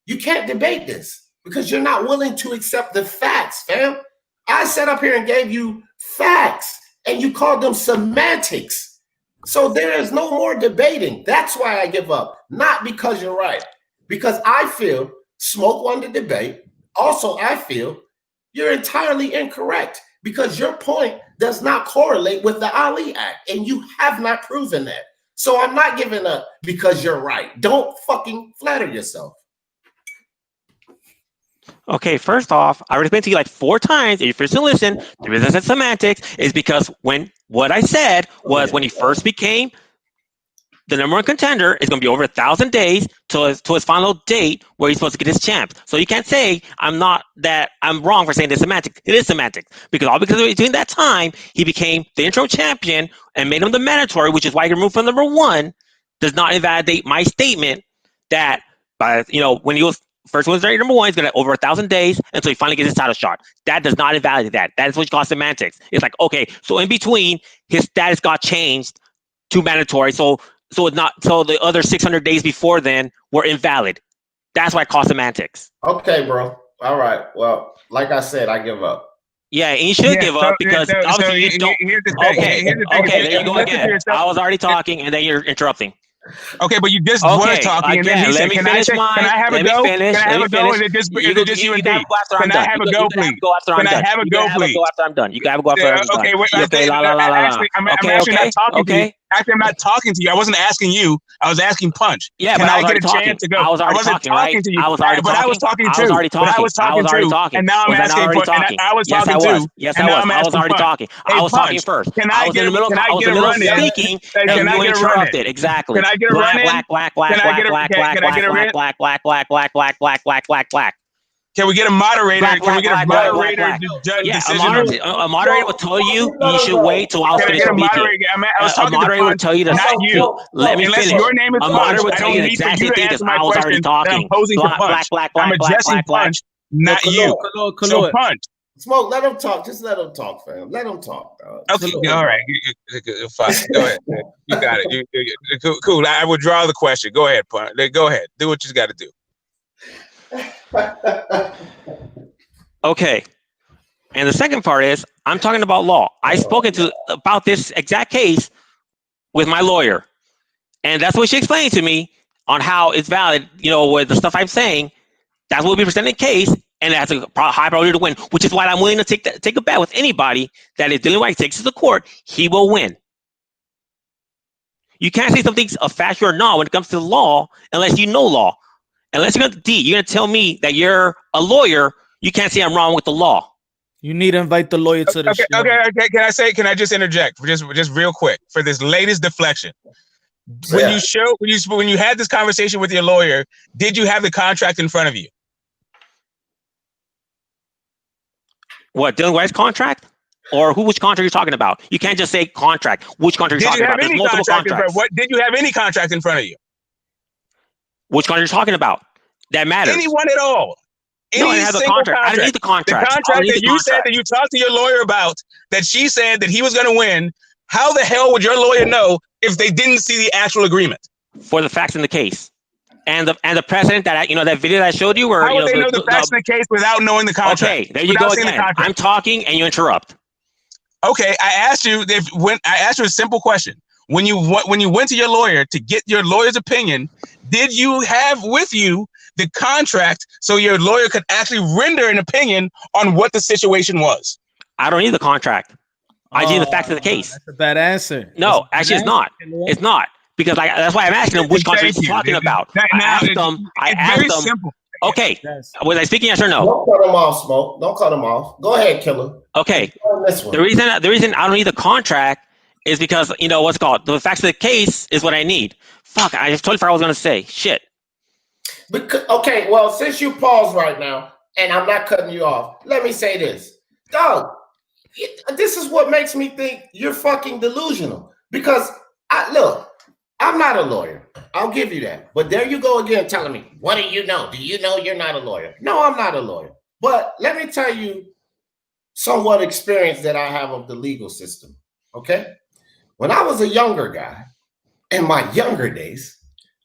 Speaker 18: You can't debate this because you're not willing to accept the facts, fam. I sat up here and gave you facts and you called them semantics. So there is no more debating. That's why I give up. Not because you're right. Because I feel Smoke won the debate. Also, I feel you're entirely incorrect because your point does not correlate with the Ali Act, and you have not proven that. So I'm not giving up because you're right. Don't fucking flatter yourself.
Speaker 3: Okay, first off, I already explained to you like 4 times. If you first listen, the reason I said semantics is because what I said was when he first became the #1 contender, is going to be over 1,000 days to his final date where he's supposed to get his champs. So you can't say I'm wrong for saying this semantics. It is semantics because during that time he became the interim champion and made him the mandatory, which is why he removed from #1. Does not invalidate my statement that when he was first was #1, he's going to over 1,000 days until he finally gets his title shot. That does not invalidate that. That is what you call semantics. It's like, okay, so in between his status got changed to mandatory. So the other 600 days before then were invalid. That's why I call semantics.
Speaker 18: Okay, bro. All right. Well, like I said, I give up.
Speaker 3: Yeah, and you should give up because obviously you don't. Okay, there you go again. I was already talking, and then you're interrupting.
Speaker 11: Okay, but you just were talking, and then he said, "Can I have a go? Can I have a go?" And it just you and D. Can I have a go, please? Can I have a go, please?
Speaker 3: Go after I'm done. You gotta go after I'm done.
Speaker 11: Okay, wait. Actually, I'm actually not talking to you. Actually, I'm not talking to you. I wasn't asking you. I was asking Punch.
Speaker 3: Yeah,
Speaker 11: can
Speaker 3: but
Speaker 11: I get a chance to go?
Speaker 3: I was already talking, right?
Speaker 11: To you.
Speaker 3: I was already
Speaker 11: talking. But I was talking too.
Speaker 3: I was already talking.
Speaker 11: I was talking too. And now I'm asking for. I was talking too.
Speaker 3: Yes, I was. I was already talking. I was talking first. I was in the middle of speaking, and you interrupted. Exactly.
Speaker 11: Can I get a run in?
Speaker 3: Black.
Speaker 11: Can we get a moderator? Can we get a moderator?
Speaker 3: Yeah, a moderator will tell you should wait till I was finished speaking. A moderator will tell you to
Speaker 11: not you.
Speaker 3: Let me finish.
Speaker 11: Your name is
Speaker 3: a moderator will tell you the exact same thing because I was already talking.
Speaker 11: I'm addressing Punch, not you. So Punch.
Speaker 18: Smoke, let him talk. Just let him talk, fam. Let him talk.
Speaker 11: Okay, all right. Fine. Go ahead. You got it. Cool. I withdraw the question. Go ahead, Punch. Go ahead. Do what you got to do.
Speaker 3: Okay. And the second part is I'm talking about law. I've spoken about this exact case with my lawyer. And that's what she explained to me on how it's valid, with the stuff I'm saying. That's what we presented in case, and it has a high probability to win, which is why I'm willing to take a bet with anybody that if Dylan White takes it to the court, he will win. You can't say something's a fact or not when it comes to the law unless you know law. Unless you're going to tell me that you're a lawyer, you can't say I'm wrong with the law.
Speaker 1: You need to invite the lawyer to the show.
Speaker 11: Okay. Can I just interject just real quick for this latest deflection? When you had this conversation with your lawyer, did you have the contract in front of you?
Speaker 8: What, Dylan White's contract? Or which contract are you talking about? You can't just say contract. Which contract are you talking about? There's multiple contracts.
Speaker 11: Did you have any contract in front of you?
Speaker 8: Which contract are you talking about? That matters.
Speaker 11: Anyone at all?
Speaker 8: No, I have the contract. I don't need the contract.
Speaker 11: The contract that you said that you talked to your lawyer about, that she said that he was going to win. How the hell would your lawyer know if they didn't see the actual agreement?
Speaker 8: For the facts in the case. And the precedent that that video that I showed you, where
Speaker 11: how would they know the facts in the case without knowing the contract?
Speaker 8: Okay, there you go again. I'm talking and you interrupt.
Speaker 11: Okay, I asked you a simple question. When you went to your lawyer to get your lawyer's opinion, did you have with you the contract so your lawyer could actually render an opinion on what the situation was?
Speaker 8: I don't need the contract. I need the facts of the case.
Speaker 1: That's a bad answer.
Speaker 8: No, actually, it's not. It's not. Because that's why I'm asking him which contract he's talking about. I asked him. Simple. Okay. Was I speaking yes or no?
Speaker 18: Don't cut him off, Smoke. Don't cut him off. Go ahead, Killer.
Speaker 8: Okay. The reason I don't need the contract is because, what's it called? The facts of the case is what I need. Fuck, I just totally forgot what I was going to say. Shit.
Speaker 18: Okay, well, since you paused right now, and I'm not cutting you off, let me say this. Dog, this is what makes me think you're fucking delusional. Because, I'm not a lawyer. I'll give you that. But there you go again telling me, what do you know? Do you know you're not a lawyer? No, I'm not a lawyer. But let me tell you somewhat experience that I have of the legal system, okay? When I was a younger guy, in my younger days,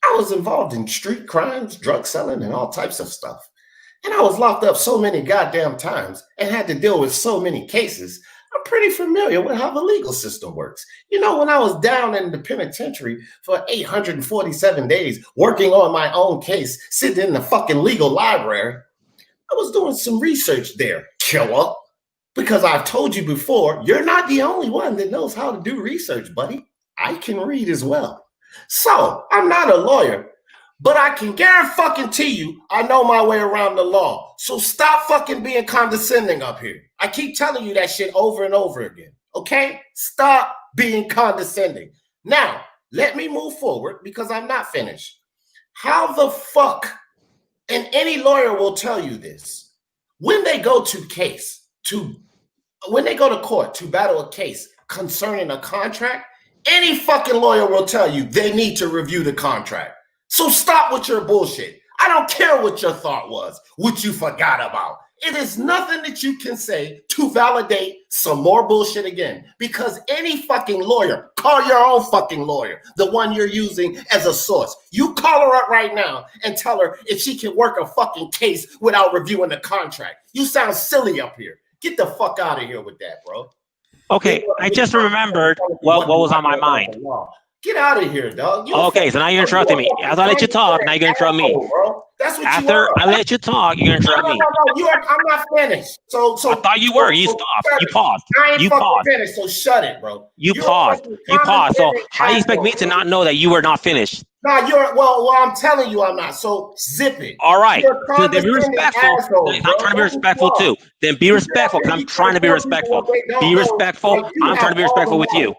Speaker 18: I was involved in street crimes, drug selling, and all types of stuff. And I was locked up so many goddamn times and had to deal with so many cases. I'm pretty familiar with how the legal system works. When I was down in the penitentiary for 847 days, working on my own case, sitting in the fucking legal library, I was doing some research there, killer. Because I've told you before, you're not the only one that knows how to do research, buddy. I can read as well. So I'm not a lawyer, but I can guarantee you I know my way around the law. So stop fucking being condescending up here. I keep telling you that shit over and over again. Okay? Stop being condescending. Now, let me move forward because I'm not finished. How the fuck, and any lawyer will tell you this, when they go to court to battle a case concerning a contract, any fucking lawyer will tell you they need to review the contract. So stop with your bullshit. I don't care what your thought was, what you forgot about. It is nothing that you can say to validate some more bullshit again. Because any fucking lawyer, call your own fucking lawyer, the one you're using as a source. You call her up right now and tell her if she can work a fucking case without reviewing the contract. You sound silly up here. Get the fuck out of here with that, bro.
Speaker 8: Okay, I just remembered what was on my mind.
Speaker 18: Get out of here, dog.
Speaker 8: Okay, so now you're interrupting me. After I let you talk, now you're going to interrupt me.
Speaker 18: That's what
Speaker 8: After I let you talk, you're going to interrupt me.
Speaker 18: No, I'm not finished. So
Speaker 8: I thought you were. You stopped. You paused.
Speaker 18: I ain't
Speaker 8: you
Speaker 18: fucking
Speaker 8: paused.
Speaker 18: finished, so shut it, bro.
Speaker 8: You paused. You paused. So how do you expect me to not know that you were not finished?
Speaker 18: No, well, I'm telling you I'm not. So zip it.
Speaker 8: All right. So then be respectful. I'm trying to be respectful too. Then be respectful because I'm trying to be respectful. Be respectful. I'm trying to be respectful with you.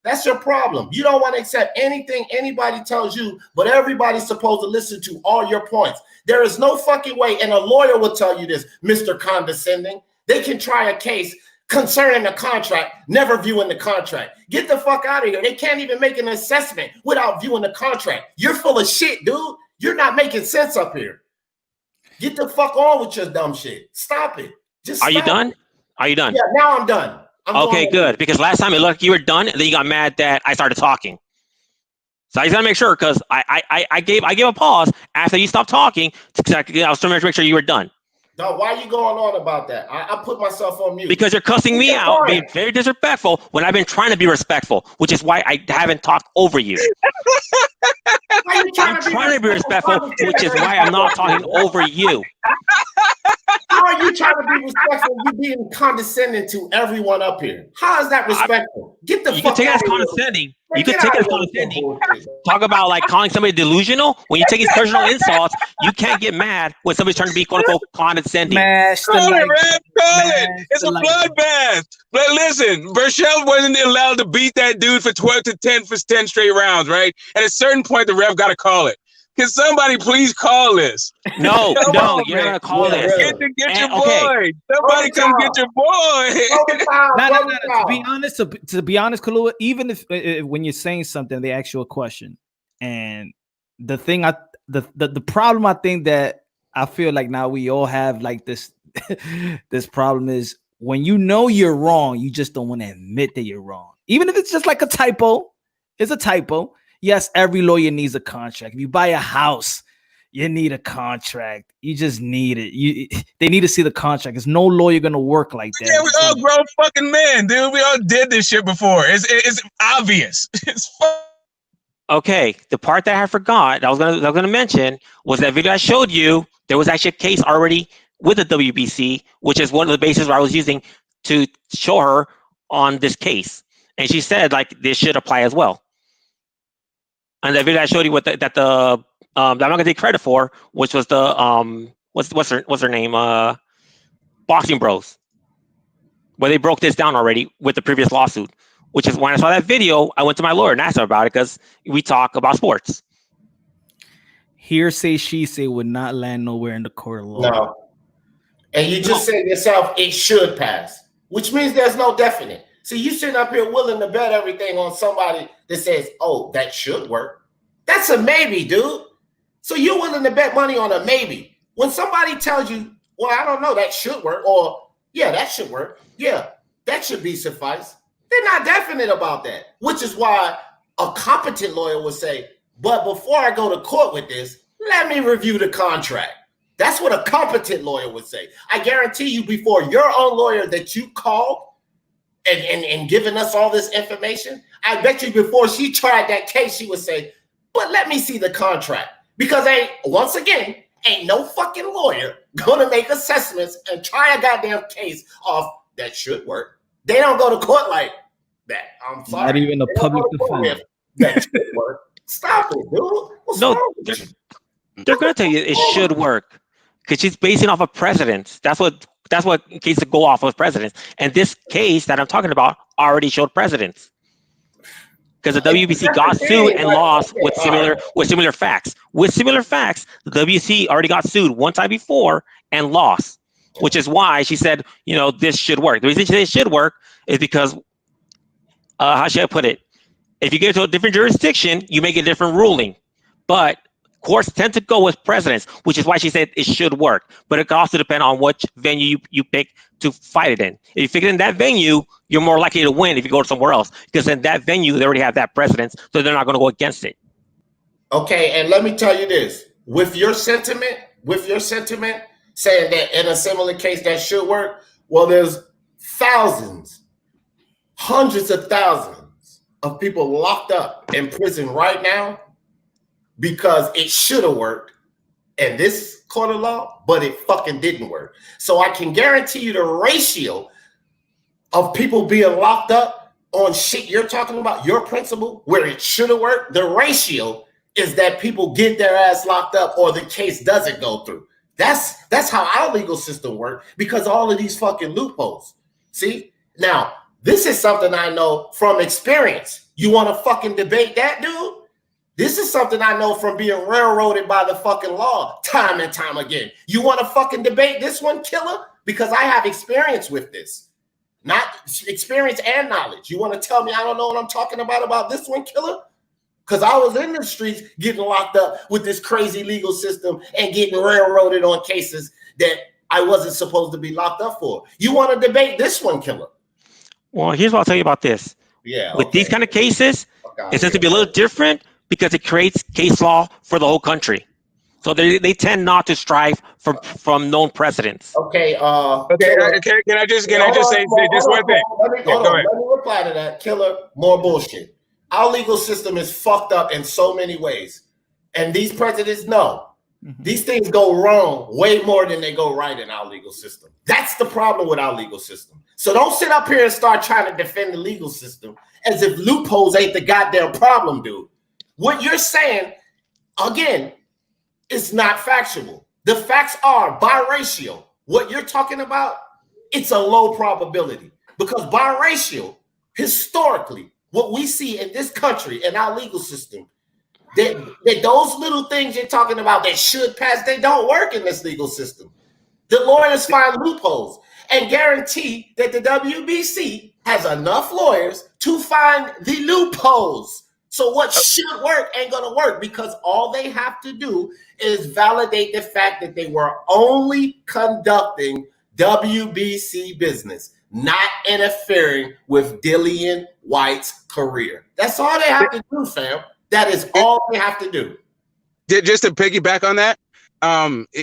Speaker 18: That's your problem. You don't want to accept anything anybody tells you, but everybody's supposed to listen to all your points. There is no fucking way, and a lawyer will tell you this, Mr. Condescending. They can try a case concerning the contract, never viewing the contract. Get the fuck out of here. They can't even make an assessment without viewing the contract. You're full of shit, dude. You're not making sense up here. Get the fuck on with your dumb shit. Stop it.
Speaker 8: Are you done? Are you done?
Speaker 18: Yeah, now I'm done.
Speaker 8: Okay, good. Because last time it looked like you were done, and then you got mad that I started talking. So I just gotta make sure because I gave a pause after you stopped talking. I was trying to make sure you were done.
Speaker 18: No, why are you going on about that? I put myself on mute.
Speaker 8: Because you're cussing me out, being very disrespectful when I've been trying to be respectful, which is why I haven't talked over you. I'm trying to be respectful, which is why I'm not talking over you.
Speaker 18: How are you trying to be respectful? You being condescending to everyone up here. How is that respectful? Get the
Speaker 8: you
Speaker 18: fuck
Speaker 8: can take it
Speaker 18: out
Speaker 8: as
Speaker 18: of here.
Speaker 8: condescending.
Speaker 18: Man,
Speaker 8: You can
Speaker 18: get
Speaker 8: take it
Speaker 18: out
Speaker 8: as
Speaker 18: of here with some
Speaker 8: condescending.
Speaker 18: bullshit.
Speaker 8: Talk about like calling somebody delusional. When you take these personal insults, you can't get mad when somebody's trying to be quote unquote condescending.
Speaker 1: Mash the
Speaker 11: Call it,
Speaker 1: like.
Speaker 11: Rev. Call it.
Speaker 1: Mash
Speaker 11: It's
Speaker 1: the
Speaker 11: a
Speaker 1: like.
Speaker 11: bloodbath. But listen, Berchelt wasn't allowed to beat that dude for 12 to 10 for 10 straight rounds, right? At a certain point, the ref got to call it. Can somebody please call this?
Speaker 8: No,
Speaker 11: Come
Speaker 8: no,
Speaker 11: on,
Speaker 8: you're
Speaker 11: man.
Speaker 8: not gonna call this.
Speaker 11: Get your
Speaker 8: Okay.
Speaker 11: boy. Somebody come get your boy.
Speaker 1: No. To be honest, Kalua, even if when you're saying something, they ask you a question, and the thing the problem I think that I feel like now we all have like this this problem is when you know you're wrong, you just don't want to admit that you're wrong, even if it's just like a typo. It's a typo. Yes, every lawyer needs a contract. If you buy a house, you need a contract. You just need it. They need to see the contract. There's no lawyer gonna work like that.
Speaker 11: Yeah, we all grown fucking men, dude. We all did this shit before. It's obvious. It's
Speaker 8: Okay, the part that I forgot, I was gonna mention was that video I showed you. There was actually a case already with the WBC, which is one of the bases where I was using to show her on this case, and she said like this should apply as well. And the video I showed you that I'm not gonna take credit for, which was the what's her name, Boxing Bros, where they broke this down already with the previous lawsuit. Which is when I saw that video, I went to my lawyer and asked him about it because we talk about sports.
Speaker 1: Hearsay, she say would not land nowhere in the court of law.
Speaker 18: No. And you just said yourself, it should pass, which means there's no definite. See, you sitting up here willing to bet everything on somebody that says, oh, that should work. That's a maybe, dude. So you're willing to bet money on a maybe. When somebody tells you, well, I don't know, that should work, or yeah, that should work. Yeah, that should be suffice. They're not definite about that, which is why a competent lawyer would say, but before I go to court with this, let me review the contract. That's what a competent lawyer would say. I guarantee you before your own lawyer that you called and giving us all this information, I bet you before she tried that case, she would say, but let me see the contract. Because once again, ain't no fucking lawyer gonna make assessments and try a goddamn case off that should work. They don't go to court like that. I'm sorry.
Speaker 1: Not even a public defender.
Speaker 18: That should work. Stop it, dude. What's wrong with you?
Speaker 8: They're going to tell you it should work because she's basing off of precedents. That's what cases go off of precedents. And this case that I'm talking about already showed precedents because the WBC got sued and lost with similar facts. With similar facts, the WBC already got sued one time before and lost. Which is why she said, this should work. The reason she said it should work is because, how should I put it? If you get to a different jurisdiction, you make a different ruling. But courts tend to go with precedents, which is why she said it should work. But it can also depend on which venue you pick to fight it in. If you pick it in that venue, you're more likely to win if you go to somewhere else. Because in that venue, they already have that precedence, so they're not going to go against it.
Speaker 18: Okay, and let me tell you this. With your sentiment, saying that in a similar case that should work, well, there's thousands, hundreds of thousands of people locked up in prison right now because it should have worked in this court of law, but it fucking didn't work. So I can guarantee you the ratio of people being locked up on shit you're talking about, your principle, where it should have worked, the ratio is that people get their ass locked up or the case doesn't go through. That's how our legal system works because of all of these fucking loopholes. See? Now, this is something I know from experience. You want to fucking debate that, dude? This is something I know from being railroaded by the fucking law time and time again. You want to fucking debate this one, killer? Because I have experience with this. Not experience and knowledge. You want to tell me I don't know what I'm talking about this one, killer? Because I was in the streets getting locked up with this crazy legal system and getting railroaded on cases that I wasn't supposed to be locked up for. You want to debate this one, killer?
Speaker 8: Well, here's what I'll tell you about this.
Speaker 18: Yeah.
Speaker 8: With these kind of cases, it tends to be a little different because it creates case law for the whole country. So they tend not to strive from known precedents.
Speaker 18: Okay.
Speaker 11: Can I just say just one thing?
Speaker 18: Let me reply to that, killer. More bullshit. Our legal system is fucked up in so many ways. And these presidents know. These things go wrong way more than they go right in our legal system. That's the problem with our legal system. So don't sit up here and start trying to defend the legal system as if loopholes ain't the goddamn problem, dude. What you're saying, again, is not factual. The facts are biracial. What you're talking about, it's a low probability because biracial, historically, what we see in this country and our legal system, that those little things you're talking about that should pass, they don't work in this legal system. The lawyers find loopholes and guarantee that the WBC has enough lawyers to find the loopholes. So what should work ain't gonna work because all they have to do is validate the fact that they were only conducting WBC business, not interfering with Dillian White's career. That's all they have to do, fam. That is all they have to do.
Speaker 11: Just to piggyback on that,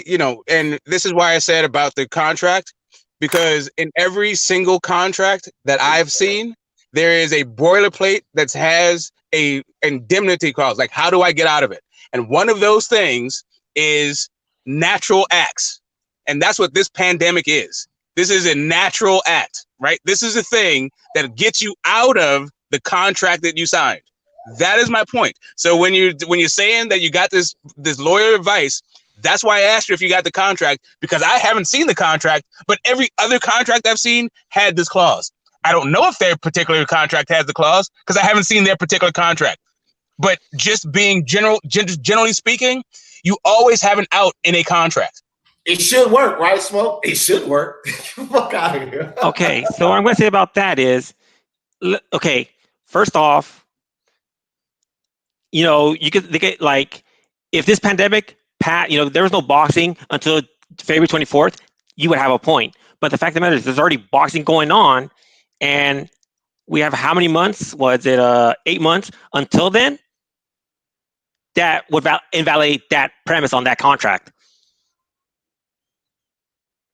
Speaker 11: you know, and this is why I said about the contract, because in every single contract that I've seen, there is a boilerplate that has a indemnity clause. Like, how do I get out of it? And one of those things is natural acts. And that's what this pandemic is. This is a natural act, right? This is a thing that gets you out of the contract that you signed. That is my point. So when you're saying that you got this lawyer advice, that's why I asked you if you got the contract, because I haven't seen the contract, but every other contract I've seen had this clause. I don't know if their particular contract has the clause because I haven't seen their particular contract. But just being generally speaking, you always have an out in a contract.
Speaker 18: It should work, right, Smoke? It should work. Fuck out of here.
Speaker 8: Okay, so what I'm going to say about that is, okay, first off, you know, they get like, if this pandemic, you know, there was no boxing until February 24th, you would have a point. But the fact of the matter is, there's already boxing going on, and we have how many months? Was it 8 months until then? That would invalidate that premise on that contract.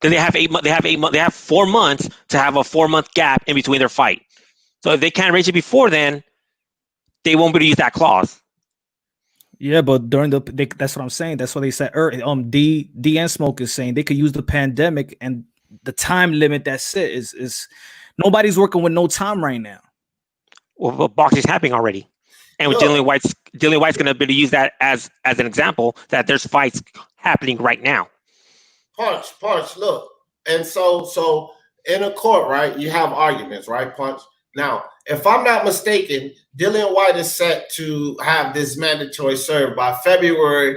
Speaker 8: Then they have 8 months. They have 4 months to have a 4-month gap in between their fight. So if they can't arrange it before then, they won't be able to use that clause.
Speaker 1: Yeah, but during that's what I'm saying. That's what they said. D and Smoke is saying they could use the pandemic and the time limit that's it is nobody's working with no time right now.
Speaker 8: Well, but boxing's happening already, and with Dillian White's going to be able to use that as an example that there's fights happening right now.
Speaker 18: Punch, look. And so in a court, right, you have arguments, right, Punch? Now, if I'm not mistaken, Dillian White is set to have this mandatory served by February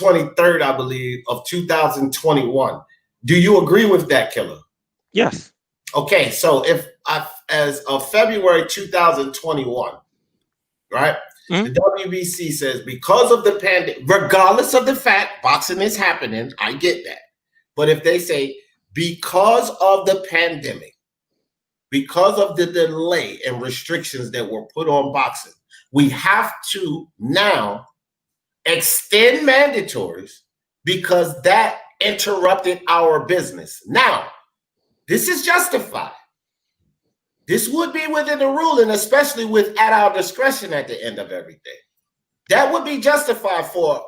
Speaker 18: 23rd, I believe, of 2021. Do you agree with that, Killer?
Speaker 8: Yes.
Speaker 18: Okay, so as of February 2021, right, the WBC says because of the pandemic, regardless of the fact boxing is happening, I get that. But if they say because of the pandemic, because of the delay and restrictions that were put on boxing, we have to now extend mandatories because that interrupted our business. Now, this is justified. This would be within the ruling, especially with at our discretion at the end of everything. That would be justified for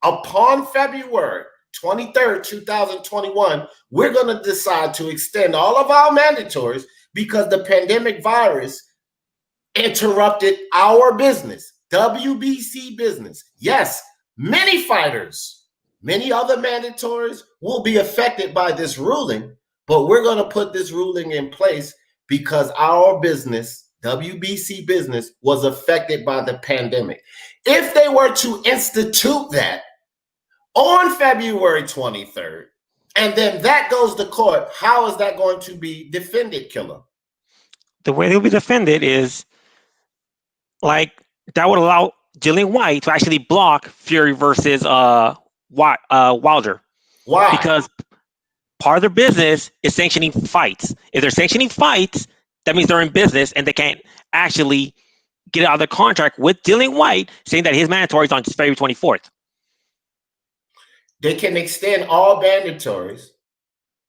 Speaker 18: upon February 23rd, 2021, we're going to decide to extend all of our mandatories because the pandemic virus interrupted our business, WBC business. Yes, many fighters, many other mandatories will be affected by this ruling, but we're going to put this ruling in place because our business, WBC business, was affected by the pandemic. If they were to institute that on February 23rd, and then that goes to court, how is that going to be defended, Killer?
Speaker 8: The way they'll be defended is like that would allow Dillian White to actually block Fury versus Wilder.
Speaker 18: Why?
Speaker 8: Because part of their business is sanctioning fights. If they're sanctioning fights, that means they're in business and they can't actually get out of the contract with Dillian White saying that his mandatory is on February 24th.
Speaker 18: They can extend all mandatories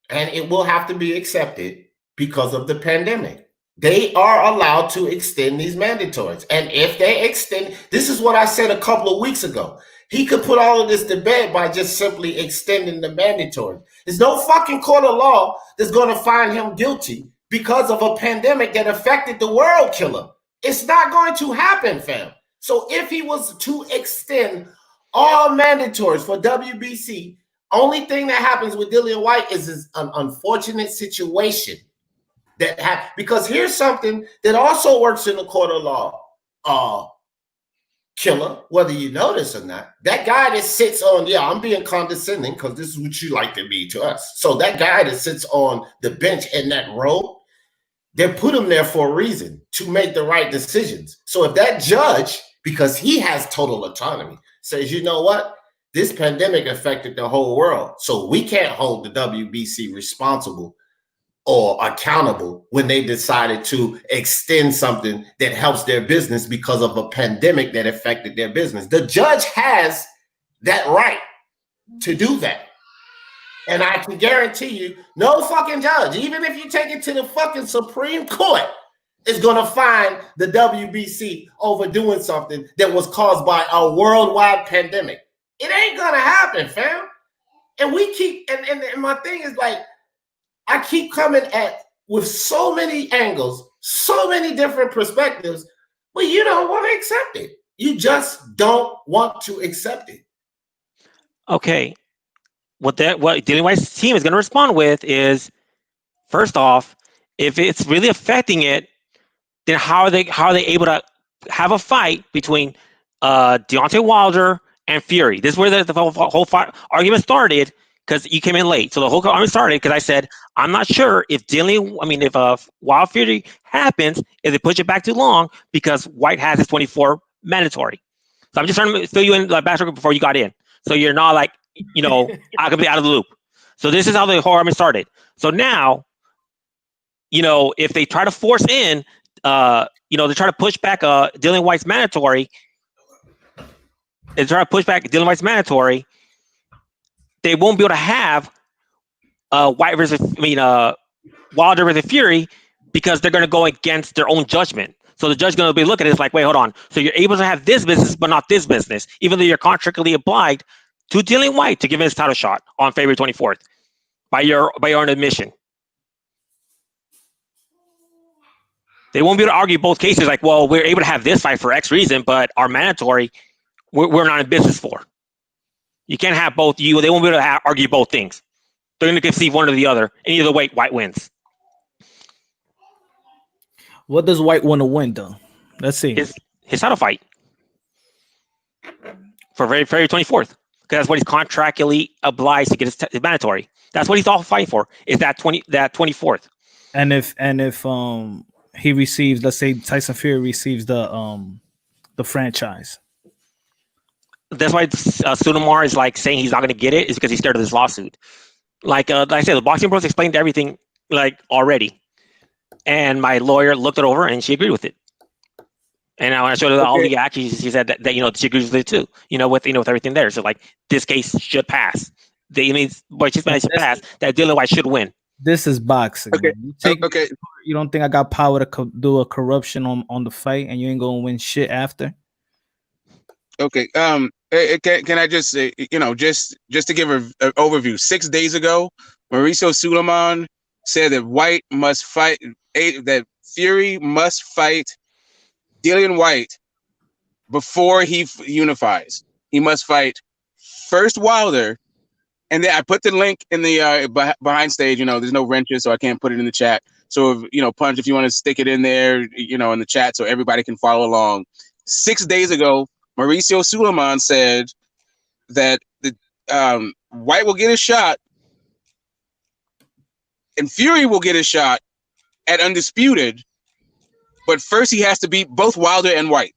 Speaker 18: and it will have to be accepted because of the pandemic. They are allowed to extend these mandatories. And if they extend, this is what I said a couple of weeks ago. He could put all of this to bed by just simply extending the mandatory. There's no fucking court of law that's going to find him guilty because of a pandemic that affected the world, Killer. It's not going to happen, fam. So if he was to extend all mandatories for WBC, only thing that happens with Dillian White is an unfortunate situation that happens. Because here's something that also works in the court of law. Killer, whether you know this or not, that guy that sits on, I'm being condescending because this is what you like to be to us. So that guy that sits on the bench in that row, they put him there for a reason, to make the right decisions. So if that judge, because he has total autonomy, says, you know what, this pandemic affected the whole world, so we can't hold the WBC responsible or accountable when they decided to extend something that helps their business because of a pandemic that affected their business. The judge has that right to do that. And I can guarantee you, no fucking judge, even if you take it to the fucking Supreme Court, is going to find the WBC overdoing something that was caused by a worldwide pandemic. It ain't going to happen, fam. And we keep, and my thing is like, I keep coming at with so many angles, so many different perspectives, but you don't want to accept it. You just don't want to accept it.
Speaker 8: Okay. What Dillian White's team is going to respond with is, first off, if it's really affecting it, then how are they able to have a fight between Deontay Wilder and Fury? This is where the whole argument started, because you came in late. So the whole argument started because I said, I'm not sure if Wild Fury happens, if they push it back too long, because White has his 24 mandatory. So I'm just trying to fill you in the backstory before you got in, so you're not like, I could be out of the loop. So this is how the whole argument started. So now, if they try to force in, they try to push back Dillian White's mandatory. They try to push back Dillian White's mandatory. They won't be able to have Wilder versus Fury, because they're going to go against their own judgment. So the judge is going to be looking at it like, wait, hold on. So you're able to have this business, but not this business, even though you're contractually obliged to Dillian White to give him his title shot on February 24th by your own admission. They won't be able to argue both cases like, well, we're able to have this fight for X reason, but our mandatory, we're not in business for. You can't have both. They won't be able to argue both things. They're going to concede one or the other. And either way, White wins.
Speaker 1: What does White want to win, though? Let's see.
Speaker 8: His title fight for February 24th. Because that's what he's contractually obliged to get his mandatory. That's what he's all fighting for, is that 24th.
Speaker 1: And if he receives, let's say Tyson Fury receives the franchise.
Speaker 8: That's why Sunamar is like saying he's not going to get it, is because he's scared of this lawsuit. Like I said, the Boxing Bros explained everything like already, and my lawyer looked it over and she agreed with it. And when I showed her all the actions, she said that she agrees with it too. With everything there. So like this case should pass. But she's managed to pass that Dillian White should win.
Speaker 1: This is boxing. Okay. You don't think I got power to do a corruption on the fight, and you ain't gonna win shit after?
Speaker 11: Okay. Can I just say, just to give an overview? 6 days ago, Mauricio Suleiman said that White must fight, that Fury must fight Dillian White before he unifies. He must fight first Wilder, and then I put the link in the behind stage. There's no wrenches, so I can't put it in the chat. So Punch, if you want to stick it in there, in the chat, so everybody can follow along. 6 days ago, Mauricio Suleiman said that the White will get a shot, and Fury will get a shot at Undisputed, but first he has to beat both Wilder and White.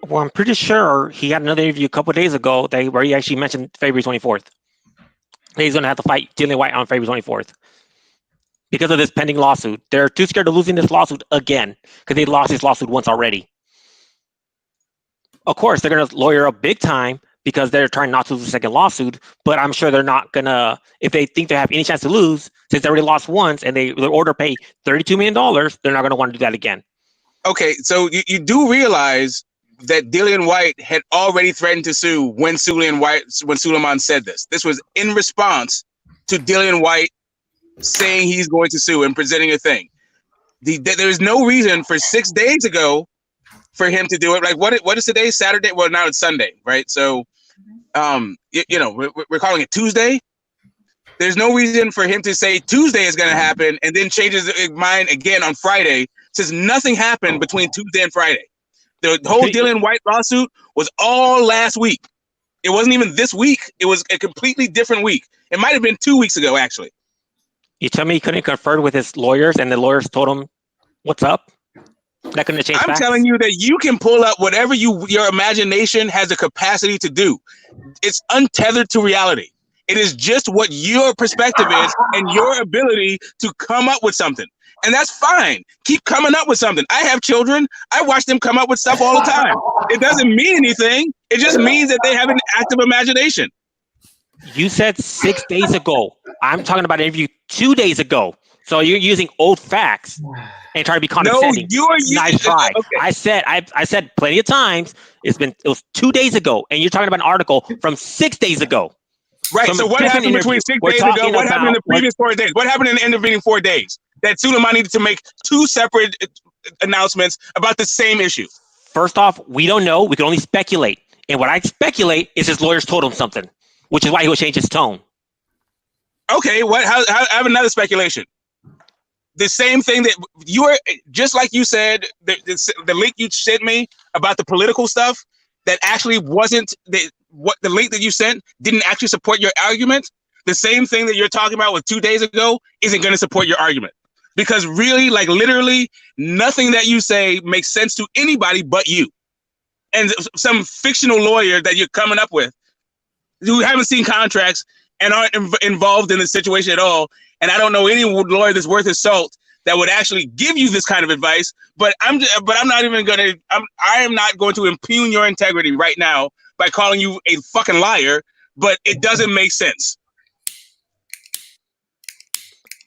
Speaker 8: Well, I'm pretty sure he had another interview a couple of days ago where he actually mentioned February 24th. He's going to have to fight Dillian White on February 24th because of this pending lawsuit. They're too scared of losing this lawsuit again because they lost this lawsuit once already. Of course, they're going to lawyer up big time because they're trying not to lose a second lawsuit, but I'm sure they're not going to, if they think they have any chance to lose, since they already lost once and their order pay $32 million, they're not going to want to do that again.
Speaker 11: Okay, so you do realize that Dillian White had already threatened to sue when Suleiman said this. This was in response to Dillian White saying he's going to sue and presenting a thing. There is no reason for 6 days ago for him to do it. Like what is today? Saturday? Well, now it's Sunday, right? So, we're calling it Tuesday. There's no reason for him to say Tuesday is going to happen and then changes his mind again on Friday, since nothing happened between Tuesday and Friday. The whole Dylan White lawsuit was all last week. It wasn't even this week. It was a completely different week. It might have been 2 weeks ago, actually.
Speaker 8: You tell me he couldn't confer with his lawyers and the lawyers told him what's up? That couldn't change facts?
Speaker 11: Telling you that you can pull up whatever your imagination has the capacity to do. It's untethered to reality. It is just what your perspective is and your ability to come up with something. And that's fine. Keep coming up with something. I have children. I watch them come up with stuff all the time. It doesn't mean anything. It just means that they have an active imagination.
Speaker 8: You said 6 days ago. I'm talking about an interview 2 days ago. So you're using old facts and trying to be condescending.
Speaker 11: No, you are using.
Speaker 8: Nice try. Okay. I said plenty of times. It was 2 days ago, and you're talking about an article from 6 days ago.
Speaker 11: Right. So what happened between 6 days ago? What happened in the previous 4 days? What happened in the intervening 4 days? That Suleiman needed to make 2 separate announcements about the same issue.
Speaker 8: First off, we don't know. We can only speculate. And what I speculate is his lawyers told him something, which is why he would change his tone.
Speaker 11: Okay. I have another speculation. The same thing that you were, just like you said, the link you sent me about the political stuff that actually wasn't the link that you sent didn't actually support your argument. The same thing that you're talking about with 2 days ago isn't going to support your argument, because really, like literally, nothing that you say makes sense to anybody but you and some fictional lawyer that you're coming up with who haven't seen contracts and aren't involved in the situation at all. And I don't know any lawyer that's worth his salt that would actually give you this kind of advice. But I am not going to impugn your integrity right now by calling you a fucking liar. But it doesn't make sense.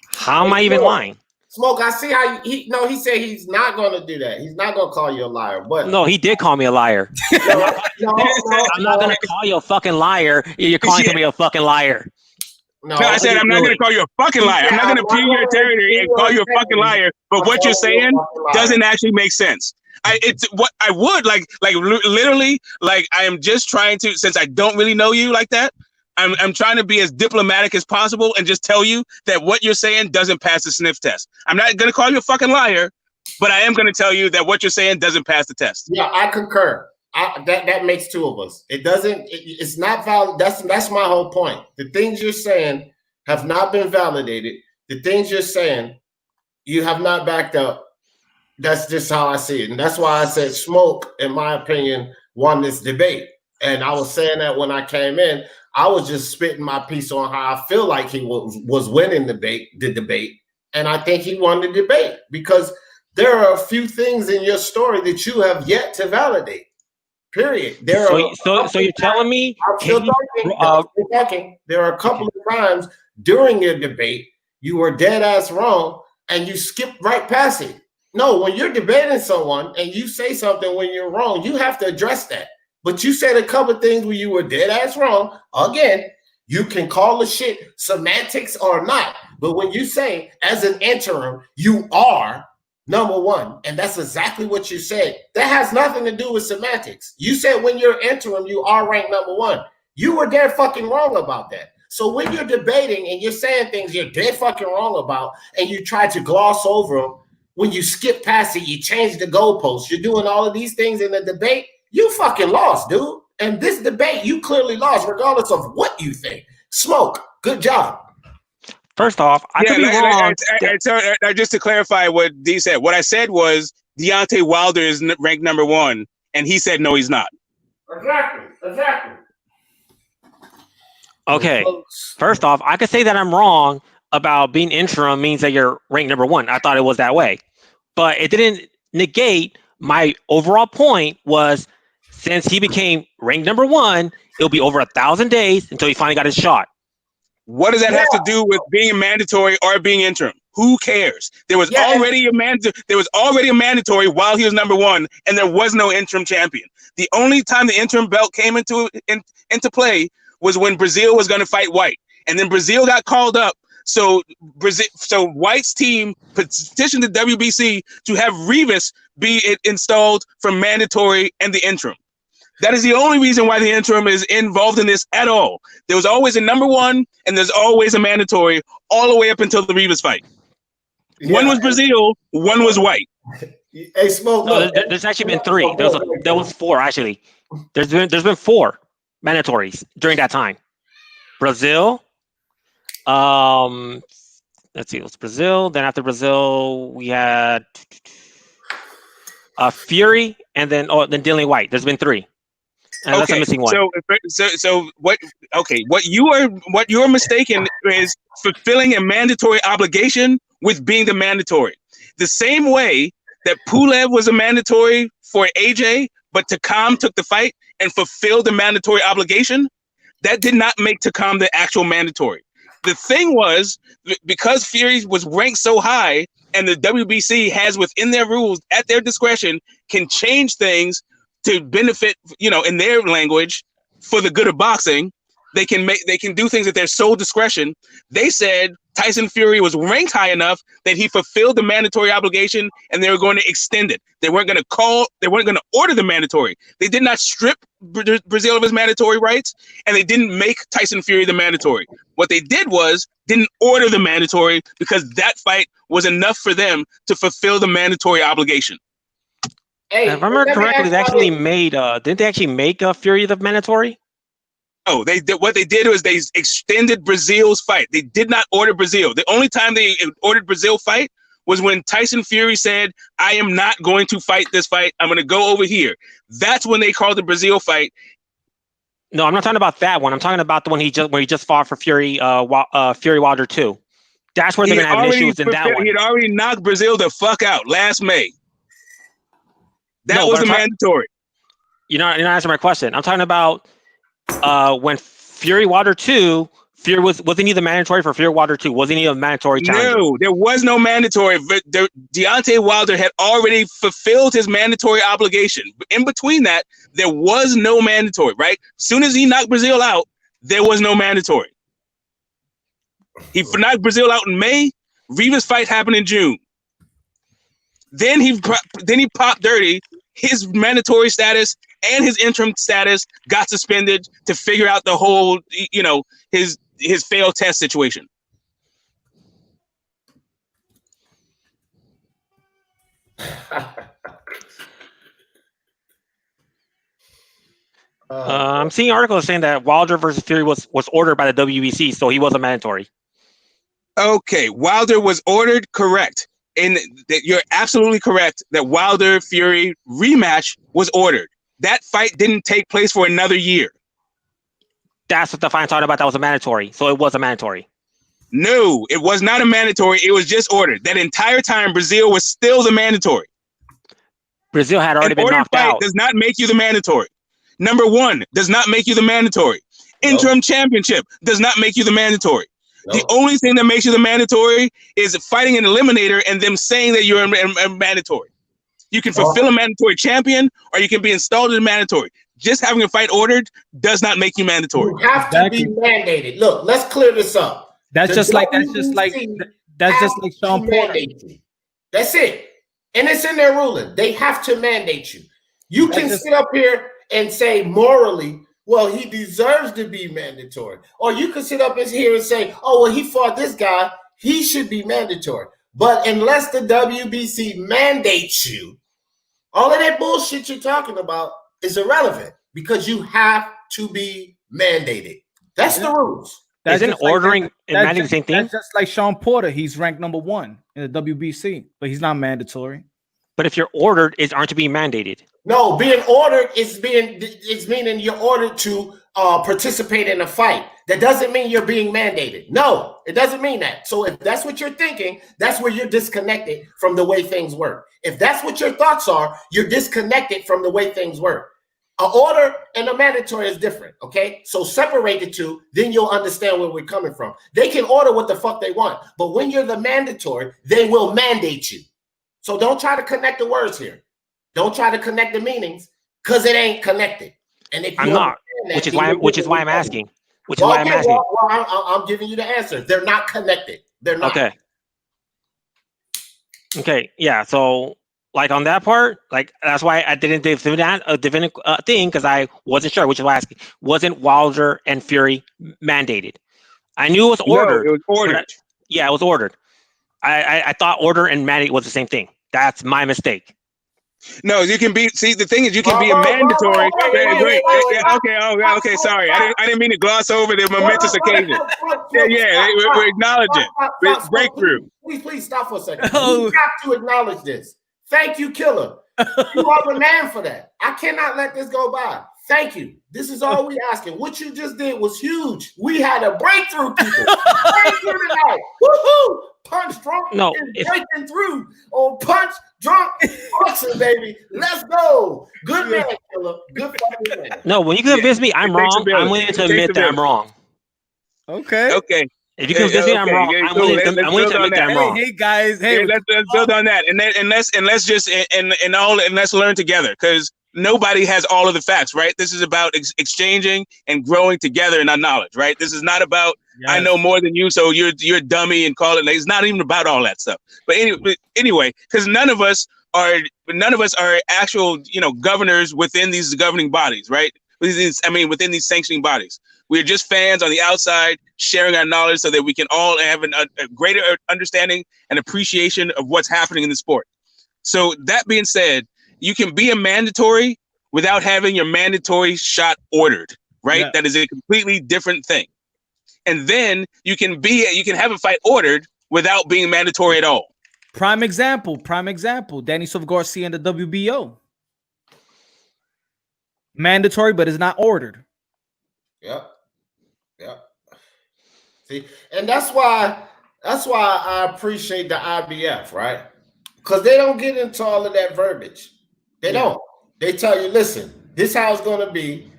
Speaker 8: How am I even lying?
Speaker 18: Smoke, I see how he said he's not going to do that. He's not going to call you a liar. But
Speaker 8: no, he did call me a liar. I'm not going to call you a fucking liar. You're calling me a fucking liar.
Speaker 11: No, I said I'm not going to call you a fucking liar. I'm not going to impugn your integrity and call you a fucking liar. But what you're saying doesn't actually make sense. Literally, I am just trying to, since I don't really know you like that, I'm trying to be as diplomatic as possible and just tell you that what you're saying doesn't pass the sniff test. I'm not going to call you a fucking liar, but I am going to tell you that what you're saying doesn't pass the test.
Speaker 18: Yeah, I concur. That makes 2 of us. It doesn't. It's not valid. That's my whole point. The things you're saying have not been validated. The things you're saying, you have not backed up. That's just how I see it, and that's why I said Smoke, in my opinion, won this debate. And I was saying that when I came in, I was just spitting my piece on how I feel like he was winning the debate, and I think he won the debate because there are a few things in your story that you have yet to validate. Period.
Speaker 8: So you're telling me?
Speaker 18: I'm still talking. There are a couple of times during your debate you were dead ass wrong and you skipped right past it. No, when you're debating someone and you say something when you're wrong, you have to address that. But you said a couple of things where you were dead ass wrong. Again, you can call the shit semantics or not. But when you say as an interim, you are number one, and that's exactly what you said. That has nothing to do with semantics. You said when you're interim, you are ranked number one. You were dead fucking wrong about that. So when you're debating and you're saying things you're dead fucking wrong about, and you try to gloss over them, when you skip past it, you change the goalposts, you're doing all of these things in the debate, you fucking lost, dude. And this debate, you clearly lost, regardless of what you think. Smoke, good job.
Speaker 8: First off, I could be wrong.
Speaker 11: Just to clarify what D said, what I said was Deontay Wilder is ranked number one, and he said no, he's not.
Speaker 18: Exactly.
Speaker 8: Okay. First off, I could say that I'm wrong about being interim means that you're ranked number one. I thought it was that way, but it didn't negate my overall point. Was since he became ranked number one, it'll be over 1,000 days until he finally got his shot.
Speaker 11: What does that have to do with being mandatory or being interim? Who cares? There was already a mandatory while he was number one, and there was no interim champion. The only time the interim belt came into play was when Brazil was going to fight White, and then Brazil got called up. So White's team petitioned the WBC to have Rivas be installed for mandatory and the interim. That is the only reason why the interim is involved in this at all. There was always a number one, and there's always a mandatory all the way up until the Rivas fight. One was Brazil, one was White.
Speaker 18: Hey, Smoke.
Speaker 8: No, there's actually been three. There was four actually. There's been four mandatories during that time. Brazil. Let's see. It was Brazil. Then after Brazil, we had Fury, and then Dillian White. There's been three. Unless I'm missing one.
Speaker 11: So what? Okay, what you're mistaken is fulfilling a mandatory obligation with being the mandatory. The same way that Pulev was a mandatory for AJ, but Takam took the fight and fulfilled the mandatory obligation. That did not make Takam the actual mandatory. The thing was, because Fury was ranked so high, and the WBC has within their rules at their discretion can change things to benefit, in their language, for the good of boxing. They can do things at their sole discretion. They said Tyson Fury was ranked high enough that he fulfilled the mandatory obligation, and they were going to extend it. They weren't going to order the mandatory. They did not strip Brazil of his mandatory rights, and they didn't make Tyson Fury the mandatory. What they did was didn't order the mandatory because that fight was enough for them to fulfill the mandatory obligation.
Speaker 8: Hey, if I remember correctly, they actually made. Didn't they actually make Fury the mandatory?
Speaker 11: Oh, what they did was they extended Brazil's fight. They did not order Brazil. The only time they ordered Brazil fight was when Tyson Fury said, "I am not going to fight this fight. I'm going to go over here." That's when they called the Brazil fight.
Speaker 8: No, I'm not talking about that one. I'm talking about the one where he just fought for Fury Wilder 2. That's where they're going to have issues in that one.
Speaker 11: He had already knocked Brazil the fuck out last May. That was the mandatory.
Speaker 8: You're not answering my question. I'm talking about when Fury Wilder 2, Fury wasn't he the mandatory for Fury Wilder 2? Wasn't he a mandatory challenger?
Speaker 11: No, there was no mandatory. Deontay Wilder had already fulfilled his mandatory obligation. In between that, there was no mandatory, right? As soon as he knocked Brazil out, there was no mandatory. He knocked Brazil out in May. Rivas' fight happened in June. Then he popped dirty. His mandatory status and his interim status got suspended to figure out the whole, his failed test situation.
Speaker 8: I'm seeing articles saying that Wilder versus Fury was ordered by the WBC, so he wasn't mandatory.
Speaker 11: Okay, Wilder was ordered, correct. And you're absolutely correct that Wilder Fury rematch was ordered. That fight didn't take place for another year.
Speaker 8: That's what the fight I'm talking about. That was a mandatory. So it was a mandatory.
Speaker 11: No, it was not a mandatory. It was just ordered. That entire time, Brazil was still the mandatory.
Speaker 8: Brazil had already been knocked out.
Speaker 11: Does not make you the mandatory. Number one does not make you the mandatory. Interim championship does not make you the mandatory. No. The only thing that makes you the mandatory is fighting an eliminator and them saying that you're a mandatory. You can fulfill a mandatory champion, or you can be installed as a mandatory. Just having a fight ordered does not make you mandatory.
Speaker 18: You have to be mandated. Look, let's clear this up.
Speaker 1: That's just like Sean Porter.
Speaker 18: That's it. And it's in their ruling. They have to mandate you. You can sit up here and say morally, well, he deserves to be mandatory. Or you can sit up here and say, oh, well, he fought this guy. He should be mandatory. But unless the WBC mandates you, all of that bullshit you're talking about is irrelevant because you have to be mandated. That's the rules.
Speaker 8: Isn't ordering and mandating the same thing?
Speaker 1: That's just like Sean Porter. He's ranked number 1 in the WBC, but he's not mandatory.
Speaker 8: But if you're ordered, aren't you being mandated?
Speaker 18: No, being ordered it's meaning you're ordered to participate in a fight. That doesn't mean you're being mandated. No, it doesn't mean that. So if that's what you're thinking, that's where you're disconnected from the way things work. If that's what your thoughts are, you're disconnected from the way things work. An order and a mandatory is different, okay? So separate the two, then you'll understand where we're coming from. They can order what the fuck they want, but when you're the mandatory, they will mandate you. So don't try to connect the words here. Don't try to connect the meanings because it ain't connected. And if
Speaker 8: I'm not, which is why I'm asking. which is why I'm asking.
Speaker 18: I'm giving you the answer. They're not connected. They're not.
Speaker 8: Okay. Okay. Yeah. So, like on that part, like that's why I didn't do that a definitive thing because I wasn't sure, which is why I asked. Wasn't Wilder and Fury mandated? I knew it was ordered.
Speaker 11: No, it was ordered.
Speaker 8: Yeah, it was ordered. I thought order and mandate was the same thing. That's my mistake.
Speaker 11: No, you can be. See, the thing is, you can be a mandatory. Okay. Sorry, I didn't mean to gloss over the momentous occasion. We're acknowledging breakthrough.
Speaker 18: Please stop for a second. You have to acknowledge this. Thank you, Killer. You are the man for that. I cannot let this go by. Thank you. This is all we asking. What you just did was huge. We had a breakthrough, people. Breakthrough tonight. Woohoo! Punch Drunk is breaking through on Punch Drunk Boxing, baby. Let's go. Good man, Killer. Good fucking man.
Speaker 8: No, when you convince me I'm wrong, I'm willing to admit that I'm wrong.
Speaker 1: Okay.
Speaker 8: If you convince me I'm wrong, I'm willing to admit that I'm wrong.
Speaker 1: Hey guys,
Speaker 11: let's build on that, and let's learn together because nobody has all of the facts, right? This is about exchanging and growing together in our knowledge, right? This is not about I know more than you, so you're a dummy and call it. It's not even about all that stuff. But anyway, because none of us are actual, governors within these governing bodies, right? Within these sanctioning bodies. We're just fans on the outside sharing our knowledge so that we can all have a greater understanding and appreciation of what's happening in the sport. So that being said, you can be a mandatory without having your mandatory shot ordered, right? Yeah. That is a completely different thing. And then you can have a fight ordered without being mandatory at all.
Speaker 1: Prime example. Danny Silva Garcia and the WBO. Mandatory, but it's not ordered.
Speaker 18: Yep. See, and that's why I appreciate the IBF, right? Because they don't get into all of that verbiage. They don't. They tell you, listen, this is how it's going to be.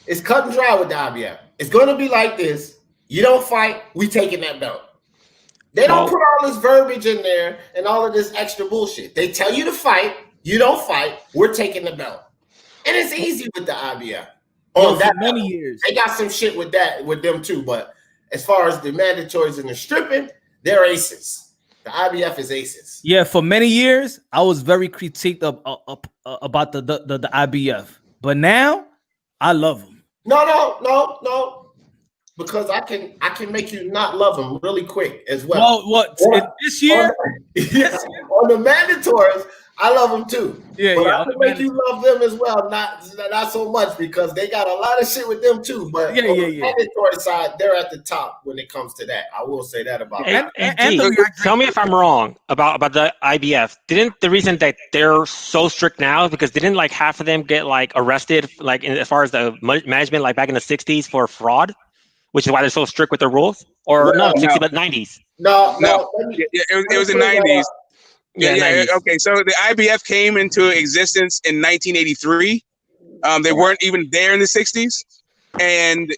Speaker 18: It's cut and dry with the IBF. It's going to be like this. You don't fight, we taking that belt. They don't put all this verbiage in there and all of this extra bullshit. They tell you to fight, you don't fight, we're taking the belt. And it's easy with the IBF.
Speaker 1: For many years.
Speaker 18: They got some shit with them too, but as far as the mandatories and the stripping, they're aces. The IBF is aces.
Speaker 1: Yeah, for many years, I was very critiqued about the IBF. But now, I love them.
Speaker 18: No. Because I can make you not love them really quick as well.
Speaker 1: This year?
Speaker 18: On the mandatories, I love them too. But I can make you love them as well. Not so much because they got a lot of shit with them too. But on the mandatory side, they're at the top when it comes to that. I will say that about that.
Speaker 8: Tell me if I'm wrong about the IBF. Didn't the reason that they're so strict now is because didn't like half of them get like arrested like as far as the management like back in the 60s for fraud? Which is why they're so strict with their rules? Or not 60s, but 90s?
Speaker 18: No.
Speaker 11: It was the 90s. Yeah. Okay, so the IBF came into existence in 1983. They weren't even there in the 60s. And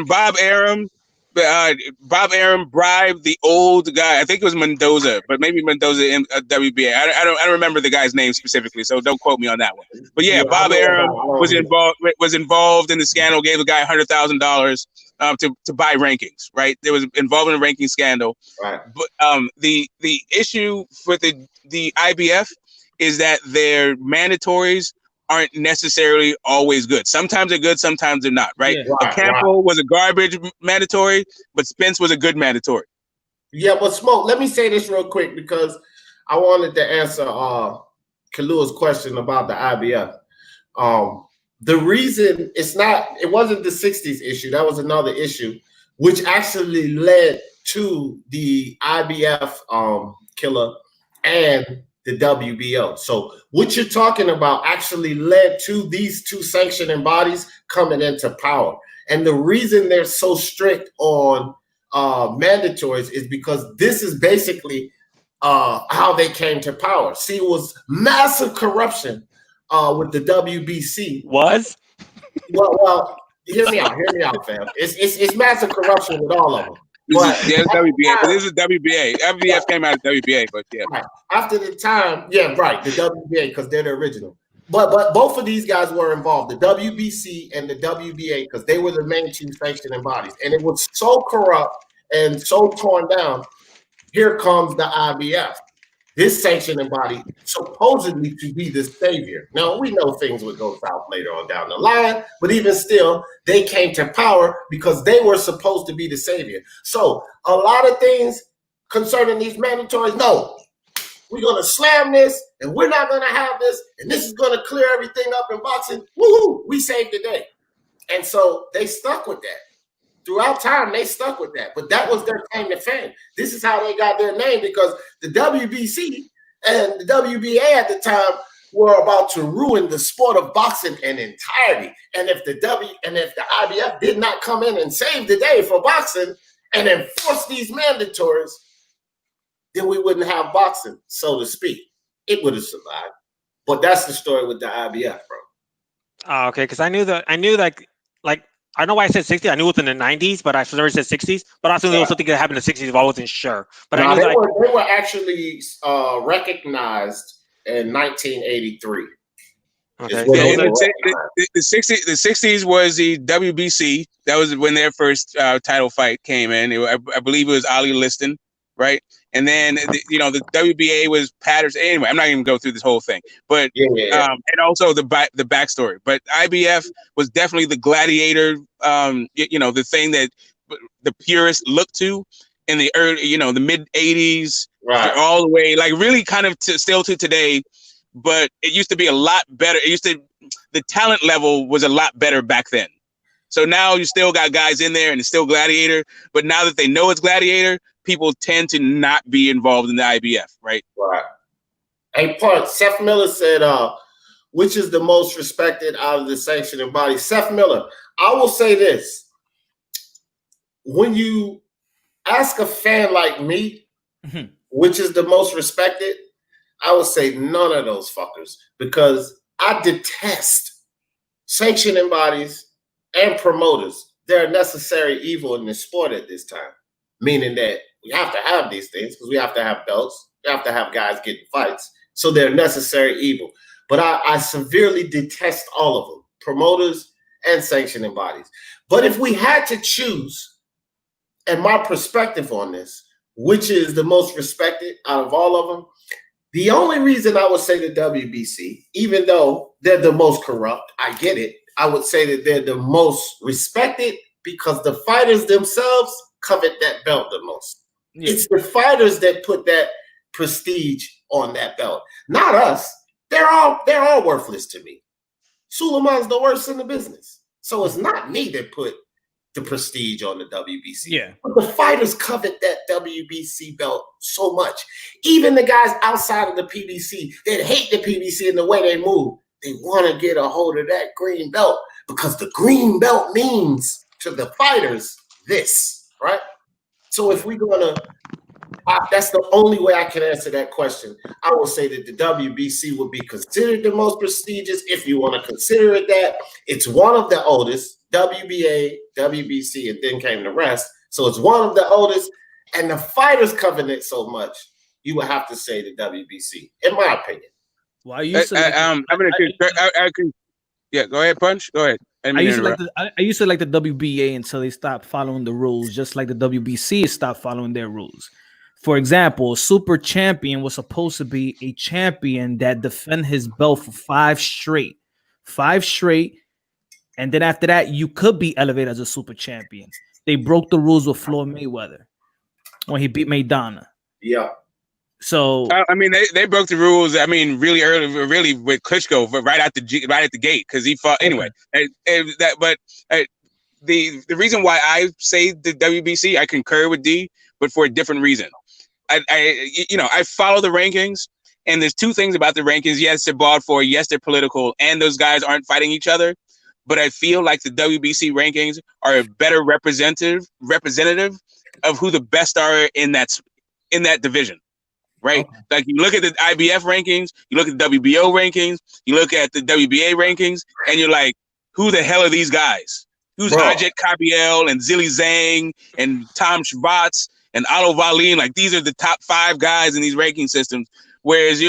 Speaker 11: Bob Arum bribed the old guy. I think it was Mendoza, but maybe Mendoza in WBA. I don't remember the guy's name specifically, so don't quote me on that one. But Bob Arum was involved in the scandal. Gave the guy $100,000 to buy rankings. Right, there was involved in a ranking scandal. Right. But the issue for the IBF is that their mandatories aren't necessarily always good. Sometimes they're good, sometimes they're not, right? Campo was a garbage mandatory, but Spence was a good mandatory.
Speaker 18: Yeah, but Smoke, let me say this real quick because I wanted to answer Kalua's question about the IBF. The reason it wasn't the 60s issue, that was another issue, which actually led to the IBF killer and the WBO. So what you're talking about actually led to these two sanctioning bodies coming into power. And the reason they're so strict on mandatories is because this is basically how they came to power. See, it was massive corruption with the WBC.
Speaker 8: Was?
Speaker 18: Well, hear me out, fam. It's massive corruption with all of them.
Speaker 11: WBA. This is WBA. WBF came out of WBA, but yeah.
Speaker 18: Right. After the time, the WBA, because they're the original. But both of these guys were involved, the WBC and the WBA, because they were the main two sanctioning bodies. And it was so corrupt and so torn down. Here comes the IBF, this sanctioning body, supposedly to be the savior. Now, we know things would go south later on down the line, but even still, they came to power because they were supposed to be the savior. So a lot of things concerning these mandatories, no, we're going to slam this, and we're not going to have this, and this is going to clear everything up in boxing. Woohoo! We saved the day. And so they stuck with that. Throughout time, they stuck with that. But that was their claim to fame. This is how they got their name, because the WBC and the WBA at the time were about to ruin the sport of boxing in entirety. And if the IBF did not come in and save the day for boxing and enforce these mandatories, then we wouldn't have boxing, so to speak. It would have survived. But that's the story with the IBF, bro.
Speaker 8: Oh, okay, because I knew that I know why I said 60s. I knew it was in the 90s, but I already said 60s. But I also something that happened in the 60s, but I wasn't sure. But I knew
Speaker 18: they were actually recognized in 1983.
Speaker 11: Okay. Yeah, the 60s was the WBC. That was when their first title fight came in. I believe it was Ali Liston, right? And then the WBA was Patterson. Anyway, I'm not even going to go through this whole thing, but and also the backstory. But IBF was definitely the gladiator. The thing that the purists looked to in the early, the mid '80s, right, all the way, like really kind of still to today. But it used to be a lot better. The talent level was a lot better back then. So now you still got guys in there and it's still gladiator. But now that they know it's gladiator, people tend to not be involved in the IBF, right?
Speaker 18: Right. Hey, Punt, Seth Miller said, which is the most respected out of the sanctioning body? Seth Miller, I will say this. When you ask a fan like me, which is the most respected, I would say none of those fuckers, because I detest sanctioning bodies and promoters. They're a necessary evil in this sport at this time, meaning that we have to have these things because we have to have belts. We have to have guys getting fights. So they're necessary evil. But I severely detest all of them, promoters and sanctioning bodies. But if we had to choose, and my perspective on this, which is the most respected out of all of them, the only reason I would say the WBC, even though they're the most corrupt, I get it, I would say that they're the most respected because the fighters themselves covet that belt the most. Yeah. It's the fighters that put that prestige on that belt, not us. They're all worthless to me. Suleiman's the worst in the business. So it's not me that put the prestige on the WBC.
Speaker 1: Yeah.
Speaker 18: But the fighters covet that WBC belt so much. Even the guys outside of the PBC that hate the PBC and the way they move, they want to get a hold of that green belt because the green belt means to the fighters this, right? So if we're going to, that's the only way I can answer that question. I will say that the WBC would be considered the most prestigious if you want to consider it that. It's one of the oldest, WBA, WBC, and then came the rest. So it's one of the oldest, and the fighters covet it so much, you would have to say the WBC, in my opinion.
Speaker 1: Well, I used to
Speaker 11: yeah, go ahead, Punch. Go ahead.
Speaker 1: I used to like the WBA until they stopped following the rules, just like the WBC stopped following their rules. For example, a super champion was supposed to be a champion that defend his belt for 5 straight. And then after that, you could be elevated as a super champion. They broke the rules with Floyd Mayweather when he beat Maidana.
Speaker 18: Yeah.
Speaker 11: So I mean, they broke the rules. I mean, really early, really with Klitschko, but right at the gate because he fought anyway. The reason why I say the WBC, I concur with D, but for a different reason. I follow the rankings, and there's 2 things about the rankings. Yes, they're bought for. Yes, they're political, and those guys aren't fighting each other. But I feel like the WBC rankings are a better representative of who the best are in that division. Right? Okay. Like you look at the IBF rankings, you look at the WBO rankings, you look at the WBA rankings, and you're like, who the hell are these guys? Who's Ajit Kabiel and Zili Zhang and Tom Schwartz and Otto Wallin? Like these are the top 5 guys in these ranking systems. Whereas,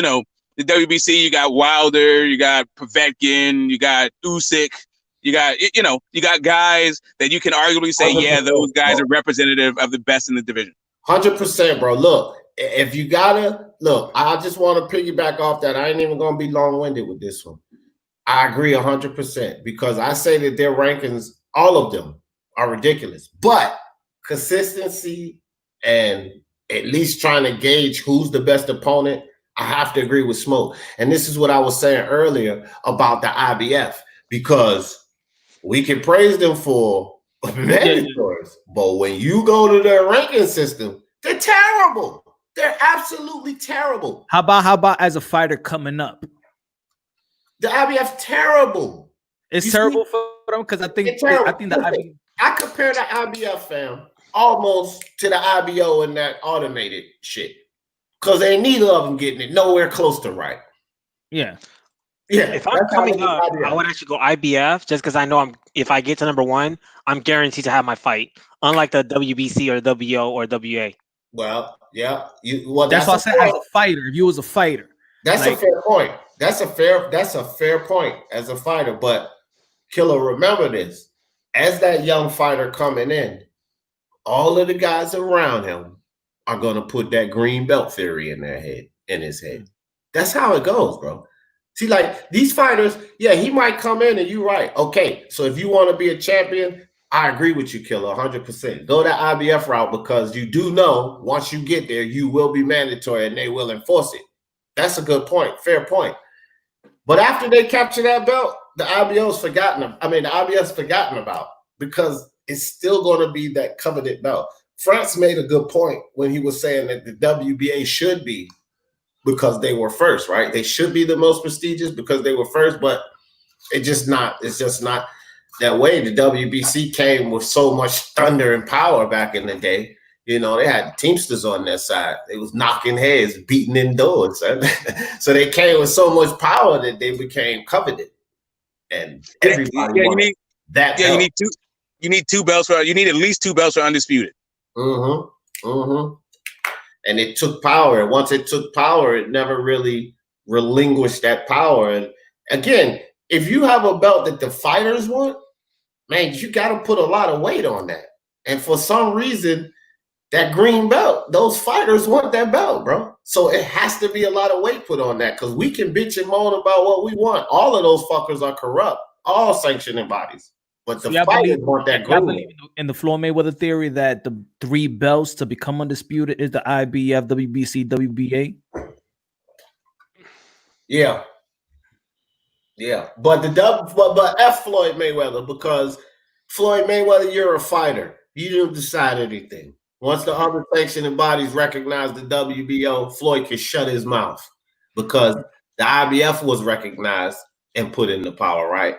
Speaker 11: the WBC, you got Wilder, you got Povetkin, you got Usyk, you got guys that you can arguably say, yeah, those guys are representative of the best in the division.
Speaker 18: 100%, bro. Look, if you gotta look, I just want to piggyback off that. I ain't even gonna be long-winded with this one. I agree 100% because I say that their rankings, all of them, are ridiculous. But consistency and at least trying to gauge who's the best opponent, I have to agree with Smoke. And this is what I was saying earlier about the IBF, because we can praise them for mandatories, but when you go to their ranking system, they're terrible. They're absolutely terrible.
Speaker 1: How about as a fighter coming up?
Speaker 18: The IBF terrible.
Speaker 1: It's terrible for them because I think the IBF.
Speaker 18: I compare the IBF, fam, almost to the IBO and that automated shit, because ain't neither of them getting it nowhere close to right.
Speaker 1: Yeah.
Speaker 18: Yeah.
Speaker 3: If I'm coming up, I would actually go IBF just because I know if I get to number 1, I'm guaranteed to have my fight. Unlike the WBC or WO or WA.
Speaker 18: Well, yeah.
Speaker 1: That's why I said as a fighter. If you was a fighter.
Speaker 18: That's a fair point. That's a fair point as a fighter. But Killer, remember this. As that young fighter coming in, all of the guys around him are gonna put that green belt theory in his head. That's how it goes, bro. See, like these fighters, yeah, he might come in and you're right. Okay, so if you want to be a champion, I agree with you, Killer, 100%. Go that IBF route because you do know once you get there, you will be mandatory and they will enforce it. That's a good point, fair point. But after they capture that belt, the IBF's forgotten about because it's still going to be that coveted belt. France made a good point when he was saying that the WBA should be because they were first, right? They should be the most prestigious because they were first, but it's just not that way. The WBC came with so much thunder and power back in the day. You know, they had Teamsters on their side. They was knocking heads, beating in doors. So they came with so much power that they became coveted. And everybody wanted that belt.
Speaker 11: You need 2 belts for. You need at least 2 belts for undisputed.
Speaker 18: And it took power. And once it took power, it never really relinquished that power. And again, if you have a belt that the fighters want, man, you got to put a lot of weight on that. And for some reason, that green belt, those fighters want that belt, bro. So it has to be a lot of weight put on that because we can bitch and moan about what we want. All of those fuckers are corrupt, all sanctioning bodies. But the fighters want that green belt.
Speaker 1: In the Floyd Mayweather theory that the 3 belts to become undisputed is the IBF, WBC, WBA?
Speaker 18: Yeah. Yeah. But but F Floyd Mayweather, because Floyd Mayweather, you're a fighter. You didn't decide anything. Once the other sanctioning bodies recognize the WBO, Floyd can shut his mouth because the IBF was recognized and put into power, right?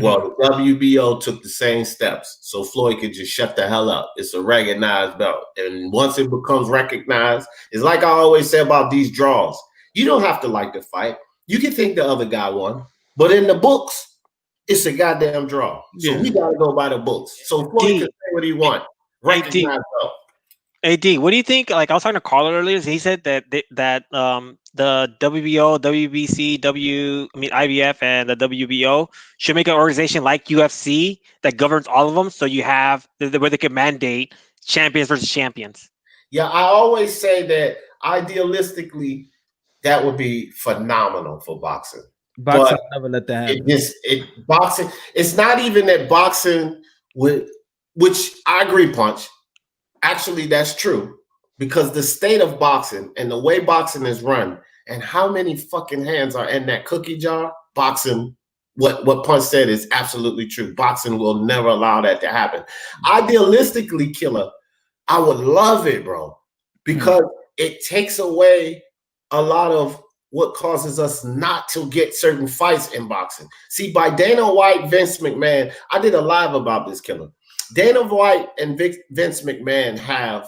Speaker 18: Well, the WBO took the same steps, so Floyd could just shut the hell up. It's a recognized belt. And once it becomes recognized, it's like I always say about these draws. You don't have to like the fight. You can think the other guy won, but in the books, it's a goddamn draw. So we got to go by the books. So Floyd can say what he wants. Recognized belt.
Speaker 3: AD, what do you think? Like I was talking to Carl earlier. He said that the WBO, WBC, IBF, and the WBO should make an organization like UFC that governs all of them. So you have where they can mandate champions versus champions.
Speaker 18: Yeah, I always say that idealistically, that would be phenomenal for boxing.
Speaker 1: Boxing never let that happen.
Speaker 18: Boxing. It's not even that boxing would, which I agree, Punch. Actually, that's true because the state of boxing and the way boxing is run and how many fucking hands are in that cookie jar, boxing, what Punch said is absolutely true. Boxing will never allow that to happen. Idealistically, Killer, I would love it, bro, because it takes away a lot of what causes us not to get certain fights in boxing. See, by Dana White, Vince McMahon, I did a live about this, Killer. Dana White and Vince McMahon have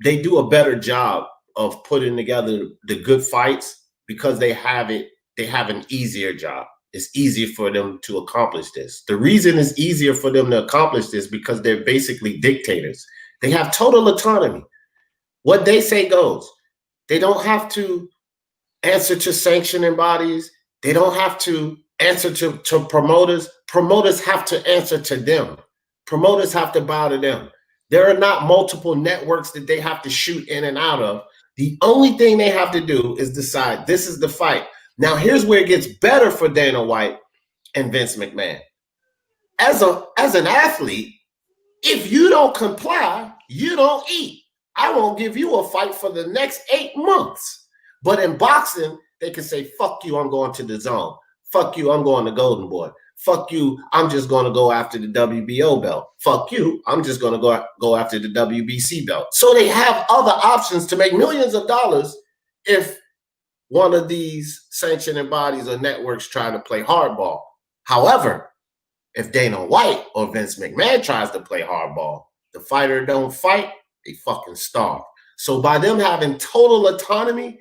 Speaker 18: they do a better job of putting together the good fights because they have an easier job. It's easier for them to accomplish this. The reason it's easier for them to accomplish this because they're basically dictators. They have total autonomy. What they say goes. They don't have to answer to sanctioning bodies. They don't have to answer to promoters. Promoters have to answer to them. Promoters have to bow to them. There are not multiple networks that they have to shoot in and out of. The only thing they have to do is decide this is the fight. Now, here's where it gets better for Dana White and Vince McMahon. As an athlete, if you don't comply, you don't eat. I won't give you a fight for the next 8 months. But in boxing, they can say, fuck you, I'm going to the zone. Fuck you, I'm going to Golden Boy. Fuck you, I'm just going to go after the WBO belt. Fuck you, I'm just going to go after the WBC belt. So they have other options to make millions of dollars if one of these sanctioning bodies or networks try to play hardball. However, if Dana White or Vince McMahon tries to play hardball, the fighter don't fight, they fucking starve. So by them having total autonomy,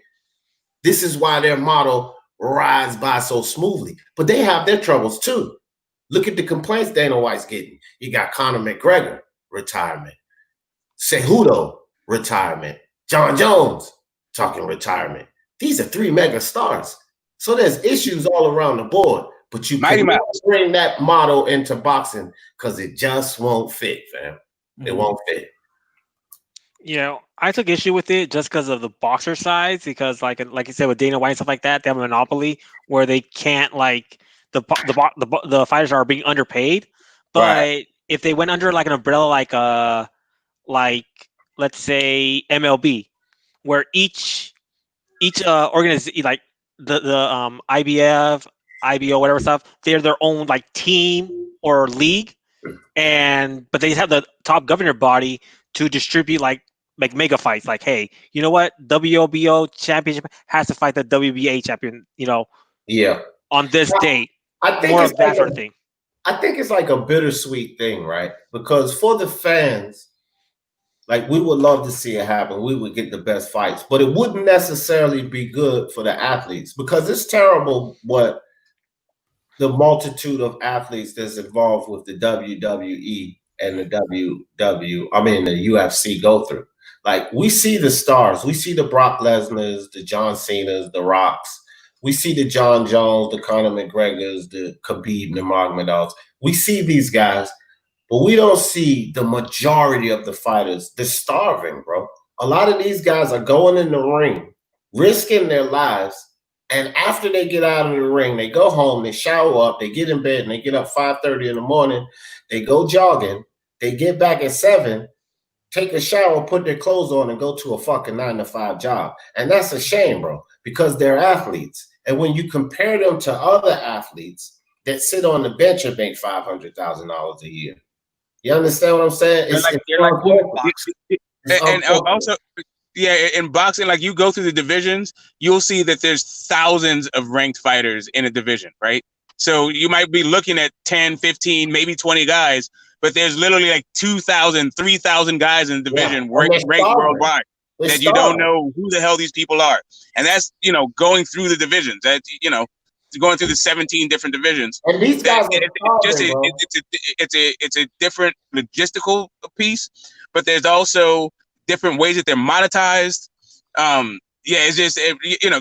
Speaker 18: this is why their model rides by so smoothly. But they have their troubles too. Look at the complaints Dana White's getting. You got Conor McGregor, retirement. Cejudo, retirement. John Jones, talking retirement. These are 3 mega stars. So there's issues all around the board. But you can bring that model into boxing because it just won't fit, fam. It won't fit.
Speaker 3: You know, I took issue with it just because of the boxer size, because like you said with Dana White and stuff like that, they have a monopoly where they can't the fighters are being underpaid. But if they went under like an umbrella like let's say MLB, where each organization like the IBF, IBO, whatever stuff, they're their own like team or league, but they have the top governor body to distribute like mega fights. Like, hey, you know what? WBO championship has to fight the WBA champion. You know, on this date.
Speaker 18: I think
Speaker 3: more
Speaker 18: it's
Speaker 3: of that
Speaker 18: like
Speaker 3: sort of thing.
Speaker 18: I think it's like a bittersweet thing, right? Because for the fans, like we would love to see it happen. We would get the best fights, but it wouldn't necessarily be good for the athletes because it's terrible what the multitude of athletes that's involved with the WWE and the the UFC go through. Like we see the stars, we see the Brock Lesnar's, the John Cena's, the Rocks. We see the John Jones, the Conor McGregor's, the Khabib, the Nurmagomedovs. We see these guys, but we don't see the majority of the fighters. They're starving, bro. A lot of these guys are going in the ring, risking their lives, and after they get out of the ring, they go home, they shower up, they get in bed, and they get up 5:30 in the morning. They go jogging. They get back at 7, take a shower, put their clothes on, and go to a fucking 9-to-5 job. And that's a shame, bro, because they're athletes. And when you compare them to other athletes that sit on the bench and make $500,000 a year, you understand what I'm saying?
Speaker 11: And also, in boxing, like you go through the divisions, you'll see that there's thousands of ranked fighters in a division, right? So you might be looking at 10, 15, maybe 20 guys, but there's literally like 2,000, 3,000 guys in the division ranked worldwide that you don't know who the hell these people are. And that's, going through the divisions. That, going through the 17 different divisions.
Speaker 18: And these guys
Speaker 11: it's a different logistical piece, but there's also different ways that they're monetized. It's just,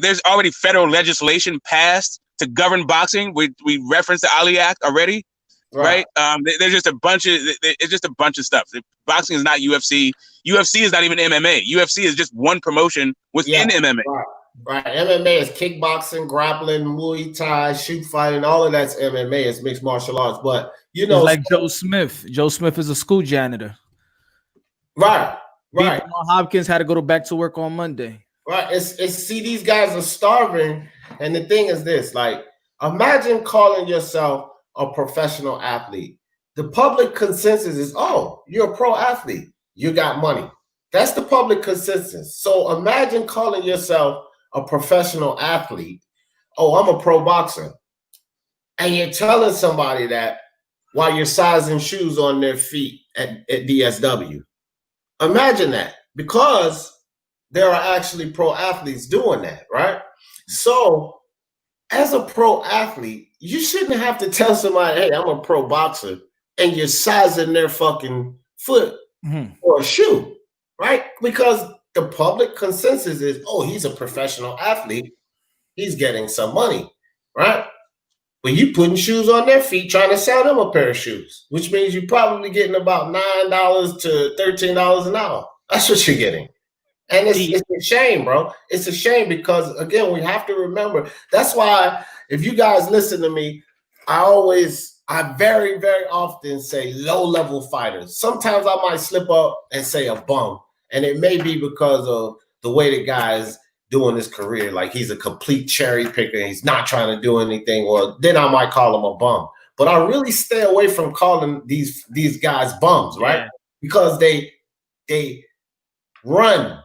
Speaker 11: there's already federal legislation passed to govern boxing. We referenced the Ali Act already, right? There's just it's just a bunch of stuff. Boxing is not UFC. UFC is not even MMA. UFC is just one promotion within MMA.
Speaker 18: Right. MMA is kickboxing, grappling, Muay Thai, shoot fighting. All of that's MMA. It's mixed martial arts. But,
Speaker 1: it's like Joe Smith. Joe Smith is a school janitor.
Speaker 18: Right.
Speaker 1: Hopkins had to go back to work on Monday.
Speaker 18: Right. See, these guys are starving. And the thing is this, like, imagine calling yourself a professional athlete. The public consensus is, oh, you're a pro athlete. You got money. That's the public consensus. So imagine calling yourself a professional athlete. Oh, I'm a pro boxer. And you're telling somebody that while you're sizing shoes on their feet at DSW. Imagine that, because there are actually pro athletes doing that, right? So as a pro athlete, you shouldn't have to tell somebody, hey, I'm a pro boxer, and you're sizing their fucking foot or a shoe, right? Because the public consensus is, oh, he's a professional athlete. he's getting some money, right? But you putting shoes on their feet trying to sell them a pair of shoes, which means you're probably getting about $9 to $13 an hour. That's what you're getting. And it's a shame, bro. It's a shame because, again, we have to remember. That's why if you guys listen to me, I very, very often say low-level fighters. Sometimes I might slip up and say a bum, and it may be because of the way the guy is doing his career. Like he's a complete cherry picker. He's not trying to do anything. Well, then I might call him a bum. But I really stay away from calling these guys bums, right? Yeah. Because they run.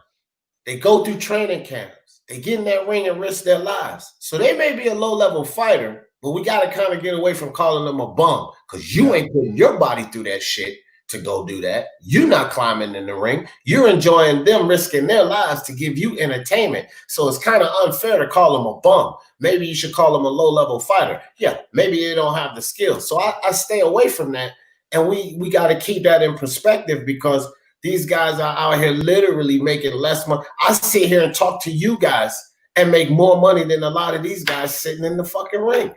Speaker 18: They go through training camps. They get in that ring and risk their lives. So they may be a low-level fighter, but we got to kind of get away from calling them a bum because you ain't putting your body through that shit to go do that. You're not climbing in the ring. You're enjoying them risking their lives to give you entertainment. So it's kind of unfair to call them a bum. Maybe you should call them a low-level fighter. Yeah, maybe they don't have the skills. So I stay away from that. And we got to keep that in perspective because these guys are out here literally making less money. I sit here and talk to you guys and make more money than a lot of these guys sitting in the fucking ring.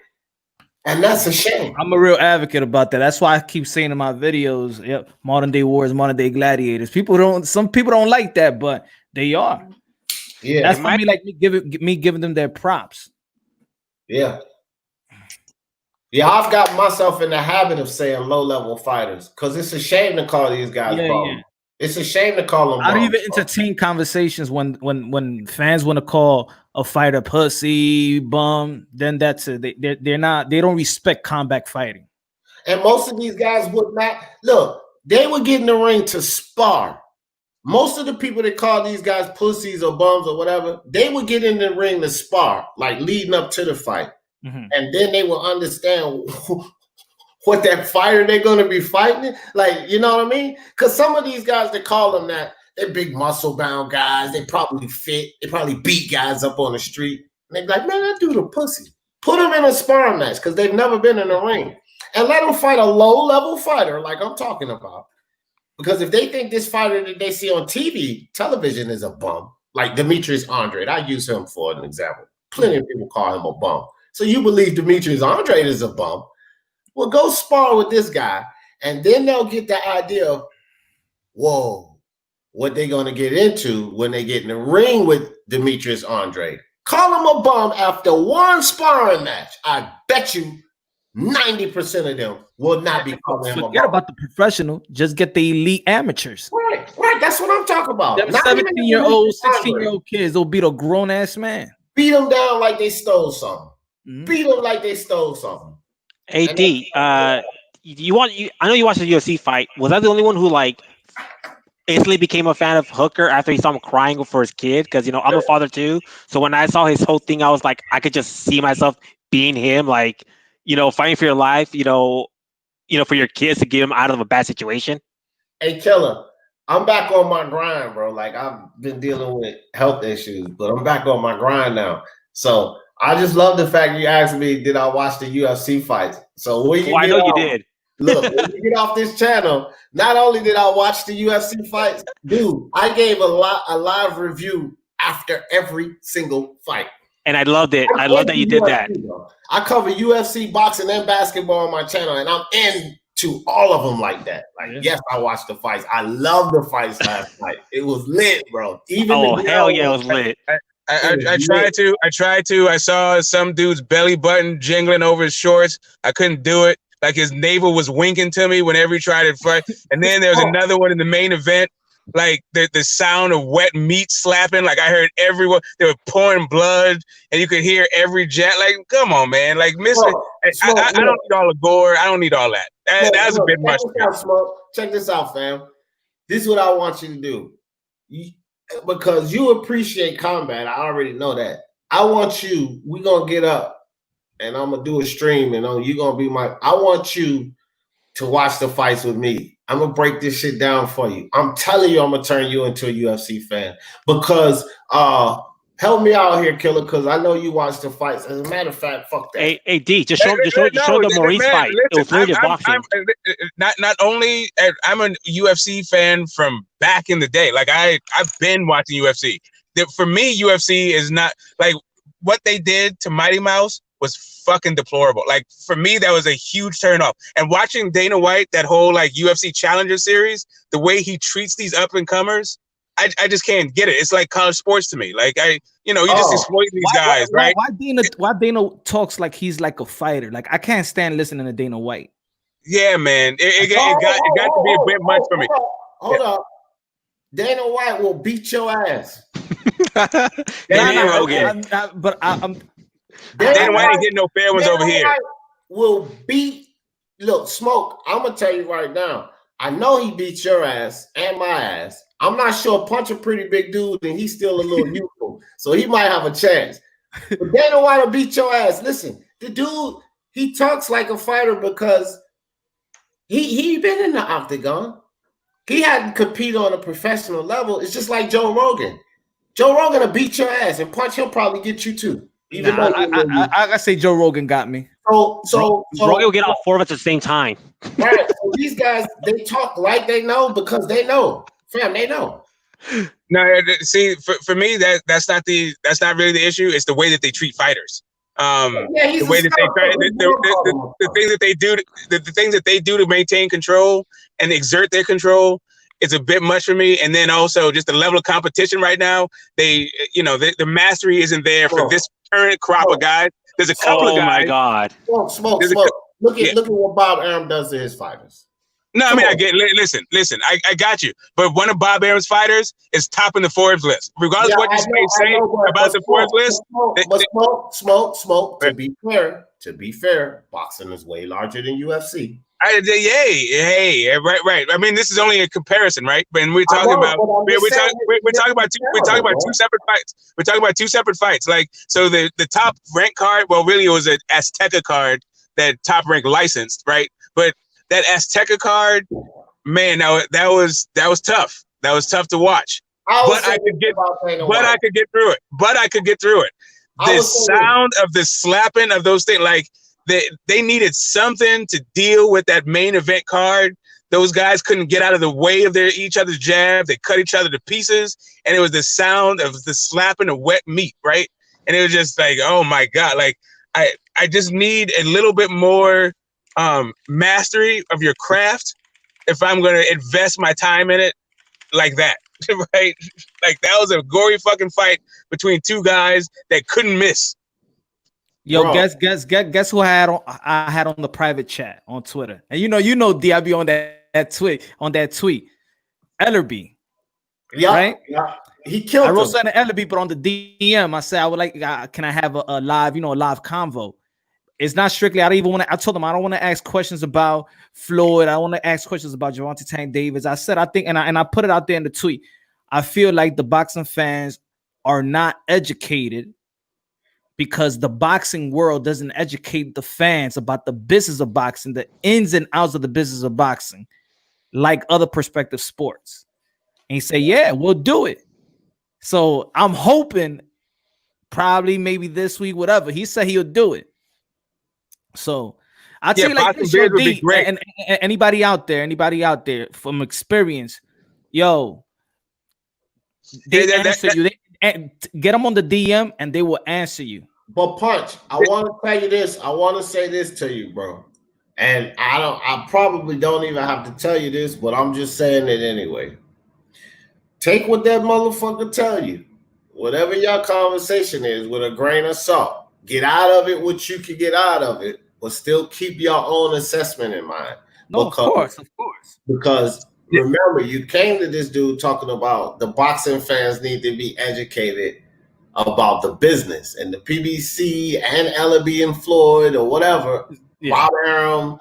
Speaker 18: And that's a shame.
Speaker 1: I'm a real advocate about that. That's why I keep saying in my videos, yep, modern day warriors, modern day gladiators. Some people don't like that, but they are. Yeah. That's for me, like me giving them their props.
Speaker 18: Yeah. Yeah, I've got myself in the habit of saying low-level fighters because it's a shame to call these guys bums. Yeah. It's a shame to call them.
Speaker 1: I don't even entertain conversations when fans want to call a fighter pussy, bum. Then that's it. They don't respect combat fighting.
Speaker 18: And most of these guys would not look. They would get in the ring to spar. Most of the people that call these guys pussies or bums or whatever, they would get in the ring to spar, like leading up to the fight, and then they will understand what that fighter they're going to be fighting. Like, you know what I mean? Because some of these guys, they call them that, they're big muscle-bound guys. They probably fit. They probably beat guys up on the street. And they're like, man, that dude a pussy. Put them in a sparring match because they've never been in a ring. And let them fight a low-level fighter like I'm talking about. Because if they think this fighter that they see on television is a bum, like Demetrius Andrade, I use him for an example. Plenty of people call him a bum. So you believe Demetrius Andrade is a bum. Well, go spar with this guy, and then they'll get the idea of, whoa, what they're going to get into when they get in the ring with Demetrius Andrade. Call him a bum after one sparring match. I bet you 90% of them will not be calling him a bum.
Speaker 1: Forget about the professional. Just get the elite amateurs.
Speaker 18: Right. That's what I'm talking about.
Speaker 1: Them 17-year-old, 16-year-old kids will beat a grown-ass man.
Speaker 18: Beat them down like they stole something. Beat them like they stole something.
Speaker 8: AD, I know you watched the UFC fight. Was I the only one who instantly became a fan of Hooker after he saw him crying for his kid? Because I'm a father too. So when I saw his whole thing, I was like, I could just see myself being him, fighting for your life, for your kids to get him out of a bad situation.
Speaker 18: Hey, Killer, I'm back on my grind, bro. Like I've been dealing with health issues, but I'm back on my grind now. So I just love the fact you asked me, did I watch the UFC fights? So
Speaker 8: I know you did.
Speaker 18: Look, when you get off this channel, not only did I watch the UFC fights, dude, I gave a live review after every single fight.
Speaker 8: And I loved it. I love that you did that.
Speaker 18: I cover UFC, boxing, and basketball on my channel, and I'm into all of them like that. Yes, I watched the fights. I love the fights last night. It was lit, bro.
Speaker 8: Hell yeah, it was lit.
Speaker 11: I tried to. I saw some dude's belly button jingling over his shorts. I couldn't do it. Like his navel was winking to me whenever he tried to fight. And then there was another one in the main event. Like the sound of wet meat slapping. Like I heard everyone. They were pouring blood, and you could hear every jet. Like, come on, man. Like, I don't need all the gore. I don't need all that. That's a bit much.
Speaker 18: Check this out, fam. This is what I want you to do. Because you appreciate combat, I already know that. I want you, we're going to get up and I'm going to do a stream and you're going to be I want you to watch the fights with me. I'm going to break this shit down for you. I'm telling you, I'm going to turn you into a UFC fan because help me out here, Killer, because I know you watch the fights. As a matter of fact, fuck that.
Speaker 8: Hey, D, just show the Maurice fight. It was really boxing.
Speaker 11: Not only I'm a UFC fan from back in the day. Like I've been watching UFC. For me, UFC is not like what they did to Mighty Mouse was fucking deplorable. Like for me, that was a huge turn off. And watching Dana White, that whole like UFC Challenger series, the way he treats these up and comers, I just can't get it. It's like college sports to me. Like you just exploiting these guys, right?
Speaker 1: Why Dana talks like he's like a fighter? Like I can't stand listening to Dana White.
Speaker 11: Yeah, man, it got to be a bit much for me.
Speaker 18: Hold up. Dana White will beat your ass.
Speaker 11: Dana White ain't getting no fair ones over here.
Speaker 18: Will beat. Look, Smoke. I'm gonna tell you right now. I know he beats your ass and my ass. I'm not sure. Punch a pretty big dude, and he's still a little youthful, so he might have a chance. But Dana White will beat your ass. Listen, the dude, he talks like a fighter because he been in the octagon. He hadn't compete on a professional level. It's just like Joe Rogan. Joe Rogan will beat your ass, and Punch he'll probably get you too. Even though
Speaker 1: I say Joe Rogan got me.
Speaker 18: So
Speaker 8: Rogan will get all four of us at the same time.
Speaker 18: Right. So these guys, they talk like they know because they know. Fam, they know.
Speaker 11: No, see, for me, that's not really the issue. It's the way that they treat fighters. The way that they try, the things that they do, the things that they do to maintain control and exert their control, it's a bit much for me. And then also just the level of competition right now, the mastery isn't there for this current crop of guys. There's a couple of guys.
Speaker 8: Oh my God!
Speaker 18: Smoke. Look at what Bob Arum does to his fighters.
Speaker 11: No, I mean, I get. Listen. I got you. But one of Bob Arum's fighters is topping the Forbes list, regardless of what you may say about the Forbes list.
Speaker 18: Smoke. To be fair, boxing is way larger than UFC.
Speaker 11: Hey, right. I mean, this is only a comparison, right? And we're talking about two separate fights. We're talking about two separate fights. Like, so the top ranked card, well, really it was an Azteca card that Top Rank licensed, right? But that Azteca card, man, that was tough. That was tough to watch. But I could get through it. The sound of the slapping of those things, like they needed something to deal with that main event card. Those guys couldn't get out of the way of each other's jab. They cut each other to pieces, and it was the sound of the slapping of wet meat, right? And it was just like, oh my God, like I just need a little bit more mastery of your craft if I'm going to invest my time in it like that, right? Like that was a gory fucking fight between two guys that couldn't miss.
Speaker 1: Yo, bro. guess who I had on the private chat on Twitter, and you know, DIB on that tweet, Ellerby, right?
Speaker 18: Yeah. He killed.
Speaker 1: I wrote something to Ellerby, but on the DM, I said I would like, can I have a live, live convo? It's not strictly. I told him I don't want to ask questions about Floyd. I want to ask questions about Gervonta Tank Davis. I said I think, and I put it out there in the tweet. I feel like the boxing fans are not educated because the boxing world doesn't educate the fans about the business of boxing, the ins and outs of the business of boxing, like other prospective sports. And he said, "Yeah, we'll do it." So I'm hoping, probably maybe this week, whatever. He said he'll do it. So I'll tell you like this, yo, D, and anybody out there from experience, yo, they answer you. They get them on the DM and they will answer you.
Speaker 18: But Punch, I want to tell you this. I want to say this to you, bro. And I probably don't even have to tell you this, but I'm just saying it anyway. Take what that motherfucker tell you. Whatever your conversation is, with a grain of salt. Get out of it what you can get out of it, but still keep your own assessment in mind.
Speaker 1: No, of course.
Speaker 18: Because remember, you came to this dude talking about the boxing fans need to be educated about the business, and the PBC and Ellaby and Floyd or whatever, Bob Arum,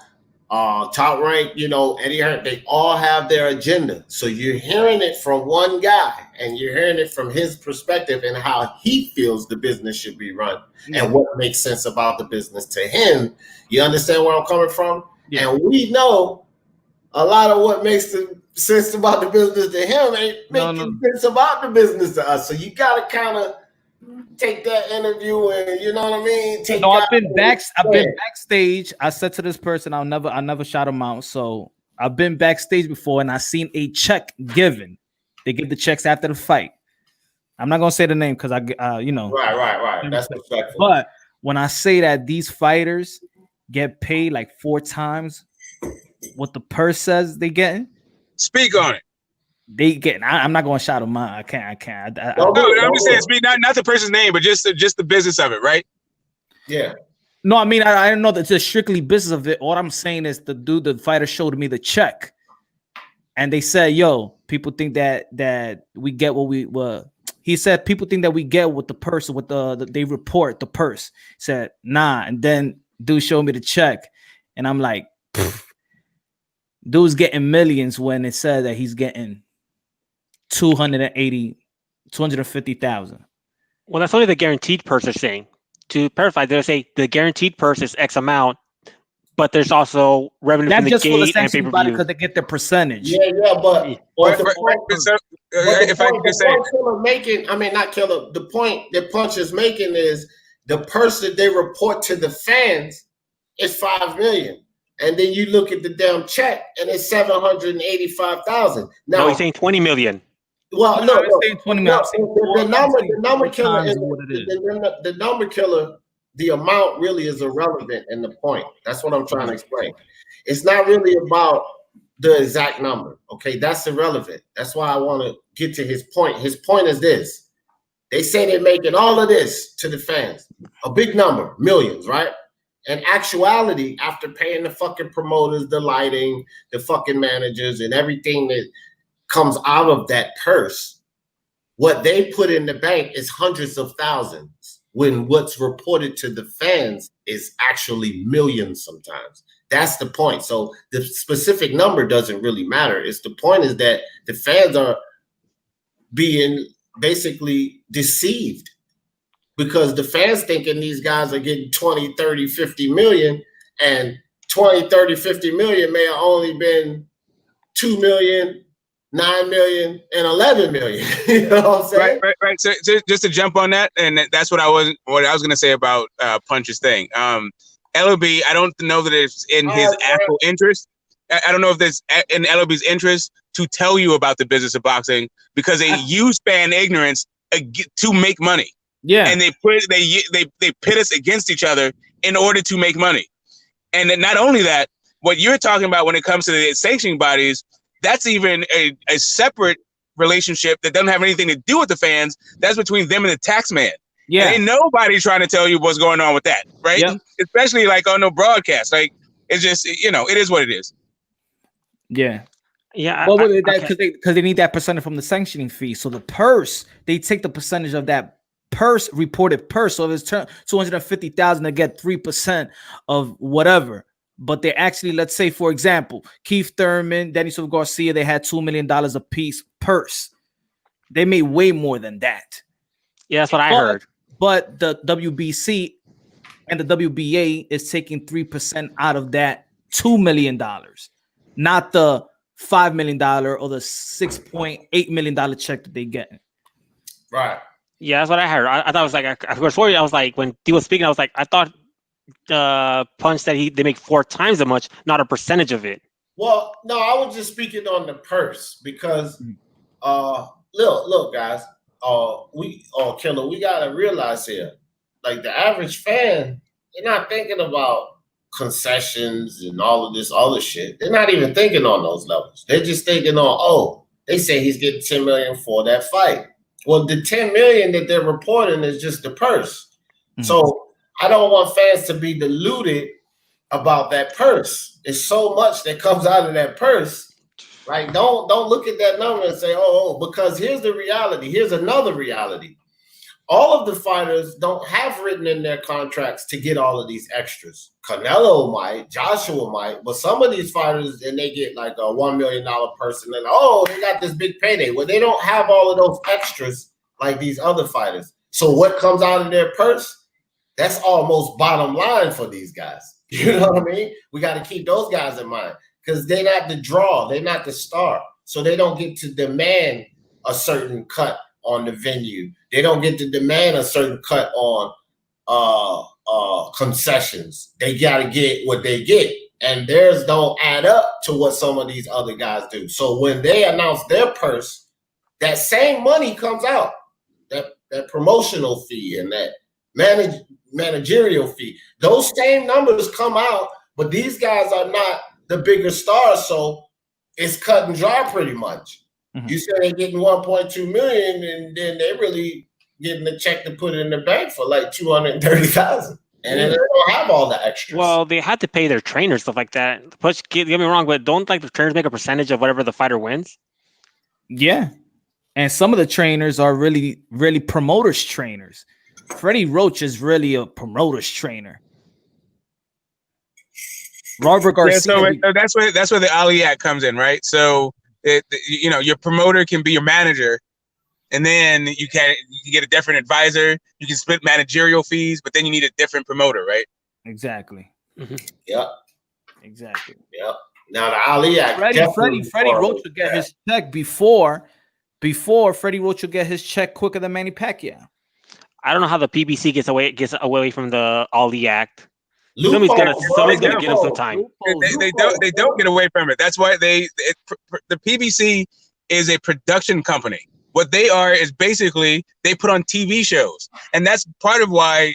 Speaker 18: Top Rank, Eddie Hearn, they all have their agenda. So you're hearing it from one guy, and you're hearing it from his perspective and how he feels the business should be run and what makes sense about the business to him. You understand where I'm coming from? Yeah. And we know a lot of what makes sense about the business to him ain't making sense about the business to us. So you got to kind of take that interview and you know what I mean.
Speaker 1: I've been backstage. I said to this person, I never shout him out. So I've been backstage before and I seen a check given. They give the checks after the fight. I'm not gonna say the name because you know.
Speaker 18: Right. That's respectful.
Speaker 1: But when I say that these fighters get paid like 4 times what the purse says they getting,
Speaker 11: speak on it.
Speaker 1: They get. I'm not going to shout them out. I can't.
Speaker 11: No, I'm just saying, speak not the person's name, but just the business of it, right?
Speaker 18: Yeah.
Speaker 1: No, I mean I don't know that it's just strictly business of it. All I'm saying is the fighter showed me the check, and they said, "Yo, people think that we get what we were." He said people think that we get with the purse, with they report the purse. He said, "Nah," and then dude showed me the check, and I'm like, dude's getting millions when it said that he's getting 250,000.
Speaker 8: Well, that's only the guaranteed purse they're saying. To verify, they'll say the guaranteed purse is X amount, but there's also revenue from the gate and pay-per-view
Speaker 1: because they get their percentage.
Speaker 18: Yeah, but
Speaker 11: if I could say,
Speaker 18: the point that Punch is making is the purse that they report to the fans is $5 million, and then you look at the damn check and it's 785,000.
Speaker 8: No, he's saying 20 million.
Speaker 18: Well,
Speaker 1: no, the
Speaker 18: number killer is what it is. The number killer, the amount really is irrelevant in the point. That's what I'm trying to explain. It's not really about the exact number. Okay, that's irrelevant. That's why I want to get to his point. His point is this: they say they're making all of this to the fans, a big number, millions, right? In actuality, after paying the fucking promoters, the lighting, the fucking managers, and everything that comes out of that purse, what they put in the bank is hundreds of thousands, when what's reported to the fans is actually millions sometimes. That's the point. So the specific number doesn't really matter. It's the point is that the fans are being basically deceived because the fans thinking these guys are getting 20, 30, 50 million, and 20, 30, 50 million may have only been 2 million, 9 million, and 11 million. You know what I'm saying?
Speaker 11: Right. So just to jump on that, and that's what I was going to say about Punch's thing. LOB, I don't know that it's in his actual interest. I don't know if it's in LOB's interest to tell you about the business of boxing because they use fan ignorance to make money.
Speaker 1: Yeah,
Speaker 11: and they pit us against each other in order to make money. And then not only that, what you're talking about when it comes to the sanctioning bodies, that's even a separate relationship that doesn't have anything to do with the fans. That's between them and the tax man.
Speaker 1: Yeah.
Speaker 11: And ain't nobody trying to tell you what's going on with that, right?
Speaker 1: Yep.
Speaker 11: Especially like on no broadcast. Like, it's just, it is what it is.
Speaker 1: Yeah.
Speaker 8: Yeah.
Speaker 1: Well, because they need that percentage from the sanctioning fee. So the purse, they take the percentage of that reported purse. So if it's 250,000, they get 3% of whatever. But they actually, let's say, for example, Keith Thurman, Danny Silva Garcia, they had $2 million a piece purse. They made way more than that.
Speaker 8: Yeah, that's what I heard.
Speaker 1: But the WBC and the WBA is taking 3% out of that $2 million, not the $5 million or the $6.8 million check that they get.
Speaker 18: Right.
Speaker 8: Yeah, that's what I heard. I thought it was like, I was like, when he was speaking, I was like, I thought Punch said they make 4 times as much, not a percentage of it.
Speaker 18: Well, no, I was just speaking on the purse because look, guys, Killer, we gotta realize here, like the average fan, they're not thinking about concessions and all of this other shit. They're not even thinking on those levels. They're just thinking on, they say he's getting 10 million for that fight. Well, the 10 million that they're reporting is just the purse. Mm-hmm. So I don't want fans to be deluded about that purse. It's so much that comes out of that purse. Right? Don't look at that number and say, because here's the reality. Here's another reality. All of the fighters don't have written in their contracts to get all of these extras. Canelo might, Joshua might, but some of these fighters, and they get like a $1 million person, and they got this big payday. Well, they don't have all of those extras like these other fighters. So what comes out of their purse, that's almost bottom line for these guys. You know what I mean? We got to keep those guys in mind because they're not the draw. They're not the star. So they don't get to demand a certain cut on the venue. They don't get to demand a certain cut on concessions. They got to get what they get. And theirs don't add up to what some of these other guys do. So when they announce their purse, that same money comes out. promotional fee and that managerial fee. Those same numbers come out, but these guys are not the bigger stars, so it's cut and dry pretty much. Mm-hmm. You said they're getting 1.2 million, and then they're really getting a check to put in the bank for like 230,000, and then they don't have all the extras.
Speaker 8: Well, they had to pay their trainers, stuff like that. Get me wrong, but don't like the trainers make a percentage of whatever the fighter wins?
Speaker 1: Yeah, and some of the trainers are really, really promoters trainers. Freddie Roach is really a promoter's trainer. Robert Garcia.
Speaker 11: Yeah, so that's where the Ali Act comes in, right? So your promoter can be your manager, and then you get a different advisor. You can split managerial fees, but then you need a different promoter, right?
Speaker 1: Exactly.
Speaker 18: Mm-hmm. Yep.
Speaker 1: Exactly.
Speaker 18: Yep. Now the Ali Act.
Speaker 1: Freddie Roach will get his check before Freddie Roach will get his check quicker than Manny Pacquiao.
Speaker 8: I don't know how the PBC gets away from the Ali Act. Somebody's gonna get him some time.
Speaker 11: They don't get away from it. That's why the PBC is a production company. What they are is basically they put on TV shows, and that's part of why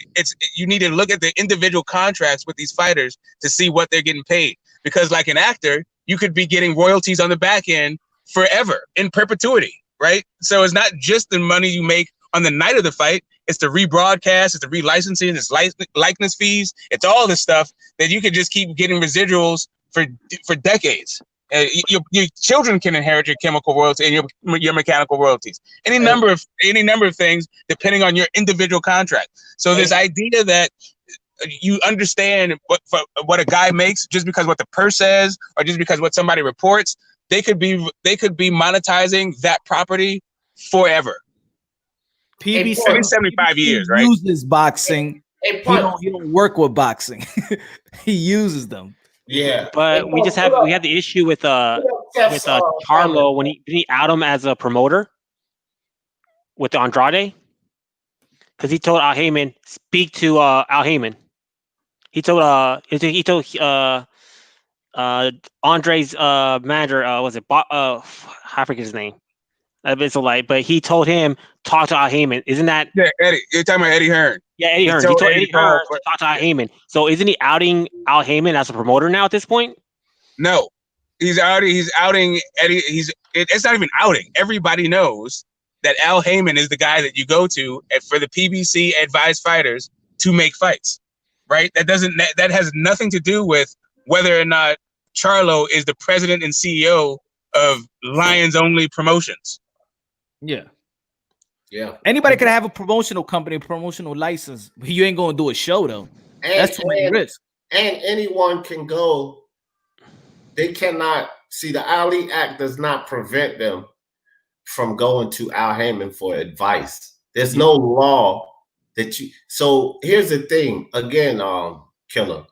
Speaker 11: you need to look at the individual contracts with these fighters to see what they're getting paid. Because like an actor, you could be getting royalties on the back end forever in perpetuity, right? So it's not just the money you make on the night of the fight. It's the rebroadcast, it's the relicensing, it's likeness fees. It's all this stuff that you could just keep getting residuals for decades. Your children can inherit your chemical royalties and your mechanical royalties. Any number of things depending on your individual contract. So this idea that you understand what a guy makes just because what the purse says or just because what somebody reports, they could be monetizing that property forever.
Speaker 1: PBC
Speaker 11: 75 years, right?
Speaker 1: Uses boxing. He don't work with boxing. He uses them.
Speaker 18: Yeah,
Speaker 8: but we had the issue with Charlo when he out him as a promoter with the Andrade because he told Al Heyman speak to Al Heyman. He told Andre's manager was it I forget his name. But he told him talk to Al Heyman. Isn't that?
Speaker 11: Yeah, Eddie. You're talking about Eddie Hearn.
Speaker 8: Yeah, Eddie Hearn. He told Eddie Hearn to talk to Al Heyman. So isn't he outing Al Heyman as a promoter now at this point?
Speaker 11: No, he's outing Eddie. It's not even outing. Everybody knows that Al Heyman is the guy that you go to for the PBC advised fighters to make fights, right? That has nothing to do with whether or not Charlo is the president and CEO of Lions Only Promotions.
Speaker 18: Yeah.
Speaker 1: Anybody can have a promotional company, a promotional license, but you ain't gonna do a show though. That's too many risks.
Speaker 18: And anyone can go. They cannot see the Ali Act does not prevent them from going to Al Heyman for advice. There's no law that you. So here's the thing. Again, Killer,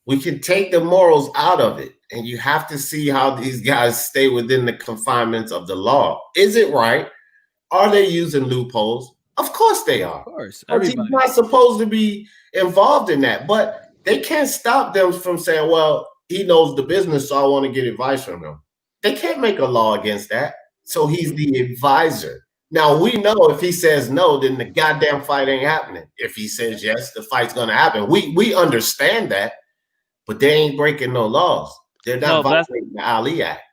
Speaker 18: we can take the morals out of it, and you have to see how these guys stay within the confinements of the law. Is it right? Are they using loopholes? Of course they are.
Speaker 1: Of course.
Speaker 18: He's not supposed to be involved in that, but they can't stop them from saying, well, he knows the business, so I want to get advice from him. They can't make a law against that. So he's the advisor. Now, we know if he says no, then the goddamn fight ain't happening. If he says yes, the fight's going to happen. We understand that, but they ain't breaking no laws. They're not violating the Ali Act.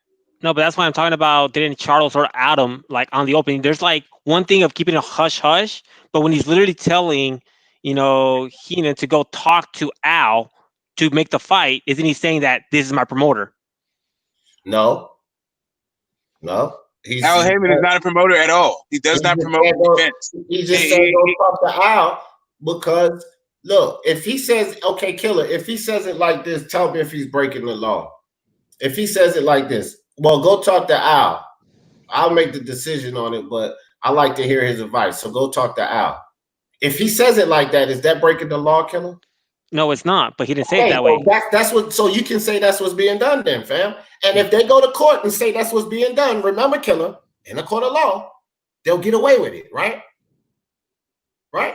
Speaker 8: No, but that's why I'm talking about didn't Charlo sort of out him like on the opening. There's like one thing of keeping a hush-hush, but when he's literally telling, Heenan to go talk to Al to make the fight, isn't he saying that this is my promoter?
Speaker 18: No.
Speaker 11: Al Heyman is not a promoter at all. He does not promote events.
Speaker 18: He just said go talk to Al because, look, if he says, okay, Killer, if he says it like this, tell me if he's breaking the law. If he says it like this, well, go talk to Al. I'll make the decision on it, but I like to hear his advice. So go talk to Al. If he says it like that, is that breaking the law, Killer?
Speaker 8: No, it's not. But he didn't say it that way.
Speaker 18: That's what. So you can say that's what's being done, then, fam. And if they go to court and say that's what's being done, remember, Killer, in a court of law, they'll get away with it, right? Right?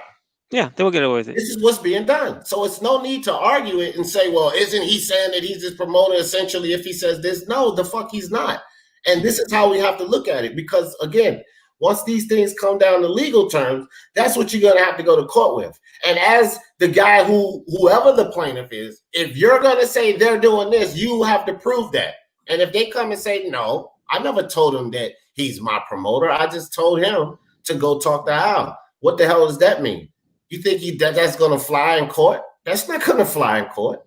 Speaker 8: Yeah, they will get away with it.
Speaker 18: This is what's being done. So it's no need to argue it and say, well, isn't he saying that he's this promoter essentially if he says this? No, the fuck he's not. And this is how we have to look at it. Because, again, once these things come down to legal terms, that's what you're gonna have to go to court with. And as the guy whoever the plaintiff is, if you're gonna say they're doing this, you have to prove that. And if they come and say, no, I never told him that he's my promoter. I just told him to go talk to Al. What the hell does that mean? You think that's gonna fly in court? That's not gonna fly in court.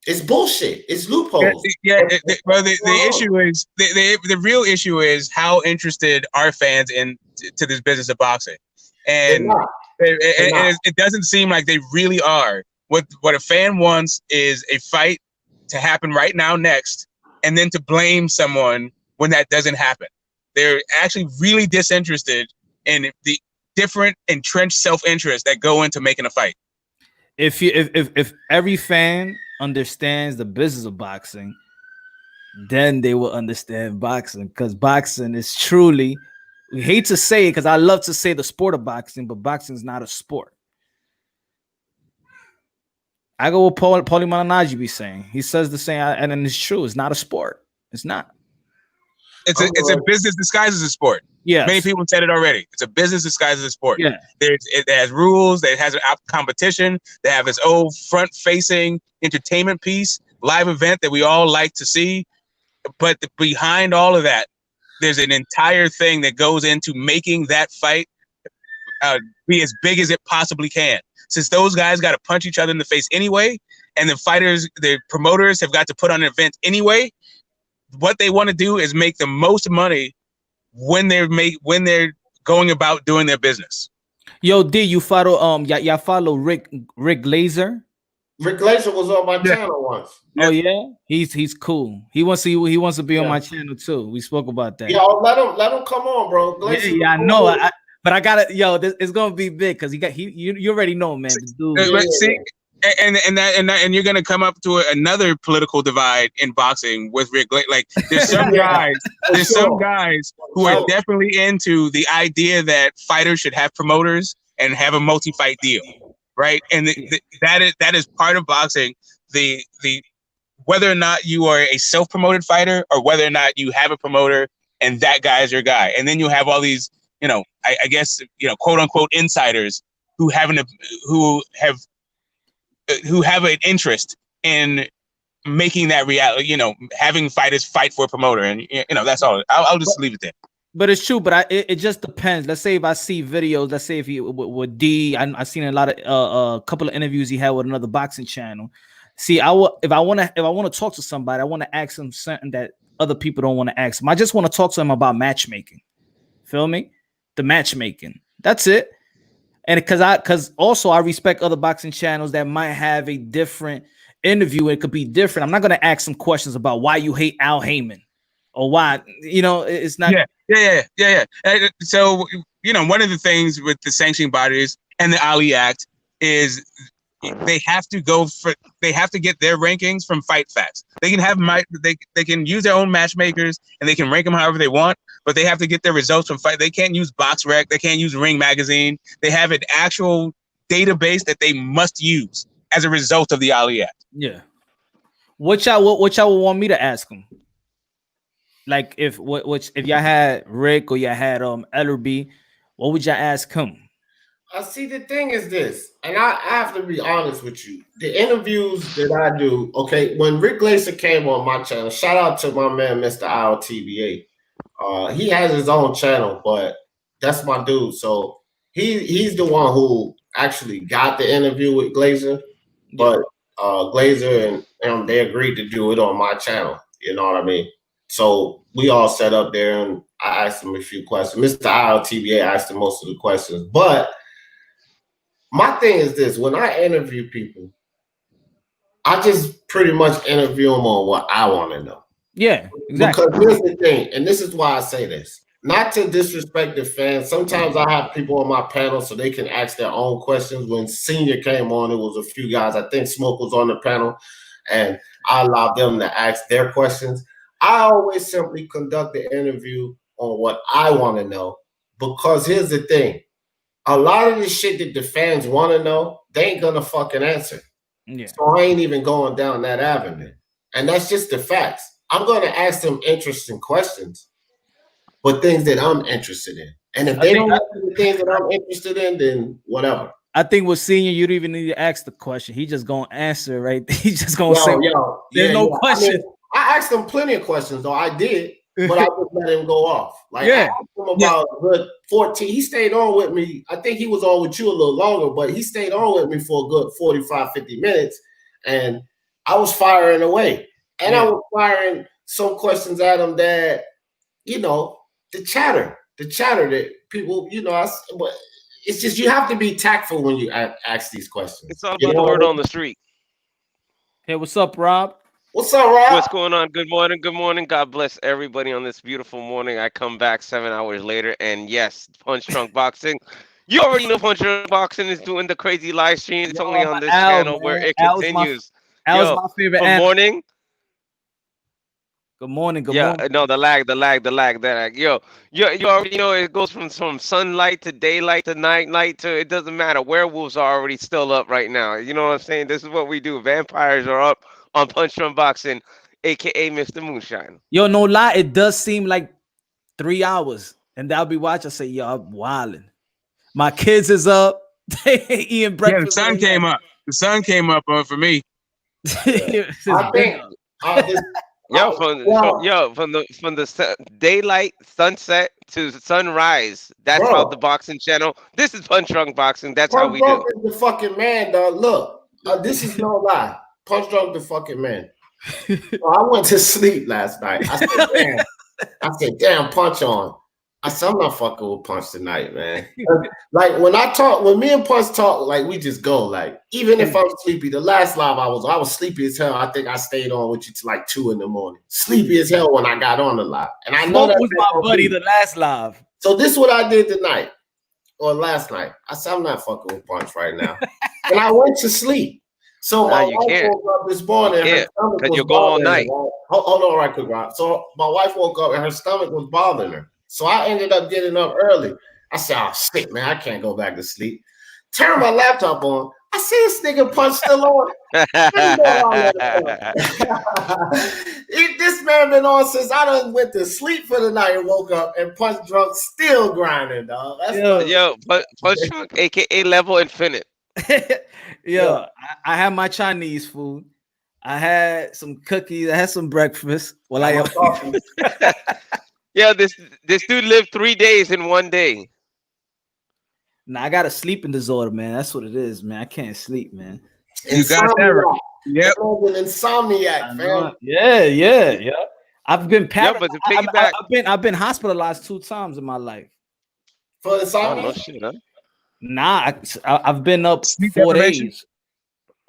Speaker 18: It's bullshit. It's loopholes.
Speaker 11: Yeah. The issue is the real issue is how interested are fans to this business of boxing, and it doesn't seem like they really are. What a fan wants is a fight to happen right now, next, and then to blame someone when that doesn't happen. They're actually really disinterested in the different entrenched self-interest that go into making a fight.
Speaker 1: If every fan understands the business of boxing, then they will understand boxing, because boxing is truly, we hate to say it because I love to say the sport of boxing, but boxing is not a sport. I go with Paulie Malignaggi be saying. He says the same, and it's true. It's not a sport. It's not.
Speaker 11: It's a business disguised as a sport.
Speaker 1: Yeah,
Speaker 11: many people said it already. It's a business disguised as a sport.
Speaker 1: Yeah,
Speaker 11: it has rules. It has a competition. They have its own front-facing entertainment piece, live event that we all like to see. But behind all of that, there's an entire thing that goes into making that fight be as big as it possibly can. Since those guys got to punch each other in the face anyway, and the promoters have got to put on an event anyway, what they want to do is make the most money when they're going about doing their business.
Speaker 1: Yo, D, you follow y'all follow Rick Glazer?
Speaker 18: Rick Glazer was on my channel once.
Speaker 1: Oh yeah, he's cool. He wants to be on my channel too. We spoke about that.
Speaker 18: Yo, let him come on, bro. Glazer,
Speaker 1: yeah, I know. But I gotta, it's gonna be big because you already know, man.
Speaker 11: See, and you're gonna come up to another political divide in boxing with Rick. Like there's some guys, some guys who are definitely into the idea that fighters should have promoters and have a multi-fight deal, right? And that is part of boxing. The whether or not you are a self-promoted fighter or whether or not you have a promoter and that guy is your guy, and then you have all these, I guess, quote unquote insiders who have an interest in making that reality, having fighters fight for a promoter, and that's all. I'll just leave it there.
Speaker 1: But it's true. But it just depends. Let's say if I see videos, let's say if he with D, I seen a lot of a couple of interviews he had with another boxing channel. See, if I want to talk to somebody, I want to ask him something that other people don't want to ask him. I just want to talk to him about matchmaking. Feel me? The matchmaking. That's it. And because also I respect other boxing channels that might have a different interview. It could be different. I'm not going to ask some questions about why you hate Al Heyman or why, it's not.
Speaker 11: Yeah. So, one of the things with the sanctioning bodies and the Ali Act is they have to get their rankings from Fight Facts. They can have they can use their own matchmakers and they can rank them however they want, but they have to get their results from Fight. They can't use BoxRec. They can't use Ring Magazine. They have an actual database that they must use as a result of the Ali Act.
Speaker 1: Yeah. What y'all would want me to ask them? Like if y'all had Rick or y'all had Ellerby, what would y'all ask him?
Speaker 18: I see, the thing is this, and I have to be honest with you. The interviews that I do, okay, when Rick Glazer came on my channel, shout out to my man, Mr. ILTVA. He has his own channel, but that's my dude. So he's the one who actually got the interview with Glazer, but Glazer and they agreed to do it on my channel. You know what I mean? So we all sat up there and I asked him a few questions. Mr. ILTVA asked him most of the questions, but my thing is this: when I interview people, I just pretty much interview them on what I want to know.
Speaker 1: Yeah, exactly.
Speaker 18: Because here's the thing, and this is why I say this. Not to disrespect the fans. Sometimes I have people on my panel so they can ask their own questions. When Senior came on, it was a few guys. I think Smoke was on the panel, and I allowed them to ask their questions. I always simply conduct the interview on what I want to know, because here's the thing. A lot of the shit that the fans want to know, they ain't gonna fucking answer.
Speaker 1: Yeah.
Speaker 18: So I ain't even going down that avenue. And that's just the facts. I'm gonna ask them interesting questions, but things that I'm interested in. And if they don't answer the things that I'm interested in, then whatever.
Speaker 1: I think with Senior, you don't even need to ask the question. He just gonna answer, right? He's just gonna say, "There's no question."
Speaker 18: I mean, I asked him plenty of questions, though. I did, but I just let him go off. Like I asked him about good 14. He stayed on with me. I think he was on with you a little longer, but he stayed on with me for a good 45, 50 minutes, and I was firing away. And I was firing some questions at him that, the chatter that people, but it's just you have to be tactful when you ask these questions.
Speaker 7: It's all about the word on the street.
Speaker 1: Hey, what's up, Rob?
Speaker 18: What's up, Rob?
Speaker 7: What's going on? Good morning. Good morning. God bless everybody on this beautiful morning. I come back 7 hours later, and yes, Punch Drunk Boxing. You already know Punch Drunk Boxing is doing the crazy live stream. It's only on this channel where it continues.
Speaker 1: Al's my favorite.
Speaker 7: Good morning.
Speaker 1: Good morning. Good
Speaker 7: yeah,
Speaker 1: morning.
Speaker 7: no, the lag. Yo, you already know it goes from sunlight to daylight to nightlight to it doesn't matter. Werewolves are already still up right now. You know what I'm saying? This is what we do. Vampires are up on Punch Drunk Boxing, aka Mr. Moonshine.
Speaker 1: Yo, no lie, it does seem like 3 hours, and I'll be watching. I say, yo, I'm wilding. My kids is up. They eating breakfast.
Speaker 11: Yeah, the sun came up. The sun came up for me.
Speaker 18: I think.
Speaker 7: From the daylight, sunset to sunrise. That's how the boxing channel. This is Punch Drunk Boxing. That's how we do.
Speaker 18: Punch Drunk is the fucking man, dog. Look, this is no lie. Punch Drunk the fucking man. I went to sleep last night. I said, damn, Punch on. I said, I'm not fucking with Punch tonight, man. Like when me and Punch talk, like we just go. Like even if I'm sleepy, the last live I was sleepy as hell. I think I stayed on with you till like 2 a.m. Sleepy as hell when I got on the live, and I know that
Speaker 1: was my buddy the last live.
Speaker 18: So this is what I did tonight or last night. I said I'm not fucking with Punch right now, and I went to sleep. So my wife woke up this morning.
Speaker 7: Because you go all night.
Speaker 18: Hold on, right quick, Rob. So my wife woke up and her stomach was bothering her. So I ended up getting up early. I said, oh, shit, man, I can't go back to sleep. Turn my laptop on. I see this nigga Punch still on. This man been on since I done went to sleep for the night and woke up, and Punch Drunk still grinding, dog.
Speaker 7: Punch Drunk, a.k.a. Level Infinite.
Speaker 1: I had my Chinese food. I had some cookies. I had some breakfast.
Speaker 7: Yeah, this dude lived 3 days in 1 day.
Speaker 1: Nah, I got a sleeping disorder, man. That's what it is, man. I can't sleep, man.
Speaker 11: You got that right. Yep.
Speaker 18: An insomniac, man.
Speaker 1: Yeah. I've been
Speaker 7: but to piggyback,
Speaker 1: I've been hospitalized 2 times in my life.
Speaker 18: For insomnia?
Speaker 7: Oh, no shit, huh?
Speaker 1: Nah, I've been up 4 days.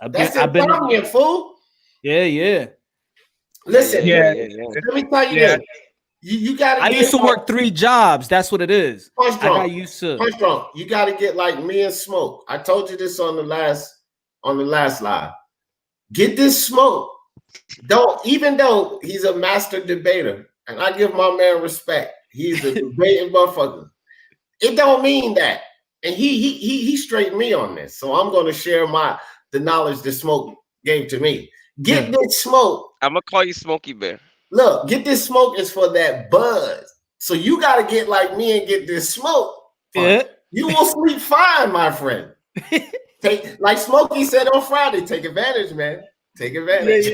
Speaker 18: That's insomnia, fool.
Speaker 1: Yeah.
Speaker 18: Listen, let me tell you this. You gotta.
Speaker 1: I used to work 3 jobs. That's what it is.
Speaker 18: Punch Drunk.
Speaker 1: I got used to.
Speaker 18: Punch Drunk. You gotta get like me and Smoke. I told you this on the last live. Get this Smoke. Even though he's a master debater, and I give my man respect. He's a debating motherfucker. It don't mean that. And he straightened me on this. So I'm gonna share the knowledge that Smoke gave to me. Get this Smoke.
Speaker 7: I'm gonna call you Smokey Bear.
Speaker 18: Look, get this Smoke is for that buzz. So you got to get like me and get this Smoke.
Speaker 1: Yeah.
Speaker 18: You will sleep fine, my friend. Like Smokey said on Friday, take advantage, man. Take advantage.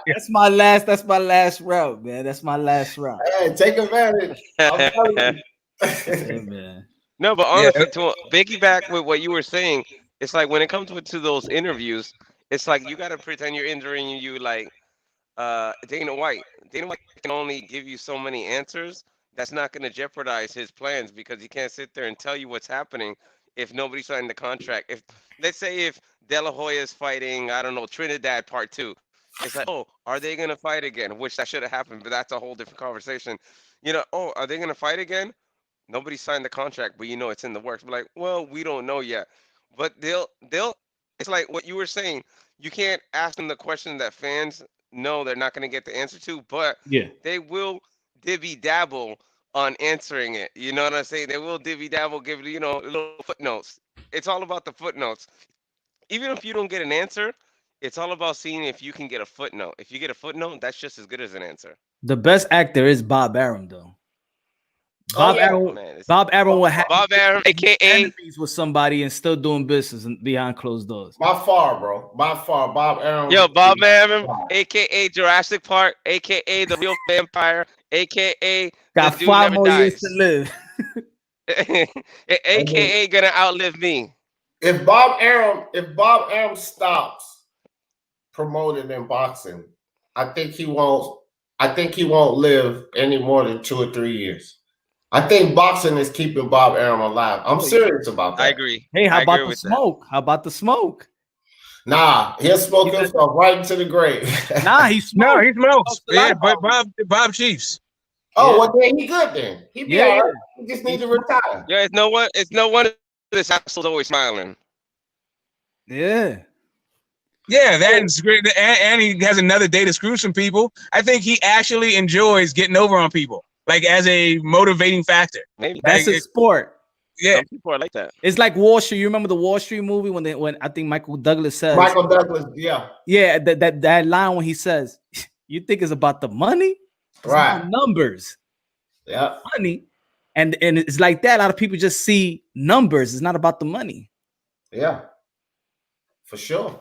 Speaker 1: That's my last route, man. That's my last route.
Speaker 18: Hey, take advantage. I'm telling you.
Speaker 1: Hey, man.
Speaker 7: No, but honestly, to piggyback with what you were saying, it's like when it comes to those interviews, it's like you got to pretend you're interviewing you like Dana White. Dana White can only give you so many answers. That's not going to jeopardize his plans because he can't sit there and tell you what's happening if nobody signed the contract. If let's say if De La Hoya is fighting, I don't know, Trinidad Part 2, it's like, oh, are they going to fight again? Which that should have happened, but that's a whole different conversation. Oh, are they going to fight again? Nobody signed the contract, but it's in the works. But like, well, we don't know yet. But they'll. It's like what you were saying. You can't ask them the question that fans know they're not going to get the answer to, but they will divvy dabble on answering it. You know what I'm saying? They will divvy dabble, give little footnotes. It's all about the footnotes. Even if you don't get an answer, it's all about seeing if you can get a footnote. If you get a footnote, that's just as good as an answer.
Speaker 1: The best actor is Bob Arum, though. Bob Arum would have
Speaker 7: Bob Arum, aka
Speaker 1: enemies with somebody and still doing business behind closed doors.
Speaker 18: By far, bro. By far, Bob Arum.
Speaker 7: Yo, Bob Arum, aka Jurassic Park, aka the real vampire, aka
Speaker 1: got
Speaker 7: the dude
Speaker 1: 5
Speaker 7: never
Speaker 1: more
Speaker 7: dies.
Speaker 1: years to live.
Speaker 7: AKA gonna outlive me.
Speaker 18: If Bob Arum stops promoting in boxing, I think he won't live any more than 2 or 3 years. I think boxing is keeping Bob Arum alive. I'm serious about that.
Speaker 7: I agree.
Speaker 1: Hey, how about the smoke? How about the smoke?
Speaker 18: Nah, he'll smoke himself right into the grave.
Speaker 1: Nah, he smokes.
Speaker 11: No, he smokes. Yeah, but Bob Chiefs.
Speaker 18: Oh, well, then he good then. He be all right. He just need to retire.
Speaker 7: Yeah, it's no one this asshole's always smiling.
Speaker 1: Yeah.
Speaker 11: Yeah, that's great. And he has another day to screw some people. I think he actually enjoys getting over on people, like as a motivating factor.
Speaker 7: Maybe
Speaker 1: that's a sport.
Speaker 11: Yeah,
Speaker 7: some people are like that.
Speaker 1: It's like Wall Street. You remember the Wall Street movie when I think Michael Douglas says that line when he says, "You think it's about the money, it's about numbers, money," and it's like that. A lot of people just see numbers. It's not about the money.
Speaker 18: Yeah, for sure.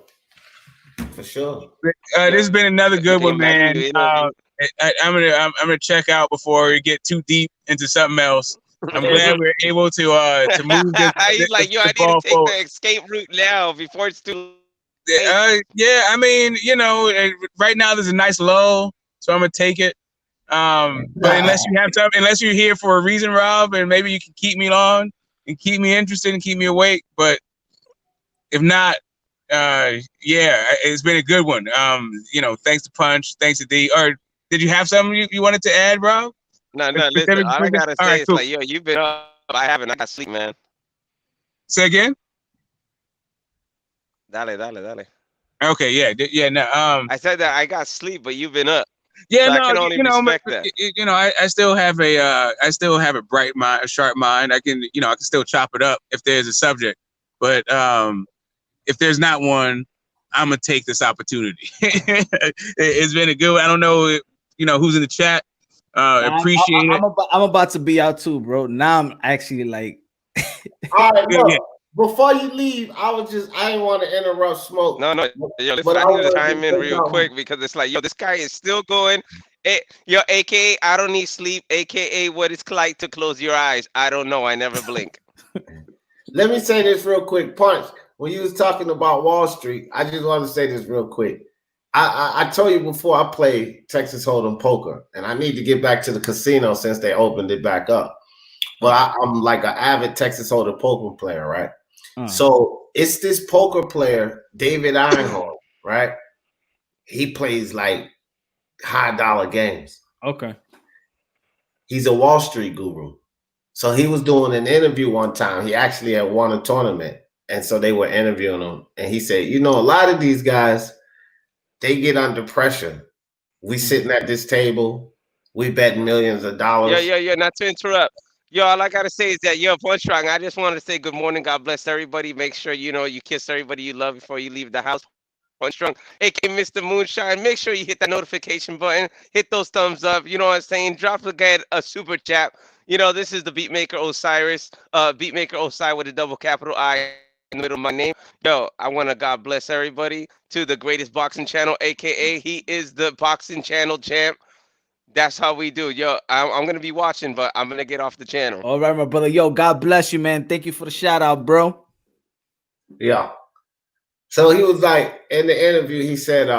Speaker 18: For sure.
Speaker 11: This has been another good one, man. I'm gonna check out before we get too deep into something else. I'm glad we're able to move this.
Speaker 7: He's like, yo, I need to take the escape route now before it's too late.
Speaker 11: Yeah, I mean, right now there's a nice lull, so I'm gonna take it. But unless you have something, unless you're here for a reason, Rob, and maybe you can keep me on and keep me interested and keep me awake. But if not, it's been a good one. Thanks to Punch, thanks to D. Or did you have something you wanted to add, Rob?
Speaker 7: No, listen, all I gotta say is like, yo, you've been up. I haven't. I got sleep, man.
Speaker 11: Say again?
Speaker 7: Dale.
Speaker 11: Okay, yeah, no.
Speaker 7: I said that I got sleep, but you've been up.
Speaker 11: Yeah,
Speaker 7: so
Speaker 11: no,
Speaker 7: I can only respect that.
Speaker 11: I still have a bright mind, a sharp mind. I can still chop it up if there's a subject. But if there's not one, I'm gonna take this opportunity. It's been a good one. I don't know, who's in the chat. Appreciate it.
Speaker 1: I'm about to be out too, bro. Now I'm actually like.
Speaker 18: All right, look, before you leave, I didn't want to interrupt Smoke.
Speaker 7: No. Yo, listen, I need to chime in real quick because it's like, yo, this guy is still going. Yo, AKA, I don't need sleep. AKA, what it's like to close your eyes. I don't know. I never blink.
Speaker 18: Let me say this real quick. Punch, when you was talking about Wall Street, I just want to say this real quick. I told you before, I play Texas Hold'em poker, and I need to get back to the casino since they opened it back up. But I'm like an avid Texas Hold'em poker player, right? So it's this poker player, David Einhorn, right? He plays like high dollar games.
Speaker 1: Okay.
Speaker 18: He's a Wall Street guru. So he was doing an interview one time. He actually had won a tournament. And so they were interviewing him. And he said, a lot of these guys, they get under pressure. We sitting at this table, we betting millions of dollars.
Speaker 7: Yeah. Not to interrupt. Yo, all I gotta say is that Punch Strong, I just want to say good morning. God bless everybody. Make sure you kiss everybody you love before you leave the house. Punch Strong, aka Mr. Moonshine. Make sure you hit that notification button, hit those thumbs up. You know what I'm saying? Drop a super chat. This is the Beatmaker Osiris. Beatmaker Osiris with a double capital I in the middle of my name. Yo, I want to God bless everybody to the greatest boxing channel, aka he is the boxing channel champ. That's how we do. Yo, I'm gonna be watching, but I'm gonna get off the channel.
Speaker 1: All right, my brother. Yo, God bless you, man. Thank you for the shout out, bro.
Speaker 18: Yeah. So he was like, in the interview, he said,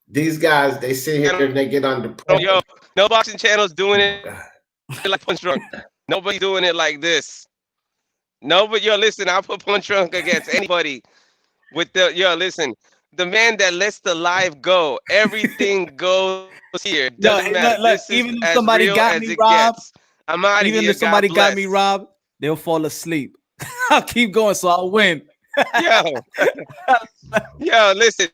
Speaker 18: these guys, they sit here and they get under pressure.
Speaker 7: Yo, no boxing channel's doing it like Punch Drunk. Nobody's doing it like this. No, but listen, I'll put Punch Drunk against anybody listen, the man that lets the live go, everything goes here. Doesn't matter.
Speaker 1: Even if somebody got me robbed,
Speaker 7: I'm out of here.
Speaker 1: Even if somebody got me robbed, they'll fall asleep. I'll keep going, so I'll win.
Speaker 7: Yo, listen,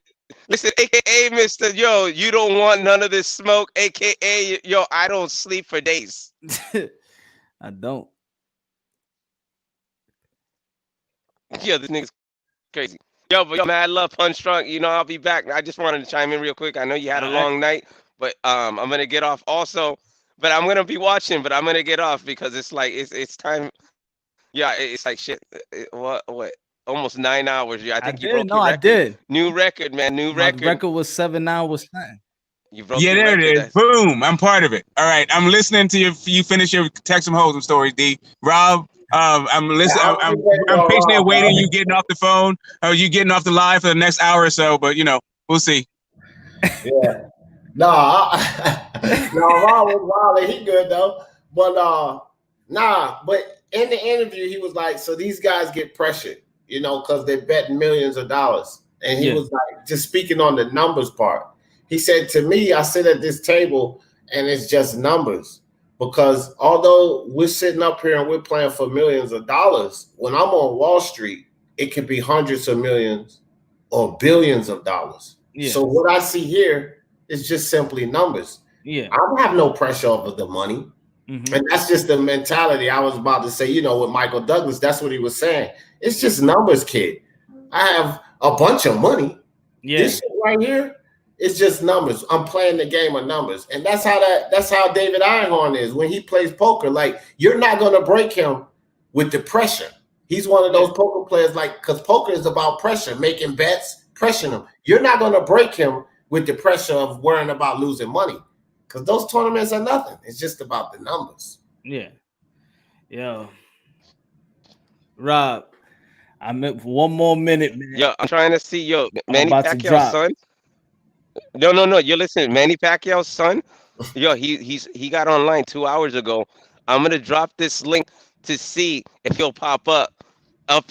Speaker 7: AKA Mr. Yo, you don't want none of this smoke. AKA, yo, I don't sleep for days.
Speaker 1: I don't.
Speaker 7: Yo, this nigga's crazy. Yo, but man, I love Punch Drunk. I'll be back. I just wanted to chime in real quick. I know you had a long night, but I'm gonna get off. Also, but I'm gonna be watching. But I'm gonna get off because it's like it's time. Yeah, it's like shit. What? Almost 9 hours. Yeah, I think you broke your record.
Speaker 1: I did.
Speaker 7: New record, man. New record.
Speaker 1: My record was 7 hours.
Speaker 7: You broke
Speaker 11: Yeah,
Speaker 7: your
Speaker 11: there
Speaker 7: record.
Speaker 11: it is. Boom. I'm part of it. All right. I'm listening to you finish your Texas Hold'em stories, D. Rob, I'm listening. I'm patiently waiting. You getting off the phone or you getting off the live for the next hour or so, but we'll see.
Speaker 18: Yeah. No, Rob was wild. He good though. But but in the interview, he was like, so these guys get pressured, because they're betting millions of dollars. And he was like, just speaking on the numbers part. He said to me, I sit at this table and it's just numbers. Because although we're sitting up here and we're playing for millions of dollars, when I'm on Wall Street, it could be hundreds of millions or billions of dollars. Yeah. So what I see here is just simply numbers.
Speaker 1: Yeah.
Speaker 18: I don't have no pressure over the money. Mm-hmm. And that's just the mentality I was about to say, with Michael Douglas, that's what he was saying. It's just numbers, kid. I have a bunch of money. Yeah. This shit right here, it's just numbers. I'm playing the game of numbers. And that's how David Einhorn is when he plays poker. Like, you're not going to break him with the pressure. He's one of those poker players, because poker is about pressure, making bets, pressuring him. You're not going to break him with the pressure of worrying about losing money, because those tournaments are nothing. It's just about the numbers.
Speaker 1: Yeah. Yo. Rob, I'm at 1 more minute, man.
Speaker 7: Yo, I'm trying to see, Manny Pacquiao's son. No. You're listening. Manny Pacquiao's son. Yo, he got online 2 hours ago. I'm gonna drop this link to see if he'll pop up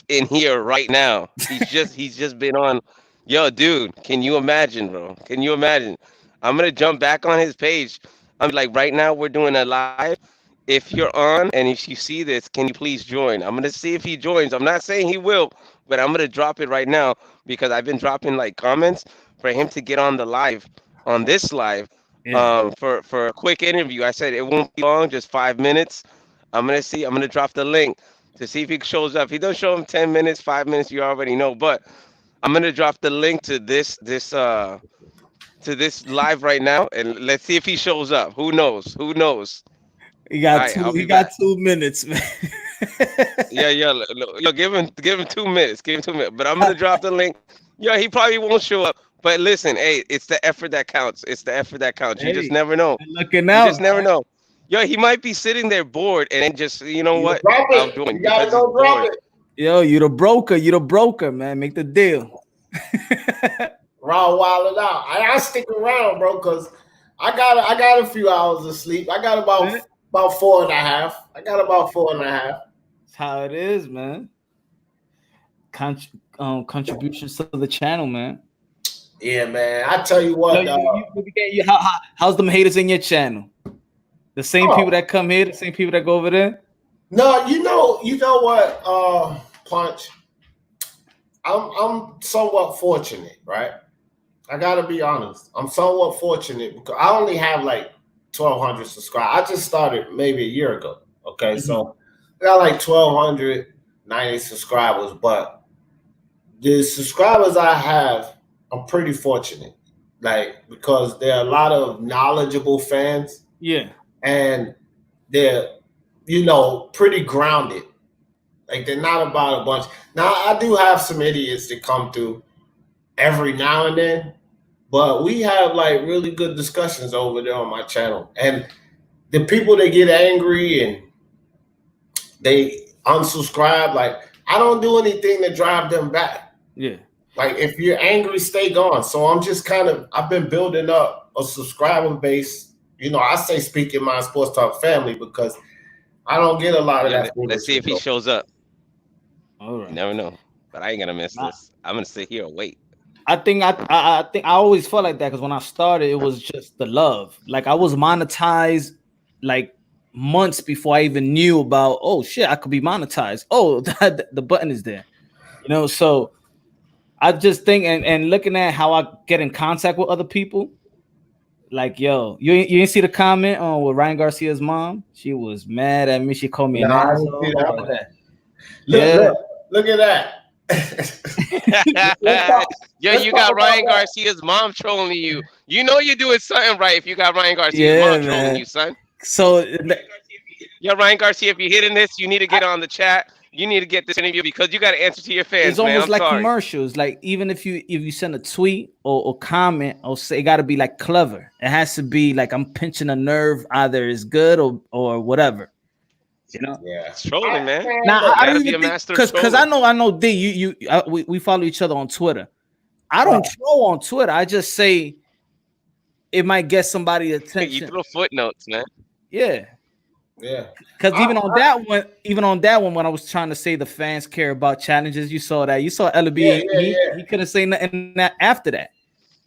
Speaker 7: in here right now. He's just been on. Yo, dude, can you imagine, bro? Can you imagine? I'm gonna jump back on his page. I'm like, right now we're doing a live. If you're on and if you see this, can you please join? I'm gonna see if he joins. I'm not saying he will, but I'm gonna drop it right now because I've been dropping comments for him to get on the live, on this live, for a quick interview. I said it won't be long, just 5 minutes. I'm gonna drop the link to see if he shows up. If he don't show him 10 minutes, 5 minutes, you already know. But I'm gonna drop the link to this live right now, and let's see if he shows up. Who knows?
Speaker 1: He got 2 minutes, man.
Speaker 7: Yeah. Give him 2 minutes. Give him 2 minutes. But I'm gonna drop the link. Yeah, he probably won't show up. But listen, hey, it's the effort that counts. You just never know.
Speaker 1: Looking out.
Speaker 7: You just never know. Yo, he might be sitting there bored and then just, what?
Speaker 18: I'm doing. You gotta go drop it.
Speaker 1: Yo, you the broker, man. Make the deal.
Speaker 18: Raw wilding out. I stick around, bro, because I got a few hours of sleep. I got about 4.5. I got about 4.5.
Speaker 1: That's how it is, man. Contributions to the channel, man.
Speaker 18: Yeah, man. I tell you what,
Speaker 1: how's them haters in your channel? The same people that come here, the same people that go over there?
Speaker 18: No, you know what, Punch? I'm somewhat fortunate, right? I gotta be honest. I'm somewhat fortunate because I only have 1,200 subscribers. I just started maybe a year ago. Okay, mm-hmm. So I got 1,290 subscribers, but the subscribers I have, I'm pretty fortunate. Because there are a lot of knowledgeable fans.
Speaker 1: Yeah.
Speaker 18: And they're, pretty grounded. They're not about a bunch. Now, I do have some idiots that come through every now and then, but we have really good discussions over there on my channel. And the people that get angry and they unsubscribe, I don't do anything to drive them back.
Speaker 1: Yeah.
Speaker 18: If you're angry, stay gone. So I'm just I've been building up a subscriber base. I say Speaking My Sports Talk family because I don't get a lot of that.
Speaker 7: Let's see if he shows up.
Speaker 1: All right.
Speaker 7: You never know. But I ain't gonna miss this. I'm gonna sit here and wait.
Speaker 1: I think I always felt like that because when I started, it was just the love. I was monetized months before I even knew about, oh shit, I could be monetized. Oh, the button is there. So I just think and looking at how I get in contact with other people, yo, you didn't see the comment on with Ryan Garcia's mom? She was mad at me. She called me an asshole.
Speaker 18: Look at that.
Speaker 7: Yo, you got Ryan Garcia's mom trolling you. You know you're doing something right if you got Ryan Garcia's mom trolling you, son.
Speaker 1: So,
Speaker 7: yo, Ryan Garcia, if you're hitting this, you need to get on the chat. You need to get this interview because you got to answer to your fans.
Speaker 1: It's almost
Speaker 7: man.
Speaker 1: like
Speaker 7: sorry.
Speaker 1: commercials. Like even if you send a tweet or comment or say, it got to be like clever. It has to be like I'm pinching a nerve. Either it's good or whatever. You know,
Speaker 7: yeah, it's trolling, man.
Speaker 1: Now I don't
Speaker 7: be
Speaker 1: even
Speaker 7: a
Speaker 1: think because I know D. We follow each other on Twitter. I don't troll on Twitter. I just say it might get somebody attention.
Speaker 7: You throw footnotes, man.
Speaker 1: Yeah.
Speaker 18: Yeah.
Speaker 1: Because even on that one, when I was trying to say the fans care about challenges, you saw that. You saw LB. He couldn't say nothing after that.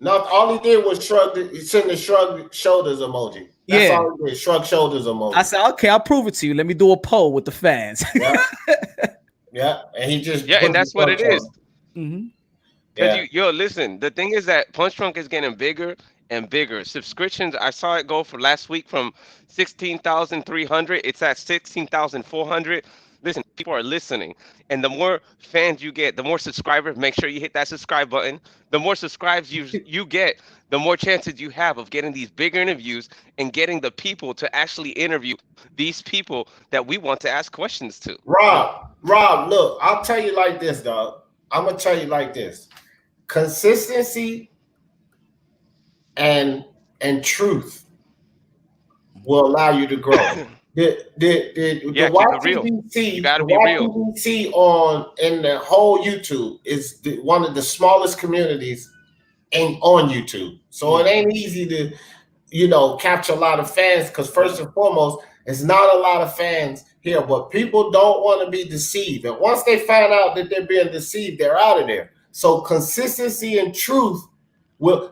Speaker 18: No, all he did was send the shrug shoulders emoji. That's all he did. Shrug shoulders emoji.
Speaker 1: I said, okay, I'll prove it to you. Let me do a poll with the fans.
Speaker 18: Yeah. And he just
Speaker 7: and that's what it is.
Speaker 1: Mm-hmm.
Speaker 7: Yo, listen. The thing is that Punch Drunk is getting bigger and bigger. Subscriptions, I saw it go for last week from 16,300. It's at 16,400. Listen, people are listening, and the more fans you get, the more subscribers. Make sure you hit that subscribe button. The more subscribes you get, the more chances you have of getting these bigger interviews and getting the people to actually interview these people that we want to ask questions to.
Speaker 18: Rob, look, I'll tell you like this, dog. I'm gonna tell you like this: consistency and truth will allow you to grow. The YTBC, in the whole YouTube is one of the smallest communities on YouTube. So it ain't easy to, capture a lot of fans because first and foremost, it's not a lot of fans here, but people don't want to be deceived. And once they find out that they're being deceived, they're out of there. So consistency and truth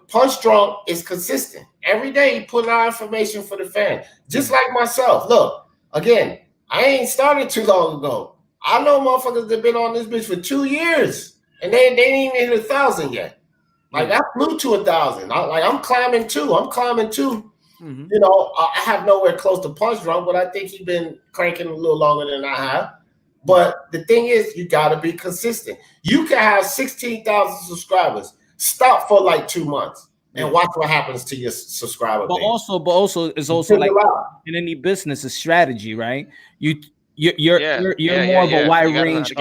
Speaker 18: Punch Drunk is consistent. Every day he putting out information for the fan. Just like myself. Look, again, I ain't started too long ago. I know motherfuckers that been on this bitch for 2 years and they ain't even hit 1,000 yet. Like I flew to 1,000. I'm climbing too. Mm-hmm. I have nowhere close to Punch Drunk, but I think he's been cranking a little longer than I have. But the thing is, you got to be consistent. You can have 16,000 subscribers. Stop for like 2 months and watch what happens to your subscriber base.
Speaker 1: But also, it's also like in any business, a strategy, right? You're more of a wide range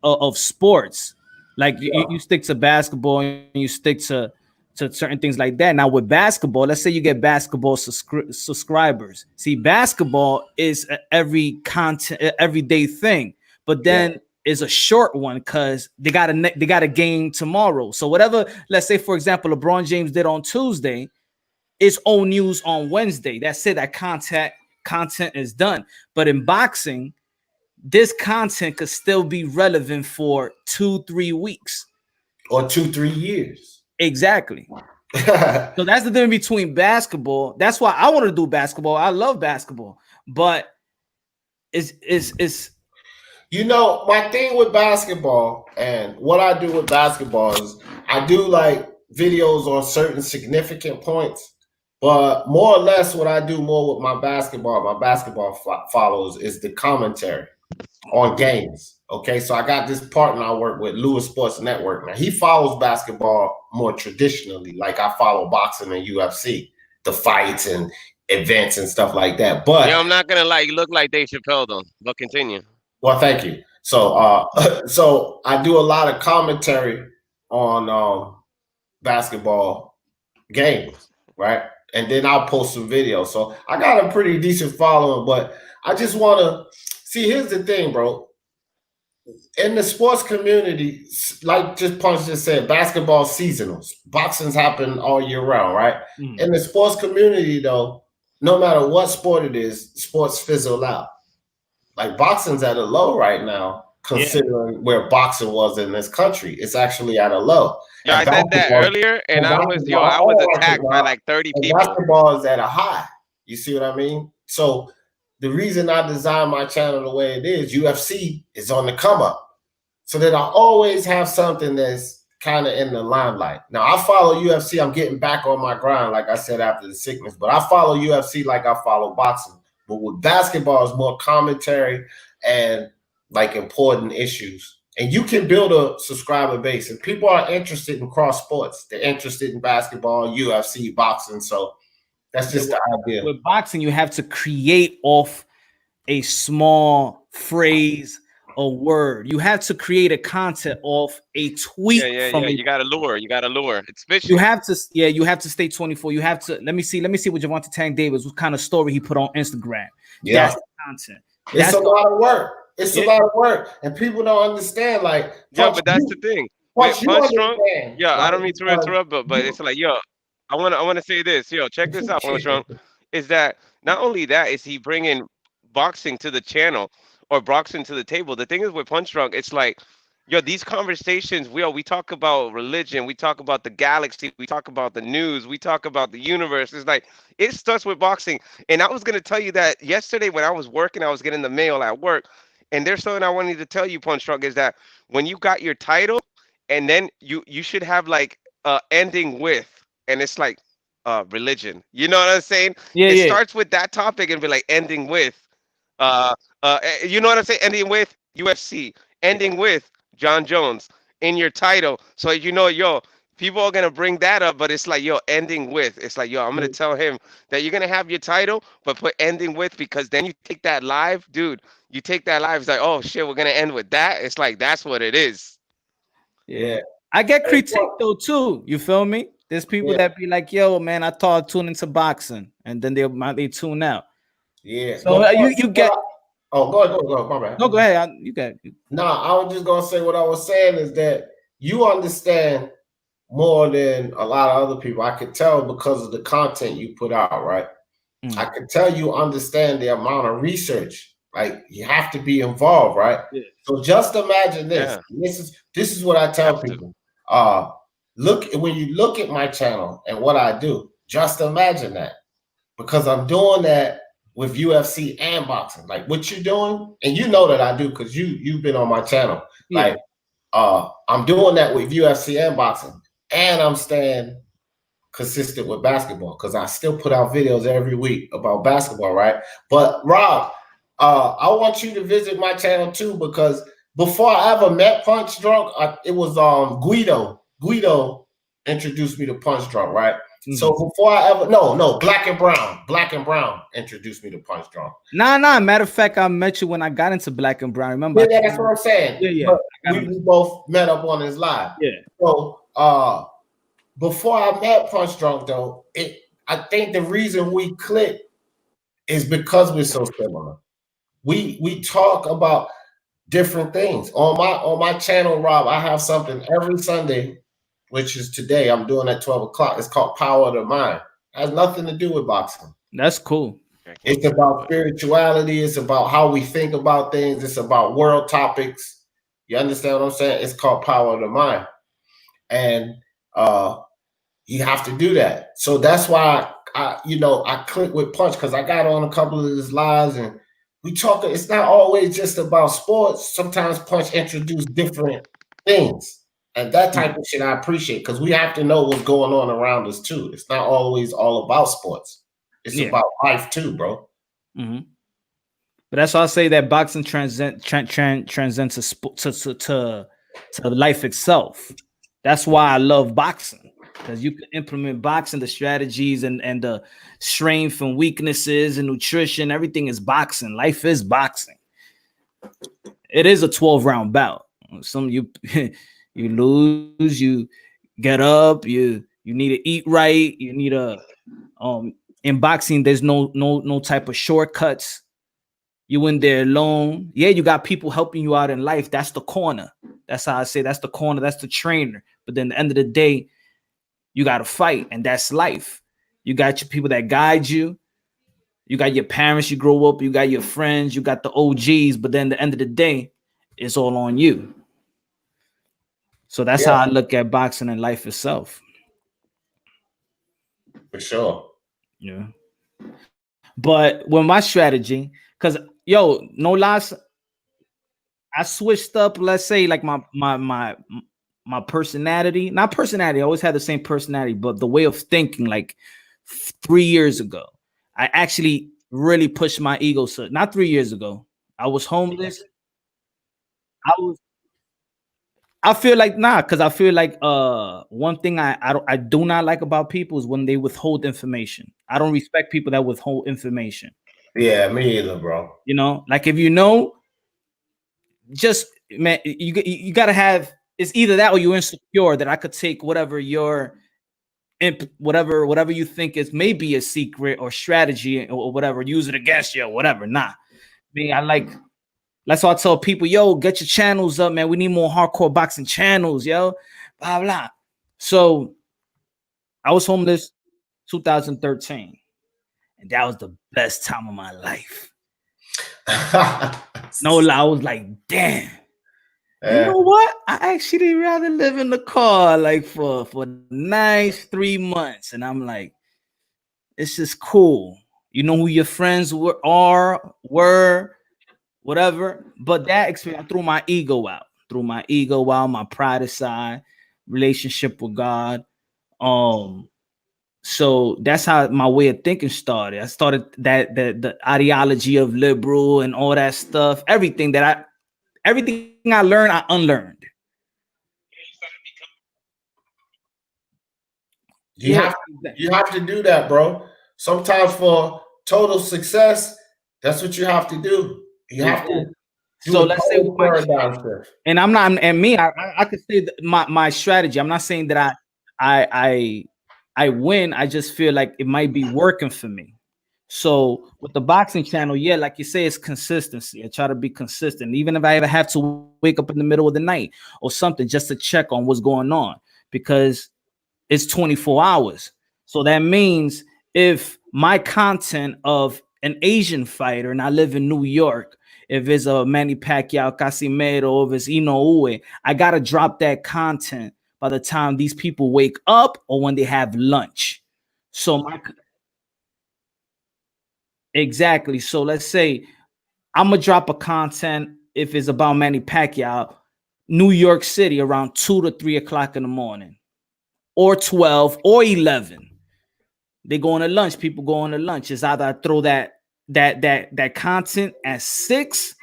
Speaker 1: of sports. Like you stick to basketball and you stick to certain things like that. Now with basketball, let's say you get basketball subscribers. See, basketball is everyday thing, but then is a short one because they got a game tomorrow. So whatever, let's say for example, LeBron James did on Tuesday, it's old news on Wednesday. That's it. That content is done. But in boxing, this content could still be relevant for 2-3 weeks
Speaker 18: or 2-3 years.
Speaker 1: Exactly. So that's the difference between basketball. That's why I want to do basketball. I love basketball, but it's
Speaker 18: my thing with basketball and what I do with basketball is I do like videos on certain significant points, but more or less what I do more with my basketball followers is the commentary on games. Okay, so I got this partner I work with, Lewis Sports Network. Now he follows basketball more traditionally, like I follow boxing and UFC, the fights and events and stuff like that. But
Speaker 7: I'm not gonna look like Dave Chappelle though. But continue.
Speaker 18: Well, thank you. So, so I do a lot of commentary on basketball games, right? And then I'll post some videos. So I got a pretty decent following, but I just want to see. Here's the thing, bro. In the sports community, like just Punch just said, basketball seasonals. Boxing's happen all year round, right? Mm. In the sports community, though, no matter what sport it is, sports fizzle out. Like boxing's at a low right now, considering where boxing was in this country. It's actually at a low.
Speaker 7: Yeah, I said that earlier, and I was attacked by like 30 people.
Speaker 18: Basketball is at a high. You see what I mean? So the reason I designed my channel the way it is, UFC is on the come up. So that I always have something that's kind of in the limelight. Now I follow UFC. I'm getting back on my grind, like I said, after the sickness, but I follow UFC like I follow boxing. But with basketball, it's more commentary and like important issues. And you can build a subscriber base. And people are interested in cross sports. They're interested in basketball, UFC, boxing. So That's just the idea.
Speaker 1: With boxing, you have to create off a small phrase, a word. You have to create a content off a tweet.
Speaker 7: You got to lure. You got to lure. It's fishing.
Speaker 1: You have to, you have to stay 24. You have to. Let me see what Javante Tank Davis, what kind of story he put on Instagram.
Speaker 18: Yeah,
Speaker 1: that's the content.
Speaker 18: It's a lot of work. It's a lot of work, and people don't understand. Like,
Speaker 7: but that's the thing. Punch Drunk. I don't mean to interrupt, but it's like, I want to say this. Check this out, Punch Drunk. Is that not only that is he bringing boxing to the channel or boxing to the table? The thing is with Punch Drunk, it's like, these conversations, we talk about religion, we talk about the galaxy, we talk about the news, we talk about the universe. It's like, it starts with boxing. And I was going to tell you that yesterday when I was working, I was getting the mail at work. And there's something I wanted to tell you, Punch Drunk, is that when you got your title, and then you should have like ending with, and it's like religion. You know what I'm saying? It starts with that topic and be like ending with, you know what I'm saying? Ending with UFC, ending with John Jones in your title. So people are gonna bring that up, but it's like, ending with. It's like, I'm gonna tell him that you're gonna have your title, but put ending with, because then you take that live, dude. You take that live. It's like, oh shit, we're gonna end with that. It's like, that's what it is.
Speaker 1: Yeah, I get critique though too. You feel me? There's people that be like, "Yo, man, I thought I'd tune into boxing," and then they tune out.
Speaker 18: Yeah.
Speaker 1: So you get.
Speaker 18: Oh, go. My bad.
Speaker 1: No, go ahead. You got.
Speaker 18: No, I was just gonna say what I was saying is that you understand more than a lot of other people. I could tell because of the content you put out, right? I could tell you understand the amount of research. Like, you have to be involved, right? Yeah. So just imagine this. Yeah. This is what I tell people. Look, when you look at my channel and what I do, just imagine that, because I'm doing that with UFC and boxing. Like what you're doing, and you know that I do because you've been on my channel. Yeah. Like I'm doing that with UFC and boxing, and I'm staying consistent with basketball because I still put out videos every week about basketball, right? But Rob, I want you to visit my channel too, because before I ever met Punch Drunk, it was Guido. Guido introduced me to Punch Drunk, right? Mm-hmm. So before I ever Black and Brown introduced me to Punch Drunk.
Speaker 1: Nah. Matter of fact, I met you when I got into Black and Brown. Remember?
Speaker 18: Yeah, that's what I'm saying. Yeah. We both met up on his live. Yeah. So before I met Punch Drunk, though, I think the reason we clicked is because we're so similar. We talk about different things on my channel, Rob. I have something every Sunday, which is today. I'm doing at 12 o'clock. It's called Power of the Mind. It has nothing to do with boxing.
Speaker 1: That's cool.
Speaker 18: It's about spirituality. It's about how we think about things. It's about world topics. You understand what I'm saying? It's called Power of the Mind, and you have to do that. So that's why I click with Punch, because I got on a couple of his lives and we talk. It's not always just about sports. Sometimes Punch introduce different things, and that type of shit I appreciate, because we have to know what's going on around us too. It's not always all about sports. It's about life too, bro.
Speaker 1: Mm-hmm. But that's why I say that boxing transcends to life itself. That's why I love boxing, because you can implement boxing, the strategies and the strength and weaknesses and nutrition. Everything is boxing. Life is boxing. It is a 12-round bout. Some you lose, you get up, you need to eat right. You need a in boxing, there's no type of shortcuts. You in there alone. Yeah, you got people helping you out in life. That's the corner. That's how I say that's the corner. That's the trainer. But then at the end of the day, you got to fight, and that's life. You got your people that guide you. You got your parents you grow up. You got your friends. You got the OGs. But then at the end of the day, it's all on you. So that's how I look at boxing and life itself.
Speaker 18: For sure.
Speaker 1: Yeah. But with my strategy, because no lies, I switched up, let's say, like my personality. Not personality, I always had the same personality, but the way of thinking, like 3 years ago. I actually really pushed my ego. So not 3 years ago. I was homeless. I feel like because I feel like one thing I do not like about people is when they withhold information. I don't respect people that withhold information.
Speaker 18: Yeah, me either, bro.
Speaker 1: You know, like if you know, just man, you gotta have. It's either that or you're insecure that I could take whatever whatever you think is maybe a secret or strategy or whatever, use it against you or whatever. Nah, that's why I tell people, yo, get your channels up, man. We need more hardcore boxing channels, yo. Blah blah. So I was homeless 2013, and that was the best time of my life. No lie, I was like, damn. You know what? I actually rather live in the car like for nice 3 months. And I'm like, it's just cool. You know who your friends were, whatever. But that experience, I threw my ego out. My pride aside, relationship with God. So that's how my way of thinking started. I started the ideology of liberal and all that stuff. Everything I learned, I unlearned.
Speaker 18: You have to do that, bro. Sometimes for total success, that's what you have to do. You have to.
Speaker 1: So let's say and I'm not, and me, I could say that my strategy. I'm not saying that I win. I just feel like it might be working for me. So with the boxing channel, yeah, like you say, it's consistency. I try to be consistent, even if I ever have to wake up in the middle of the night or something just to check on what's going on, because it's 24 hours. So that means if my content of an Asian fighter, and I live in New York, if it's a Manny Pacquiao, Casimero, if it's Inoue, I got to drop that content by the time these people wake up or when they have lunch. So exactly. So let's say I'm going to drop a content if it's about Manny Pacquiao, New York City around 2 to 3 o'clock in the morning, or 12 or 11. They go on to lunch. People go on to lunch. It's either I throw that content at 6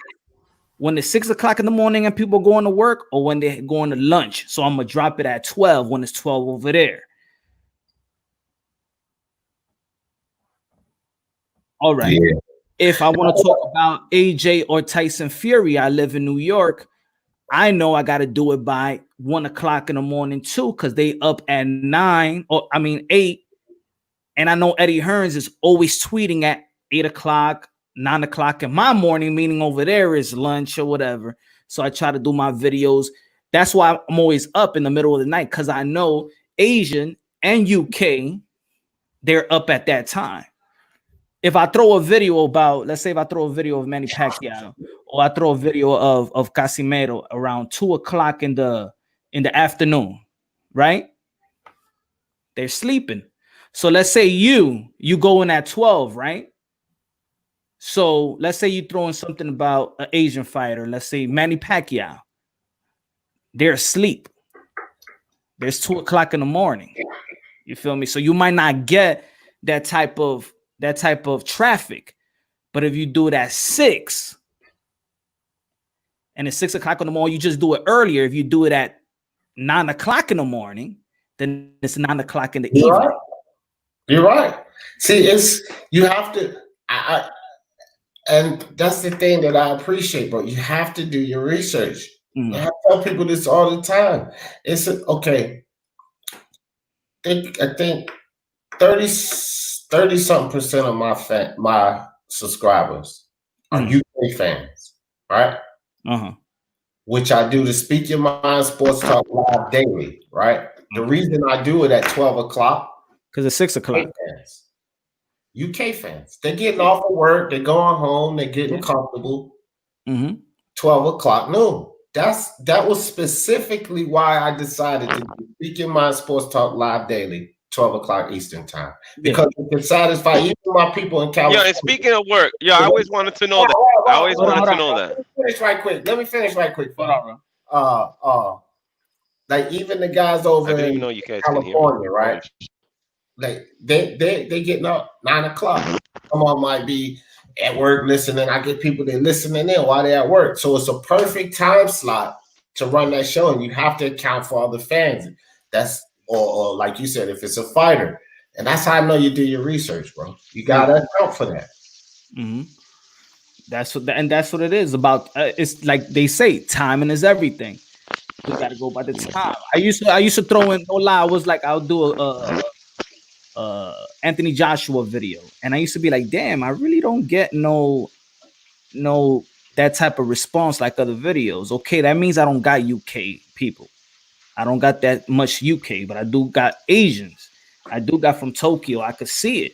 Speaker 1: when it's 6 o'clock in the morning and people going to work, or when they going to lunch. So I'm gonna drop it at 12 when it's 12 over there. All right. Yeah. If I want to talk about AJ or Tyson Fury, I live in New York. I know I got to do it by 1 o'clock in the morning too, because they up at 8. And I know Eddie Hearns is always tweeting at 8 o'clock, 9 o'clock in my morning, meaning over there is lunch or whatever. So I try to do my videos. That's why I'm always up in the middle of the night, because I know Asian and UK, they're up at that time. If I throw a video about, let's say if I throw a video of Manny Pacquiao, or I throw a video of Casimero around 2 o'clock in the afternoon, right? They're sleeping. So let's say you go in at 12, right? So let's say you throw in something about an Asian fighter, let's say Manny Pacquiao. They're asleep. There's 2 o'clock in the morning. You feel me? So you might not get that type of traffic. But if you do it at 6 and it's 6 o'clock in the morning, you just do it earlier. If you do it at 9 o'clock in the morning, then it's 9 o'clock in the evening.
Speaker 18: Right. You're right. See, you have to, and that's the thing that I appreciate, bro. You have to do your research. Mm-hmm. I tell people this all the time. It's okay. I think 30-something% of my subscribers are UK fans, right? Which I do the Speak Your Mind Sports Talk Live daily, right? The reason I do it at 12 o'clock,
Speaker 1: because it's 6 o'clock.
Speaker 18: UK fans. They're getting off of work. They're going home. They're getting comfortable. 12 o'clock noon. That was specifically why I decided to Speak Your Mind Sports Talk Live daily, 12 o'clock Eastern time. Because it can satisfy even my people in California.
Speaker 7: Yeah, and speaking of work, I always wanted to know that. I always wanted to know that.
Speaker 18: Let me finish right quick. Like even the guys over in California, right? Like they getting up 9 o'clock. Someone might be at work listening. I get people that listening in while they're at work. So it's a perfect time slot to run that show, and you have to account for other fans. That's or like you said, if it's a fighter, And that's how I know you do your research, bro. You gotta account for that.
Speaker 1: Mm-hmm. That's what it is about. It's like they say, timing is everything. We gotta go by the time. I used to throw in, no lie, I was like, I'll do a Anthony Joshua video, and I used to be like, damn, I really don't get no that type of response like other videos. Okay, that means I don't got UK people. I don't got that much UK, but I do got Asians. I do got from Tokyo. I could see it,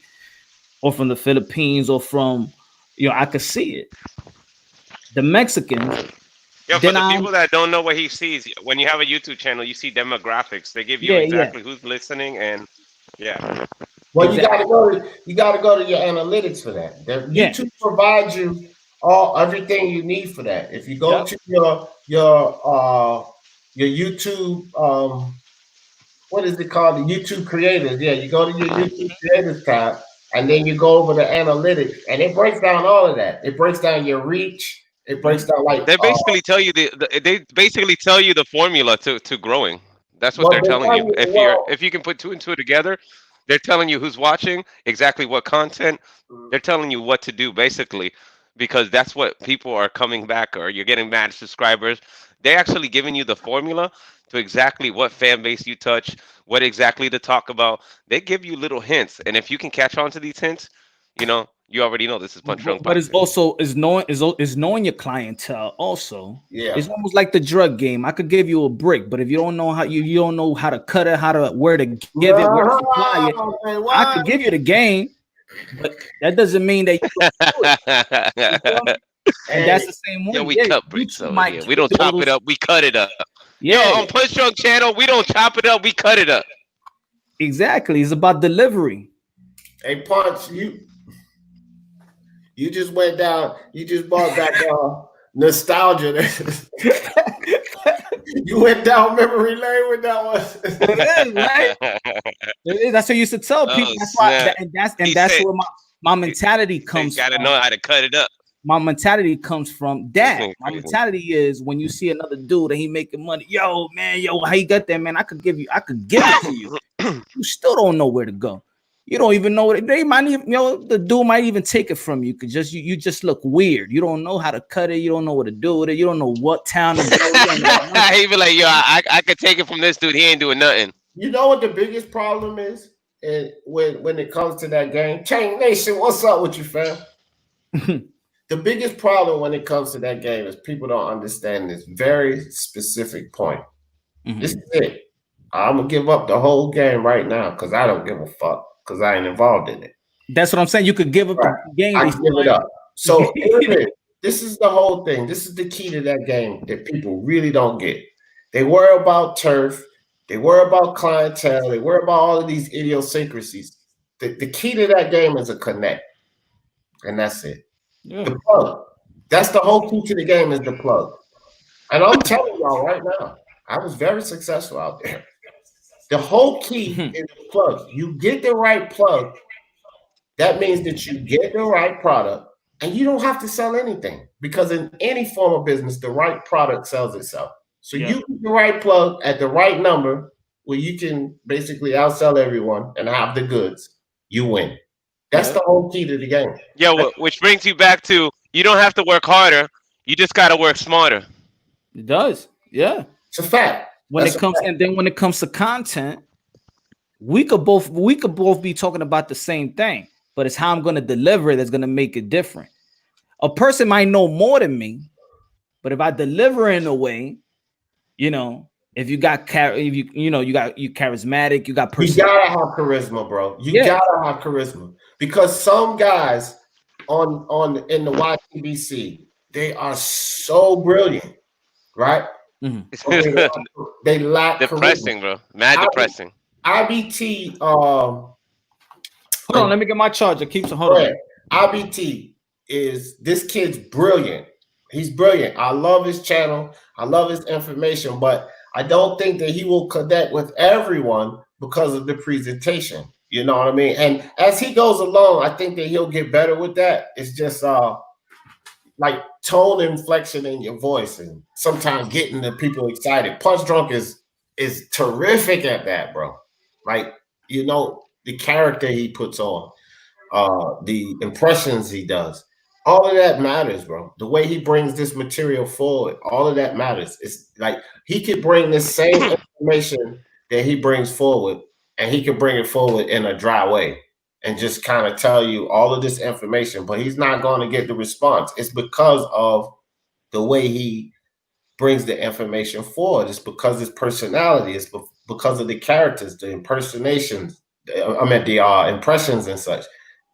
Speaker 1: or from the Philippines, or from, I could see it. The Mexicans.
Speaker 7: Yeah, for the people that don't know what he sees, when you have a YouTube channel, you see demographics. They give you exactly who's listening, and
Speaker 18: Well, you gotta go to your analytics for that. YouTube provides you everything you need for that. If you go to your YouTube, what is it called? The YouTube creators. Yeah, you go to your YouTube creators tab, and then you go over the analytics, and it breaks down all of that. It breaks down your reach. It breaks down like
Speaker 7: they basically tell you the formula to growing. That's what they're telling you. If you can put two and two together, they're telling you who's watching, exactly what content. They're telling you what to do, basically, because that's what people are coming back, or you're getting mad subscribers. They're actually giving you the formula to exactly what fan base you touch, what exactly to talk about. They give you little hints, and if you can catch on to these hints, you already know this is Punch Drunk.
Speaker 1: But it's also knowing your clientele. Also, it's almost like the drug game. I could give you a brick, but if you don't know how you don't know how to cut it, where to give it, where to supply it, I could give you the game, but that doesn't mean that you don't do it. And that's the same way.
Speaker 7: Yeah, we cut bricks over here. We don't chop it up. We cut it up. Yeah, on Punch Drunk channel, we don't chop it up. We cut it up.
Speaker 1: Exactly. It's about delivery.
Speaker 18: Hey, Punch, you just went down. You just brought back nostalgia. You went down memory lane with that one.
Speaker 1: It is, right? It is. That's what I used to tell people. That's why, that's where my mentality comes from.
Speaker 7: You gotta know how to cut it up.
Speaker 1: My mentality comes from that. My mentality is when you see another dude and he making money, yo, how you got that, man? I could give it to you. You still don't know where to go. You don't even know what they might even, the dude might even take it from you. Cause you just look weird. You don't know how to cut it. You don't know what to do with it. You don't know what town to go.
Speaker 7: He be like, yo, I could take it from this dude. He ain't doing nothing.
Speaker 18: You know what the biggest problem is? And when it comes to that game, Chain Nation, what's up with you, fam? The biggest problem when it comes to that game is people don't understand this very specific point. Mm-hmm. This is it. I'm gonna give up the whole game right now because I don't give a fuck because I ain't involved in it.
Speaker 1: That's what I'm saying. You could give up the game.
Speaker 18: I give it up. So this is the whole thing. This is the key to that game that people really don't get. They worry about turf. They worry about clientele. They worry about all of these idiosyncrasies. The key to that game is a connect, and that's it. Yeah. The plug. That's the whole key to the game is the plug. And I'm telling y'all right now, I was very successful out there. The whole key is the plug. You get the right plug. That means that you get the right product and you don't have to sell anything because in any form of business, the right product sells itself. So you get the right plug at the right number where you can basically outsell everyone and have the goods. You win. That's the whole key to the game.
Speaker 7: Yeah, which brings you back to you don't have to work harder. You just got to work smarter.
Speaker 1: It does. Yeah.
Speaker 18: It's a fact.
Speaker 1: When it comes to content, we could both be talking about the same thing, but it's how I'm going to deliver it that's going to make it different. A person might know more than me, but if I deliver in a way, if you got you charismatic, you got
Speaker 18: personality. You gotta have charisma, bro. You gotta have charisma because some guys in the YTBC, they are so brilliant, right? Mm-hmm. They lack
Speaker 7: depressing, charisma. Bro. Mad depressing.
Speaker 18: IBT.
Speaker 1: Hold on, let me get my charger. Hold on.
Speaker 18: IBT is this kid's brilliant. He's brilliant. I love his channel. I love his information, but I don't think that he will connect with everyone because of the presentation. You know what I mean? And as he goes along, I think that he'll get better with that. It's just like tone inflection in your voice and sometimes getting the people excited. Punch Drunk is terrific at that, bro. Like, the character he puts on, the impressions he does. All of that matters, bro. The way he brings this material forward, all of that matters. It's like he could bring this same information that he brings forward, and he could bring it forward in a dry way and just kind of tell you all of this information, but he's not going to get the response. It's because of the way he brings the information forward. It's because his personality. It's because of the characters, the impersonations, the impressions and such.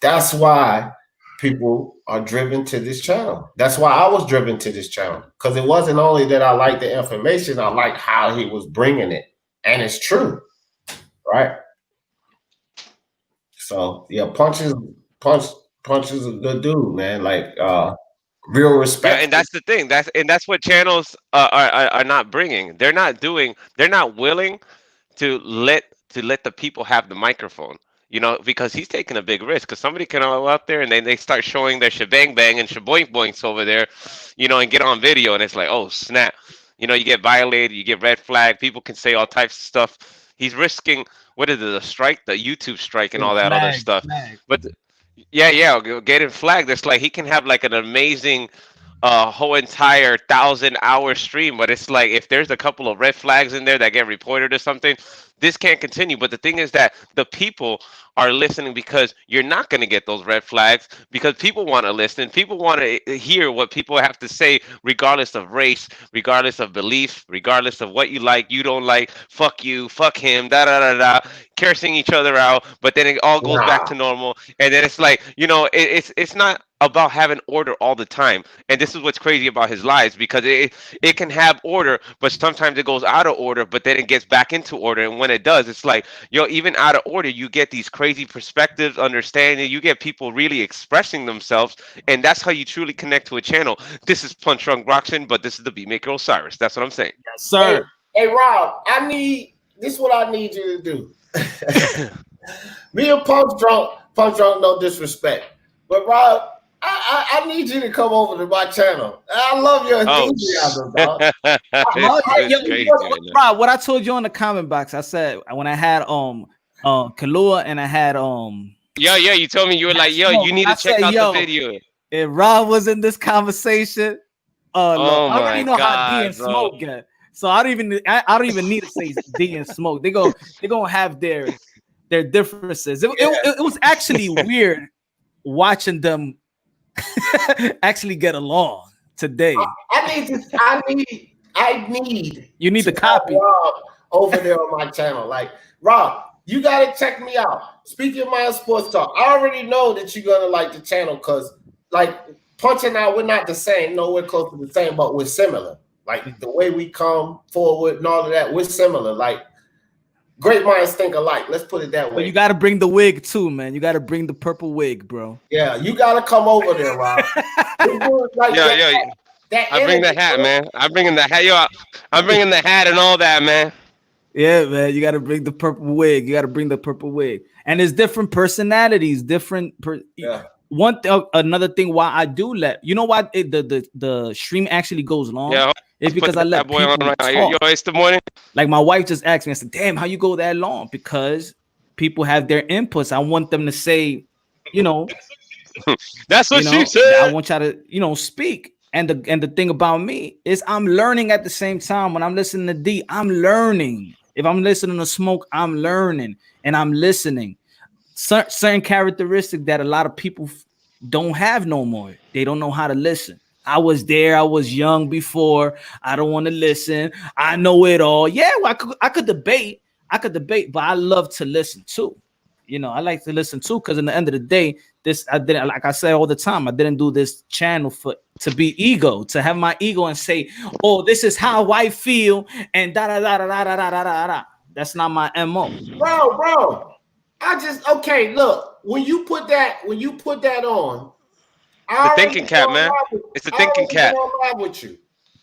Speaker 18: That's why people are driven to this channel. That's why I was driven to this channel, because it wasn't only that I liked the information, I liked how he was bringing it. And it's true, right? So yeah, Punch is a good dude, man. Like real respect.
Speaker 7: Yeah, and that's the thing. That's what channels are not bringing. They're not willing to let the people have the microphone. You know, because he's taking a big risk. Because somebody can go out there and then they start showing their shebang bang and shaboink boinks over there, you know, and get on video, and it's like, oh snap, you know, you get violated, you get red flag. People can say all types of stuff. He's risking what is it, the strike, the YouTube strike, and all that other stuff. But yeah, getting flagged. It's like he can have like an amazing whole entire 1,000-hour stream, but it's like if there's a couple of red flags in there that get reported or something, this can't continue. But the thing is that the people are listening because you're not going to get those red flags, because people want to listen. People want to hear what people have to say, regardless of race, regardless of belief, regardless of what you like, you don't like, fuck you, fuck him, da da da da, cursing each other out. But then it all goes back to normal, and then it's like, you know, it's not about having order all the time. And this is what's crazy about his lives, because it can have order, but sometimes it goes out of order, but then it gets back into order. And when it does, it's like, yo, even out of order, you get these crazy perspectives, understanding, you get people really expressing themselves, and that's how you truly connect to a channel. This is Punch Drunk Roxon, but this is the Beatmaker Osiris. That's what I'm saying.
Speaker 18: Yes, sir. Hey Rob, this is what I need you to do. Me and Punch Drunk, no disrespect, but Rob, I need you to come over to my channel. I love your enthusiasm, dog.
Speaker 1: Rob, what I told you on the comment box, I said when I had Kalua and I had
Speaker 7: yeah, you told me, you were like, yo, you need to check out the video.
Speaker 1: If Rob was in this conversation, I already know how D and Smoke get. So I don't even need to say D and Smoke. They're gonna have their differences. It was actually weird watching them actually get along today.
Speaker 18: I need
Speaker 1: you need to copy
Speaker 18: Rob over there on my channel. Like, Rob, you gotta check me out. Speaking of my sports talk, I already know that you're gonna like the channel, because like Punch and I, we're not the same, nowhere close to the same, but we're similar. Like the way we come forward and all of that, we're similar. Like great minds think alike. Let's put it that way.
Speaker 1: But you got to bring the wig too, man. You got to bring the purple wig, bro.
Speaker 18: Yeah, you got to come over there, Rob.
Speaker 7: I bring the hat, man. I'm bringing the hat. Yo, I'm bringing the hat and all that, man.
Speaker 1: Yeah, man. You got to bring the purple wig. You got to bring the purple wig. And there's different personalities, another thing why I do you know why the stream actually goes long? Yeah. It's because I let people talk.
Speaker 7: Yo, it's the morning.
Speaker 1: Like my wife just asked me, I said, damn, how you go that long? Because people have their inputs. I want them to say, you know,
Speaker 7: that's what she said.
Speaker 1: I want y'all to, you know, speak. And the thing about me is I'm learning at the same time. When I'm listening to D, I'm learning. If I'm listening to Smoke, I'm learning and I'm listening. Certain characteristics that a lot of people don't have no more. They don't know how to listen. I was there. I was young before. I don't want to listen. I know it all. Yeah, well, I could debate. But I love to listen too. You know, I like to listen too, because in the end of the day, I didn't, like I say all the time, I didn't do this channel to be ego, to have my ego and say, oh, this is how I feel, and da da da da da da da da da. That's not my MO.
Speaker 18: Bro. Okay, look, when you put that on,
Speaker 7: the thinking cap, man. It's the thinking cap.
Speaker 18: With you.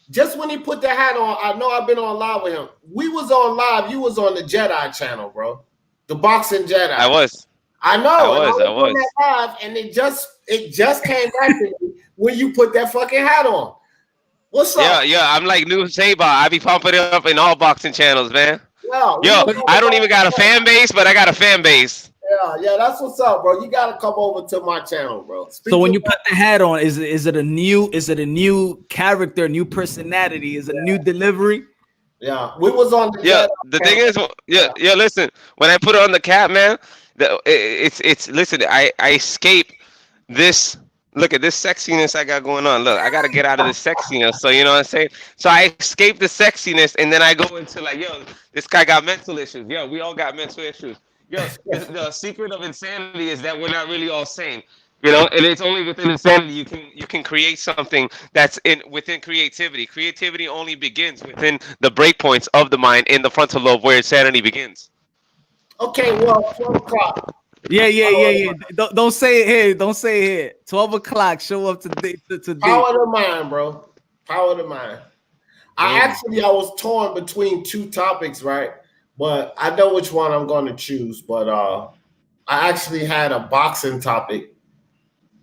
Speaker 18: Just when he put the hat on, I know I've been on live with him. We was on live. You was on the Jedi channel, bro. The boxing Jedi.
Speaker 7: I was.
Speaker 18: I know. I was. Live, and it just came back to me when you put that fucking hat on. What's up?
Speaker 7: Yeah. I'm like new Saber. I be pumping it up in all boxing channels, man. Yo, I don't even got a fan base, but I got a fan base.
Speaker 18: Yeah, that's what's up, bro. You gotta come over to my channel, bro.
Speaker 1: So when you put the hat on, is it a new character, new personality, is it a new delivery?
Speaker 18: Yeah, we was on the
Speaker 7: the thing is, listen, when I put on the cap, man, it's listen, I escape this. Look at this sexiness I got going on. Look, I got to get out of this sexiness. So, you know what I'm saying? So I escape the sexiness, and then I go into like, yo, this guy got mental issues. Yo, we all got mental issues. Yo, the secret of insanity is that we're not really all sane. You know, and it's only within insanity you can create something that's within creativity. Creativity only begins within the breakpoints of the mind in the frontal lobe where insanity begins.
Speaker 18: Okay, well, 12 o'clock.
Speaker 1: Yeah. Don't say it here. Don't say it here. 12 o'clock. Show up today.
Speaker 18: Power of the mind, bro. Power of the mind. I was torn between two topics, right? But I know which one I'm going to choose. But I actually had a boxing topic,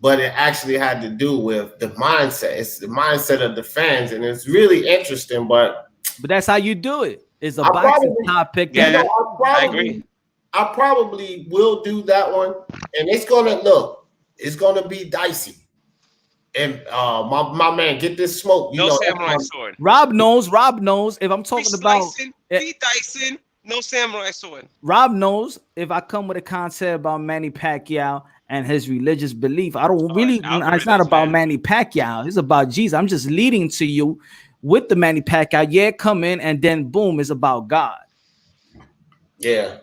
Speaker 18: but it actually had to do with the mindset. It's the mindset of the fans, and it's really interesting. But
Speaker 1: that's how you do it. It's a boxing topic.
Speaker 7: Yeah, I agree.
Speaker 18: I probably will do that one, and it's gonna be dicey. And my man, get this smoke.
Speaker 7: No samurai sword.
Speaker 1: Rob knows. If I'm talking about
Speaker 7: Dyson, no samurai sword.
Speaker 1: Rob knows if I come with a concept about Manny Pacquiao and his religious belief, I don't really. It's not about Manny Pacquiao. It's about Jesus. I'm just leading to you with the Manny Pacquiao. Yeah, come in, and then boom, it's about God.
Speaker 18: Yeah.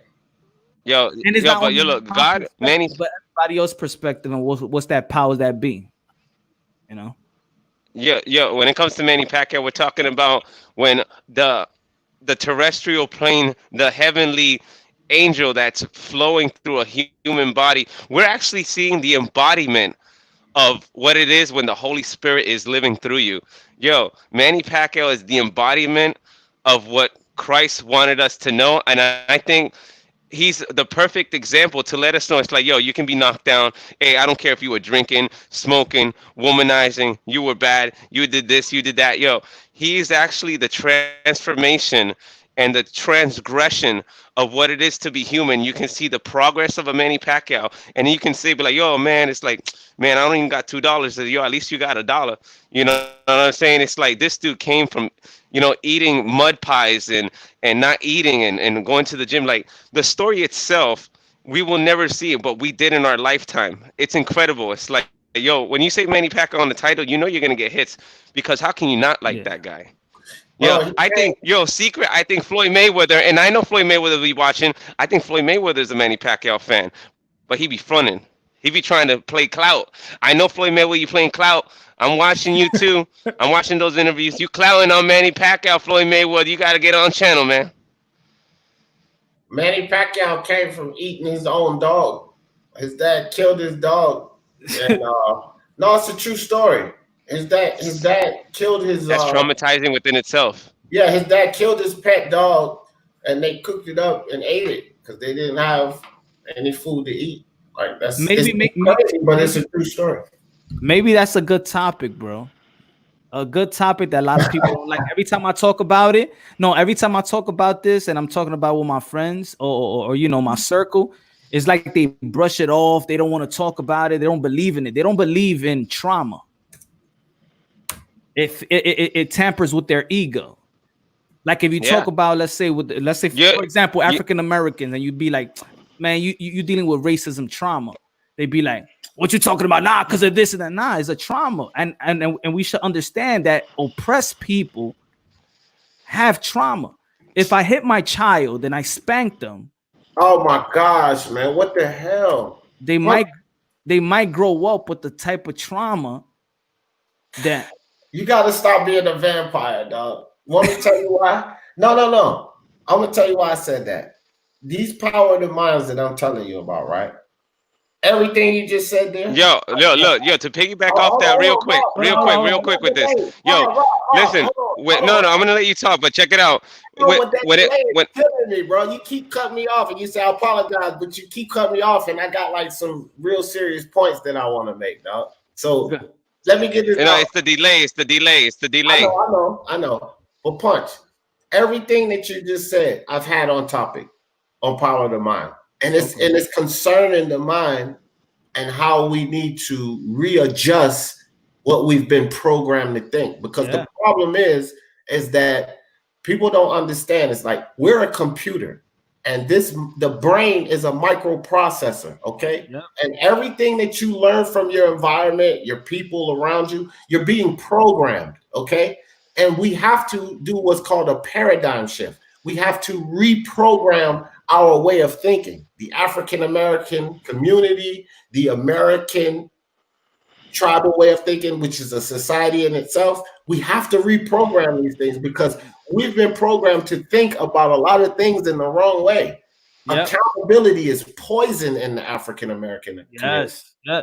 Speaker 7: Look, God, Manny,
Speaker 1: but everybody else's perspective and what's that powers that be, you know?
Speaker 7: Yeah. When it comes to Manny Pacquiao, we're talking about when the terrestrial plane, the heavenly angel that's flowing through a human body, we're actually seeing the embodiment of what it is when the Holy Spirit is living through you. Manny Pacquiao is the embodiment of what Christ wanted us to know, and I think he's the perfect example to let us know it's like, you can be knocked down. Hey, I don't care if you were drinking, smoking, womanizing, you were bad, you did this, you did that. He's actually the transformation and the transgression of what it is to be human. You can see the progress of a Manny Pacquiao, and you can say, man, it's like, man, I don't even got $2. At least you got $1. You know what I'm saying? It's like this dude came from, eating mud pies and not eating and going to the gym. Like, the story itself, we will never see it, but we did in our lifetime. It's incredible. It's like, when you say Manny Pacquiao on the title, you're going to get hits, because how can you not like that guy? I think I think Floyd Mayweather, and I know Floyd Mayweather will be watching. I think Floyd Mayweather is a Manny Pacquiao fan, but he be fronting. He be trying to play clout. I know Floyd Mayweather, you playing clout. I'm watching you too. I'm watching those interviews. You clowning on Manny Pacquiao, Floyd Mayweather. You got to get on channel, man.
Speaker 18: Manny Pacquiao came from eating his own dog. His dad killed his dog. And no, it's a true story. His dad killed his.
Speaker 7: That's traumatizing within itself.
Speaker 18: Yeah, his dad killed his pet dog, and they cooked it up and ate it because they didn't have any food to eat. Like, that's crazy, but it's a true story.
Speaker 1: Maybe that's a good topic, bro. A good topic that a lot of people don't like. Every time I talk about this, and I'm talking about with my friends or my circle, it's like they brush it off. They don't want to talk about it. They don't believe in it. They don't believe in trauma. If it tampers with their ego. Like if you talk about, let's say for example, African Americans, and you'd be like, man, you dealing with racism trauma. They'd be like, what you talking about? Nah, because of this and that. Nah, it's a trauma. And we should understand that oppressed people have trauma. If I hit my child and I spank them,
Speaker 18: oh my gosh, man, what the hell?
Speaker 1: They might grow up with the type of trauma that
Speaker 18: you gotta stop being a vampire, dog. Want me to tell you why? No. I'm gonna tell you why I said that. These power of the minds that I'm telling you about, right? Everything you just said there.
Speaker 7: Yo, to piggyback off that real quick with this. Listen. No, I'm gonna let you talk, but check it out.
Speaker 18: When killing me, bro. You keep cutting me off, and you say I apologize, but you keep cutting me off, and I got like some real serious points that I want to make, dog. So let me get this.
Speaker 7: It's the delay.
Speaker 18: I know. But Punch, everything that you just said, I've had on topic on Power of the Mind. And it's concerning the mind and how we need to readjust what we've been programmed to think. Because the problem is that people don't understand. It's like we're a computer, and the brain is a microprocessor, okay? Yeah. And everything that you learn from your environment, your people around you, you're being programmed, okay? And we have to do what's called a paradigm shift. We have to reprogram our way of thinking. The African American community, the American tribal way of thinking, which is a society in itself, we have to reprogram these things because we've been programmed to think about a lot of things in the wrong way. Yep. Accountability is poison in the African American community.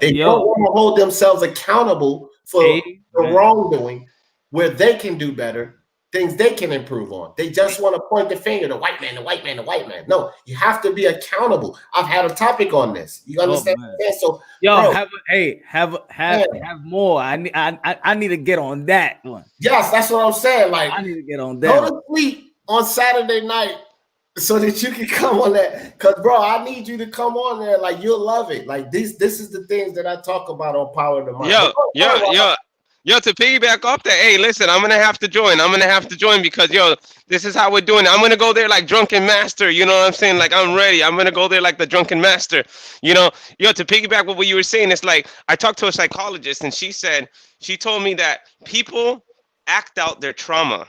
Speaker 18: They don't want to hold themselves accountable for the wrongdoing where they can do better, things they can improve on. They just want to point the finger, the white man, the white man, the white man. No, you have to be accountable. I've had a topic on this. You understand? So,
Speaker 1: have more. I need to get on that one.
Speaker 18: Yes, that's what I'm saying. Like,
Speaker 1: I need to get on that.
Speaker 18: Go to sleep on Saturday night so that you can come on that. Because, bro, I need you to come on there. Like, you'll love it. Like, this is the things that I talk about on Power of the Mind.
Speaker 7: Yo, to piggyback off that, hey, listen, I'm gonna have to join. Because this is how we're doing it. I'm gonna go there like drunken master. You know what I'm saying? Like, I'm ready. I'm gonna go there like the drunken master. To piggyback what you were saying, it's like I talked to a psychologist and she told me that people act out their trauma.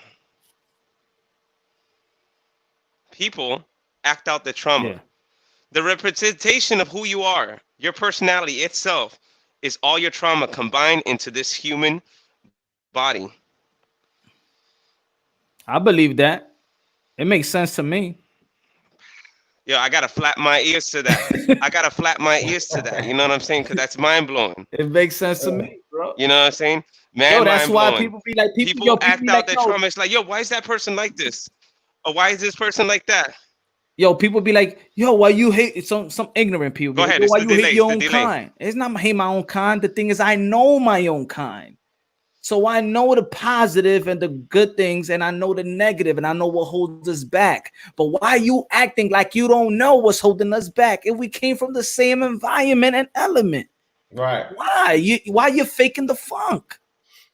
Speaker 7: People act out their trauma. Yeah. The representation of who you are, your personality itself, is all your trauma combined into this human body.
Speaker 1: I believe that. It makes sense to me.
Speaker 7: Yo, I gotta flap my ears to that. You know what I'm saying? Because that's mind blowing.
Speaker 1: It makes sense to me, bro.
Speaker 7: You know what I'm saying? Man,
Speaker 1: that's why people be like,
Speaker 7: people act out their trauma. It's like, yo, why is that person like this? Or why is this person like that?
Speaker 1: Yo, people be like, yo, why you hate some ignorant people?
Speaker 7: Go ahead.
Speaker 1: Why you hate your own kind? It's not hate my own kind. The thing is, I know my own kind. So I know the positive and the good things, and I know the negative, and I know what holds us back. But why are you acting like you don't know what's holding us back if we came from the same environment and element?
Speaker 18: Right.
Speaker 1: Why you faking the funk?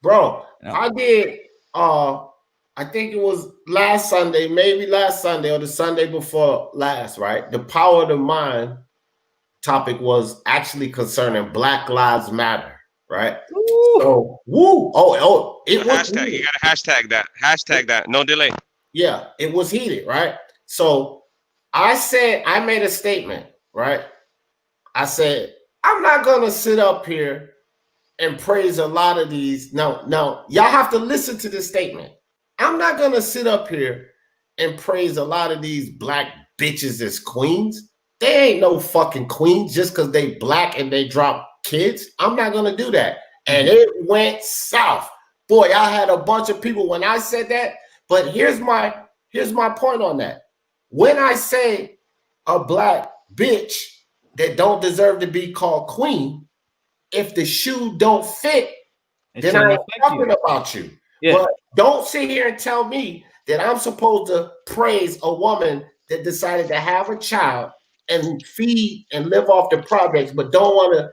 Speaker 18: Bro, I did I think it was last Sunday or the Sunday before last, right? The Power of the Mind topic was actually concerning Black Lives Matter, right? Ooh. So,
Speaker 7: it was heated. You gotta hashtag that. No delay.
Speaker 18: Yeah, it was heated, right? So I made a statement, right? I said, I'm not gonna sit up here and praise a lot of these. No, y'all have to listen to this statement. I'm not going to sit up here and praise a lot of these black bitches as queens. They ain't no fucking queens just because they black and they drop kids. I'm not going to do that. And it went south. Boy, I had a bunch of people when I said that. But here's my point on that. When I say a black bitch that don't deserve to be called queen, if the shoe don't fit, then I ain't talking about you. Yeah. But don't sit here and tell me that I'm supposed to praise a woman that decided to have a child and feed and live off the projects, but don't want to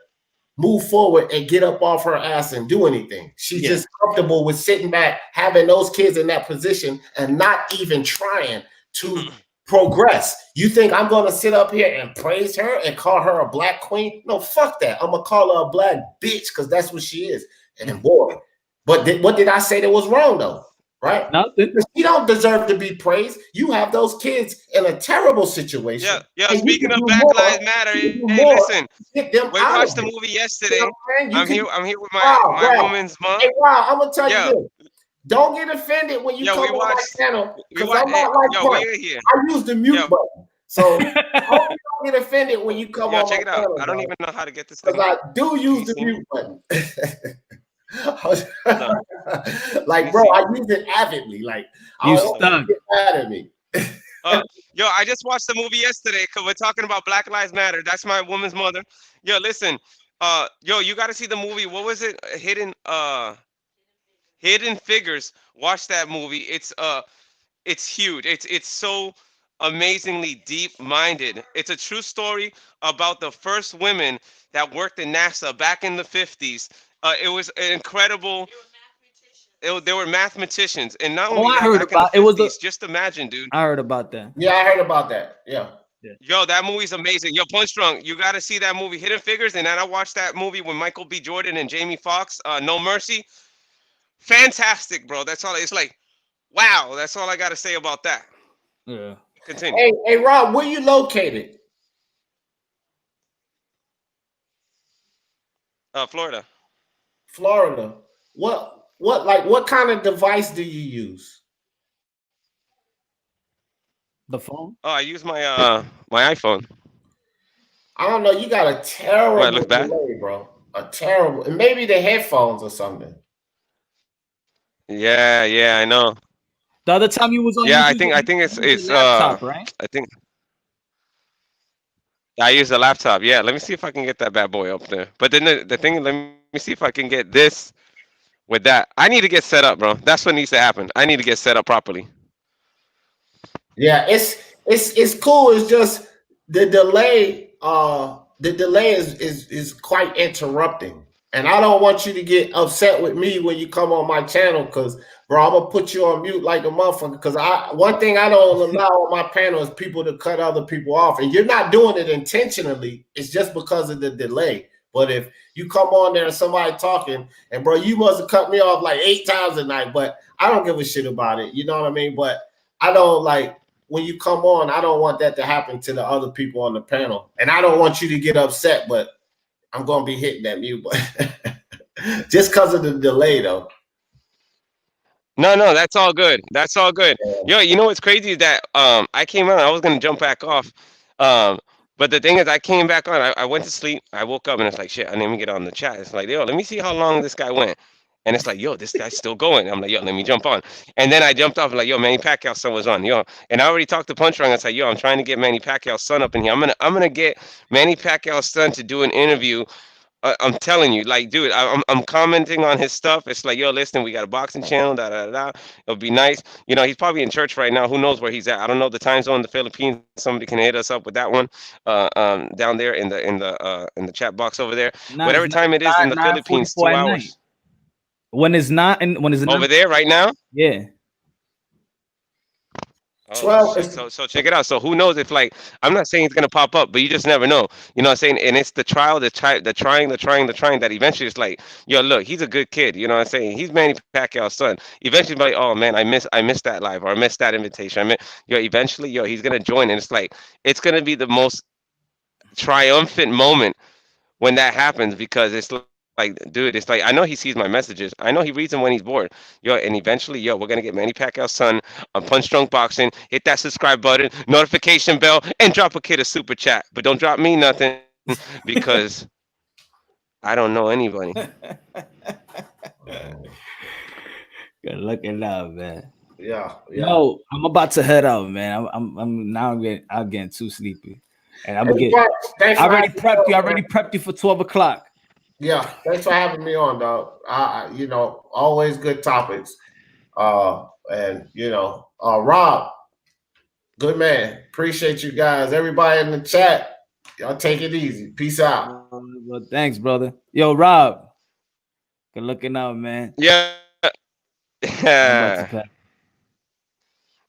Speaker 18: move forward and get up off her ass and do anything. She's just comfortable with sitting back, having those kids in that position and not even trying to progress. You think I'm going to sit up here and praise her and call her a black queen? No, fuck that. I'm going to call her a black bitch because that's what she is. And boy, but what did I say that was wrong though? Right?
Speaker 1: Nothing.
Speaker 18: You don't deserve to be praised. You have those kids in a terrible situation.
Speaker 7: Yeah. Speaking of Black Lives Matter, hey, listen. We watched the movie yesterday. You know I'm here with my woman's mom.
Speaker 18: Hey, I'm gonna tell you this. Don't get offended when you come on my channel because I'm not like that. I use the mute button. So don't get offended when you come on.
Speaker 7: Check it out. Channel, I don't even know how to get this thing.
Speaker 18: Because I do use the mute button. Like, bro, I use it avidly. Like,
Speaker 1: you stuck.
Speaker 18: Get mad at me.
Speaker 7: I just watched the movie yesterday because we're talking about Black Lives Matter. That's my woman's mother. Yo, listen. You got to see the movie. What was it? Hidden Figures. Watch that movie. It's huge. It's so amazingly deep-minded. It's a true story about the first women that worked in NASA back in the 50s. It was an incredible. They were mathematicians, and not only that, back in the 50s, just imagine, dude.
Speaker 1: I heard about that.
Speaker 18: Yeah, I heard about that. Yeah.
Speaker 7: Yo, that movie's amazing. Yo, Punch Drunk, you got to see that movie, Hidden Figures. And then I watched that movie with Michael B. Jordan and Jamie Foxx, No Mercy. Fantastic, bro. That's all. It's like, wow. That's all I got to say about that.
Speaker 1: Yeah.
Speaker 7: Continue.
Speaker 18: Hey, Rob, where you located?
Speaker 7: Florida.
Speaker 18: Florida. What kind of device do you use?
Speaker 1: The phone?
Speaker 7: Oh, I use my my iPhone.
Speaker 18: I don't know. You got a terrible delay, bro. A terrible. And maybe the headphones or something.
Speaker 7: Yeah, I know.
Speaker 1: The other time you was on.
Speaker 7: Yeah, I think it's
Speaker 1: laptop, right?
Speaker 7: I think I use the laptop. Yeah, let me see if I can get that bad boy up there. But then the thing, let me see if I can get this with that. I need to get set up, bro. That's what needs to happen. I need to get set up properly.
Speaker 18: Yeah, it's cool. It's just the delay. The delay is quite interrupting, and I don't want you to get upset with me when you come on my channel, because bro, I'm gonna put you on mute like a motherfucker. Because one thing I don't allow on my panel is people to cut other people off, and you're not doing it intentionally. It's just because of the delay. But if you come on there and somebody talking, and bro, you must have cut me off like 8 times a night, but I don't give a shit about it. You know what I mean? But I don't like. When you come on, I don't want that to happen to the other people on the panel. And I don't want you to get upset, but I'm going to be hitting that mute button. Just because of the delay, though.
Speaker 7: No, that's all good. That's all good. Yo, you know what's crazy is that I came on, I was going to jump back off. But the thing is, I came back on, I went to sleep, I woke up, and it's like, shit, I didn't even get on the chat. It's like, yo, let me see how long this guy went. And it's like, yo, this guy's still going. I'm like, yo, let me jump on. And then I jumped off, like, yo, Manny Pacquiao's son was on, yo. And I already talked to Punch Drunk. I was like, yo, I'm trying to get Manny Pacquiao's son up in here. I'm gonna get Manny Pacquiao's son to do an interview. I'm telling you, like, dude, I'm commenting on his stuff. It's like, yo, listen, we got a boxing channel, da da da. It'll be nice. You know, he's probably in church right now. Who knows where he's at? I don't know the time zone in the Philippines. Somebody can hit us up with that one, down there in the chat box over there. Whatever time it is in the Philippines, 2 hours.
Speaker 1: When it's not, and when it's
Speaker 7: over there right now.
Speaker 1: Yeah.
Speaker 7: Oh, so check it out. So who knows if, like, I'm not saying it's gonna pop up, but you just never know. You know what I'm saying? And it's the trial, the trying that eventually it's like, yo, look, he's a good kid. You know what I'm saying? He's Manny Pacquiao's son. Eventually, like, oh man, I missed that live, or I missed that invitation. Eventually, he's gonna join, and it's like, it's gonna be the most triumphant moment when that happens, because it's like, dude, it's like, I know he sees my messages. I know he reads them when he's bored. And eventually, we're going to get Manny Pacquiao's son on Punch Drunk Boxing. Hit that subscribe button, notification bell, and drop a kid a super chat. But don't drop me nothing, because I don't know anybody.
Speaker 1: Good looking out, man.
Speaker 18: Yeah.
Speaker 1: No, I'm about to head out, man. I'm now getting too sleepy. And I already prepped you for 12 o'clock.
Speaker 18: Yeah, thanks for having me on, dog. Always good topics. And Rob, good man. Appreciate you guys. Everybody in the chat, y'all take it easy. Peace out.
Speaker 1: Well, thanks, brother. Yo, Rob, good looking out, man.
Speaker 7: Yeah.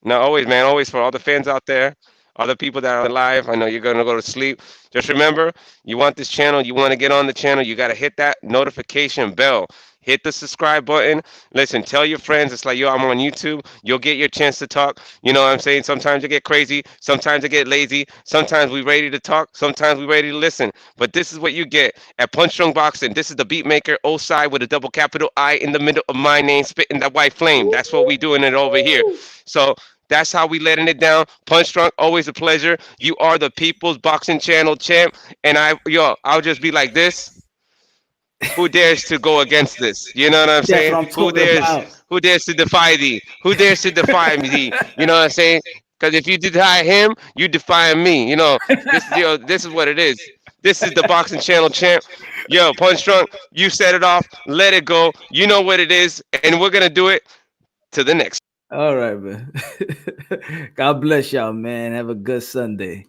Speaker 7: No, always, man. Always, for all the fans out there, all the people that are live. I know you're gonna go to sleep. Just remember, you want this channel, you want to get on the channel, you got to hit that notification bell. Hit the subscribe button. Listen, tell your friends. It's like, yo, I'm on YouTube. You'll get your chance to talk. You know what I'm saying? Sometimes you get crazy. Sometimes I get lazy. Sometimes we ready to talk. Sometimes we ready to listen. But this is what you get at Punch Drunk Boxing. This is the beat maker, O-side with a double capital I in the middle of my name, spitting that white flame. That's what we doing it over here. So that's how we letting it down. Punch Drunk, always a pleasure. You are the People's Boxing Channel champ. And I'll just be like this. Who dares to go against this? You know what I'm saying? Who dares to defy thee? Who dares to defy me? You know what I'm saying? Because if you defy him, you defy me. This is what it is. This is the Boxing Channel champ. Yo, Punch Drunk, you set it off. Let it go. You know what it is. And we're going to do it to the next.
Speaker 1: All right, man. God bless y'all, man. Have a good Sunday.